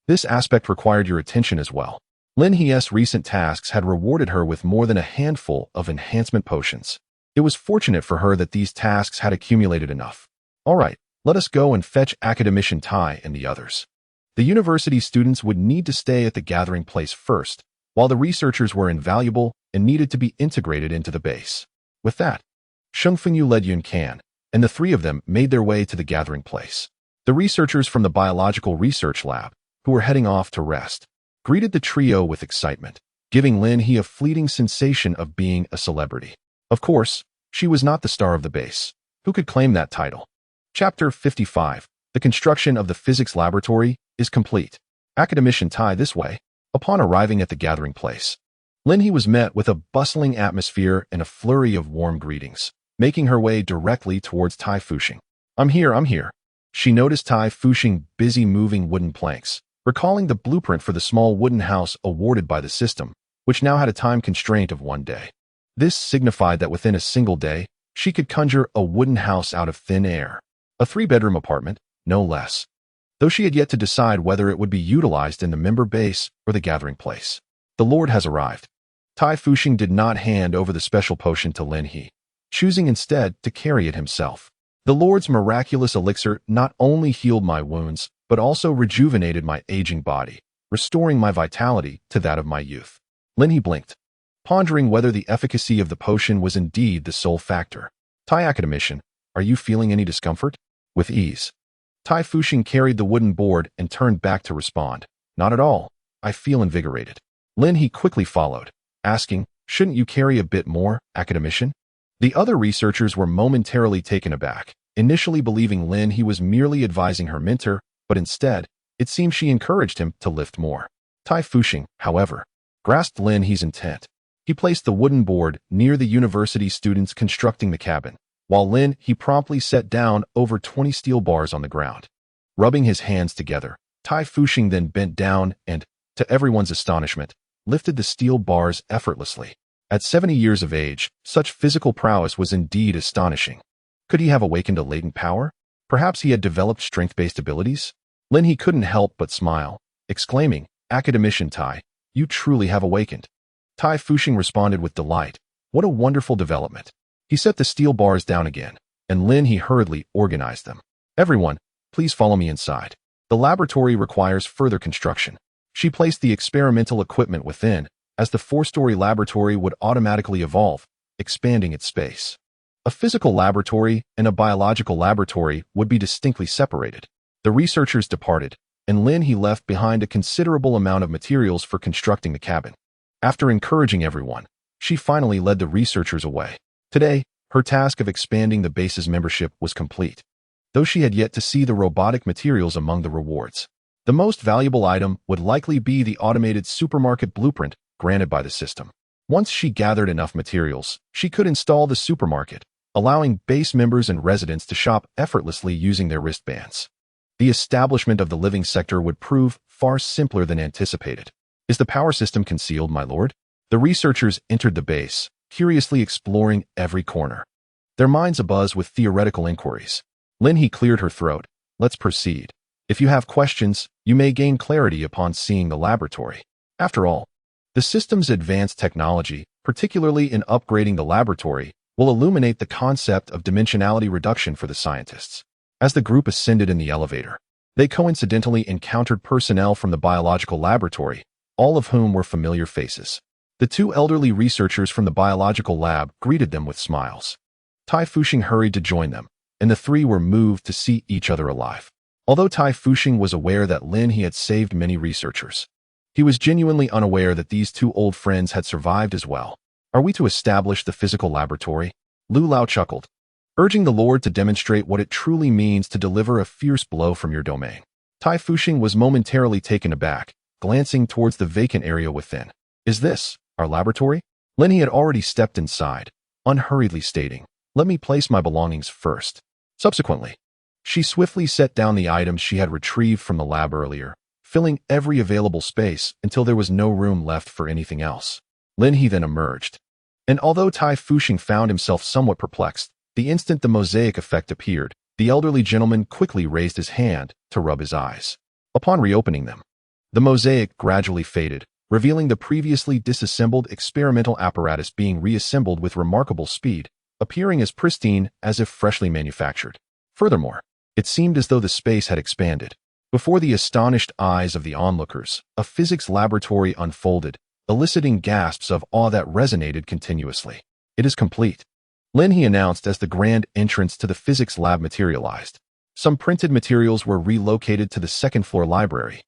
This aspect required your attention as well. Lin He's recent tasks had rewarded her with more than a handful of enhancement potions. It was fortunate for her that these tasks had accumulated enough. All right, let us go and fetch Academician Tai and the others. The university students would need to stay at the gathering place first, while the researchers were invaluable and needed to be integrated into the base. With that, Sheng Fengyu led Yun Can, and the three of them made their way to the gathering place. The researchers from the biological research lab, who were heading off to rest, greeted the trio with excitement, giving Lin He a fleeting sensation of being a celebrity. Of course, she was not the star of the base. Who could claim that title? Chapter 55. The construction of the physics laboratory is complete. Academician Tai this way. Upon arriving at the gathering place, Lin He was met with a bustling atmosphere and a flurry of warm greetings, making her way directly towards Tai Fuxing. I'm here. She noticed Tai Fuxing busy moving wooden planks, recalling the blueprint for the small wooden house awarded by the system, which now had a time constraint of 1 day. This signified that within a single day, she could conjure a wooden house out of thin air. A 3-bedroom apartment, no less. Though she had yet to decide whether it would be utilized in the member base or the gathering place. The Lord has arrived. Tai Fuxing did not hand over the special potion to Lin He, choosing instead to carry it himself. The Lord's miraculous elixir not only healed my wounds, but also rejuvenated my aging body, restoring my vitality to that of my youth. Lin He blinked, pondering whether the efficacy of the potion was indeed the sole factor. Tai Academician, are you feeling any discomfort? With ease. Tai Fuxing carried the wooden board and turned back to respond. Not at all. I feel invigorated. Lin He quickly followed, asking, shouldn't you carry a bit more, Academician? The other researchers were momentarily taken aback, initially believing Lin He was merely advising her mentor, but instead, it seemed she encouraged him to lift more. Tai Fuxing, however, grasped Lin He's intent. He placed the wooden board near the university students constructing the cabin, while Lin He promptly set down over 20 steel bars on the ground. Rubbing his hands together, Tai Fuxing then bent down and, to everyone's astonishment, lifted the steel bars effortlessly. At 70 years of age, such physical prowess was indeed astonishing. Could he have awakened a latent power? Perhaps he had developed strength-based abilities? Lin He couldn't help but smile, exclaiming, "Academician Tai, you truly have awakened." Tai Fuxing responded with delight. What a wonderful development. He set the steel bars down again, and Lin He hurriedly organized them. "Everyone, please follow me inside. The laboratory requires further construction." She placed the experimental equipment within, as the 4-story laboratory would automatically evolve, expanding its space. A physical laboratory and a biological laboratory would be distinctly separated. The researchers departed, and Lin He left behind a considerable amount of materials for constructing the cabin. After encouraging everyone, she finally led the researchers away. Today, her task of expanding the base's membership was complete, though she had yet to see the robotic materials among the rewards. The most valuable item would likely be the automated supermarket blueprint granted by the system. Once she gathered enough materials, she could install the supermarket, allowing base members and residents to shop effortlessly using their wristbands. The establishment of the living sector would prove far simpler than anticipated. Is the power system concealed, my lord? The researchers entered the base, curiously exploring every corner. Their minds abuzz with theoretical inquiries. Lin He cleared her throat. Let's proceed. If you have questions, you may gain clarity upon seeing the laboratory. After all, the system's advanced technology, particularly in upgrading the laboratory, will illuminate the concept of dimensionality reduction for the scientists. As the group ascended in the elevator, they coincidentally encountered personnel from the biological laboratory, all of whom were familiar faces. The 2 elderly researchers from the biological lab greeted them with smiles. Tai Fuxing hurried to join them, and the 3 were moved to see each other alive. Although Tai Fuxing was aware that Lin He had saved many researchers, he was genuinely unaware that these 2 old friends had survived as well. Are we to establish the physical laboratory? Lu Lao chuckled, urging the Lord to demonstrate what it truly means to deliver a fierce blow from your domain. Tai Fuxing was momentarily taken aback, glancing towards the vacant area within. Is this our laboratory? Lin He had already stepped inside, unhurriedly stating, "Let me place my belongings first." Subsequently, she swiftly set down the items she had retrieved from the lab earlier, filling every available space until there was no room left for anything else. Lin He then emerged. And although Tai Fuxing found himself somewhat perplexed, the instant the mosaic effect appeared, the elderly gentleman quickly raised his hand to rub his eyes. Upon reopening them, the mosaic gradually faded, revealing the previously disassembled experimental apparatus being reassembled with remarkable speed, appearing as pristine as if freshly manufactured. Furthermore, it seemed as though the space had expanded. Before the astonished eyes of the onlookers, a physics laboratory unfolded, eliciting gasps of awe that resonated continuously. It is complete, Lin He announced as the grand entrance to the physics lab materialized. Some printed materials were relocated to the second-floor library,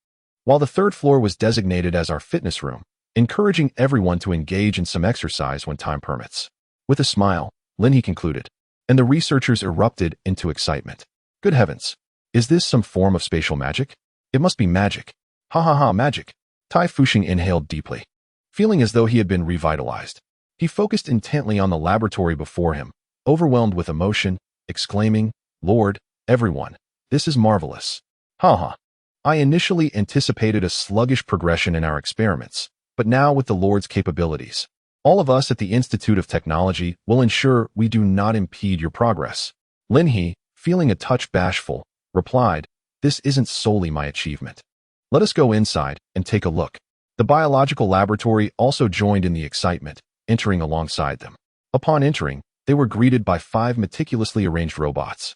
while the third floor was designated as our fitness room, encouraging everyone to engage in some exercise when time permits. With a smile, Lin He concluded, and the researchers erupted into excitement. Good heavens! Is this some form of spatial magic? It must be magic. Ha ha ha, magic! Tai Fuxing inhaled deeply, feeling as though he had been revitalized. He focused intently on the laboratory before him, overwhelmed with emotion, exclaiming, "Lord, everyone, this is marvelous. Ha ha. I initially anticipated a sluggish progression in our experiments, but now with the Lord's capabilities, all of us at the Institute of Technology will ensure we do not impede your progress." Lin He, feeling a touch bashful, replied, "This isn't solely my achievement. Let us go inside and take a look." The biological laboratory also joined in the excitement, entering alongside them. Upon entering, they were greeted by 5 meticulously arranged robots,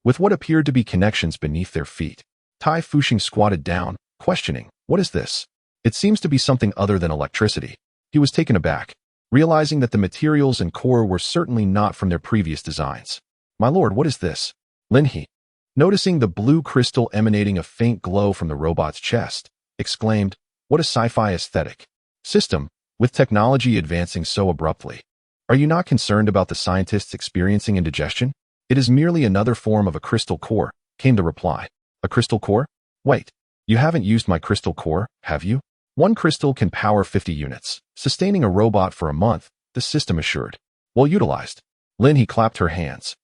with what appeared to be connections beneath their feet. Tai Fuxing squatted down, questioning, "What is this? It seems to be something other than electricity." He was taken aback, realizing that the materials and core were certainly not from their previous designs. "My lord, what is this?" Lin He, noticing the blue crystal emanating a faint glow from the robot's chest, exclaimed, "What a sci-fi aesthetic system, with technology advancing so abruptly. Are you not concerned about the scientists experiencing indigestion?" "It is merely another form of a crystal core," came the reply. "A crystal core? Wait, you haven't used my crystal core, have you?" One crystal can power 50 units, sustaining a robot for a month, the system assured. Well utilized. Lin He clapped her hands,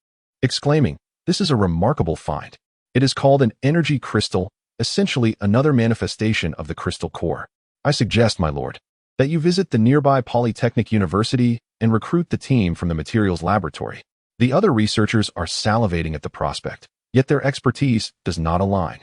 exclaiming, "This is a remarkable find. It is called an energy crystal, essentially another manifestation of the crystal core. I suggest, my lord, that you visit the nearby Polytechnic University and recruit the team from the materials laboratory. The other researchers are salivating at the prospect, yet their expertise does not align.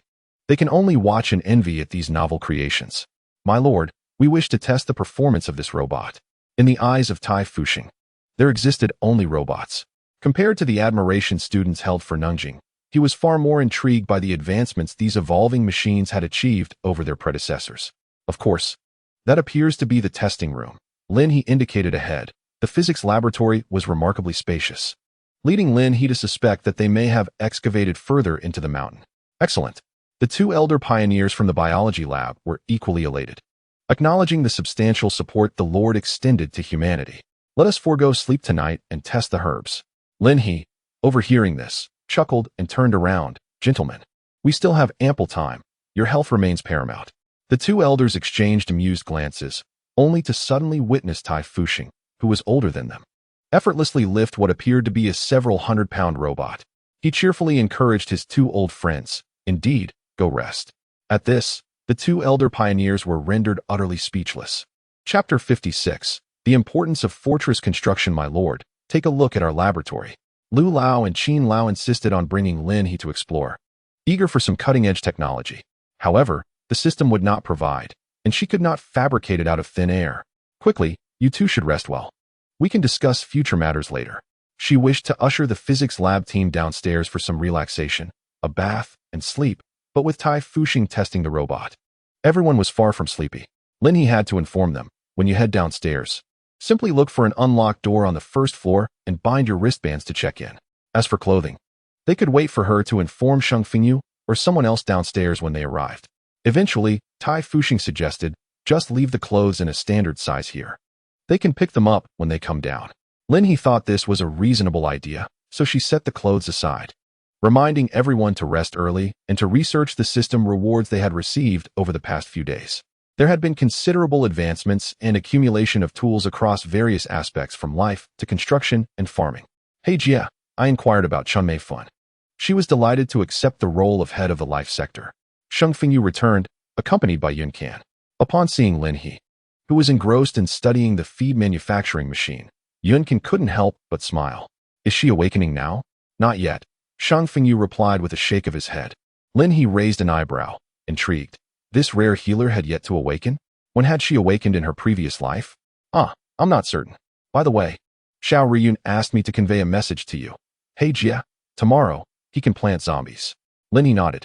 They can only watch and envy at these novel creations. My lord, we wish to test the performance of this robot." In the eyes of Tai Fuxing, there existed only robots. Compared to the admiration students held for Nanjing, he was far more intrigued by the advancements these evolving machines had achieved over their predecessors. Of course, that appears to be the testing room. Lin He indicated ahead. The physics laboratory was remarkably spacious, leading Lin He to suspect that they may have excavated further into the mountain. Excellent. The two elder pioneers from the biology lab were equally elated. Acknowledging the substantial support the Lord extended to humanity. Let us forego sleep tonight and test the herbs. Lin He, overhearing this, chuckled and turned around. Gentlemen, we still have ample time. Your health remains paramount. The two elders exchanged amused glances, only to suddenly witness Tai Fuxing, who was older than them, effortlessly lift what appeared to be a several hundred-pound robot. He cheerfully encouraged his two old friends. Indeed, go rest. At this, the two elder pioneers were rendered utterly speechless. Chapter 56. The importance of fortress construction. My lord, take a look at our laboratory. Lu Lao and Qin Lao insisted on bringing Lin He to explore, eager for some cutting-edge technology. However, the system would not provide, and she could not fabricate it out of thin air. Quickly, you two should rest well. We can discuss future matters later. She wished to usher the physics lab team downstairs for some relaxation, a bath, and sleep, but with Tai Fuxing testing the robot, everyone was far from sleepy. Lin He had to inform them, when you head downstairs, simply look for an unlocked door on the first floor and bind your wristbands to check in. As for clothing, they could wait for her to inform Sheng Fengyu or someone else downstairs when they arrived. Eventually, Tai Fuxing suggested, just leave the clothes in a standard size here. They can pick them up when they come down. Lin He thought this was a reasonable idea, so she set the clothes aside, reminding everyone to rest early and to research the system rewards they had received over the past few days. There had been considerable advancements and accumulation of tools across various aspects from life to construction and farming. Hey Jia, I inquired about Chun Mei Fun. She was delighted to accept the role of head of the life sector. Sheng Fengyu returned, accompanied by Yun Can. Upon seeing Lin He, who was engrossed in studying the feed manufacturing machine, Yun Can couldn't help but smile. Is she awakening now? Not yet. Sheng Fengyu replied with a shake of his head. Lin He raised an eyebrow, intrigued. This rare healer had yet to awaken? When had she awakened in her previous life? I'm not certain. By the way, Xiao Riyun asked me to convey a message to you. Hey Jia, tomorrow, he can plant zombies. Lin He nodded.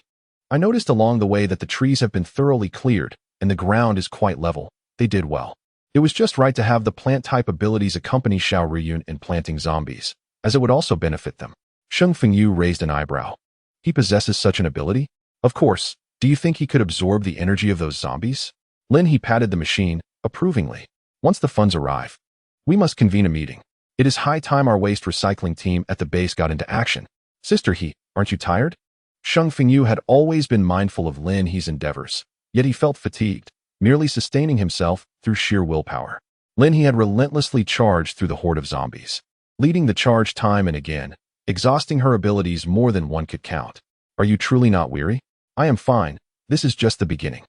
I noticed along the way that the trees have been thoroughly cleared, and the ground is quite level. They did well. It was just right to have the plant-type abilities accompany Xiao Riyun in planting zombies, as it would also benefit them. Sheng Fengyu raised an eyebrow. He possesses such an ability? Of course. Do you think he could absorb the energy of those zombies? Lin He patted the machine, approvingly. Once the funds arrive, we must convene a meeting. It is high time our waste recycling team at the base got into action. Sister He, aren't you tired? Sheng Fengyu had always been mindful of Lin He's endeavors, yet he felt fatigued, merely sustaining himself through sheer willpower. Lin He had relentlessly charged through the horde of zombies, leading the charge time and again, exhausting her abilities more than one could count. Are you truly not weary? I am fine. This is just the beginning.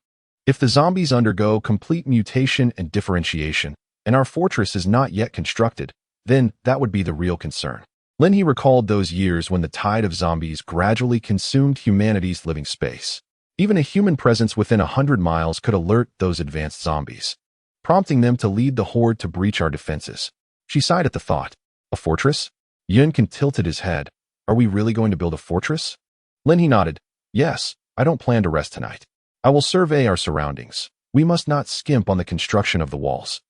If the zombies undergo complete mutation and differentiation, and our fortress is not yet constructed, then that would be the real concern. Lin He recalled those years when the tide of zombies gradually consumed humanity's living space. Even a human presence within 100 miles could alert those advanced zombies, prompting them to lead the horde to breach our defenses. She sighed at the thought. A fortress? Yun Can tilted his head. Are we really going to build a fortress? Lin He nodded. Yes. I don't plan to rest tonight. I will survey our surroundings. We must not skimp on the construction of the walls.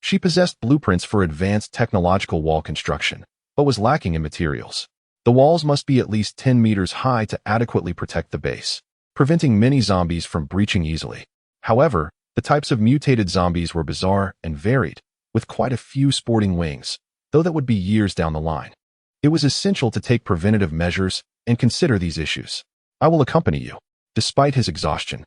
She possessed blueprints for advanced technological wall construction, but was lacking in materials. The walls must be at least 10 meters high to adequately protect the base, preventing many zombies from breaching easily. However, the types of mutated zombies were bizarre and varied, with quite a few sporting wings, though that would be years down the line. It was essential to take preventative measures and consider these issues. I will accompany you. Despite his exhaustion,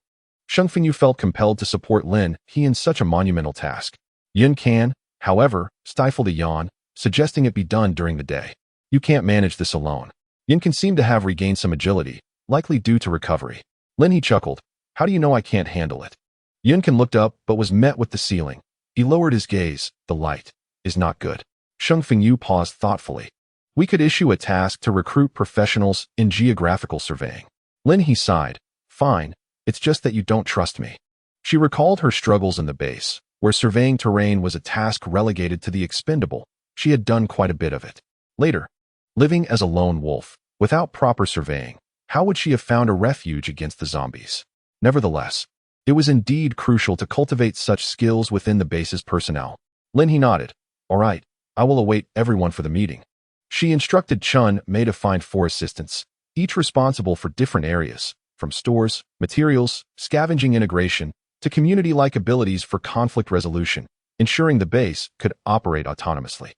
Sheng Fengyu felt compelled to support Lin He in such a monumental task. Yun Can, however, stifled a yawn, suggesting it be done during the day. You can't manage this alone. Yun Can seemed to have regained some agility, likely due to recovery. Lin He chuckled. How do you know I can't handle it? Yun Can looked up but was met with the ceiling. He lowered his gaze. The light is not good. Sheng Fengyu paused thoughtfully. We could issue a task to recruit professionals in geographical surveying. Lin He sighed. Fine, it's just that you don't trust me. She recalled her struggles in the base, where surveying terrain was a task relegated to the expendable. She had done quite a bit of it. Later, living as a lone wolf, without proper surveying, how would she have found a refuge against the zombies? Nevertheless, it was indeed crucial to cultivate such skills within the base's personnel. Lin He nodded. All right, I will await everyone for the meeting. She instructed Chun Mei to find 4 assistants, each responsible for different areas, from stores, materials, scavenging integration, to community-like abilities for conflict resolution, ensuring the base could operate autonomously.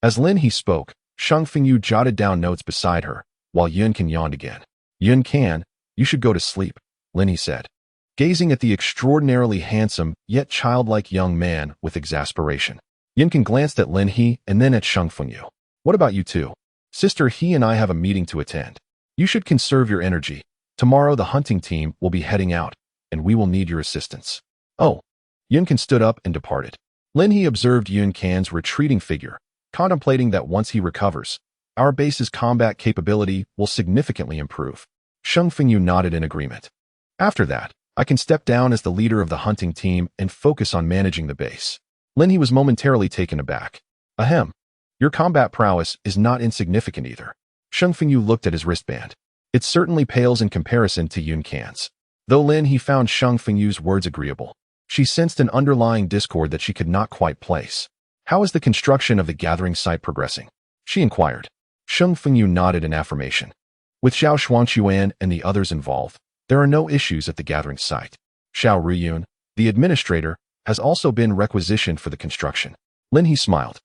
As Lin He spoke, Sheng Fengyu jotted down notes beside her, while Yun Can yawned again. Yun Can, you should go to sleep, Lin He said, gazing at the extraordinarily handsome yet childlike young man with exasperation. Yun Can glanced at Lin He and then at Sheng Fengyu. What about you two? Sister He and I have a meeting to attend. You should conserve your energy. Tomorrow the hunting team will be heading out, and we will need your assistance. Oh. Yun Can stood up and departed. Lin He observed Yun Can's retreating figure, contemplating that once he recovers, our base's combat capability will significantly improve. Sheng Fengyu nodded in agreement. After that, I can step down as the leader of the hunting team and focus on managing the base. Lin He was momentarily taken aback. Ahem. Your combat prowess is not insignificant either. Sheng Fengyu looked at his wristband. It certainly pales in comparison to Yun Can's. Though Lin He found Sheng Fengyu's words agreeable, she sensed an underlying discord that she could not quite place. How is the construction of the gathering site progressing? She inquired. Sheng Fengyu nodded in affirmation. With Xiao Xuanquan and the others involved, there are no issues at the gathering site. Xiao Ruyun, the administrator, has also been requisitioned for the construction. Lin He smiled.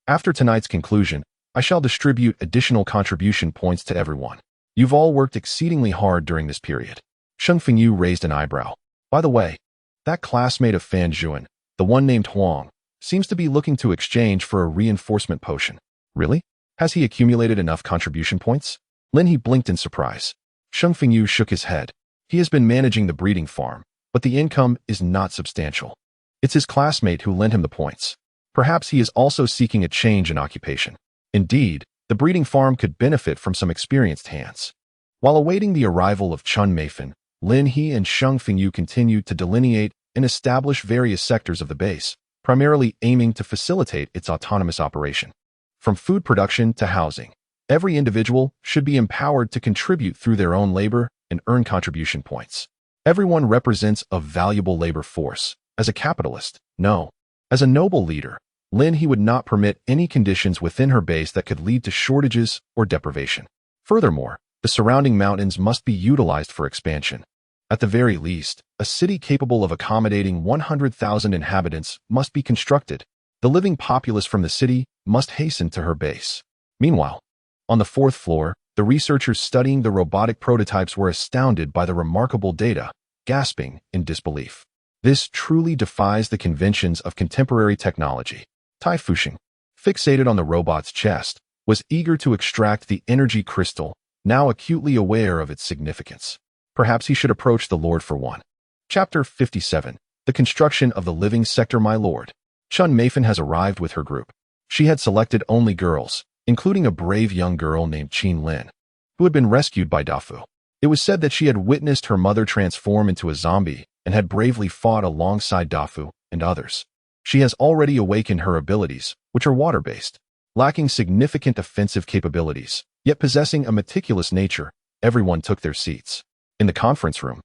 After tonight's conclusion, I shall distribute additional contribution points to everyone. You've all worked exceedingly hard during this period. Sheng Fengyu raised an eyebrow. By the way, that classmate of Fan Zhuan, the one named Huang, seems to be looking to exchange for a reinforcement potion. Really? Has he accumulated enough contribution points? Lin He blinked in surprise. Sheng Fengyu shook his head. He has been managing the breeding farm, but the income is not substantial. It's his classmate who lent him the points. Perhaps he is also seeking a change in occupation. Indeed, the breeding farm could benefit from some experienced hands. While awaiting the arrival of Chun Meifan, Lin He and Sheng Fengyu continued to delineate and establish various sectors of the base, primarily aiming to facilitate its autonomous operation. From food production to housing, every individual should be empowered to contribute through their own labor and earn contribution points. Everyone represents a valuable labor force. As a capitalist, no. As a noble leader, Lin He would not permit any conditions within her base that could lead to shortages or deprivation. Furthermore, the surrounding mountains must be utilized for expansion. At the very least, a city capable of accommodating 100,000 inhabitants must be constructed. The living populace from the city must hasten to her base. Meanwhile, on the 4th floor, the researchers studying the robotic prototypes were astounded by the remarkable data, gasping in disbelief. This truly defies the conventions of contemporary technology. Tai Fuxing, fixated on the robot's chest, was eager to extract the energy crystal, now acutely aware of its significance. Perhaps he should approach the Lord for one. Chapter 57. The Construction of the Living Sector. My lord. Chun Meifan has arrived with her group. She had selected only girls, including a brave young girl named Qin Lin, who had been rescued by Dafu. It was said that she had witnessed her mother transform into a zombie and had bravely fought alongside Dafu and others. She has already awakened her abilities, which are water-based. Lacking significant offensive capabilities, yet possessing a meticulous nature, everyone took their seats. In the conference room,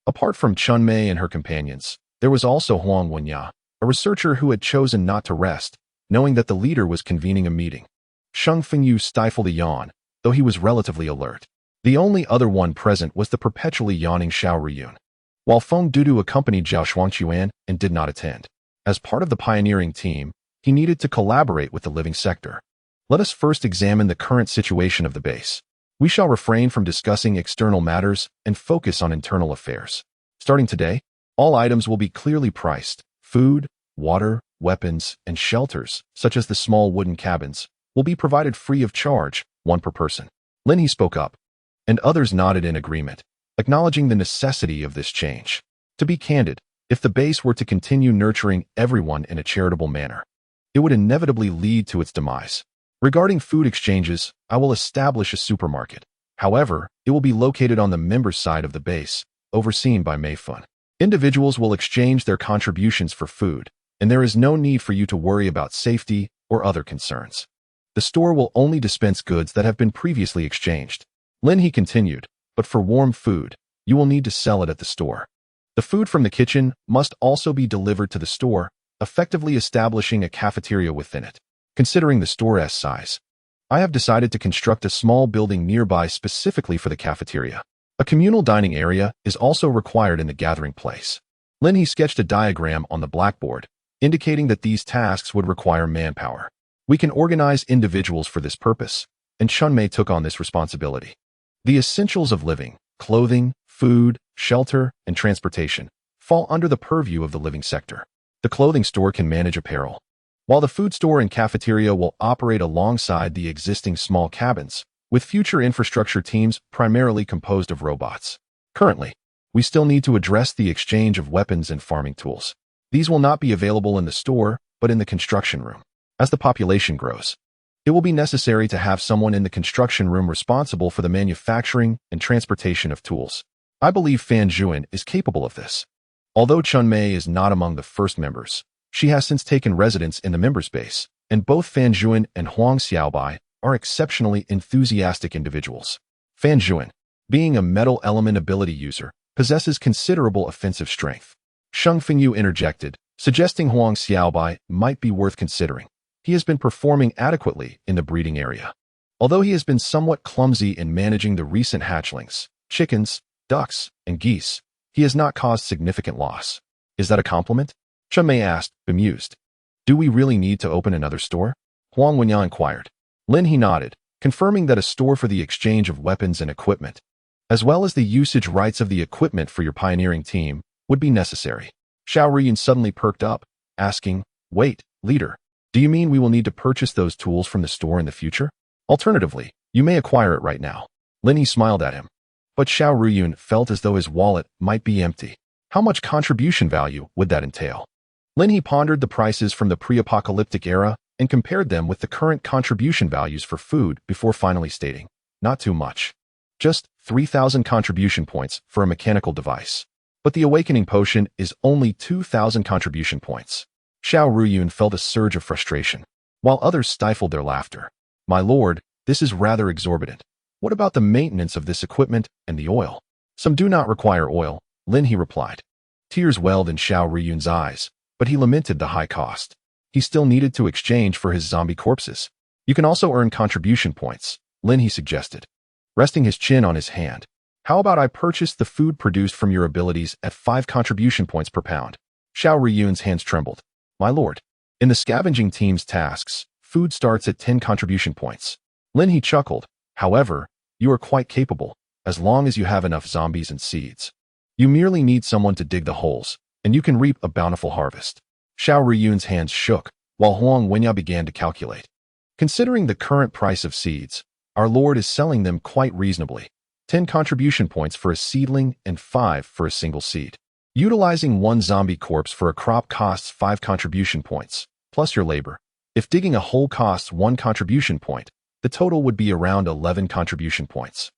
apart from Chun Mei and her companions, there was also Huang Wenya, a researcher who had chosen not to rest, knowing that the leader was convening a meeting. Sheng Fengyu stifled a yawn, though he was relatively alert. The only other one present was the perpetually yawning Xiao Ruyun, while Feng Dudu accompanied Zhao Xuanquan and did not attend. As part of the pioneering team, he needed to collaborate with the living sector. Let us first examine the current situation of the base. We shall refrain from discussing external matters and focus on internal affairs. Starting today, All items will be clearly priced. Food, water, weapons, and shelters, such as the small wooden cabins, will be provided free of charge, one per person. Lin He spoke up, and others nodded in agreement, acknowledging the necessity of this change. To be candid, if the base were to continue nurturing everyone in a charitable manner, it would inevitably lead to its demise. Regarding food exchanges, I will establish a supermarket. However, it will be located on the members' side of the base, overseen by Mei Fun. Individuals will exchange their contributions for food, and there is no need for you to worry about safety or other concerns. The store will only dispense goods that have been previously exchanged. Lin He continued, but for warm food, you will need to sell it at the store. The food from the kitchen must also be delivered to the store, effectively establishing a cafeteria within it. Considering the store's size, I have decided to construct a small building nearby specifically for the cafeteria. A communal dining area is also required in the gathering place. Lin He sketched a diagram on the blackboard, indicating that these tasks would require manpower. We can organize individuals for this purpose, and Chunmei took on this responsibility. The essentials of living, clothing, food, shelter, and transportation, fall under the purview of the living sector. The clothing store can manage apparel, while the food store and cafeteria will operate alongside the existing small cabins, with future infrastructure teams primarily composed of robots. Currently, we still need to address the exchange of weapons and farming tools. These will not be available in the store, but in the construction room. As the population grows, it will be necessary to have someone in the construction room responsible for the manufacturing and transportation of tools. I believe Fan Zhuan is capable of this. Although Chunmei is not among the first members, she has since taken residence in the members' base, and both Fan Zhuan and Huang Xiaobai are exceptionally enthusiastic individuals. Fan Zhuan, being a metal element ability user, possesses considerable offensive strength. Sheng Fengyu interjected, suggesting Huang Xiaobai might be worth considering. He has been performing adequately in the breeding area. Although he has been somewhat clumsy in managing the recent hatchlings, chickens, ducks, and geese, he has not caused significant loss. Is that a compliment? Chunmei asked, bemused. Do we really need to open another store? Huang Wenyan inquired. Lin He nodded, confirming that a store for the exchange of weapons and equipment, as well as the usage rights of the equipment for your pioneering team, would be necessary. Xiao Ruiyun suddenly perked up, asking, wait, leader, do you mean we will need to purchase those tools from the store in the future? Alternatively, you may acquire it right now. Lin He smiled at him. But Xiao Ruiyun felt as though his wallet might be empty. How much contribution value would that entail? Lin He pondered the prices from the pre-apocalyptic era and compared them with the current contribution values for food before finally stating, not too much. Just 3,000 contribution points for a mechanical device. But the awakening potion is only 2,000 contribution points. Xiao Ruiyun felt a surge of frustration, while others stifled their laughter. My lord, this is rather exorbitant. What about the maintenance of this equipment and the oil? Some do not require oil, Lin He replied. Tears welled in Xiao Ruiyun's eyes, but he lamented the high cost. He still needed to exchange for his zombie corpses. You can also earn contribution points, Lin He suggested, resting his chin on his hand. How about I purchase the food produced from your abilities at 5 contribution points per pound? Xiao Ruiyun's hands trembled. My lord, in the scavenging team's tasks, food starts at 10 contribution points. Lin He chuckled. However, you are quite capable, as long as you have enough zombies and seeds. You merely need someone to dig the holes, and you can reap a bountiful harvest. Xiao Ruiyun's hands shook, while Huang Wenya began to calculate. Considering the current price of seeds, our lord is selling them quite reasonably. 10 contribution points for a seedling and 5 for a single seed. Utilizing 1 zombie corpse for a crop costs 5 contribution points, plus your labor. If digging a hole costs 1 contribution point, the total would be around 11 contribution points.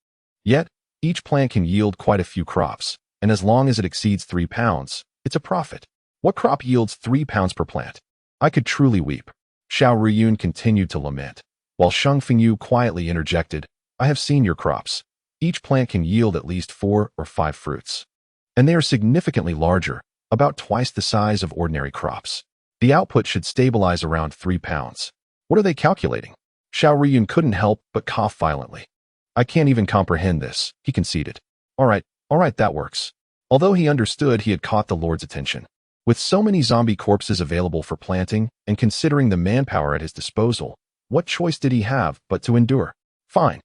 Yet, each plant can yield quite a few crops, and as long as it exceeds 3 pounds, it's a profit. What crop yields 3 pounds per plant? I could truly weep. Xiao Ruiyun continued to lament, while Sheng Fengyu quietly interjected, I have seen your crops. Each plant can yield at least 4 or 5 fruits. And they are significantly larger, about twice the size of ordinary crops. The output should stabilize around 3 pounds. What are they calculating? Xiao Ruiyun couldn't help but cough violently. I can't even comprehend this, he conceded. All right, that works. Although he understood he had caught the Lord's attention. With so many zombie corpses available for planting, and considering the manpower at his disposal, what choice did he have but to endure? Fine.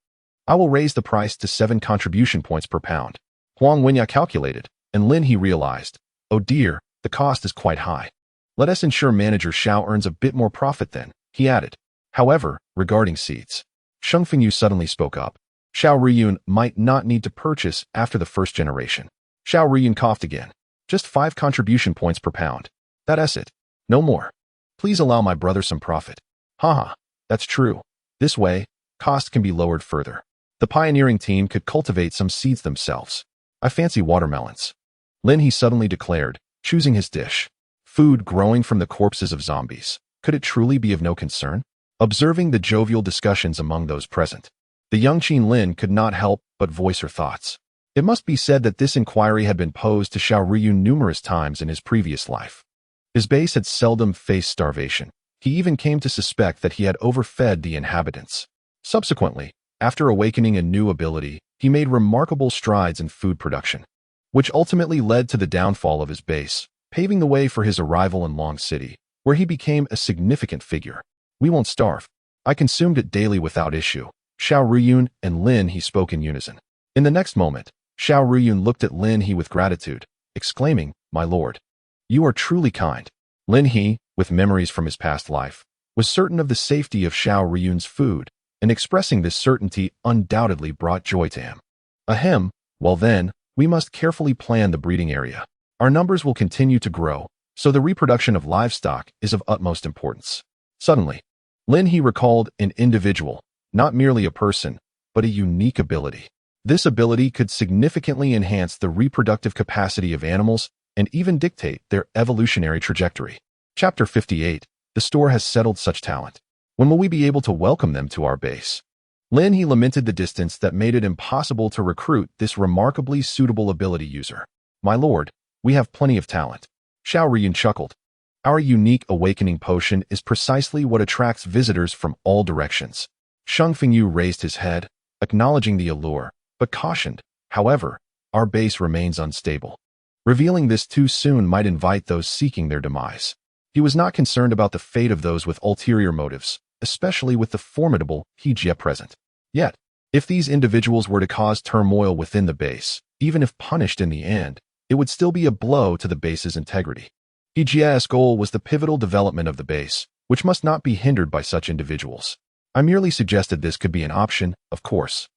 I will raise the price to 7 contribution points per pound. Huang Wenya calculated, and Lin He realized, Oh dear, the cost is quite high. Let us ensure Manager Xiao earns a bit more profit then, he added. However, regarding seeds, Sheng Fengyu suddenly spoke up. Xiao Riyun might not need to purchase after the first generation. Xiao Riyun coughed again. Just 5 contribution points per pound. That's it. No more. Please allow my brother some profit. Haha, that's true. This way, cost can be lowered further. The pioneering team could cultivate some seeds themselves. I fancy watermelons. Lin He suddenly declared, choosing his dish. Food growing from the corpses of zombies. Could it truly be of no concern? Observing the jovial discussions among those present, the young Qin Lin could not help but voice her thoughts. It must be said that this inquiry had been posed to Xiao Riyun numerous times in his previous life. His base had seldom faced starvation. He even came to suspect that he had overfed the inhabitants. Subsequently, after awakening a new ability, he made remarkable strides in food production, which ultimately led to the downfall of his base, paving the way for his arrival in Long City, where he became a significant figure. We won't starve. I consumed it daily without issue. Xiao Riyun and Lin He spoke in unison. In the next moment, Xiao Riyun looked at Lin He with gratitude, exclaiming, "My lord, you are truly kind." Lin He, with memories from his past life, was certain of the safety of Xiao Riyun's food, and expressing this certainty undoubtedly brought joy to him. Ahem, well then, we must carefully plan the breeding area. Our numbers will continue to grow, so the reproduction of livestock is of utmost importance. Suddenly, Lin He recalled an individual, not merely a person, but a unique ability. This ability could significantly enhance the reproductive capacity of animals and even dictate their evolutionary trajectory. Chapter 58. The store has settled such talent. When will we be able to welcome them to our base? Lin He lamented the distance that made it impossible to recruit this remarkably suitable ability user. My lord, we have plenty of talent. Xiao Riyun chuckled. Our unique awakening potion is precisely what attracts visitors from all directions. Sheng Fengyu raised his head, acknowledging the allure, but cautioned, however, our base remains unstable. Revealing this too soon might invite those seeking their demise. He was not concerned about the fate of those with ulterior motives, especially with the formidable Hejie present. Yet, if these individuals were to cause turmoil within the base, even if punished in the end, it would still be a blow to the base's integrity. Hejie's goal was the pivotal development of the base, which must not be hindered by such individuals. I merely suggested this could be an option, of course.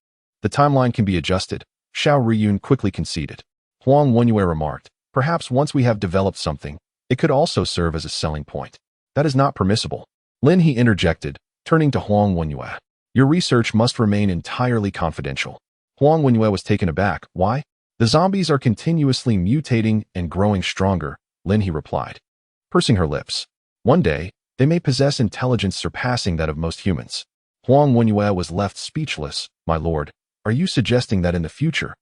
The timeline can be adjusted, Xiao Riyun quickly conceded. Huang Wenyue remarked, perhaps once we have developed something, it could also serve as a selling point. That is not permissible. Lin He interjected, turning to Huang Wenyue. Your research must remain entirely confidential. Huang Wenyue was taken aback. Why? The zombies are continuously mutating and growing stronger, Lin He replied, pursing her lips. One day, they may possess intelligence surpassing that of most humans. Huang Wenyue was left speechless. My lord, are you suggesting that in the future,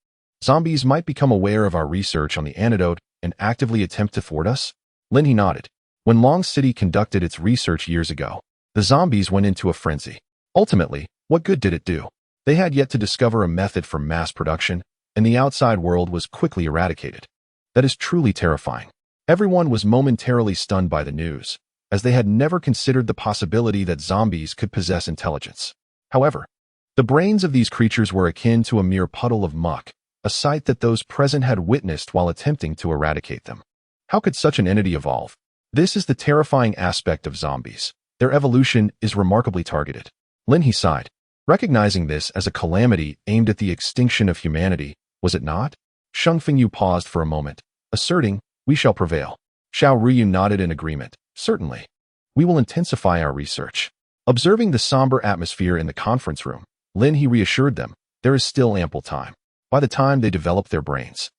zombies might become aware of our research on the antidote and actively attempt to thwart us? Lin He nodded. When Long City conducted its research years ago, the zombies went into a frenzy. Ultimately, what good did it do? They had yet to discover a method for mass production, and the outside world was quickly eradicated. That is truly terrifying. Everyone was momentarily stunned by the news, as they had never considered the possibility that zombies could possess intelligence. However, the brains of these creatures were akin to a mere puddle of muck, a sight that those present had witnessed while attempting to eradicate them. How could such an entity evolve? This is the terrifying aspect of zombies. Their evolution is remarkably targeted. Lin He sighed. Recognizing this as a calamity aimed at the extinction of humanity, was it not? Sheng Fengyu paused for a moment, asserting, we shall prevail. Xiao Riyun nodded in agreement. Certainly. We will intensify our research. Observing the somber atmosphere in the conference room, Lin He reassured them, there is still ample time. By the time they develop their brains,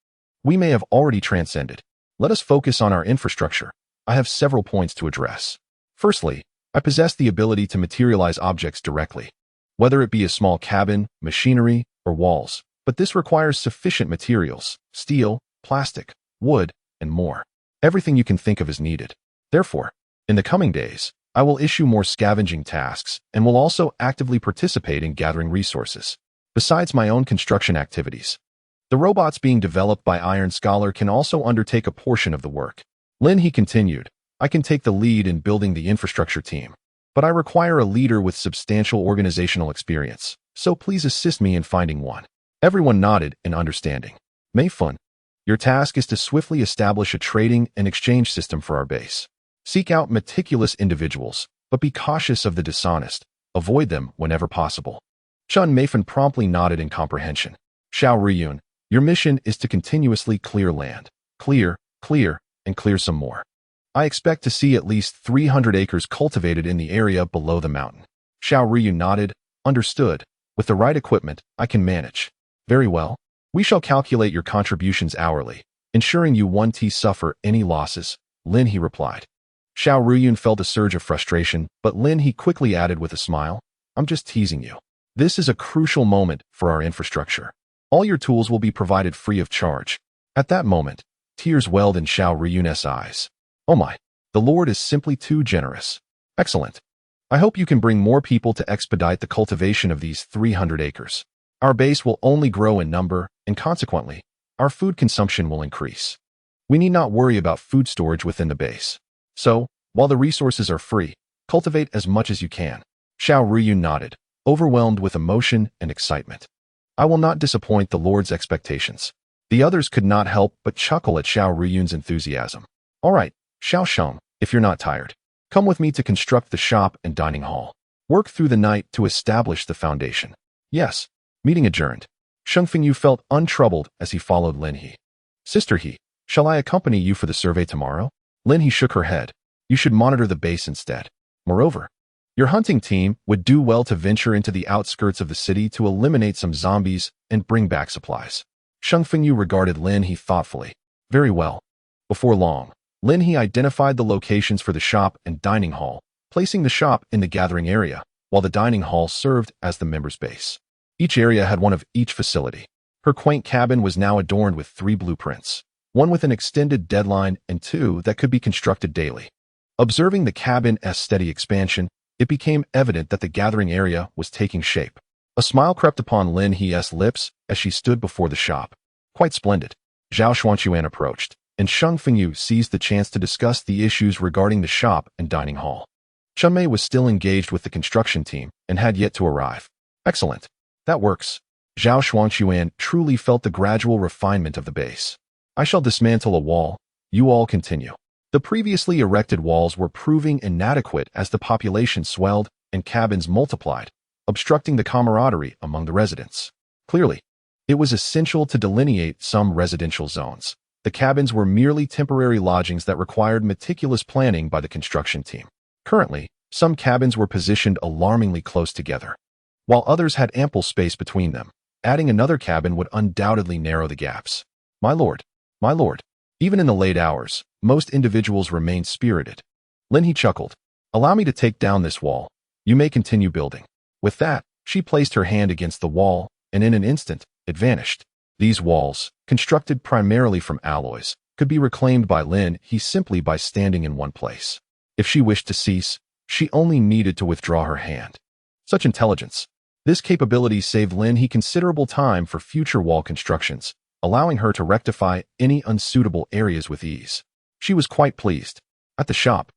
we may have already transcended. Let us focus on our infrastructure. I have several points to address. Firstly, I possess the ability to materialize objects directly, whether it be a small cabin, machinery, or walls, but this requires sufficient materials, steel, plastic, wood, and more. Everything you can think of is needed. Therefore, in the coming days, I will issue more scavenging tasks and will also actively participate in gathering resources. Besides my own construction activities, the robots being developed by Iron Scholar can also undertake a portion of the work. Lin He continued, I can take the lead in building the infrastructure team, but I require a leader with substantial organizational experience, so please assist me in finding one. Everyone nodded in understanding. Mei Fun. Your task is to swiftly establish a trading and exchange system for our base. Seek out meticulous individuals, but be cautious of the dishonest. Avoid them whenever possible. Chun Meifan promptly nodded in comprehension. Xiao Riyun, your mission is to continuously clear land. Clear, clear, and clear some more. I expect to see at least 300 acres cultivated in the area below the mountain. Xiao Riyun nodded. Understood. With the right equipment, I can manage. Very well. We shall calculate your contributions hourly, ensuring you won't suffer any losses. Lin He replied. Xiao Riyun felt a surge of frustration, but Lin He quickly added with a smile, I'm just teasing you. This is a crucial moment for our infrastructure. All your tools will be provided free of charge. At that moment, tears welled in Xiao Riyun's eyes. Oh my, the Lord is simply too generous. Excellent. I hope you can bring more people to expedite the cultivation of these 300 acres. Our base will only grow in number, and consequently, our food consumption will increase. We need not worry about food storage within the base. So, while the resources are free, cultivate as much as you can. Xiao Riyun nodded, overwhelmed with emotion and excitement. I will not disappoint the Lord's expectations. The others could not help but chuckle at Xiao Riyun's enthusiasm. All right, Xiao Sheng, if you're not tired, come with me to construct the shop and dining hall. Work through the night to establish the foundation. Yes. Meeting adjourned. Sheng Fengyu felt untroubled as he followed Lin He. Sister He, shall I accompany you for the survey tomorrow? Lin He shook her head. You should monitor the base instead. Moreover, your hunting team would do well to venture into the outskirts of the city to eliminate some zombies and bring back supplies. Sheng Fengyu regarded Lin He thoughtfully. Very well. Before long, Lin He identified the locations for the shop and dining hall, placing the shop in the gathering area, while the dining hall served as the members' base. Each area had one of each facility. Her quaint cabin was now adorned with 3 blueprints, one with an extended deadline and 2 that could be constructed daily. Observing the cabin's steady expansion, it became evident that the gathering area was taking shape. A smile crept upon Lin He's lips as she stood before the shop. Quite splendid. Zhao Xuanquan approached, and Sheng Fengyu seized the chance to discuss the issues regarding the shop and dining hall. Chun Mei was still engaged with the construction team and had yet to arrive. Excellent. That works. Zhao Xuanquan truly felt the gradual refinement of the base. I shall dismantle a wall. You all continue. The previously erected walls were proving inadequate as the population swelled and cabins multiplied, obstructing the camaraderie among the residents. Clearly, it was essential to delineate some residential zones. The cabins were merely temporary lodgings that required meticulous planning by the construction team. Currently, some cabins were positioned alarmingly close together, while others had ample space between them. Adding another cabin would undoubtedly narrow the gaps. My lord, even in the late hours, most individuals remained spirited. Lin He chuckled. Allow me to take down this wall. You may continue building. With that, she placed her hand against the wall, and in an instant, it vanished. These walls, constructed primarily from alloys, could be reclaimed by Lin He simply by standing in one place. If she wished to cease, she only needed to withdraw her hand. Such intelligence. This capability saved Lin He considerable time for future wall constructions, allowing her to rectify any unsuitable areas with ease. She was quite pleased. At the shop,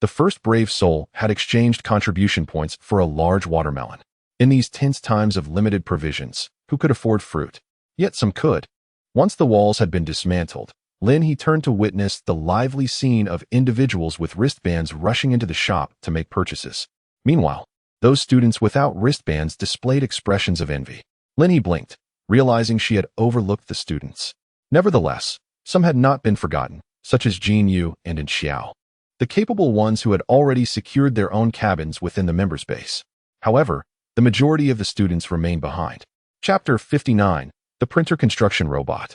the first brave soul had exchanged contribution points for a large watermelon. In these tense times of limited provisions, who could afford fruit? Yet some could. Once the walls had been dismantled, Lin He turned to witness the lively scene of individuals with wristbands rushing into the shop to make purchases. Meanwhile, those students without wristbands displayed expressions of envy. Lin He blinked, realizing she had overlooked the students. Nevertheless, some had not been forgotten, such as Jin Yu and In Xiao, the capable ones who had already secured their own cabins within the members' base. However, the majority of the students remained behind. Chapter 59. The Printer Construction Robot.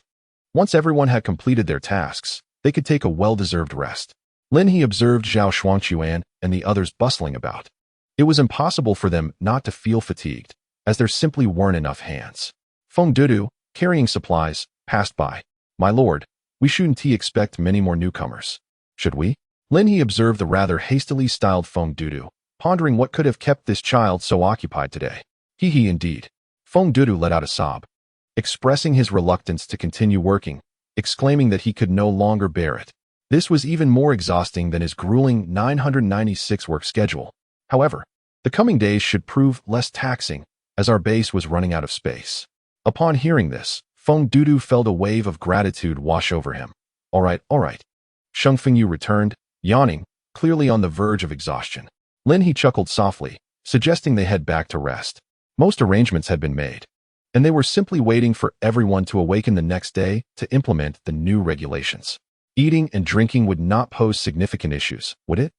Once everyone had completed their tasks, they could take a well-deserved rest. Lin He observed Zhao Xuanquan and the others bustling about. It was impossible for them not to feel fatigued, as there simply weren't enough hands. Feng Dudu, carrying supplies, passed by. My lord, we shouldn't expect many more newcomers. Should we? Lin He observed the rather hastily styled Feng Dudu, pondering what could have kept this child so occupied today. He indeed. Feng Dudu let out a sob, expressing his reluctance to continue working, exclaiming that he could no longer bear it. This was even more exhausting than his grueling 996 work schedule. However, the coming days should prove less taxing, as our base was running out of space. Upon hearing this, Feng Feng Dudu felt a wave of gratitude wash over him. All right, all right. Sheng Fengyu returned, yawning, clearly on the verge of exhaustion. Lin He chuckled softly, suggesting they head back to rest. Most arrangements had been made, and they were simply waiting for everyone to awaken the next day to implement the new regulations. Eating and drinking would not pose significant issues, would it?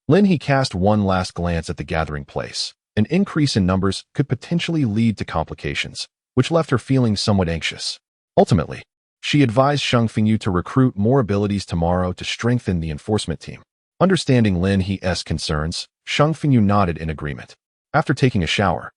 Lin He cast one last glance at the gathering place. An increase in numbers could potentially lead to complications, which left her feeling somewhat anxious. Ultimately, she advised Sheng Fengyu to recruit more abilities tomorrow to strengthen the enforcement team. Understanding Lin He's concerns, Sheng Fengyu nodded in agreement. After taking a shower,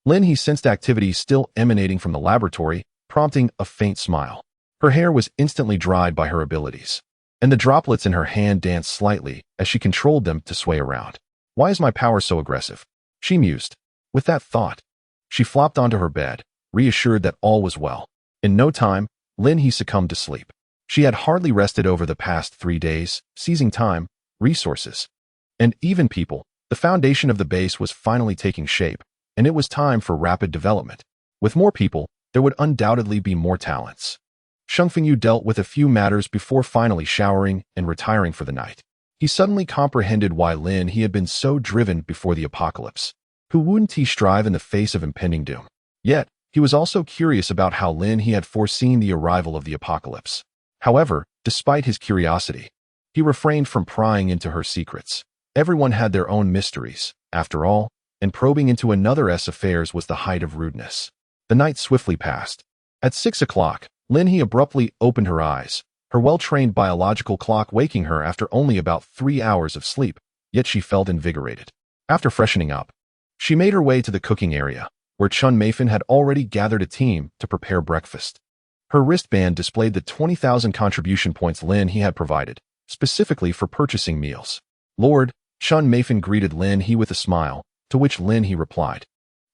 Lin He sensed activity still emanating from the laboratory, prompting a faint smile. Her hair was instantly dried by her abilities, and the droplets in her hand danced slightly as she controlled them to sway around. Why is my power so aggressive? She mused. With that thought, she flopped onto her bed, reassured that all was well. In no time, Lin He succumbed to sleep. She had hardly rested over the past 3 days, seizing time, resources, and even people. The foundation of the base was finally taking shape, and it was time for rapid development. With more people, there would undoubtedly be more talents. Sheng Fengyu dealt with a few matters before finally showering and retiring for the night. He suddenly comprehended why Lin He had been so driven before the apocalypse. Who wouldn't he strive in the face of impending doom? Yet, he was also curious about how Lin He had foreseen the arrival of the apocalypse. However, despite his curiosity, he refrained from prying into her secrets. Everyone had their own mysteries, after all, and probing into another's affairs was the height of rudeness. The night swiftly passed. At 6 o'clock, Lin He abruptly opened her eyes, her well-trained biological clock waking her after only about 3 hours of sleep, yet she felt invigorated. After freshening up, she made her way to the cooking area, where Chun Meifan had already gathered a team to prepare breakfast. Her wristband displayed the 20,000 contribution points Lin He had provided, specifically for purchasing meals. Lord, Chun Meifan greeted Lin He with a smile, to which Lin He replied,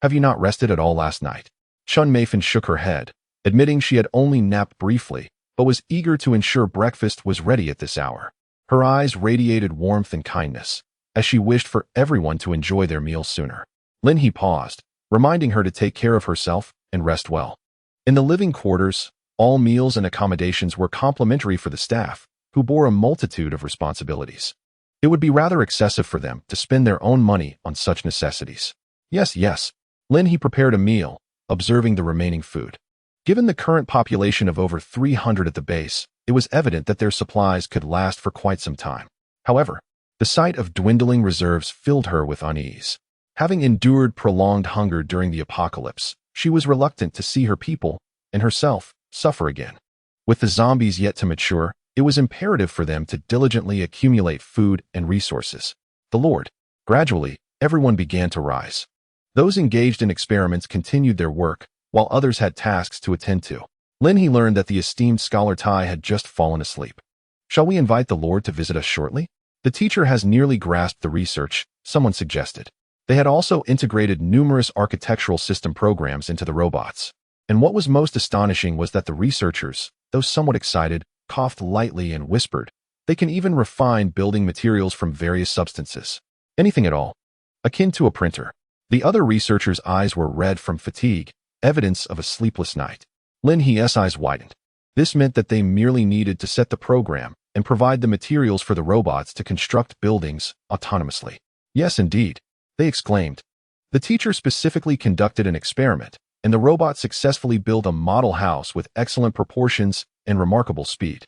"Have you not rested at all last night?" Chun Meifan shook her head, admitting she had only napped briefly, but was eager to ensure breakfast was ready at this hour. Her eyes radiated warmth and kindness, as she wished for everyone to enjoy their meals sooner. Lin He paused, reminding her to take care of herself and rest well. In the living quarters, all meals and accommodations were complimentary for the staff, who bore a multitude of responsibilities. It would be rather excessive for them to spend their own money on such necessities. Yes. Lin He prepared a meal, observing the remaining food. Given the current population of over 300 at the base, it was evident that their supplies could last for quite some time. However, the sight of dwindling reserves filled her with unease. Having endured prolonged hunger during the apocalypse, she was reluctant to see her people, and herself, suffer again. With the zombies yet to mature, it was imperative for them to diligently accumulate food and resources. The Lord. Gradually, everyone began to rise. Those engaged in experiments continued their work, while others had tasks to attend to. Lin He learned that the esteemed scholar Tai had just fallen asleep. Shall we invite the Lord to visit us shortly? The teacher has nearly grasped the research, someone suggested. They had also integrated numerous architectural system programs into the robots. And what was most astonishing was that the researchers, though somewhat excited, coughed lightly and whispered, "They can even refine building materials from various substances. Anything at all. Akin to a printer." The other researchers' eyes were red from fatigue, evidence of a sleepless night. Lin He's eyes widened. This meant that they merely needed to set the program and provide the materials for the robots to construct buildings autonomously. Yes, indeed, they exclaimed. The teacher specifically conducted an experiment, and the robot successfully built a model house with excellent proportions and remarkable speed.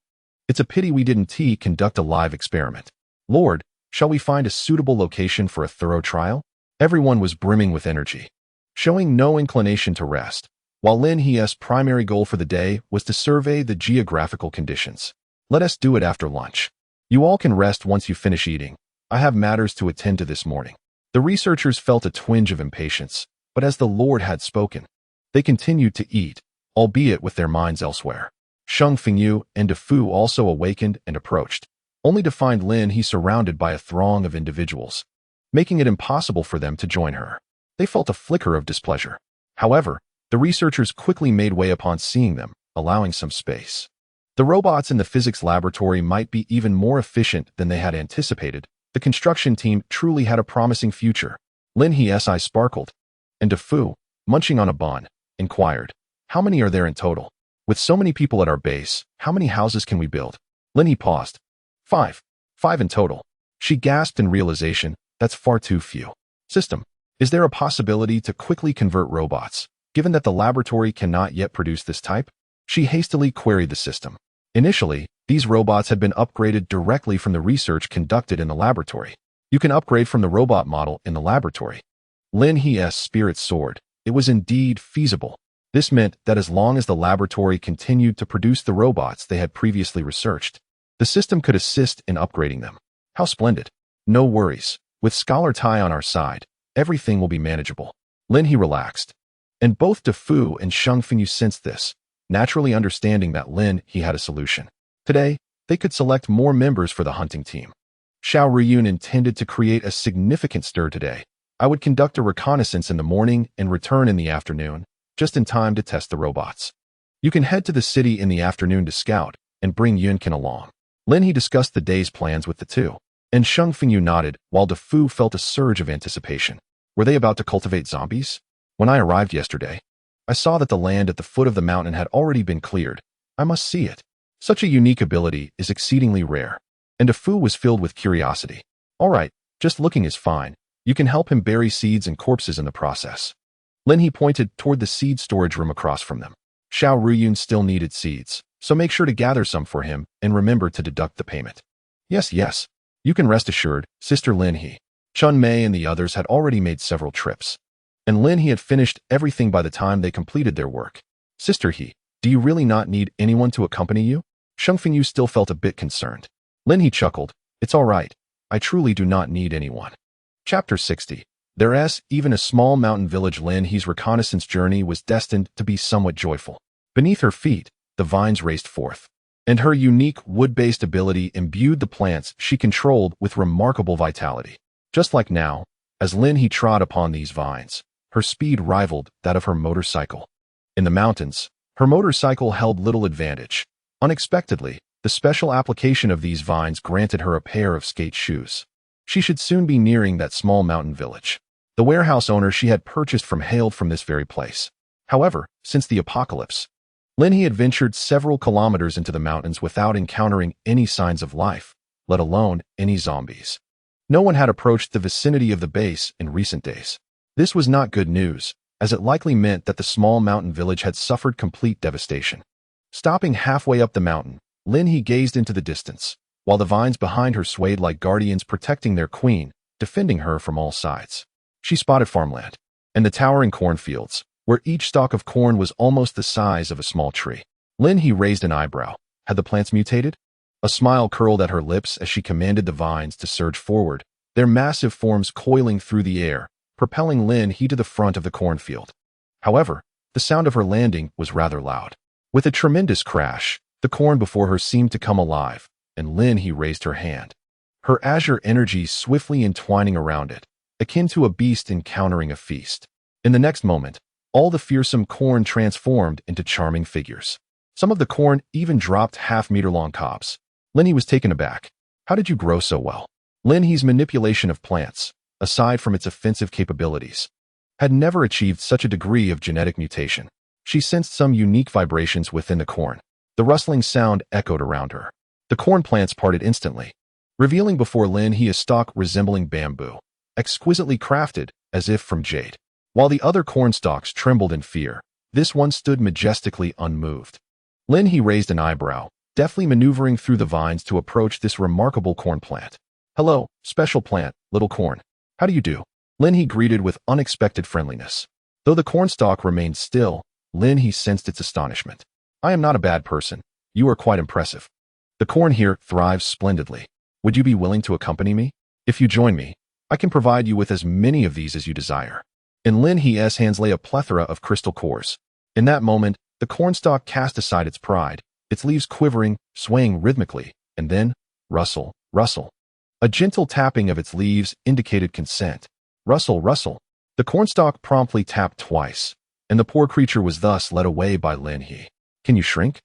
It's a pity we didn't conduct a live experiment. Lord, shall we find a suitable location for a thorough trial? Everyone was brimming with energy, showing no inclination to rest, while Lin He's primary goal for the day was to survey the geographical conditions. Let us do it after lunch. You all can rest once you finish eating. I have matters to attend to this morning. The researchers felt a twinge of impatience, but as the Lord had spoken, they continued to eat, albeit with their minds elsewhere. Sheng Fengyu and DeFu also awakened and approached, only to find Lin He surrounded by a throng of individuals, making it impossible for them to join her. They felt a flicker of displeasure. However, the researchers quickly made way upon seeing them, allowing some space. The robots in the physics laboratory might be even more efficient than they had anticipated. The construction team truly had a promising future. Lin He's eyes sparkled, and DeFu, munching on a bun, inquired, "How many are there in total?" With so many people at our base, how many houses can we build? Lin He paused. 5. 5 in total. She gasped in realization, that's far too few. System. Is there a possibility to quickly convert robots, given that the laboratory cannot yet produce this type? She hastily queried the system. Initially, these robots had been upgraded directly from the research conducted in the laboratory. You can upgrade from the robot model in the laboratory. Lin He's spirit soared. It was indeed feasible. This meant that as long as the laboratory continued to produce the robots they had previously researched, the system could assist in upgrading them. How splendid. No worries. With Scholar Tai on our side, everything will be manageable. Lin He relaxed. And both DeFu and Sheng Fengyu sensed this, naturally understanding that Lin He had a solution. Today, they could select more members for the hunting team. Xiao Ruyun intended to create a significant stir today. I would conduct a reconnaissance in the morning and return in the afternoon, just in time to test the robots. You can head to the city in the afternoon to scout and bring Yunkin along. Lin He discussed the day's plans with the two, and Sheng Fengyu nodded while DeFu felt a surge of anticipation. Were they about to cultivate zombies? When I arrived yesterday, I saw that the land at the foot of the mountain had already been cleared. I must see it. Such a unique ability is exceedingly rare. And DeFu was filled with curiosity. All right, just looking is fine. You can help him bury seeds and corpses in the process. Lin He pointed toward the seed storage room across from them. Xiao Ruyun still needed seeds, so make sure to gather some for him and remember to deduct the payment. Yes, yes. You can rest assured, Sister Lin He. Chun Mei and the others had already made several trips. And Lin He had finished everything by the time they completed their work. Sister He, do you really not need anyone to accompany you? Sheng Fengyu still felt a bit concerned. Lin He chuckled. It's all right. I truly do not need anyone. Chapter 60. There's even a small mountain village. Lin He's reconnaissance journey was destined to be somewhat joyful. Beneath her feet, the vines raced forth, and her unique wood-based ability imbued the plants she controlled with remarkable vitality. Just like now, as Lin He trod upon these vines, her speed rivaled that of her motorcycle. In the mountains, her motorcycle held little advantage. Unexpectedly, the special application of these vines granted her a pair of skate shoes. She should soon be nearing that small mountain village. The warehouse owner she had purchased from hailed from this very place. However, since the apocalypse, Lin He had ventured several kilometers into the mountains without encountering any signs of life, let alone any zombies. No one had approached the vicinity of the base in recent days. This was not good news, as it likely meant that the small mountain village had suffered complete devastation. Stopping halfway up the mountain, Lin He gazed into the distance, while the vines behind her swayed like guardians protecting their queen, defending her from all sides. She spotted farmland, and the towering cornfields, where each stalk of corn was almost the size of a small tree. Lin He raised an eyebrow. Had the plants mutated? A smile curled at her lips as she commanded the vines to surge forward, their massive forms coiling through the air, propelling Lin He to the front of the cornfield. However, the sound of her landing was rather loud. With a tremendous crash, the corn before her seemed to come alive, and Lin He raised her hand. Her azure energy swiftly entwining around it, akin to a beast encountering a feast. In the next moment, all the fearsome corn transformed into charming figures. Some of the corn even dropped half-meter-long cobs. Lin He was taken aback. How did you grow so well? Lin He's manipulation of plants, aside from its offensive capabilities, had never achieved such a degree of genetic mutation. She sensed some unique vibrations within the corn. The rustling sound echoed around her. The corn plants parted instantly, revealing before Lin He a stalk resembling bamboo, exquisitely crafted as if from jade. While the other corn stalks trembled in fear, this one stood majestically unmoved. Lin He raised an eyebrow, deftly maneuvering through the vines to approach this remarkable corn plant. Hello, special plant, little corn. How do you do? Lin He greeted with unexpected friendliness. Though the corn stalk remained still, Lin He sensed its astonishment. I am not a bad person. You are quite impressive. The corn here thrives splendidly. Would you be willing to accompany me? If you join me, I can provide you with as many of these as you desire. In Lin He's hands lay a plethora of crystal cores. In that moment, the cornstalk cast aside its pride, its leaves quivering, swaying rhythmically, and then, rustle, rustle. A gentle tapping of its leaves indicated consent. Rustle, rustle. The cornstalk promptly tapped twice, and the poor creature was thus led away by Lin He. Can you shrink?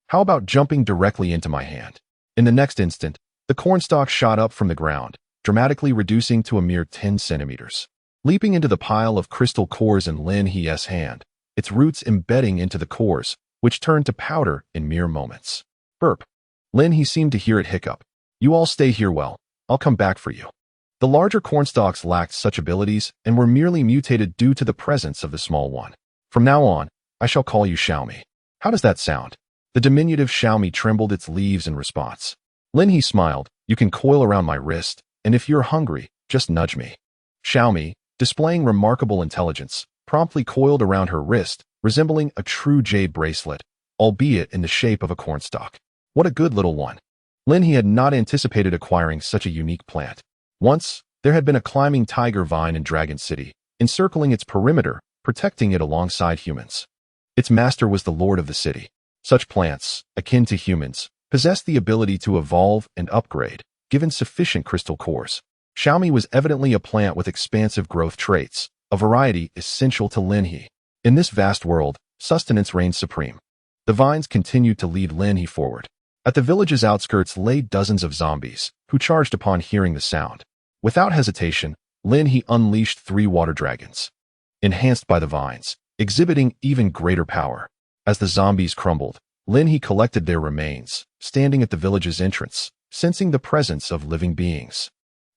How about jumping directly into my hand? In the next instant, the cornstalk shot up from the ground, dramatically reducing to a mere 10 centimeters. Leaping into the pile of crystal cores in Lin He's hand, its roots embedding into the cores, which turned to powder in mere moments. Burp. Lin He seemed to hear it hiccup. You all stay here well. I'll come back for you. The larger cornstalks lacked such abilities and were merely mutated due to the presence of the small one. From now on, I shall call you Xiaomi. How does that sound? The diminutive Xiaomi trembled its leaves in response. Lin He smiled. You can coil around my wrist, and if you're hungry, just nudge me. Xiaomi, displaying remarkable intelligence, promptly coiled around her wrist, resembling a true jade bracelet, albeit in the shape of a cornstalk. What a good little one. Lin He had not anticipated acquiring such a unique plant. Once, there had been a climbing tiger vine in Dragon City, encircling its perimeter, protecting it alongside humans. Its master was the lord of the city. Such plants, akin to humans, possessed the ability to evolve and upgrade, given sufficient crystal cores. Xiaomi was evidently a plant with expansive growth traits, a variety essential to Lin He. In this vast world, sustenance reigned supreme. The vines continued to lead Lin He forward. At the village's outskirts lay dozens of zombies, who charged upon hearing the sound. Without hesitation, Lin He unleashed 3 water dragons, enhanced by the vines, exhibiting even greater power. As the zombies crumbled, Lin He collected their remains, standing at the village's entrance, sensing the presence of living beings.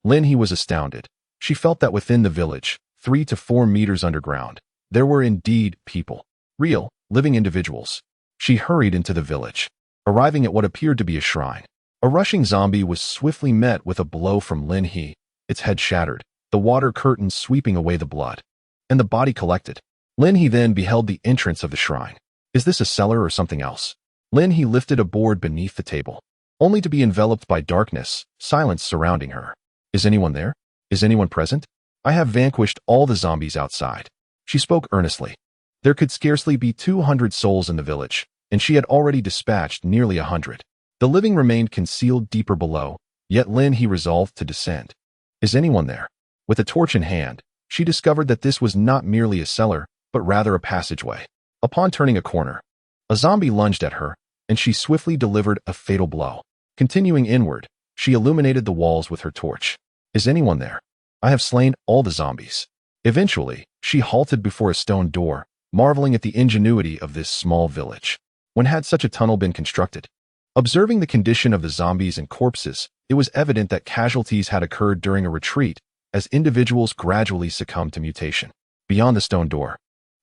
Lin He was astounded. She felt that within the village, 3 to 4 meters underground, there were indeed people. Real, living individuals. She hurried into the village, arriving at what appeared to be a shrine. A rushing zombie was swiftly met with a blow from Lin He, its head shattered, the water curtain sweeping away the blood, and the body collected. Lin He then beheld the entrance of the shrine. Is this a cellar or something else? Lin He lifted a board beneath the table, only to be enveloped by darkness, silence surrounding her. Is anyone there? Is anyone present? I have vanquished all the zombies outside. She spoke earnestly. There could scarcely be 200 souls in the village, and she had already dispatched nearly 100. The living remained concealed deeper below, yet Lin He resolved to descend. Is anyone there? With a torch in hand, she discovered that this was not merely a cellar, but rather a passageway. Upon turning a corner, a zombie lunged at her, and she swiftly delivered a fatal blow. Continuing inward, she illuminated the walls with her torch. Is anyone there? I have slain all the zombies. Eventually, she halted before a stone door, marveling at the ingenuity of this small village. When had such a tunnel been constructed? Observing the condition of the zombies and corpses, it was evident that casualties had occurred during a retreat, as individuals gradually succumbed to mutation. Beyond the stone door,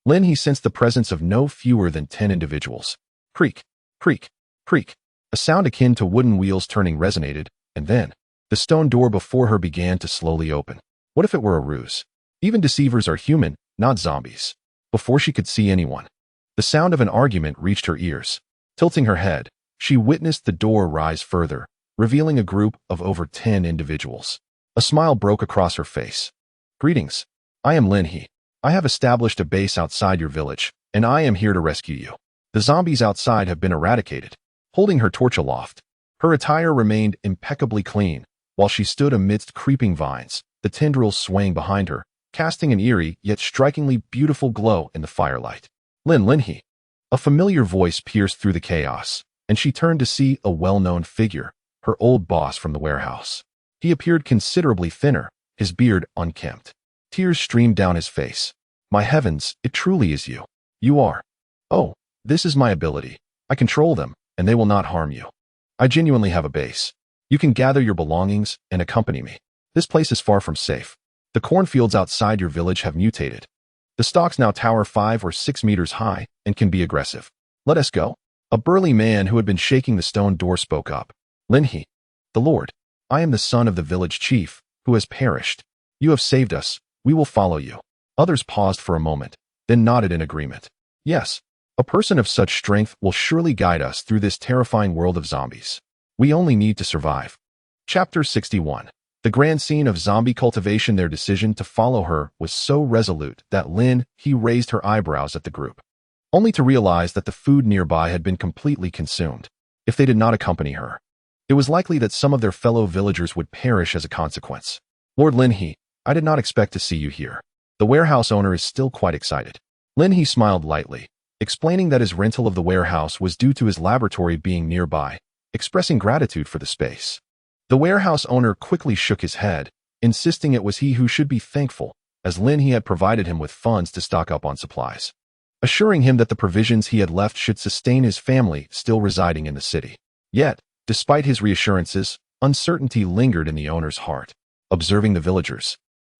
Lin He sensed the presence of no fewer than 10 individuals. Creak, creak, creak. A sound akin to wooden wheels turning resonated, and then, the stone door before her began to slowly open. What if it were a ruse? Even deceivers are human, not zombies. Before she could see anyone, the sound of an argument reached her ears. Tilting her head, she witnessed the door rise further, revealing a group of over 10 individuals. A smile broke across her face. Greetings. I am Lin He. I have established a base outside your village, and I am here to rescue you. The zombies outside have been eradicated. Holding her torch aloft, her attire remained impeccably clean, while she stood amidst creeping vines, the tendrils swaying behind her, casting an eerie yet strikingly beautiful glow in the firelight. Lin He. A familiar voice pierced through the chaos, and she turned to see a well-known figure, her old boss from the warehouse. He appeared considerably thinner, his beard unkempt. Tears streamed down his face. My heavens, it truly is you. You are. Oh, this is my ability. I control them, and they will not harm you. I genuinely have a base. You can gather your belongings and accompany me. This place is far from safe. The cornfields outside your village have mutated. The stalks now tower 5 or 6 meters high and can be aggressive. Let us go. A burly man who had been shaking the stone door spoke up. Lin He. The Lord. I am the son of the village chief, who has perished. You have saved us. We will follow you. Others paused for a moment, then nodded in agreement. Yes. A person of such strength will surely guide us through this terrifying world of zombies. We only need to survive. Chapter 61. The grand scene of zombie cultivation. Their decision to follow her was so resolute that Lin He raised her eyebrows at the group, only to realize that the food nearby had been completely consumed. If they did not accompany her, it was likely that some of their fellow villagers would perish as a consequence. Lord Lin He, I did not expect to see you here. The warehouse owner is still quite excited. Lin He smiled lightly, explaining that his rental of the warehouse was due to his laboratory being nearby, expressing gratitude for the space. The warehouse owner quickly shook his head, insisting it was he who should be thankful, as Lin He had provided him with funds to stock up on supplies. assuring him that the provisions he had left should sustain his family still residing in the city. Yet, despite his reassurances, uncertainty lingered in the owner's heart. Observing the villagers,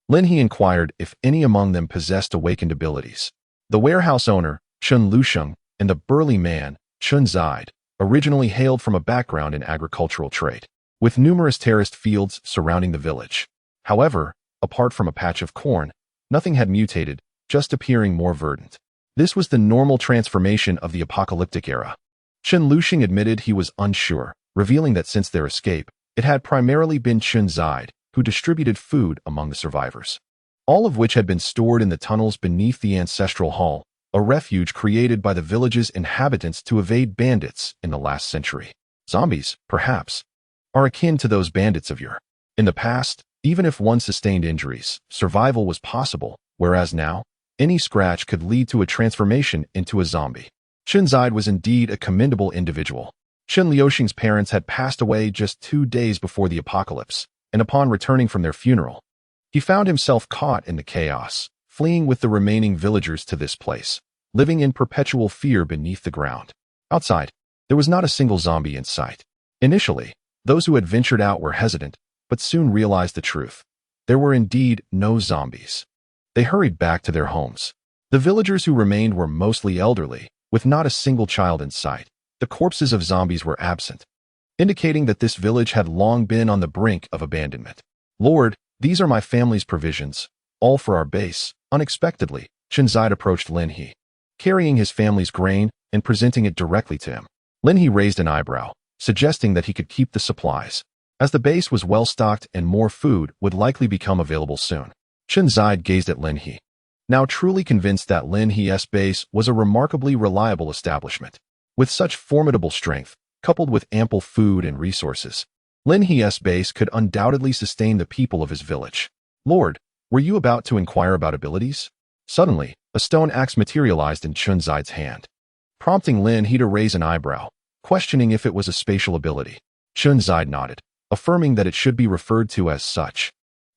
Lin He inquired if any among them possessed awakened abilities. The warehouse owner, Chun Lusheng, and the burly man, Chun Zide, originally hailed from a background in agricultural trade, with numerous terraced fields surrounding the village. However, apart from a patch of corn, nothing had mutated, just appearing more verdant. This was the normal transformation of the apocalyptic era. Chun Lusheng admitted he was unsure, revealing that since their escape, it had primarily been Chun Zide who distributed food among the survivors, all of which had been stored in the tunnels beneath the ancestral hall, a refuge created by the village's inhabitants to evade bandits in the last century. Zombies, perhaps, are akin to those bandits of yore. In the past, even if one sustained injuries, survival was possible, whereas now, any scratch could lead to a transformation into a zombie. Chun Zide was indeed a commendable individual. Chun Liusheng's parents had passed away just 2 days before the apocalypse, and upon returning from their funeral, he found himself caught in the chaos, fleeing with the remaining villagers to this place, living in perpetual fear beneath the ground. Outside, there was not a single zombie in sight. Initially, those who had ventured out were hesitant, but soon realized the truth. There were indeed no zombies. They hurried back to their homes. The villagers who remained were mostly elderly, with not a single child in sight. The corpses of zombies were absent, indicating that this village had long been on the brink of abandonment. "Lord, these are my family's provisions, all for our base." Unexpectedly, Chun Zide approached Lin He, carrying his family's grain and presenting it directly to him. Lin He raised an eyebrow, suggesting that he could keep the supplies, as the base was well stocked and more food would likely become available soon. Chun Zide gazed at Lin He, now truly convinced that Lin He's base was a remarkably reliable establishment. With such formidable strength, coupled with ample food and resources, Lin He's base could undoubtedly sustain the people of his village. "Lord, were you about to inquire about abilities?" Suddenly, a stone axe materialized in Chun Zide's hand, prompting Lin He to raise an eyebrow, questioning if it was a spatial ability. Chun Zide nodded, affirming that it should be referred to as such,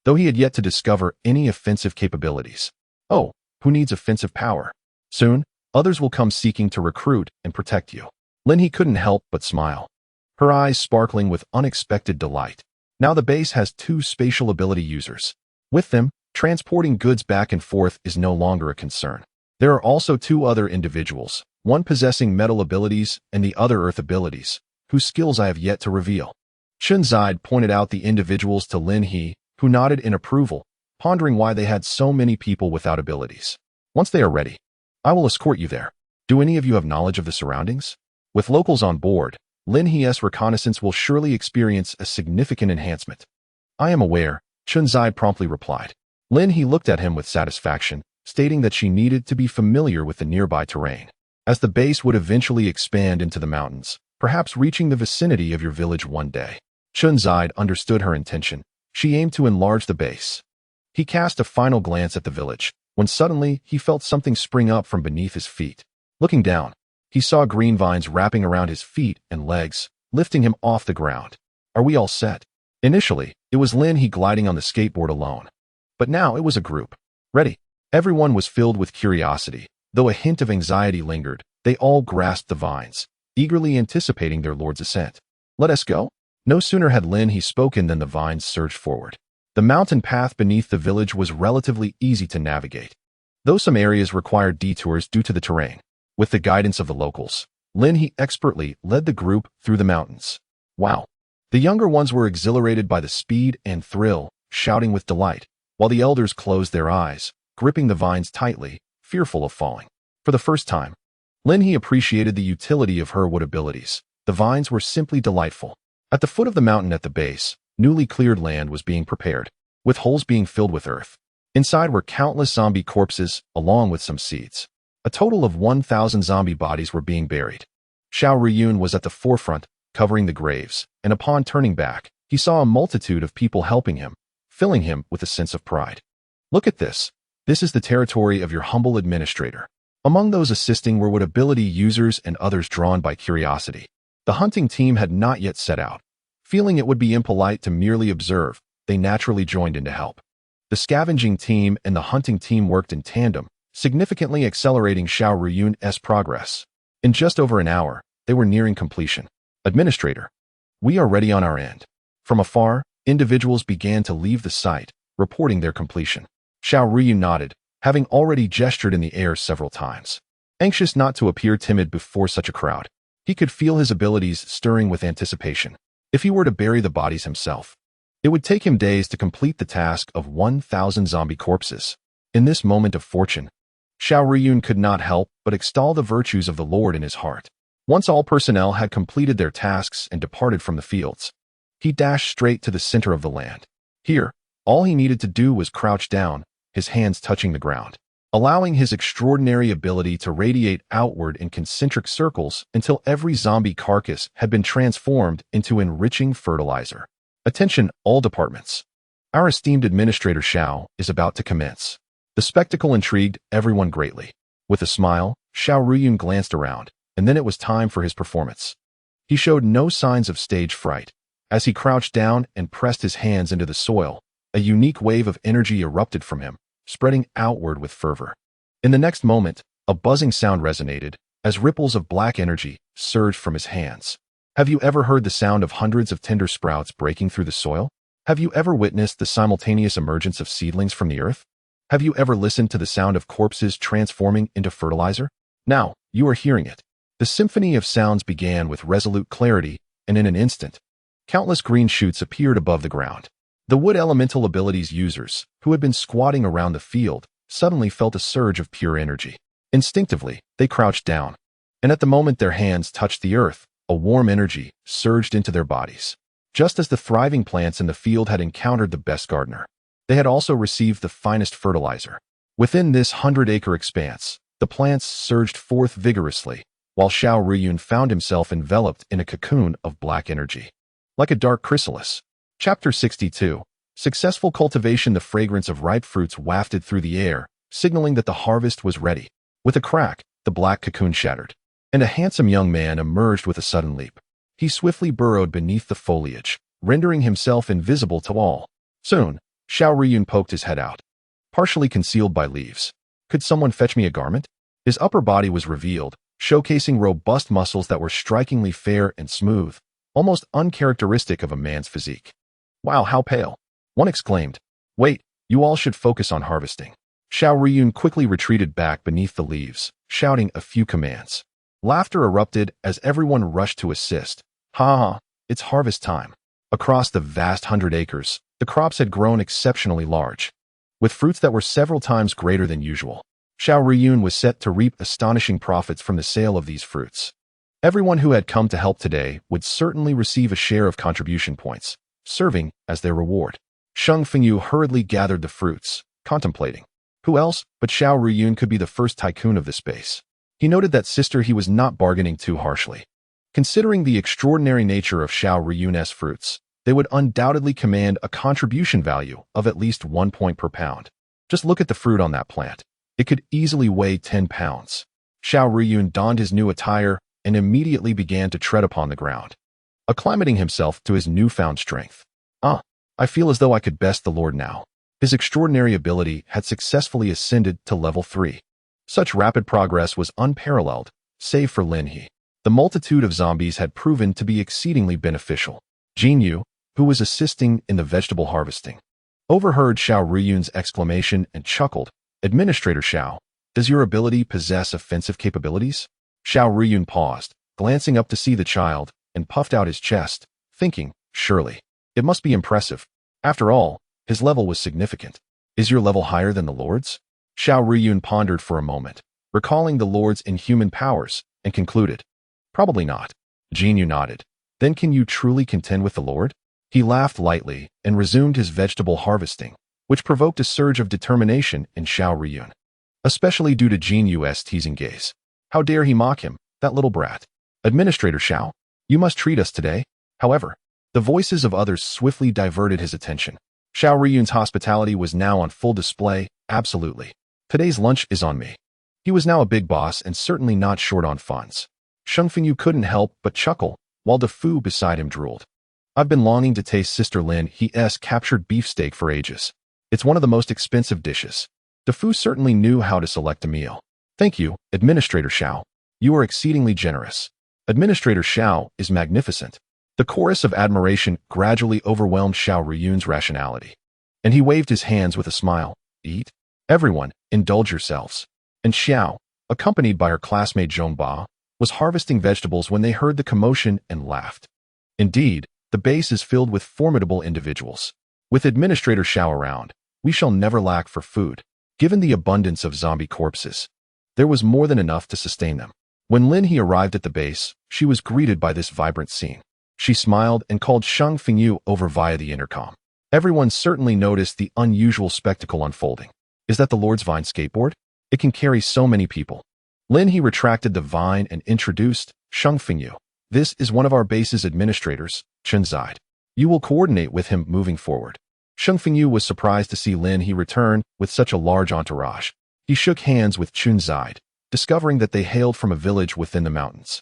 though he had yet to discover any offensive capabilities. "Oh, who needs offensive power? Soon, others will come seeking to recruit and protect you." Lin He couldn't help but smile, her eyes sparkling with unexpected delight. Now the base has 2 spatial ability users. With them, transporting goods back and forth is no longer a concern. There are also 2 other individuals, one possessing metal abilities and the other earth abilities, whose skills I have yet to reveal. Chun Zide pointed out the individuals to Lin He, who nodded in approval, pondering why they had so many people without abilities. "Once they are ready, I will escort you there. Do any of you have knowledge of the surroundings?" With locals on board, Lin He's reconnaissance will surely experience a significant enhancement. "I am aware," Chun Zide promptly replied. Lin He looked at him with satisfaction, stating that she needed to be familiar with the nearby terrain, as the base would eventually expand into the mountains, perhaps reaching the vicinity of your village one day. Chun Zide understood her intention. She aimed to enlarge the base. He cast a final glance at the village, when suddenly he felt something spring up from beneath his feet. Looking down, he saw green vines wrapping around his feet and legs, lifting him off the ground. "Are we all set?" Initially, it was Lin He gliding on the skateboard alone. But now it was a group. "Ready?" Everyone was filled with curiosity. Though a hint of anxiety lingered, they all grasped the vines, eagerly anticipating their lord's ascent. "Let us go?" No sooner had Lin He spoken than the vines surged forward. The mountain path beneath the village was relatively easy to navigate, though some areas required detours due to the terrain. With the guidance of the locals, Lin He expertly led the group through the mountains. Wow! The younger ones were exhilarated by the speed and thrill, shouting with delight, while the elders closed their eyes, gripping the vines tightly, fearful of falling. For the first time, Lin He appreciated the utility of her wood abilities. The vines were simply delightful. At the foot of the mountain at the base, newly cleared land was being prepared, with holes being filled with earth. Inside were countless zombie corpses, along with some seeds. A total of 1,000 zombie bodies were being buried. Xiao Riyun was at the forefront, covering the graves, and upon turning back, he saw a multitude of people helping him, filling him with a sense of pride. "Look at this. This is the territory of your humble administrator." Among those assisting were wood ability users and others drawn by curiosity. The hunting team had not yet set out. Feeling it would be impolite to merely observe, they naturally joined in to help. The scavenging team and the hunting team worked in tandem, significantly accelerating Xiao Ruyun's progress. In just over an hour, they were nearing completion. Administrator, we are ready on our end. From afar, individuals began to leave the site, reporting their completion. Xiao Ruyun nodded, having already gestured in the air several times. Anxious not to appear timid before such a crowd, he could feel his abilities stirring with anticipation. If he were to bury the bodies himself, it would take him days to complete the task of 1,000 zombie corpses. In this moment of fortune, Xiao Ruyun could not help but extol the virtues of the Lord in his heart. Once all personnel had completed their tasks and departed from the fields, he dashed straight to the center of the land. Here, all he needed to do was crouch down, his hands touching the ground, allowing his extraordinary ability to radiate outward in concentric circles until every zombie carcass had been transformed into enriching fertilizer. Attention, all departments. Our esteemed Administrator Xiao is about to commence. The spectacle intrigued everyone greatly. With a smile, Xiao Ruyun glanced around, and then it was time for his performance. He showed no signs of stage fright. As he crouched down and pressed his hands into the soil, a unique wave of energy erupted from him, spreading outward with fervor. In the next moment, a buzzing sound resonated, as ripples of black energy surged from his hands. Have you ever heard the sound of hundreds of tender sprouts breaking through the soil? Have you ever witnessed the simultaneous emergence of seedlings from the earth? Have you ever listened to the sound of corpses transforming into fertilizer? Now, you are hearing it. The symphony of sounds began with resolute clarity, and in an instant, countless green shoots appeared above the ground. The wood elemental abilities users, who had been squatting around the field, suddenly felt a surge of pure energy. Instinctively, they crouched down, and at the moment their hands touched the earth, a warm energy surged into their bodies. Just as the thriving plants in the field had encountered the best gardener, they had also received the finest fertilizer. Within this 100-acre expanse, the plants surged forth vigorously, while Xiao Ruyun found himself enveloped in a cocoon of black energy. Like a dark chrysalis. Chapter 62. Successful cultivation. The fragrance of ripe fruits wafted through the air, signaling that the harvest was ready. With a crack, the black cocoon shattered, and a handsome young man emerged with a sudden leap. He swiftly burrowed beneath the foliage, rendering himself invisible to all. Soon, Xiao Ruyun poked his head out, partially concealed by leaves. Could someone fetch me a garment? His upper body was revealed, showcasing robust muscles that were strikingly fair and smooth, almost uncharacteristic of a man's physique. Wow, how pale! One exclaimed. Wait, you all should focus on harvesting. Xiao Ruyun quickly retreated back beneath the leaves, shouting a few commands. Laughter erupted as everyone rushed to assist. Ha ha, it's harvest time. Across the vast 100 acres, the crops had grown exceptionally large, with fruits that were several times greater than usual. Xiao Ruyun was set to reap astonishing profits from the sale of these fruits. Everyone who had come to help today would certainly receive a share of contribution points, serving as their reward. Sheng Fengyu hurriedly gathered the fruits, contemplating. Who else but Xiao Ruyun could be the first tycoon of this space? He noted that he was not bargaining too harshly. Considering the extraordinary nature of Xiao Ruyun's fruits, they would undoubtedly command a contribution value of at least 1 point per pound. Just look at the fruit on that plant. It could easily weigh 10 pounds. Xiao Ruyun donned his new attire and immediately began to tread upon the ground, acclimating himself to his newfound strength. I feel as though I could best the Lord now. His extraordinary ability had successfully ascended to level 3. Such rapid progress was unparalleled, save for Lin He. The multitude of zombies had proven to be exceedingly beneficial. Jin Yu, who was assisting in the vegetable harvesting, overheard Xiao Ruyun's exclamation and chuckled. Administrator Xiao, does your ability possess offensive capabilities? Xiao Ruyun paused, glancing up to see the child, and puffed out his chest, thinking, surely, it must be impressive. After all, his level was significant. Is your level higher than the Lord's? Xiao Ruyun pondered for a moment, recalling the Lord's inhuman powers, and concluded, probably not. Jin Yu nodded. Then can you truly contend with the Lord? He laughed lightly and resumed his vegetable harvesting, which provoked a surge of determination in Xiao Ruyun, especially due to Jin Yu's teasing gaze. How dare he mock him, that little brat? Administrator Xiao, you must treat us today. However, the voices of others swiftly diverted his attention. Xiao Ruyun's hospitality was now on full display. Absolutely. Today's lunch is on me. He was now a big boss and certainly not short on funds. Sheng Fengyu couldn't help but chuckle, while the Fu beside him drooled. I've been longing to taste Sister Lin He's captured beefsteak for ages. It's one of the most expensive dishes. Defu certainly knew how to select a meal. Thank you, Administrator Xiao. You are exceedingly generous. Administrator Xiao is magnificent. The chorus of admiration gradually overwhelmed Xiao Ruyun's rationality, and he waved his hands with a smile. Eat. Everyone, indulge yourselves. And Xiao, accompanied by her classmate Zhongba, was harvesting vegetables when they heard the commotion and laughed. Indeed, the base is filled with formidable individuals. With Administrator Xiao around, we shall never lack for food. Given the abundance of zombie corpses, there was more than enough to sustain them. When Lin He arrived at the base, she was greeted by this vibrant scene. She smiled and called Shang Fengyu over via the intercom. Everyone certainly noticed the unusual spectacle unfolding. Is that the Lord's Vine skateboard? It can carry so many people. Lin He retracted the vine and introduced Shang Fengyu. This is one of our base's administrators, Chen Zide. You will coordinate with him moving forward. Shang Fengyu was surprised to see Lin He return with such a large entourage. He shook hands with Chun Zide, discovering that they hailed from a village within the mountains.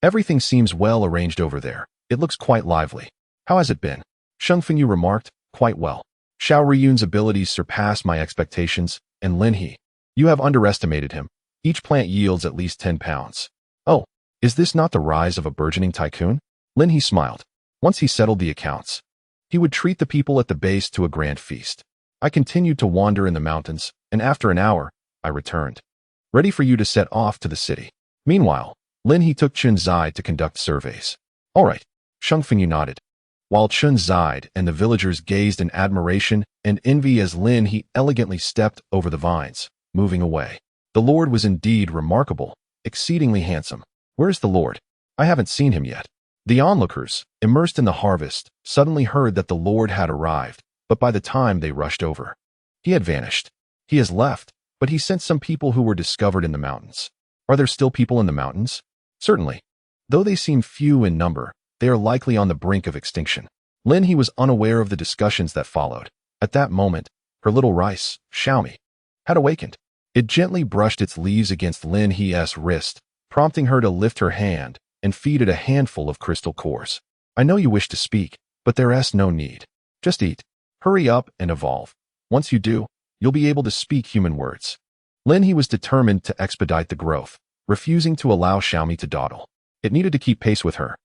Everything seems well arranged over there. It looks quite lively. How has it been? Shang Fengyu remarked. Quite well. Xiao Ruyun's abilities surpass my expectations, and Lin He, you have underestimated him. Each plant yields at least 10 pounds. Oh, is this not the rise of a burgeoning tycoon? Lin He smiled. Once he settled the accounts, he would treat the people at the base to a grand feast. I continued to wander in the mountains, and after an hour, I returned, ready for you to set off to the city. Meanwhile, Lin He took Chun Zide to conduct surveys. All right, Shang Fengyu nodded, while Chun Zide and the villagers gazed in admiration and envy as Lin He elegantly stepped over the vines, moving away. The Lord was indeed remarkable, exceedingly handsome. Where is the Lord? I haven't seen him yet. The onlookers, immersed in the harvest, suddenly heard that the Lord had arrived, but by the time they rushed over, he had vanished. He has left, but he sent some people who were discovered in the mountains. Are there still people in the mountains? Certainly. Though they seem few in number, they are likely on the brink of extinction. Lin He was unaware of the discussions that followed. At that moment, her little rice, Xiaomi, had awakened. It gently brushed its leaves against Lin He's wrist, prompting her to lift her hand and feed it a handful of crystal cores. I know you wish to speak, but there's no need. Just eat. Hurry up and evolve. Once you do, you'll be able to speak human words. Lin He was determined to expedite the growth, refusing to allow Xiaomi to dawdle. It needed to keep pace with her.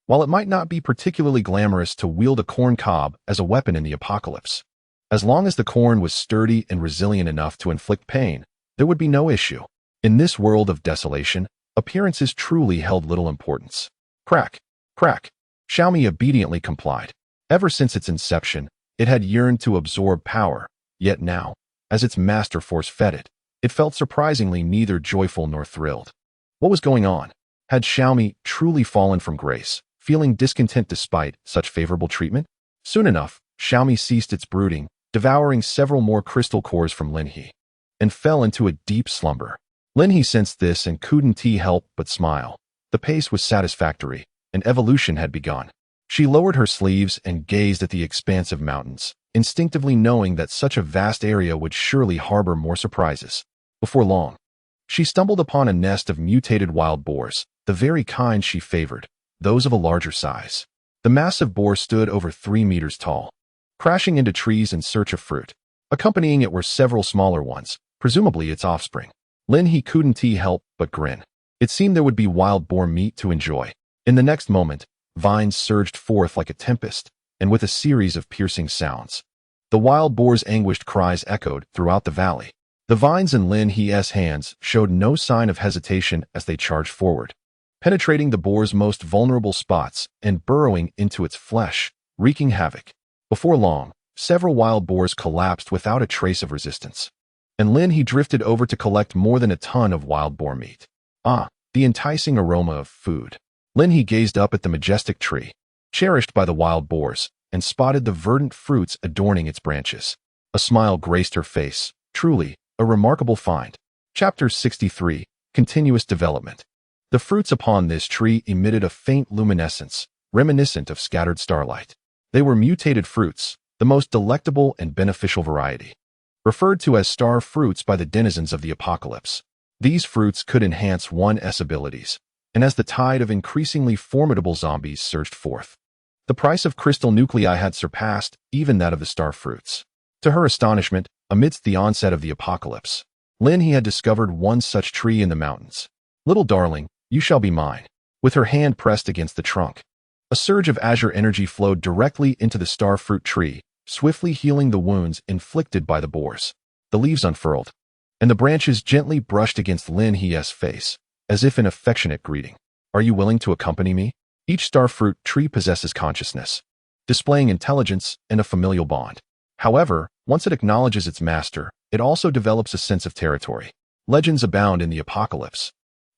While it might not be particularly glamorous to wield a corn cob as a weapon in the apocalypse, as long as the corn was sturdy and resilient enough to inflict pain, there would be no issue. In this world of desolation, appearances truly held little importance. Crack, crack. Xiaomi obediently complied. Ever since its inception, it had yearned to absorb power, yet now, as its master force-fed it, it felt surprisingly neither joyful nor thrilled. What was going on? Had Xiaomi truly fallen from grace, feeling discontent despite such favorable treatment? Soon enough, Xiaomi ceased its brooding, devouring several more crystal cores from Lin He, and fell into a deep slumber. Lin He sensed this and couldn't help but smile. The pace was satisfactory, and evolution had begun. She lowered her sleeves and gazed at the expansive mountains, instinctively knowing that such a vast area would surely harbor more surprises. Before long, she stumbled upon a nest of mutated wild boars, the very kind she favored, those of a larger size. The massive boar stood over 3 meters tall, crashing into trees in search of fruit. Accompanying it were several smaller ones, presumably its offspring. Lin He couldn't help but grin. It seemed there would be wild boar meat to enjoy. In the next moment, vines surged forth like a tempest, and with a series of piercing sounds, the wild boar's anguished cries echoed throughout the valley. The vines in Lin He's hands showed no sign of hesitation as they charged forward, penetrating the boar's most vulnerable spots and burrowing into its flesh, wreaking havoc. Before long, several wild boars collapsed without a trace of resistance, and Lin He drifted over to collect more than a ton of wild boar meat. Ah, the enticing aroma of food. Lin He gazed up at the majestic tree, cherished by the wild boars, and spotted the verdant fruits adorning its branches. A smile graced her face. Truly, a remarkable find. Chapter 63, Continuous Development. The fruits upon this tree emitted a faint luminescence, reminiscent of scattered starlight. They were mutated fruits, the most delectable and beneficial variety, referred to as star fruits by the denizens of the apocalypse. These fruits could enhance one's abilities, and as the tide of increasingly formidable zombies surged forth, the price of crystal nuclei had surpassed even that of the star fruits. To her astonishment, Amidst the onset of the apocalypse, Lin He had discovered one such tree in the mountains. "Little darling, you shall be mine." With her hand pressed against the trunk, a surge of azure energy flowed directly into the star fruit tree, swiftly healing the wounds inflicted by the boars. The leaves unfurled, and the branches gently brushed against Lin He's face, as if in affectionate greeting. "Are you willing to accompany me?" Each star fruit tree possesses consciousness, displaying intelligence and a familial bond. However, once it acknowledges its master, it also develops a sense of territory. Legends abound in the apocalypse.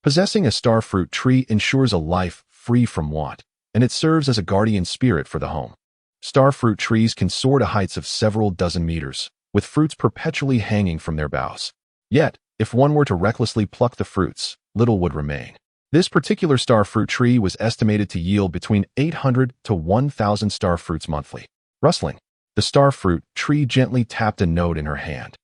Possessing a star fruit tree ensures a life free from want, and it serves as a guardian spirit for the home. Star fruit trees can soar to heights of several dozen meters, with fruits perpetually hanging from their boughs. Yet, if one were to recklessly pluck the fruits, little would remain. This particular star fruit tree was estimated to yield between 800 to 1,000 star fruits monthly. Rustling, the star fruit tree gently tapped a note in her hand,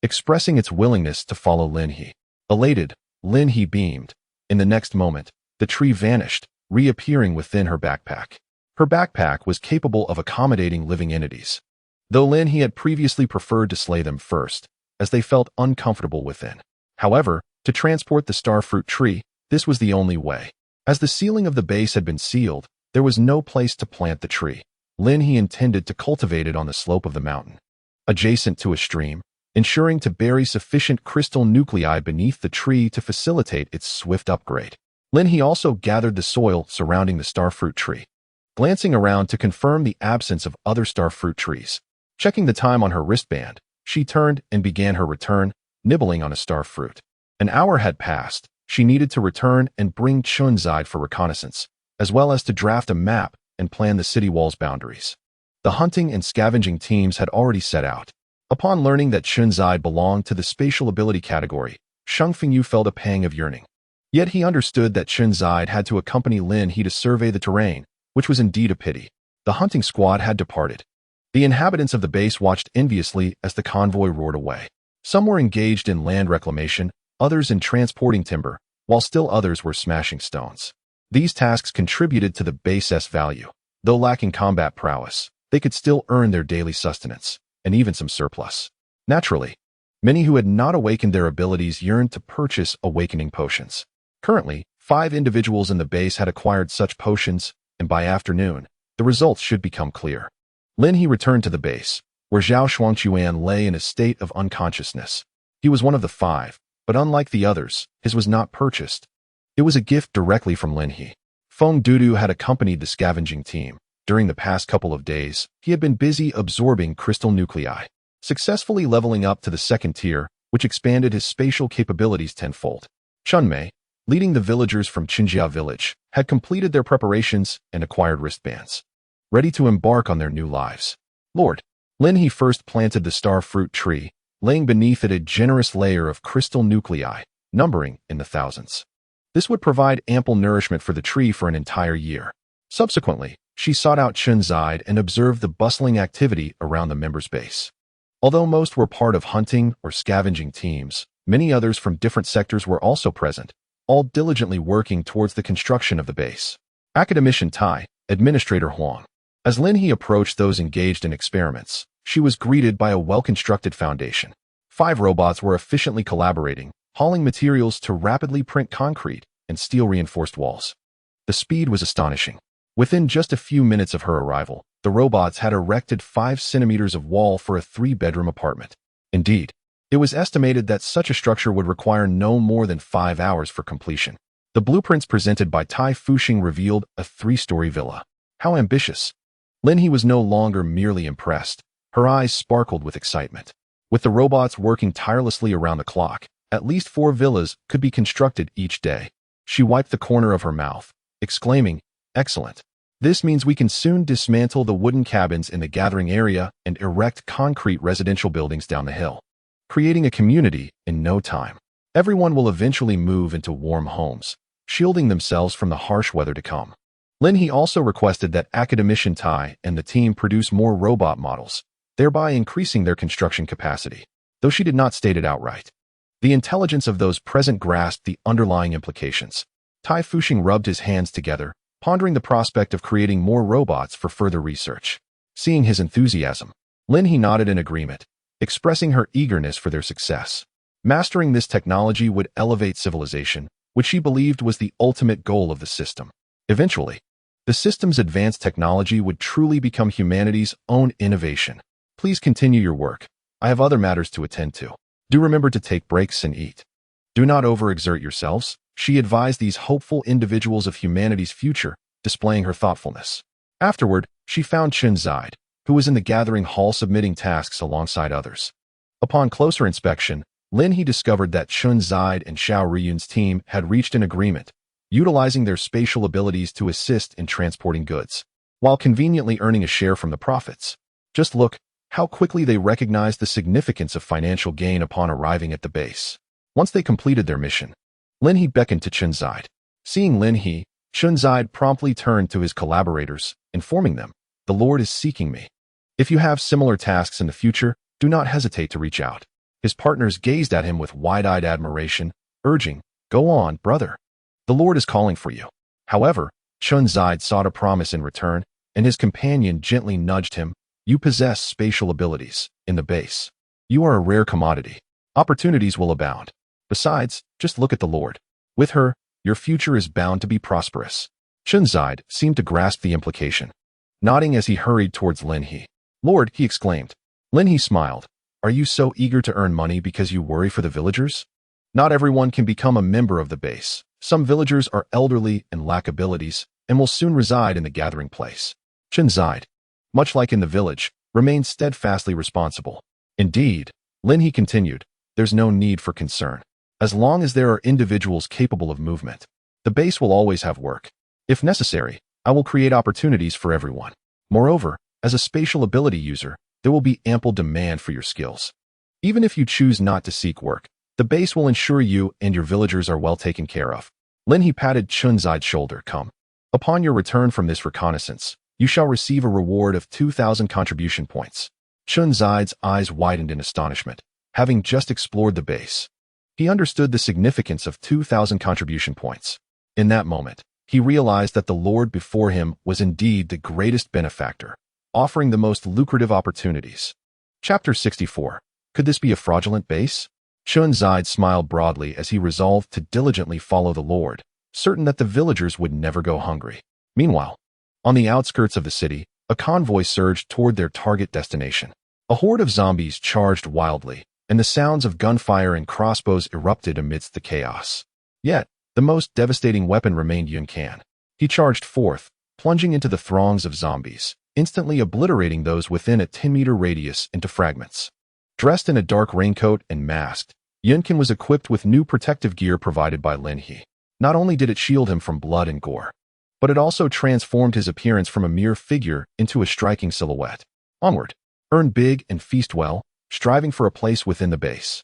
expressing its willingness to follow Lin He. Elated, Lin He beamed. In the next moment, the tree vanished, reappearing within her backpack. Her backpack was capable of accommodating living entities, though Lin He had previously preferred to slay them first, as they felt uncomfortable within. However, to transport the star fruit tree, this was the only way. As the ceiling of the base had been sealed, there was no place to plant the tree. Lin He intended to cultivate it on the slope of the mountain, adjacent to a stream, ensuring to bury sufficient crystal nuclei beneath the tree to facilitate its swift upgrade. Lin He also gathered the soil surrounding the star fruit tree, glancing around to confirm the absence of other star fruit trees. Checking the time on her wristband, she turned and began her return, nibbling on a star fruit. An hour had passed. She needed to return and bring Chunzide for reconnaissance, as well as to draft a map and plan the city wall's boundaries. The hunting and scavenging teams had already set out. Upon learning that Chunzide belonged to the spatial ability category, Shang Fengyu felt a pang of yearning. Yet he understood that Chunzide had to accompany Lin He to survey the terrain, which was indeed a pity. The hunting squad had departed. The inhabitants of the base watched enviously as the convoy roared away. Some were engaged in land reclamation, others in transporting timber, while still others were smashing stones. These tasks contributed to the base's value. Though lacking combat prowess, they could still earn their daily sustenance, and even some surplus. Naturally, many who had not awakened their abilities yearned to purchase awakening potions. Currently, 5 individuals in the base had acquired such potions, and by afternoon, the results should become clear. Lin He returned to the base, where Zhao Shuangquan lay in a state of unconsciousness. He was one of the 5, but unlike the others, his was not purchased. It was a gift directly from Lin He. Feng Dudu had accompanied the scavenging team. During the past couple of days, he had been busy absorbing crystal nuclei, successfully leveling up to the 2nd tier, which expanded his spatial capabilities tenfold. Chunmei, leading the villagers from Qinjia village, had completed their preparations and acquired wristbands, ready to embark on their new lives. Lord, Lin He first planted the star fruit tree, laying beneath it a generous layer of crystal nuclei, numbering in the thousands. This would provide ample nourishment for the tree for an entire year. Subsequently, she sought out Chunzide and observed the bustling activity around the members' base. Although most were part of hunting or scavenging teams, many others from different sectors were also present, all diligently working towards the construction of the base. Academician Tai, Administrator Huang. As Lin He approached those engaged in experiments, she was greeted by a well-constructed foundation. 5 robots were efficiently collaborating, hauling materials to rapidly print concrete and steel-reinforced walls. The speed was astonishing. Within just a few minutes of her arrival, the robots had erected 5 centimeters of wall for a 3-bedroom apartment. Indeed, it was estimated that such a structure would require no more than 5 hours for completion. The blueprints presented by Tai Fuxing revealed a 3-story villa. How ambitious! Lin He was no longer merely impressed. Her eyes sparkled with excitement. With the robots working tirelessly around the clock, at least 4 villas could be constructed each day. She wiped the corner of her mouth, exclaiming, "Excellent. This means we can soon dismantle the wooden cabins in the gathering area and erect concrete residential buildings down the hill, creating a community in no time. Everyone will eventually move into warm homes, shielding themselves from the harsh weather to come." Lin He also requested that Academician Tai and the team produce more robot models, thereby increasing their construction capacity, though she did not state it outright. The intelligence of those present grasped the underlying implications. Tai Fuxing rubbed his hands together, pondering the prospect of creating more robots for further research. Seeing his enthusiasm, Lin He nodded in agreement, expressing her eagerness for their success. Mastering this technology would elevate civilization, which she believed was the ultimate goal of the system. Eventually, the system's advanced technology would truly become humanity's own innovation. Please continue your work. I have other matters to attend to. Do remember to take breaks and eat. Do not overexert yourselves, she advised these hopeful individuals of humanity's future, displaying her thoughtfulness. Afterward, she found Chen Zide, who was in the gathering hall submitting tasks alongside others. Upon closer inspection, Lin He discovered that Chen Zide and Xiao Riyun's team had reached an agreement, utilizing their spatial abilities to assist in transporting goods, while conveniently earning a share from the profits. Just look how quickly they recognized the significance of financial gain upon arriving at the base. Once they completed their mission, Lin He beckoned to Chen Zide. Seeing Lin He, Chen Zide promptly turned to his collaborators, informing them, "The Lord is seeking me. If you have similar tasks in the future, do not hesitate to reach out." His partners gazed at him with wide-eyed admiration, urging, "Go on, brother. The Lord is calling for you." However, Chen Zide sought a promise in return, and his companion gently nudged him, "You possess spatial abilities. In the base, you are a rare commodity. Opportunities will abound. Besides, just look at the Lord. With her, your future is bound to be prosperous." Chen Zide seemed to grasp the implication, nodding as he hurried towards Lin He. "Lord," he exclaimed. Lin He smiled. "Are you so eager to earn money because you worry for the villagers? Not everyone can become a member of the base. Some villagers are elderly and lack abilities, and will soon reside in the gathering place." Chen Zide, much like in the village, remained steadfastly responsible. "Indeed," Lin He continued, "there's no need for concern. As long as there are individuals capable of movement, the base will always have work. If necessary, I will create opportunities for everyone. Moreover, as a spatial ability user, there will be ample demand for your skills. Even if you choose not to seek work, the base will ensure you and your villagers are well taken care of." Lin He patted Chen Zide's shoulder. "Come. Upon your return from this reconnaissance, you shall receive a reward of 2,000 contribution points." Chen Zide's eyes widened in astonishment, having just explored the base. He understood the significance of 2,000 contribution points. In that moment, he realized that the Lord before him was indeed the greatest benefactor, offering the most lucrative opportunities. Chapter 64. Could this be a fraudulent base? Chen Zide smiled broadly as he resolved to diligently follow the Lord, certain that the villagers would never go hungry. Meanwhile, on the outskirts of the city, a convoy surged toward their target destination. A horde of zombies charged wildly, and the sounds of gunfire and crossbows erupted amidst the chaos. Yet, the most devastating weapon remained Yun Can. He charged forth, plunging into the throngs of zombies, instantly obliterating those within a 10-meter radius into fragments. Dressed in a dark raincoat and masked, Yun Can was equipped with new protective gear provided by Lin He. Not only did it shield him from blood and gore, but it also transformed his appearance from a mere figure into a striking silhouette. Onward. Earn big and feast well, striving for a place within the base.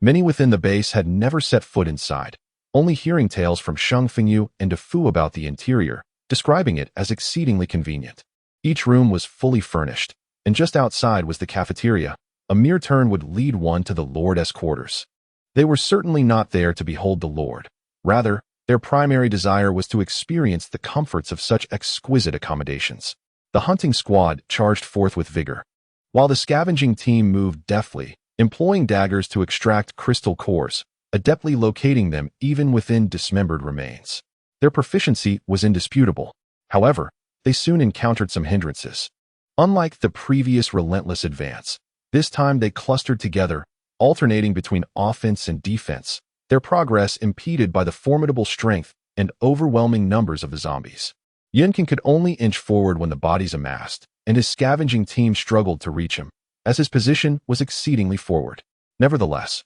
Many within the base had never set foot inside, only hearing tales from Sheng Fengyu and De Fu about the interior, describing it as exceedingly convenient. Each room was fully furnished, and just outside was the cafeteria. A mere turn would lead one to the Lord's quarters. They were certainly not there to behold the Lord. Rather, their primary desire was to experience the comforts of such exquisite accommodations. The hunting squad charged forth with vigor, while the scavenging team moved deftly, employing daggers to extract crystal cores, adeptly locating them even within dismembered remains. Their proficiency was indisputable. However, they soon encountered some hindrances. Unlike the previous relentless advance, this time they clustered together, alternating between offense and defense, their progress impeded by the formidable strength and overwhelming numbers of the zombies. Yunkin could only inch forward when the bodies amassed, and his scavenging team struggled to reach him, as his position was exceedingly forward. Nevertheless,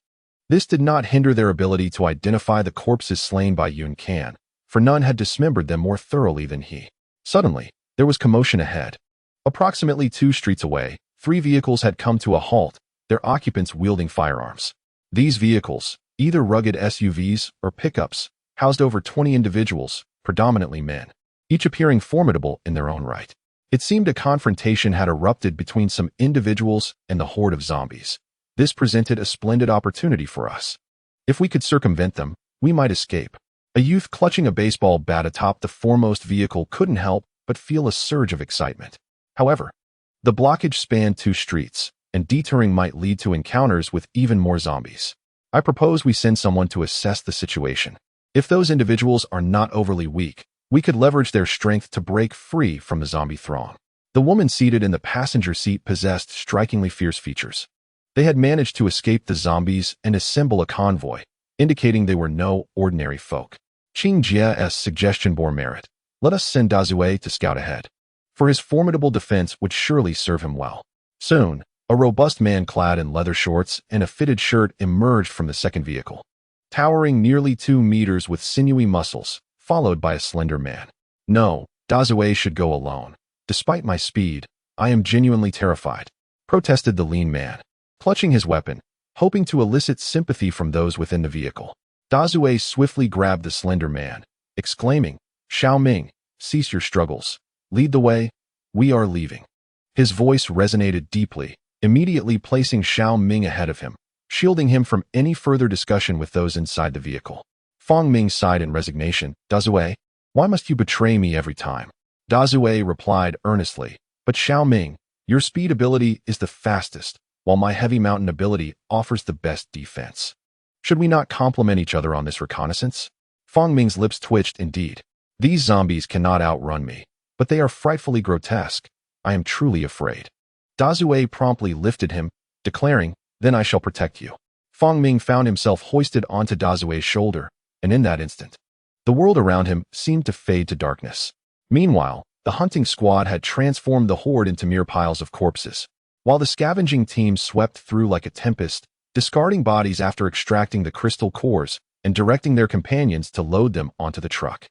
this did not hinder their ability to identify the corpses slain by Yun Can, for none had dismembered them more thoroughly than he. Suddenly, there was commotion ahead. Approximately 2 streets away, 3 vehicles had come to a halt, their occupants wielding firearms. These vehicles, either rugged SUVs or pickups, housed over 20 individuals, predominantly men, each appearing formidable in their own right. It seemed a confrontation had erupted between some individuals and the horde of zombies. This presented a splendid opportunity for us. If we could circumvent them, we might escape. A youth clutching a baseball bat atop the foremost vehicle couldn't help but feel a surge of excitement. However, the blockage spanned 2 streets, and detouring might lead to encounters with even more zombies. I propose we send someone to assess the situation. If those individuals are not overly weak, we could leverage their strength to break free from the zombie throng. The woman seated in the passenger seat possessed strikingly fierce features. They had managed to escape the zombies and assemble a convoy, indicating they were no ordinary folk. Qing Jie's suggestion bore merit. Let us send Dazue to scout ahead, for his formidable defense would surely serve him well. Soon, a robust man clad in leather shorts and a fitted shirt emerged from the second vehicle, towering nearly 2 meters with sinewy muscles, followed by a slender man. No, Dazue should go alone. Despite my speed, I am genuinely terrified, protested the lean man, clutching his weapon, hoping to elicit sympathy from those within the vehicle. Dazue swiftly grabbed the slender man, exclaiming, "Xiao Ming, cease your struggles. Lead the way. We are leaving." His voice resonated deeply, immediately placing Xiao Ming ahead of him, shielding him from any further discussion with those inside the vehicle. Fong Ming sighed in resignation. "Dazue, why must you betray me every time?" Dazue replied earnestly, "But Xiao Ming, your speed ability is the fastest, while my heavy mountain ability offers the best defense. Should we not complement each other on this reconnaissance?" Fong Ming's lips twitched indeed. These zombies cannot outrun me, but they are frightfully grotesque. I am truly afraid. Dazue promptly lifted him, declaring, "Then I shall protect you." Fong Ming found himself hoisted onto Dazue's shoulder, and in that instant, the world around him seemed to fade to darkness. Meanwhile, the hunting squad had transformed the horde into mere piles of corpses, while the scavenging team swept through like a tempest, discarding bodies after extracting the crystal cores and directing their companions to load them onto the truck.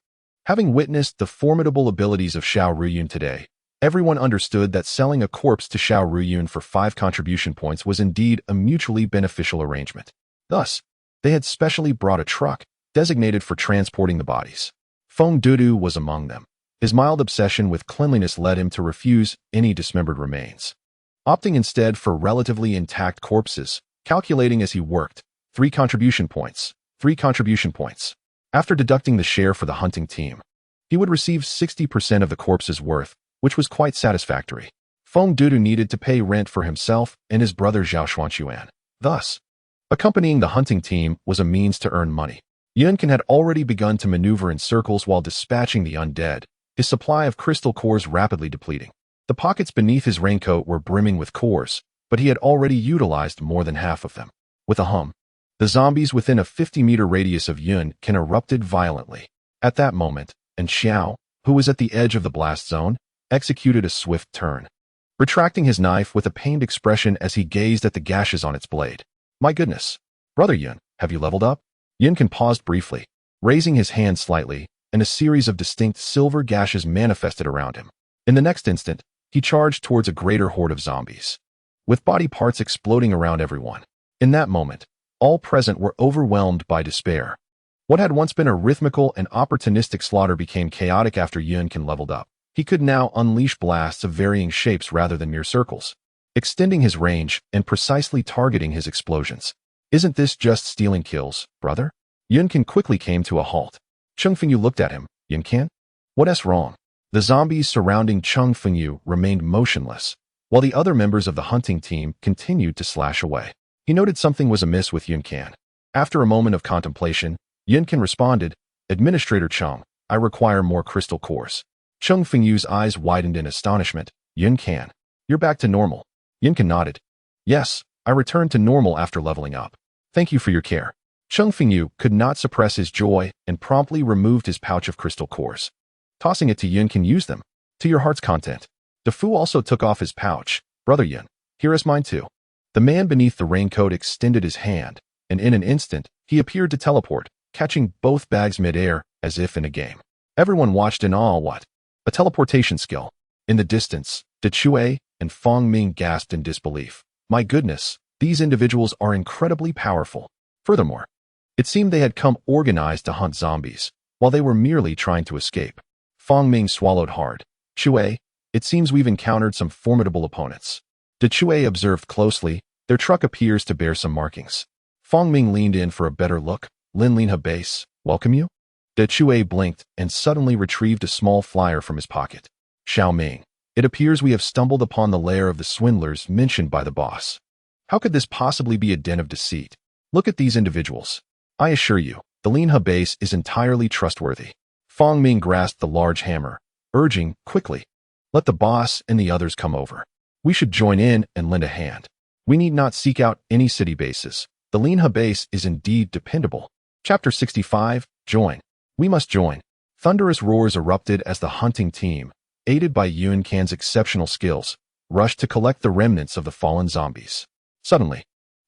Having witnessed the formidable abilities of Xiao Ruyun today, everyone understood that selling a corpse to Xiao Ruyun for 5 contribution points was indeed a mutually beneficial arrangement. Thus, they had specially brought a truck designated for transporting the bodies. Feng Dudu was among them. His mild obsession with cleanliness led him to refuse any dismembered remains, opting instead for relatively intact corpses, calculating as he worked, 3 contribution points, 3 contribution points. After deducting the share for the hunting team, he would receive 60% of the corpse's worth, which was quite satisfactory. Feng Dudu needed to pay rent for himself and his brother Zhao Xuanquan. Thus, accompanying the hunting team was a means to earn money. Yunkin had already begun to maneuver in circles while dispatching the undead, his supply of crystal cores rapidly depleting. The pockets beneath his raincoat were brimming with cores, but he had already utilized more than half of them. With a hum, the zombies within a 50-meter radius of Yunkin erupted violently. At that moment, and Xiao, who was at the edge of the blast zone, executed a swift turn, retracting his knife with a pained expression as he gazed at the gashes on its blade. "My goodness, Brother Yun, have you leveled up?" Yunkin paused briefly, raising his hand slightly, and a series of distinct silver gashes manifested around him. In the next instant, he charged towards a greater horde of zombies, with body parts exploding around everyone. In that moment, all present were overwhelmed by despair. What had once been a rhythmical and opportunistic slaughter became chaotic after Yunkin leveled up. He could now unleash blasts of varying shapes rather than mere circles, extending his range and precisely targeting his explosions. "Isn't this just stealing kills, brother?" Yunkin quickly came to a halt. Chung Fengyu looked at him. "Yunkin? What's wrong?" The zombies surrounding Chung Fengyu remained motionless, while the other members of the hunting team continued to slash away. He noted something was amiss with Yunkin. After a moment of contemplation, Yunkin responded, "Administrator Chung, I require more crystal cores." Chung Fengyu's eyes widened in astonishment. "Yunkin, you're back to normal." Yunkin nodded. "Yes, I returned to normal after leveling up. Thank you for your care." Chung Fengyu could not suppress his joy and promptly removed his pouch of crystal cores. Tossing it to Yunkin, "Use them to your heart's content." The Fu also took off his pouch. "Brother Yun, here is mine too." The man beneath the raincoat extended his hand, and in an instant, he appeared to teleport, catching both bags mid-air as if in a game. Everyone watched in awe. What a teleportation skill! In the distance, De Chue and Fong Ming gasped in disbelief. My goodness, these individuals are incredibly powerful. Furthermore, it seemed they had come organized to hunt zombies, while they were merely trying to escape. Fong Ming swallowed hard. "Chue, it seems we've encountered some formidable opponents." De Chue observed closely. "Their truck appears to bear some markings." Fong Ming leaned in for a better look. "Lin Lin Habase, welcome you?" De Chue blinked and suddenly retrieved a small flyer from his pocket. "Xiao Ming, It appears we have stumbled upon the lair of the swindlers mentioned by the boss. How could this possibly be a den of deceit? Look at these individuals. I assure you, the Linha base is entirely trustworthy. Fong Ming grasped the large hammer, urging, quickly, let the boss and the others come over. We should join in and lend a hand. We need not seek out any city bases. The Linha base is indeed dependable. Chapter 65, Join. We must join. Thunderous roars erupted as the hunting team, aided by Yun Can's exceptional skills, rushed to collect the remnants of the fallen zombies. Suddenly,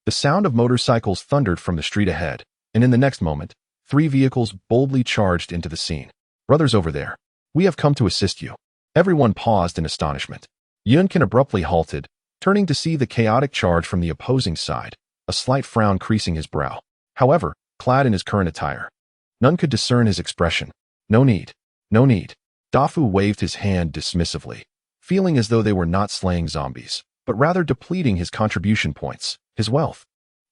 the sound of motorcycles thundered from the street ahead, and in the next moment, 3 vehicles boldly charged into the scene. Brothers over there, we have come to assist you. Everyone paused in astonishment. Yun Can abruptly halted, turning to see the chaotic charge from the opposing side, a slight frown creasing his brow. However, clad in his current attire, none could discern his expression. No need. No need. Dafu waved his hand dismissively, feeling as though they were not slaying zombies, but rather depleting his contribution points, his wealth.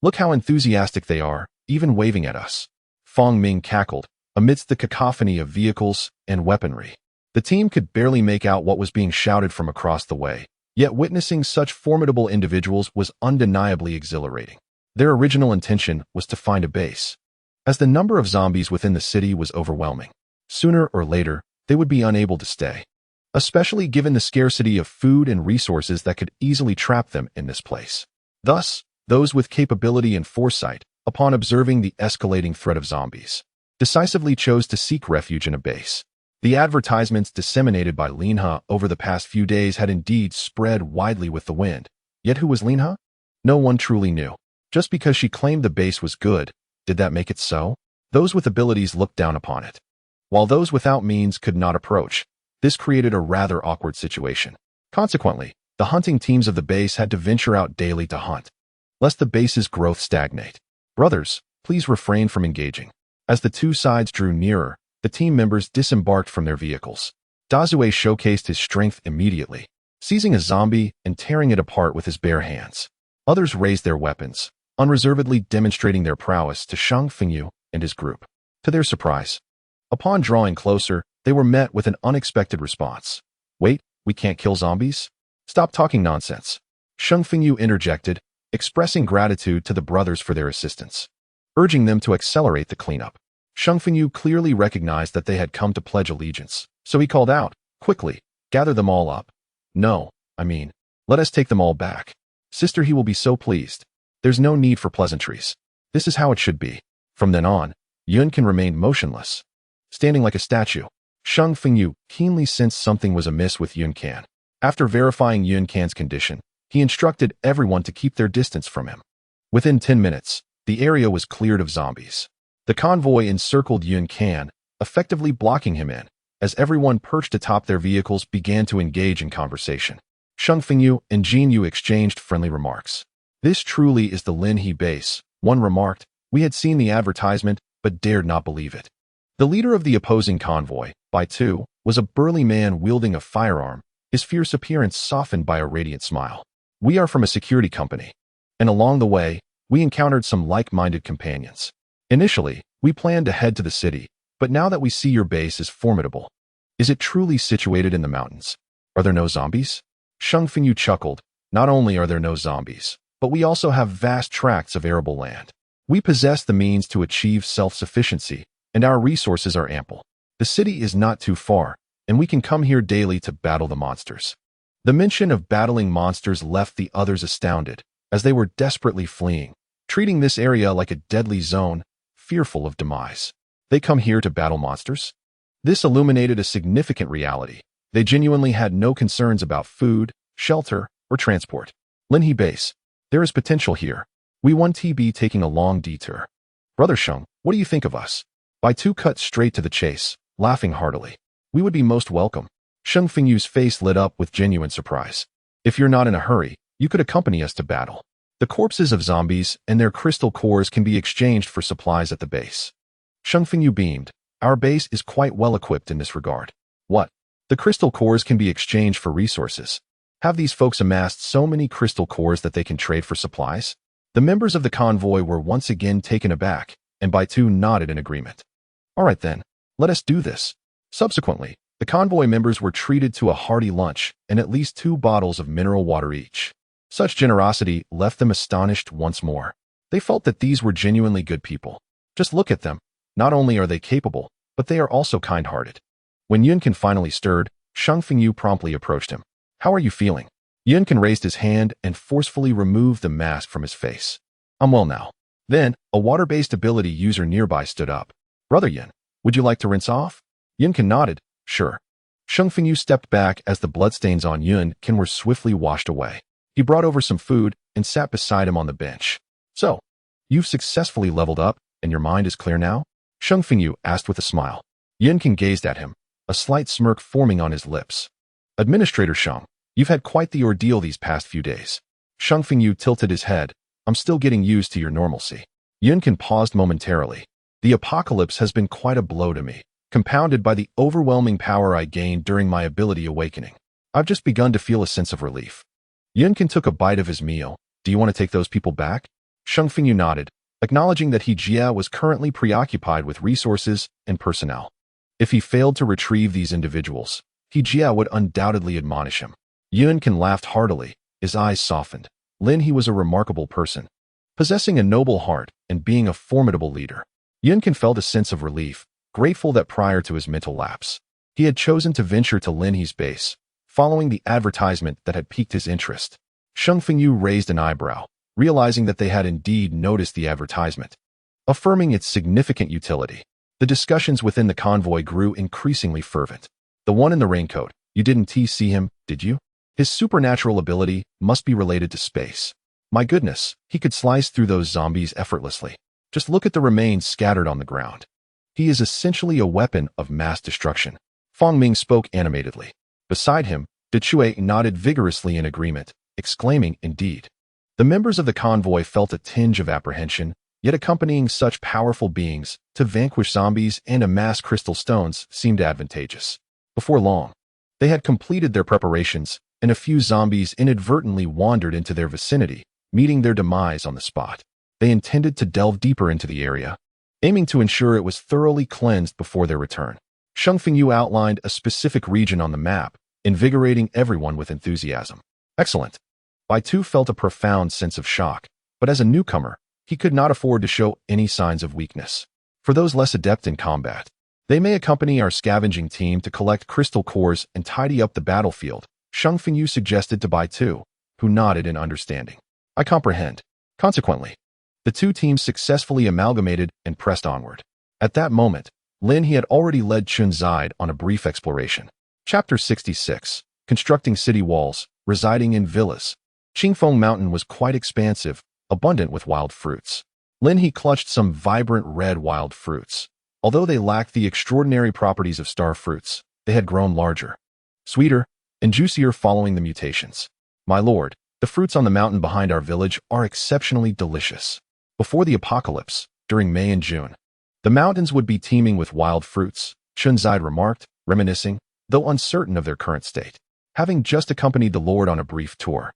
Look how enthusiastic they are, even waving at us. Fong Ming cackled, amidst the cacophony of vehicles and weaponry. The team could barely make out what was being shouted from across the way, yet witnessing such formidable individuals was undeniably exhilarating. Their original intention was to find a base, as the number of zombies within the city was overwhelming. Sooner or later, they would be unable to stay, especially given the scarcity of food and resources that could easily trap them in this place. Thus, those with capability and foresight, upon observing the escalating threat of zombies, decisively chose to seek refuge in a base. The advertisements disseminated by Linha over the past few days had indeed spread widely with the wind. Yet who was Linha? No one truly knew. Just because she claimed the base was good, did that make it so? Those with abilities looked down upon it, while those without means could not approach. This created a rather awkward situation. Consequently, the hunting teams of the base had to venture out daily to hunt, lest the base's growth stagnate. Brothers, please refrain from engaging. As the two sides drew nearer, the team members disembarked from their vehicles. Dazue showcased his strength immediately, seizing a zombie and tearing it apart with his bare hands. Others raised their weapons, unreservedly demonstrating their prowess to Shang Fengyu and his group. To their surprise, upon drawing closer, they were met with an unexpected response. Wait, we can't kill zombies? Stop talking nonsense. Shang Fengyu interjected, expressing gratitude to the brothers for their assistance, urging them to accelerate the cleanup. Shang Fengyu clearly recognized that they had come to pledge allegiance, so he called out, quickly, gather them all up. No, let us take them all back. Sister, he will be so pleased. There's no need for pleasantries. This is how it should be. From then on, Yun Can remained motionless, standing like a statue. Shang Fengyu keenly sensed something was amiss with Yun Can. After verifying Yun Can's condition, he instructed everyone to keep their distance from him. Within 10 minutes, the area was cleared of zombies. The convoy encircled Yun Can, effectively blocking him in, as everyone perched atop their vehicles began to engage in conversation. Shang Fengyu and Jin Yu exchanged friendly remarks. This truly is the Lin He base, one remarked. We had seen the advertisement, but dared not believe it. The leader of the opposing convoy, Bai Tu, was a burly man wielding a firearm, his fierce appearance softened by a radiant smile. We are from a security company, and along the way, we encountered some like-minded companions. Initially, we planned to head to the city, but now that we see your base is formidable. Is it truly situated in the mountains? Are there no zombies? Shang Fengyu chuckled. Not only are there no zombies, but we also have vast tracts of arable land. We possess the means to achieve self-sufficiency, and our resources are ample. The city is not too far, and we can come here daily to battle the monsters. The mention of battling monsters left the others astounded, as they were desperately fleeing, treating this area like a deadly zone, fearful of demise. They come here to battle monsters? This illuminated a significant reality. They genuinely had no concerns about food, shelter, or transport. Linhe base. There is potential here. We want to be taking a long detour. Brother Sheng, what do you think of us? Bai Tu cut straight to the chase, laughing heartily. We would be most welcome. Shang Fengyu's face lit up with genuine surprise. If you're not in a hurry, you could accompany us to battle. The corpses of zombies and their crystal cores can be exchanged for supplies at the base. Shang Fengyu beamed. Our base is quite well equipped in this regard. What? The crystal cores can be exchanged for resources. Have these folks amassed so many crystal cores that they can trade for supplies? The members of the convoy were once again taken aback, and Bai Tu nodded in agreement. All right then, let us do this. Subsequently, The convoy members were treated to a hearty lunch and at least 2 bottles of mineral water each. Such generosity left them astonished once more. They felt that these were genuinely good people. Just look at them. Not only are they capable, but they are also kind-hearted. When Yunkin finally stirred, Shang Fengyu promptly approached him. How are you feeling? Yunkin raised his hand and forcefully removed the mask from his face. I'm well now. Then, a water-based ability user nearby stood up. Brother Yin, would you like to rinse off? Yunkin nodded. Sure. Shang Fengyu stepped back as the bloodstains on Yunkin were swiftly washed away. He brought over some food and sat beside him on the bench. So, you've successfully leveled up, and your mind is clear now? Shang Fengyu asked with a smile. Yunkin gazed at him, a slight smirk forming on his lips. Administrator Shang, you've had quite the ordeal these past few days. Shang Fengyu tilted his head. I'm still getting used to your normalcy. Yunkin paused momentarily. The apocalypse has been quite a blow to me, compounded by the overwhelming power I gained during my ability awakening. I've just begun to feel a sense of relief. Yunkin took a bite of his meal. Do you want to take those people back? Shang Fengyu nodded, acknowledging that Jia was currently preoccupied with resources and personnel. If he failed to retrieve these individuals, Jia would undoubtedly admonish him. Yunkin laughed heartily, his eyes softened. He was a remarkable person, possessing a noble heart and being a formidable leader. Yunkin felt a sense of relief, grateful that prior to his mental lapse, he had chosen to venture to He's base, following the advertisement that had piqued his interest. Shang Fengyu raised an eyebrow, realizing that they had indeed noticed the advertisement, affirming its significant utility. The discussions within the convoy grew increasingly fervent. The one in the raincoat, you didn't see him, did you? His supernatural ability must be related to space. My goodness, he could slice through those zombies effortlessly. Just look at the remains scattered on the ground. He is essentially a weapon of mass destruction. Fang Ming spoke animatedly. Beside him, De Chue nodded vigorously in agreement, exclaiming, indeed. The members of the convoy felt a tinge of apprehension, yet accompanying such powerful beings to vanquish zombies and amass crystal stones seemed advantageous. Before long, they had completed their preparations, and a few zombies inadvertently wandered into their vicinity, meeting their demise on the spot. They intended to delve deeper into the area, aiming to ensure it was thoroughly cleansed before their return. Shang Fengyu outlined a specific region on the map, invigorating everyone with enthusiasm. Excellent. Bai Tu felt a profound sense of shock, but as a newcomer, he could not afford to show any signs of weakness. For those less adept in combat, they may accompany our scavenging team to collect crystal cores and tidy up the battlefield, Shang Fengyu suggested to Bai Tu, who nodded in understanding. I comprehend. Consequently, the two teams successfully amalgamated and pressed onward. At that moment, He had already led Chun Zide on a brief exploration. Chapter 66. Constructing City Walls, Residing in Villas. Qingfeng Mountain was quite expansive, abundant with wild fruits. He clutched some vibrant red wild fruits. Although they lacked the extraordinary properties of star fruits, they had grown larger, sweeter, and juicier following the mutations. My lord, the fruits on the mountain behind our village are exceptionally delicious. Before the apocalypse, during May and June, the mountains would be teeming with wild fruits, Chunzide remarked, reminiscing, though uncertain of their current state. Having just accompanied the lord on a brief tour,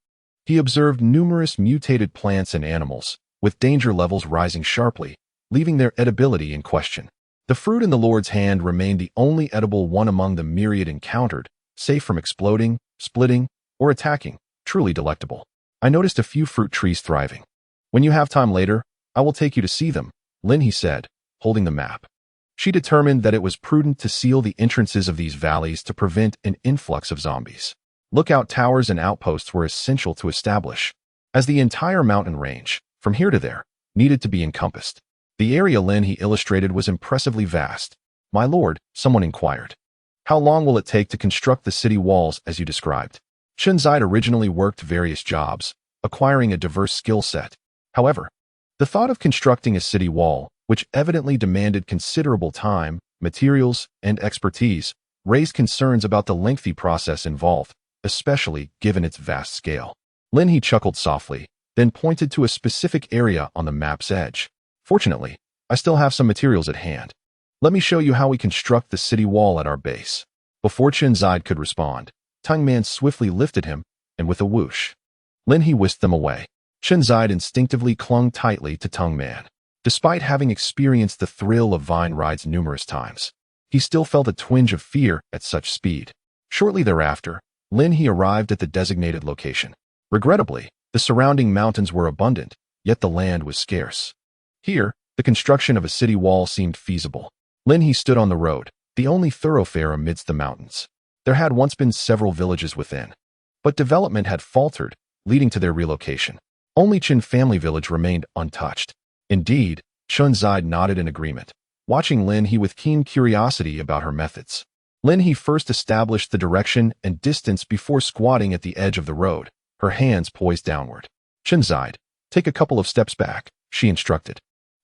he observed numerous mutated plants and animals, with danger levels rising sharply, leaving their edibility in question. The fruit in the lord's hand remained the only edible one among the myriad encountered, safe from exploding, splitting, or attacking, truly delectable. I noticed a few fruit trees thriving. When you have time later, I will take you to see them, he said, holding the map. She determined that it was prudent to seal the entrances of these valleys to prevent an influx of zombies. Lookout towers and outposts were essential to establish, as the entire mountain range, from here to there, needed to be encompassed. The area he illustrated was impressively vast. My lord, someone inquired. How long will it take to construct the city walls as you described? Chunzide originally worked various jobs, acquiring a diverse skill set. However, the thought of constructing a city wall, which evidently demanded considerable time, materials, and expertise, raised concerns about the lengthy process involved, especially given its vast scale. He chuckled softly, then pointed to a specific area on the map's edge. Fortunately, I still have some materials at hand. Let me show you how we construct the city wall at our base. Before Chunzide could respond, Tung Man swiftly lifted him, and with a whoosh, he whisked them away. Chunzide instinctively clung tightly to Tung Man. Despite having experienced the thrill of vine rides numerous times, he still felt a twinge of fear at such speed. Shortly thereafter, Lin He arrived at the designated location. Regrettably, the surrounding mountains were abundant, yet the land was scarce. Here, the construction of a city wall seemed feasible. Lin He stood on the road, the only thoroughfare amidst the mountains. There had once been several villages within, but development had faltered, leading to their relocation. Only Chen family village remained untouched. Indeed, Chun Zide nodded in agreement, watching Lin He with keen curiosity about her methods. Lin He first established the direction and distance before squatting at the edge of the road, her hands poised downward. Chun Zide, take a couple of steps back, she instructed.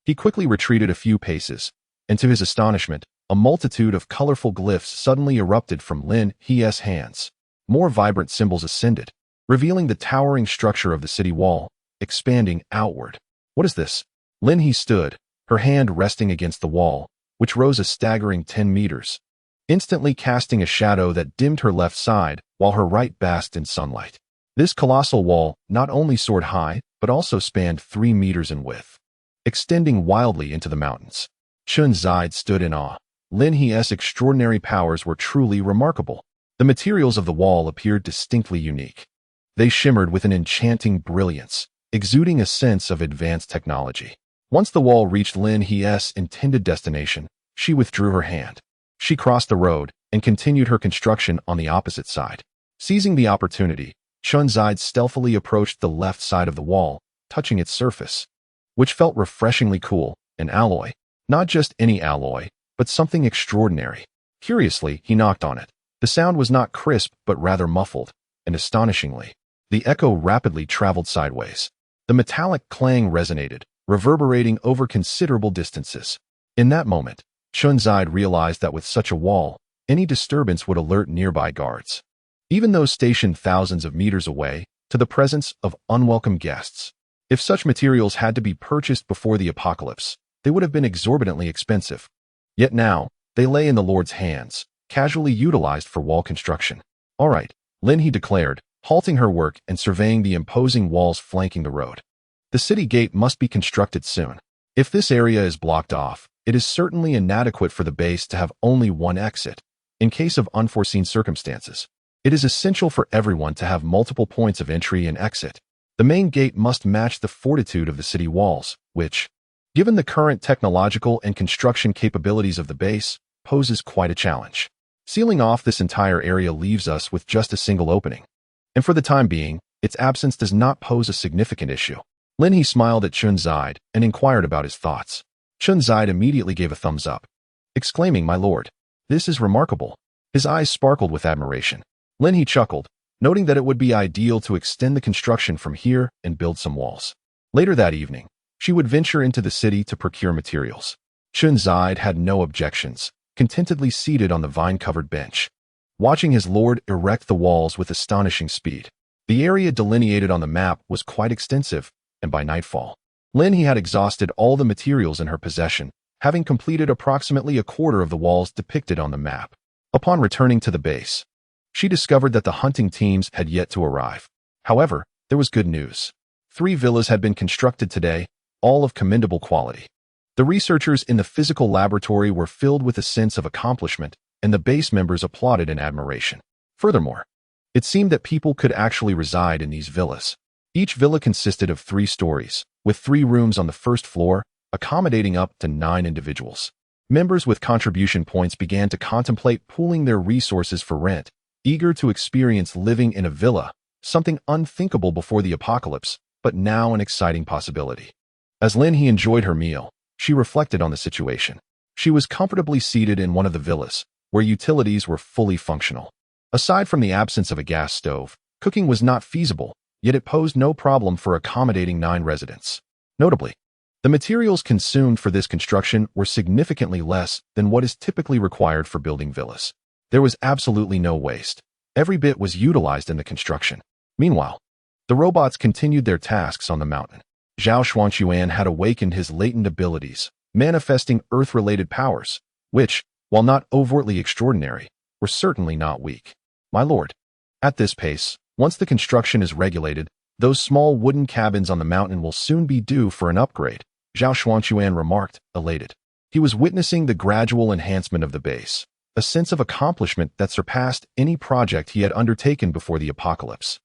He quickly retreated a few paces, and to his astonishment, a multitude of colorful glyphs suddenly erupted from Lin He's hands. More vibrant symbols ascended, revealing the towering structure of the city wall, expanding outward. What is this? Lin He stood, her hand resting against the wall, which rose a staggering 10 meters, instantly casting a shadow that dimmed her left side while her right basked in sunlight. This colossal wall not only soared high, but also spanned 3 meters in width, extending wildly into the mountains. Chun Zide stood in awe. Lin He's extraordinary powers were truly remarkable. The materials of the wall appeared distinctly unique. They shimmered with an enchanting brilliance, exuding a sense of advanced technology. Once the wall reached Lin He's intended destination, she withdrew her hand. She crossed the road and continued her construction on the opposite side. Seizing the opportunity, Chun Zide stealthily approached the left side of the wall, touching its surface, which felt refreshingly cool, an alloy. Not just any alloy, but something extraordinary. Curiously, he knocked on it. The sound was not crisp but rather muffled, and astonishingly, the echo rapidly traveled sideways. The metallic clang resonated, reverberating over considerable distances. In that moment, Chun Zide realized that with such a wall, any disturbance would alert nearby guards, even those stationed thousands of meters away, to the presence of unwelcome guests. If such materials had to be purchased before the apocalypse, they would have been exorbitantly expensive. Yet now, they lay in the Lord's hands, casually utilized for wall construction. All right, Lin He declared, halting her work and surveying the imposing walls flanking the road. The city gate must be constructed soon. If this area is blocked off, it is certainly inadequate for the base to have only one exit. In case of unforeseen circumstances, it is essential for everyone to have multiple points of entry and exit. The main gate must match the fortitude of the city walls, which, given the current technological and construction capabilities of the base, poses quite a challenge. Sealing off this entire area leaves us with just a single opening. And for the time being, its absence does not pose a significant issue. Lin He smiled at Chun Zide and inquired about his thoughts. Chun Zide immediately gave a thumbs up, exclaiming, "My lord, this is remarkable." His eyes sparkled with admiration. Lin He chuckled, noting that it would be ideal to extend the construction from here and build some walls. Later that evening, she would venture into the city to procure materials. Chun Zide had no objections, contentedly seated on the vine-covered bench, watching his lord erect the walls with astonishing speed. The area delineated on the map was quite extensive, and by nightfall, Lin He had exhausted all the materials in her possession, having completed approximately a quarter of the walls depicted on the map. Upon returning to the base, she discovered that the hunting teams had yet to arrive. However, there was good news. 3 villas had been constructed today, all of commendable quality. The researchers in the physical laboratory were filled with a sense of accomplishment, and the base members applauded in admiration. Furthermore, it seemed that people could actually reside in these villas. Each villa consisted of 3 stories, with 3 rooms on the first floor, accommodating up to 9 individuals. Members with contribution points began to contemplate pooling their resources for rent, eager to experience living in a villa, something unthinkable before the apocalypse, but now an exciting possibility. As Lin He enjoyed her meal, she reflected on the situation. She was comfortably seated in one of the villas, where utilities were fully functional. Aside from the absence of a gas stove, cooking was not feasible, yet it posed no problem for accommodating 9 residents. Notably, the materials consumed for this construction were significantly less than what is typically required for building villas. There was absolutely no waste. Every bit was utilized in the construction. Meanwhile, the robots continued their tasks on the mountain. Zhao Xuanquan had awakened his latent abilities, manifesting Earth-related powers, which, while not overtly extraordinary, were certainly not weak. My lord, at this pace, once the construction is regulated, those small wooden cabins on the mountain will soon be due for an upgrade, Zhao Xuanquan remarked, elated. He was witnessing the gradual enhancement of the base, a sense of accomplishment that surpassed any project he had undertaken before the apocalypse.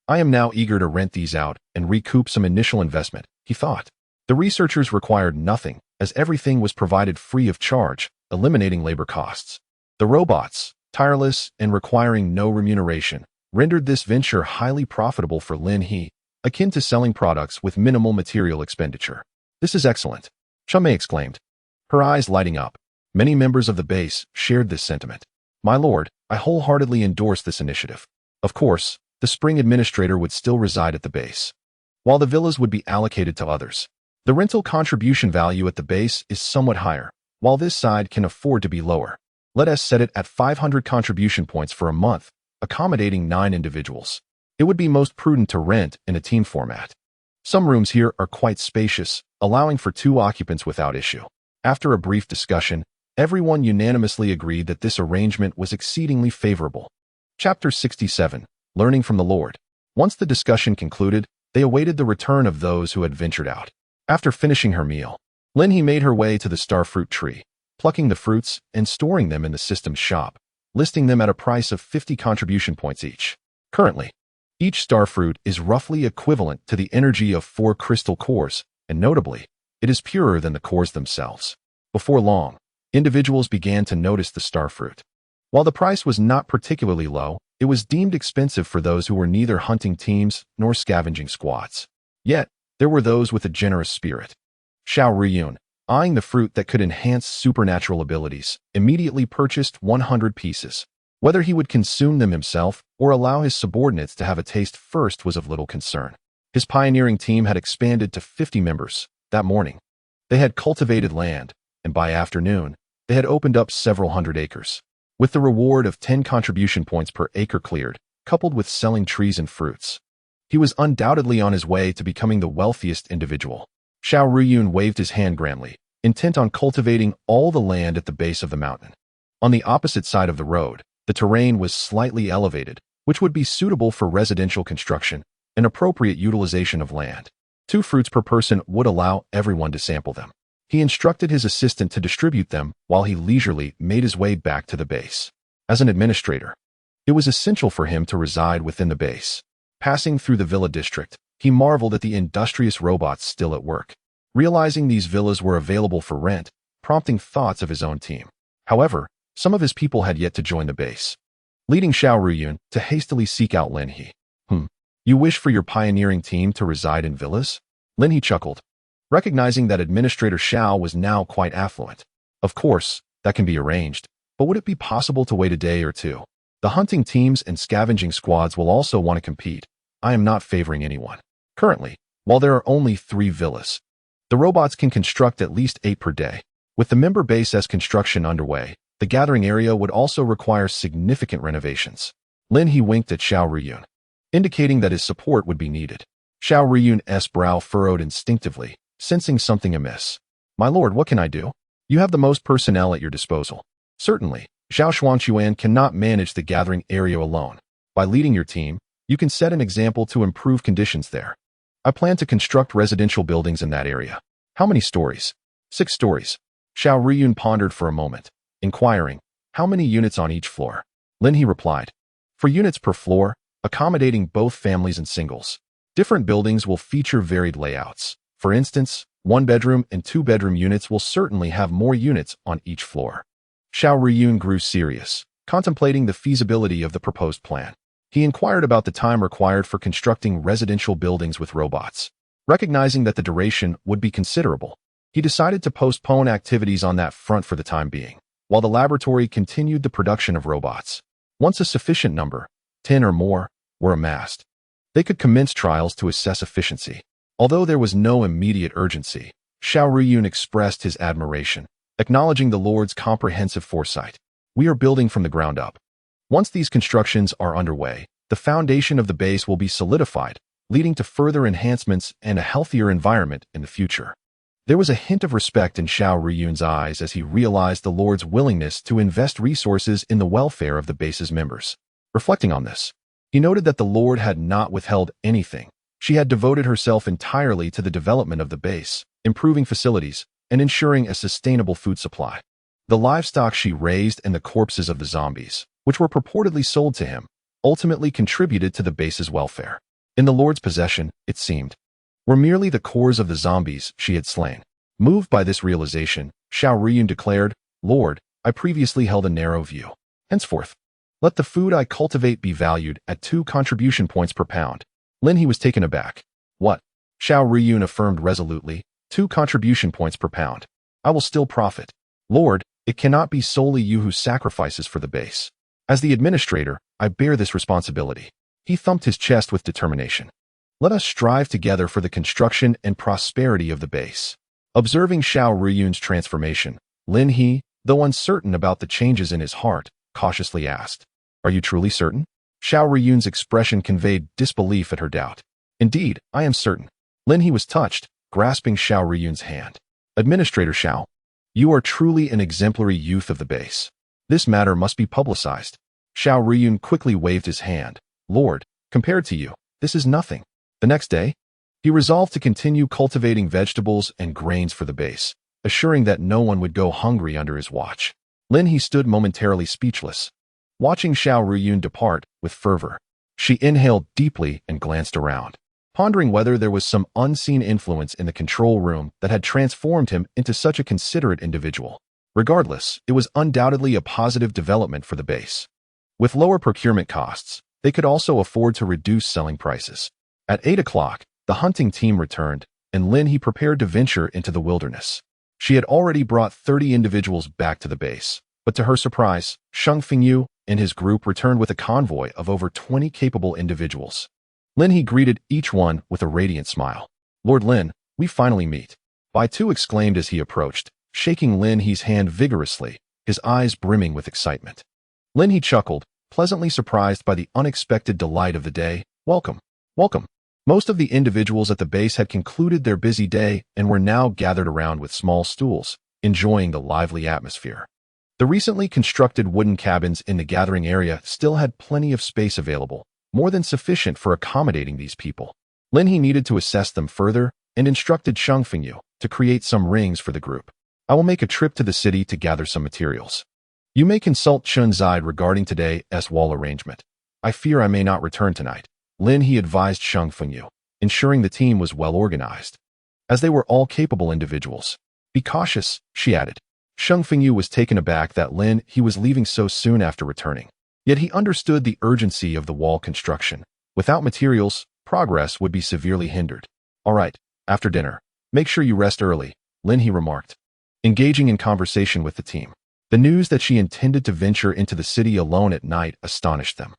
I am now eager to rent these out and recoup some initial investment, he thought. The researchers required nothing, as everything was provided free of charge, eliminating labor costs. The robots, tireless and requiring no remuneration, rendered this venture highly profitable for Lin He, akin to selling products with minimal material expenditure. This is excellent, Chumei exclaimed, her eyes lighting up. Many members of the base shared this sentiment. My lord, I wholeheartedly endorse this initiative. Of course, the spring administrator would still reside at the base, while the villas would be allocated to others. The rental contribution value at the base is somewhat higher, while this side can afford to be lower. Let us set it at 500 contribution points for a month, accommodating 9 individuals. It would be most prudent to rent in a team format. Some rooms here are quite spacious, allowing for 2 occupants without issue. After a brief discussion, everyone unanimously agreed that this arrangement was exceedingly favorable. Chapter 67, Learning from the Lord. Once the discussion concluded, they awaited the return of those who had ventured out. After finishing her meal, Lin He made her way to the starfruit tree, plucking the fruits and storing them in the system's shop, listing them at a price of 50 contribution points each. Currently, each starfruit is roughly equivalent to the energy of 4 crystal cores, and notably, it is purer than the cores themselves. Before long, individuals began to notice the starfruit. While the price was not particularly low, it was deemed expensive for those who were neither hunting teams nor scavenging squads. Yet, there were those with a generous spirit. Xiao Ruyun, eyeing the fruit that could enhance supernatural abilities, immediately purchased 100 pieces. Whether he would consume them himself or allow his subordinates to have a taste first was of little concern. His pioneering team had expanded to 50 members. That morning, they had cultivated land, and by afternoon, they had opened up several hundred acres. With the reward of 10 contribution points per acre cleared, coupled with selling trees and fruits, he was undoubtedly on his way to becoming the wealthiest individual. Xiao Ruyun waved his hand grandly, intent on cultivating all the land at the base of the mountain. On the opposite side of the road, the terrain was slightly elevated, which would be suitable for residential construction, an appropriate utilization of land. 2 fruits per person would allow everyone to sample them. He instructed his assistant to distribute them while he leisurely made his way back to the base. As an administrator, it was essential for him to reside within the base. Passing through the villa district, he marveled at the industrious robots still at work. Realizing these villas were available for rent, prompting thoughts of his own team. However, some of his people had yet to join the base, leading Xiao Ruyun to hastily seek out Lin He. You wish for your pioneering team to reside in villas? Lin He chuckled, recognizing that Administrator Xiao was now quite affluent. Of course, that can be arranged, but would it be possible to wait a day or 2? The hunting teams and scavenging squads will also want to compete. I am not favoring anyone. Currently, while there are only 3 villas, the robots can construct at least 8 per day. With the member base as construction underway, the gathering area would also require significant renovations. Lin He winked at Xiao Ruyun, indicating that his support would be needed. Xiao Ruyun's brow furrowed instinctively, sensing something amiss. My lord, what can I do? You have the most personnel at your disposal. Certainly, Xiao Xuanquan cannot manage the gathering area alone. By leading your team, you can set an example to improve conditions there. I plan to construct residential buildings in that area. How many stories? 6 stories. Xiao Ruyun pondered for a moment, inquiring, how many units on each floor? Lin He replied, for units per floor, accommodating both families and singles. Different buildings will feature varied layouts. For instance, 1-bedroom and 2-bedroom units will certainly have more units on each floor. Xiao Ruyun grew serious, contemplating the feasibility of the proposed plan. He inquired about the time required for constructing residential buildings with robots. Recognizing that the duration would be considerable, he decided to postpone activities on that front for the time being, while the laboratory continued the production of robots. Once a sufficient number, 10 or more, were amassed, they could commence trials to assess efficiency. Although there was no immediate urgency, Xiao Ruyun expressed his admiration, acknowledging the Lord's comprehensive foresight. We are building from the ground up. Once these constructions are underway, the foundation of the base will be solidified, leading to further enhancements and a healthier environment in the future. There was a hint of respect in Xiao Ruyun's eyes as he realized the Lord's willingness to invest resources in the welfare of the base's members. Reflecting on this, he noted that the Lord had not withheld anything. She had devoted herself entirely to the development of the base, improving facilities, and ensuring a sustainable food supply. The livestock she raised and the corpses of the zombies, which were purportedly sold to him, ultimately contributed to the base's welfare. In the Lord's possession, it seemed, were merely the cores of the zombies she had slain. Moved by this realization, Xiao Riyun declared, "Lord, I previously held a narrow view. Henceforth, let the food I cultivate be valued at 2 contribution points per pound." Lin He was taken aback. "What?" Xiao Riyun affirmed resolutely, 2 contribution points per pound. "I will still profit. Lord, it cannot be solely you who sacrifices for the base. As the administrator, I bear this responsibility." He thumped his chest with determination. "Let us strive together for the construction and prosperity of the base." Observing Xiao Riyun's transformation, Lin He, though uncertain about the changes in his heart, cautiously asked, "Are you truly certain?" Xiao Riyun's expression conveyed disbelief at her doubt. "Indeed, I am certain." Lin He was touched, grasping Xiao Riyun's hand. "Administrator Xiao, you are truly an exemplary youth of the base. This matter must be publicized." Xiao Riyun quickly waved his hand. "Lord, compared to you, this is nothing." The next day, he resolved to continue cultivating vegetables and grains for the base, assuring that no one would go hungry under his watch. Lin He stood momentarily speechless, watching Xiao Riyun depart with fervor. She inhaled deeply and glanced around, pondering whether there was some unseen influence in the control room that had transformed him into such a considerate individual. Regardless, it was undoubtedly a positive development for the base. With lower procurement costs, they could also afford to reduce selling prices. At 8 o'clock, the hunting team returned, and Lin He prepared to venture into the wilderness. She had already brought 30 individuals back to the base, but to her surprise, Sheng Fengyu and his group returned with a convoy of over 20 capable individuals. Lin He greeted each one with a radiant smile. "Lord Lin, we finally meet." Bai Tu exclaimed as he approached, shaking Lin He's hand vigorously, his eyes brimming with excitement. Lin He chuckled, pleasantly surprised by the unexpected delight of the day. "Welcome, welcome." Most of the individuals at the base had concluded their busy day and were now gathered around with small stools, enjoying the lively atmosphere. The recently constructed wooden cabins in the gathering area still had plenty of space available, more than sufficient for accommodating these people. Lin He needed to assess them further and instructed Sheng Fengyu to create some rings for the group. "I will make a trip to the city to gather some materials. You may consult Chun Zide regarding today's wall arrangement. I fear I may not return tonight," Lin He advised Sheng Fengyu, ensuring the team was well organized, as they were all capable individuals. "Be cautious," she added. Sheng Fengyu was taken aback that Lin He was leaving so soon after returning. Yet he understood the urgency of the wall construction. Without materials, progress would be severely hindered. "All right, after dinner, make sure you rest early," Lin He remarked, engaging in conversation with the team. The news that she intended to venture into the city alone at night astonished them.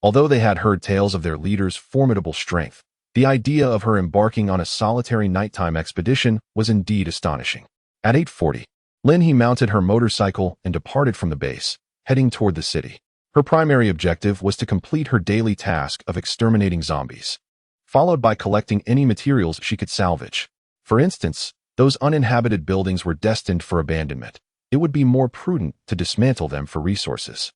Although they had heard tales of their leader's formidable strength, the idea of her embarking on a solitary nighttime expedition was indeed astonishing. At 8:40, Lin He mounted her motorcycle and departed from the base, heading toward the city. Her primary objective was to complete her daily task of exterminating zombies, followed by collecting any materials she could salvage. For instance, those uninhabited buildings were destined for abandonment. It would be more prudent to dismantle them for resources.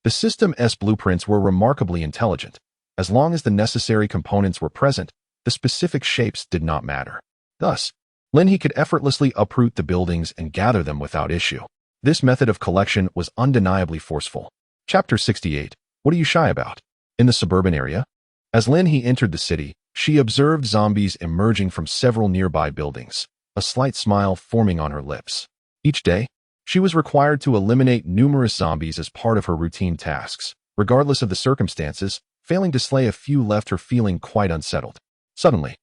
The system's blueprints were remarkably intelligent. As long as the necessary components were present, the specific shapes did not matter. Thus, Lin He could effortlessly uproot the buildings and gather them without issue. This method of collection was undeniably forceful. Chapter 68. What are you shy about? In the suburban area? As Lin He entered the city, she observed zombies emerging from several nearby buildings, a slight smile forming on her lips. Each day, she was required to eliminate numerous zombies as part of her routine tasks. Regardless of the circumstances, failing to slay a few left her feeling quite unsettled. Suddenly,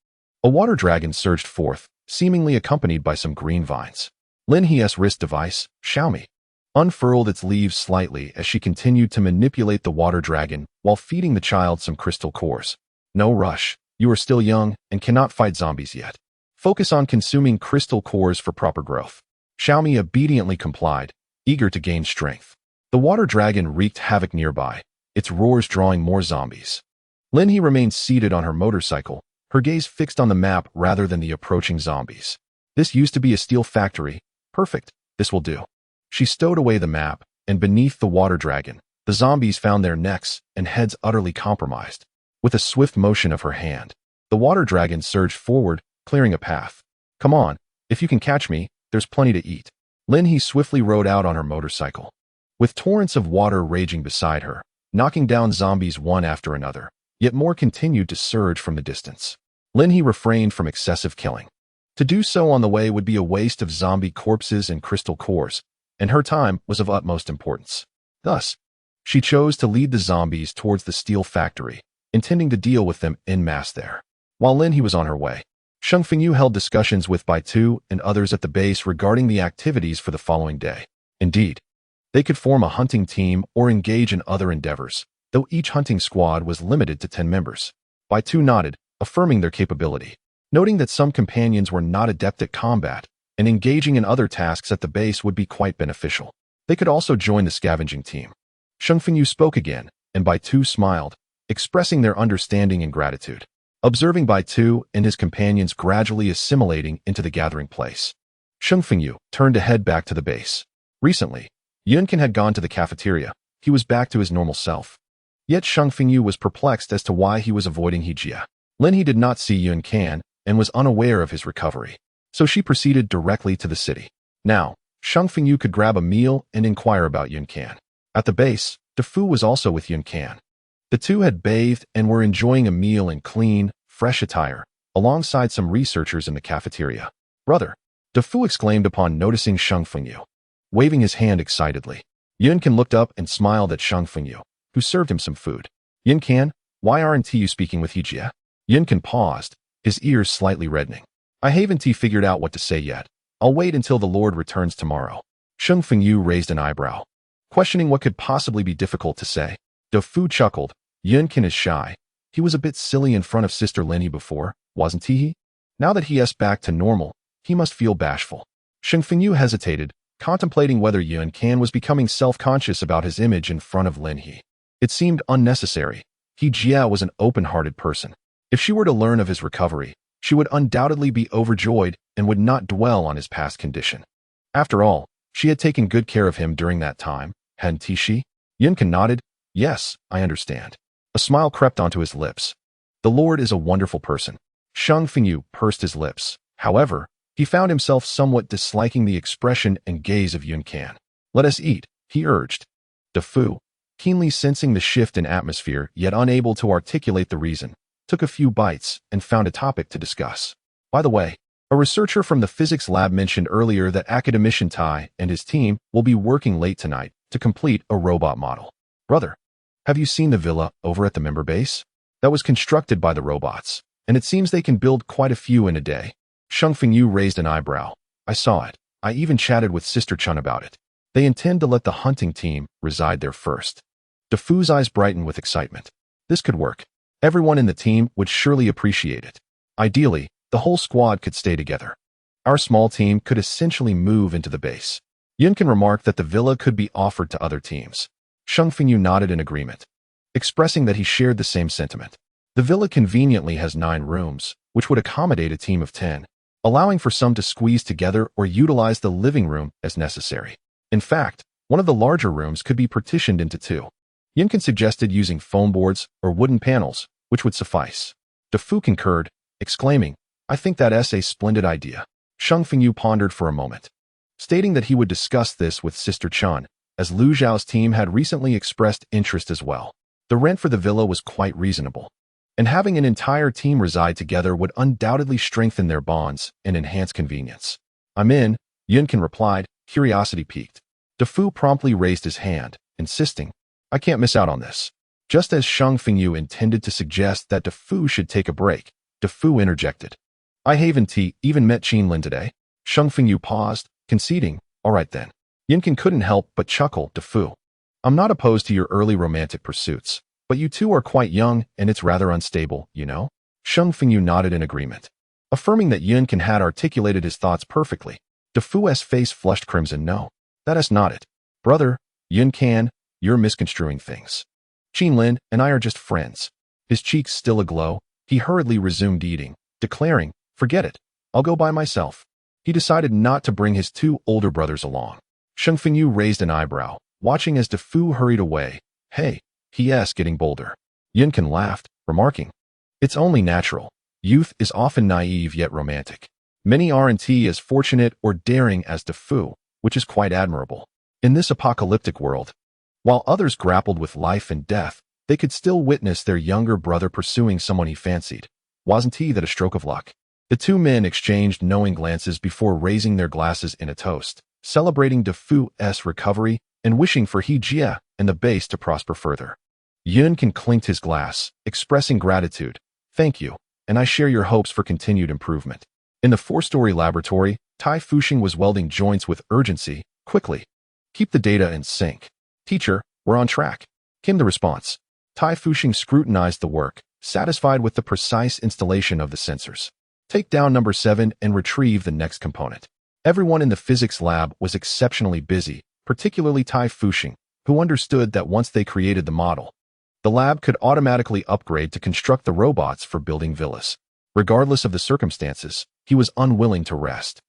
a water dragon surged forth, seemingly accompanied by some green vines. Lin He's wrist device, Xiaomi, unfurled its leaves slightly as she continued to manipulate the water dragon while feeding the child some crystal cores. "No rush. You are still young and cannot fight zombies yet. Focus on consuming crystal cores for proper growth." Xiaomi obediently complied, eager to gain strength. The water dragon wreaked havoc nearby, its roars drawing more zombies. Lin He remained seated on her motorcycle, her gaze fixed on the map rather than the approaching zombies. "This used to be a steel factory. Perfect, this will do." She stowed away the map, and beneath the water dragon, the zombies found their necks and heads utterly compromised. With a swift motion of her hand, the water dragon surged forward, clearing a path. "Come on, if you can catch me, there's plenty to eat. Lin He swiftly rode out on her motorcycle, with torrents of water raging beside her, knocking down zombies one after another, yet more continued to surge from the distance. Lin He refrained from excessive killing. To do so on the way would be a waste of zombie corpses and crystal cores, and her time was of utmost importance. Thus, she chose to lead the zombies towards the steel factory, intending to deal with them en masse there. While Lin He was on her way, Sheng Fengyu held discussions with Bai Tu and others at the base regarding the activities for the following day. Indeed, they could form a hunting team or engage in other endeavors, though each hunting squad was limited to 10 members. Bai Tu nodded, affirming their capability, noting that some companions were not adept at combat, and engaging in other tasks at the base would be quite beneficial. They could also join the scavenging team. Sheng Fengyu spoke again, and Bai Tu smiled, expressing their understanding and gratitude. Observing Bai Tu and his companions gradually assimilating into the gathering place, Sheng Fengyu turned to head back to the base. Recently, Yunkin had gone to the cafeteria. He was back to his normal self. Yet Sheng Fengyu was perplexed as to why he was avoiding Hejia. Lin He did not see Yun Can and was unaware of his recovery, so she proceeded directly to the city. Now, Sheng Fengyu could grab a meal and inquire about Yun Can. At the base, De Fu was also with Yun Can. The two had bathed and were enjoying a meal in clean, fresh attire, alongside some researchers in the cafeteria. "Brother," De Fu exclaimed upon noticing Sheng Fengyu, waving his hand excitedly. Yun Can looked up and smiled at Sheng Fengyu, who served him some food. "Yun Can, why aren't you speaking with Hejia?" Yun Can paused, his ears slightly reddening. "I haven't figured out what to say yet. I'll wait until the Lord returns tomorrow." Sheng Fengyu raised an eyebrow, questioning what could possibly be difficult to say. De Fu chuckled. "Yun Can is shy. He was a bit silly in front of Sister Lin He before, wasn't he? Now that he is back to normal, he must feel bashful." Sheng Fengyu hesitated, contemplating whether Yun Can was becoming self-conscious about his image in front of Lin He. It seemed unnecessary. Hejia was an open-hearted person. If she were to learn of his recovery, she would undoubtedly be overjoyed and would not dwell on his past condition. After all, she had taken good care of him during that time, hadn't she? Yun Can nodded. "Yes, I understand." A smile crept onto his lips. "The Lord is a wonderful person." Sheng Fengyu pursed his lips. However, he found himself somewhat disliking the expression and gaze of Yun Can. "Let us eat," he urged. De Fu, keenly sensing the shift in atmosphere yet unable to articulate the reason, took a few bites and found a topic to discuss. "By the way, a researcher from the physics lab mentioned earlier that academician Tai and his team will be working late tonight to complete a robot model. Brother, have you seen the villa over at the member base? That was constructed by the robots, and it seems they can build quite a few in a day." Sheng Fengyu raised an eyebrow. "I saw it. I even chatted with Sister Chun about it. They intend to let the hunting team reside there first." De Fu's eyes brightened with excitement. This could work. Everyone in the team would surely appreciate it. Ideally, the whole squad could stay together. Our small team could essentially move into the base. Yun Can remarked that the villa could be offered to other teams. Sheng Fengyu nodded in agreement, expressing that he shared the same sentiment. The villa conveniently has 9 rooms, which would accommodate a team of 10, allowing for some to squeeze together or utilize the living room as necessary. In fact, one of the larger rooms could be partitioned into 2. Yun Can suggested using foam boards or wooden panels, which would suffice. De Fu concurred, exclaiming, "I think that's a splendid idea." Sheng Fengyu pondered for a moment, stating that he would discuss this with Sister Chun, as Lu Zhao's team had recently expressed interest as well. The rent for the villa was quite reasonable, and having an entire team reside together would undoubtedly strengthen their bonds and enhance convenience. "I'm in," Yun Can replied, curiosity piqued. De Fu promptly raised his hand, insisting, "I can't miss out on this." Just as Sheng Fengyu intended to suggest that De Fu should take a break, De Fu interjected, "I haven't even met Qin Lin today." Sheng Fengyu paused, conceding, "All right then." Yun Can couldn't help but chuckle. "De Fu, I'm not opposed to your early romantic pursuits, but you two are quite young and it's rather unstable, you know?" Sheng Fengyu nodded in agreement, affirming that Yun Can had articulated his thoughts perfectly. De Fu's face flushed crimson. "No, that is not it. Brother, Yun Can, you're misconstruing things. Qin Lin and I are just friends." His cheeks still aglow, he hurriedly resumed eating, declaring, "Forget it. I'll go by myself." He decided not to bring his 2 older brothers along. Sheng Fengyu raised an eyebrow, watching as De Fu hurried away. "Hey," he getting bolder. Yun Can laughed, remarking, "It's only natural. Youth is often naive yet romantic." Many aren't as fortunate or daring as DeFu, which is quite admirable. In this apocalyptic world, while others grappled with life and death, they could still witness their younger brother pursuing someone he fancied. Wasn't that a stroke of luck? The two men exchanged knowing glances before raising their glasses in a toast, celebrating DeFu's recovery and wishing for he Jia and the base to prosper further. Yun clinked his glass, expressing gratitude. Thank you, and I share your hopes for continued improvement. In the four-story laboratory, Tai Fuxing was welding joints with urgency. Quickly. Keep the data in sync. Teacher, we're on track, came the response. Tai Fuxing scrutinized the work, satisfied with the precise installation of the sensors. Take down number 7 and retrieve the next component. Everyone in the physics lab was exceptionally busy, particularly Tai Fuxing, who understood that once they created the model, the lab could automatically upgrade to construct the robots for building villas. Regardless of the circumstances, he was unwilling to rest.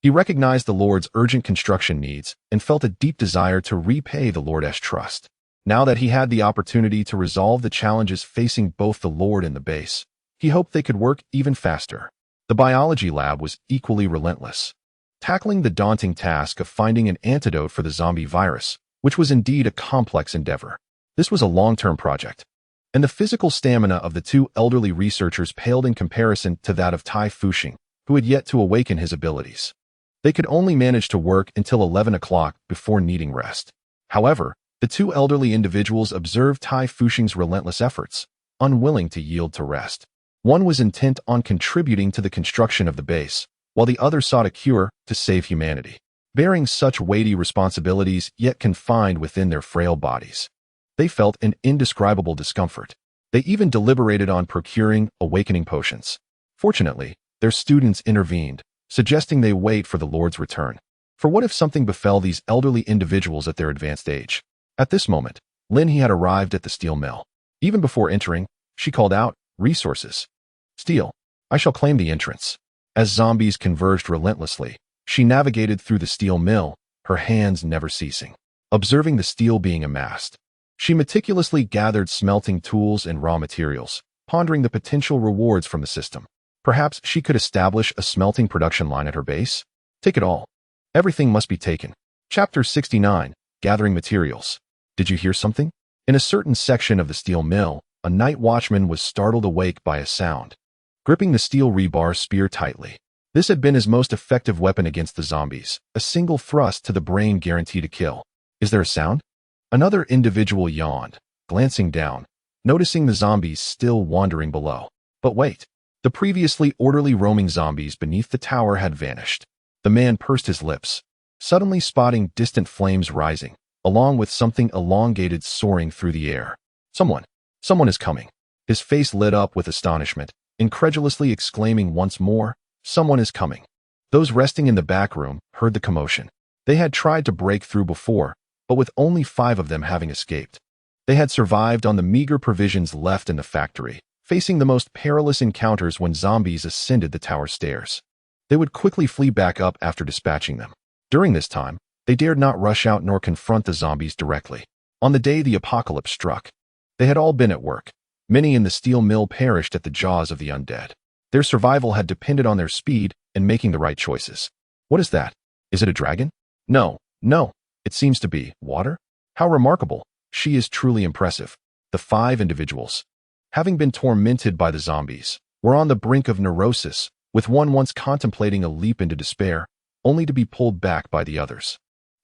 He recognized the Lord's urgent construction needs and felt a deep desire to repay the Lord's trust. Now that he had the opportunity to resolve the challenges facing both the Lord and the base, he hoped they could work even faster. The biology lab was equally relentless, tackling the daunting task of finding an antidote for the zombie virus, which was indeed a complex endeavor. This was a long-term project, and the physical stamina of the two elderly researchers paled in comparison to that of Tai Fuxing, who had yet to awaken his abilities. They could only manage to work until 11 o'clock before needing rest. However, the two elderly individuals observed Tai Fuxing's relentless efforts, unwilling to yield to rest. One was intent on contributing to the construction of the base, while the other sought a cure to save humanity. Bearing such weighty responsibilities yet confined within their frail bodies, they felt an indescribable discomfort. They even deliberated on procuring awakening potions. Fortunately, their students intervened, suggesting they wait for the Lord's return. For what if something befell these elderly individuals at their advanced age? At this moment, Lin He had arrived at the steel mill. Even before entering, she called out, "Resources. Steel. I shall claim the entrance." As zombies converged relentlessly, she navigated through the steel mill, her hands never ceasing. Observing the steel being amassed, she meticulously gathered smelting tools and raw materials, pondering the potential rewards from the system. Perhaps she could establish a smelting production line at her base? Take it all. Everything must be taken. Chapter 69, Gathering Materials. Did you hear something? In a certain section of the steel mill, a night watchman was startled awake by a sound. Gripping the steel rebar spear tightly. This had been his most effective weapon against the zombies, a single thrust to the brain guaranteed a kill. Is there a sound? Another individual yawned, glancing down, noticing the zombies still wandering below. But wait. The previously orderly roaming zombies beneath the tower had vanished. The man pursed his lips, suddenly spotting distant flames rising, along with something elongated soaring through the air. Someone is coming. His face lit up with astonishment, incredulously exclaiming once more, "Someone is coming." Those resting in the back room heard the commotion. They had tried to break through before, but with only 5 of them having escaped. They had survived on the meager provisions left in the factory, facing the most perilous encounters when zombies ascended the tower stairs. They would quickly flee back up after dispatching them. During this time, they dared not rush out nor confront the zombies directly. On the day the apocalypse struck, they had all been at work. Many in the steel mill perished at the jaws of the undead. Their survival had depended on their speed and making the right choices. What is that? Is it a dragon? No, it seems to be water. How remarkable. She is truly impressive. The 5 individuals, having been tormented by the zombies, were on the brink of neurosis, with one once contemplating a leap into despair, only to be pulled back by the others.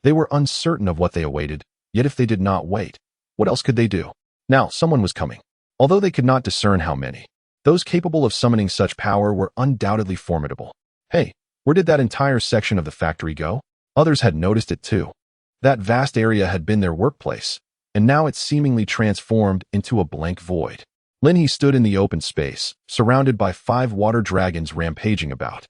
They were uncertain of what they awaited, yet if they did not wait, what else could they do? Now someone was coming. Although they could not discern how many, those capable of summoning such power were undoubtedly formidable. Hey, where did that entire section of the factory go? Others had noticed it too. That vast area had been their workplace, and now it seemingly transformed into a blank void. Lin He stood in the open space, surrounded by 5 water dragons rampaging about.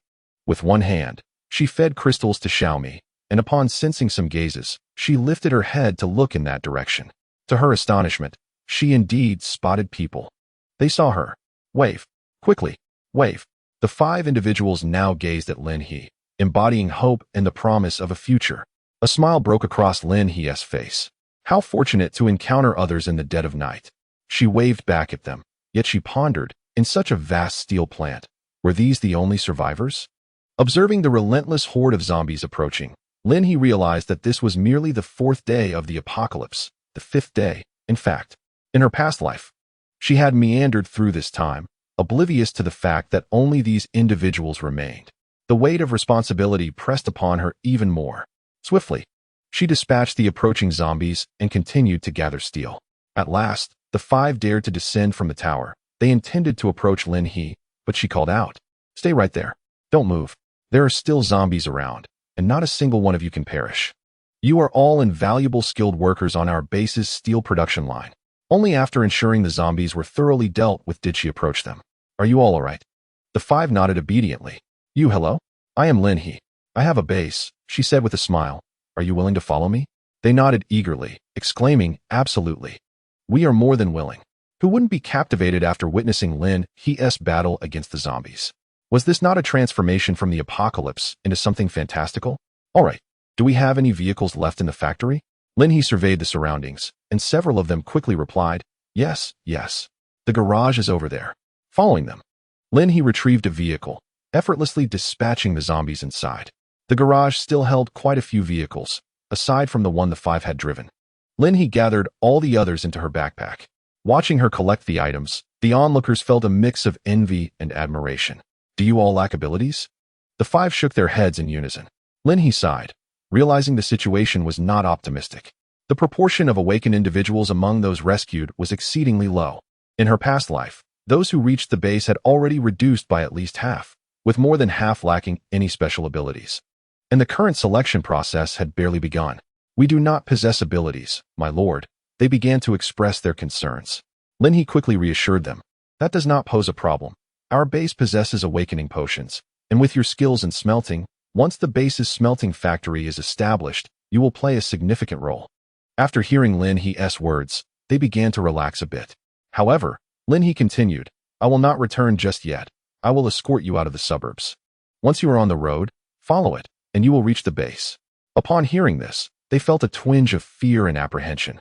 With one hand, she fed crystals to Xiaomi, and upon sensing some gazes, she lifted her head to look in that direction. To her astonishment, she indeed spotted people. They saw her. Wave. Quickly. Wave. The 5 individuals now gazed at Lin He, embodying hope and the promise of a future. A smile broke across Lin He's face. How fortunate to encounter others in the dead of night. She waved back at them, yet she pondered, in such a vast steel plant, were these the only survivors? Observing the relentless horde of zombies approaching, Lin He realized that this was merely the fourth day of the apocalypse, the fifth day, in fact. In her past life, she had meandered through this time, oblivious to the fact that only these individuals remained. The weight of responsibility pressed upon her even more. Swiftly, she dispatched the approaching zombies and continued to gather steel. At last, the five dared to descend from the tower. They intended to approach Lin He, but she called out, "Stay right there. Don't move. There are still zombies around, and not a single one of you can perish. You are all invaluable skilled workers on our base's steel production line." Only after ensuring the zombies were thoroughly dealt with did she approach them. "Are you all right?" The five nodded obediently. "You, hello? I am Lin He. I have a base," she said with a smile. "Are you willing to follow me?" They nodded eagerly, exclaiming, "Absolutely. We are more than willing." Who wouldn't be captivated after witnessing Lin He's battle against the zombies? Was this not a transformation from the apocalypse into something fantastical? All right, do we have any vehicles left in the factory? Lin He surveyed the surroundings, and several of them quickly replied, "Yes, yes. The garage is over there." Following them, Lin He retrieved a vehicle, effortlessly dispatching the zombies inside. The garage still held quite a few vehicles, aside from the one the five had driven. Lin He gathered all the others into her backpack. Watching her collect the items, the onlookers felt a mix of envy and admiration. "Do you all lack abilities?" The five shook their heads in unison. Lin He sighed, realizing the situation was not optimistic. The proportion of awakened individuals among those rescued was exceedingly low. In her past life, those who reached the base had already reduced by at least half, with more than half lacking any special abilities. And the current selection process had barely begun. "We do not possess abilities, my lord." They began to express their concerns. Lin He quickly reassured them. "That does not pose a problem. Our base possesses awakening potions, and with your skills in smelting, once the base's smelting factory is established, you will play a significant role." After hearing Lin He's words, they began to relax a bit. However, Lin He continued, "I will not return just yet. I will escort you out of the suburbs. Once you are on the road, follow it, and you will reach the base." Upon hearing this, they felt a twinge of fear and apprehension.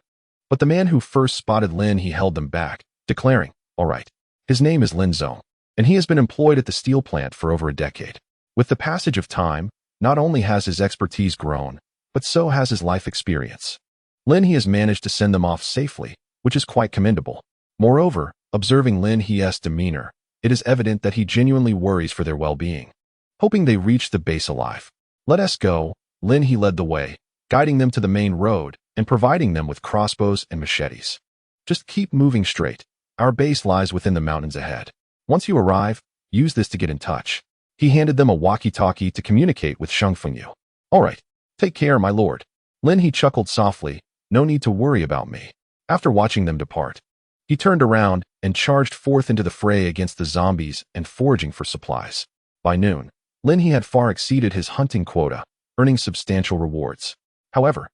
But the man who first spotted Lin He held them back, declaring, "All right. His name is Lin Zong, and he has been employed at the steel plant for over a decade. With the passage of time, not only has his expertise grown, but so has his life experience. Lin He has managed to send them off safely, which is quite commendable. Moreover, observing Lin He's demeanor, it is evident that he genuinely worries for their well-being." Hoping they reach the base alive, "Let us go." Lin He led the way, guiding them to the main road and providing them with crossbows and machetes. "Just keep moving straight. Our base lies within the mountains ahead. Once you arrive, use this to get in touch." He handed them a walkie-talkie to communicate with Sheng Fengyu. "All right. Take care, my lord." Lin He chuckled softly. "No need to worry about me." After watching them depart, he turned around and charged forth into the fray against the zombies and foraging for supplies. By noon, Lin He had far exceeded his hunting quota, earning substantial rewards. However,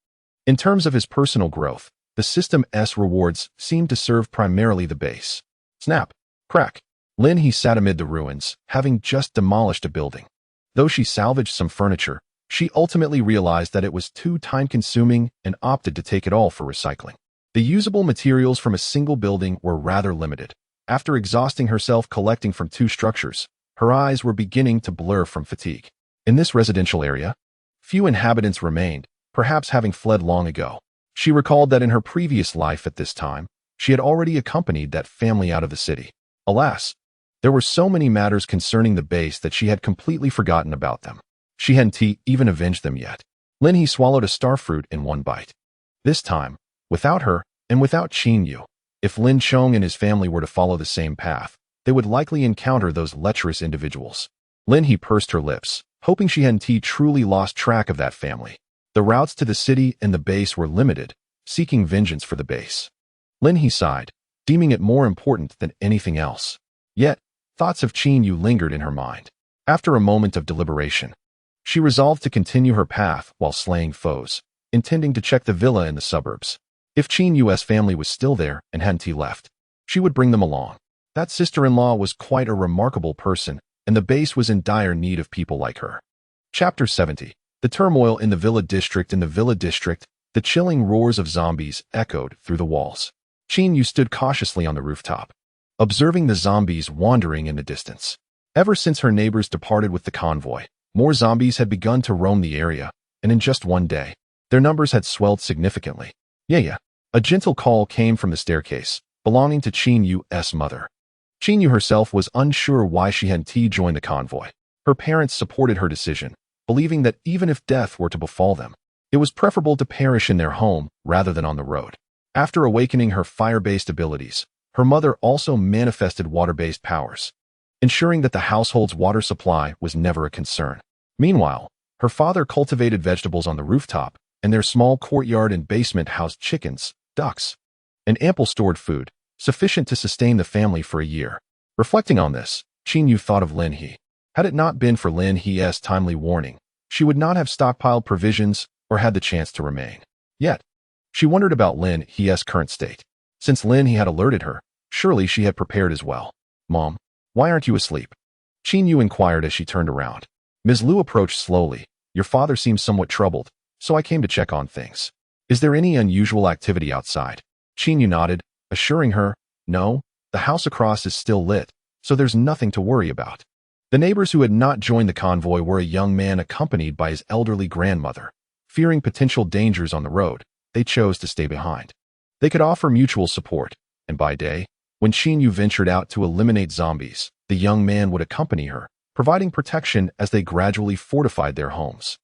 in terms of his personal growth, the system's rewards seemed to serve primarily the base. Snap, crack. Lin He sat amid the ruins, having just demolished a building. Though she salvaged some furniture, she ultimately realized that it was too time-consuming and opted to take it all for recycling. The usable materials from a single building were rather limited. After exhausting herself collecting from two structures, her eyes were beginning to blur from fatigue. In this residential area, few inhabitants remained, perhaps having fled long ago. She recalled that in her previous life at this time, she had already accompanied that family out of the city. Alas, there were so many matters concerning the base that she had completely forgotten about them. She hadn't even avenged them yet. Lin He swallowed a starfruit in one bite. This time, without her, and without Qin Yu, if Lin Chong and his family were to follow the same path, they would likely encounter those lecherous individuals. Lin He pursed her lips, hoping she hadn't truly lost track of that family. The routes to the city and the base were limited, seeking vengeance for the base. Lin He sighed, deeming it more important than anything else. Yet, thoughts of Qin Yu lingered in her mind. After a moment of deliberation, she resolved to continue her path while slaying foes, intending to check the villa in the suburbs. If Qin Yu's family was still there and hadn't left, she would bring them along. That sister-in-law was quite a remarkable person, and the base was in dire need of people like her. Chapter 70. The turmoil in the Villa District. In the Villa District, the chilling roars of zombies echoed through the walls. Qin Yu stood cautiously on the rooftop, observing the zombies wandering in the distance. Ever since her neighbors departed with the convoy, More zombies had begun to roam the area, and in just one day, their numbers had swelled significantly. Yeah. A gentle call came from the staircase, belonging to Qin Yu's mother. Qin Yu herself was unsure why she hadn't joined the convoy. Her parents supported her decision, believing that even if death were to befall them, it was preferable to perish in their home rather than on the road. After awakening her fire-based abilities, her mother also manifested water-based powers, ensuring that the household's water supply was never a concern. Meanwhile, her father cultivated vegetables on the rooftop, and their small courtyard and basement housed chickens, ducks, and ample stored food, sufficient to sustain the family for a year. Reflecting on this, Qin Yu thought of Lin He. Had it not been for Lin He's timely warning, she would not have stockpiled provisions or had the chance to remain. Yet, she wondered about Lin He's current state. Since Lin He had alerted her, surely she had prepared as well. "Mom, why aren't you asleep?" Qin Yu inquired as she turned around. Ms. Liu approached slowly. "Your father seems somewhat troubled, so I came to check on things. Is there any unusual activity outside?" Qin Yu nodded, assuring her, "No, the house across is still lit, so there's nothing to worry about." The neighbors who had not joined the convoy were a young man accompanied by his elderly grandmother. Fearing potential dangers on the road, they chose to stay behind. They could offer mutual support, and by day, when Qin Yu ventured out to eliminate zombies, the young man would accompany her, providing protection as they gradually fortified their homes.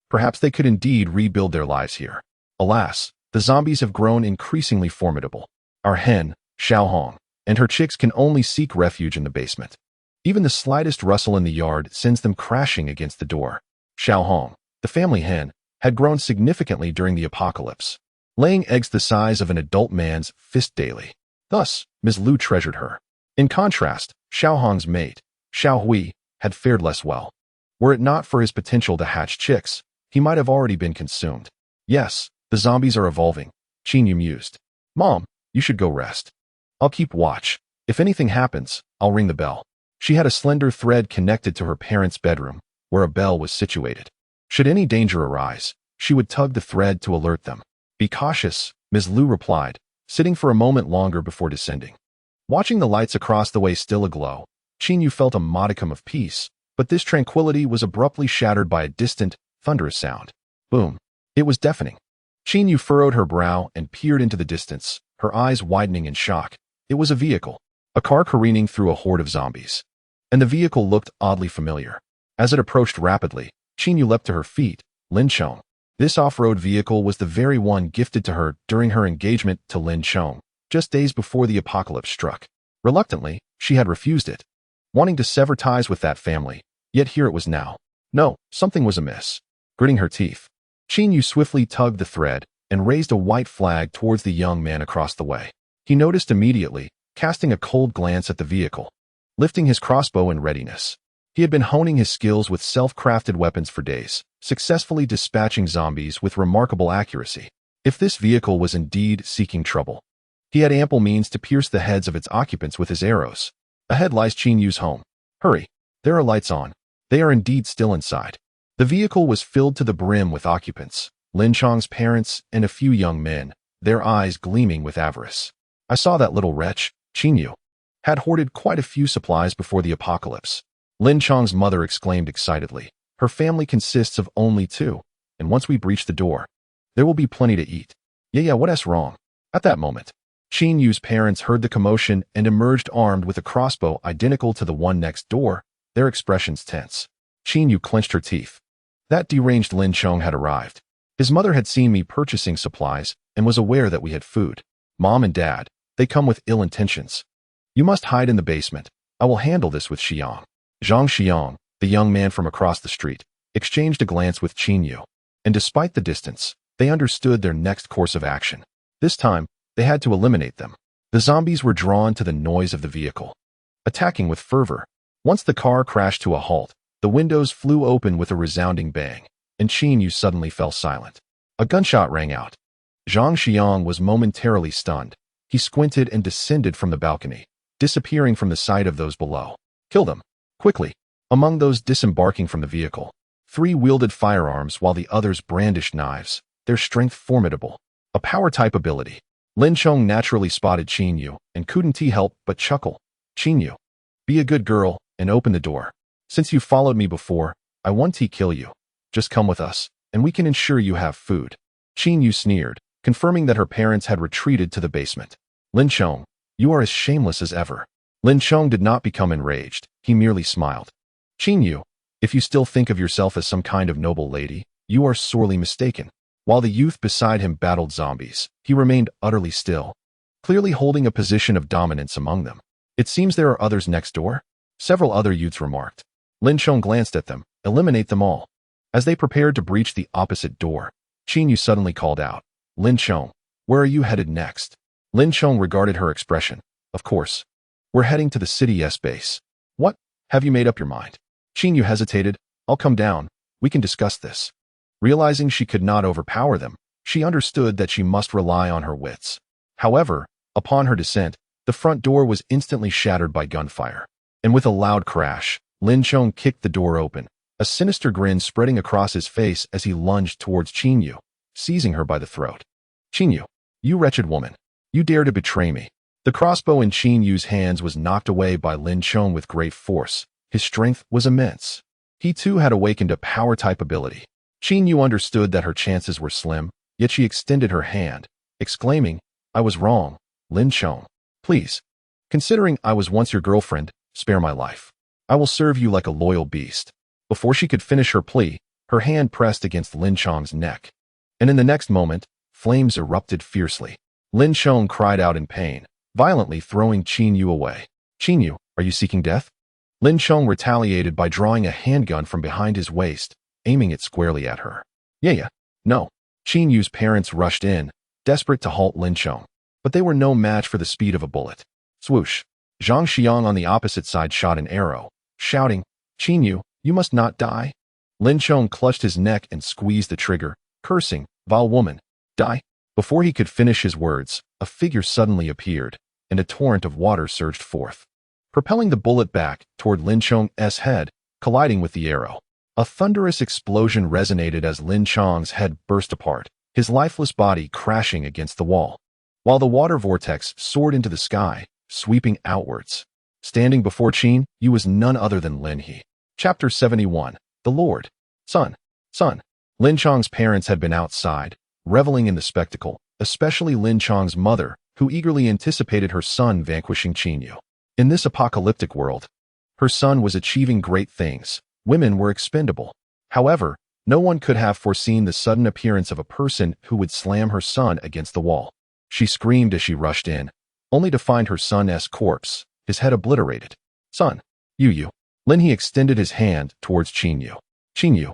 Perhaps they could indeed rebuild their lives here. Alas, the zombies have grown increasingly formidable. Our hen, Xiaohong, and her chicks can only seek refuge in the basement. Even the slightest rustle in the yard sends them crashing against the door. Xiaohong, the family hen, had grown significantly during the apocalypse, laying eggs the size of an adult man's fist daily. Thus, Ms. Liu treasured her. In contrast, Xiaohong's mate, Xiao Hui, had fared less well. Were it not for his potential to hatch chicks, he might have already been consumed. Yes, the zombies are evolving, Qin Yu mused. "Mom, you should go rest. I'll keep watch. If anything happens, I'll ring the bell." She had a slender thread connected to her parents' bedroom, where a bell was situated. Should any danger arise, she would tug the thread to alert them. "Be cautious," Ms. Liu replied, sitting for a moment longer before descending. Watching the lights across the way still aglow, Qin Yu felt a modicum of peace, but this tranquility was abruptly shattered by a distant, thunderous sound. Boom. It was deafening. Qin Yu furrowed her brow and peered into the distance, her eyes widening in shock. It was a vehicle, a car careening through a horde of zombies. And the vehicle looked oddly familiar. As it approached rapidly, Qin Yu leapt to her feet. Lin Chong. This off-road vehicle was the very one gifted to her during her engagement to Lin Chong, just days before the apocalypse struck. Reluctantly, she had refused it, wanting to sever ties with that family, yet here it was now. No, something was amiss. Gritting her teeth, Qin Yu swiftly tugged the thread and raised a white flag towards the young man across the way. He noticed immediately, casting a cold glance at the vehicle, lifting his crossbow in readiness. He had been honing his skills with self-crafted weapons for days, successfully dispatching zombies with remarkable accuracy. If this vehicle was indeed seeking trouble, he had ample means to pierce the heads of its occupants with his arrows. Ahead lies Qin Yu's home. Hurry, there are lights on. They are indeed still inside. The vehicle was filled to the brim with occupants, Lin Chong's parents and a few young men, their eyes gleaming with avarice. I saw that little wretch, Qin Yu, had hoarded quite a few supplies before the apocalypse. Lin Chong's mother exclaimed excitedly. Her family consists of only 2, and once we breach the door, there will be plenty to eat. Yeah, what's wrong? At that moment, Qin Yu's parents heard the commotion and emerged armed with a crossbow identical to the one next door, their expressions tense. Qin Yu clenched her teeth. That deranged Lin Chong had arrived. His mother had seen me purchasing supplies and was aware that we had food. Mom and Dad, they come with ill intentions. You must hide in the basement. I will handle this with Xiang. Zhang Xiang, the young man from across the street, exchanged a glance with Qin Yu, and despite the distance, they understood their next course of action. This time, they had to eliminate them. The zombies were drawn to the noise of the vehicle, attacking with fervor. Once the car crashed to a halt, the windows flew open with a resounding bang, and Qin Yu suddenly fell silent. A gunshot rang out. Zhang Xiang was momentarily stunned. He squinted and descended from the balcony, disappearing from the sight of those below. Kill them. Quickly. Among those disembarking from the vehicle, 3 wielded firearms while the others brandished knives, their strength formidable. A power-type ability. Lin Chong naturally spotted Qin Yu and couldn't help but chuckle. Qin Yu, be a good girl and open the door. Since you followed me before, I won't kill you. Just come with us, and we can ensure you have food. Qin Yu sneered, confirming that her parents had retreated to the basement. Lin Chong, you are as shameless as ever. Lin Chong did not become enraged. He merely smiled. Qin Yu, if you still think of yourself as some kind of noble lady, you are sorely mistaken. While the youth beside him battled zombies, he remained utterly still, clearly holding a position of dominance among them. It seems there are others next door? Several other youths remarked. Lin Chong glanced at them. Eliminate them all. As they prepared to breach the opposite door, Qin Yu suddenly called out, Lin Chong, where are you headed next? Lin Chong regarded her expression. Of course. We're heading to the city's base. What? Have you made up your mind? Qin Yu hesitated. I'll come down. We can discuss this. Realizing she could not overpower them, she understood that she must rely on her wits. However, upon her descent, the front door was instantly shattered by gunfire. And with a loud crash, Lin Chong kicked the door open, a sinister grin spreading across his face as he lunged towards Qin Yu, seizing her by the throat. Qin Yu, you wretched woman. You dare to betray me. The crossbow in Qin Yu's hands was knocked away by Lin Chong with great force. His strength was immense. He too had awakened a power-type ability. Qin Yu understood that her chances were slim, yet she extended her hand, exclaiming, I was wrong, Lin Chong. Please. Considering I was once your girlfriend, spare my life. I will serve you like a loyal beast. Before she could finish her plea, her hand pressed against Lin Chong's neck. And in the next moment, flames erupted fiercely. Lin Chong cried out in pain, violently throwing Qin Yu away. Qin Yu, are you seeking death? Lin Chong retaliated by drawing a handgun from behind his waist, aiming it squarely at her. Yeah. No. Qin Yu's parents rushed in, desperate to halt Lin Chong. But they were no match for the speed of a bullet. Swoosh. Zhang Xiang on the opposite side shot an arrow, shouting, Qin Yu, you must not die. Lin Chong clutched his neck and squeezed the trigger, cursing, vile woman, die. Before he could finish his words, a figure suddenly appeared, and a torrent of water surged forth, propelling the bullet back toward Lin Chong's head, colliding with the arrow. A thunderous explosion resonated as Lin Chong's head burst apart, his lifeless body crashing against the wall, while the water vortex soared into the sky, sweeping outwards. Standing before Qin Yu was none other than Lin He. Chapter 71. The Lord. Son. Lin Chong's parents had been outside, reveling in the spectacle, especially Lin Chong's mother, who eagerly anticipated her son vanquishing Qin Yu. In this apocalyptic world, her son was achieving great things. Women were expendable. However, no one could have foreseen the sudden appearance of a person who would slam her son against the wall. She screamed as she rushed in, only to find her son's corpse, his head obliterated. Son. Yu. Lin He extended his hand towards Qin Yu. Qin Yu.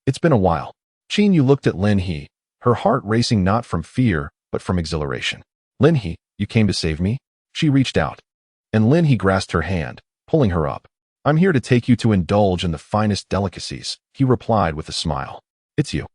It's been a while. Qin Yu looked at Lin He, her heart racing not from fear, but from exhilaration. Lin He, you came to save me? She reached out, and Lin He grasped her hand, pulling her up. I'm here to take you to indulge in the finest delicacies, he replied with a smile. It's you.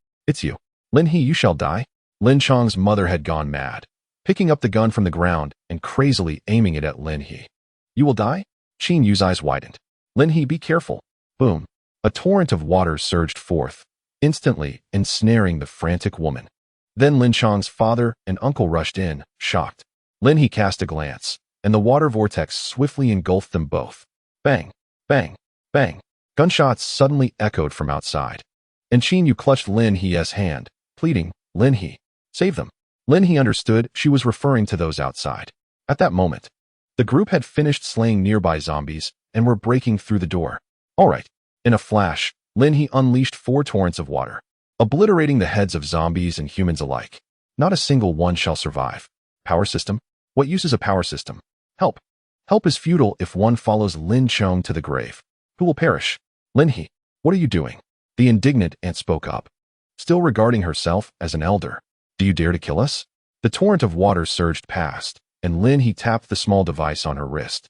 Lin He, you shall die. Lin Chong's mother had gone mad, picking up the gun from the ground and crazily aiming it at Lin He. You will die? Qin Yu's eyes widened. Lin He, be careful. Boom. A torrent of water surged forth, instantly ensnaring the frantic woman. Then Lin Chong's father and uncle rushed in, shocked. Lin He cast a glance, and the water vortex swiftly engulfed them both. Bang, bang, bang. Gunshots suddenly echoed from outside, and Qin Yu clutched Lin He's hand, pleading, Lin He, save them. Lin He understood she was referring to those outside. At that moment, the group had finished slaying nearby zombies and were breaking through the door. All right. In a flash, Lin He unleashed 4 torrents of water, obliterating the heads of zombies and humans alike. Not a single one shall survive. Power system? What use is a power system? Help. Help is futile if one follows Lin Chong to the grave. Who will perish? Lin He, what are you doing? The indignant aunt spoke up, still regarding herself as an elder. Do you dare to kill us? The torrent of water surged past, and Lin He tapped the small device on her wrist,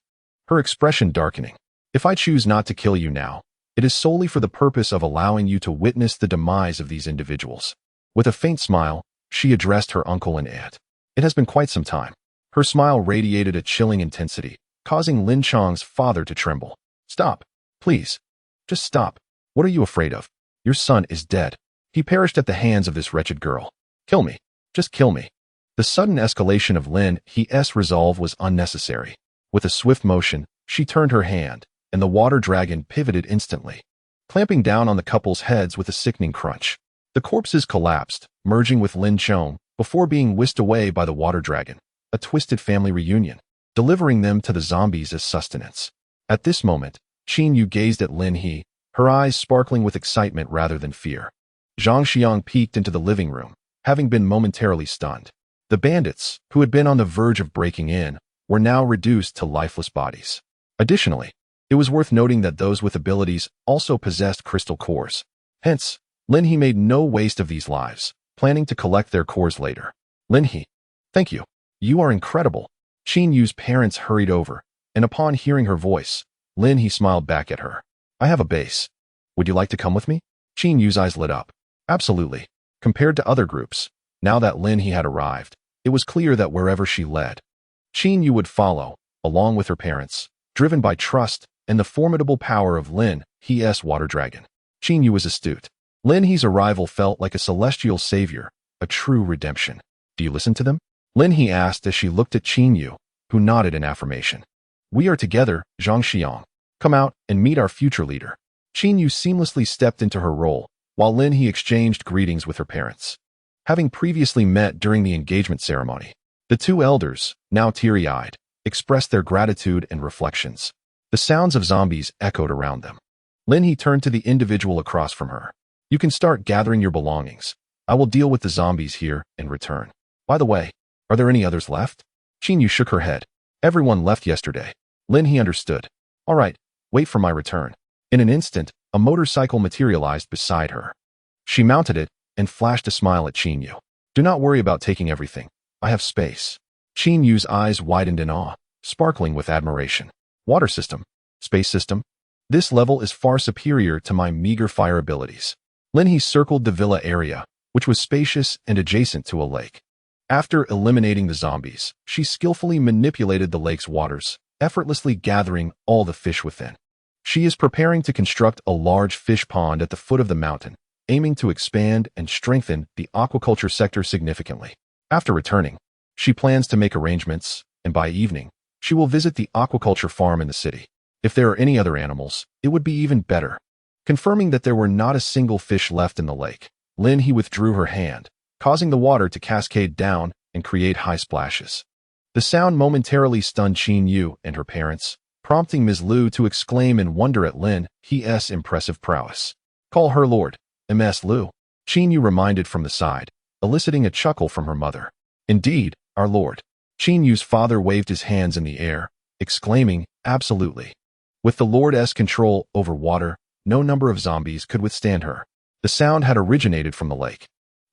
her expression darkening. If I choose not to kill you now, it is solely for the purpose of allowing you to witness the demise of these individuals. With a faint smile, she addressed her uncle and aunt. It has been quite some time. Her smile radiated a chilling intensity, causing Lin Chong's father to tremble. Stop. Please. Just stop. What are you afraid of? Your son is dead. He perished at the hands of this wretched girl. Kill me. Just kill me. The sudden escalation of Lin He's resolve was unnecessary. With a swift motion, she turned her hand, and the water dragon pivoted instantly, clamping down on the couple's heads with a sickening crunch. The corpses collapsed, merging with Lin Chong, before being whisked away by the water dragon, a twisted family reunion, delivering them to the zombies as sustenance. At this moment, Qin Yu gazed at Lin He, her eyes sparkling with excitement rather than fear. Zhang Xiang peeked into the living room, having been momentarily stunned. The bandits, who had been on the verge of breaking in, were now reduced to lifeless bodies. Additionally, it was worth noting that those with abilities also possessed crystal cores. Hence, Lin He made no waste of these lives, planning to collect their cores later. Lin He, thank you. You are incredible. Qin Yu's parents hurried over, and upon hearing her voice, Lin He smiled back at her. I have a base. Would you like to come with me? Qin Yu's eyes lit up. Absolutely. Compared to other groups, now that Lin He had arrived, it was clear that wherever she led, Qin Yu would follow, along with her parents, driven by trust and the formidable power of Lin He's water dragon. Qin Yu was astute. Lin He's arrival felt like a celestial savior, a true redemption. Do you listen to them? Lin He asked as she looked at Qin Yu, who nodded in affirmation. We are together, Zhang Xiang. Come out and meet our future leader. Qin Yu seamlessly stepped into her role, while Lin He exchanged greetings with her parents. Having previously met during the engagement ceremony, the two elders, now teary-eyed, expressed their gratitude and reflections. The sounds of zombies echoed around them. Lin He turned to the individual across from her. You can start gathering your belongings. I will deal with the zombies here in return. By the way, are there any others left? Qin Yu shook her head. Everyone left yesterday. Lin He understood. All right, wait for my return. In an instant, a motorcycle materialized beside her. She mounted it and flashed a smile at Qin Yu. Do not worry about taking everything. I have space. Qin Yu's eyes widened in awe, sparkling with admiration. Water system? Space system? This level is far superior to my meager fire abilities. Lin He circled the villa area, which was spacious and adjacent to a lake. After eliminating the zombies, she skillfully manipulated the lake's waters, effortlessly gathering all the fish within. She is preparing to construct a large fish pond at the foot of the mountain, aiming to expand and strengthen the aquaculture sector significantly. After returning, she plans to make arrangements, and by evening, she will visit the aquaculture farm in the city. If there are any other animals, it would be even better. Confirming that there were not a single fish left in the lake, Lin He withdrew her hand, causing the water to cascade down and create high splashes. The sound momentarily stunned Qin Yu and her parents, prompting Ms. Liu to exclaim in wonder at Lin He's impressive prowess. Call her Lord, Ms. Liu. Qin Yu reminded from the side, eliciting a chuckle from her mother. Indeed, our Lord. Qin Yu's father waved his hands in the air, exclaiming, absolutely. With the Lord's control over water, no number of zombies could withstand her. The sound had originated from the lake.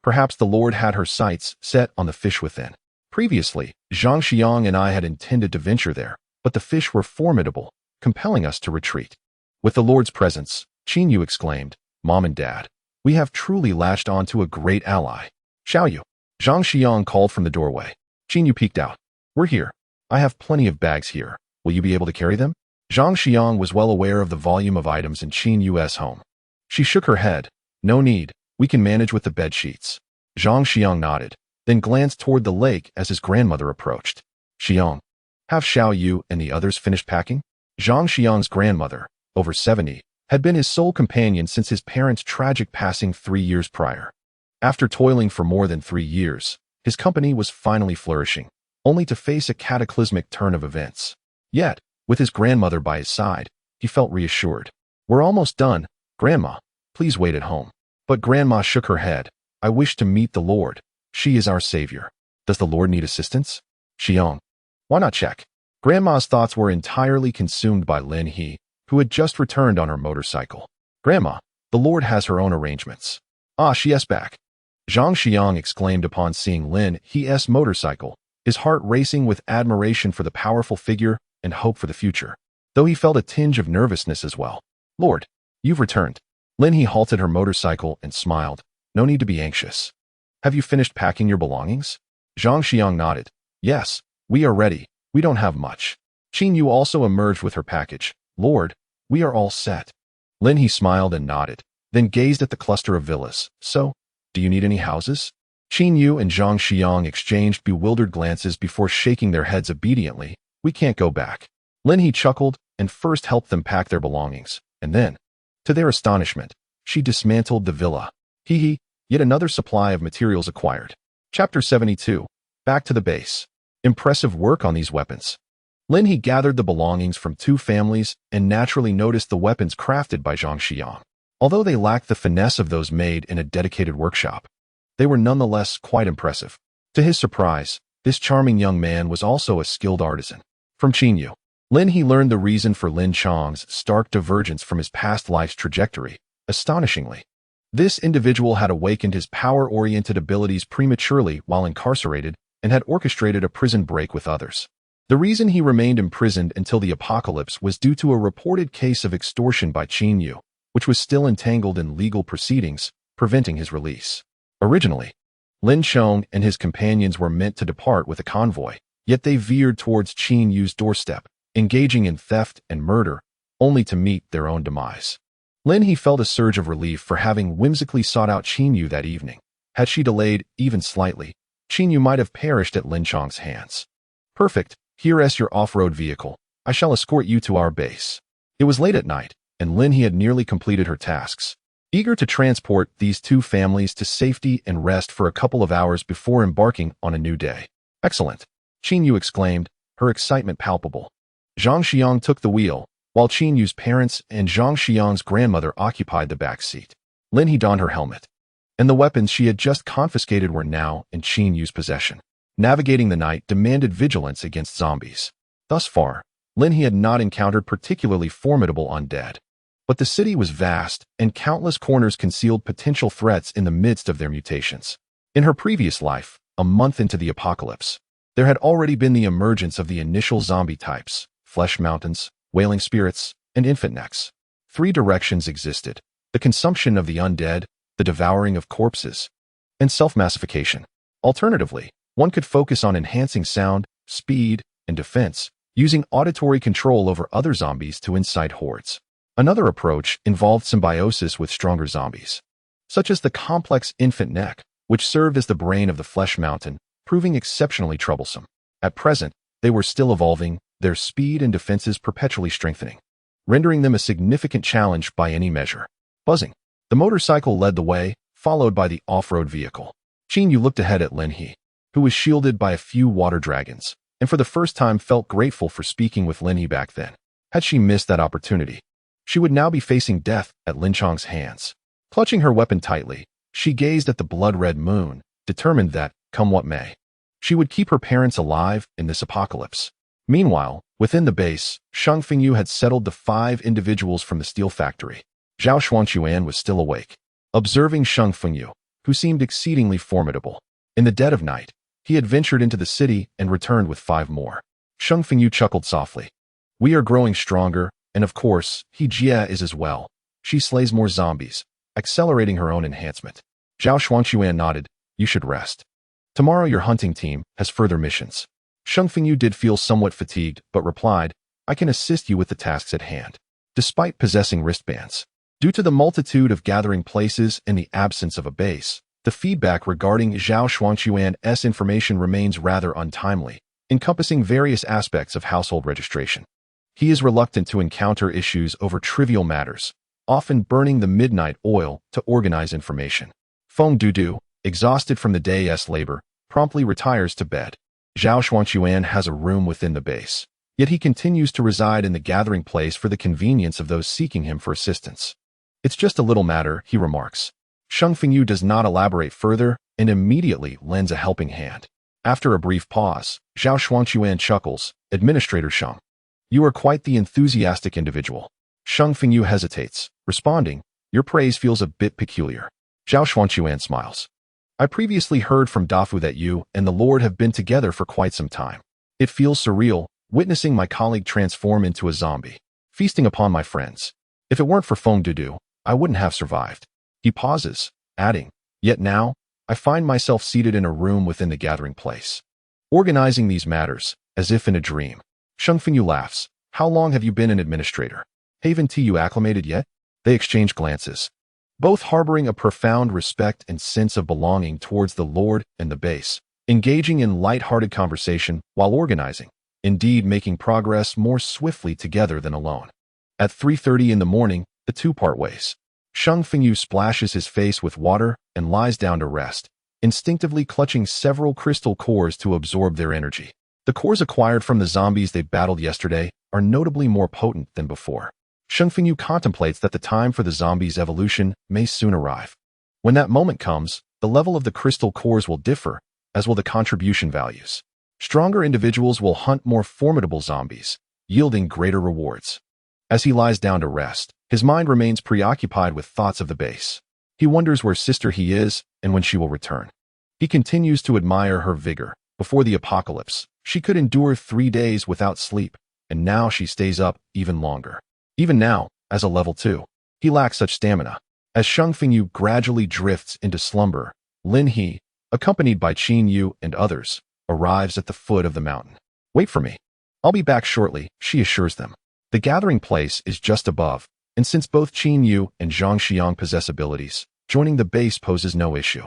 Perhaps the Lord had her sights set on the fish within. Previously, Zhang Xiang and I had intended to venture there, but the fish were formidable, compelling us to retreat. With the Lord's presence, Qin Yu exclaimed, Mom and Dad, we have truly latched onto a great ally. Xiao Yu. Zhang Xiang called from the doorway. Qin Yu peeked out. We're here. I have plenty of bags here. Will you be able to carry them? Zhang Xiang was well aware of the volume of items in Qin Yu's home. She shook her head. No need. We can manage with the bed sheets. Zhang Xiang nodded, then glanced toward the lake as his grandmother approached. Xiang, have Xiao Yu and the others finished packing? Zhang Xiang's grandmother, over 70, had been his sole companion since his parents' tragic passing 3 years prior. After toiling for more than 3 years, his company was finally flourishing, only to face a cataclysmic turn of events. Yet, with his grandmother by his side, he felt reassured. We're almost done, Grandma. Please wait at home. But Grandma shook her head. I wish to meet the Lord. She is our savior. Does the Lord need assistance? Xiang. Why not check? Grandma's thoughts were entirely consumed by Lin He, who had just returned on her motorcycle. Grandma, the Lord has her own arrangements. Ah, she's back. Zhang Xiang exclaimed upon seeing Lin He's motorcycle, his heart racing with admiration for the powerful figure and hope for the future, though he felt a tinge of nervousness as well. Lord, you've returned. Lin He halted her motorcycle and smiled. No need to be anxious. Have you finished packing your belongings? Zhang Xiang nodded. Yes, we are ready. We don't have much. Qin Yu also emerged with her package. Lord, we are all set. Lin He smiled and nodded, then gazed at the cluster of villas. So, do you need any houses? Qin Yu and Zhang Xiang exchanged bewildered glances before shaking their heads obediently. We can't go back. Lin He chuckled and first helped them pack their belongings, and then, To their astonishment, she dismantled the villa. Yet another supply of materials acquired. Chapter 72. Back to the base. Impressive work on these weapons. Lin He gathered the belongings from two families and naturally noticed the weapons crafted by Zhang Xiang. Although they lacked the finesse of those made in a dedicated workshop, they were nonetheless quite impressive. To his surprise, this charming young man was also a skilled artisan. From Qin Lin He learned the reason for Lin Chang's stark divergence from his past life's trajectory. Astonishingly, this individual had awakened his power-oriented abilities prematurely while incarcerated and had orchestrated a prison break with others. The reason he remained imprisoned until the apocalypse was due to a reported case of extortion by Qin Yu, which was still entangled in legal proceedings, preventing his release. Originally, Lin Chong and his companions were meant to depart with a convoy, yet they veered towards Qin Yu's doorstep, engaging in theft and murder, only to meet their own demise. Lin He felt a surge of relief for having whimsically sought out Qin Yu that evening. Had she delayed, even slightly, Qin Yu might have perished at Lin Chong's hands. Perfect, here's your off-road vehicle. I shall escort you to our base. It was late at night, and Lin He had nearly completed her tasks. Eager to transport these two families to safety and rest for a couple of hours before embarking on a new day. Excellent, Qin Yu exclaimed, her excitement palpable. Zhang Xiang took the wheel, while Qin Yu's parents and Zhang Xiang's grandmother occupied the back seat. Lin He donned her helmet, and the weapons she had just confiscated were now in Qin Yu's possession. Navigating the night demanded vigilance against zombies. Thus far, Lin He had not encountered particularly formidable undead. But the city was vast, and countless corners concealed potential threats in the midst of their mutations. In her previous life, a month into the apocalypse, there had already been the emergence of the initial zombie types: flesh mountains, wailing spirits, and infant necks. Three directions existed: the consumption of the undead, the devouring of corpses, and self-massification. Alternatively, one could focus on enhancing sound, speed, and defense, using auditory control over other zombies to incite hordes. Another approach involved symbiosis with stronger zombies, such as the complex infant neck, which served as the brain of the flesh mountain, proving exceptionally troublesome. At present, they were still evolving, their speed and defenses perpetually strengthening, rendering them a significant challenge by any measure. Buzzing, the motorcycle led the way, followed by the off-road vehicle. Qin Yu looked ahead at Lin He, who was shielded by a few water dragons, and for the first time felt grateful for speaking with Lin He back then. Had she missed that opportunity, she would now be facing death at Lin Chong's hands. Clutching her weapon tightly, she gazed at the blood-red moon, determined that, come what may, she would keep her parents alive in this apocalypse. Meanwhile, within the base, Shang Fengyu had settled the 5 individuals from the steel factory. Zhao Xuanquan was still awake, observing Shang Fengyu, who seemed exceedingly formidable. In the dead of night, he had ventured into the city and returned with 5 more. Shang Fengyu chuckled softly. We are growing stronger, and of course, Jia is as well. She slays more zombies, accelerating her own enhancement. Zhao Xuanquan nodded. You should rest. Tomorrow your hunting team has further missions. Shang Fengyu did feel somewhat fatigued, but replied, I can assist you with the tasks at hand. Despite possessing wristbands, due to the multitude of gathering places and the absence of a base, the feedback regarding Zhao Xuanquan's information remains rather untimely, encompassing various aspects of household registration. He is reluctant to encounter issues over trivial matters, often burning the midnight oil to organize information. Feng Dudu, exhausted from the day's labor, promptly retires to bed. Zhao Xuanquan has a room within the base, yet he continues to reside in the gathering place for the convenience of those seeking him for assistance. It's just a little matter, he remarks. Shang Fengyu does not elaborate further and immediately lends a helping hand. After a brief pause, Zhao Xuanquan chuckles, Administrator Shang, you are quite the enthusiastic individual. Shang Fengyu hesitates, responding, your praise feels a bit peculiar. Zhao Xuanquan smiles. I previously heard from Dafu that you and the Lord have been together for quite some time. It feels surreal, witnessing my colleague transform into a zombie, feasting upon my friends. If it weren't for Feng Dudu, I wouldn't have survived. He pauses, adding, yet now, I find myself seated in a room within the gathering place, organizing these matters, as if in a dream. Shang Fengyu laughs. How long have you been an administrator? Haven't you acclimated yet? They exchange glances, both harboring a profound respect and sense of belonging towards the Lord and the base, engaging in light-hearted conversation while organizing, indeed making progress more swiftly together than alone. At 3:30 in the morning, The two part ways. Sheng Fengyu splashes his face with water and lies down to rest, instinctively clutching several crystal cores to absorb their energy. The cores acquired from the zombies they battled yesterday are notably more potent than before. Sheng Fengyu contemplates that the time for the zombies' evolution may soon arrive. When that moment comes, the level of the crystal cores will differ, as will the contribution values. Stronger individuals will hunt more formidable zombies, yielding greater rewards. As he lies down to rest, his mind remains preoccupied with thoughts of the base. He wonders where Sister He is and when she will return. He continues to admire her vigor. Before the apocalypse, she could endure 3 days without sleep, and now she stays up even longer. Even now, as a level 2, he lacks such stamina. As Sheng Fengyu gradually drifts into slumber, Lin He, accompanied by Qin Yu and others, arrives at the foot of the mountain. Wait for me. I'll be back shortly, she assures them. The gathering place is just above, and since both Qin Yu and Zhang Xiang possess abilities, joining the base poses no issue.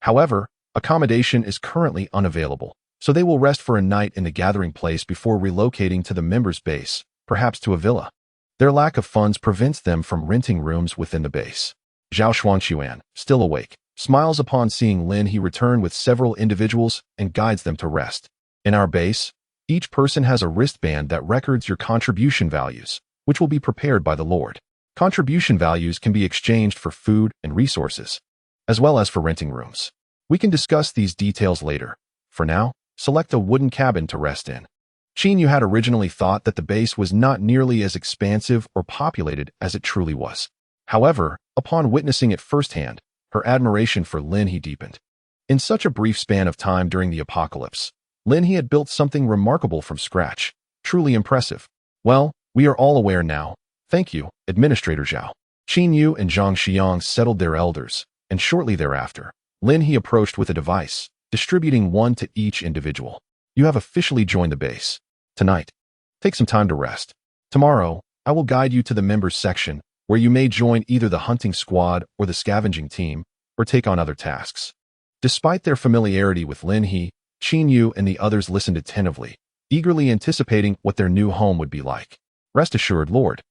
However, accommodation is currently unavailable, so they will rest for a night in the gathering place before relocating to the members' base, perhaps to a villa. Their lack of funds prevents them from renting rooms within the base. Zhao Xuanquan, still awake, smiles upon seeing Lin He return with several individuals and guides them to rest. In our base, each person has a wristband that records your contribution values, which will be prepared by the Lord. Contribution values can be exchanged for food and resources, as well as for renting rooms. We can discuss these details later. For now, select a wooden cabin to rest in. Qin Yu had originally thought that the base was not nearly as expansive or populated as it truly was. However, upon witnessing it firsthand, her admiration for Lin He deepened. In such a brief span of time during the apocalypse, Lin He had built something remarkable from scratch, truly impressive. Well, we are all aware now. Thank you, Administrator Zhao. Qin Yu and Zhang Xiang settled their elders, and shortly thereafter, Lin He approached with a device, distributing one to each individual. You have officially joined the base. Tonight, take some time to rest. Tomorrow, I will guide you to the members section, where you may join either the hunting squad or the scavenging team, or take on other tasks. Despite their familiarity with Lin He, Qin Yu and the others listened attentively, eagerly anticipating what their new home would be like. Rest assured, Lord,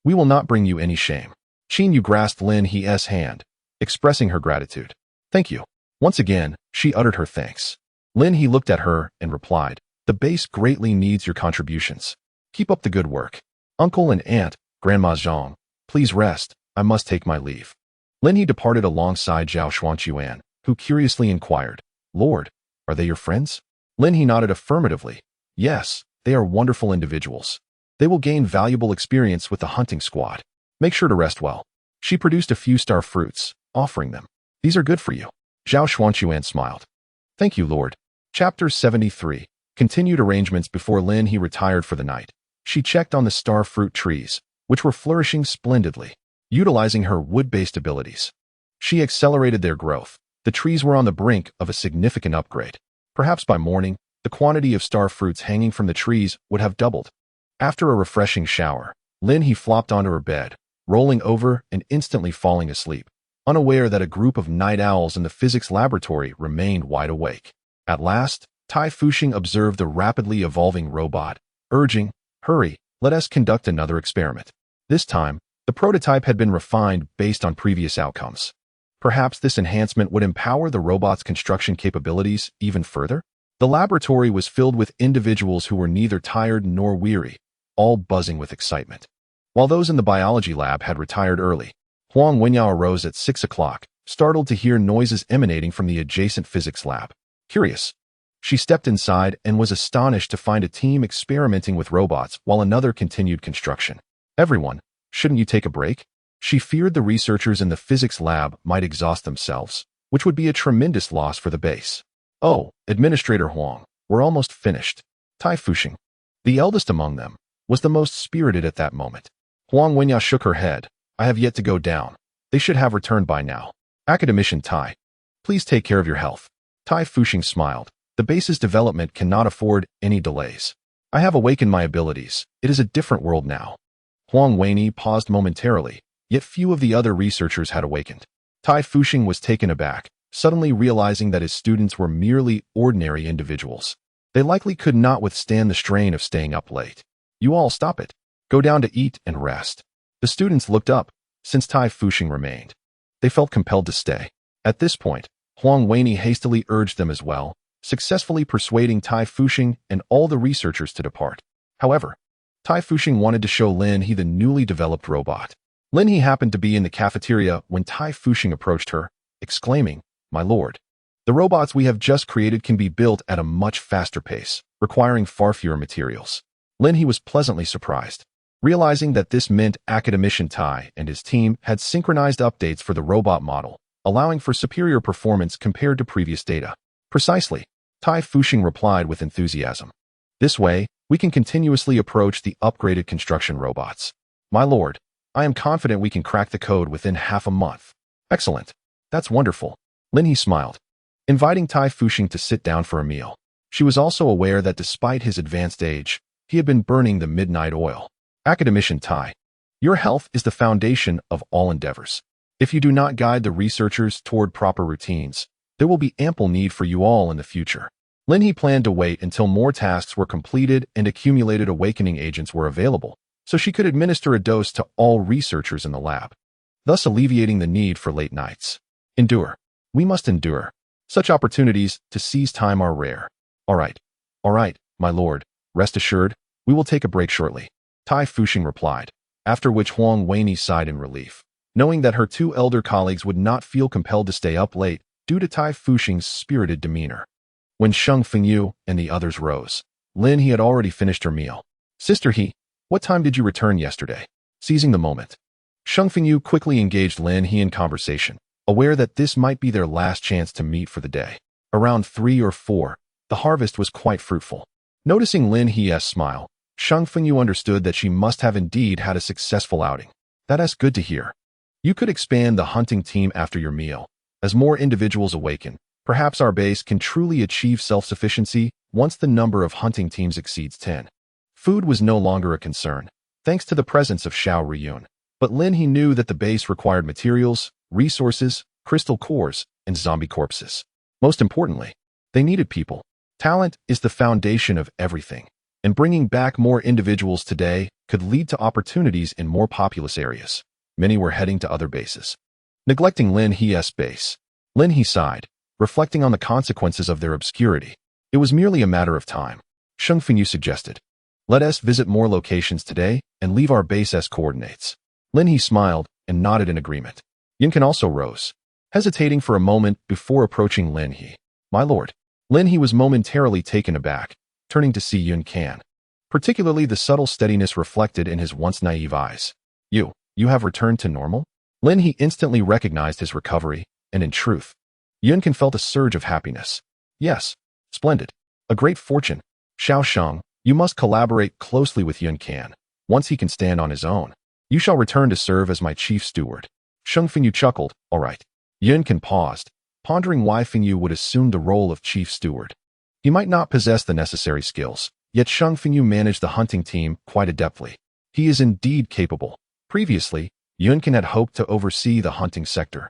we will not bring you any shame. Qin Yu grasped Lin He's hand, expressing her gratitude. Thank you. Once again, she uttered her thanks. Lin He looked at her and replied, the base greatly needs your contributions. Keep up the good work. Uncle and Aunt, Grandma Zhang, please rest, I must take my leave. Lin He departed alongside Zhao Xuanquan, who curiously inquired, Lord, are they your friends? Lin He nodded affirmatively. Yes, they are wonderful individuals. They will gain valuable experience with the hunting squad. Make sure to rest well. She produced a few star fruits, offering them. These are good for you. Zhao Xuanquan smiled. Thank you, Lord. Chapter 73. Continued arrangements before Lin He retired for the night. She checked on the star fruit trees, which were flourishing splendidly, utilizing her wood-based abilities. She accelerated their growth. The trees were on the brink of a significant upgrade. Perhaps by morning, the quantity of star fruits hanging from the trees would have doubled. After a refreshing shower, Lin He flopped onto her bed, rolling over and instantly falling asleep, unaware that a group of night owls in the physics laboratory remained wide awake. At last, Tai Fuxing observed the rapidly evolving robot, urging, hurry, let us conduct another experiment. This time, the prototype had been refined based on previous outcomes. Perhaps this enhancement would empower the robot's construction capabilities even further? The laboratory was filled with individuals who were neither tired nor weary, all buzzing with excitement. While those in the biology lab had retired early, Huang Wenyao arose at 6 o'clock, startled to hear noises emanating from the adjacent physics lab. Curious, she stepped inside and was astonished to find a team experimenting with robots while another continued construction. Everyone, shouldn't you take a break? She feared the researchers in the physics lab might exhaust themselves, which would be a tremendous loss for the base. Oh, Administrator Huang, we're almost finished. Tai Fuxing, the eldest among them, was the most spirited at that moment. Huang Wenyao shook her head. I have yet to go down. They should have returned by now. Academician Tai, please take care of your health. Tai Fuxing smiled. The base's development cannot afford any delays. I have awakened my abilities. It is a different world now. Huang Weini paused momentarily, yet few of the other researchers had awakened. Tai Fuxing was taken aback, suddenly realizing that his students were merely ordinary individuals. They likely could not withstand the strain of staying up late. You all stop it. Go down to eat and rest. The students looked up, since Tai Fuxing remained. They felt compelled to stay. At this point, Huang Weini hastily urged them as well, successfully persuading Tai Fuxing and all the researchers to depart. However, Tai Fuxing wanted to show Lin He the newly developed robot. Lin He happened to be in the cafeteria when Tai Fuxing approached her, exclaiming, "My lord, the robots we have just created can be built at a much faster pace, requiring far fewer materials." Lin He was pleasantly surprised, realizing that this meant academician Tai and his team had synchronized updates for the robot model, allowing for superior performance compared to previous data. Precisely, Tai Fuxing replied with enthusiasm. This way, we can continuously approach the upgraded construction robots. My lord, I am confident we can crack the code within half a month. Excellent. That's wonderful. Lin He smiled, inviting Tai Fuxing to sit down for a meal. She was also aware that despite his advanced age, he had been burning the midnight oil. Academician Tai, your health is the foundation of all endeavors. If you do not guide the researchers toward proper routines, there will be ample need for you all in the future. Lin He planned to wait until more tasks were completed and accumulated awakening agents were available, so she could administer a dose to all researchers in the lab, thus alleviating the need for late nights. Endure. We must endure. Such opportunities to seize time are rare. All right, my lord, rest assured, we will take a break shortly. Tai Fuxing replied, after which Huang Weini sighed in relief, knowing that her two elder colleagues would not feel compelled to stay up late due to Tai Fuxing's spirited demeanor. When Sheng Fengyu and the others rose, Lin He had already finished her meal. Sister He, what time did you return yesterday? Seizing the moment, Sheng Fengyu quickly engaged Lin He in conversation, aware that this might be their last chance to meet for the day. Around 3 or 4, the harvest was quite fruitful. Noticing Lin He's smile, Sheng Fengyu understood that she must have indeed had a successful outing. That's good to hear. You could expand the hunting team after your meal. As more individuals awaken, perhaps our base can truly achieve self-sufficiency once the number of hunting teams exceeds 10. Food was no longer a concern, thanks to the presence of Xiao Riyun. But Lin He knew that the base required materials, resources, crystal cores, and zombie corpses. Most importantly, they needed people. Talent is the foundation of everything, and bringing back more individuals today could lead to opportunities in more populous areas. Many were heading to other bases. Neglecting Lin He's base, Lin He sighed, reflecting on the consequences of their obscurity. It was merely a matter of time. Sheng Fengyu suggested, "Let us visit more locations today and leave our base as coordinates." Lin He smiled and nodded in agreement. Yunkin also rose, hesitating for a moment before approaching Lin He. "My lord." Lin He was momentarily taken aback, turning to see Yun Can, particularly the subtle steadiness reflected in his once naive eyes. You have returned to normal?" Lin He instantly recognized his recovery, and in truth, Yun Can felt a surge of happiness. "Yes, splendid. A great fortune. Xiao Sheng, you must collaborate closely with Yun Can. Once he can stand on his own, you shall return to serve as my chief steward." Sheng Fengyu chuckled, "All right." Yun Can paused, pondering why Fengyu would assume the role of chief steward. He might not possess the necessary skills, yet Sheng Fengyu managed the hunting team quite adeptly. He is indeed capable. Previously, Yun Can had hoped to oversee the hunting sector,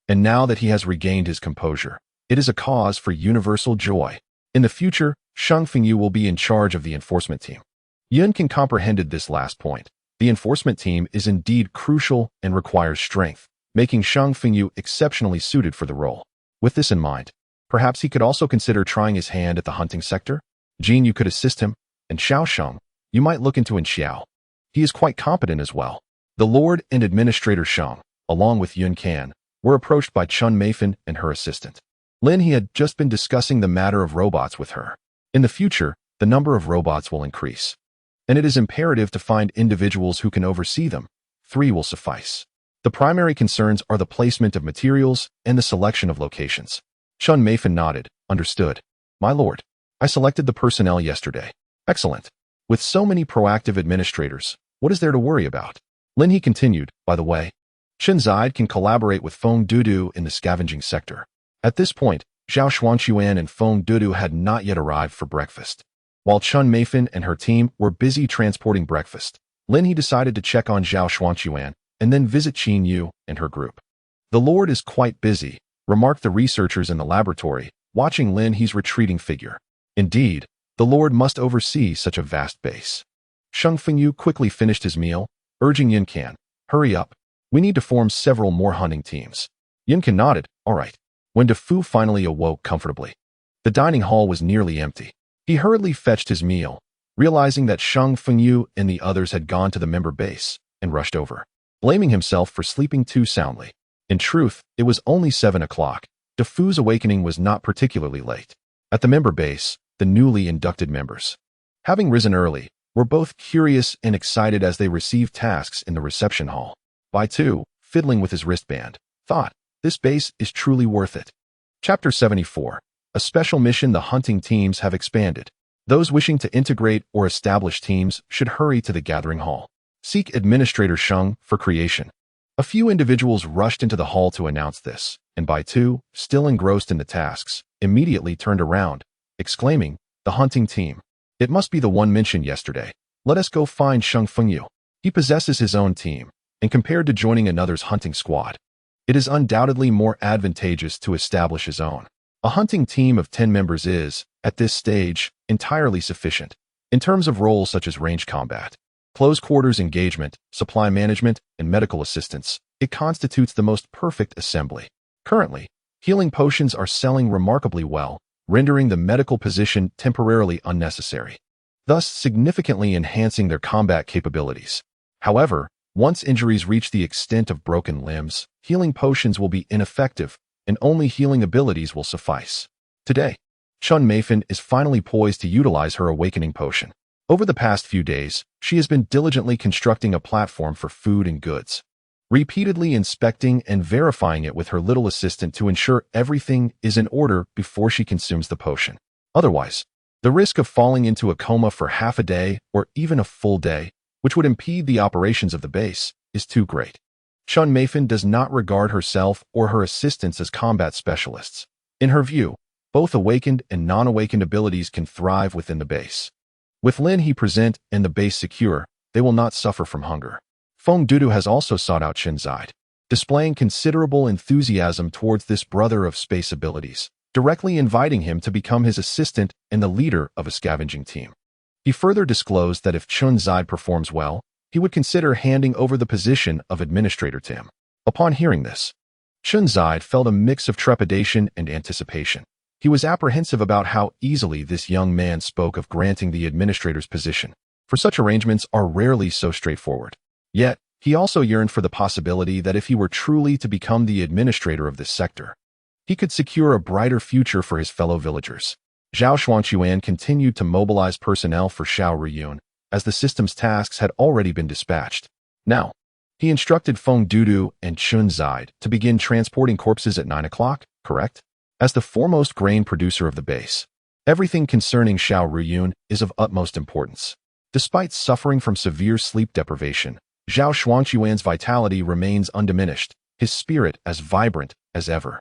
and now that he has regained his composure, it is a cause for universal joy. In the future, Sheng Fengyu will be in charge of the enforcement team. Yun Can comprehended this last point. The enforcement team is indeed crucial and requires strength, making Sheng Fengyu exceptionally suited for the role. With this in mind, perhaps he could also consider trying his hand at the hunting sector. Jin, you could assist him, and Xiao Sheng, you might look into Yin Xiao. He is quite competent as well. The Lord and Administrator Sheng, along with Yun Can, were approached by Chun Meifan and her assistant. Lin He had just been discussing the matter of robots with her. In the future, the number of robots will increase, and it is imperative to find individuals who can oversee them. 3 will suffice. The primary concerns are the placement of materials and the selection of locations. Chun Meifan nodded, "Understood. My lord, I selected the personnel yesterday." "Excellent. With so many proactive administrators, what is there to worry about?" Lin He continued, "By the way, Chen Zide can collaborate with Feng Dudu in the scavenging sector." At this point, Zhao Xuanquan and Feng Dudu had not yet arrived for breakfast. While Chun Meifan and her team were busy transporting breakfast, Lin He decided to check on Zhao Xuanquan and then visit Qin Yu and her group. "The Lord is quite busy," remarked the researchers in the laboratory, watching Lin He's retreating figure. Indeed, the Lord must oversee such a vast base. Sheng Fengyu quickly finished his meal, urging Yun Can, "Hurry up. We need to form several more hunting teams. Yinkin nodded. All right. When DeFu finally awoke comfortably, the dining hall was nearly empty. He hurriedly fetched his meal, realizing that Shang Fengyu and the others had gone to the member base, and rushed over, blaming himself for sleeping too soundly. In truth, it was only 7 o'clock. DeFu's awakening was not particularly late. At the member base, the newly inducted members, having risen early, were both curious and excited as they received tasks in the reception hall. Bai Tu, fiddling with his wristband, thought, this base is truly worth it. Chapter 74. A special mission. The hunting teams have expanded. Those wishing to integrate or establish teams should hurry to the gathering hall. Seek Administrator Sheng for creation. A few individuals rushed into the hall to announce this, and Bai Tu, still engrossed in the tasks, immediately turned around, exclaiming, the hunting team. It must be the one mentioned yesterday. Let us go find Sheng Fengyu. He possesses his own team, and compared to joining another's hunting squad, it is undoubtedly more advantageous to establish his own. A hunting team of 10 members is, at this stage, entirely sufficient. In terms of roles such as range combat, close quarters engagement, supply management, and medical assistance, it constitutes the most perfect assembly. Currently, healing potions are selling remarkably well, rendering the medical position temporarily unnecessary, thus significantly enhancing their combat capabilities. However, once injuries reach the extent of broken limbs, healing potions will be ineffective, and only healing abilities will suffice. Today, Chun Meifan is finally poised to utilize her awakening potion. Over the past few days, she has been diligently constructing a platform for food and goods, repeatedly inspecting and verifying it with her little assistant to ensure everything is in order before she consumes the potion. Otherwise, the risk of falling into a coma for half a day or even a full day, which would impede the operations of the base, is too great. Chun Meifan does not regard herself or her assistants as combat specialists. In her view, both awakened and non-awakened abilities can thrive within the base. With Lin He present and the base secure, they will not suffer from hunger. Feng Dudu has also sought out Chen Zide, displaying considerable enthusiasm towards this brother of space abilities, directly inviting him to become his assistant and the leader of a scavenging team. He further disclosed that if Chen Zide performs well, he would consider handing over the position of administrator to him. Upon hearing this, Chen Zide felt a mix of trepidation and anticipation. He was apprehensive about how easily this young man spoke of granting the administrator's position, for such arrangements are rarely so straightforward. Yet, he also yearned for the possibility that if he were truly to become the administrator of this sector, he could secure a brighter future for his fellow villagers. Zhao Xuanquan continued to mobilize personnel for Xiao Ruyun, as the system's tasks had already been dispatched. Now, he instructed Feng Dudu and Chun Zide to begin transporting corpses at 9 o'clock, correct? As the foremost grain producer of the base, everything concerning Xiao Ruyun is of utmost importance. Despite suffering from severe sleep deprivation, Zhao Xuanquan's vitality remains undiminished, his spirit as vibrant as ever.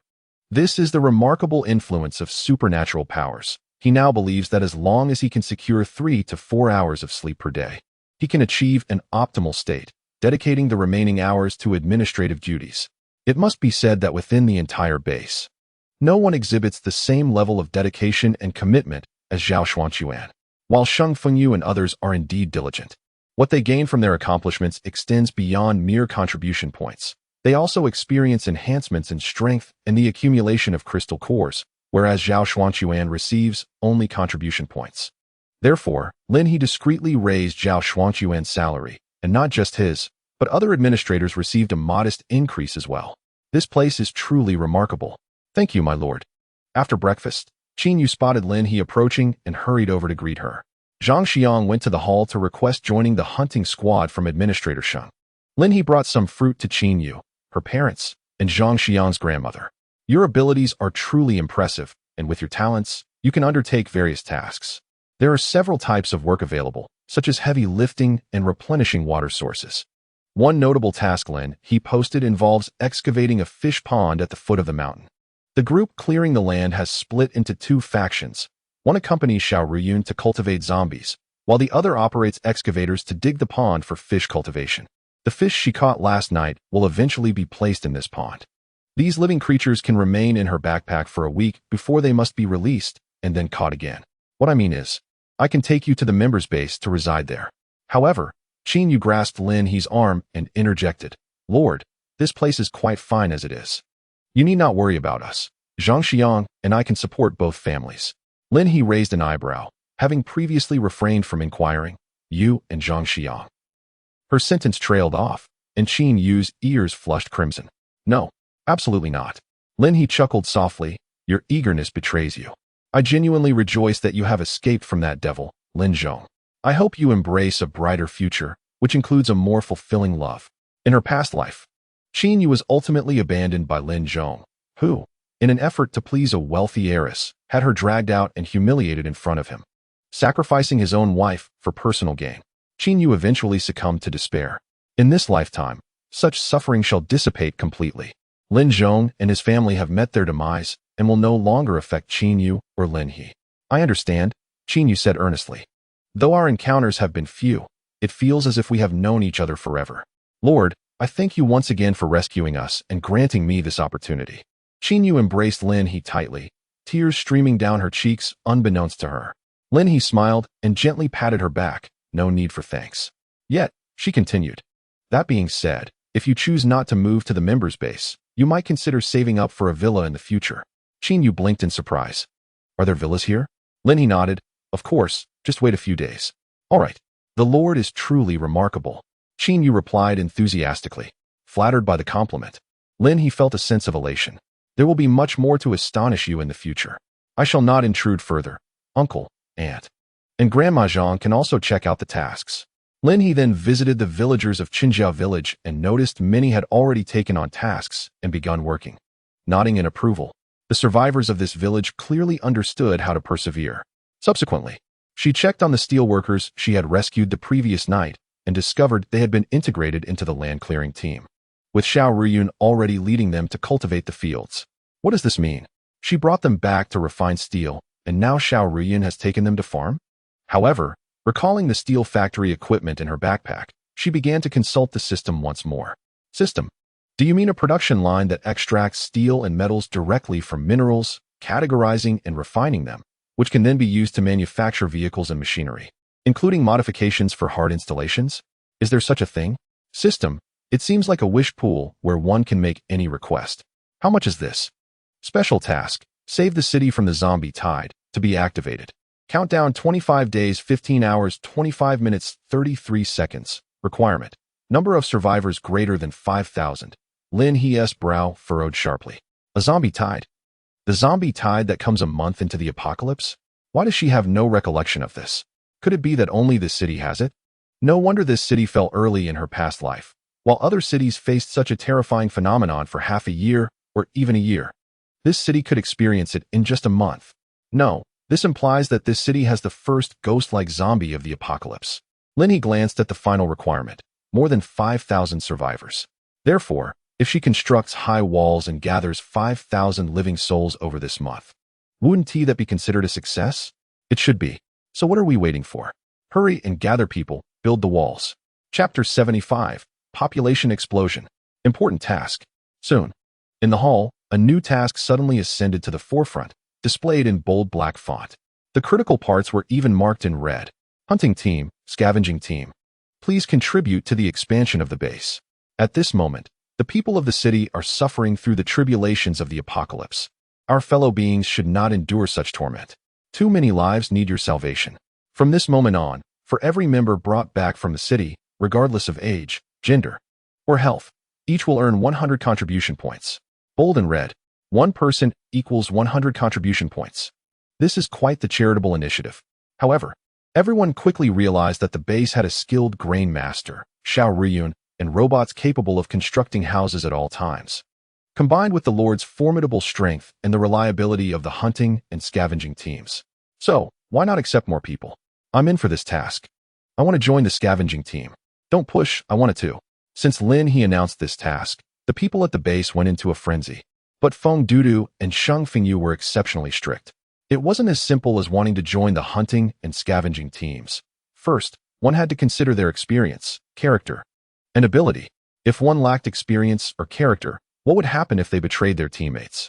This is the remarkable influence of supernatural powers. He now believes that as long as he can secure 3 to 4 hours of sleep per day, he can achieve an optimal state, dedicating the remaining hours to administrative duties. It must be said that within the entire base, no one exhibits the same level of dedication and commitment as Zhao Xuanquan. While Sheng Fengyu and others are indeed diligent, what they gain from their accomplishments extends beyond mere contribution points. They also experience enhancements in strength and the accumulation of crystal cores, whereas Zhao Xuanquan receives only contribution points. Therefore, Lin He discreetly raised Zhao Xuanquan's salary, and not just his, but other administrators received a modest increase as well. This place is truly remarkable. Thank you, my lord. After breakfast, Qin Yu spotted Lin He approaching and hurried over to greet her. Zhang Xiang went to the hall to request joining the hunting squad from Administrator Sheng. Lin He brought some fruit to Qin Yu, her parents, and Zhang Xiang's grandmother. Your abilities are truly impressive, and with your talents, you can undertake various tasks. There are several types of work available, such as heavy lifting and replenishing water sources. One notable task Lin He posted involves excavating a fish pond at the foot of the mountain. The group clearing the land has split into 2 factions. One accompanies Xiao Ruyun to cultivate zombies, while the other operates excavators to dig the pond for fish cultivation. The fish she caught last night will eventually be placed in this pond. These living creatures can remain in her backpack for a week before they must be released and then caught again. What I mean is, I can take you to the members' base to reside there. However, Qin Yu grasped Lin He's arm and interjected, Lord, This place is quite fine as it is. You need not worry about us. Zhang Xiang and I can support both families. Lin He raised an eyebrow, having previously refrained from inquiring. You and Zhang Xiang. Her sentence trailed off, and Qin Yu's ears flushed crimson. No, absolutely not. Lin He chuckled softly. Your eagerness betrays you. I genuinely rejoice that you have escaped from that devil, Lin Zhong. I hope you embrace a brighter future, which includes a more fulfilling love. In her past life, Qin Yu was ultimately abandoned by Lin Zhong, who, in an effort to please a wealthy heiress, had her dragged out and humiliated in front of him. Sacrificing his own wife for personal gain, Qin Yu eventually succumbed to despair. In this lifetime, such suffering shall dissipate completely. Lin Zhong and his family have met their demise and will no longer affect Qin Yu or Lin He. I understand, Qin Yu said earnestly. Though our encounters have been few, it feels as if we have known each other forever. Lord, I thank you once again for rescuing us and granting me this opportunity. Qin Yu embraced Lin He tightly, tears streaming down her cheeks unbeknownst to her. Lin He smiled and gently patted her back. No need for thanks. Yet, she continued. That being said, if you choose not to move to the members' base, you might consider saving up for a villa in the future. Qin Yu blinked in surprise. Are there villas here? Lin He nodded. Of course, just wait a few days. All right. The Lord is truly remarkable. Qin Yu replied enthusiastically, flattered by the compliment. Lin He felt a sense of elation. There will be much more to astonish you in the future. I shall not intrude further. Uncle, aunt, and Grandma Zhang can also check out the tasks. Lin He then visited the villagers of Qinjiao village and noticed many had already taken on tasks and begun working. Nodding in approval, the survivors of this village clearly understood how to persevere. Subsequently, she checked on the steelworkers she had rescued the previous night and discovered they had been integrated into the land-clearing team, with Xiao Ruyun already leading them to cultivate the fields. What does this mean? She brought them back to refine steel, and now Xiao Ruyun has taken them to farm? However, recalling the steel factory equipment in her backpack, she began to consult the system once more. System? Do you mean a production line that extracts steel and metals directly from minerals, categorizing and refining them, which can then be used to manufacture vehicles and machinery, including modifications for hard installations? Is there such a thing? System? It seems like a wish pool where one can make any request. How much is this? Special task. Save the city from the zombie tide. To be activated. Countdown 25 days, 15 hours, 25 minutes, 33 seconds. Requirement. Number of survivors greater than 5,000. Lin He's brow furrowed sharply. A zombie tide. The zombie tide that comes a month into the apocalypse? Why does she have no recollection of this? Could it be that only this city has it? No wonder this city fell early in her past life, while other cities faced such a terrifying phenomenon for half a year or even a year. This city could experience it in just a month. No. This implies that this city has the first ghost-like zombie of the apocalypse. Lin He glanced at the final requirement. More than 5,000 survivors. Therefore, if she constructs high walls and gathers 5,000 living souls over this month, wouldn't that be considered a success? It should be. So what are we waiting for? Hurry and gather people, build the walls. Chapter 75. Population Explosion. Important task. Soon. In the hall, a new task suddenly ascended to the forefront, displayed in bold black font. The critical parts were even marked in red. Hunting team, scavenging team. Please contribute to the expansion of the base. At this moment, the people of the city are suffering through the tribulations of the apocalypse. Our fellow beings should not endure such torment. Too many lives need your salvation. From this moment on, for every member brought back from the city, regardless of age, gender, or health, each will earn 100 contribution points. Bold and red. One person equals 100 contribution points. This is quite the charitable initiative. However, everyone quickly realized that the base had a skilled grain master, Xiao Ruyun, and robots capable of constructing houses at all times. Combined with the Lord's formidable strength and the reliability of the hunting and scavenging teams. So, why not accept more people? I'm in for this task. I want to join the scavenging team. Don't push, I wanted to. Since Lin He announced this task, the people at the base went into a frenzy. But Feng Dudu and Sheng Fengyu were exceptionally strict. It wasn't as simple as wanting to join the hunting and scavenging teams. First, one had to consider their experience, character, and ability. If one lacked experience or character, what would happen if they betrayed their teammates?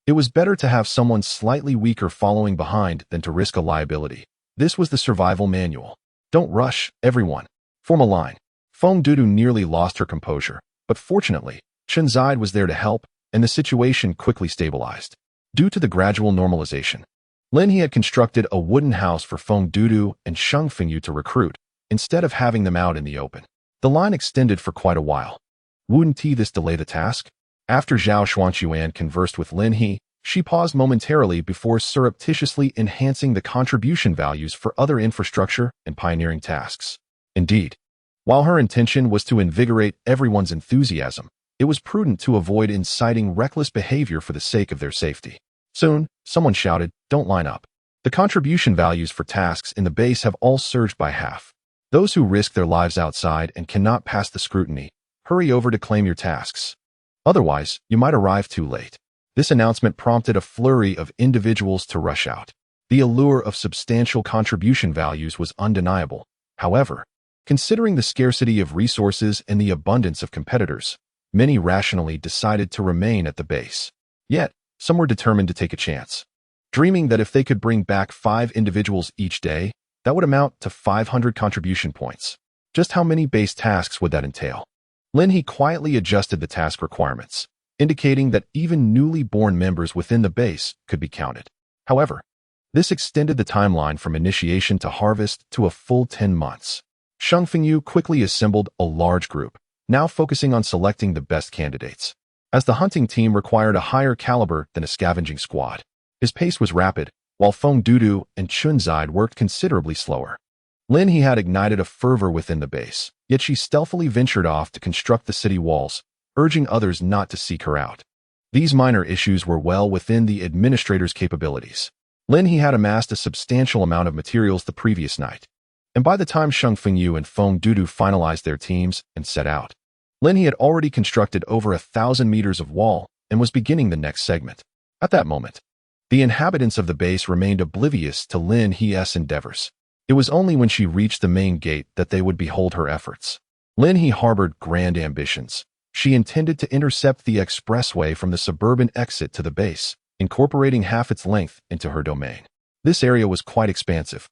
It was better to have someone slightly weaker following behind than to risk a liability. This was the survival manual. Don't rush, everyone. Form a line. Feng Dudu nearly lost her composure, but fortunately, Chunzide was there to help, and the situation quickly stabilized. Due to the gradual normalization, Lin He had constructed a wooden house for Feng Dudu and Sheng Fengyu to recruit, instead of having them out in the open. The line extended for quite a while. Wouldn't this delay the task? After Zhao Xuanquan conversed with Lin He, she paused momentarily before surreptitiously enhancing the contribution values for other infrastructure and pioneering tasks. Indeed, while her intention was to invigorate everyone's enthusiasm, it was prudent to avoid inciting reckless behavior for the sake of their safety. Soon, someone shouted, "Don't line up." The contribution values for tasks in the base have all surged by half. Those who risk their lives outside and cannot pass the scrutiny, hurry over to claim your tasks. Otherwise, you might arrive too late. This announcement prompted a flurry of individuals to rush out. The allure of substantial contribution values was undeniable. However, considering the scarcity of resources and the abundance of competitors, many rationally decided to remain at the base. Yet, some were determined to take a chance, dreaming that if they could bring back 5 individuals each day, that would amount to 500 contribution points. Just how many base tasks would that entail? Lin He quietly adjusted the task requirements, indicating that even newly born members within the base could be counted. However, this extended the timeline from initiation to harvest to a full 10 months. Sheng Fengyu quickly assembled a large group, now focusing on selecting the best candidates, as the hunting team required a higher caliber than a scavenging squad. His pace was rapid, while Feng Dudu and Chunzide worked considerably slower. Lin He had ignited a fervor within the base, yet she stealthily ventured off to construct the city walls, urging others not to seek her out. These minor issues were well within the administrator's capabilities. Lin He had amassed a substantial amount of materials the previous night, and by the time Sheng Fengyu and Feng Dudu finalized their teams and set out, Lin He had already constructed over 1,000 meters of wall and was beginning the next segment. At that moment, the inhabitants of the base remained oblivious to Lin He's endeavors. It was only when she reached the main gate that they would behold her efforts. Lin He harbored grand ambitions. She intended to intercept the expressway from the suburban exit to the base, incorporating half its length into her domain. This area was quite expansive,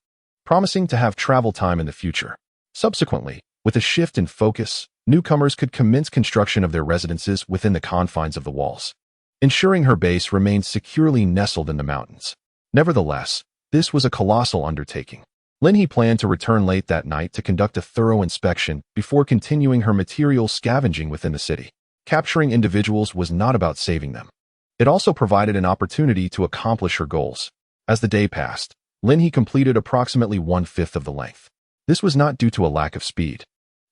promising to have travel time in the future. Subsequently, with a shift in focus, newcomers could commence construction of their residences within the confines of the walls, ensuring her base remained securely nestled in the mountains. Nevertheless, this was a colossal undertaking. Lin He planned to return late that night to conduct a thorough inspection before continuing her material scavenging within the city. Capturing individuals was not about saving them. It also provided an opportunity to accomplish her goals. As the day passed, Lin He completed approximately 1/5 of the length. This was not due to a lack of speed,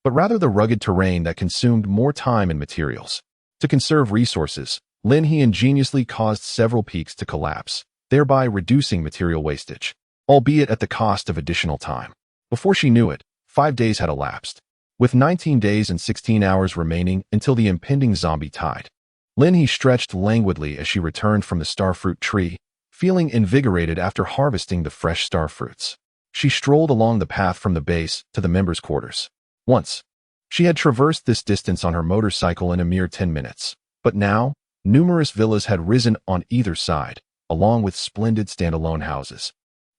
but rather the rugged terrain that consumed more time and materials. To conserve resources, Lin He ingeniously caused several peaks to collapse, thereby reducing material wastage, albeit at the cost of additional time. Before she knew it, 5 days had elapsed, with 19 days and 16 hours remaining until the impending zombie tide. Lin He stretched languidly as she returned from the starfruit tree, feeling invigorated after harvesting the fresh starfruits. She strolled along the path from the base to the members' quarters. Once, she had traversed this distance on her motorcycle in a mere 10 minutes, but now, numerous villas had risen on either side, along with splendid standalone houses,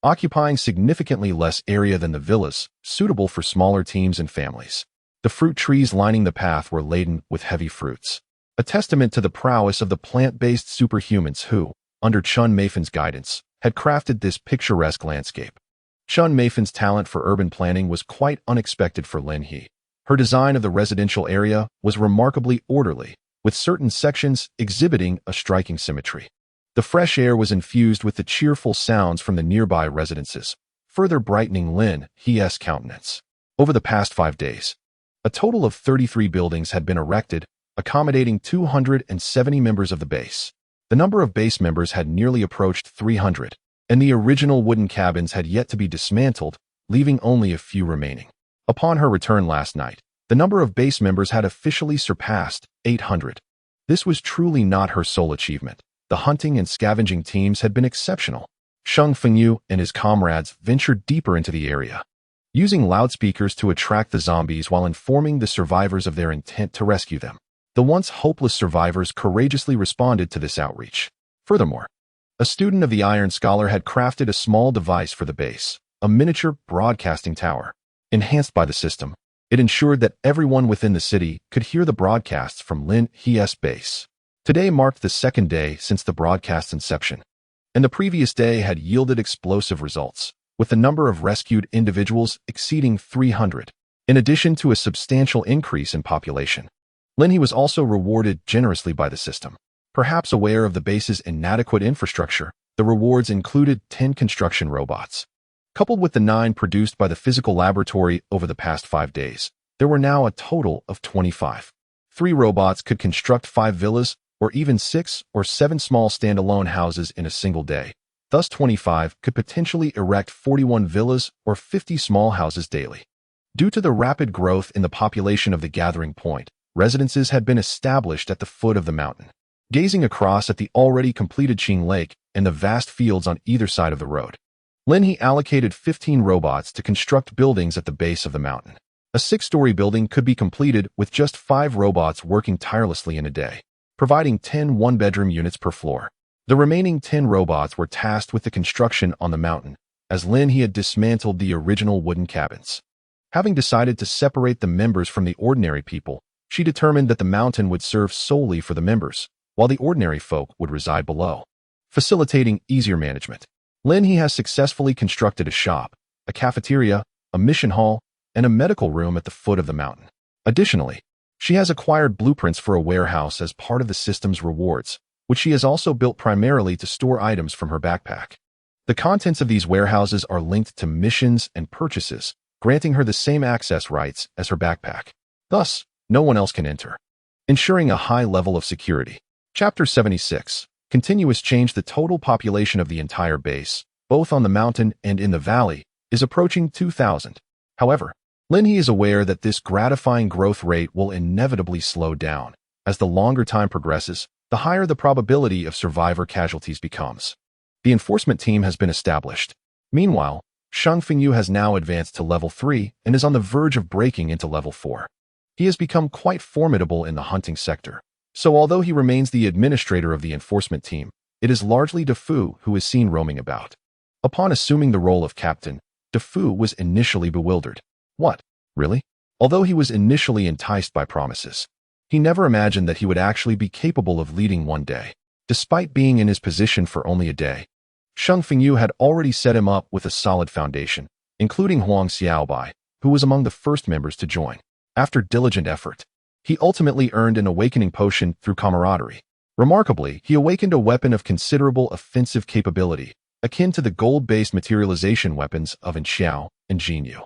occupying significantly less area than the villas, suitable for smaller teams and families. The fruit trees lining the path were laden with heavy fruits, a testament to the prowess of the plant-based superhumans who, under Chun Meifin's guidance, had crafted this picturesque landscape. Chun Meifin's talent for urban planning was quite unexpected for Lin He. Her design of the residential area was remarkably orderly, with certain sections exhibiting a striking symmetry. The fresh air was infused with the cheerful sounds from the nearby residences, further brightening Lin He's countenance. Over the past 5 days, a total of 33 buildings had been erected, accommodating 270 members of the base. The number of base members had nearly approached 300, and the original wooden cabins had yet to be dismantled, leaving only a few remaining. Upon her return last night, the number of base members had officially surpassed 800. This was truly not her sole achievement. The hunting and scavenging teams had been exceptional. Sheng Fengyu and his comrades ventured deeper into the area, using loudspeakers to attract the zombies while informing the survivors of their intent to rescue them. The once hopeless survivors courageously responded to this outreach. Furthermore, a student of the Iron Scholar had crafted a small device for the base, a miniature broadcasting tower. Enhanced by the system, It ensured that everyone within the city could hear the broadcasts from Lin He's base. Today marked the second day since the broadcast's inception, and the previous day had yielded explosive results, with the number of rescued individuals exceeding 300. In addition to a substantial increase in population, Lin He was also rewarded generously by the system. Perhaps aware of the base's inadequate infrastructure, the rewards included 10 construction robots. Coupled with the 9 produced by the physical laboratory over the past 5 days, there were now a total of 25. 3 robots could construct 5 villas, or even 6 or 7 small standalone houses in a single day. Thus 25 could potentially erect 41 villas or 50 small houses daily. Due to the rapid growth in the population of the gathering point, residences had been established at the foot of the mountain. Gazing across at the already completed Qing Lake and the vast fields on either side of the road, Lin He allocated 15 robots to construct buildings at the base of the mountain. A 6-story building could be completed with just 5 robots working tirelessly in a day, providing 10 one-bedroom units per floor. The remaining 10 robots were tasked with the construction on the mountain, as Lin He had dismantled the original wooden cabins. Having decided to separate the members from the ordinary people, she determined that the mountain would serve solely for the members, while the ordinary folk would reside below, facilitating easier management. Lin He has successfully constructed a shop, a cafeteria, a mission hall, and a medical room at the foot of the mountain. Additionally, she has acquired blueprints for a warehouse as part of the system's rewards, which she has also built primarily to store items from her backpack. The contents of these warehouses are linked to missions and purchases, granting her the same access rights as her backpack. Thus, no one else can enter, ensuring a high level of security. Chapter 76. Continuous change. The total population of the entire base, both on the mountain and in the valley, is approaching 2,000. However, Lin He is aware that this gratifying growth rate will inevitably slow down. As the longer time progresses, the higher the probability of survivor casualties becomes. The enforcement team has been established. Meanwhile, Shang Fengyu has now advanced to level 3 and is on the verge of breaking into level 4. He has become quite formidable in the hunting sector. So although he remains the administrator of the enforcement team, it is largely DeFu who is seen roaming about. Upon assuming the role of captain, DeFu was initially bewildered. What? Really? Although he was initially enticed by promises, he never imagined that he would actually be capable of leading one day. Despite being in his position for only a day, Shang Fengyu had already set him up with a solid foundation, including Huang Xiaobai, who was among the first members to join. After diligent effort, he ultimately earned an awakening potion through camaraderie. Remarkably, he awakened a weapon of considerable offensive capability, akin to the gold-based materialization weapons of Xiao and Jinyu.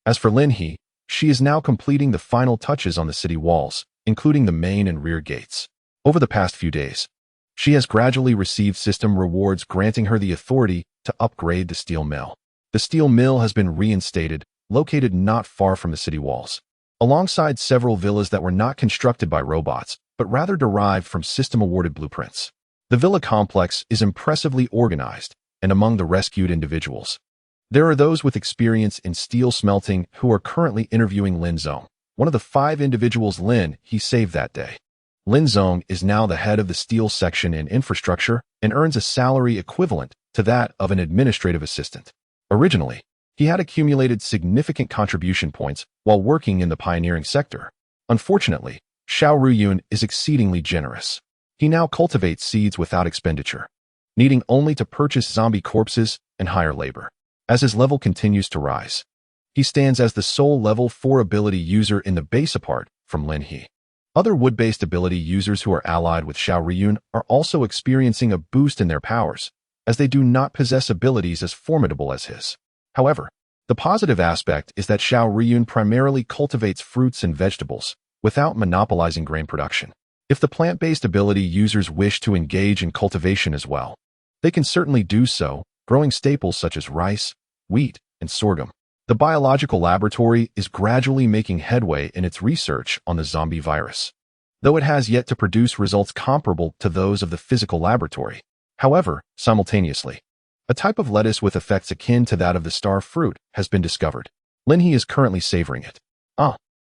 As for Lin He, she is now completing the final touches on the city walls, including the main and rear gates. Over the past few days, she has gradually received system rewards granting her the authority to upgrade the steel mill. The steel mill has been reinstated, located not far from the city walls, alongside several villas that were not constructed by robots, but rather derived from system-awarded blueprints. The villa complex is impressively organized, and among the rescued individuals, there are those with experience in steel smelting who are currently interviewing Lin Zong, one of the 5 individuals Lin He saved that day. Lin Zong is now the head of the steel section in infrastructure and earns a salary equivalent to that of an administrative assistant. Originally, he had accumulated significant contribution points while working in the pioneering sector. Unfortunately, Xiao Ruyun is exceedingly generous. He now cultivates seeds without expenditure, needing only to purchase zombie corpses and hire labor. As his level continues to rise, he stands as the sole level 4 ability user in the base apart from Lin He. Other wood-based ability users who are allied with Xiao Ruyun are also experiencing a boost in their powers, as they do not possess abilities as formidable as his. However, the positive aspect is that Xiao Ruyun primarily cultivates fruits and vegetables, without monopolizing grain production. If the plant-based ability users wish to engage in cultivation as well, they can certainly do so, growing staples such as rice, wheat, and sorghum. The biological laboratory is gradually making headway in its research on the zombie virus, though it has yet to produce results comparable to those of the physical laboratory. However, simultaneously, a type of lettuce with effects akin to that of the star fruit has been discovered. Lin He is currently savoring it.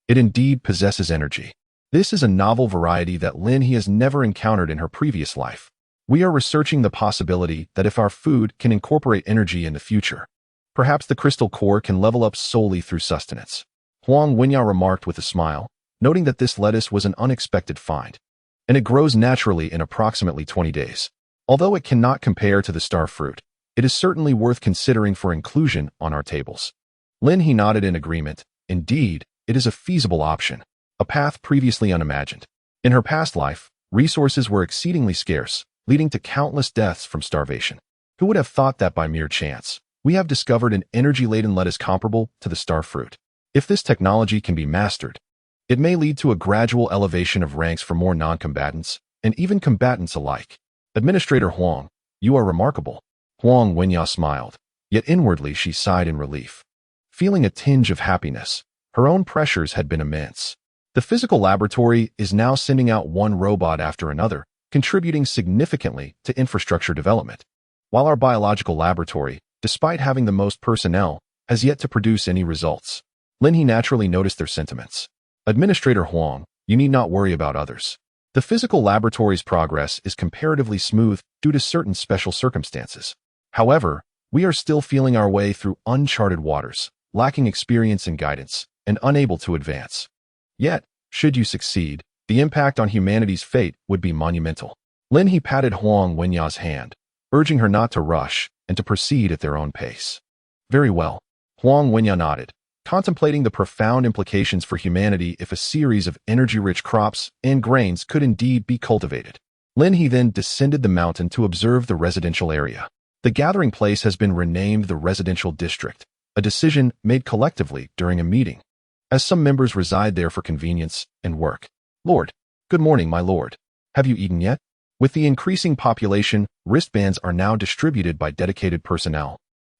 It indeed possesses energy. This is a novel variety that Lin He has never encountered in her previous life. We are researching the possibility that if our food can incorporate energy in the future, perhaps the crystal core can level up solely through sustenance. Huang Wenya remarked with a smile, noting that this lettuce was an unexpected find. And it grows naturally in approximately 20 days. Although it cannot compare to the star fruit, it is certainly worth considering for inclusion on our tables. Lin He nodded in agreement. Indeed, it is a feasible option, a path previously unimagined. In her past life, resources were exceedingly scarce, leading to countless deaths from starvation. Who would have thought that by mere chance, we have discovered an energy-laden lettuce comparable to the star fruit? If this technology can be mastered, it may lead to a gradual elevation of ranks for more non-combatants, and even combatants alike. Administrator Huang, you are remarkable. Huang Wenya smiled, yet inwardly she sighed in relief. Feeling a tinge of happiness, her own pressures had been immense. The physical laboratory is now sending out one robot after another, contributing significantly to infrastructure development. While our biological laboratory, despite having the most personnel, has yet to produce any results. Lin He naturally noticed their sentiments. Administrator Huang, you need not worry about others. The physical laboratory's progress is comparatively smooth due to certain special circumstances. However, we are still feeling our way through uncharted waters, lacking experience and guidance, and unable to advance. Yet, should you succeed, the impact on humanity's fate would be monumental. Lin He patted Huang Wenya's hand, urging her not to rush and to proceed at their own pace. Very well. Huang Wenya nodded, contemplating the profound implications for humanity if a series of energy-rich crops and grains could indeed be cultivated. Lin He then descended the mountain to observe the residential area. The gathering place has been renamed the residential district, a decision made collectively during a meeting, as some members reside there for convenience and work. Lord, good morning, my lord. Have you eaten yet? With the increasing population, wristbands are now distributed by dedicated personnel,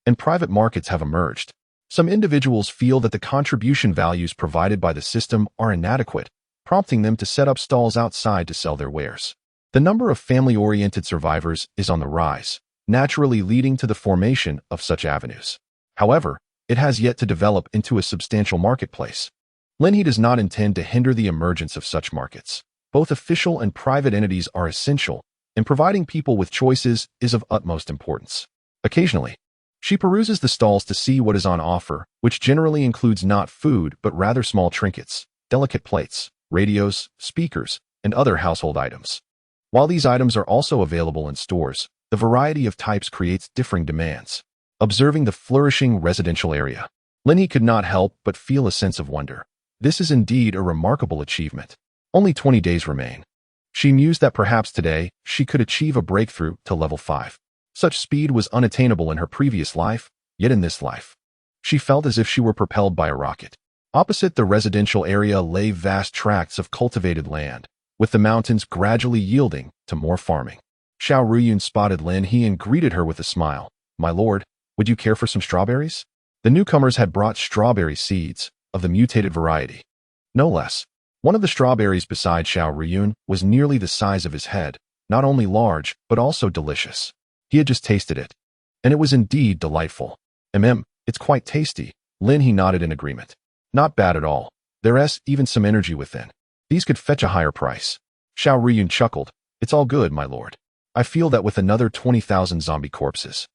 and private markets have emerged. Some individuals feel that the contribution values provided by the system are inadequate, prompting them to set up stalls outside to sell their wares. The number of family-oriented survivors is on the rise, naturally leading to the formation of such avenues. However, it has yet to develop into a substantial marketplace. Lin He does not intend to hinder the emergence of such markets. Both official and private entities are essential, and providing people with choices is of utmost importance. Occasionally, she peruses the stalls to see what is on offer, which generally includes not food but rather small trinkets, delicate plates, radios, speakers, and other household items. While these items are also available in stores, the variety of types creates differing demands. Observing the flourishing residential area, Lin He could not help but feel a sense of wonder. This is indeed a remarkable achievement. Only 20 days remain. She mused that perhaps today she could achieve a breakthrough to level 5. Such speed was unattainable in her previous life, yet in this life, she felt as if she were propelled by a rocket. Opposite the residential area lay vast tracts of cultivated land, with the mountains gradually yielding to more farming. Xiao Ruyun spotted Lin He and greeted her with a smile. My lord, would you care for some strawberries? The newcomers had brought strawberry seeds, of the mutated variety. No less. One of the strawberries beside Xiao Ruyun was nearly the size of his head, not only large, but also delicious. He had just tasted it, and it was indeed delightful. It's quite tasty. Lin He nodded in agreement. Not bad at all. There's even some energy within. These could fetch a higher price. Xiao Ruyun chuckled. It's all good, my lord. I feel that with another 20,000 zombie corpses,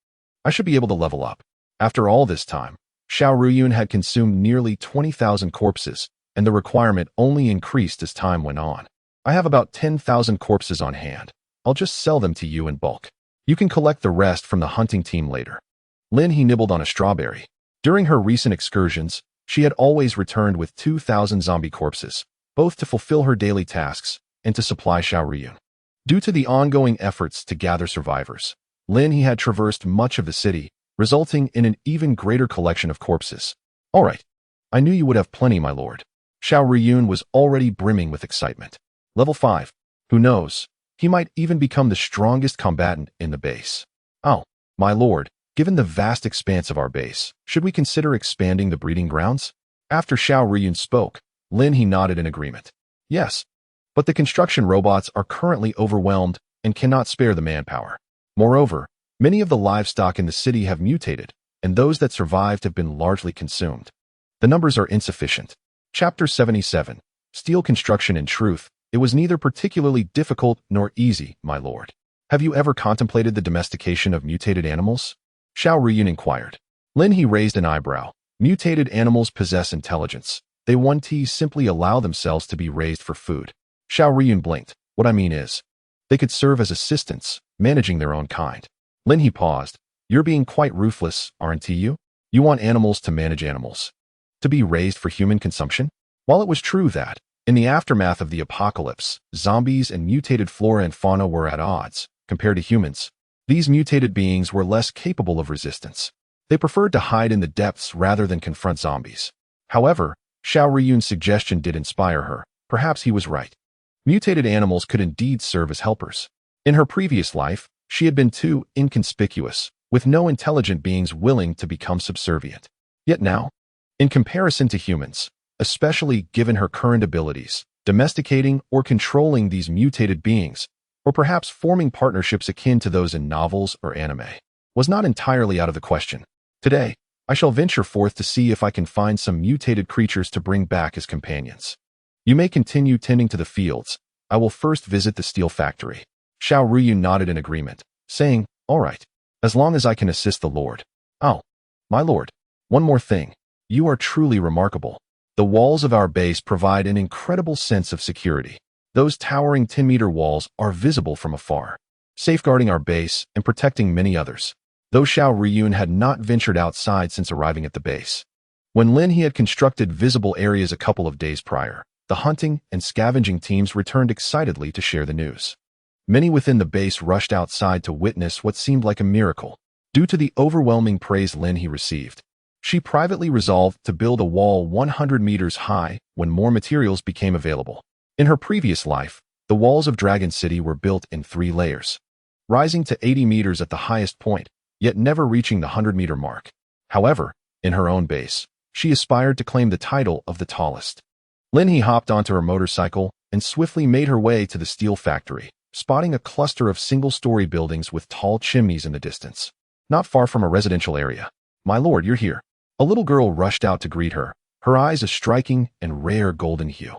I should be able to level up. After all this time, Xiao Ruyun had consumed nearly 20,000 corpses, and the requirement only increased as time went on. I have about 10,000 corpses on hand. I'll just sell them to you in bulk. You can collect the rest from the hunting team later. Lin He nibbled on a strawberry. During her recent excursions, she had always returned with 2,000 zombie corpses, both to fulfill her daily tasks and to supply Xiao Ruyun. Due to the ongoing efforts to gather survivors, Lin He had traversed much of the city, resulting in an even greater collection of corpses. All right. I knew you would have plenty, my lord. Xiao Ruyun was already brimming with excitement. Level 5. Who knows? He might even become the strongest combatant in the base. Oh, my lord, given the vast expanse of our base, should we consider expanding the breeding grounds? After Xiao Ruyun spoke, Lin He nodded in agreement. Yes, but the construction robots are currently overwhelmed and cannot spare the manpower. Moreover, many of the livestock in the city have mutated, and those that survived have been largely consumed. The numbers are insufficient. Chapter 77. Steel Construction. In truth, it was neither particularly difficult nor easy, my lord. Have you ever contemplated the domestication of mutated animals? Xiao Ruyun inquired. Lin He raised an eyebrow. Mutated animals possess intelligence, They won't simply allow themselves to be raised for food. Xiao Riyun blinked. What I mean is, they could serve as assistants, managing their own kind. Lin He paused. You're being quite ruthless, aren't you? You want animals to manage animals. To be raised for human consumption? While it was true that, in the aftermath of the apocalypse, zombies and mutated flora and fauna were at odds, compared to humans, these mutated beings were less capable of resistance. They preferred to hide in the depths rather than confront zombies. However, Xiao Riyun's suggestion did inspire her. Perhaps he was right. Mutated animals could indeed serve as helpers. In her previous life, she had been too inconspicuous, with no intelligent beings willing to become subservient. Yet now, in comparison to humans, especially given her current abilities, domesticating or controlling these mutated beings, or perhaps forming partnerships akin to those in novels or anime, was not entirely out of the question. Today, I shall venture forth to see if I can find some mutated creatures to bring back as companions. You may continue tending to the fields. I will first visit the steel factory. Xiao Riyun nodded in agreement, saying, all right, as long as I can assist the Lord. Oh, my lord, one more thing. You are truly remarkable. The walls of our base provide an incredible sense of security. Those towering 10-meter walls are visible from afar, safeguarding our base and protecting many others. Though Xiao Riyun had not ventured outside since arriving at the base. When Lin He had constructed visible areas a couple of days prior, the hunting and scavenging teams returned excitedly to share the news. Many within the base rushed outside to witness what seemed like a miracle. Due to the overwhelming praise Lin He received, she privately resolved to build a wall 100 meters high when more materials became available. In her previous life, the walls of Dragon City were built in 3 layers, rising to 80 meters at the highest point, yet never reaching the 100-meter mark. However, in her own base, she aspired to claim the title of the tallest. Lin He hopped onto her motorcycle and swiftly made her way to the steel factory, spotting a cluster of single-story buildings with tall chimneys in the distance, not far from a residential area. My lord, you're here. A little girl rushed out to greet her, her eyes a striking and rare golden hue.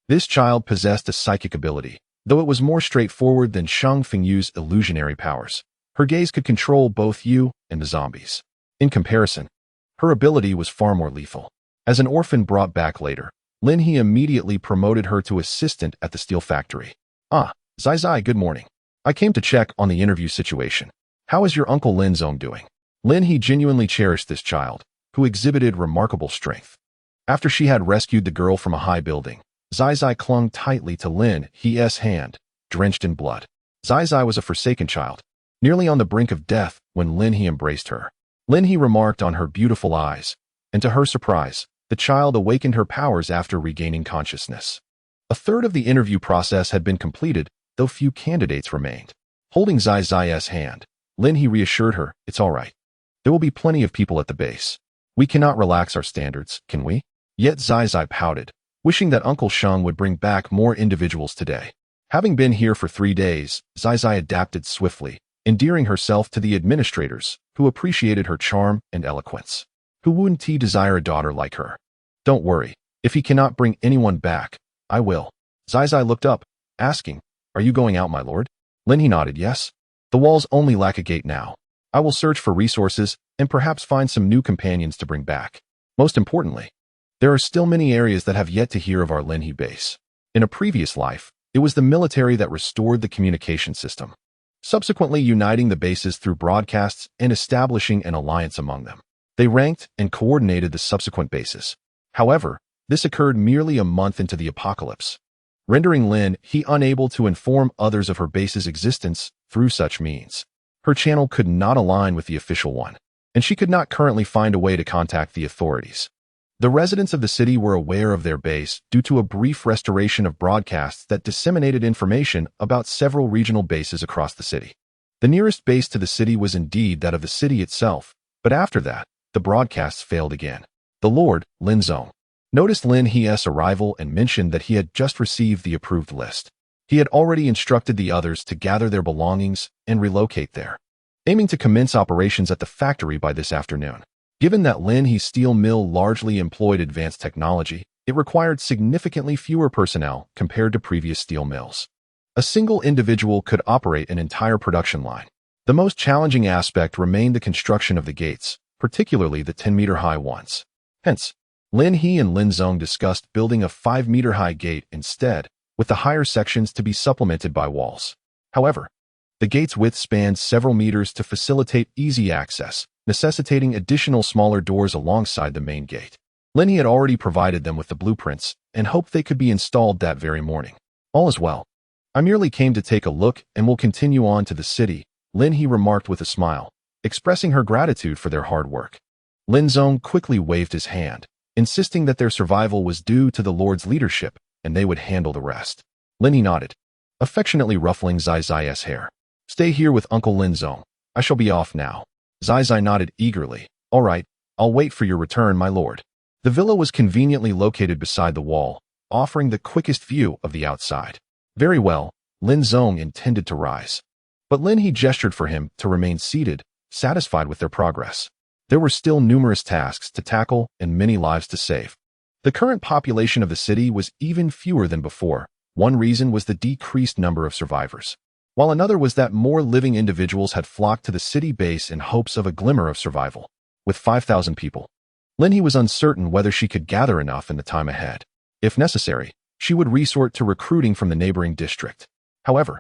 This child possessed a psychic ability, though it was more straightforward than Shang Fengyu's illusionary powers. Her gaze could control both you and the zombies. In comparison, her ability was far more lethal. As an orphan brought back later, Lin He immediately promoted her to assistant at the steel factory. Ah, Zai Zai, good morning. I came to check on the interview situation. How is your uncle Lin Zong doing? Lin He genuinely cherished this child, who exhibited remarkable strength. After she had rescued the girl from a high building, Zai Zai clung tightly to Lin He's hand, drenched in blood. Zai Zai was a forsaken child, nearly on the brink of death when Lin He embraced her. Lin He remarked on her beautiful eyes, and to her surprise, the child awakened her powers after regaining consciousness. A third of the interview process had been completed, though few candidates remained. Holding Zai Zai's hand, Lin He reassured her, it's all right. There will be plenty of people at the base. We cannot relax our standards, can we? Yet Zai Zai pouted, wishing that Uncle Shang would bring back more individuals today. Having been here for 3 days, Zai Zai adapted swiftly, endearing herself to the administrators, who appreciated her charm and eloquence. Who wouldn't desire a daughter like her? Don't worry, if he cannot bring anyone back, I will. Zai Zai looked up, asking, are you going out, my lord? Lin He nodded yes. The walls only lack a gate now. I will search for resources and perhaps find some new companions to bring back. Most importantly, there are still many areas that have yet to hear of our Lin He base. In a previous life, it was the military that restored the communication system, subsequently uniting the bases through broadcasts and establishing an alliance among them. They ranked and coordinated the subsequent bases. However, this occurred merely a month into the apocalypse, rendering Lin He unable to inform others of her base's existence through such means. Her channel could not align with the official one, and she could not currently find a way to contact the authorities. The residents of the city were aware of their base due to a brief restoration of broadcasts that disseminated information about several regional bases across the city. The nearest base to the city was indeed that of the city itself, but after that, the broadcasts failed again. The Lord, Lin Zong, noticed Lin He's arrival and mentioned that he had just received the approved list. He had already instructed the others to gather their belongings and relocate there, aiming to commence operations at the factory by this afternoon. Given that Lin He's steel mill largely employed advanced technology, it required significantly fewer personnel compared to previous steel mills. A single individual could operate an entire production line. The most challenging aspect remained the construction of the gates, particularly the 10-meter-high ones. Hence, Lin He and Lin Zong discussed building a 5-meter-high gate instead, with the higher sections to be supplemented by walls. However, the gate's width spanned several meters to facilitate easy access, necessitating additional smaller doors alongside the main gate. Lin He had already provided them with the blueprints and hoped they could be installed that very morning. All is well. I merely came to take a look and will continue on to the city, Lin He remarked with a smile, expressing her gratitude for their hard work. Lin Zong quickly waved his hand, insisting that their survival was due to the Lord's leadership and they would handle the rest. Lin He nodded, affectionately ruffling Zai Zai's hair. Stay here with Uncle Lin Zong. I shall be off now. Zai Zai nodded eagerly. All right, I'll wait for your return, my lord. The villa was conveniently located beside the wall, offering the quickest view of the outside. Very well, Lin Zong intended to rise. But Lin He gestured for him to remain seated, satisfied with their progress. There were still numerous tasks to tackle and many lives to save. The current population of the city was even fewer than before. One reason was the decreased number of survivors, while another was that more living individuals had flocked to the city base in hopes of a glimmer of survival. With 5,000 people, Lin He was uncertain whether she could gather enough in the time ahead. If necessary, she would resort to recruiting from the neighboring district. However,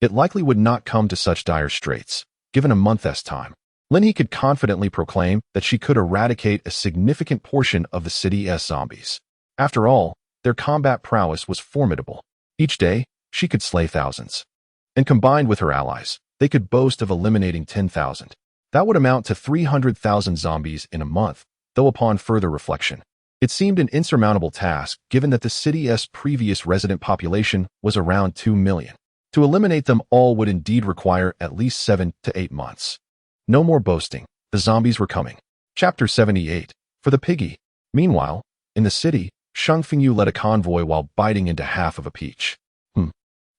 it likely would not come to such dire straits. Given a month's time, Lin He could confidently proclaim that she could eradicate a significant portion of the city's zombies. After all, their combat prowess was formidable. Each day, she could slay thousands. And combined with her allies, they could boast of eliminating 10,000. That would amount to 300,000 zombies in a month, though upon further reflection, it seemed an insurmountable task given that the city's previous resident population was around 2 million. To eliminate them all would indeed require at least 7 to 8 months. No more boasting. The zombies were coming. Chapter 78. For the piggy. Meanwhile, in the city, Shang Fengyu led a convoy while biting into half of a peach.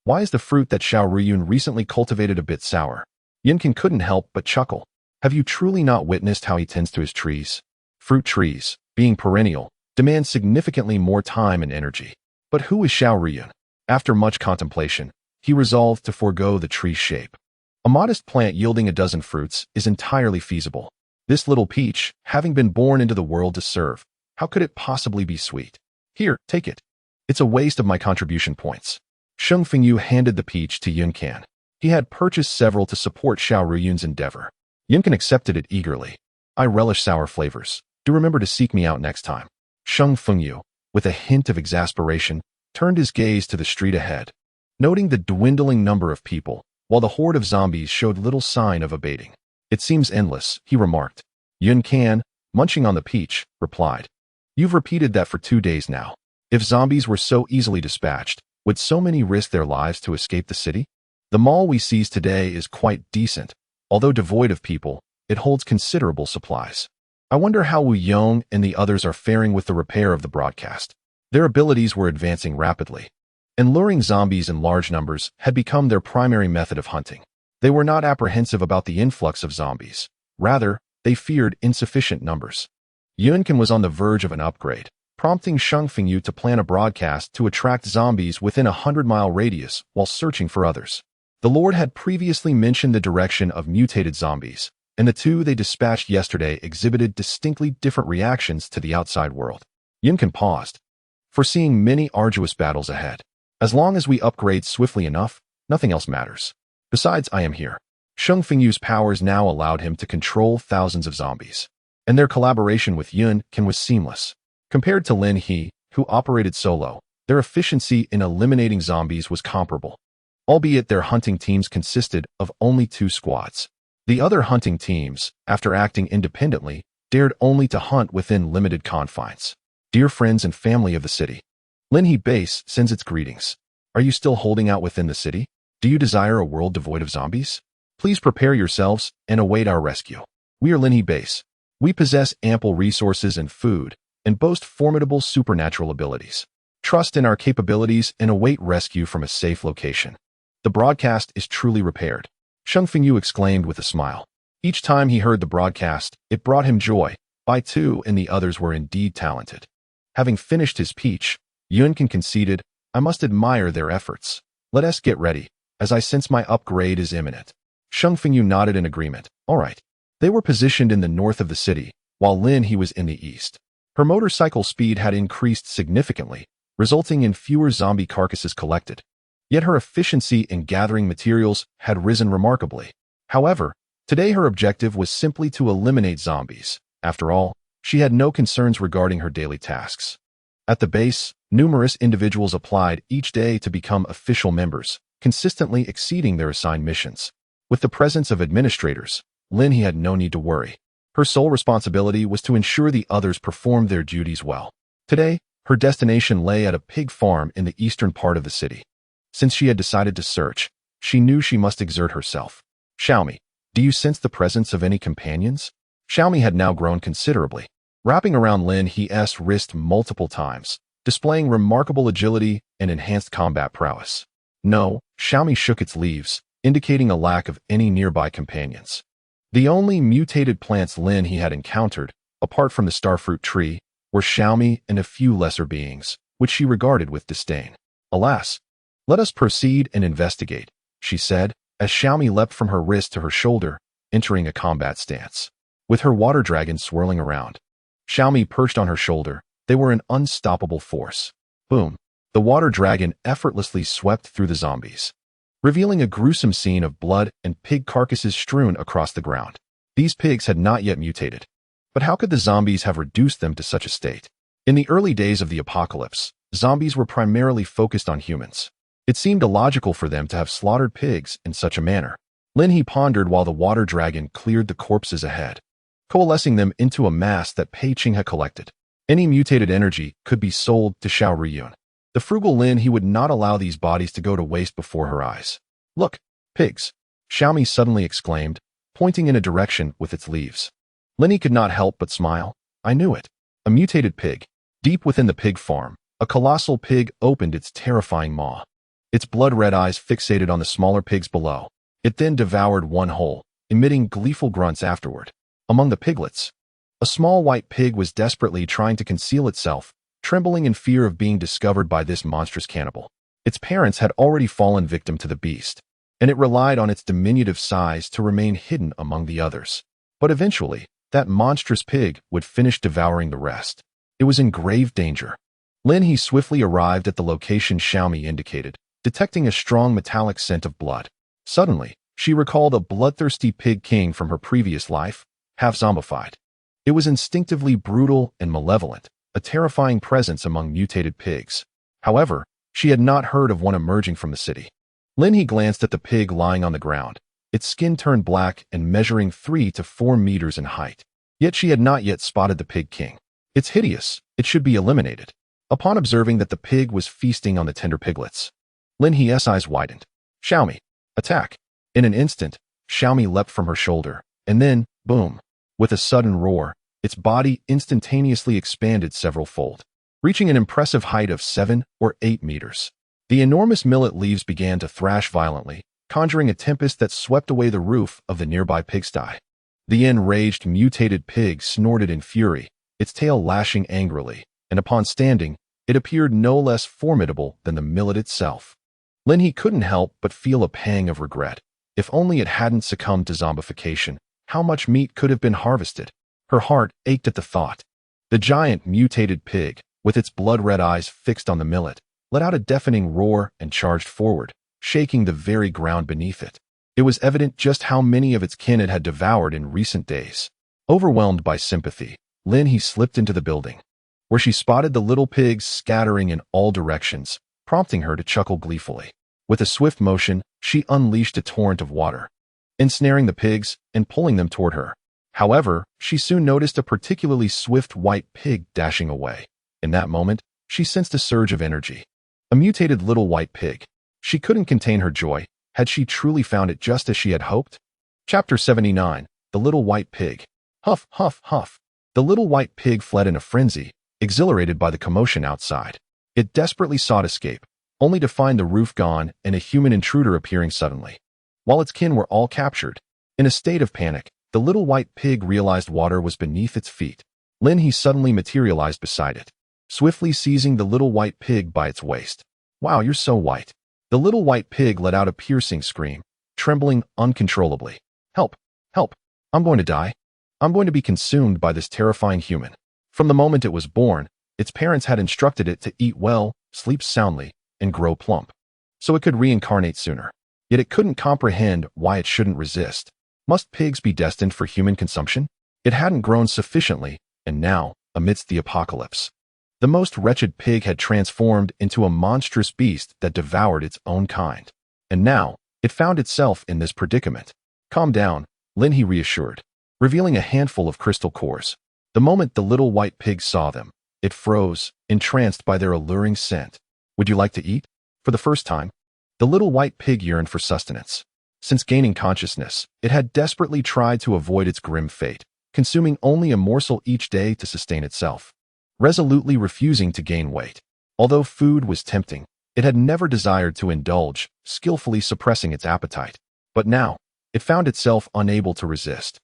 Why is the fruit that Xiao Ruyun recently cultivated a bit sour? Yinkin couldn't help but chuckle. Have you truly not witnessed how he tends to his trees? Fruit trees, being perennial, demand significantly more time and energy. But who is Xiao Ruyun? After much contemplation, he resolved to forego the tree's shape. A modest plant yielding a dozen fruits is entirely feasible. This little peach, having been born into the world to serve, how could it possibly be sweet? Here, take it. It's a waste of my contribution points. Shang Fengyu handed the peach to Yuncan. He had purchased several to support Xiao Ruyun's endeavor. Yuncan accepted it eagerly. I relish sour flavors. Do remember to seek me out next time. Shang Fengyu, with a hint of exasperation, turned his gaze to the street ahead. Noting the dwindling number of people, while the horde of zombies showed little sign of abating. It seems endless, he remarked. Yuncan, munching on the peach, replied. You've repeated that for 2 days now. If zombies were so easily dispatched, would so many risk their lives to escape the city? The mall we seized today is quite decent. Although devoid of people, it holds considerable supplies. I wonder how Wu Yong and the others are faring with the repair of the broadcast. Their abilities were advancing rapidly, and luring zombies in large numbers had become their primary method of hunting. They were not apprehensive about the influx of zombies. Rather, they feared insufficient numbers. Yuncan was on the verge of an upgrade, prompting Shang Fengyu to plan a broadcast to attract zombies within a 100-mile radius while searching for others. The Lord had previously mentioned the direction of mutated zombies, and the two they dispatched yesterday exhibited distinctly different reactions to the outside world. Yuncan paused, foreseeing many arduous battles ahead. As long as we upgrade swiftly enough, nothing else matters. Besides, I am here. Shang Fengyu's powers now allowed him to control thousands of zombies, and their collaboration with Yuncan was seamless. Compared to Lin He, who operated solo, their efficiency in eliminating zombies was comparable, albeit their hunting teams consisted of only 2 squads. The other hunting teams, after acting independently, dared only to hunt within limited confines. Dear friends and family of the city, Lin He Base sends its greetings. Are you still holding out within the city? Do you desire a world devoid of zombies? Please prepare yourselves and await our rescue. We are Lin He Base. We possess ample resources and food, and boast formidable supernatural abilities. Trust in our capabilities and await rescue from a safe location. The broadcast is truly repaired, Shang Fengyu exclaimed with a smile. Each time he heard the broadcast, it brought him joy. Bai Tu and the others were indeed talented. Having finished his peach, Yuncan conceded, I must admire their efforts. Let us get ready, as I sense my upgrade is imminent. Shang Fengyu nodded in agreement. All right. They were positioned in the north of the city, while Lin He was in the east. Her motorcycle speed had increased significantly, resulting in fewer zombie carcasses collected. Yet her efficiency in gathering materials had risen remarkably. However, today her objective was simply to eliminate zombies. After all, she had no concerns regarding her daily tasks. At the base, numerous individuals applied each day to become official members, consistently exceeding their assigned missions. With the presence of administrators, Lin had no need to worry. Her sole responsibility was to ensure the others performed their duties well. Today, her destination lay at a pig farm in the eastern part of the city. Since she had decided to search, she knew she must exert herself. Xiaomi, do you sense the presence of any companions? Xiaomi had now grown considerably. Wrapping around Lin's wrist multiple times, displaying remarkable agility and enhanced combat prowess. No, Xiaomi shook its leaves, indicating a lack of any nearby companions. The only mutated plants Lin had encountered, apart from the starfruit tree, were Xiaomi and a few lesser beings, which she regarded with disdain. Alas, let us proceed and investigate, she said, as Xiaomi leapt from her wrist to her shoulder, entering a combat stance. With her water dragon swirling around, Xiaomi perched on her shoulder, they were an unstoppable force. Boom! The water dragon effortlessly swept through the zombies, revealing a gruesome scene of blood and pig carcasses strewn across the ground. These pigs had not yet mutated. But how could the zombies have reduced them to such a state? In the early days of the apocalypse, zombies were primarily focused on humans. It seemed illogical for them to have slaughtered pigs in such a manner. Lin pondered while the water dragon cleared the corpses ahead, coalescing them into a mass that Pei Qing had collected. Any mutated energy could be sold to Xiao Riyun. The frugal Lin would not allow these bodies to go to waste before her eyes. Look, pigs! Xiaomi suddenly exclaimed, pointing in a direction with its leaves. Lin could not help but smile. I knew it. A mutated pig. Deep within the pig farm, a colossal pig opened its terrifying maw. Its blood-red eyes fixated on the smaller pigs below. It then devoured one whole, emitting gleeful grunts afterward. Among the piglets, a small white pig was desperately trying to conceal itself, trembling in fear of being discovered by this monstrous cannibal. Its parents had already fallen victim to the beast, and it relied on its diminutive size to remain hidden among the others. But eventually, that monstrous pig would finish devouring the rest. It was in grave danger. Lin swiftly arrived at the location Xiaomi indicated, detecting a strong metallic scent of blood. Suddenly, she recalled a bloodthirsty pig king from her previous life, half zombified. It was instinctively brutal and malevolent, a terrifying presence among mutated pigs. However, she had not heard of one emerging from the city. Lin glanced at the pig lying on the ground, its skin turned black and measuring 3 to 4 meters in height. Yet she had not yet spotted the pig king. It's hideous. It should be eliminated. Upon observing that the pig was feasting on the tender piglets, Lin's eyes widened. Xiaomi, attack! In an instant, Xiaomi leapt from her shoulder, and then, boom! With a sudden roar, its body instantaneously expanded several fold, reaching an impressive height of 7 or 8 meters. The enormous millet leaves began to thrash violently, conjuring a tempest that swept away the roof of the nearby pigsty. The enraged, mutated pig snorted in fury, its tail lashing angrily, and upon standing, it appeared no less formidable than the millet itself. Lin couldn't help but feel a pang of regret. If only it hadn't succumbed to zombification, how much meat could have been harvested? Her heart ached at the thought. The giant mutated pig, with its blood-red eyes fixed on the millet, let out a deafening roar and charged forward, shaking the very ground beneath it. It was evident just how many of its kin it had devoured in recent days. Overwhelmed by sympathy, Lin slipped into the building, where she spotted the little pigs scattering in all directions, prompting her to chuckle gleefully. With a swift motion, she unleashed a torrent of water, ensnaring the pigs and pulling them toward her. However, she soon noticed a particularly swift white pig dashing away. In that moment, she sensed a surge of energy. A mutated little white pig. She couldn't contain her joy. Had she truly found it just as she had hoped? Chapter 79. The Little White Pig. Huff, huff, huff. The little white pig fled in a frenzy, exhilarated by the commotion outside. It desperately sought escape, only to find the roof gone and a human intruder appearing suddenly. While its kin were all captured, in a state of panic, the little white pig realized water was beneath its feet. Lin suddenly materialized beside it, swiftly seizing the little white pig by its waist. Wow, you're so white. The little white pig let out a piercing scream, trembling uncontrollably. Help! Help! I'm going to die. I'm going to be consumed by this terrifying human. From the moment it was born, its parents had instructed it to eat well, sleep soundly, and grow plump, so it could reincarnate sooner. Yet it couldn't comprehend why it shouldn't resist. Must pigs be destined for human consumption? It hadn't grown sufficiently, and now, amidst the apocalypse, the most wretched pig had transformed into a monstrous beast that devoured its own kind. And now, it found itself in this predicament. Calm down, Lin, he reassured, revealing a handful of crystal cores. The moment the little white pig saw them, it froze, entranced by their alluring scent. Would you like to eat? For the first time, the little white pig yearned for sustenance. Since gaining consciousness, it had desperately tried to avoid its grim fate, consuming only a morsel each day to sustain itself, resolutely refusing to gain weight. Although food was tempting, it had never desired to indulge, skillfully suppressing its appetite. But now, it found itself unable to resist.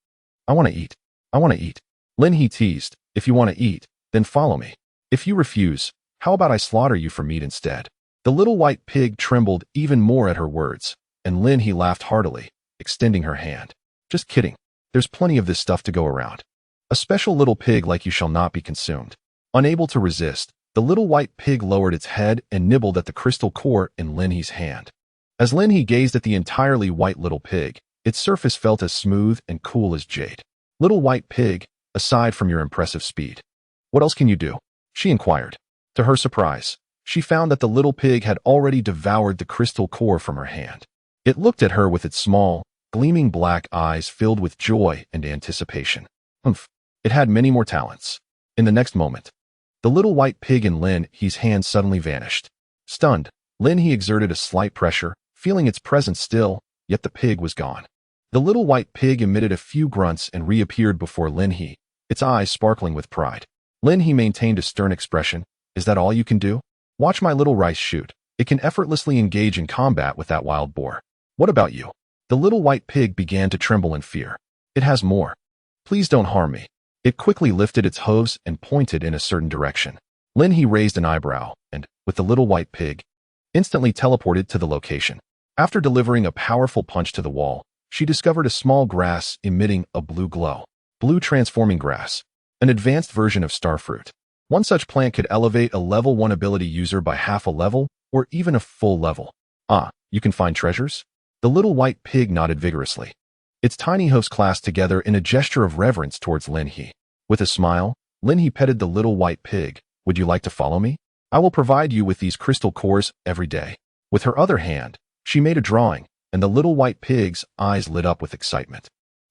I want to eat. I want to eat. Lin, he teased. If you want to eat, then follow me. If you refuse, how about I slaughter you for meat instead? The little white pig trembled even more at her words, and Lin, he laughed heartily, extending her hand. Just kidding. There's plenty of this stuff to go around. A special little pig like you shall not be consumed. Unable to resist, the little white pig lowered its head and nibbled at the crystal core in Lin He's hand. As Lin He gazed at the entirely white little pig, its surface felt as smooth and cool as jade. Little white pig, aside from your impressive speed, what else can you do? She inquired. To her surprise, she found that the little pig had already devoured the crystal core from her hand. It looked at her with its small, gleaming black eyes filled with joy and anticipation. Humph, it had many more talents. In the next moment, the little white pig in Lin He's hand suddenly vanished. Stunned, Lin He exerted a slight pressure, feeling its presence still, yet the pig was gone. The little white pig emitted a few grunts and reappeared before Lin He, its eyes sparkling with pride. Lin He maintained a stern expression. Is that all you can do? Watch my little rice shoot. It can effortlessly engage in combat with that wild boar. What about you? The little white pig began to tremble in fear. It has more. Please don't harm me. It quickly lifted its hooves and pointed in a certain direction. Lin He raised an eyebrow and, with the little white pig, instantly teleported to the location. After delivering a powerful punch to the wall, she discovered a small grass emitting a blue glow. Blue transforming grass, an advanced version of starfruit. One such plant could elevate a level 1 ability user by half a level or even a full level. Ah, you can find treasures? The little white pig nodded vigorously. Its tiny hoofs clasped together in a gesture of reverence towards Lin He. With a smile, Lin He petted the little white pig. Would you like to follow me? I will provide you with these crystal cores every day. With her other hand, she made a drawing, and the little white pig's eyes lit up with excitement.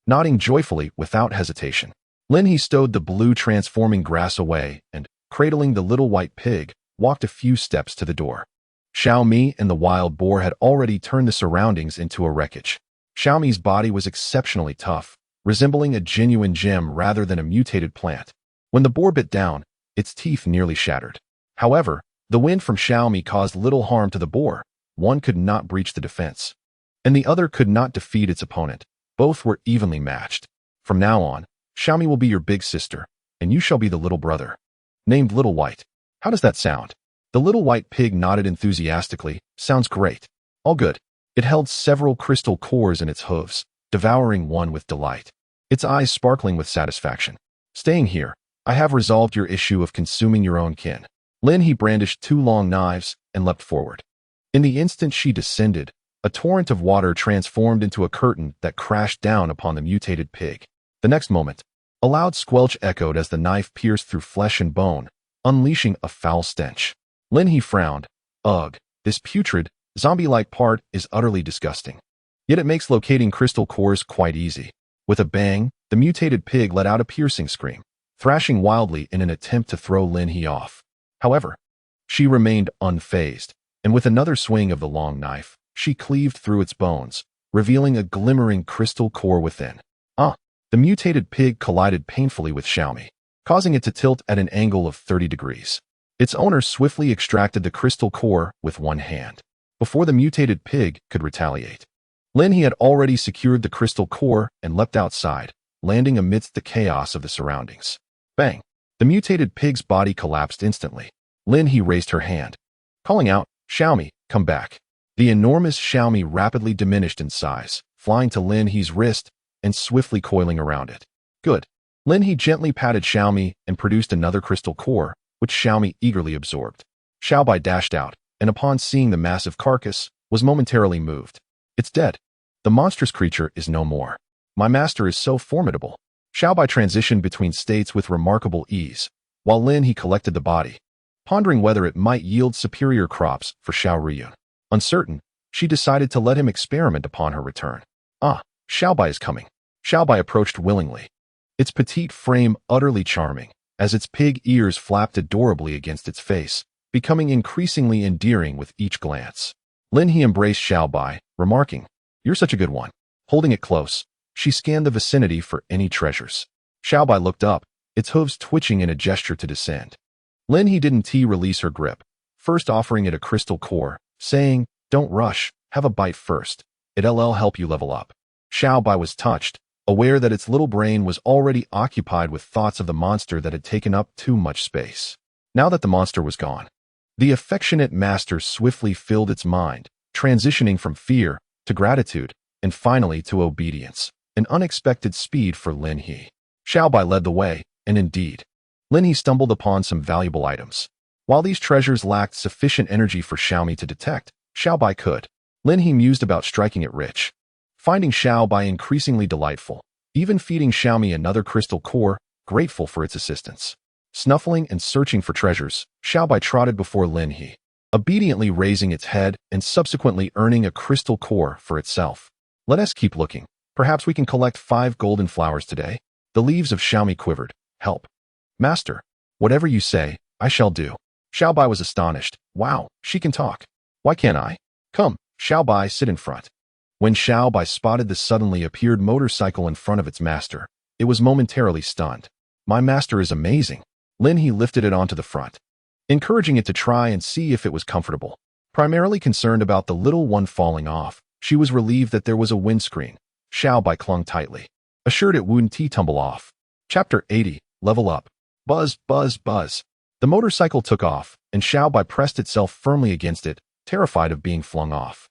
Nodding joyfully without hesitation, Lin He stowed the blue transforming grass away and, cradling the little white pig, walked a few steps to the door. Xiaomi and the wild boar had already turned the surroundings into a wreckage. Xiaomi's body was exceptionally tough, resembling a genuine gem rather than a mutated plant. When the boar bit down, its teeth nearly shattered. However, the wind from Xiaomi caused little harm to the boar. One could not breach the defense, and the other could not defeat its opponent. Both were evenly matched. From now on, Xiaomi will be your big sister, and you shall be the little brother. Named Little White. How does that sound? The little white pig nodded enthusiastically. Sounds great. All good. It held several crystal cores in its hooves, devouring one with delight, its eyes sparkling with satisfaction. Staying here, I have resolved your issue of consuming your own kin. Lin He brandished 2 long knives and leapt forward. In the instant she descended, a torrent of water transformed into a curtain that crashed down upon the mutated pig. The next moment, a loud squelch echoed as the knife pierced through flesh and bone, unleashing a foul stench. Lin He frowned. Ugh, this putrid, zombie-like part is utterly disgusting. Yet it makes locating crystal cores quite easy. With a bang, the mutated pig let out a piercing scream, thrashing wildly in an attempt to throw Lin He off. However, she remained unfazed, and with another swing of the long knife, she cleaved through its bones, revealing a glimmering crystal core within. The mutated pig collided painfully with Xiaomi, causing it to tilt at an angle of 30 degrees. Its owner swiftly extracted the crystal core with one hand, before the mutated pig could retaliate. Lin He had already secured the crystal core and leapt outside, landing amidst the chaos of the surroundings. Bang! The mutated pig's body collapsed instantly. Lin He raised her hand, calling out, Xiaomi, come back. The enormous Xiaomi rapidly diminished in size, flying to Lin He's wrist and swiftly coiling around it. Good. Lin He gently patted Xiaomi and produced another crystal core, which Xiaomi eagerly absorbed. Xiaobai dashed out, and upon seeing the massive carcass, was momentarily moved. It's dead. The monstrous creature is no more. My master is so formidable. Xiaobai transitioned between states with remarkable ease, while Lin He collected the body, pondering whether it might yield superior crops for Xiao Riyun. Uncertain, she decided to let him experiment upon her return. Ah, Xiaobai is coming. Xiaobai approached willingly, its petite frame utterly charming, as its pig ears flapped adorably against its face, becoming increasingly endearing with each glance. Lin He embraced Xiaobai, remarking, "You're such a good one." Holding it close, she scanned the vicinity for any treasures. Xiaobai looked up, its hooves twitching in a gesture to descend. Lin He didn't release her grip, first offering it a crystal core, saying, "Don't rush, have a bite first. It'll help you level up." Xiaobai was touched, aware that its little brain was already occupied with thoughts of the monster that had taken up too much space. Now that the monster was gone, the affectionate master swiftly filled its mind, transitioning from fear to gratitude, and finally to obedience, an unexpected speed for Lin He. Xiaobai led the way, and indeed, Lin He stumbled upon some valuable items. While these treasures lacked sufficient energy for Xiaomi to detect, Xiaobai could. Lin He mused about striking it rich, finding Xiaobai increasingly delightful, even feeding Xiaomi another crystal core, grateful for its assistance. Snuffling and searching for treasures, Xiaobai trotted before Lin He, obediently raising its head and subsequently earning a crystal core for itself. "Let us keep looking. Perhaps we can collect 5 golden flowers today." The leaves of Xiaomi quivered. "Help. Master, whatever you say, I shall do." Xiaobai was astonished. "Wow, she can talk. Why can't I? Come, Xiaobai, sit in front." When Xiaobai spotted the suddenly appeared motorcycle in front of its master, it was momentarily stunned. "My master is amazing." Lin He lifted it onto the front, encouraging it to try and see if it was comfortable. Primarily concerned about the little one falling off, she was relieved that there was a windscreen. Xiaobai clung tightly, assured it wouldn't tumble off. Chapter 80, Level Up. Buzz, buzz, buzz. The motorcycle took off, and Xiaobai pressed itself firmly against it, terrified of being flung off.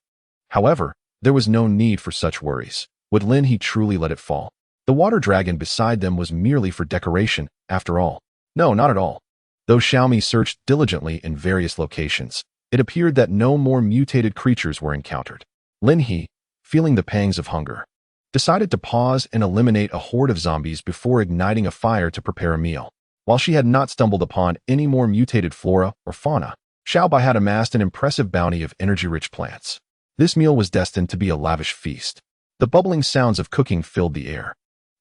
However, there was no need for such worries. Would Lin He truly let it fall? The water dragon beside them was merely for decoration, after all. No, not at all. Though Xiaomi searched diligently in various locations, it appeared that no more mutated creatures were encountered. Lin He, feeling the pangs of hunger, decided to pause and eliminate a horde of zombies before igniting a fire to prepare a meal. While she had not stumbled upon any more mutated flora or fauna, Xiaobai had amassed an impressive bounty of energy-rich plants. This meal was destined to be a lavish feast. The bubbling sounds of cooking filled the air.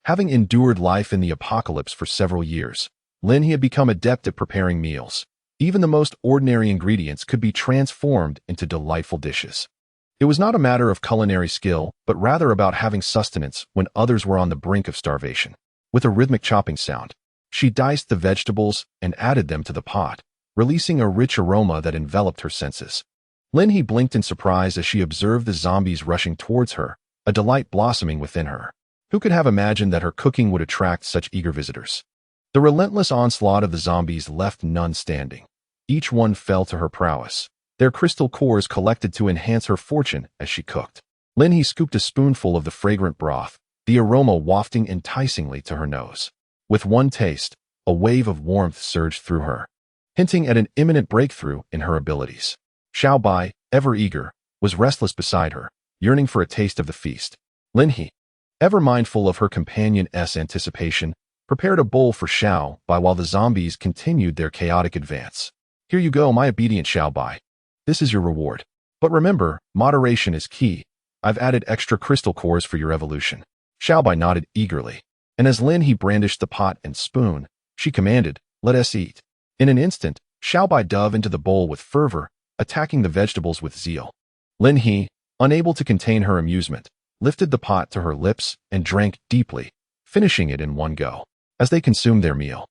Having endured life in the apocalypse for several years, Lin He had become adept at preparing meals. Even the most ordinary ingredients could be transformed into delightful dishes. It was not a matter of culinary skill, but rather about having sustenance when others were on the brink of starvation. With a rhythmic chopping sound, she diced the vegetables and added them to the pot, releasing a rich aroma that enveloped her senses. Lin He blinked in surprise as she observed the zombies rushing towards her, a delight blossoming within her. Who could have imagined that her cooking would attract such eager visitors? The relentless onslaught of the zombies left none standing. Each one fell to her prowess, their crystal cores collected to enhance her fortune as she cooked. Lin He scooped a spoonful of the fragrant broth, the aroma wafting enticingly to her nose. With one taste, a wave of warmth surged through her, hinting at an imminent breakthrough in her abilities. Xiaobai, ever eager, was restless beside her, yearning for a taste of the feast. Lin He, ever mindful of her companion's anticipation, prepared a bowl for Xiaobai while the zombies continued their chaotic advance. "Here you go, my obedient Xiaobai. This is your reward. But remember, moderation is key. I've added extra crystal cores for your evolution." Xiaobai nodded eagerly, and as Lin He brandished the pot and spoon, she commanded, "Let us eat." In an instant, Xiaobai dove into the bowl with fervor, attacking the vegetables with zeal. Lin He, unable to contain her amusement, lifted the pot to her lips and drank deeply, finishing it in one go. As they consumed their meal,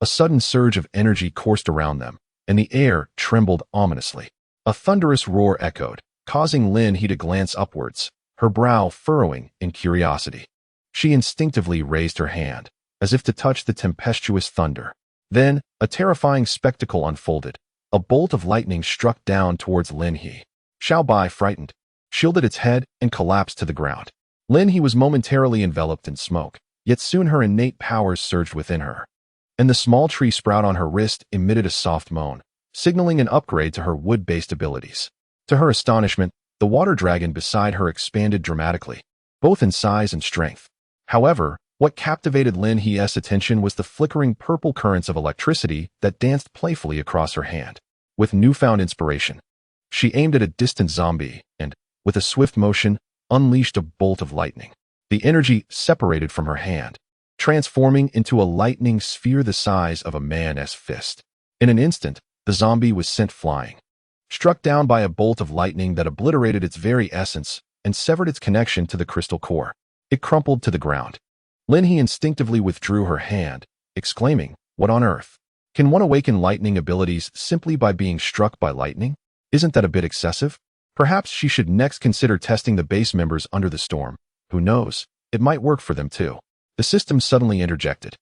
a sudden surge of energy coursed around them, and the air trembled ominously. A thunderous roar echoed, causing Lin He to glance upwards, her brow furrowing in curiosity. She instinctively raised her hand, as if to touch the tempestuous thunder. Then, a terrifying spectacle unfolded. A bolt of lightning struck down towards Lin He. Xiaobai, frightened, shielded its head and collapsed to the ground. Lin He was momentarily enveloped in smoke, Yet soon her innate powers surged within her, and the small tree sprout on her wrist emitted a soft moan, signaling an upgrade to her wood-based abilities. To her astonishment, the water dragon beside her expanded dramatically, both in size and strength. However, what captivated Lin He's attention was the flickering purple currents of electricity that danced playfully across her hand. With newfound inspiration, she aimed at a distant zombie and, with a swift motion, unleashed a bolt of lightning. The energy separated from her hand, transforming into a lightning sphere the size of a man's fist. In an instant, the zombie was sent flying, struck down by a bolt of lightning that obliterated its very essence and severed its connection to the crystal core. It crumpled to the ground. Lin He instinctively withdrew her hand, exclaiming, "What on earth? Can one awaken lightning abilities simply by being struck by lightning? Isn't that a bit excessive? Perhaps she should next consider testing the base members under the storm. Who knows? It might work for them too." The system suddenly interjected,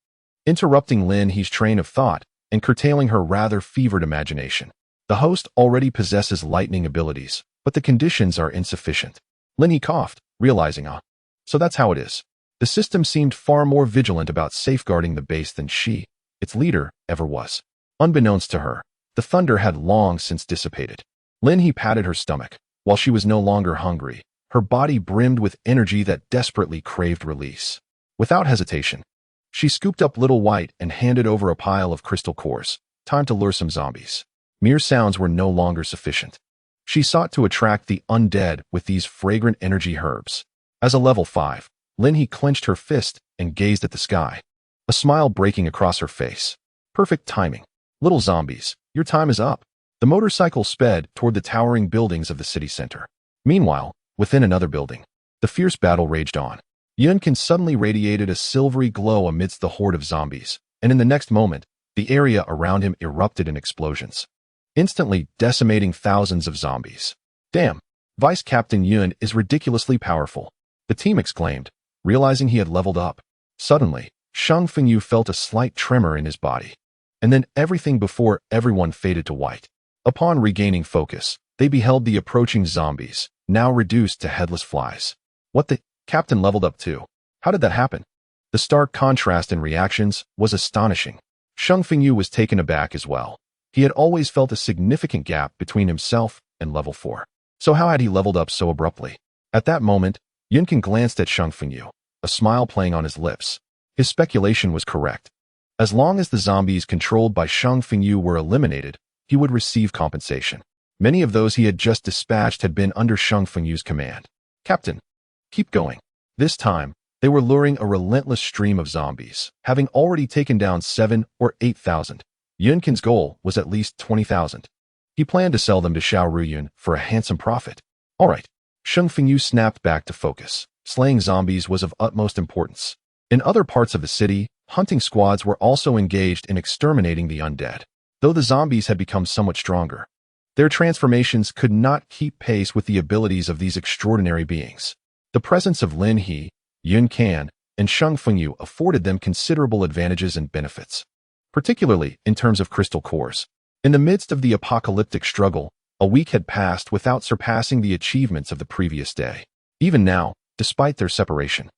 interrupting Lin He's train of thought and curtailing her rather fevered imagination. The host already possesses lightning abilities, but the conditions are insufficient. Lin He coughed, realizing, so that's how it is. The system seemed far more vigilant about safeguarding the base than she, its leader, ever was. Unbeknownst to her, the thunder had long since dissipated. Lin He patted her stomach. While she was no longer hungry, her body brimmed with energy that desperately craved release. Without hesitation, she scooped up Little White and handed over a pile of crystal cores. Time to lure some zombies. Mere sounds were no longer sufficient. She sought to attract the undead with these fragrant energy herbs. As a level 5, Lin He clenched her fist and gazed at the sky, a smile breaking across her face. Perfect timing. Little zombies, your time is up. The motorcycle sped toward the towering buildings of the city center. Meanwhile, within another building, the fierce battle raged on. Yunkin suddenly radiated a silvery glow amidst the horde of zombies, and in the next moment, the area around him erupted in explosions, instantly decimating thousands of zombies. Damn, Vice Captain Yun is ridiculously powerful, the team exclaimed, realizing he had leveled up. Suddenly, Shang Fengyu felt a slight tremor in his body, and then everything before everyone faded to white. Upon regaining focus, they beheld the approaching zombies, now reduced to headless flies. What the? Captain leveled up too. How did that happen? The stark contrast in reactions was astonishing. Shang Fengyu was taken aback as well. He had always felt a significant gap between himself and level 4. So how had he leveled up so abruptly? At that moment, Yunkin glanced at Shang Fengyu, a smile playing on his lips. His speculation was correct. As long as the zombies controlled by Shang Fengyu were eliminated, he would receive compensation. Many of those he had just dispatched had been under Shang Fengyu's command. Captain, keep going. This time, they were luring a relentless stream of zombies, having already taken down 7,000 or 8,000. Yunkin's goal was at least 20,000. He planned to sell them to Xiao Ruyun for a handsome profit. All right. Shang Fengyu snapped back to focus. Slaying zombies was of utmost importance. In other parts of the city, hunting squads were also engaged in exterminating the undead. Though the zombies had become somewhat stronger, their transformations could not keep pace with the abilities of these extraordinary beings. The presence of Lin He, Yun Can, and Shang Fengyu afforded them considerable advantages and benefits, particularly in terms of crystal cores. In the midst of the apocalyptic struggle, a week had passed without surpassing the achievements of the previous day. Even now, despite their separation,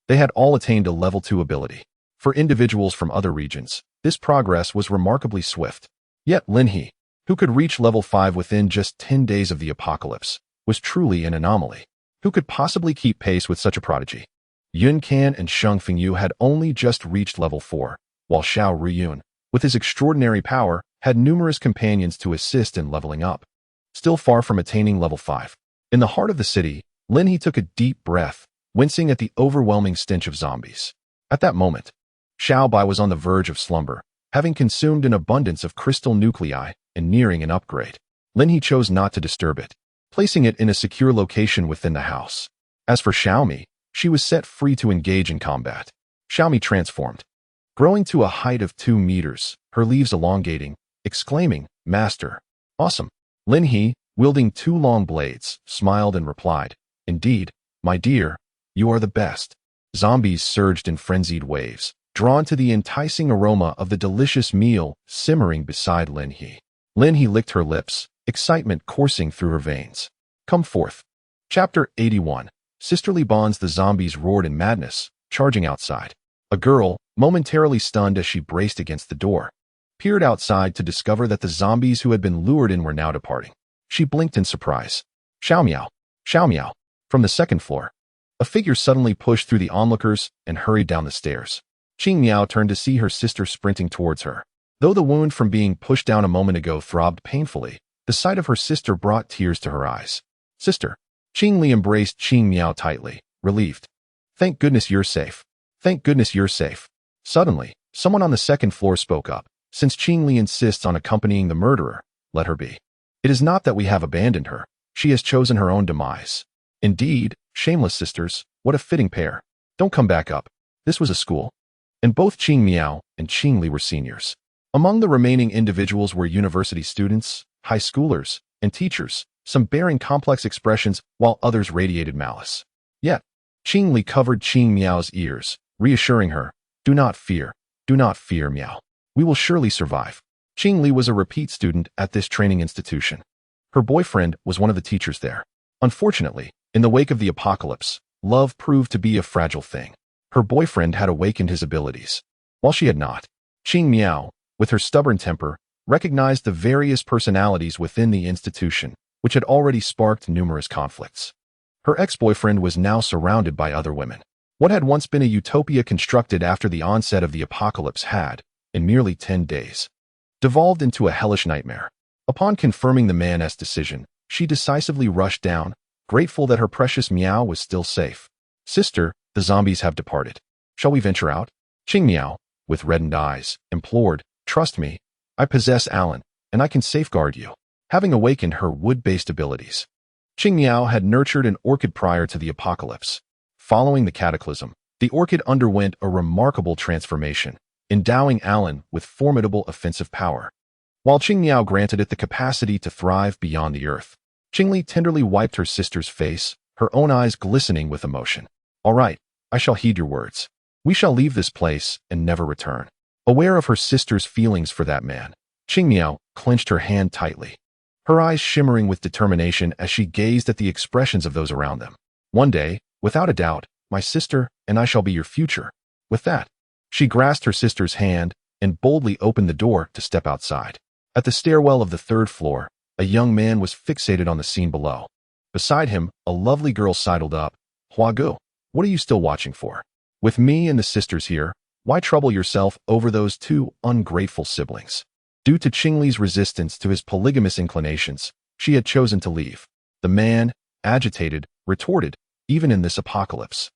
they had all attained a level 2 ability. For individuals from other regions, this progress was remarkably swift. Yet Lin He, who could reach level 5 within just 10 days of the apocalypse, was truly an anomaly. Who could possibly keep pace with such a prodigy? Yun Can and Shang Fengyu had only just reached level 4, while Xiao Ruyun, with his extraordinary power, had numerous companions to assist in leveling up, still far from attaining level 5. In the heart of the city, Lin He took a deep breath, wincing at the overwhelming stench of zombies. At that moment, Xiao Bai was on the verge of slumber, having consumed an abundance of crystal nuclei and nearing an upgrade. Lin He chose not to disturb it, placing it in a secure location within the house. As for Xiaomi, she was set free to engage in combat. Xiaomi transformed, growing to a height of 2 meters, her leaves elongating, exclaiming, "Master, awesome." Lin He, wielding 2 long blades, smiled and replied, "Indeed, my dear, you are the best." Zombies surged in frenzied waves, drawn to the enticing aroma of the delicious meal simmering beside Lin He. Lin He licked her lips, excitement coursing through her veins. Come forth. Chapter 81. Sisterly bonds. The zombies roared in madness, charging outside. A girl, momentarily stunned as she braced against the door, peered outside to discover that the zombies who had been lured in were now departing. She blinked in surprise. Xiao Miao, Xiao Miao. From the second floor, a figure suddenly pushed through the onlookers and hurried down the stairs. Qing Miao turned to see her sister sprinting towards her. Though the wound from being pushed down a moment ago throbbed painfully, the sight of her sister brought tears to her eyes. Sister. Qing Li embraced Qing Miao tightly, relieved. Thank goodness you're safe. Thank goodness you're safe. Suddenly, someone on the second floor spoke up. Since Qing Li insists on accompanying the murderer, let her be. It is not that we have abandoned her. She has chosen her own demise. Indeed, shameless sisters, what a fitting pair. Don't come back up. This was a school. And both Qing Miao and Qing Li were seniors. Among the remaining individuals were university students, high schoolers, and teachers, some bearing complex expressions while others radiated malice. Yet, Qing Li covered Qing Miao's ears, reassuring her, do not fear, Miao. We will surely survive. Qing Li was a repeat student at this training institution. Her boyfriend was one of the teachers there. Unfortunately, in the wake of the apocalypse, love proved to be a fragile thing. Her boyfriend had awakened his abilities, while she had not. Qing Miao, with her stubborn temper, recognized the various personalities within the institution, which had already sparked numerous conflicts. Her ex-boyfriend was now surrounded by other women. What had once been a utopia constructed after the onset of the apocalypse had, in merely 10 days, devolved into a hellish nightmare. Upon confirming the man's decision, she decisively rushed down, grateful that her precious Miao was still safe. Sister, the zombies have departed. Shall we venture out? Qing Miao, with reddened eyes, implored, trust me, I possess Alan, and I can safeguard you. Having awakened her wood-based abilities, Qing Miao had nurtured an orchid prior to the apocalypse. Following the cataclysm, the orchid underwent a remarkable transformation, endowing Alan with formidable offensive power. While Qing Miao granted it the capacity to thrive beyond the earth, Qing Li tenderly wiped her sister's face, her own eyes glistening with emotion. All right, I shall heed your words. We shall leave this place and never return. Aware of her sister's feelings for that man, Qing Miao clenched her hand tightly, her eyes shimmering with determination as she gazed at the expressions of those around them. One day, without a doubt, my sister and I shall be your future. With that, she grasped her sister's hand and boldly opened the door to step outside. At the stairwell of the third floor, a young man was fixated on the scene below. Beside him, a lovely girl sidled up. Huagu, what are you still watching for? With me and the sisters here, why trouble yourself over those two ungrateful siblings? Due to Qing Li's resistance to his polygamous inclinations, she had chosen to leave. The man, agitated, retorted, even in this apocalypse.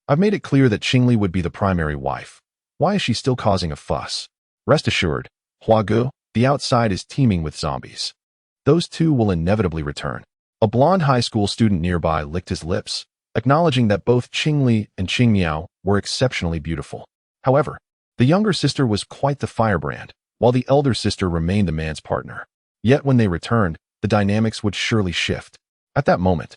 I've made it clear that Qing Li would be the primary wife. Why is she still causing a fuss? Rest assured, Huagu, the outside is teeming with zombies. Those two will inevitably return. A blonde high school student nearby licked his lips, acknowledging that both Qing Li and Qing Miao were exceptionally beautiful. However, the younger sister was quite the firebrand, while the elder sister remained the man's partner. Yet when they returned, the dynamics would surely shift. At that moment,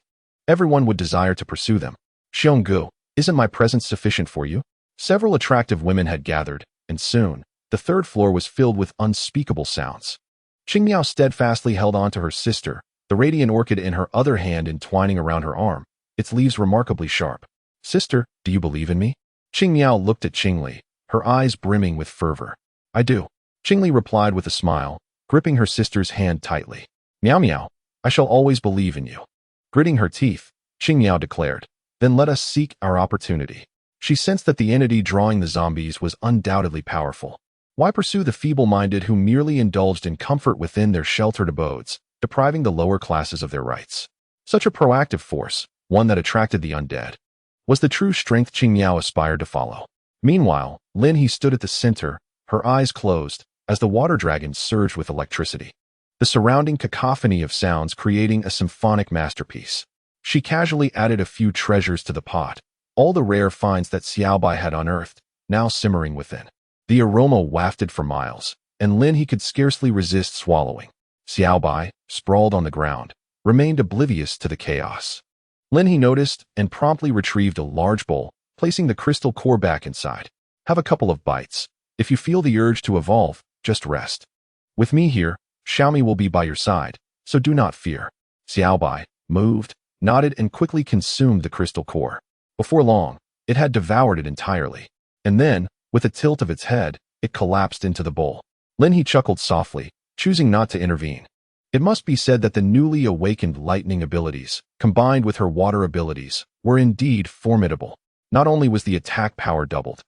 everyone would desire to pursue them. Xionggu, isn't my presence sufficient for you? Several attractive women had gathered, and soon, the third floor was filled with unspeakable sounds. Qing Miao steadfastly held on to her sister, the radiant orchid in her other hand entwining around her arm, its leaves remarkably sharp. Sister, do you believe in me? Qing Miao looked at Qing Li, her eyes brimming with fervor. I do. Qing Li replied with a smile, gripping her sister's hand tightly. Miao Miao, I shall always believe in you. Gritting her teeth, Qing Miao declared, then let us seek our opportunity. She sensed that the entity drawing the zombies was undoubtedly powerful. Why pursue the feeble-minded who merely indulged in comfort within their sheltered abodes, depriving the lower classes of their rights? Such a proactive force, one that attracted the undead, was the true strength Qing Miao aspired to follow. Meanwhile, Lin He stood at the center, her eyes closed, as the water dragon surged with electricity, the surrounding cacophony of sounds creating a symphonic masterpiece. She casually added a few treasures to the pot, all the rare finds that Xiaobai had unearthed, now simmering within. The aroma wafted for miles, and Lin He could scarcely resist swallowing. Xiaobai, sprawled on the ground, remained oblivious to the chaos. Lin He noticed and promptly retrieved a large bowl, placing the crystal core back inside. Have a couple of bites. If you feel the urge to evolve, just rest. With me here, Xiaomi will be by your side, so do not fear. Xiaobai moved, nodded, and quickly consumed the crystal core. Before long, it had devoured it entirely. And then, with a tilt of its head, it collapsed into the bowl. Lin He chuckled softly, choosing not to intervene. It must be said that the newly awakened lightning abilities, combined with her water abilities, were indeed formidable. Not only was the attack power doubled,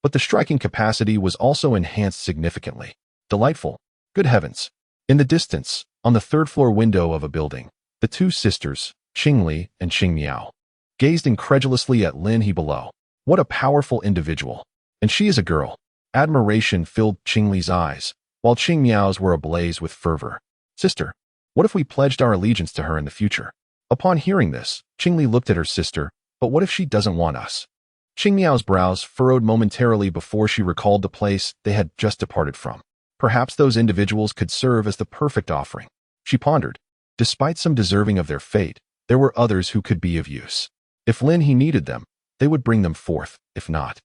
but the striking capacity was also enhanced significantly. Delightful. Good heavens. In the distance, on the third-floor window of a building, the two sisters, Qingli and Qingmiao, gazed incredulously at Lin He below. What a powerful individual. And she is a girl. Admiration filled Qingli's eyes, while Qingmiao's were ablaze with fervor. Sister, what if we pledged our allegiance to her in the future? Upon hearing this, Qingli looked at her sister, but what if she doesn't want us? Qingmiao's brows furrowed momentarily before she recalled the place they had just departed from. Perhaps those individuals could serve as the perfect offering. She pondered. Despite some deserving of their fate, there were others who could be of use. If Lin He needed them, they would bring them forth. If not,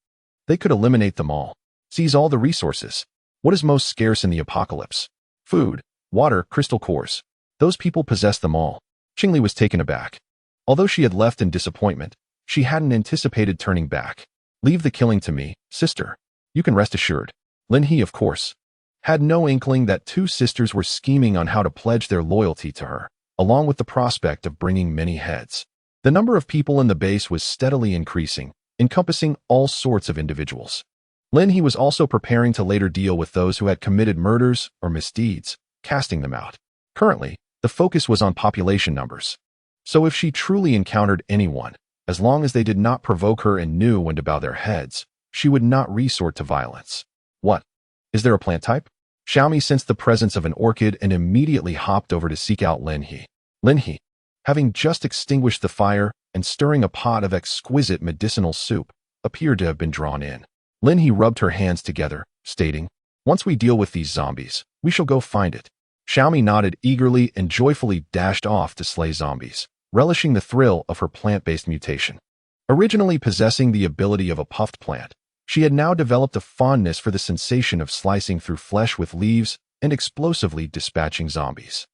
they could eliminate them all. Seize all the resources. What is most scarce in the apocalypse? Food, water, crystal cores. Those people possessed them all. Qingli was taken aback. Although she had left in disappointment, she hadn't anticipated turning back. Leave the killing to me, sister. You can rest assured. Lin He, of course, had no inkling that two sisters were scheming on how to pledge their loyalty to her, along with the prospect of bringing many heads. The number of people in the base was steadily increasing, encompassing all sorts of individuals. Lin He was also preparing to later deal with those who had committed murders or misdeeds, casting them out. Currently, the focus was on population numbers. So if she truly encountered anyone, as long as they did not provoke her and knew when to bow their heads, she would not resort to violence. What? Is there a plant type? Xiaomi sensed the presence of an orchid and immediately hopped over to seek out Lin He. Lin He, having just extinguished the fire and stirring a pot of exquisite medicinal soup, appeared to have been drawn in. Lin He rubbed her hands together, stating, "Once we deal with these zombies, we shall go find it." Xiaomi nodded eagerly and joyfully dashed off to slay zombies, relishing the thrill of her plant-based mutation. Originally possessing the ability of a puffed plant, she had now developed a fondness for the sensation of slicing through flesh with leaves and explosively dispatching zombies.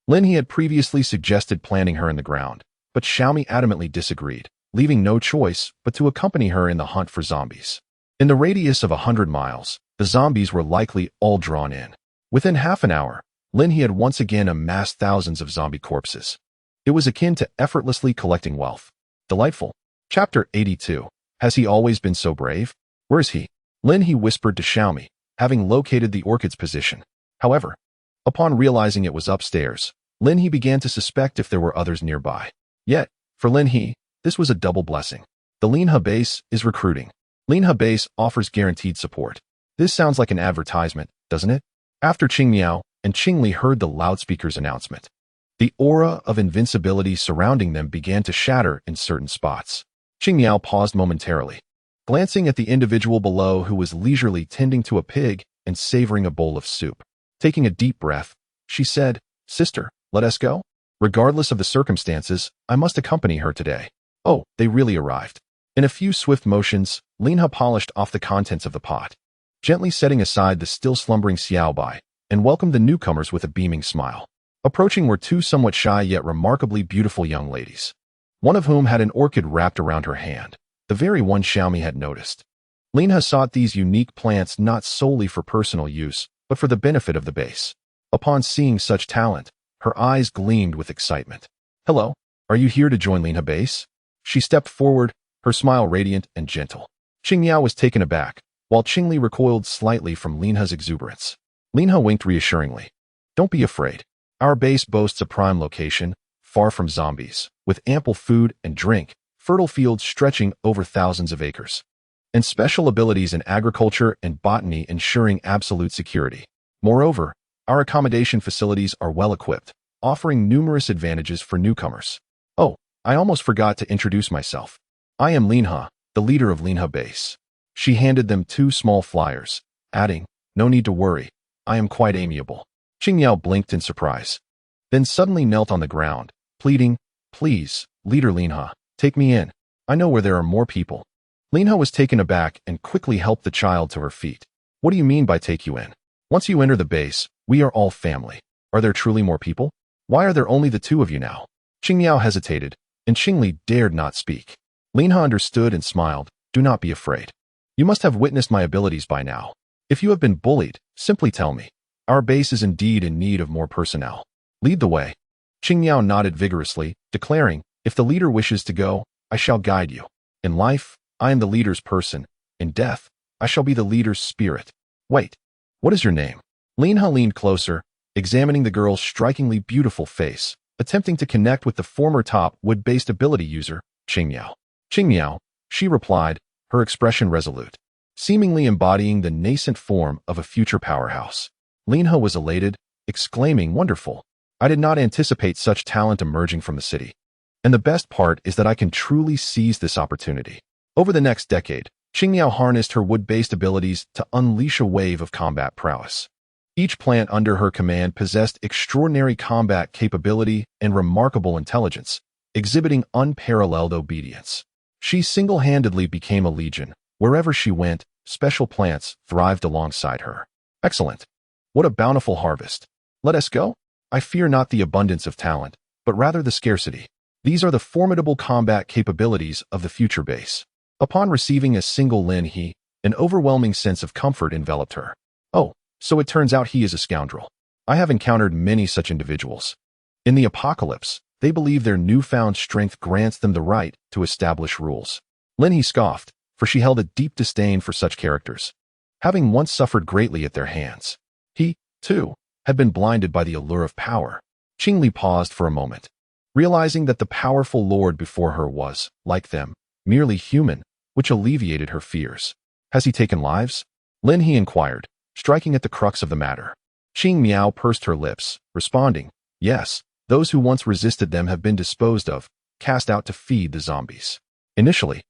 Lin He had previously suggested planting her in the ground, but Xiaomi adamantly disagreed, leaving no choice but to accompany her in the hunt for zombies. In the radius of 100 miles, the zombies were likely all drawn in. Within half an hour, Lin He had once again amassed thousands of zombie corpses. It was akin to effortlessly collecting wealth. Delightful. Chapter 82. Has he always been so brave? Where is he? Lin He whispered to Xiaomi, having located the orchid's position. However, upon realizing it was upstairs, Lin He began to suspect if there were others nearby. Yet, for Lin He, this was a double blessing. The Linha base is recruiting. Linha base offers guaranteed support. This sounds like an advertisement, doesn't it? After Qingmiao and Qingli heard the loudspeaker's announcement, the aura of invincibility surrounding them began to shatter in certain spots. Qingmiao paused momentarily, glancing at the individual below who was leisurely tending to a pig and savoring a bowl of soup. Taking a deep breath, she said, "Sister, let us go? Regardless of the circumstances, I must accompany her today." Oh, they really arrived. In a few swift motions, Linha polished off the contents of the pot, gently setting aside the still slumbering Xiaobai, and welcomed the newcomers with a beaming smile. Approaching were two somewhat shy yet remarkably beautiful young ladies, one of whom had an orchid wrapped around her hand, the very one Xiaomi had noticed. Linha sought these unique plants not solely for personal use, but for the benefit of the base. Upon seeing such talent, her eyes gleamed with excitement. "Hello, are you here to join Linha base?" She stepped forward, her smile radiant and gentle. Qingmiao was taken aback, while Qingli recoiled slightly from Linha's exuberance. Linha winked reassuringly. "Don't be afraid. Our base boasts a prime location, far from zombies, with ample food and drink, fertile fields stretching over thousands of acres, and special abilities in agriculture and botany ensuring absolute security. Moreover, our accommodation facilities are well equipped, offering numerous advantages for newcomers. Oh, I almost forgot to introduce myself. I am Linha, the leader of Linha base." She handed them two small flyers, adding, "No need to worry, I am quite amiable." Qingmiao blinked in surprise, then suddenly knelt on the ground, pleading, "Please, Leader Linha, take me in. I know where there are more people." Linha was taken aback and quickly helped the child to her feet. "What do you mean by take you in? Once you enter the base, we are all family. Are there truly more people? Why are there only the two of you now?" Qingmiao hesitated, and Qingli dared not speak. Linha understood and smiled. "Do not be afraid. You must have witnessed my abilities by now. If you have been bullied, simply tell me. Our base is indeed in need of more personnel. Lead the way. Qingmiao nodded vigorously, declaring, if the leader wishes to go, I shall guide you. In life, I am the leader's person. In death, I shall be the leader's spirit. Wait, what is your name? Lin He leaned closer, examining the girl's strikingly beautiful face, attempting to connect with the former top wood-based ability user, Qingmiao. Qingmiao, she replied, her expression resolute, seemingly embodying the nascent form of a future powerhouse. Lin He was elated, exclaiming, wonderful. I did not anticipate such talent emerging from the city. And the best part is that I can truly seize this opportunity. Over the next decade, Qingmiao harnessed her wood-based abilities to unleash a wave of combat prowess. Each plant under her command possessed extraordinary combat capability and remarkable intelligence, exhibiting unparalleled obedience. She single-handedly became a legion. Wherever she went, special plants thrived alongside her. Excellent. What a bountiful harvest. Let us go? I fear not the abundance of talent, but rather the scarcity. These are the formidable combat capabilities of the future base. Upon receiving a single Lin He, an overwhelming sense of comfort enveloped her. Oh, so it turns out he is a scoundrel. I have encountered many such individuals. In the apocalypse, they believe their newfound strength grants them the right to establish rules. Lin He scoffed, for she held a deep disdain for such characters, having once suffered greatly at their hands. He, too, had been blinded by the allure of power. Qingli paused for a moment, realizing that the powerful lord before her was, like them, merely human, which alleviated her fears. Has he taken lives? Lin He inquired, striking at the crux of the matter. Qingmiao pursed her lips, responding, yes, those who once resisted them have been disposed of, cast out to feed the zombies. Initially,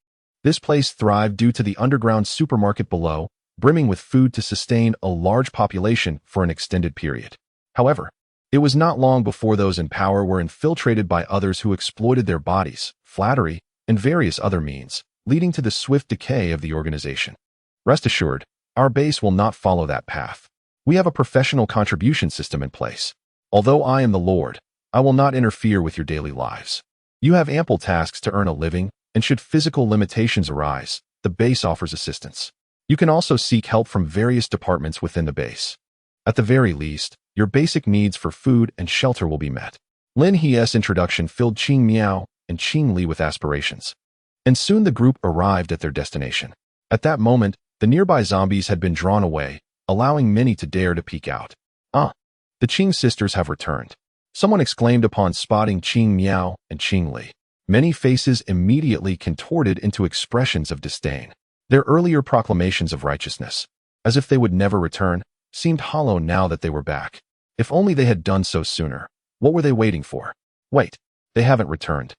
this place thrived due to the underground supermarket below, brimming with food to sustain a large population for an extended period. However, it was not long before those in power were infiltrated by others who exploited their bodies, flattery, and various other means, leading to the swift decay of the organization. Rest assured, our base will not follow that path. We have a professional contribution system in place. Although I am the Lord, I will not interfere with your daily lives. You have ample tasks to earn a living, and should physical limitations arise, the base offers assistance. You can also seek help from various departments within the base. At the very least, your basic needs for food and shelter will be met. Lin He's introduction filled Qingmiao and Qingli with aspirations. And soon the group arrived at their destination. At that moment, the nearby zombies had been drawn away, allowing many to dare to peek out. Ah, the Qing sisters have returned. Someone exclaimed upon spotting Qingmiao and Qingli. Many faces immediately contorted into expressions of disdain. Their earlier proclamations of righteousness, as if they would never return, seemed hollow now that they were back. If only they had done so sooner. What were they waiting for? Wait, they haven't returned.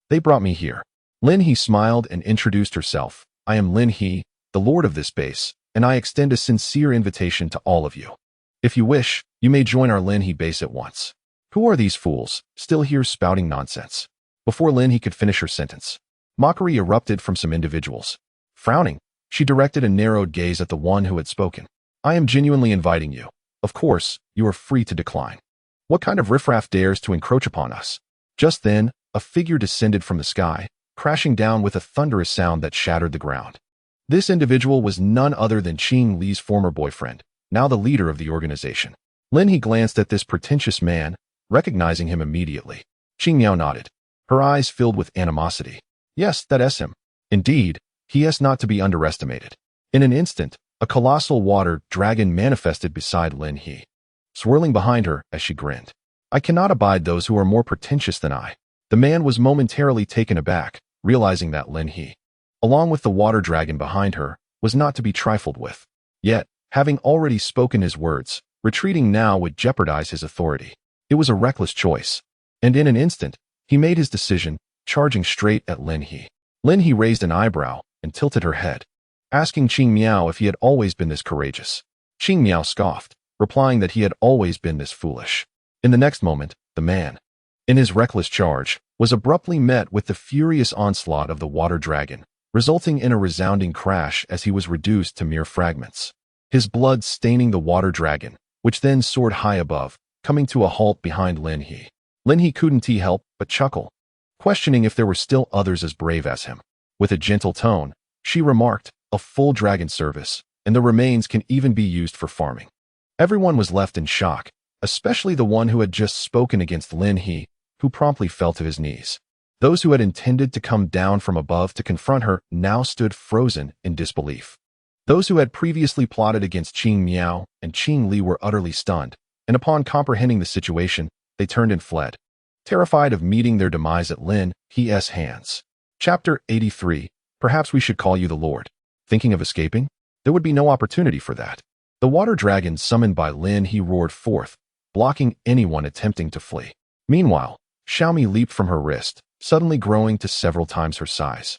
They brought me here. Lin He smiled and introduced herself. I am Lin He, the lord of this base, and I extend a sincere invitation to all of you. If you wish, you may join our Lin He base at once. Who are these fools, still here spouting nonsense? Before Lin He could finish her sentence, mockery erupted from some individuals. Frowning, she directed a narrowed gaze at the one who had spoken. I am genuinely inviting you. Of course, you are free to decline. What kind of riffraff dares to encroach upon us? Just then, a figure descended from the sky, crashing down with a thunderous sound that shattered the ground. This individual was none other than Qing Li's former boyfriend, now the leader of the organization. Lin He glanced at this pretentious man, recognizing him immediately. Qingmiao nodded, her eyes filled with animosity. Yes, that is him. Indeed, he is not to be underestimated. In an instant, a colossal water dragon manifested beside Lin He, swirling behind her as she grinned. I cannot abide those who are more pretentious than I. The man was momentarily taken aback, realizing that Lin He, along with the water dragon behind her, was not to be trifled with. Yet, having already spoken his words, retreating now would jeopardize his authority. It was a reckless choice, and in an instant, he made his decision, charging straight at Lin He. Lin He raised an eyebrow and tilted her head, asking Qingmiao if he had always been this courageous. Qingmiao scoffed, replying that he had always been this foolish. In the next moment, the man, in his reckless charge, was abruptly met with the furious onslaught of the water dragon, resulting in a resounding crash as he was reduced to mere fragments. His blood staining the water dragon, which then soared high above, coming to a halt behind Lin He. Lin He couldn't help but chuckle, questioning if there were still others as brave as him. With a gentle tone, she remarked, a full dragon service, and the remains can even be used for farming. Everyone was left in shock, especially the one who had just spoken against Lin He, who promptly fell to his knees. Those who had intended to come down from above to confront her now stood frozen in disbelief. Those who had previously plotted against Qing Miao and Qing Li were utterly stunned, and upon comprehending the situation, they turned and fled, terrified of meeting their demise at Lin He's hands. Chapter 83. Perhaps we should call you the Lord. Thinking of escaping? There would be no opportunity for that. The water dragon summoned by Lin He roared forth, blocking anyone attempting to flee. Meanwhile, Xiaomi leaped from her wrist, suddenly growing to several times her size,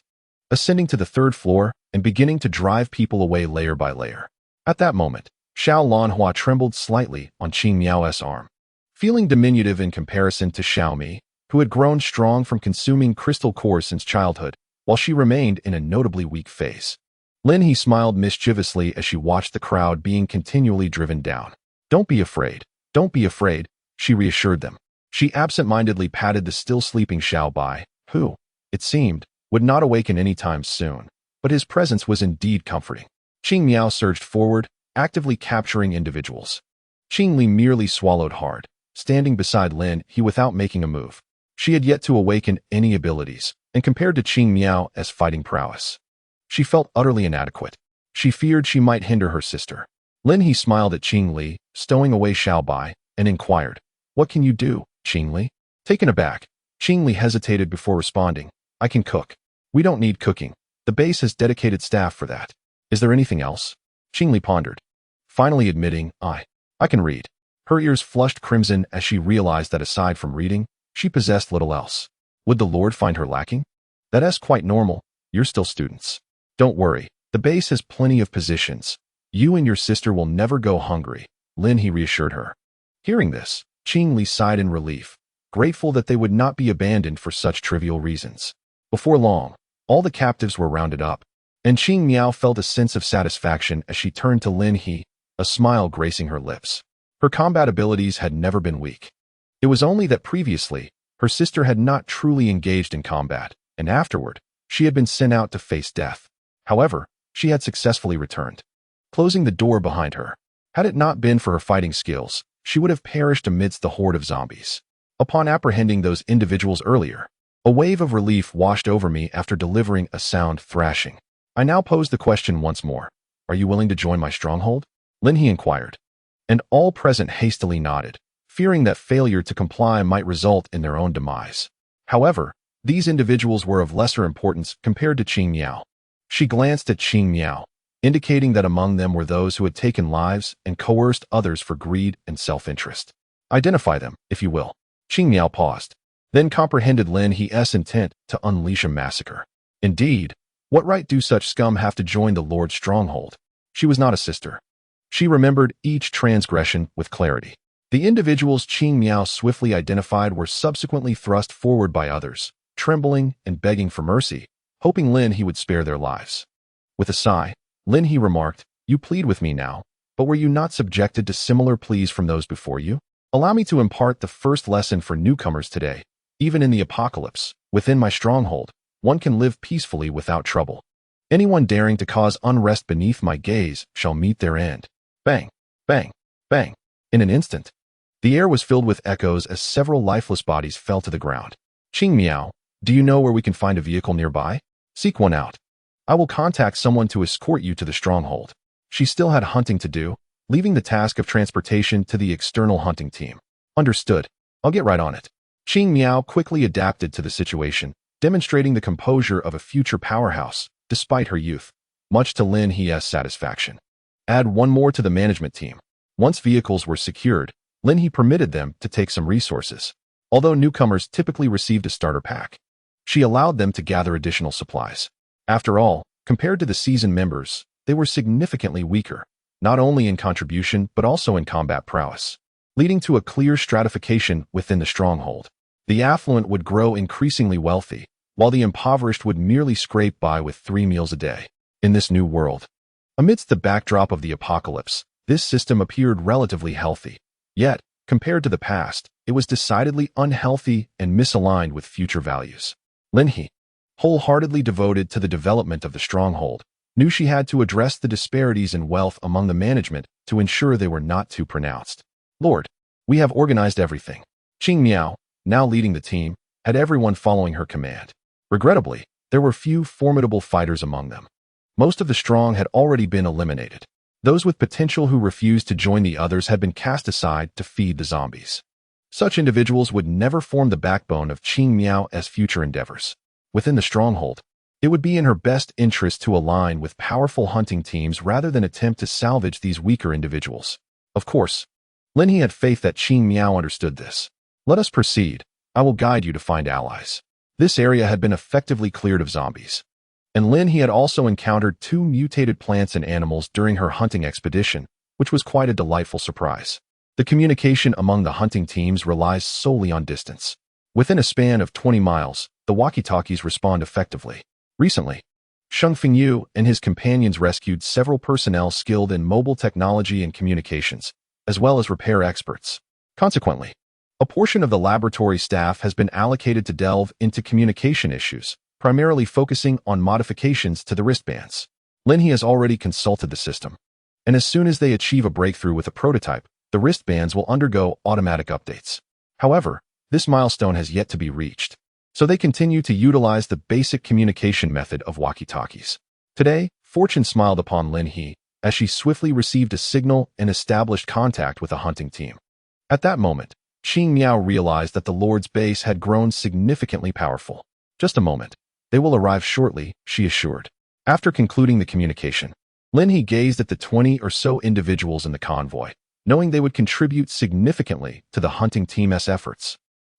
ascending to the third floor and beginning to drive people away layer by layer. At that moment, Xiao Lanhua trembled slightly on Qing Miao's arm. Feeling diminutive in comparison to Xiaomi, who had grown strong from consuming crystal cores since childhood, while she remained in a notably weak phase. Lin He smiled mischievously as she watched the crowd being continually driven down. Don't be afraid, she reassured them. She absent-mindedly patted the still sleeping Xiao Bai, who, it seemed, would not awaken any time soon, but his presence was indeed comforting. Qing Miao surged forward, actively capturing individuals. Qing Li merely swallowed hard, standing beside Lin He without making a move. She had yet to awaken any abilities, and compared to Qing Miao as fighting prowess, she felt utterly inadequate. She feared she might hinder her sister. Lin He smiled at Qing Li, stowing away Xiao Bai, and inquired, "What can you do, Qing Li?" Taken aback, Qing Li hesitated before responding, "I can cook." "We don't need cooking. The base has dedicated staff for that. Is there anything else?" Qing Li pondered, finally admitting, I can read." Her ears flushed crimson as she realized that aside from reading, she possessed little else. Would the Lord find her lacking? That's quite normal. You're still students. Don't worry, the base has plenty of positions. You and your sister will never go hungry, Lin He reassured her. Hearing this, Qing Li sighed in relief, grateful that they would not be abandoned for such trivial reasons. Before long, all the captives were rounded up, and Qing Miao felt a sense of satisfaction as she turned to Lin He, a smile gracing her lips. Her combat abilities had never been weak. It was only that previously, her sister had not truly engaged in combat, and afterward, she had been sent out to face death. However, she had successfully returned, closing the door behind her. Had it not been for her fighting skills, she would have perished amidst the horde of zombies. Upon apprehending those individuals earlier, a wave of relief washed over me after delivering a sound thrashing. I now pose the question once more. Are you willing to join my stronghold? Lin He inquired, and all present hastily nodded, fearing that failure to comply might result in their own demise. However, these individuals were of lesser importance compared to Qing Miao. She glanced at Qing Miao, indicating that among them were those who had taken lives and coerced others for greed and self-interest. Identify them, if you will. Qing Miao paused, then comprehended Lin He's intent to unleash a massacre. Indeed, what right do such scum have to join the Lord's stronghold? She was not a sister. She remembered each transgression with clarity. The individuals Qing Miao swiftly identified were subsequently thrust forward by others, trembling and begging for mercy, hoping Lin He would spare their lives. With a sigh, Lin He remarked, "You plead with me now, but were you not subjected to similar pleas from those before you? Allow me to impart the first lesson for newcomers today. Even in the apocalypse, within my stronghold, one can live peacefully without trouble. Anyone daring to cause unrest beneath my gaze shall meet their end." Bang, bang, bang. In an instant, the air was filled with echoes as several lifeless bodies fell to the ground. Qing Miao, do you know where we can find a vehicle nearby? Seek one out. I will contact someone to escort you to the stronghold. She still had hunting to do, leaving the task of transportation to the external hunting team. Understood. I'll get right on it. Qing Miao quickly adapted to the situation, demonstrating the composure of a future powerhouse, despite her youth, much to Lin He's satisfaction. Add one more to the management team. Once vehicles were secured, Lin He permitted them to take some resources. Although newcomers typically received a starter pack, she allowed them to gather additional supplies. After all, compared to the seasoned members, they were significantly weaker, not only in contribution but also in combat prowess, leading to a clear stratification within the stronghold. The affluent would grow increasingly wealthy, while the impoverished would merely scrape by with 3 meals a day. In this new world, amidst the backdrop of the apocalypse, this system appeared relatively healthy. Yet, compared to the past, it was decidedly unhealthy and misaligned with future values. Lin He, wholeheartedly devoted to the development of the stronghold, knew she had to address the disparities in wealth among the management to ensure they were not too pronounced. Lord, we have organized everything. Qing Miao, now leading the team, had everyone following her command. Regrettably, there were few formidable fighters among them. Most of the strong had already been eliminated. Those with potential who refused to join the others had been cast aside to feed the zombies. Such individuals would never form the backbone of Qing Miao's future endeavors. Within the stronghold, it would be in her best interest to align with powerful hunting teams rather than attempt to salvage these weaker individuals. Of course, Lin He had faith that Qing Miao understood this. Let us proceed. I will guide you to find allies. This area had been effectively cleared of zombies. And Lin He had also encountered 2 mutated plants and animals during her hunting expedition, which was quite a delightful surprise. The communication among the hunting teams relies solely on distance. Within a span of 20 miles, the walkie-talkies respond effectively. Recently, Sheng Fengyu and his companions rescued several personnel skilled in mobile technology and communications, as well as repair experts. Consequently, a portion of the laboratory staff has been allocated to delve into communication issues, primarily focusing on modifications to the wristbands. Lin He has already consulted the system, and as soon as they achieve a breakthrough with a prototype, the wristbands will undergo automatic updates. However, this milestone has yet to be reached, so they continue to utilize the basic communication method of walkie-talkies. Today, fortune smiled upon Lin He as she swiftly received a signal and established contact with a hunting team. At that moment, Qing Miao realized that the Lord's base had grown significantly powerful. Just a moment. They will arrive shortly, she assured. After concluding the communication, Lin He gazed at the 20 or so individuals in the convoy, knowing they would contribute significantly to the hunting team's efforts.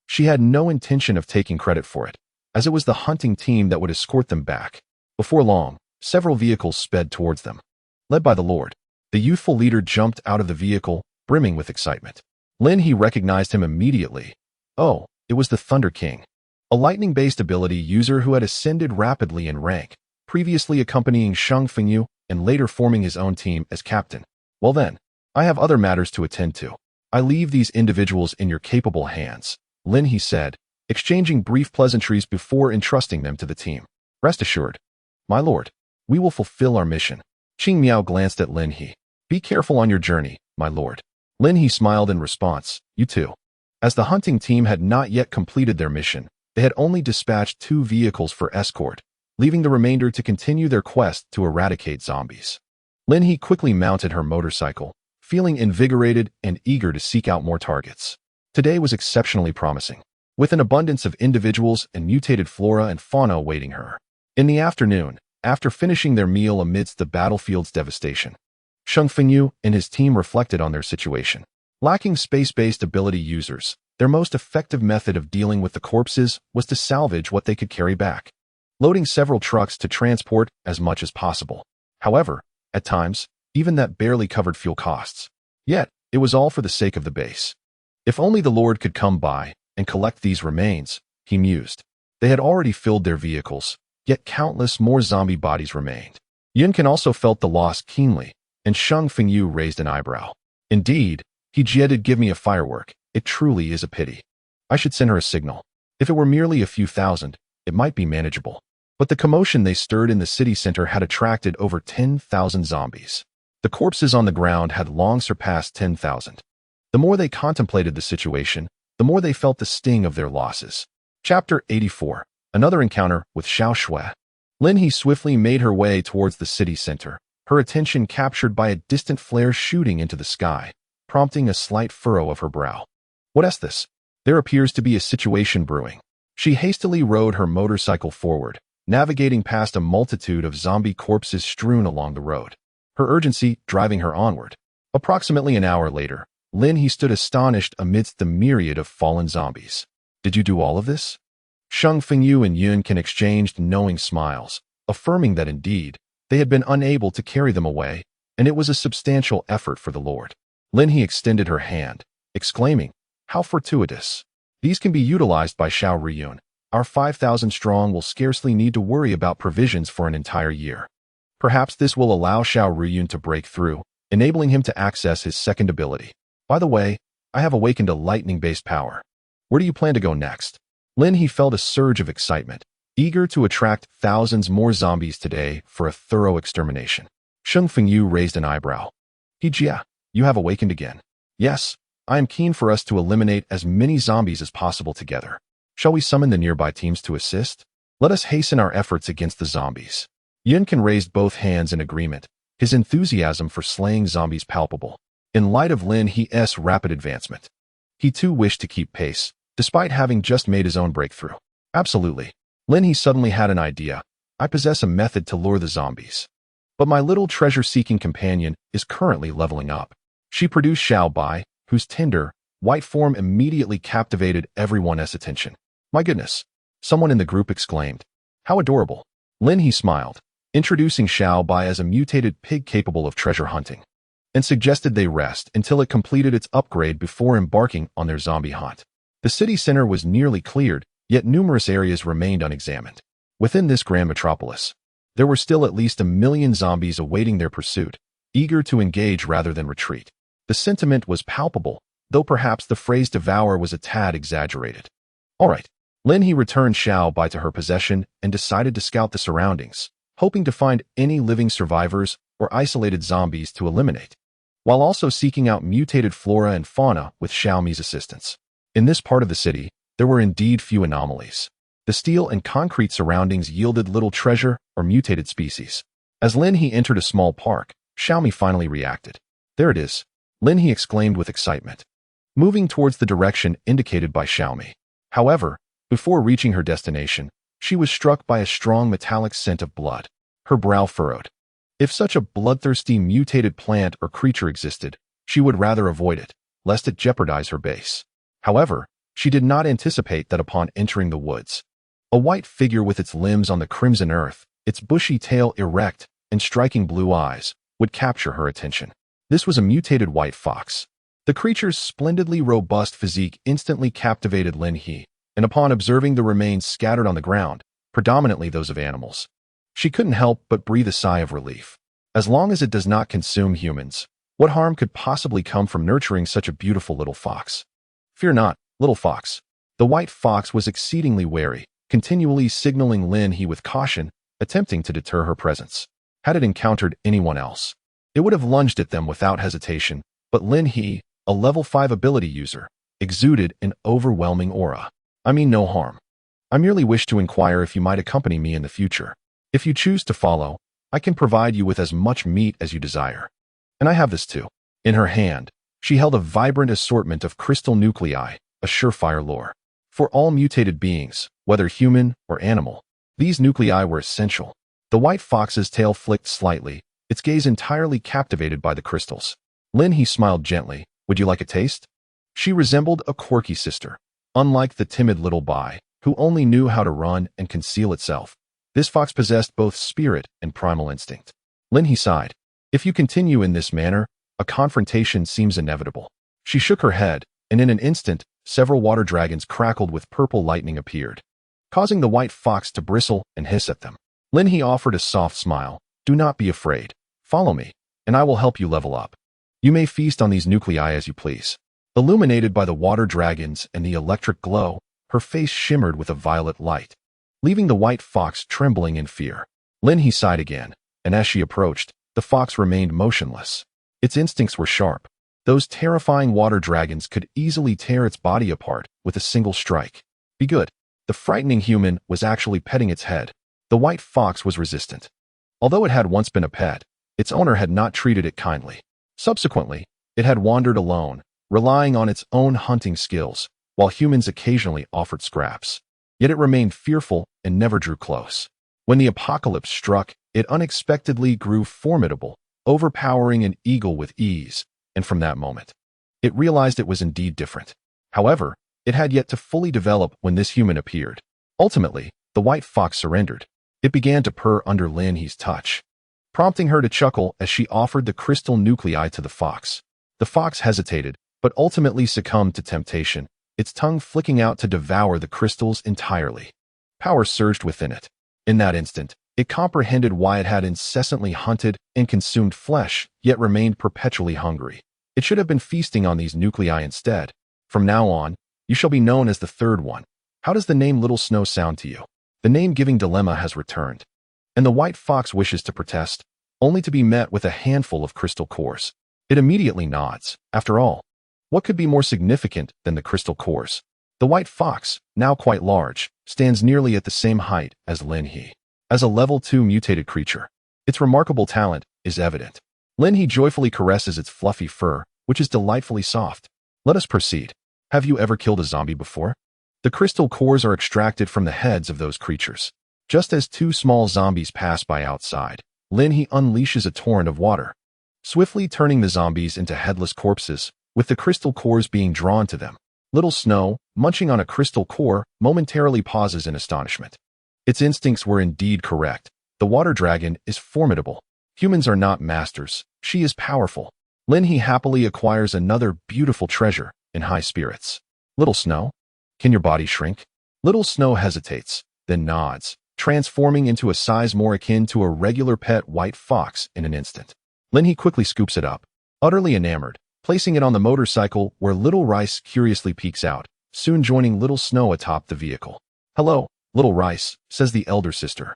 She had no intention of taking credit for it, as it was the hunting team that would escort them back. Before long, several vehicles sped towards them. Led by the Lord, the youthful leader jumped out of the vehicle, brimming with excitement. Lin He recognized him immediately. Oh, it was the Thunder King, a lightning-based ability user who had ascended rapidly in rank, previously accompanying Sheng Fengyu and later forming his own team as captain. Well then, I have other matters to attend to. I leave these individuals in your capable hands, Lin He said, exchanging brief pleasantries before entrusting them to the team. Rest assured, my lord, we will fulfill our mission. Qing Miao glanced at Lin He. Be careful on your journey, my lord. Lin He smiled in response. You too. As the hunting team had not yet completed their mission, they had only dispatched 2 vehicles for escort, leaving the remainder to continue their quest to eradicate zombies. Lin He quickly mounted her motorcycle, feeling invigorated and eager to seek out more targets. Today was exceptionally promising, with an abundance of individuals and mutated flora and fauna awaiting her. In the afternoon, after finishing their meal amidst the battlefield's devastation, Sheng Fengyu and his team reflected on their situation. Lacking space-based ability users, their most effective method of dealing with the corpses was to salvage what they could carry back, loading several trucks to transport as much as possible. However, at times, even that barely covered fuel costs. Yet, it was all for the sake of the base. If only the Lord could come by and collect these remains, he mused. They had already filled their vehicles, yet countless more zombie bodies remained. Yunkin also felt the loss keenly, and Sheng Fengyu raised an eyebrow. Indeed, he did give me a firework. It truly is a pity. I should send her a signal. If it were merely a few thousand, it might be manageable. But the commotion they stirred in the city center had attracted over 10,000 zombies. The corpses on the ground had long surpassed 10,000. The more they contemplated the situation, the more they felt the sting of their losses. Chapter 84. Another encounter with Xiao Shui. Lin He swiftly made her way towards the city center, her attention captured by a distant flare shooting into the sky, prompting a slight furrow of her brow. What is this? There appears to be a situation brewing. She hastily rode her motorcycle forward, navigating past a multitude of zombie corpses strewn along the road, her urgency driving her onward. Approximately an hour later, Lin He stood astonished amidst the myriad of fallen zombies. Did you do all of this? Sheng Fengyu and Yunkin exchanged knowing smiles, affirming that indeed, they had been unable to carry them away, and it was a substantial effort for the Lord. Lin He extended her hand, exclaiming, how fortuitous. These can be utilized by Xiao Riyun. Our 5,000 strong will scarcely need to worry about provisions for an entire year. Perhaps this will allow Xiao Riyun to break through, enabling him to access his second ability. By the way, I have awakened a lightning-based power. Where do you plan to go next? Lin He felt a surge of excitement, eager to attract thousands more zombies today for a thorough extermination. Sheng Fengyu raised an eyebrow. Jia, you have awakened again. Yes, I am keen for us to eliminate as many zombies as possible together. Shall we summon the nearby teams to assist? Let us hasten our efforts against the zombies. Yunkin raised both hands in agreement, his enthusiasm for slaying zombies palpable. In light of Lin He's rapid advancement, he too wished to keep pace, despite having just made his own breakthrough. Absolutely. Lin He suddenly had an idea. I possess a method to lure the zombies. But my little treasure-seeking companion is currently leveling up. She produced Xiao Bai, whose tender, white form immediately captivated everyone's attention. My goodness! Someone in the group exclaimed. How adorable! Lin He smiled, introducing Xiao Bai as a mutated pig capable of treasure hunting, and suggested they rest until it completed its upgrade before embarking on their zombie hunt. The city center was nearly cleared, yet numerous areas remained unexamined. Within this grand metropolis, there were still at least 1 million zombies awaiting their pursuit, eager to engage rather than retreat. The sentiment was palpable, though perhaps the phrase devour was a tad exaggerated. All right. Lin He returned Xiao Bai to her possession and decided to scout the surroundings, hoping to find any living survivors or isolated zombies to eliminate, while also seeking out mutated flora and fauna with Xiaomi's assistance. In this part of the city, there were indeed few anomalies. The steel and concrete surroundings yielded little treasure or mutated species. As Lin He entered a small park, Xiaomi finally reacted. There it is, Lin He exclaimed with excitement, moving towards the direction indicated by Xiaomi. However, before reaching her destination, she was struck by a strong metallic scent of blood. Her brow furrowed. If such a bloodthirsty mutated plant or creature existed, she would rather avoid it, lest it jeopardize her base. However, she did not anticipate that upon entering the woods, a white figure with its limbs on the crimson earth, its bushy tail erect, and striking blue eyes, would capture her attention. This was a mutated white fox. The creature's splendidly robust physique instantly captivated Lin He, and upon observing the remains scattered on the ground, predominantly those of animals, she couldn't help but breathe a sigh of relief. As long as it does not consume humans, what harm could possibly come from nurturing such a beautiful little fox? Fear not, little fox. The white fox was exceedingly wary, continually signaling Lin He with caution, attempting to deter her presence. Had it encountered anyone else, it would have lunged at them without hesitation, but Lin He, a level 5 ability user, exuded an overwhelming aura. I mean no harm. I merely wish to inquire if you might accompany me in the future. If you choose to follow, I can provide you with as much meat as you desire. And I have this too. In her hand, she held a vibrant assortment of crystal nuclei, a surefire lure. For all mutated beings, whether human or animal, these nuclei were essential. The white fox's tail flicked slightly, its gaze entirely captivated by the crystals. Lin He smiled gently. Would you like a taste? She resembled a quirky sister. Unlike the timid little Bai, who only knew how to run and conceal itself, this fox possessed both spirit and primal instinct. Lin He sighed. If you continue in this manner, a confrontation seems inevitable. She shook her head, and in an instant, several water dragons crackled with purple lightning appeared, causing the white fox to bristle and hiss at them. Lin He offered a soft smile. Do not be afraid. Follow me, and I will help you level up. You may feast on these nuclei as you please. Illuminated by the water dragons and the electric glow, her face shimmered with a violet light, leaving the white fox trembling in fear. Lin He sighed again, and as she approached, the fox remained motionless. Its instincts were sharp. Those terrifying water dragons could easily tear its body apart with a single strike. Be good. The frightening human was actually petting its head. The white fox was resistant. Although it had once been a pet, its owner had not treated it kindly. Subsequently, it had wandered alone, relying on its own hunting skills, while humans occasionally offered scraps. Yet it remained fearful and never drew close. When the apocalypse struck, it unexpectedly grew formidable, overpowering an eagle with ease, and from that moment, it realized it was indeed different. However, it had yet to fully develop when this human appeared. Ultimately, the white fox surrendered. It began to purr under Lin He's touch, prompting her to chuckle as she offered the crystal nuclei to the fox. The fox hesitated, but ultimately succumbed to temptation, its tongue flicking out to devour the crystals entirely. Power surged within it. In that instant, it comprehended why it had incessantly hunted and consumed flesh, yet remained perpetually hungry. It should have been feasting on these nuclei instead. From now on, you shall be known as the third one. How does the name Little Snow sound to you? The name-giving dilemma has returned, and the white fox wishes to protest, only to be met with a handful of crystal cores. It immediately nods. After all, what could be more significant than the crystal cores? The white fox, now quite large, stands nearly at the same height as Lin He. As a level 2 mutated creature, its remarkable talent is evident. Lin He joyfully caresses its fluffy fur, which is delightfully soft. Let us proceed. Have you ever killed a zombie before? The crystal cores are extracted from the heads of those creatures. Just as two small zombies pass by outside, Lin He unleashes a torrent of water, swiftly turning the zombies into headless corpses, with the crystal cores being drawn to them. Little Snow, munching on a crystal core, momentarily pauses in astonishment. Its instincts were indeed correct. The water dragon is formidable. Humans are not masters. She is powerful. Lin He happily acquires another beautiful treasure in high spirits. Little Snow, can your body shrink? Little Snow hesitates, then nods, transforming into a size more akin to a regular pet white fox in an instant. Lin He quickly scoops it up, utterly enamored, placing it on the motorcycle where Little Rice curiously peeks out, soon joining Little Snow atop the vehicle. Hello, Little Rice, says the elder sister,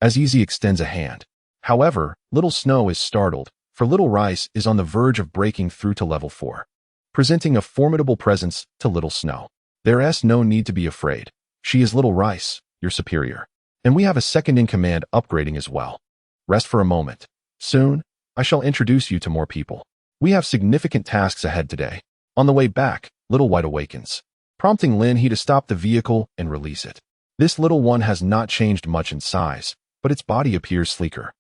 as Easy extends a hand. However, Little Snow is startled, for Little Rice is on the verge of breaking through to level 4, presenting a formidable presence to Little Snow. There's no need to be afraid. She is Little Rice, your superior. And we have a second-in-command upgrading as well. Rest for a moment. Soon, I shall introduce you to more people. We have significant tasks ahead today. On the way back, Little White awakens, prompting Lin He to stop the vehicle and release it. This little one has not changed much in size, but its body appears sleeker,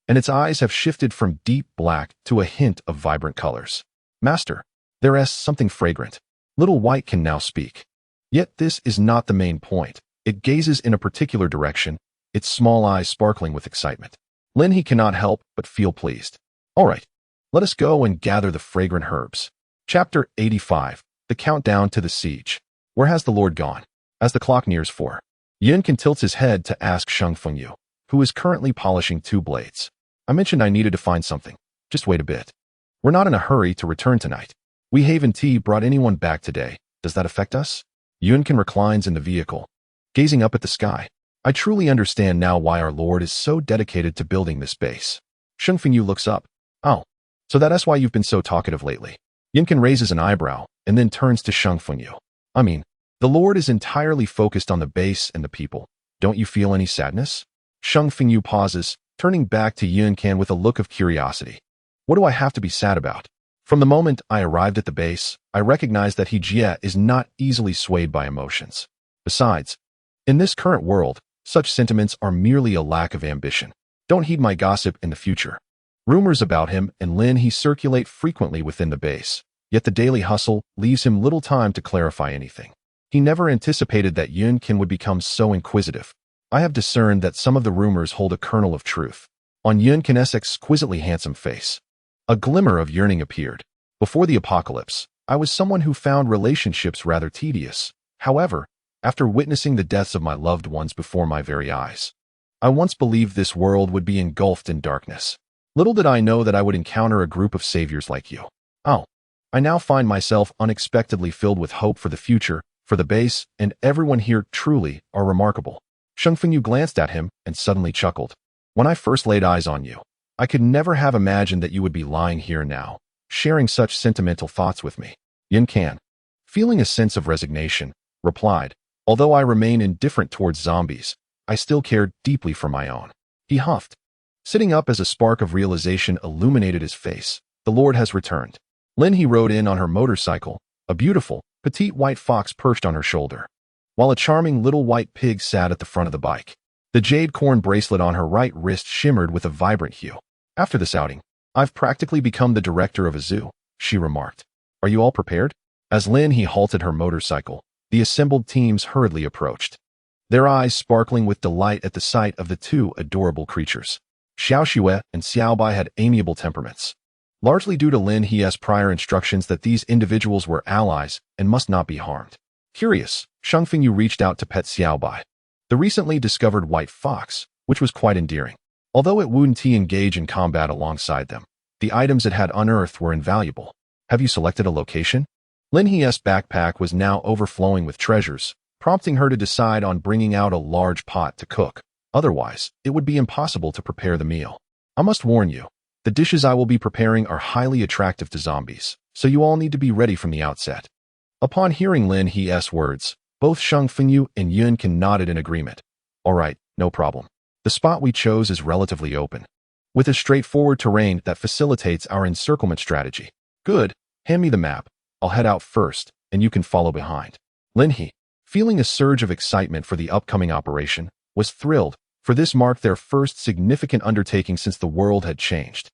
and its eyes have shifted from deep black to a hint of vibrant colors. Master, there's something fragrant. Little White can now speak. Yet this is not the main point. It gazes in a particular direction, its small eyes sparkling with excitement. Lin He cannot help but feel pleased. All right, let us go and gather the fragrant herbs. Chapter 85. The Countdown to the Siege. Where has the Lord gone? As the clock nears 4, Yunkin tilts his head to ask Sheng Fengyu, who is currently polishing 2 blades. I mentioned I needed to find something. Just wait a bit. We're not in a hurry to return tonight. We haven't brought anyone back today. Does that affect us? Yunkin reclines in the vehicle, gazing up at the sky. I truly understand now why our Lord is so dedicated to building this base. Sheng Fengyu looks up. Oh, so that's why you've been so talkative lately. Yunkin raises an eyebrow and then turns to Sheng Fengyu. I mean, the Lord is entirely focused on the base and the people. Don't you feel any sadness? Sheng Fengyu pauses, turning back to Yunkin with a look of curiosity. What do I have to be sad about? From the moment I arrived at the base, I recognized that He Jie is not easily swayed by emotions. Besides, in this current world, such sentiments are merely a lack of ambition. Don't heed my gossip in the future. Rumors about him and Lin He circulate frequently within the base, yet the daily hustle leaves him little time to clarify anything. He never anticipated that Yunkin would become so inquisitive. I have discerned that some of the rumors hold a kernel of truth. On Yunkin's exquisitely handsome face, a glimmer of yearning appeared. Before the apocalypse, I was someone who found relationships rather tedious. However, after witnessing the deaths of my loved ones before my very eyes, I once believed this world would be engulfed in darkness. Little did I know that I would encounter a group of saviors like you. Oh, I now find myself unexpectedly filled with hope for the future, for the base, and everyone here truly are remarkable. Sheng Fengyu glanced at him and suddenly chuckled. When I first laid eyes on you, I could never have imagined that you would be lying here now, sharing such sentimental thoughts with me. Yunkin, feeling a sense of resignation, replied, although I remain indifferent towards zombies, I still care deeply for my own. He huffed, sitting up as a spark of realization illuminated his face. The Lord has returned. Lin He rode in on her motorcycle, a beautiful, petite white fox perched on her shoulder, while a charming little white pig sat at the front of the bike. The jade corn bracelet on her right wrist shimmered with a vibrant hue. After this outing, I've practically become the director of a zoo, she remarked. Are you all prepared? As Lin He halted her motorcycle, the assembled teams hurriedly approached, their eyes sparkling with delight at the sight of the 2 adorable creatures. Xiao Xue and Xiao Bai had amiable temperaments, largely due to Lin He's prior instructions that these individuals were allies and must not be harmed. Curious, Sheng Fengyu reached out to pet Xiao Bai, the recently discovered white fox, which was quite endearing. Although it wouldn't engage in combat alongside them, the items it had unearthed were invaluable. Have you selected a location? Lin He's backpack was now overflowing with treasures, prompting her to decide on bringing out a large pot to cook. Otherwise, it would be impossible to prepare the meal. I must warn you, the dishes I will be preparing are highly attractive to zombies, so you all need to be ready from the outset. Upon hearing Lin He's words, both Sheng Fengyu and Yun Can nodded in agreement. All right, no problem. The spot we chose is relatively open, with a straightforward terrain that facilitates our encirclement strategy. Good, hand me the map. I'll head out first, and you can follow behind. Lin He, feeling a surge of excitement for the upcoming operation, was thrilled, for this marked their first significant undertaking since the world had changed.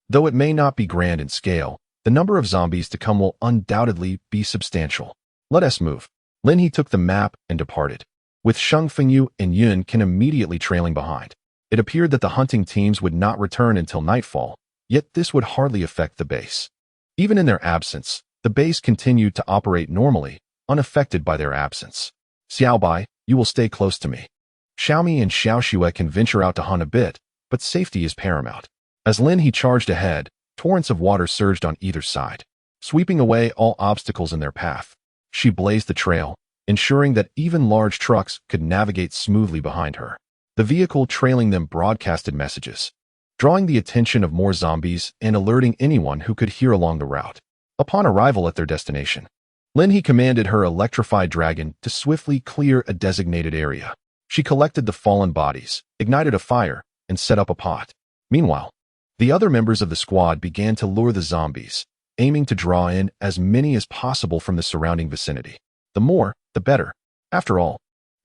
Though it may not be grand in scale, the number of zombies to come will undoubtedly be substantial. Let us move. Lin He took the map and departed, with Sheng Fengyu and Yun Can immediately trailing behind. It appeared that the hunting teams would not return until nightfall, yet this would hardly affect the base. Even in their absence, the base continued to operate normally, unaffected by their absence. Xiaobai, you will stay close to me. Xiaomi and Xiaoxue can venture out to hunt a bit, but safety is paramount. As Lin He charged ahead, torrents of water surged on either side, sweeping away all obstacles in their path. She blazed the trail, ensuring that even large trucks could navigate smoothly behind her. The vehicle trailing them broadcasted messages, drawing the attention of more zombies and alerting anyone who could hear along the route. Upon arrival at their destination, Lin He commanded her electrified dragon to swiftly clear a designated area. She collected the fallen bodies, ignited a fire, and set up a pot. Meanwhile, the other members of the squad began to lure the zombies, aiming to draw in as many as possible from the surrounding vicinity. The more, the better. After all,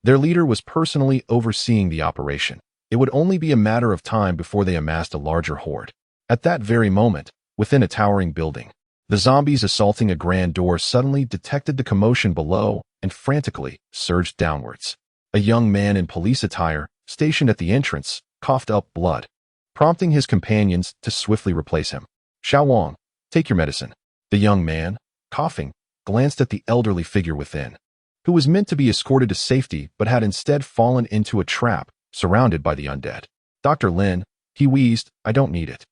their leader was personally overseeing the operation. It would only be a matter of time before they amassed a larger horde. At that very moment, within a towering building, the zombies assaulting a grand door suddenly detected the commotion below and frantically surged downwards. A young man in police attire, stationed at the entrance, coughed up blood, prompting his companions to swiftly replace him. Xiao Wang, take your medicine. The young man, coughing, glanced at the elderly figure within, who was meant to be escorted to safety but had instead fallen into a trap, surrounded by the undead. Dr. Lin, he wheezed, I don't need it.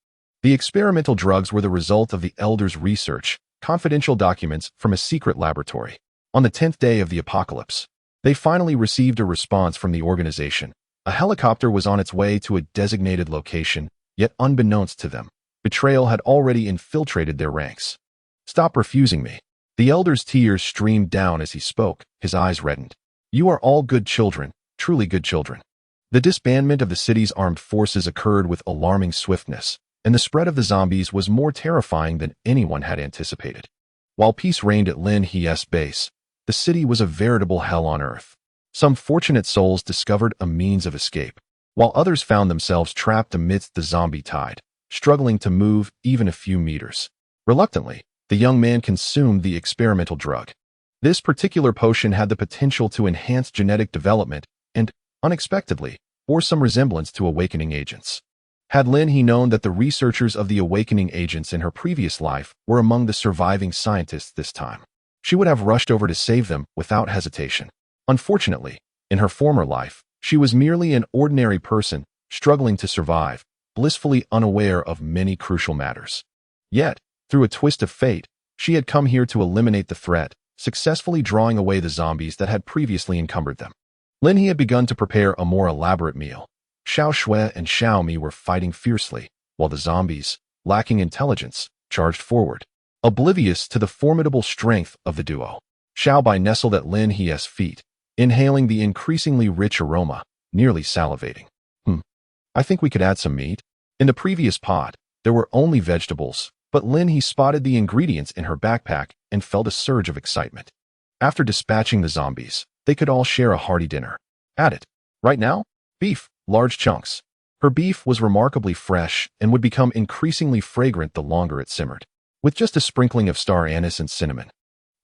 The experimental drugs were the result of the elder's research, confidential documents from a secret laboratory. On the 10th day of the apocalypse, they finally received a response from the organization. A helicopter was on its way to a designated location, yet unbeknownst to them, betrayal had already infiltrated their ranks. Stop refusing me. The elder's tears streamed down as he spoke, his eyes reddened. You are all good children, truly good children. The disbandment of the city's armed forces occurred with alarming swiftness, and the spread of the zombies was more terrifying than anyone had anticipated. While peace reigned at Lin He's base, the city was a veritable hell on earth. Some fortunate souls discovered a means of escape, while others found themselves trapped amidst the zombie tide, struggling to move even a few meters. Reluctantly, the young man consumed the experimental drug. This particular potion had the potential to enhance genetic development and, unexpectedly, bore some resemblance to awakening agents. Had Lin He known that the researchers of the awakening agents in her previous life were among the surviving scientists this time, she would have rushed over to save them without hesitation. Unfortunately, in her former life, she was merely an ordinary person, struggling to survive, blissfully unaware of many crucial matters. Yet, through a twist of fate, she had come here to eliminate the threat, successfully drawing away the zombies that had previously encumbered them. Lin He had begun to prepare a more elaborate meal. Xiaoxue and Xiaomi were fighting fiercely, while the zombies, lacking intelligence, charged forward, oblivious to the formidable strength of the duo. Xiaobai nestled at Lin He's feet, inhaling the increasingly rich aroma, nearly salivating. I think we could add some meat. In the previous pot, there were only vegetables, but Lin He spotted the ingredients in her backpack and felt a surge of excitement. After dispatching the zombies, they could all share a hearty dinner. Add it. Right now? Beef, large chunks. Her beef was remarkably fresh and would become increasingly fragrant the longer it simmered, with just a sprinkling of star anise and cinnamon.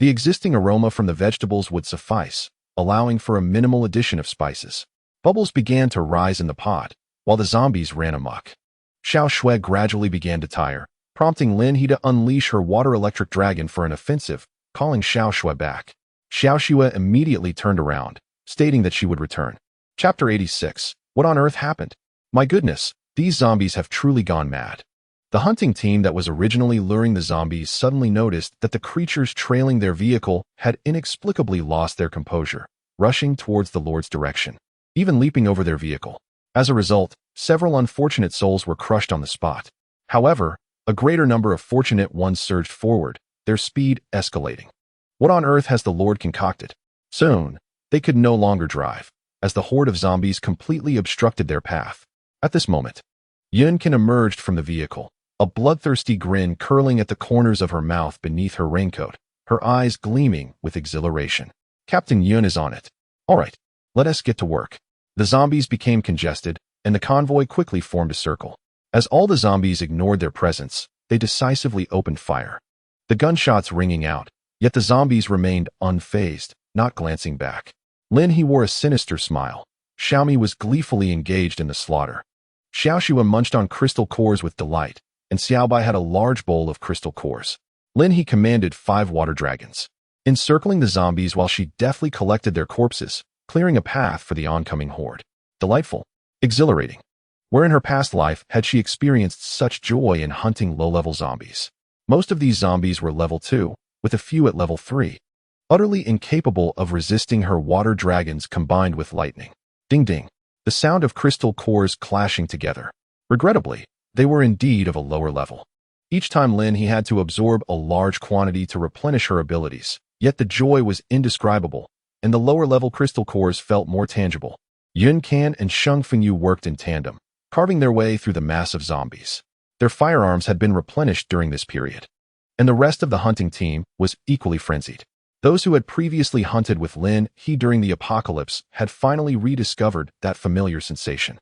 The existing aroma from the vegetables would suffice, allowing for a minimal addition of spices. Bubbles began to rise in the pot, while the zombies ran amok. Xiaoxue gradually began to tire, prompting Lin He to unleash her water-electric dragon for an offensive, calling Xiaoxue back. Xiaoxue immediately turned around, stating that she would return. Chapter 86. What on earth happened? My goodness, these zombies have truly gone mad. The hunting team that was originally luring the zombies suddenly noticed that the creatures trailing their vehicle had inexplicably lost their composure, rushing towards the Lord's direction, even leaping over their vehicle. As a result, several unfortunate souls were crushed on the spot. However, a greater number of fortunate ones surged forward, their speed escalating. What on earth has the Lord concocted? Soon, they could no longer drive, as the horde of zombies completely obstructed their path. At this moment, Yunkin emerged from the vehicle, a bloodthirsty grin curling at the corners of her mouth beneath her raincoat, her eyes gleaming with exhilaration. Captain Yun is on it. All right, let us get to work. The zombies became congested, and the convoy quickly formed a circle. As all the zombies ignored their presence, they decisively opened fire. The gunshots ringing out, yet the zombies remained unfazed, not glancing back. Lin He wore a sinister smile. Xiaomi was gleefully engaged in the slaughter. Xiaoxua munched on crystal cores with delight, and Xiaobai had a large bowl of crystal cores. Lin He commanded 5 water dragons, encircling the zombies while she deftly collected their corpses, clearing a path for the oncoming horde. Delightful. Exhilarating. Where in her past life had she experienced such joy in hunting low-level zombies? Most of these zombies were level 2, with a few at level 3. Utterly incapable of resisting her water dragons combined with lightning. Ding ding. The sound of crystal cores clashing together. Regrettably, they were indeed of a lower level. Each time Lin He had to absorb a large quantity to replenish her abilities, yet the joy was indescribable, and the lower-level crystal cores felt more tangible. Yun Can and Sheng Fengyu worked in tandem, carving their way through the mass of zombies. Their firearms had been replenished during this period, and the rest of the hunting team was equally frenzied. Those who had previously hunted with Lin He during the apocalypse had finally rediscovered that familiar sensation.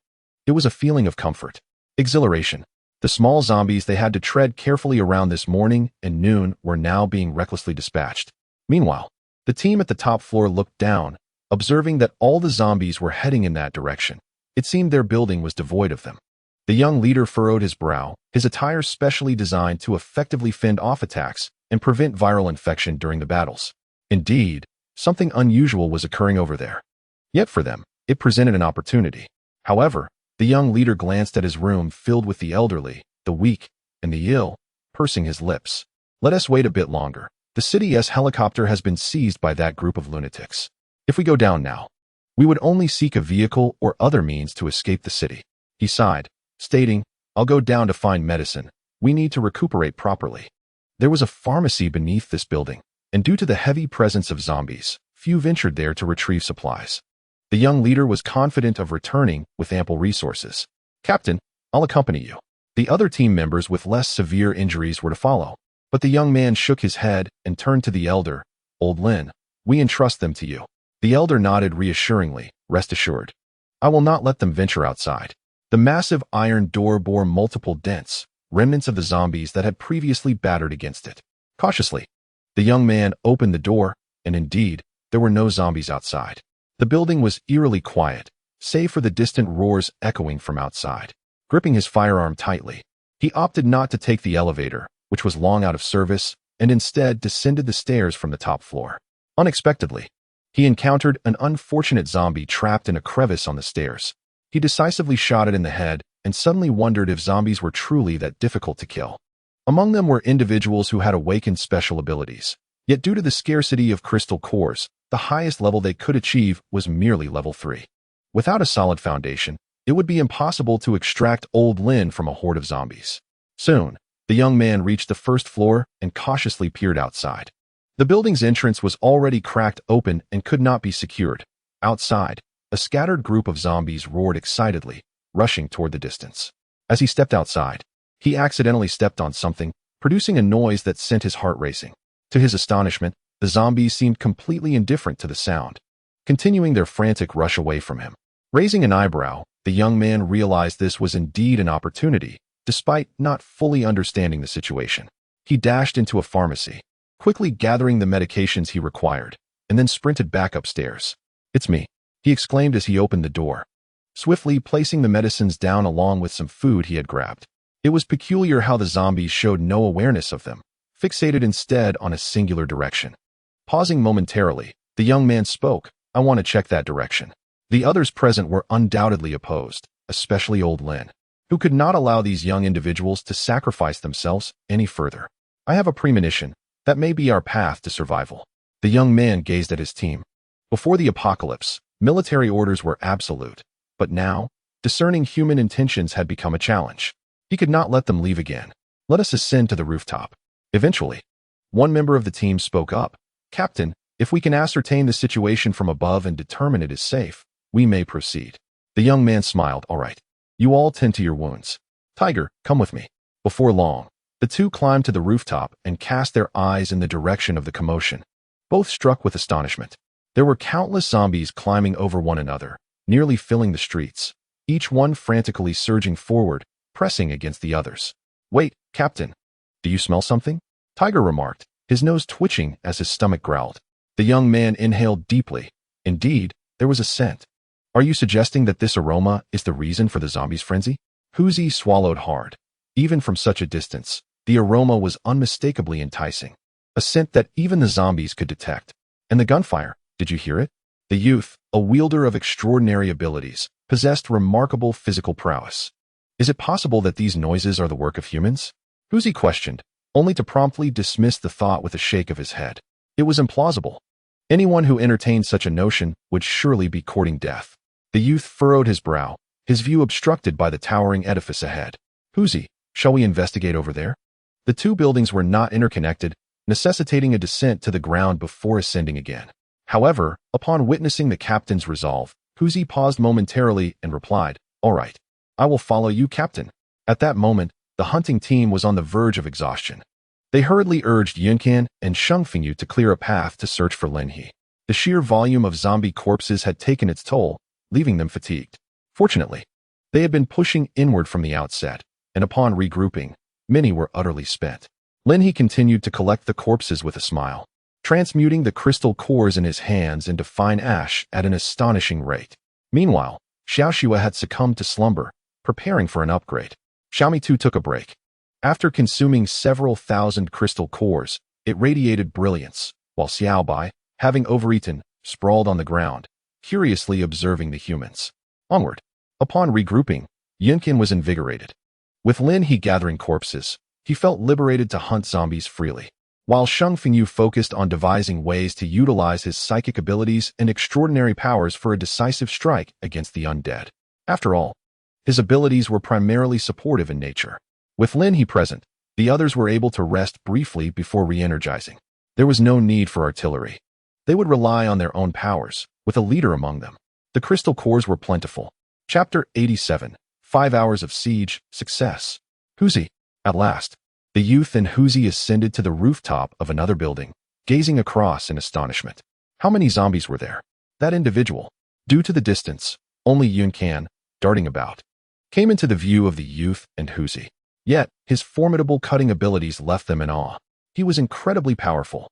It was a feeling of comfort, exhilaration. The small zombies they had to tread carefully around this morning and noon were now being recklessly dispatched. Meanwhile, the team at the top floor looked down, observing that all the zombies were heading in that direction. It seemed their building was devoid of them. The young leader furrowed his brow, his attire specially designed to effectively fend off attacks and prevent viral infection during the battles. Indeed, something unusual was occurring over there. Yet for them, it presented an opportunity. However, the young leader glanced at his room filled with the elderly, the weak, and the ill, pursing his lips. Let us wait a bit longer. The city's helicopter has been seized by that group of lunatics. If we go down now, we would only seek a vehicle or other means to escape the city. He sighed, stating, I'll go down to find medicine. We need to recuperate properly. There was a pharmacy beneath this building, and due to the heavy presence of zombies, few ventured there to retrieve supplies. The young leader was confident of returning with ample resources. Captain, I'll accompany you. The other team members with less severe injuries were to follow, but the young man shook his head and turned to the elder. Old Lin, we entrust them to you. The elder nodded reassuringly. Rest assured. I will not let them venture outside. The massive iron door bore multiple dents, remnants of the zombies that had previously battered against it. Cautiously, the young man opened the door, and indeed, there were no zombies outside. The building was eerily quiet, save for the distant roars echoing from outside. Gripping his firearm tightly, he opted not to take the elevator, which was long out of service, and instead descended the stairs from the top floor. Unexpectedly, he encountered an unfortunate zombie trapped in a crevice on the stairs. He decisively shot it in the head and suddenly wondered if zombies were truly that difficult to kill. Among them were individuals who had awakened special abilities, yet due to the scarcity of crystal cores, the highest level they could achieve was merely level 3. Without a solid foundation, it would be impossible to extract Old Lin from a horde of zombies. Soon, the young man reached the first floor and cautiously peered outside. The building's entrance was already cracked open and could not be secured. Outside, a scattered group of zombies roared excitedly, rushing toward the distance. As he stepped outside, he accidentally stepped on something, producing a noise that sent his heart racing. To his astonishment, the zombies seemed completely indifferent to the sound, continuing their frantic rush away from him. Raising an eyebrow, the young man realized this was indeed an opportunity, despite not fully understanding the situation. He dashed into a pharmacy, quickly gathering the medications he required, and then sprinted back upstairs. It's me, he exclaimed as he opened the door, swiftly placing the medicines down along with some food he had grabbed. It was peculiar how the zombies showed no awareness of them, fixated instead on a singular direction. Pausing momentarily, the young man spoke, I want to check that direction. The others present were undoubtedly opposed, especially Old Lin, who could not allow these young individuals to sacrifice themselves any further. I have a premonition that may be our path to survival. The young man gazed at his team. Before the apocalypse, military orders were absolute, but now, discerning human intentions had become a challenge. He could not let them leave again. Let us ascend to the rooftop. Eventually, one member of the team spoke up. Captain, if we can ascertain the situation from above and determine it is safe, we may proceed. The young man smiled. All right. You all tend to your wounds. Tiger, come with me. Before long, the two climbed to the rooftop and cast their eyes in the direction of the commotion. Both struck with astonishment. There were countless zombies climbing over one another, nearly filling the streets, each one frantically surging forward, pressing against the others. Wait, Captain. Do you smell something? Tiger remarked, his nose twitching as his stomach growled. The young man inhaled deeply. Indeed, there was a scent. Are you suggesting that this aroma is the reason for the zombies' frenzy? Huzi swallowed hard. Even from such a distance, the aroma was unmistakably enticing. A scent that even the zombies could detect. And the gunfire, did you hear it? The youth, a wielder of extraordinary abilities, possessed remarkable physical prowess. Is it possible that these noises are the work of humans? Huzi questioned, only to promptly dismiss the thought with a shake of his head. It was implausible. Anyone who entertained such a notion would surely be courting death. The youth furrowed his brow, his view obstructed by the towering edifice ahead. Huzi, shall we investigate over there? The two buildings were not interconnected, necessitating a descent to the ground before ascending again. However, upon witnessing the captain's resolve, Huzi paused momentarily and replied, All right, I will follow you, Captain. At that moment, the hunting team was on the verge of exhaustion. They hurriedly urged Yunkan and Shengfengyu to clear a path to search for Linhe. The sheer volume of zombie corpses had taken its toll, leaving them fatigued. Fortunately, they had been pushing inward from the outset, and upon regrouping, many were utterly spent. Linhe continued to collect the corpses with a smile, transmuting the crystal cores in his hands into fine ash at an astonishing rate. Meanwhile, Xiaoxue had succumbed to slumber, preparing for an upgrade. Xiaomi too took a break. After consuming several thousand crystal cores, it radiated brilliance, while Xiaobai, having overeaten, sprawled on the ground, curiously observing the humans. Onward. Upon regrouping, Yunkin was invigorated. With Linhe gathering corpses, he felt liberated to hunt zombies freely, while Shengfengyu focused on devising ways to utilize his psychic abilities and extraordinary powers for a decisive strike against the undead. After all, his abilities were primarily supportive in nature. With Linhe present, the others were able to rest briefly before re-energizing. There was no need for artillery. They would rely on their own powers, with a leader among them. The crystal cores were plentiful. Chapter 87. 5 hours of siege, success. Huzi. At last, the youth and Huzi ascended to the rooftop of another building, gazing across in astonishment. How many zombies were there? That individual, due to the distance, only Yunkan, darting about, came into the view of the youth and Huzi. Yet, his formidable cutting abilities left them in awe. He was incredibly powerful.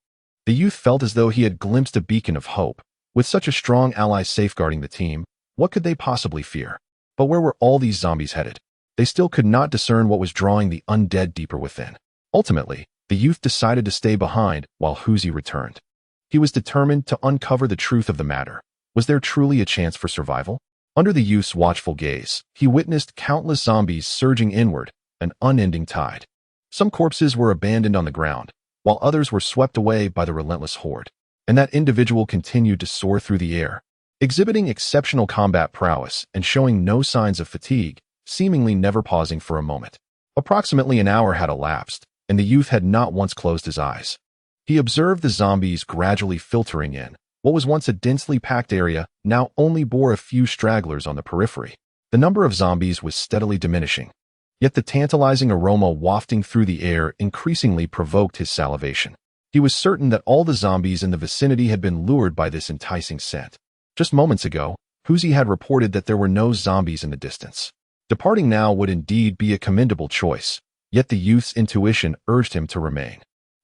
The youth felt as though he had glimpsed a beacon of hope. With such a strong ally safeguarding the team, what could they possibly fear? But where were all these zombies headed? They still could not discern what was drawing the undead deeper within. Ultimately, the youth decided to stay behind while Huzi returned. He was determined to uncover the truth of the matter. Was there truly a chance for survival? Under the youth's watchful gaze, he witnessed countless zombies surging inward, an unending tide. Some corpses were abandoned on the ground, while others were swept away by the relentless horde. And that individual continued to soar through the air, exhibiting exceptional combat prowess and showing no signs of fatigue, seemingly never pausing for a moment. Approximately an hour had elapsed, and the youth had not once closed his eyes. He observed the zombies gradually filtering in. What was once a densely packed area now only bore a few stragglers on the periphery. The number of zombies was steadily diminishing. Yet the tantalizing aroma wafting through the air increasingly provoked his salivation. He was certain that all the zombies in the vicinity had been lured by this enticing scent. Just moments ago, Huzi had reported that there were no zombies in the distance. Departing now would indeed be a commendable choice, yet the youth's intuition urged him to remain.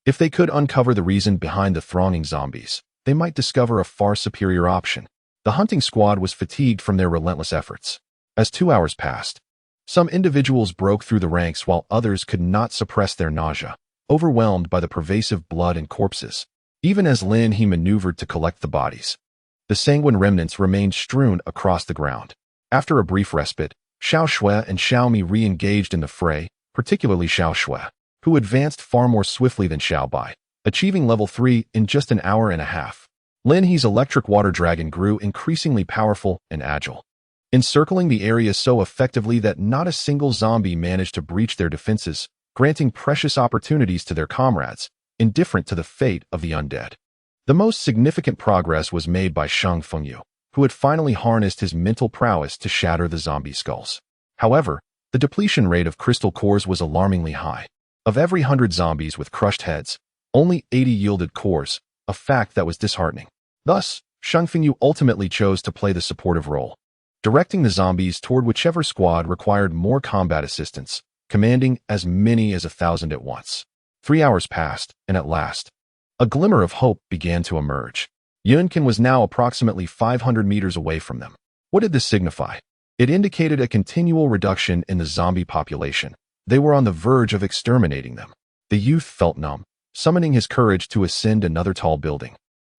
If they could uncover the reason behind the thronging zombies, they might discover a far superior option. The hunting squad was fatigued from their relentless efforts. As 2 hours passed, some individuals broke through the ranks while others could not suppress their nausea, overwhelmed by the pervasive blood and corpses. Even as Linhe maneuvered to collect the bodies, the sanguine remnants remained strewn across the ground. After a brief respite, Xiaoxue and Xiaomi re-engaged in the fray, particularly Xiaoxue, who advanced far more swiftly than Xiaobai, achieving level 3 in just an hour and a half. Lin He's electric water dragon grew increasingly powerful and agile, encircling the area so effectively that not a single zombie managed to breach their defenses, granting precious opportunities to their comrades, indifferent to the fate of the undead. The most significant progress was made by Shang Fengyu, who had finally harnessed his mental prowess to shatter the zombie skulls. However, the depletion rate of crystal cores was alarmingly high. Of every 100 zombies with crushed heads, only 80 yielded cores, a fact that was disheartening. Thus, Shang Fengyu ultimately chose to play the supportive role, directing the zombies toward whichever squad required more combat assistance, commanding as many as 1,000 at once. 3 hours passed, and at last, a glimmer of hope began to emerge. Yunkin was now approximately 500 meters away from them. What did this signify? It indicated a continual reduction in the zombie population. They were on the verge of exterminating them. The youth felt numb, summoning his courage to ascend another tall building,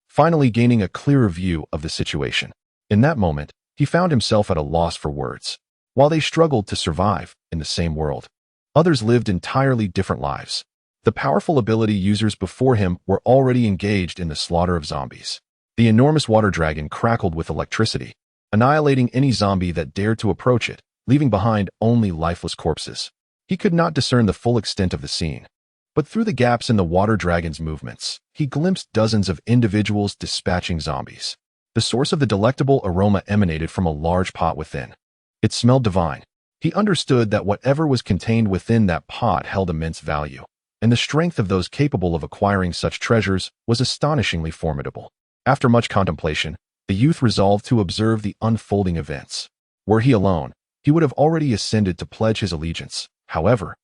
finally gaining a clearer view of the situation. In that moment, he found himself at a loss for words. While they struggled to survive in the same world, others lived entirely different lives. The powerful ability users before him were already engaged in the slaughter of zombies. The enormous water dragon crackled with electricity, annihilating any zombie that dared to approach it, leaving behind only lifeless corpses. He could not discern the full extent of the scene, but through the gaps in the water dragon's movements, he glimpsed dozens of individuals dispatching zombies. The source of the delectable aroma emanated from a large pot within. It smelled divine. He understood that whatever was contained within that pot held immense value, and the strength of those capable of acquiring such treasures was astonishingly formidable. After much contemplation, the youth resolved to observe the unfolding events. Were he alone, he would have already ascended to pledge his allegiance. However,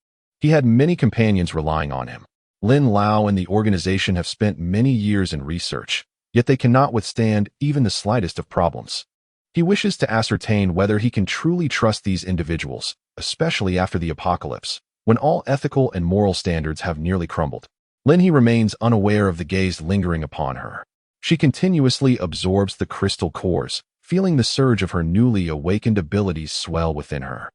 he had many companions relying on him. Lin Lao and the organization have spent many years in research, yet they cannot withstand even the slightest of problems. He wishes to ascertain whether he can truly trust these individuals, especially after the apocalypse, when all ethical and moral standards have nearly crumbled. Lin He remains unaware of the gaze lingering upon her. She continuously absorbs the crystal cores, feeling the surge of her newly awakened abilities swell within her.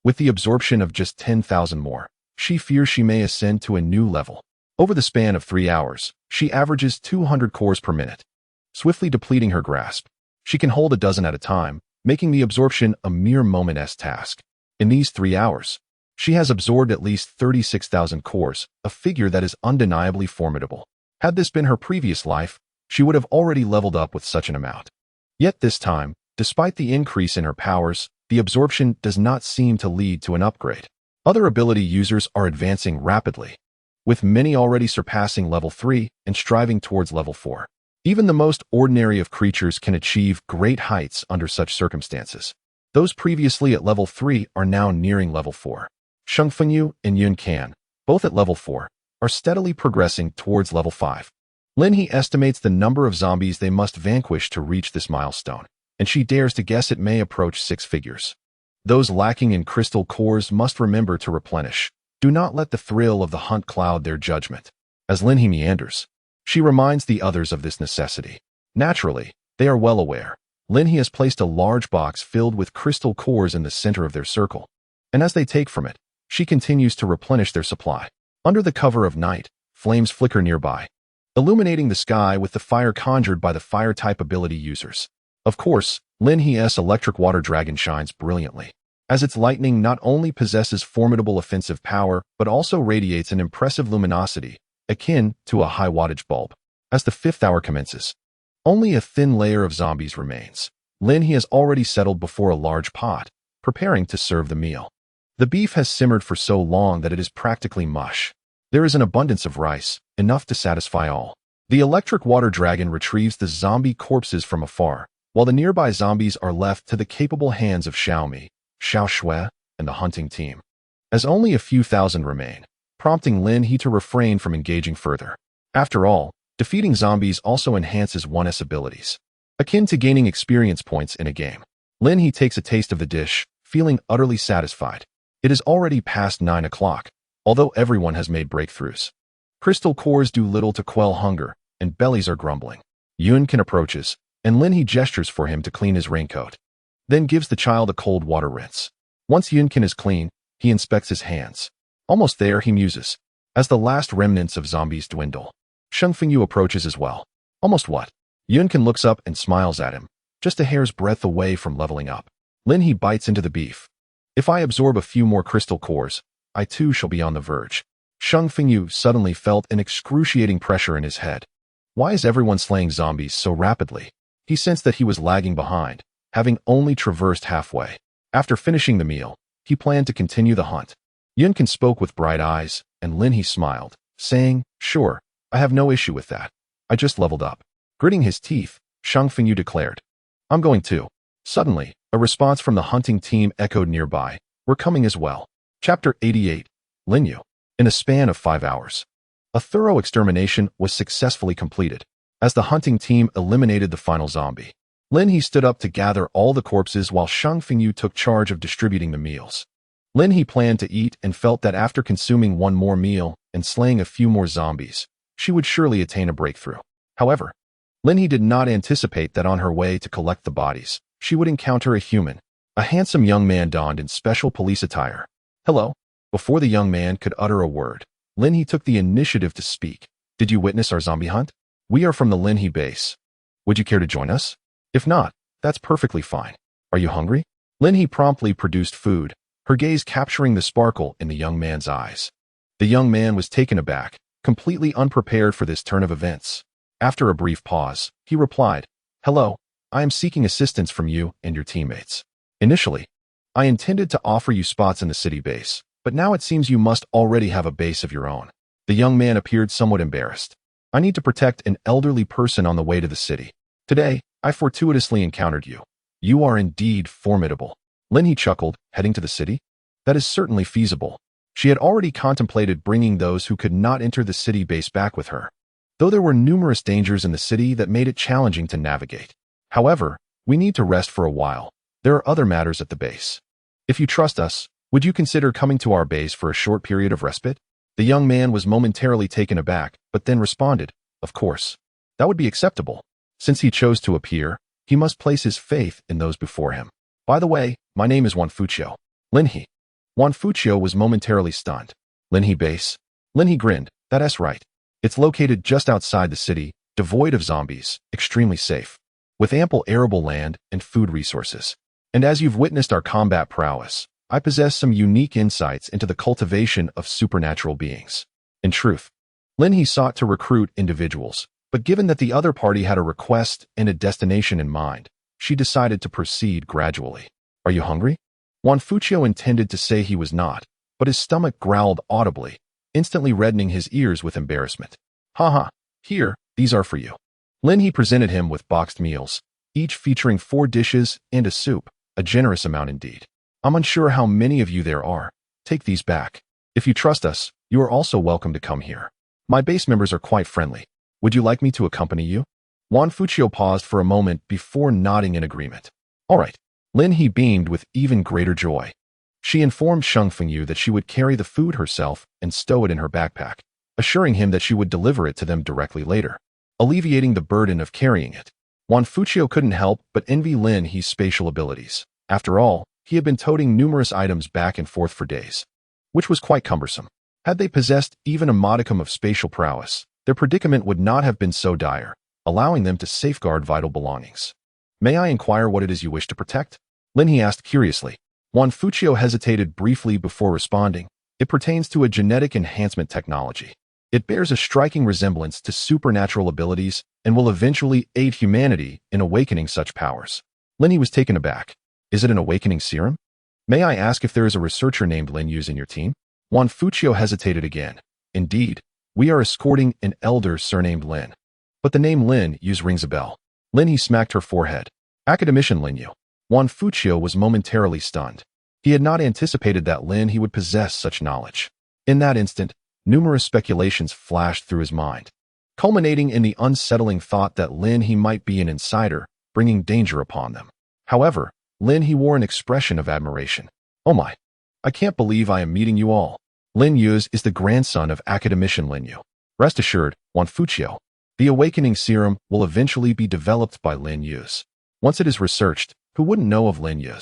With the absorption of just 10,000 more, she fears she may ascend to a new level. Over the span of 3 hours, she averages 200 cores per minute, swiftly depleting her grasp. She can hold a dozen at a time, making the absorption a mere moment's task. In these 3 hours, she has absorbed at least 36,000 cores, a figure that is undeniably formidable. Had this been her previous life, she would have already leveled up with such an amount. Yet this time, despite the increase in her powers, the absorption does not seem to lead to an upgrade. Other ability users are advancing rapidly, with many already surpassing level 3 and striving towards level 4. Even the most ordinary of creatures can achieve great heights under such circumstances. Those previously at level 3 are now nearing level 4. Shang Fengyu and Yun Can, both at level 4, are steadily progressing towards level 5. Lin He estimates the number of zombies they must vanquish to reach this milestone, and she dares to guess it may approach 6 figures. Those lacking in crystal cores must remember to replenish. Do not let the thrill of the hunt cloud their judgment. As Lin He meanders, she reminds the others of this necessity. Naturally, they are well aware. Lin He has placed a large box filled with crystal cores in the center of their circle, and as they take from it, she continues to replenish their supply. Under the cover of night, flames flicker nearby, illuminating the sky with the fire conjured by the fire-type ability users. Of course, Lin He's electric water dragon shines brilliantly, as its lightning not only possesses formidable offensive power but also radiates an impressive luminosity, akin to a high-wattage bulb. As the 5th hour commences, only a thin layer of zombies remains. Lin He has already settled before a large pot, preparing to serve the meal. The beef has simmered for so long that it is practically mush. There is an abundance of rice, enough to satisfy all. The electric water dragon retrieves the zombie corpses from afar, while the nearby zombies are left to the capable hands of Xiaomi, Xiao Shui, and the hunting team. As only a few thousand remain, prompting Lin He to refrain from engaging further. After all, defeating zombies also enhances one's abilities, akin to gaining experience points in a game. Lin He takes a taste of the dish, feeling utterly satisfied. It is already past 9 o'clock, although everyone has made breakthroughs. Crystal cores do little to quell hunger, and bellies are grumbling. Yunkin approaches, and Lin He gestures for him to clean his raincoat, then gives the child a cold water rinse. Once Yunkin is clean, he inspects his hands. Almost there, he muses, as the last remnants of zombies dwindle. Shang Fengyu approaches as well. Almost what? Yunkin looks up and smiles at him, just a hair's breadth away from leveling up. Lin He bites into the beef. If I absorb a few more crystal cores, I too shall be on the verge. Shang Fengyu suddenly felt an excruciating pressure in his head. Why is everyone slaying zombies so rapidly? He sensed that he was lagging behind, having only traversed halfway. After finishing the meal, he planned to continue the hunt. Yunkin spoke with bright eyes, and Lin He smiled, saying, "Sure, I have no issue with that. I just leveled up." Gritting his teeth, Shang Fengyu declared, "I'm going too." Suddenly, a response from the hunting team echoed nearby. "We're coming as well." Chapter 88. Lin Yu. In a span of 5 hours, a thorough extermination was successfully completed. As the hunting team eliminated the final zombie, Lin He stood up to gather all the corpses while Shang Fengyu took charge of distributing the meals. Lin He planned to eat and felt that after consuming one more meal and slaying a few more zombies, she would surely attain a breakthrough. However, Lin He did not anticipate that on her way to collect the bodies, she would encounter a human. A handsome young man donned in special police attire. "Hello." Before the young man could utter a word, Lin He took the initiative to speak. "Did you witness our zombie hunt? We are from the Lin He base. Would you care to join us? If not, that's perfectly fine. Are you hungry?" Lin He promptly produced food, her gaze capturing the sparkle in the young man's eyes. The young man was taken aback, completely unprepared for this turn of events. After a brief pause, he replied, "Hello, I am seeking assistance from you and your teammates. Initially, I intended to offer you spots in the city base, but now it seems you must already have a base of your own." The young man appeared somewhat embarrassed. "I need to protect an elderly person on the way to the city. Today, I fortuitously encountered you. You are indeed formidable." Lin He chuckled, heading to the city? That is certainly feasible. She had already contemplated bringing those who could not enter the city base back with her, though there were numerous dangers in the city that made it challenging to navigate. "However, we need to rest for a while. There are other matters at the base. If you trust us, would you consider coming to our base for a short period of respite?" The young man was momentarily taken aback, but then responded, "Of course. That would be acceptable. Since he chose to appear, he must place his faith in those before him. By the way, my name is Wan Fuqiu." Lin He. Wan Fuqiu was momentarily stunned. "Lin He base?" Lin He grinned. "That's right. It's located just outside the city, devoid of zombies, extremely safe, with ample arable land and food resources. And as you've witnessed our combat prowess, I possess some unique insights into the cultivation of supernatural beings." In truth, Lin He sought to recruit individuals, but given that the other party had a request and a destination in mind, she decided to proceed gradually. "Are you hungry?" Wan Fuqiu intended to say he was not, but his stomach growled audibly, instantly reddening his ears with embarrassment. "Haha, here, these are for you." Lin He presented him with boxed meals, each featuring 4 dishes and a soup, a generous amount indeed. "I'm unsure how many of you there are. Take these back. If you trust us, you are also welcome to come here. My base members are quite friendly. Would you like me to accompany you?" Wan Fuqiu paused for a moment before nodding in agreement. "All right." Lin He beamed with even greater joy. She informed Shang Fengyu that she would carry the food herself and stow it in her backpack, assuring him that she would deliver it to them directly later, alleviating the burden of carrying it. Wan Fuqiu couldn't help but envy Lin He's spatial abilities. After all, he had been toting numerous items back and forth for days, which was quite cumbersome. Had they possessed even a modicum of spatial prowess, their predicament would not have been so dire, allowing them to safeguard vital belongings. "May I inquire what it is you wish to protect?" Lin He asked curiously. Wan Fuqiu hesitated briefly before responding. "It pertains to a genetic enhancement technology. It bears a striking resemblance to supernatural abilities and will eventually aid humanity in awakening such powers." Lin He was taken aback. "Is it an awakening serum? May I ask if there is a researcher named Lin Yu in your team?" Wan Fuqiu hesitated again. "Indeed, we are escorting an elder surnamed Lin. But the name Lin Yu rings a bell." Lin He smacked her forehead. "Academician Lin Yu." Wan Fuqiu was momentarily stunned. He had not anticipated that Lin He would possess such knowledge. In that instant, numerous speculations flashed through his mind, culminating in the unsettling thought that Lin He might be an insider, bringing danger upon them. However, Lin He wore an expression of admiration. "Oh my! I can't believe I am meeting you all. Lin Yu is the grandson of Academician Lin Yu. Rest assured, Wan Fuqiu, the awakening serum will eventually be developed by Lin Yu. Once it is researched, who wouldn't know of Lin Yu?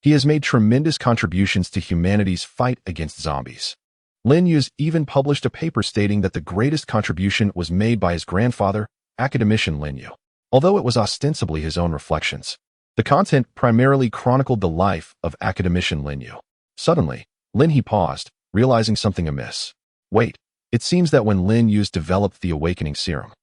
He has made tremendous contributions to humanity's fight against zombies. Lin Yu even published a paper stating that the greatest contribution was made by his grandfather, Academician Lin Yu. Although it was ostensibly his own reflections, the content primarily chronicled the life of academician Lin Yu. Suddenly, Lin He paused, realizing something amiss. Wait, it seems that when Lin Yu's developed the awakening serum,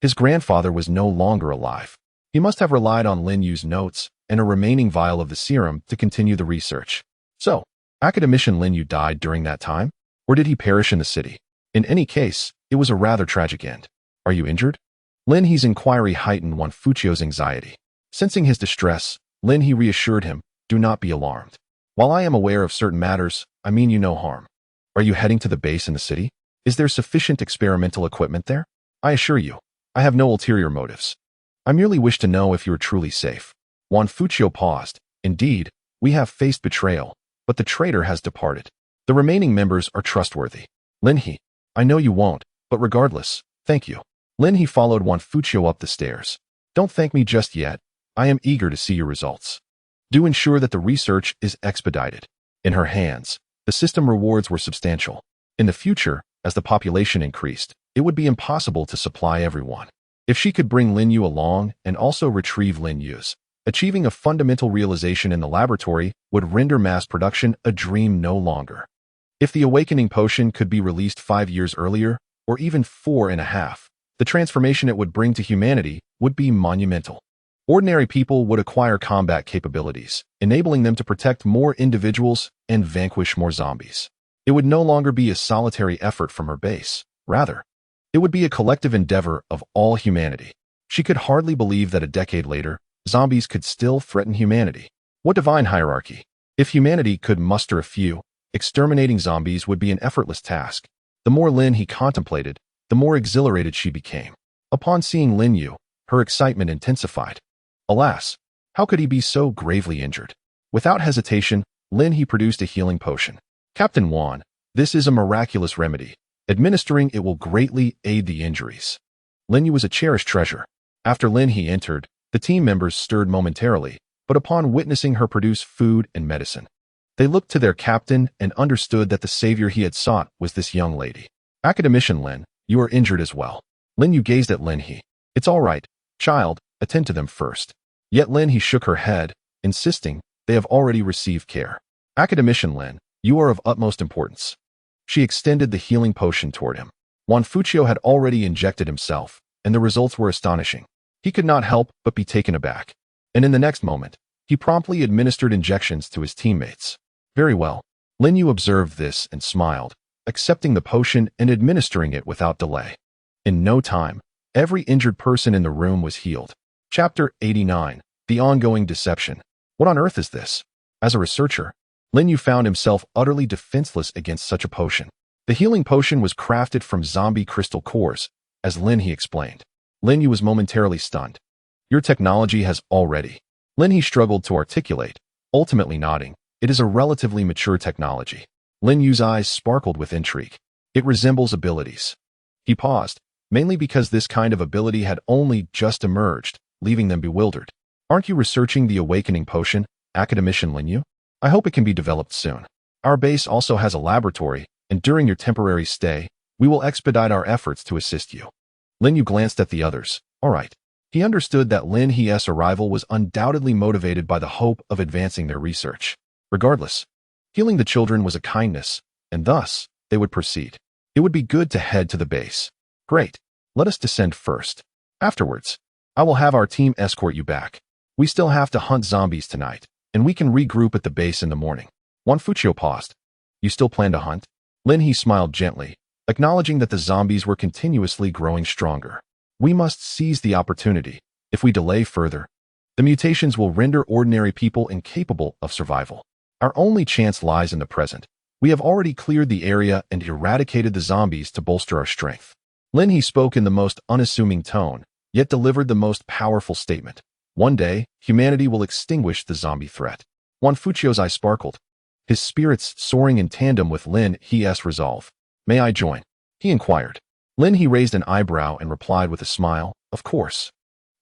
his grandfather was no longer alive. He must have relied on Lin Yu's notes and a remaining vial of the serum to continue the research. So, academician Lin Yu died during that time? Or did he perish in the city? In any case, it was a rather tragic end. Are you injured? Lin He's inquiry heightened Wan Fuchio's anxiety. Sensing his distress, Lin He reassured him, do not be alarmed. While I am aware of certain matters, I mean you no harm. Are you heading to the base in the city? Is there sufficient experimental equipment there? I assure you, I have no ulterior motives. I merely wish to know if you are truly safe. Wan Fuchio paused. Indeed, we have faced betrayal, but the traitor has departed. The remaining members are trustworthy. Lin He, I know you won't, but regardless, thank you. Lin He followed Wan Fuchio up the stairs. Don't thank me just yet. I am eager to see your results. Do ensure that the research is expedited. In her hands, the system rewards were substantial. In the future, as the population increased, it would be impossible to supply everyone. If she could bring Lin Yu along and also retrieve Lin Yu's, achieving a fundamental realization in the laboratory would render mass production a dream no longer. If the awakening potion could be released 5 years earlier, or even 4.5, the transformation it would bring to humanity would be monumental. Ordinary people would acquire combat capabilities, enabling them to protect more individuals and vanquish more zombies. It would no longer be a solitary effort from her base. Rather, it would be a collective endeavor of all humanity. She could hardly believe that a decade later, zombies could still threaten humanity. What divine hierarchy! If humanity could muster a few, exterminating zombies would be an effortless task. The more Lin He contemplated, the more exhilarated she became. Upon seeing Lin Yu, her excitement intensified. Alas, how could he be so gravely injured? Without hesitation, Lin He produced a healing potion. Captain Wan, this is a miraculous remedy. Administering it will greatly aid the injuries. Lin Yu was a cherished treasure. After Lin He entered, the team members stirred momentarily, but upon witnessing her produce food and medicine, they looked to their captain and understood that the savior he had sought was this young lady. Academician Lin, you are injured as well. Lin Yu gazed at Lin He. It's all right, child, attend to them first. Yet Lin He shook her head, insisting, they have already received care. Academician Lin, you are of utmost importance. She extended the healing potion toward him. Wan Fuchio had already injected himself, and the results were astonishing. He could not help but be taken aback. And in the next moment, he promptly administered injections to his teammates. Very well. Lin Yu observed this and smiled, accepting the potion and administering it without delay. In no time, every injured person in the room was healed. Chapter 89. The Ongoing Deception. What on earth is this? As a researcher, Lin Yu found himself utterly defenseless against such a potion. The healing potion was crafted from zombie crystal cores, as Lin He explained. Lin Yu was momentarily stunned. Your technology has already. Lin He struggled to articulate, ultimately nodding. It is a relatively mature technology. Lin Yu's eyes sparkled with intrigue. It resembles abilities. He paused, mainly because this kind of ability had only just emerged, leaving them bewildered. Aren't you researching the awakening potion, academician Lin Yu? I hope it can be developed soon. Our base also has a laboratory, and during your temporary stay, we will expedite our efforts to assist you. Lin Yu glanced at the others. All right. He understood that Lin He's arrival was undoubtedly motivated by the hope of advancing their research. Regardless, healing the children was a kindness, and thus, they would proceed. It would be good to head to the base. Great. Let us descend first. Afterwards, I will have our team escort you back. We still have to hunt zombies tonight, and we can regroup at the base in the morning. Wan Fuchio paused. You still plan to hunt? Lin He smiled gently, acknowledging that the zombies were continuously growing stronger. We must seize the opportunity. If we delay further, the mutations will render ordinary people incapable of survival. Our only chance lies in the present. We have already cleared the area and eradicated the zombies to bolster our strength. Lin He spoke in the most unassuming tone, yet delivered the most powerful statement. One day, humanity will extinguish the zombie threat. Wan Fuchio's eye sparkled, his spirits soaring in tandem with Lin He's resolve. May I join? He inquired. Lin He raised an eyebrow and replied with a smile, of course.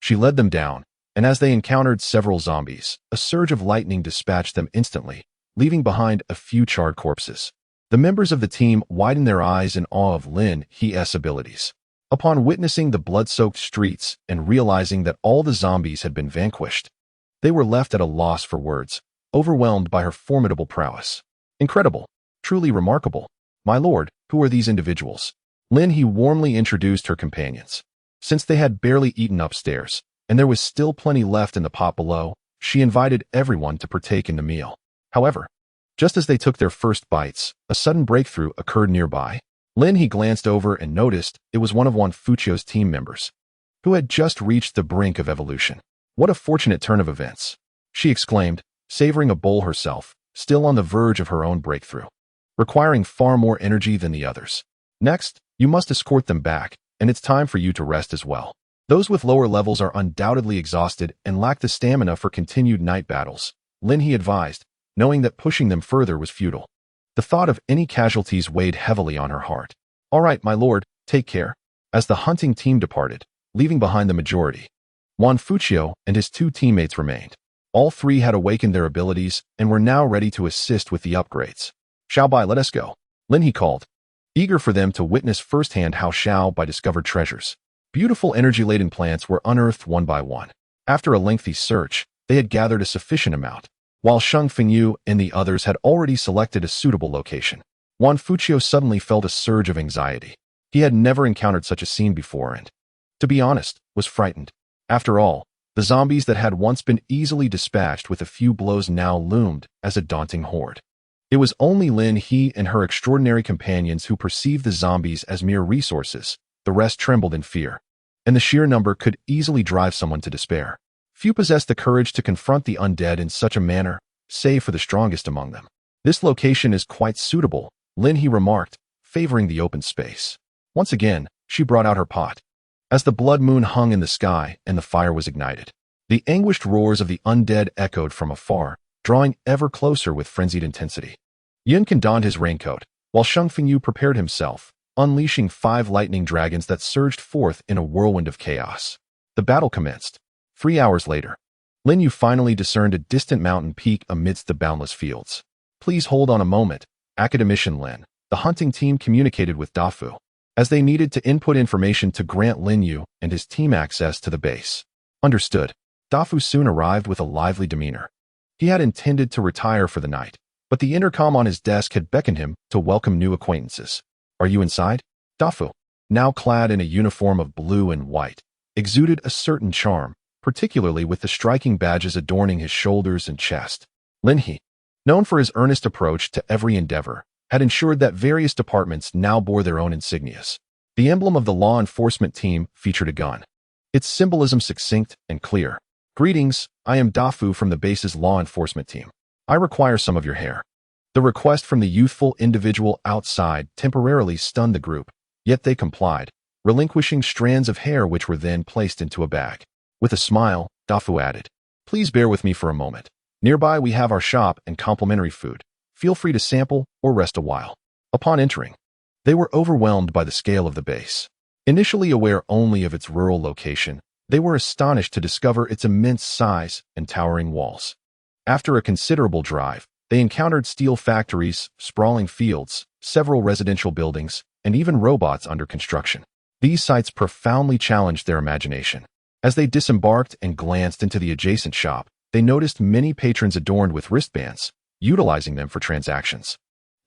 She led them down, and as they encountered several zombies, a surge of lightning dispatched them instantly, leaving behind a few charred corpses. The members of the team widened their eyes in awe of Lin He's abilities. Upon witnessing the blood-soaked streets and realizing that all the zombies had been vanquished, they were left at a loss for words, overwhelmed by her formidable prowess. Incredible. Truly remarkable. My lord, who are these individuals? Lin He warmly introduced her companions. Since they had barely eaten upstairs, and there was still plenty left in the pot below, she invited everyone to partake in the meal. However, just as they took their first bites, a sudden breakthrough occurred nearby. Lin He glanced over and noticed it was one of Wan Fuchio's team members, who had just reached the brink of evolution. What a fortunate turn of events, she exclaimed, savoring a bowl herself, still on the verge of her own breakthrough, requiring far more energy than the others. Next, you must escort them back, and it's time for you to rest as well. Those with lower levels are undoubtedly exhausted and lack the stamina for continued night battles, Lin He advised, knowing that pushing them further was futile. The thought of any casualties weighed heavily on her heart. All right, my lord, take care. As the hunting team departed, leaving behind the majority, Wan Fuchio and his two teammates remained. All three had awakened their abilities and were now ready to assist with the upgrades. Xiaobai, let us go, Lin He called, eager for them to witness firsthand how Xiaobai discovered treasures. Beautiful energy-laden plants were unearthed one by one. After a lengthy search, they had gathered a sufficient amount, while Sheng Fengyu and the others had already selected a suitable location. Wan Fuchio suddenly felt a surge of anxiety. He had never encountered such a scene before and, to be honest, was frightened. After all, the zombies that had once been easily dispatched with a few blows now loomed as a daunting horde. It was only Lin He and her extraordinary companions who perceived the zombies as mere resources. The rest trembled in fear, and the sheer number could easily drive someone to despair. Few possessed the courage to confront the undead in such a manner, save for the strongest among them. This location is quite suitable, Lin He remarked, favoring the open space. Once again, she brought out her pot. As the blood moon hung in the sky and the fire was ignited, the anguished roars of the undead echoed from afar, drawing ever closer with frenzied intensity. Yunkan donned his raincoat, while Sheng Fengyu prepared himself, unleashing 5 lightning dragons that surged forth in a whirlwind of chaos. The battle commenced. 3 hours later, Lin Yu finally discerned a distant mountain peak amidst the boundless fields. Please hold on a moment, Academician Lin. The hunting team communicated with Dafu, as they needed to input information to grant Lin Yu and his team access to the base. Understood. Dafu soon arrived with a lively demeanor. He had intended to retire for the night, but the intercom on his desk had beckoned him to welcome new acquaintances. Are you inside? Dafu, now clad in a uniform of blue and white, exuded a certain charm, particularly with the striking badges adorning his shoulders and chest. Lin He, known for his earnest approach to every endeavor, had ensured that various departments now bore their own insignias. The emblem of the law enforcement team featured a gun, its symbolism succinct and clear. Greetings, I am Dafu from the base's law enforcement team. I require some of your hair. The request from the youthful individual outside temporarily stunned the group, yet they complied, relinquishing strands of hair which were then placed into a bag. With a smile, Dafu added, Please bear with me for a moment. Nearby we have our shop and complimentary food. Feel free to sample or rest a while. Upon entering, they were overwhelmed by the scale of the base. Initially aware only of its rural location, they were astonished to discover its immense size and towering walls. After a considerable drive, they encountered steel factories, sprawling fields, several residential buildings, and even robots under construction. These sights profoundly challenged their imagination. As they disembarked and glanced into the adjacent shop, they noticed many patrons adorned with wristbands, utilizing them for transactions.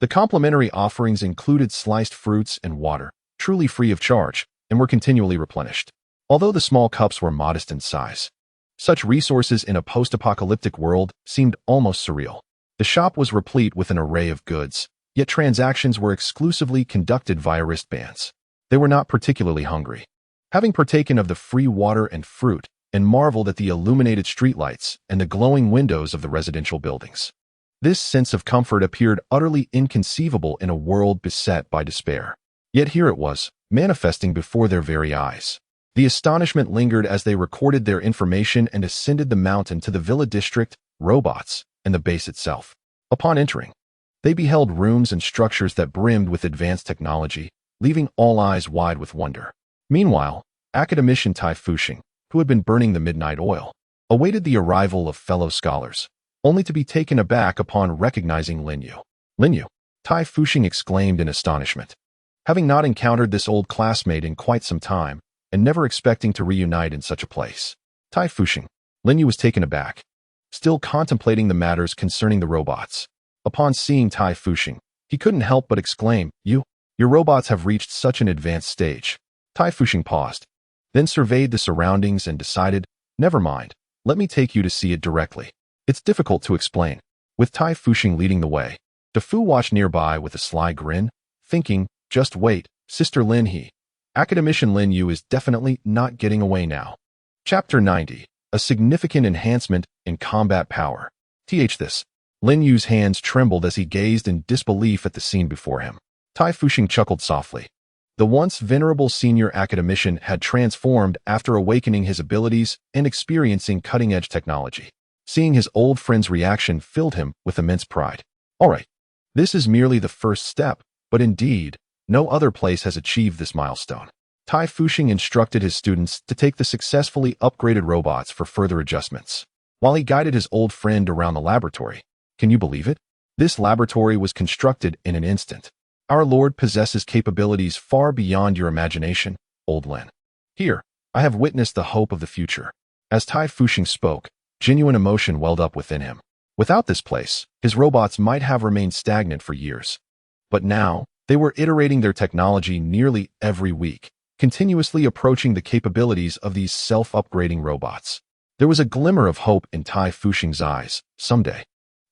The complimentary offerings included sliced fruits and water, truly free of charge, and were continually replenished. Although the small cups were modest in size, such resources in a post-apocalyptic world seemed almost surreal. The shop was replete with an array of goods, yet transactions were exclusively conducted via wristbands. They were not particularly hungry, having partaken of the free water and fruit, and marveled at the illuminated streetlights and the glowing windows of the residential buildings. This sense of comfort appeared utterly inconceivable in a world beset by despair. Yet here it was, manifesting before their very eyes. The astonishment lingered as they recorded their information and ascended the mountain to the villa district, robots, and the base itself. Upon entering, they beheld rooms and structures that brimmed with advanced technology, leaving all eyes wide with wonder. Meanwhile, Academician Tai Fuxing, who had been burning the midnight oil, awaited the arrival of fellow scholars, only to be taken aback upon recognizing Lin Yu. Lin Yu, Tai Fuxing exclaimed in astonishment. having not encountered this old classmate in quite some time, and never expecting to reunite in such a place. Tai Fuxing. Lin Yu was taken aback, still contemplating the matters concerning the robots. Upon seeing Tai Fuxing, he couldn't help but exclaim, Your robots have reached such an advanced stage. Tai Fuxing paused, then surveyed the surroundings and decided, never mind, let me take you to see it directly. It's difficult to explain. With Tai Fuxing leading the way, DeFu watched nearby with a sly grin, thinking, just wait, Sister Lin He. Academician Lin Yu is definitely not getting away now. Chapter 90. A significant enhancement in combat power. This. Lin Yu's hands trembled as he gazed in disbelief at the scene before him. Tai Fuxing chuckled softly. The once venerable senior academician had transformed after awakening his abilities and experiencing cutting-edge technology. Seeing his old friend's reaction filled him with immense pride. All right, this is merely the first step, but indeed, no other place has achieved this milestone. Tai Fuxing instructed his students to take the successfully upgraded robots for further adjustments, while he guided his old friend around the laboratory. Can you believe it? This laboratory was constructed in an instant. Our Lord possesses capabilities far beyond your imagination, old Lin. Here, I have witnessed the hope of the future. As Tai Fuxing spoke, genuine emotion welled up within him. Without this place, his robots might have remained stagnant for years. But now, they were iterating their technology nearly every week, continuously approaching the capabilities of these self-upgrading robots. There was a glimmer of hope in Tai Fuxing's eyes. Someday,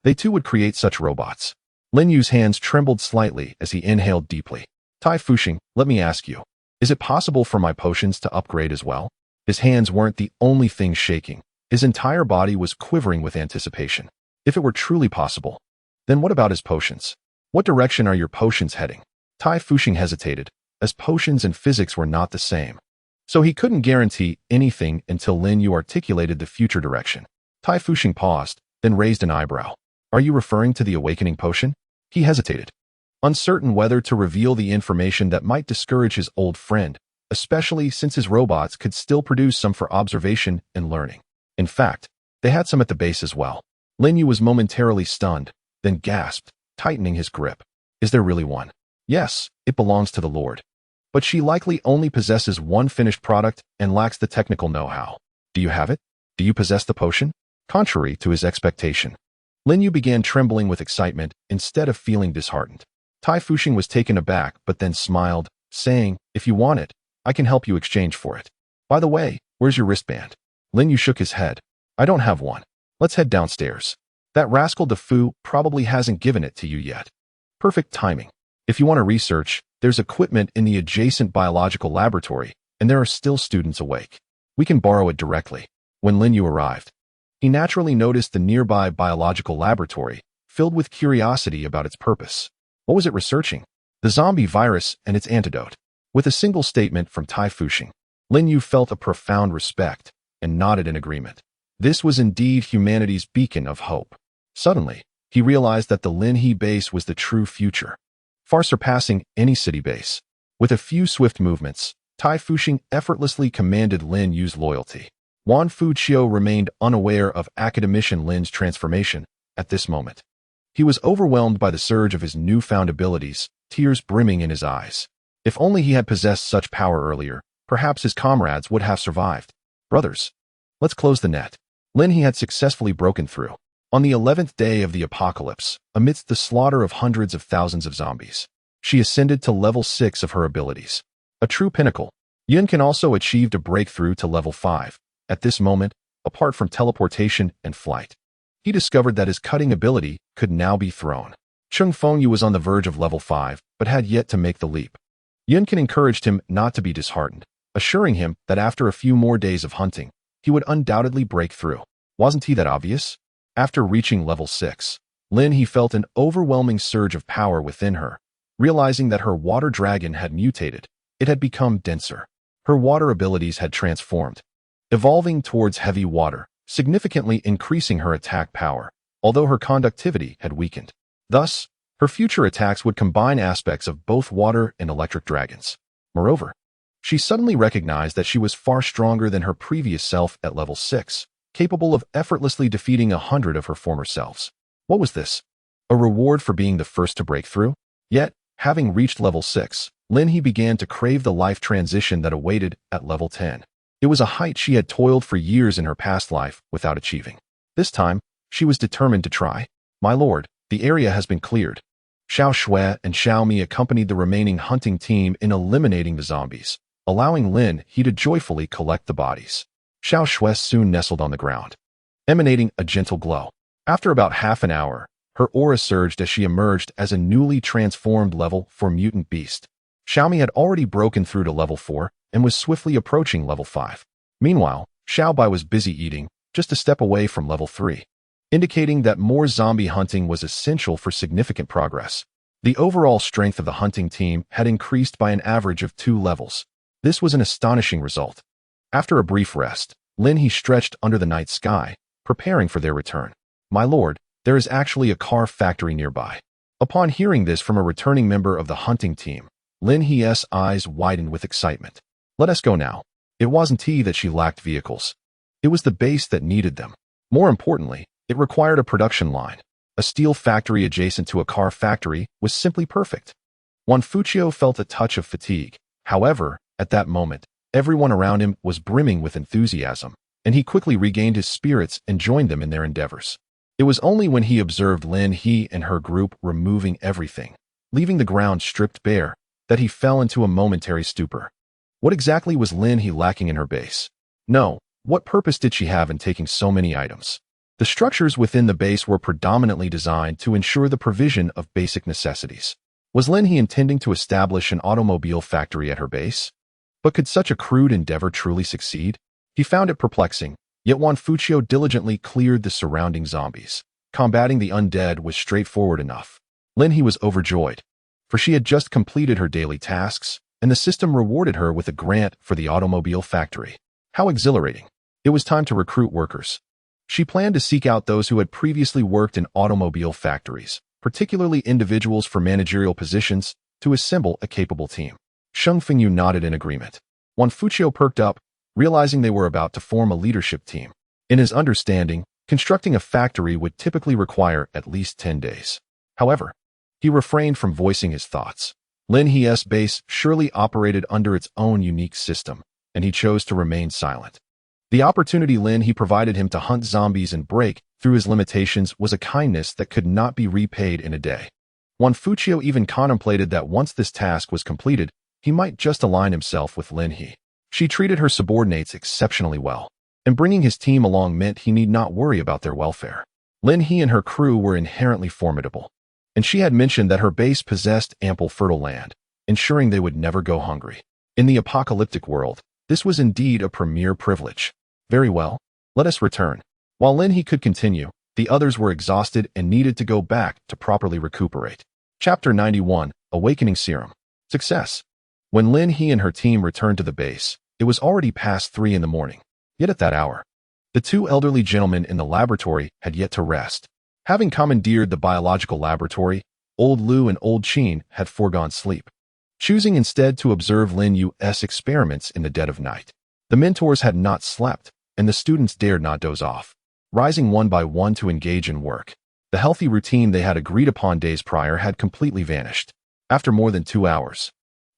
they too would create such robots. Lin Yu's hands trembled slightly as he inhaled deeply. Tai Fuxing, let me ask you, is it possible for my potions to upgrade as well? His hands weren't the only thing shaking. His entire body was quivering with anticipation. If it were truly possible, then what about his potions? What direction are your potions heading? Tai Fuxing hesitated, as potions and physics were not the same. So he couldn't guarantee anything until Lin Yu articulated the future direction. Tai Fuxing paused, then raised an eyebrow. Are you referring to the awakening potion? He hesitated, uncertain whether to reveal the information that might discourage his old friend, especially since his robots could still produce some for observation and learning. In fact, they had some at the base as well. Lin Yu was momentarily stunned, then gasped, tightening his grip. Is there really one? Yes, it belongs to the Lord. But she likely only possesses one finished product and lacks the technical know-how. Do you have it? Do you possess the potion? Contrary to his expectation, Lin Yu began trembling with excitement instead of feeling disheartened. Tai Fuxing was taken aback but then smiled, saying, if you want it, I can help you exchange for it. By the way, where's your wristband? Lin Yu shook his head. I don't have one. Let's head downstairs. That rascal DeFu probably hasn't given it to you yet. Perfect timing. If you want to research, there's equipment in the adjacent biological laboratory, and there are still students awake. We can borrow it directly. When Lin Yu arrived, he naturally noticed the nearby biological laboratory, filled with curiosity about its purpose. What was it researching? The zombie virus and its antidote. With a single statement from Tai Fuxing, Lin Yu felt a profound respect and nodded in agreement. This was indeed humanity's beacon of hope. Suddenly, he realized that the Lin He base was the true future, far surpassing any city base. With a few swift movements, Tai Fuxing effortlessly commanded Lin Yu's loyalty. Wan Fuqiu remained unaware of academician Lin's transformation at this moment. He was overwhelmed by the surge of his newfound abilities, tears brimming in his eyes. If only he had possessed such power earlier, perhaps his comrades would have survived. Brothers, let's close the net. Lin He had successfully broken through. On the 11th day of the apocalypse, amidst the slaughter of hundreds of thousands of zombies, she ascended to level 6 of her abilities. A true pinnacle. Yunkin also achieved a breakthrough to level 5. At this moment, apart from teleportation and flight, he discovered that his cutting ability could now be thrown. Chung Fengyu was on the verge of level 5, but had yet to make the leap. Yunkin encouraged him not to be disheartened, assuring him that after a few more days of hunting, he would undoubtedly break through. Wasn't he that obvious? After reaching level 6, Lin He felt an overwhelming surge of power within her. Realizing that her water dragon had mutated, it had become denser. Her water abilities had transformed, evolving towards heavy water, significantly increasing her attack power, although her conductivity had weakened. Thus, her future attacks would combine aspects of both water and electric dragons. Moreover, she suddenly recognized that she was far stronger than her previous self at level 6, capable of effortlessly defeating 100 of her former selves. What was this? A reward for being the first to break through? Yet, Having reached level 6, Lin He began to crave the life transition that awaited at level 10. It was a height she had toiled for years in her past life without achieving. This time, she was determined to try. "My lord, the area has been cleared." Xiao Shui and Xiao Mi accompanied the remaining hunting team in eliminating the zombies, allowing Lin He to joyfully collect the bodies. Xiao Shui soon nestled on the ground, emanating a gentle glow. After about half an hour, her aura surged as she emerged as a newly transformed level 4 mutant beast. Xiaomi had already broken through to level 4 and was swiftly approaching level 5. Meanwhile, Xiaobai was busy eating, just a step away from level 3, indicating that more zombie hunting was essential for significant progress. The overall strength of the hunting team had increased by an average of 2 levels. This was an astonishing result. After a brief rest, Lin He stretched under the night sky, preparing for their return. "My lord, there is actually a car factory nearby." Upon hearing this from a returning member of the hunting team, Lin He's eyes widened with excitement. "Let us go now." It wasn't he that she lacked vehicles. It was the base that needed them. More importantly, it required a production line. A steel factory adjacent to a car factory was simply perfect. Juan Fuccio felt a touch of fatigue. However, at that moment, everyone around him was brimming with enthusiasm, and he quickly regained his spirits and joined them in their endeavors. It was only when he observed Lin He and her group removing everything, leaving the ground stripped bare, that he fell into a momentary stupor. What exactly was Lin He lacking in her base? No, what purpose did she have in taking so many items? The structures within the base were predominantly designed to ensure the provision of basic necessities. Was Lin He intending to establish an automobile factory at her base? But could such a crude endeavor truly succeed? He found it perplexing, yet Juan Fuccio diligently cleared the surrounding zombies. Combating the undead was straightforward enough. Lin He was overjoyed, for she had just completed her daily tasks, and the system rewarded her with a grant for the automobile factory. How exhilarating. It was time to recruit workers. She planned to seek out those who had previously worked in automobile factories, particularly individuals for managerial positions, to assemble a capable team. Sheng Fengyu nodded in agreement. Juan Fuccio perked up, realizing they were about to form a leadership team. In his understanding, constructing a factory would typically require at least 10 days. However, he refrained from voicing his thoughts. Lin He's base surely operated under its own unique system, and he chose to remain silent. The opportunity Lin He provided him to hunt zombies and break through his limitations was a kindness that could not be repaid in a day. Juan Fuccio even contemplated that once this task was completed, he might just align himself with Lin He. She treated her subordinates exceptionally well, and bringing his team along meant he need not worry about their welfare. Lin He and her crew were inherently formidable, and she had mentioned that her base possessed ample fertile land, ensuring they would never go hungry. In the apocalyptic world, this was indeed a premier privilege. Very well, let us return. While Lin He could continue, the others were exhausted and needed to go back to properly recuperate. Chapter 91, Awakening Serum. Success. When Lin He and her team returned to the base, it was already past 3 in the morning. Yet at that hour, the 2 elderly gentlemen in the laboratory had yet to rest. Having commandeered the biological laboratory, Old Lu and Old Qin had foregone sleep, choosing instead to observe Lin Yu's experiments in the dead of night. The mentors had not slept, and the students dared not doze off, rising one by one to engage in work. The healthy routine they had agreed upon days prior had completely vanished. After more than 2 hours,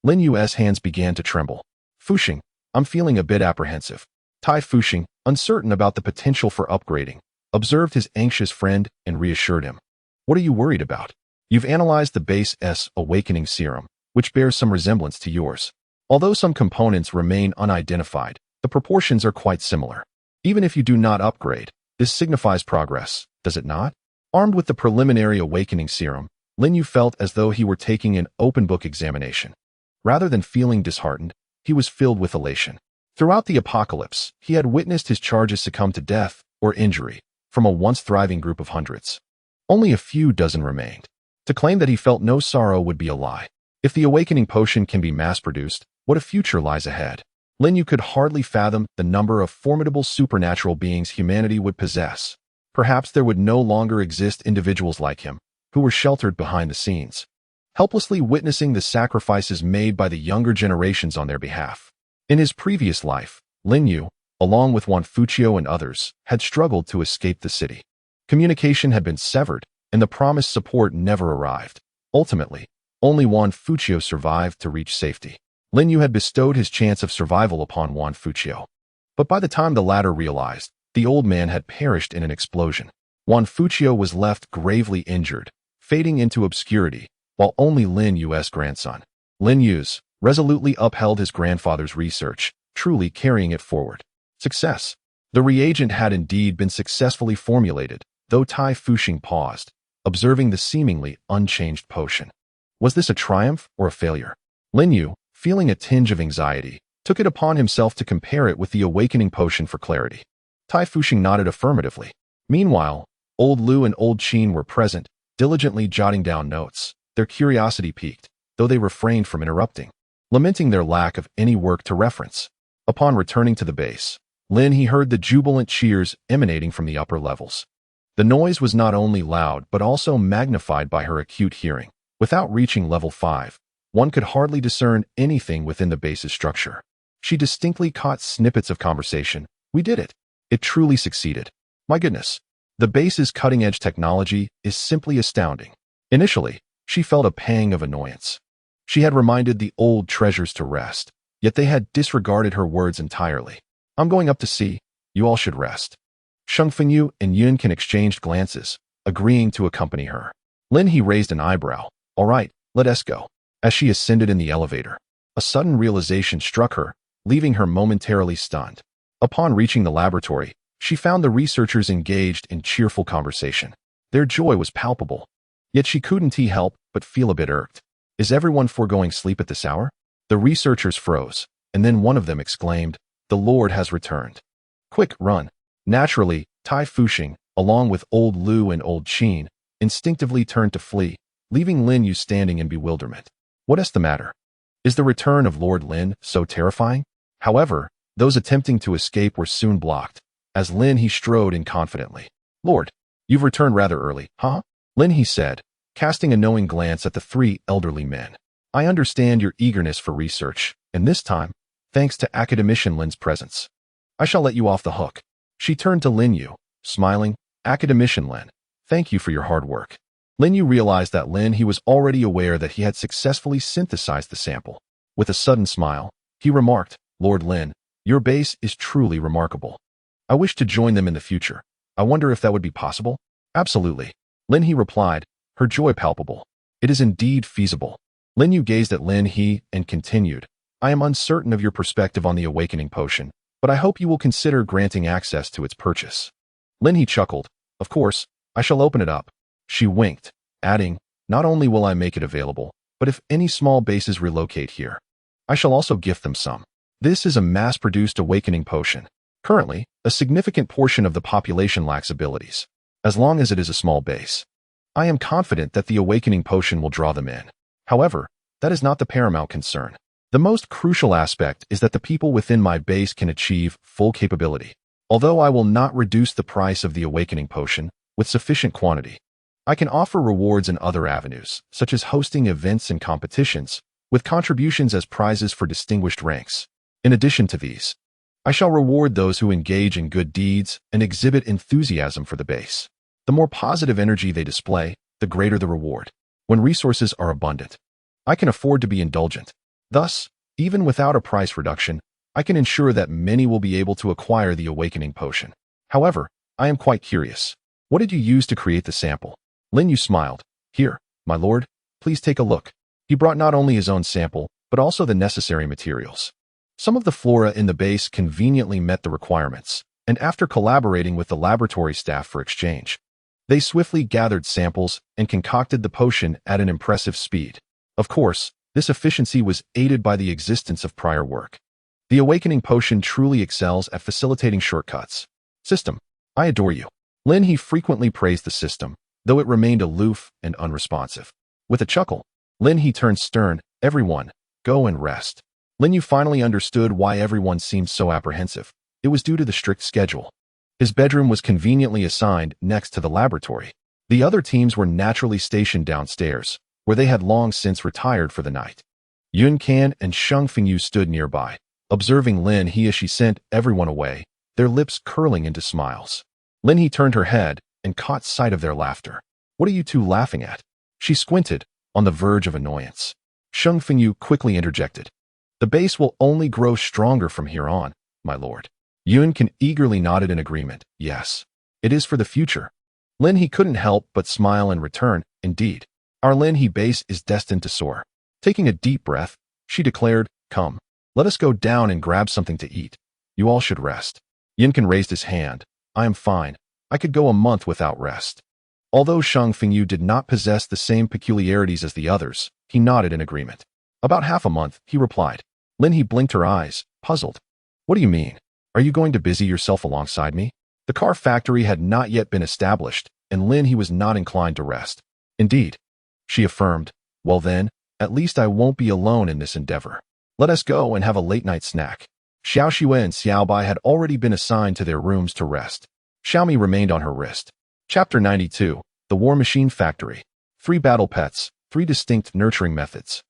Lin Yu's hands began to tremble. "Fuxing, I'm feeling a bit apprehensive." Tai Fuxing, uncertain about the potential for upgrading, observed his anxious friend and reassured him. "What are you worried about? You've analyzed the base S awakening serum, which bears some resemblance to yours. Although some components remain unidentified, the proportions are quite similar. Even if you do not upgrade, this signifies progress, does it not?" Armed with the preliminary awakening serum, Lin Yu felt as though he were taking an open-book examination. Rather than feeling disheartened, he was filled with elation. Throughout the apocalypse, he had witnessed his charges succumb to death or injury from a once thriving group of hundreds. Only a few dozen remained. To claim that he felt no sorrow would be a lie. If the awakening potion can be mass-produced, what a future lies ahead. Lin Yu could hardly fathom the number of formidable supernatural beings humanity would possess. Perhaps there would no longer exist individuals like him, who were sheltered behind the scenes, helplessly witnessing the sacrifices made by the younger generations on their behalf. In his previous life, Lin Yu, along with Juan Fuccio and others, had struggled to escape the city. Communication had been severed, and the promised support never arrived. Ultimately, Only Juan Fuccio survived to reach safety. Lin Yu had bestowed his chance of survival upon Juan Fuccio. But by the time the latter realized, the old man had perished in an explosion. Juan Fuccio was left gravely injured, fading into obscurity, while only Lin Yu's grandson, Lin Yu's, resolutely upheld his grandfather's research, truly carrying it forward. Success. The reagent had indeed been successfully formulated, though Tai Fuxing paused, observing the seemingly unchanged potion. Was this a triumph or a failure? Lin Yu, feeling a tinge of anxiety, took it upon himself to compare it with the awakening potion for clarity. Tai Fuxing nodded affirmatively. Meanwhile, Old Lu and Old Qin were present, diligently jotting down notes. Their curiosity piqued, though they refrained from interrupting, lamenting their lack of any work to reference. Upon returning to the base, Lin he heard the jubilant cheers emanating from the upper levels. The noise was not only loud but also magnified by her acute hearing. Without reaching level 5, one could hardly discern anything within the base's structure. She distinctly caught snippets of conversation. We did it. It truly succeeded. My goodness. The base's cutting-edge technology is simply astounding. Initially, she felt a pang of annoyance. She had reminded the old treasures to rest, yet they had disregarded her words entirely. I'm going up to see. You all should rest. Sheng Fengyu and Yun Can exchanged glances, agreeing to accompany her. Lin he raised an eyebrow. All right, let us go. As she ascended in the elevator, a sudden realization struck her, leaving her momentarily stunned. Upon reaching the laboratory, she found the researchers engaged in cheerful conversation. Their joy was palpable. Yet she couldn't help but feel a bit irked. Is everyone foregoing sleep at this hour? The researchers froze, and then one of them exclaimed, The Lord has returned. Quick, run. Naturally, Tai Fuxing, along with Old Lu and Old Qin, instinctively turned to flee, leaving Lin Yu standing in bewilderment. What is the matter? Is the return of Lord Lin so terrifying? However, those attempting to escape were soon blocked, as Lin he strode in confidently. Lord, you've returned rather early, huh? Lin he said, casting a knowing glance at the three elderly men. I understand your eagerness for research, and this time, thanks to Academician Lin's presence, I shall let you off the hook. She turned to Lin Yu, smiling. Academician Lin, thank you for your hard work. Lin Yu realized that Lin he was already aware that he had successfully synthesized the sample. With a sudden smile, he remarked, Lord Lin, your base is truly remarkable. I wish to join them in the future. I wonder if that would be possible? Absolutely. Lin he replied, her joy palpable. It is indeed feasible. Lin Yu gazed at Lin he and continued, I am uncertain of your perspective on the awakening potion, but I hope you will consider granting access to its purchase. Lin he chuckled, of course, I shall open it up. She winked, adding, not only will I make it available, but if any small bases relocate here, I shall also gift them some. This is a mass-produced awakening potion. Currently, a significant portion of the population lacks abilities. As long as it is a small base, I am confident that the awakening potion will draw them in. However, that is not the paramount concern. The most crucial aspect is that the people within my base can achieve full capability. Although I will not reduce the price of the awakening potion with sufficient quantity, I can offer rewards in other avenues, such as hosting events and competitions, with contributions as prizes for distinguished ranks. In addition to these, I shall reward those who engage in good deeds and exhibit enthusiasm for the base. The more positive energy they display, the greater the reward. When resources are abundant, I can afford to be indulgent. Thus, even without a price reduction, I can ensure that many will be able to acquire the awakening potion. However, I am quite curious. What did you use to create the sample? Lin Yu smiled. Here, my lord, please take a look. He brought not only his own sample, but also the necessary materials. Some of the flora in the base conveniently met the requirements, and after collaborating with the laboratory staff for exchange, they swiftly gathered samples and concocted the potion at an impressive speed. Of course, this efficiency was aided by the existence of prior work. The awakening potion truly excels at facilitating shortcuts. System, I adore you. Lin he frequently praised the system, though it remained aloof and unresponsive. With a chuckle, Lin he turned stern, everyone, go and rest. Lin Yu finally understood why everyone seemed so apprehensive. It was due to the strict schedule. His bedroom was conveniently assigned next to the laboratory. The other teams were naturally stationed downstairs, where they had long since retired for the night. Yun Can and Sheng Fengyu stood nearby, observing Lin he as she sent everyone away, their lips curling into smiles. Lin he turned her head and caught sight of their laughter. What are you two laughing at? She squinted, on the verge of annoyance. Sheng Fengyu quickly interjected. The base will only grow stronger from here on, my lord. Yun Can eagerly nodded in agreement. Yes, it is for the future. Lin He couldn't help but smile in return. Indeed, our Lin He base is destined to soar. Taking a deep breath, she declared, Come, let us go down and grab something to eat. You all should rest. Yun Can raised his hand. I am fine. I could go a month without rest. Although Sheng Fengyu did not possess the same peculiarities as the others, he nodded in agreement. About half a month, he replied. Lin He blinked her eyes, puzzled. What do you mean? Are you going to busy yourself alongside me? The car factory had not yet been established, and Lin He was not inclined to rest. Indeed, she affirmed. Well then, at least I won't be alone in this endeavor. Let us go and have a late-night snack. Xiao Xue and Xiao Bai had already been assigned to their rooms to rest. Xiaomi remained on her wrist. Chapter 92, The War Machine Factory. 3 battle pets, 3 distinct nurturing methods.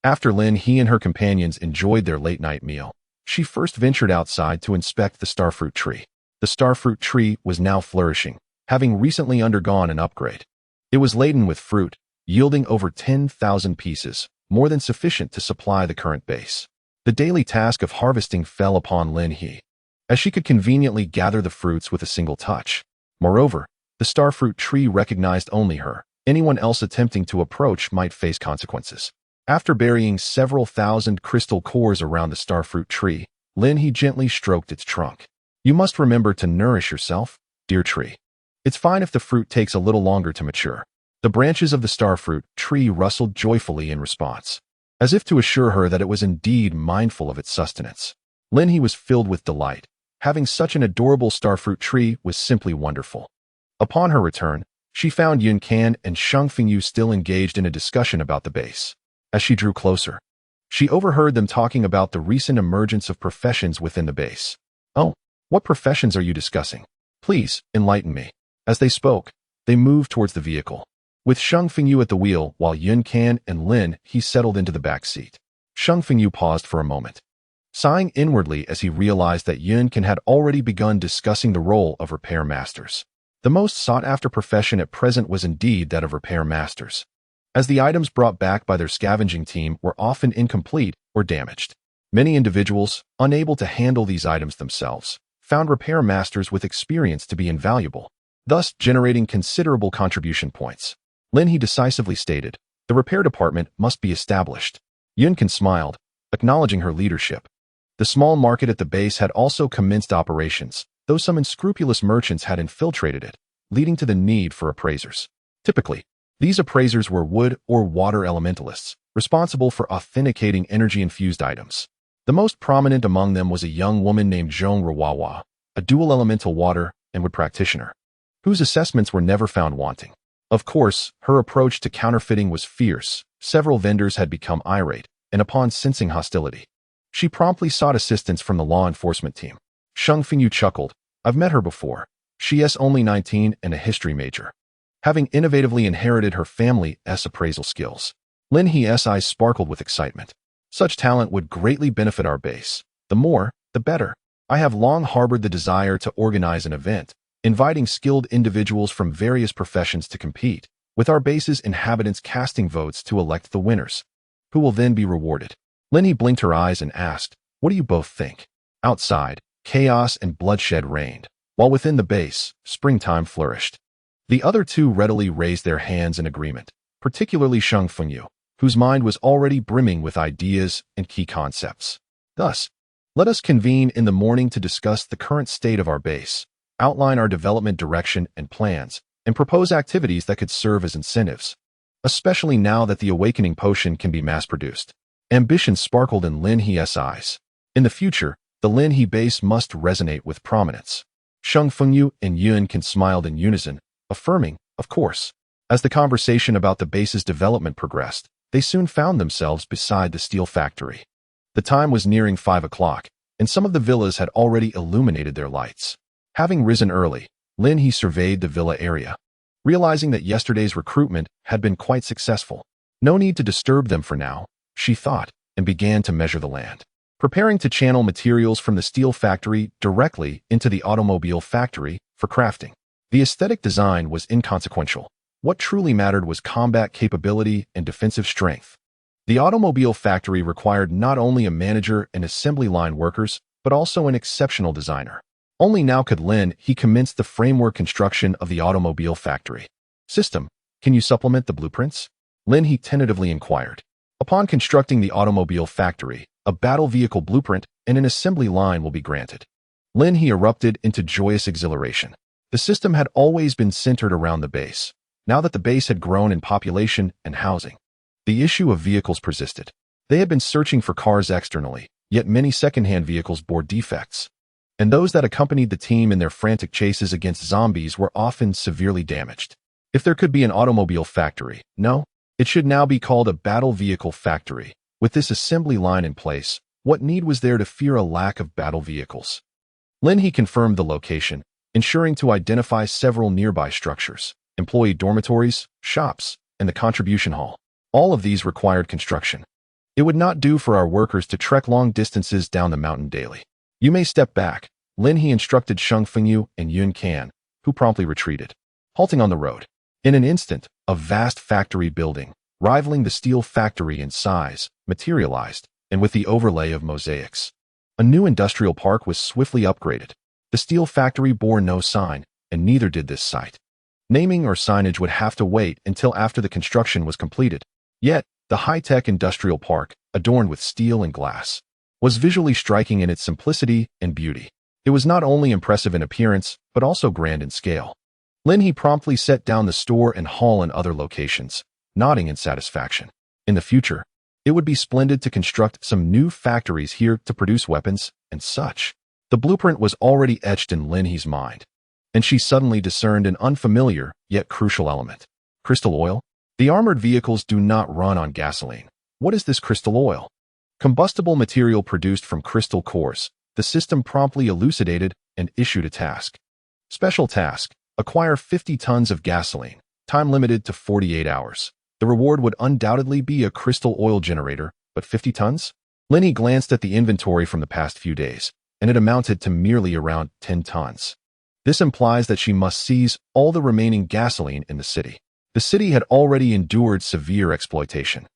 After Lin He and her companions enjoyed their late-night meal, she first ventured outside to inspect the starfruit tree. The starfruit tree was now flourishing, having recently undergone an upgrade. It was laden with fruit, yielding over 10,000 pieces, more than sufficient to supply the current base. The daily task of harvesting fell upon Lin He, as she could conveniently gather the fruits with a single touch. Moreover, the starfruit tree recognized only her. Anyone else attempting to approach might face consequences. After burying several thousand crystal cores around the starfruit tree, Lin He gently stroked its trunk. You must remember to nourish yourself, dear tree. It's fine if the fruit takes a little longer to mature. The branches of the starfruit tree rustled joyfully in response, as if to assure her that it was indeed mindful of its sustenance. Lin He was filled with delight. Having such an adorable starfruit tree was simply wonderful. Upon her return, she found Yun Can and Sheng Fengyu still engaged in a discussion about the base. As she drew closer, she overheard them talking about the recent emergence of professions within the base. Oh, what professions are you discussing? Please, enlighten me. As they spoke, they moved towards the vehicle, with Sheng Fengyu at the wheel while Yun Can and Lin He settled into the back seat. Sheng Fengyu paused for a moment, sighing inwardly as he realized that Yun Can had already begun discussing the role of repair masters. The most sought-after profession at present was indeed that of repair masters, as the items brought back by their scavenging team were often incomplete or damaged. Many individuals, unable to handle these items themselves, found repair masters with experience to be invaluable, thus generating considerable contribution points. Lin He decisively stated, the repair department must be established. Yun Can smiled, acknowledging her leadership. The small market at the base had also commenced operations, though some unscrupulous merchants had infiltrated it, leading to the need for appraisers. Typically, these appraisers were wood or water elementalists, responsible for authenticating energy-infused items. The most prominent among them was a young woman named Zhong Rawawa, a dual elemental water and wood practitioner, whose assessments were never found wanting. Of course, her approach to counterfeiting was fierce. Several vendors had become irate, and upon sensing hostility, she promptly sought assistance from the law enforcement team. Sheng Fengyu chuckled. I've met her before. She is only 19 and a history major, having innovatively inherited her family's appraisal skills. Lin He's eyes sparkled with excitement. Such talent would greatly benefit our base. The more, the better. I have long harbored the desire to organize an event, inviting skilled individuals from various professions to compete, with our base's inhabitants casting votes to elect the winners, who will then be rewarded. Lin He blinked her eyes and asked, what do you both think? Outside, chaos and bloodshed reigned, while within the base, springtime flourished. The other two readily raised their hands in agreement, particularly Sheng Fengyu, whose mind was already brimming with ideas and key concepts. Thus, let us convene in the morning to discuss the current state of our base, outline our development direction and plans, and propose activities that could serve as incentives, especially now that the awakening potion can be mass-produced. Ambition sparkled in Lin He's eyes. In the future, the Lin He base must resonate with prominence. Sheng Fengyu and Yun Can smiled in unison, affirming, of course. As the conversation about the base's development progressed, they soon found themselves beside the steel factory. The time was nearing 5 o'clock, and some of the villas had already illuminated their lights. Having risen early, Lin He surveyed the villa area, realizing that yesterday's recruitment had been quite successful. No need to disturb them for now, she thought, and began to measure the land, preparing to channel materials from the steel factory directly into the automobile factory for crafting. The aesthetic design was inconsequential. What truly mattered was combat capability and defensive strength. The automobile factory required not only a manager and assembly line workers, but also an exceptional designer. Only now could Lin He commence the framework construction of the automobile factory. System, can you supplement the blueprints? Lin He tentatively inquired. Upon constructing the automobile factory, a battle vehicle blueprint and an assembly line will be granted. Lin He erupted into joyous exhilaration. The system had always been centered around the base. Now that the base had grown in population and housing, the issue of vehicles persisted. They had been searching for cars externally, yet many second-hand vehicles bore defects. And those that accompanied the team in their frantic chases against zombies were often severely damaged. If there could be an automobile factory, no, it should now be called a battle vehicle factory. With this assembly line in place, what need was there to fear a lack of battle vehicles? Lin He confirmed the location, ensuring to identify several nearby structures, employee dormitories, shops, and the contribution hall. All of these required construction. It would not do for our workers to trek long distances down the mountain daily. You may step back, Lin He instructed Sheng Fengyu and Yun Can, who promptly retreated. Halting on the road. In an instant, a vast factory building, rivaling the steel factory in size, materialized, and with the overlay of mosaics. A new industrial park was swiftly upgraded. The steel factory bore no sign, and neither did this site. Naming or signage would have to wait until after the construction was completed. Yet, the high-tech industrial park, adorned with steel and glass, was visually striking in its simplicity and beauty. It was not only impressive in appearance, but also grand in scale. Lin He promptly set down the store and hall in other locations, nodding in satisfaction. In the future, it would be splendid to construct some new factories here to produce weapons and such. The blueprint was already etched in Lin He's mind, and she suddenly discerned an unfamiliar, yet crucial element. Crystal oil? The armored vehicles do not run on gasoline. What is this crystal oil? Combustible material produced from crystal cores. The system promptly elucidated and issued a task. Special task: acquire 50 tons of gasoline, time limited to 48 hours. The reward would undoubtedly be a crystal oil generator, but 50 tons? Lin He glanced at the inventory from the past few days, and it amounted to merely around 10 tons. This implies that she must seize all the remaining gasoline in the city. The city had already endured severe exploitation.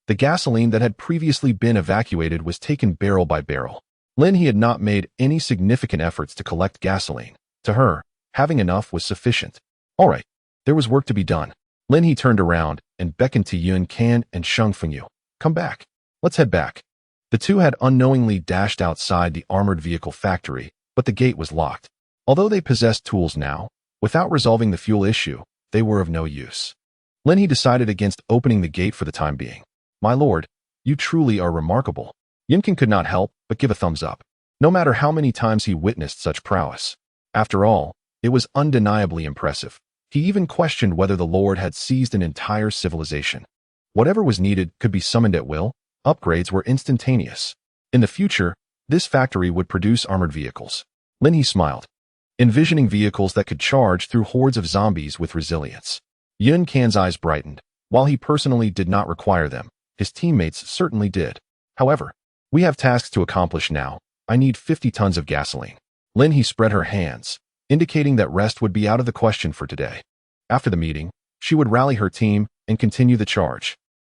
The gasoline that had previously been evacuated was taken barrel by barrel. Lin He had not made any significant efforts to collect gasoline. To her, having enough was sufficient. All right, there was work to be done. Lin He turned around and beckoned to Yun Can and Sheng Fengyu. Come back. Let's head back. The two had unknowingly dashed outside the armored vehicle factory, but the gate was locked. Although they possessed tools now, without resolving the fuel issue, they were of no use. Lin He decided against opening the gate for the time being. My lord, you truly are remarkable. Yunkin could not help but give a thumbs up, no matter how many times he witnessed such prowess. After all, it was undeniably impressive. He even questioned whether the Lord had seized an entire civilization. Whatever was needed could be summoned at will. Upgrades were instantaneous. In the future, this factory would produce armored vehicles. Lin He smiled, envisioning vehicles that could charge through hordes of zombies with resilience. Yun Can's eyes brightened. While he personally did not require them, his teammates certainly did. However, we have tasks to accomplish now. I need 50 tons of gasoline. Lin He spread her hands, indicating that rest would be out of the question for today. After the meeting, she would rally her team and continue the charge.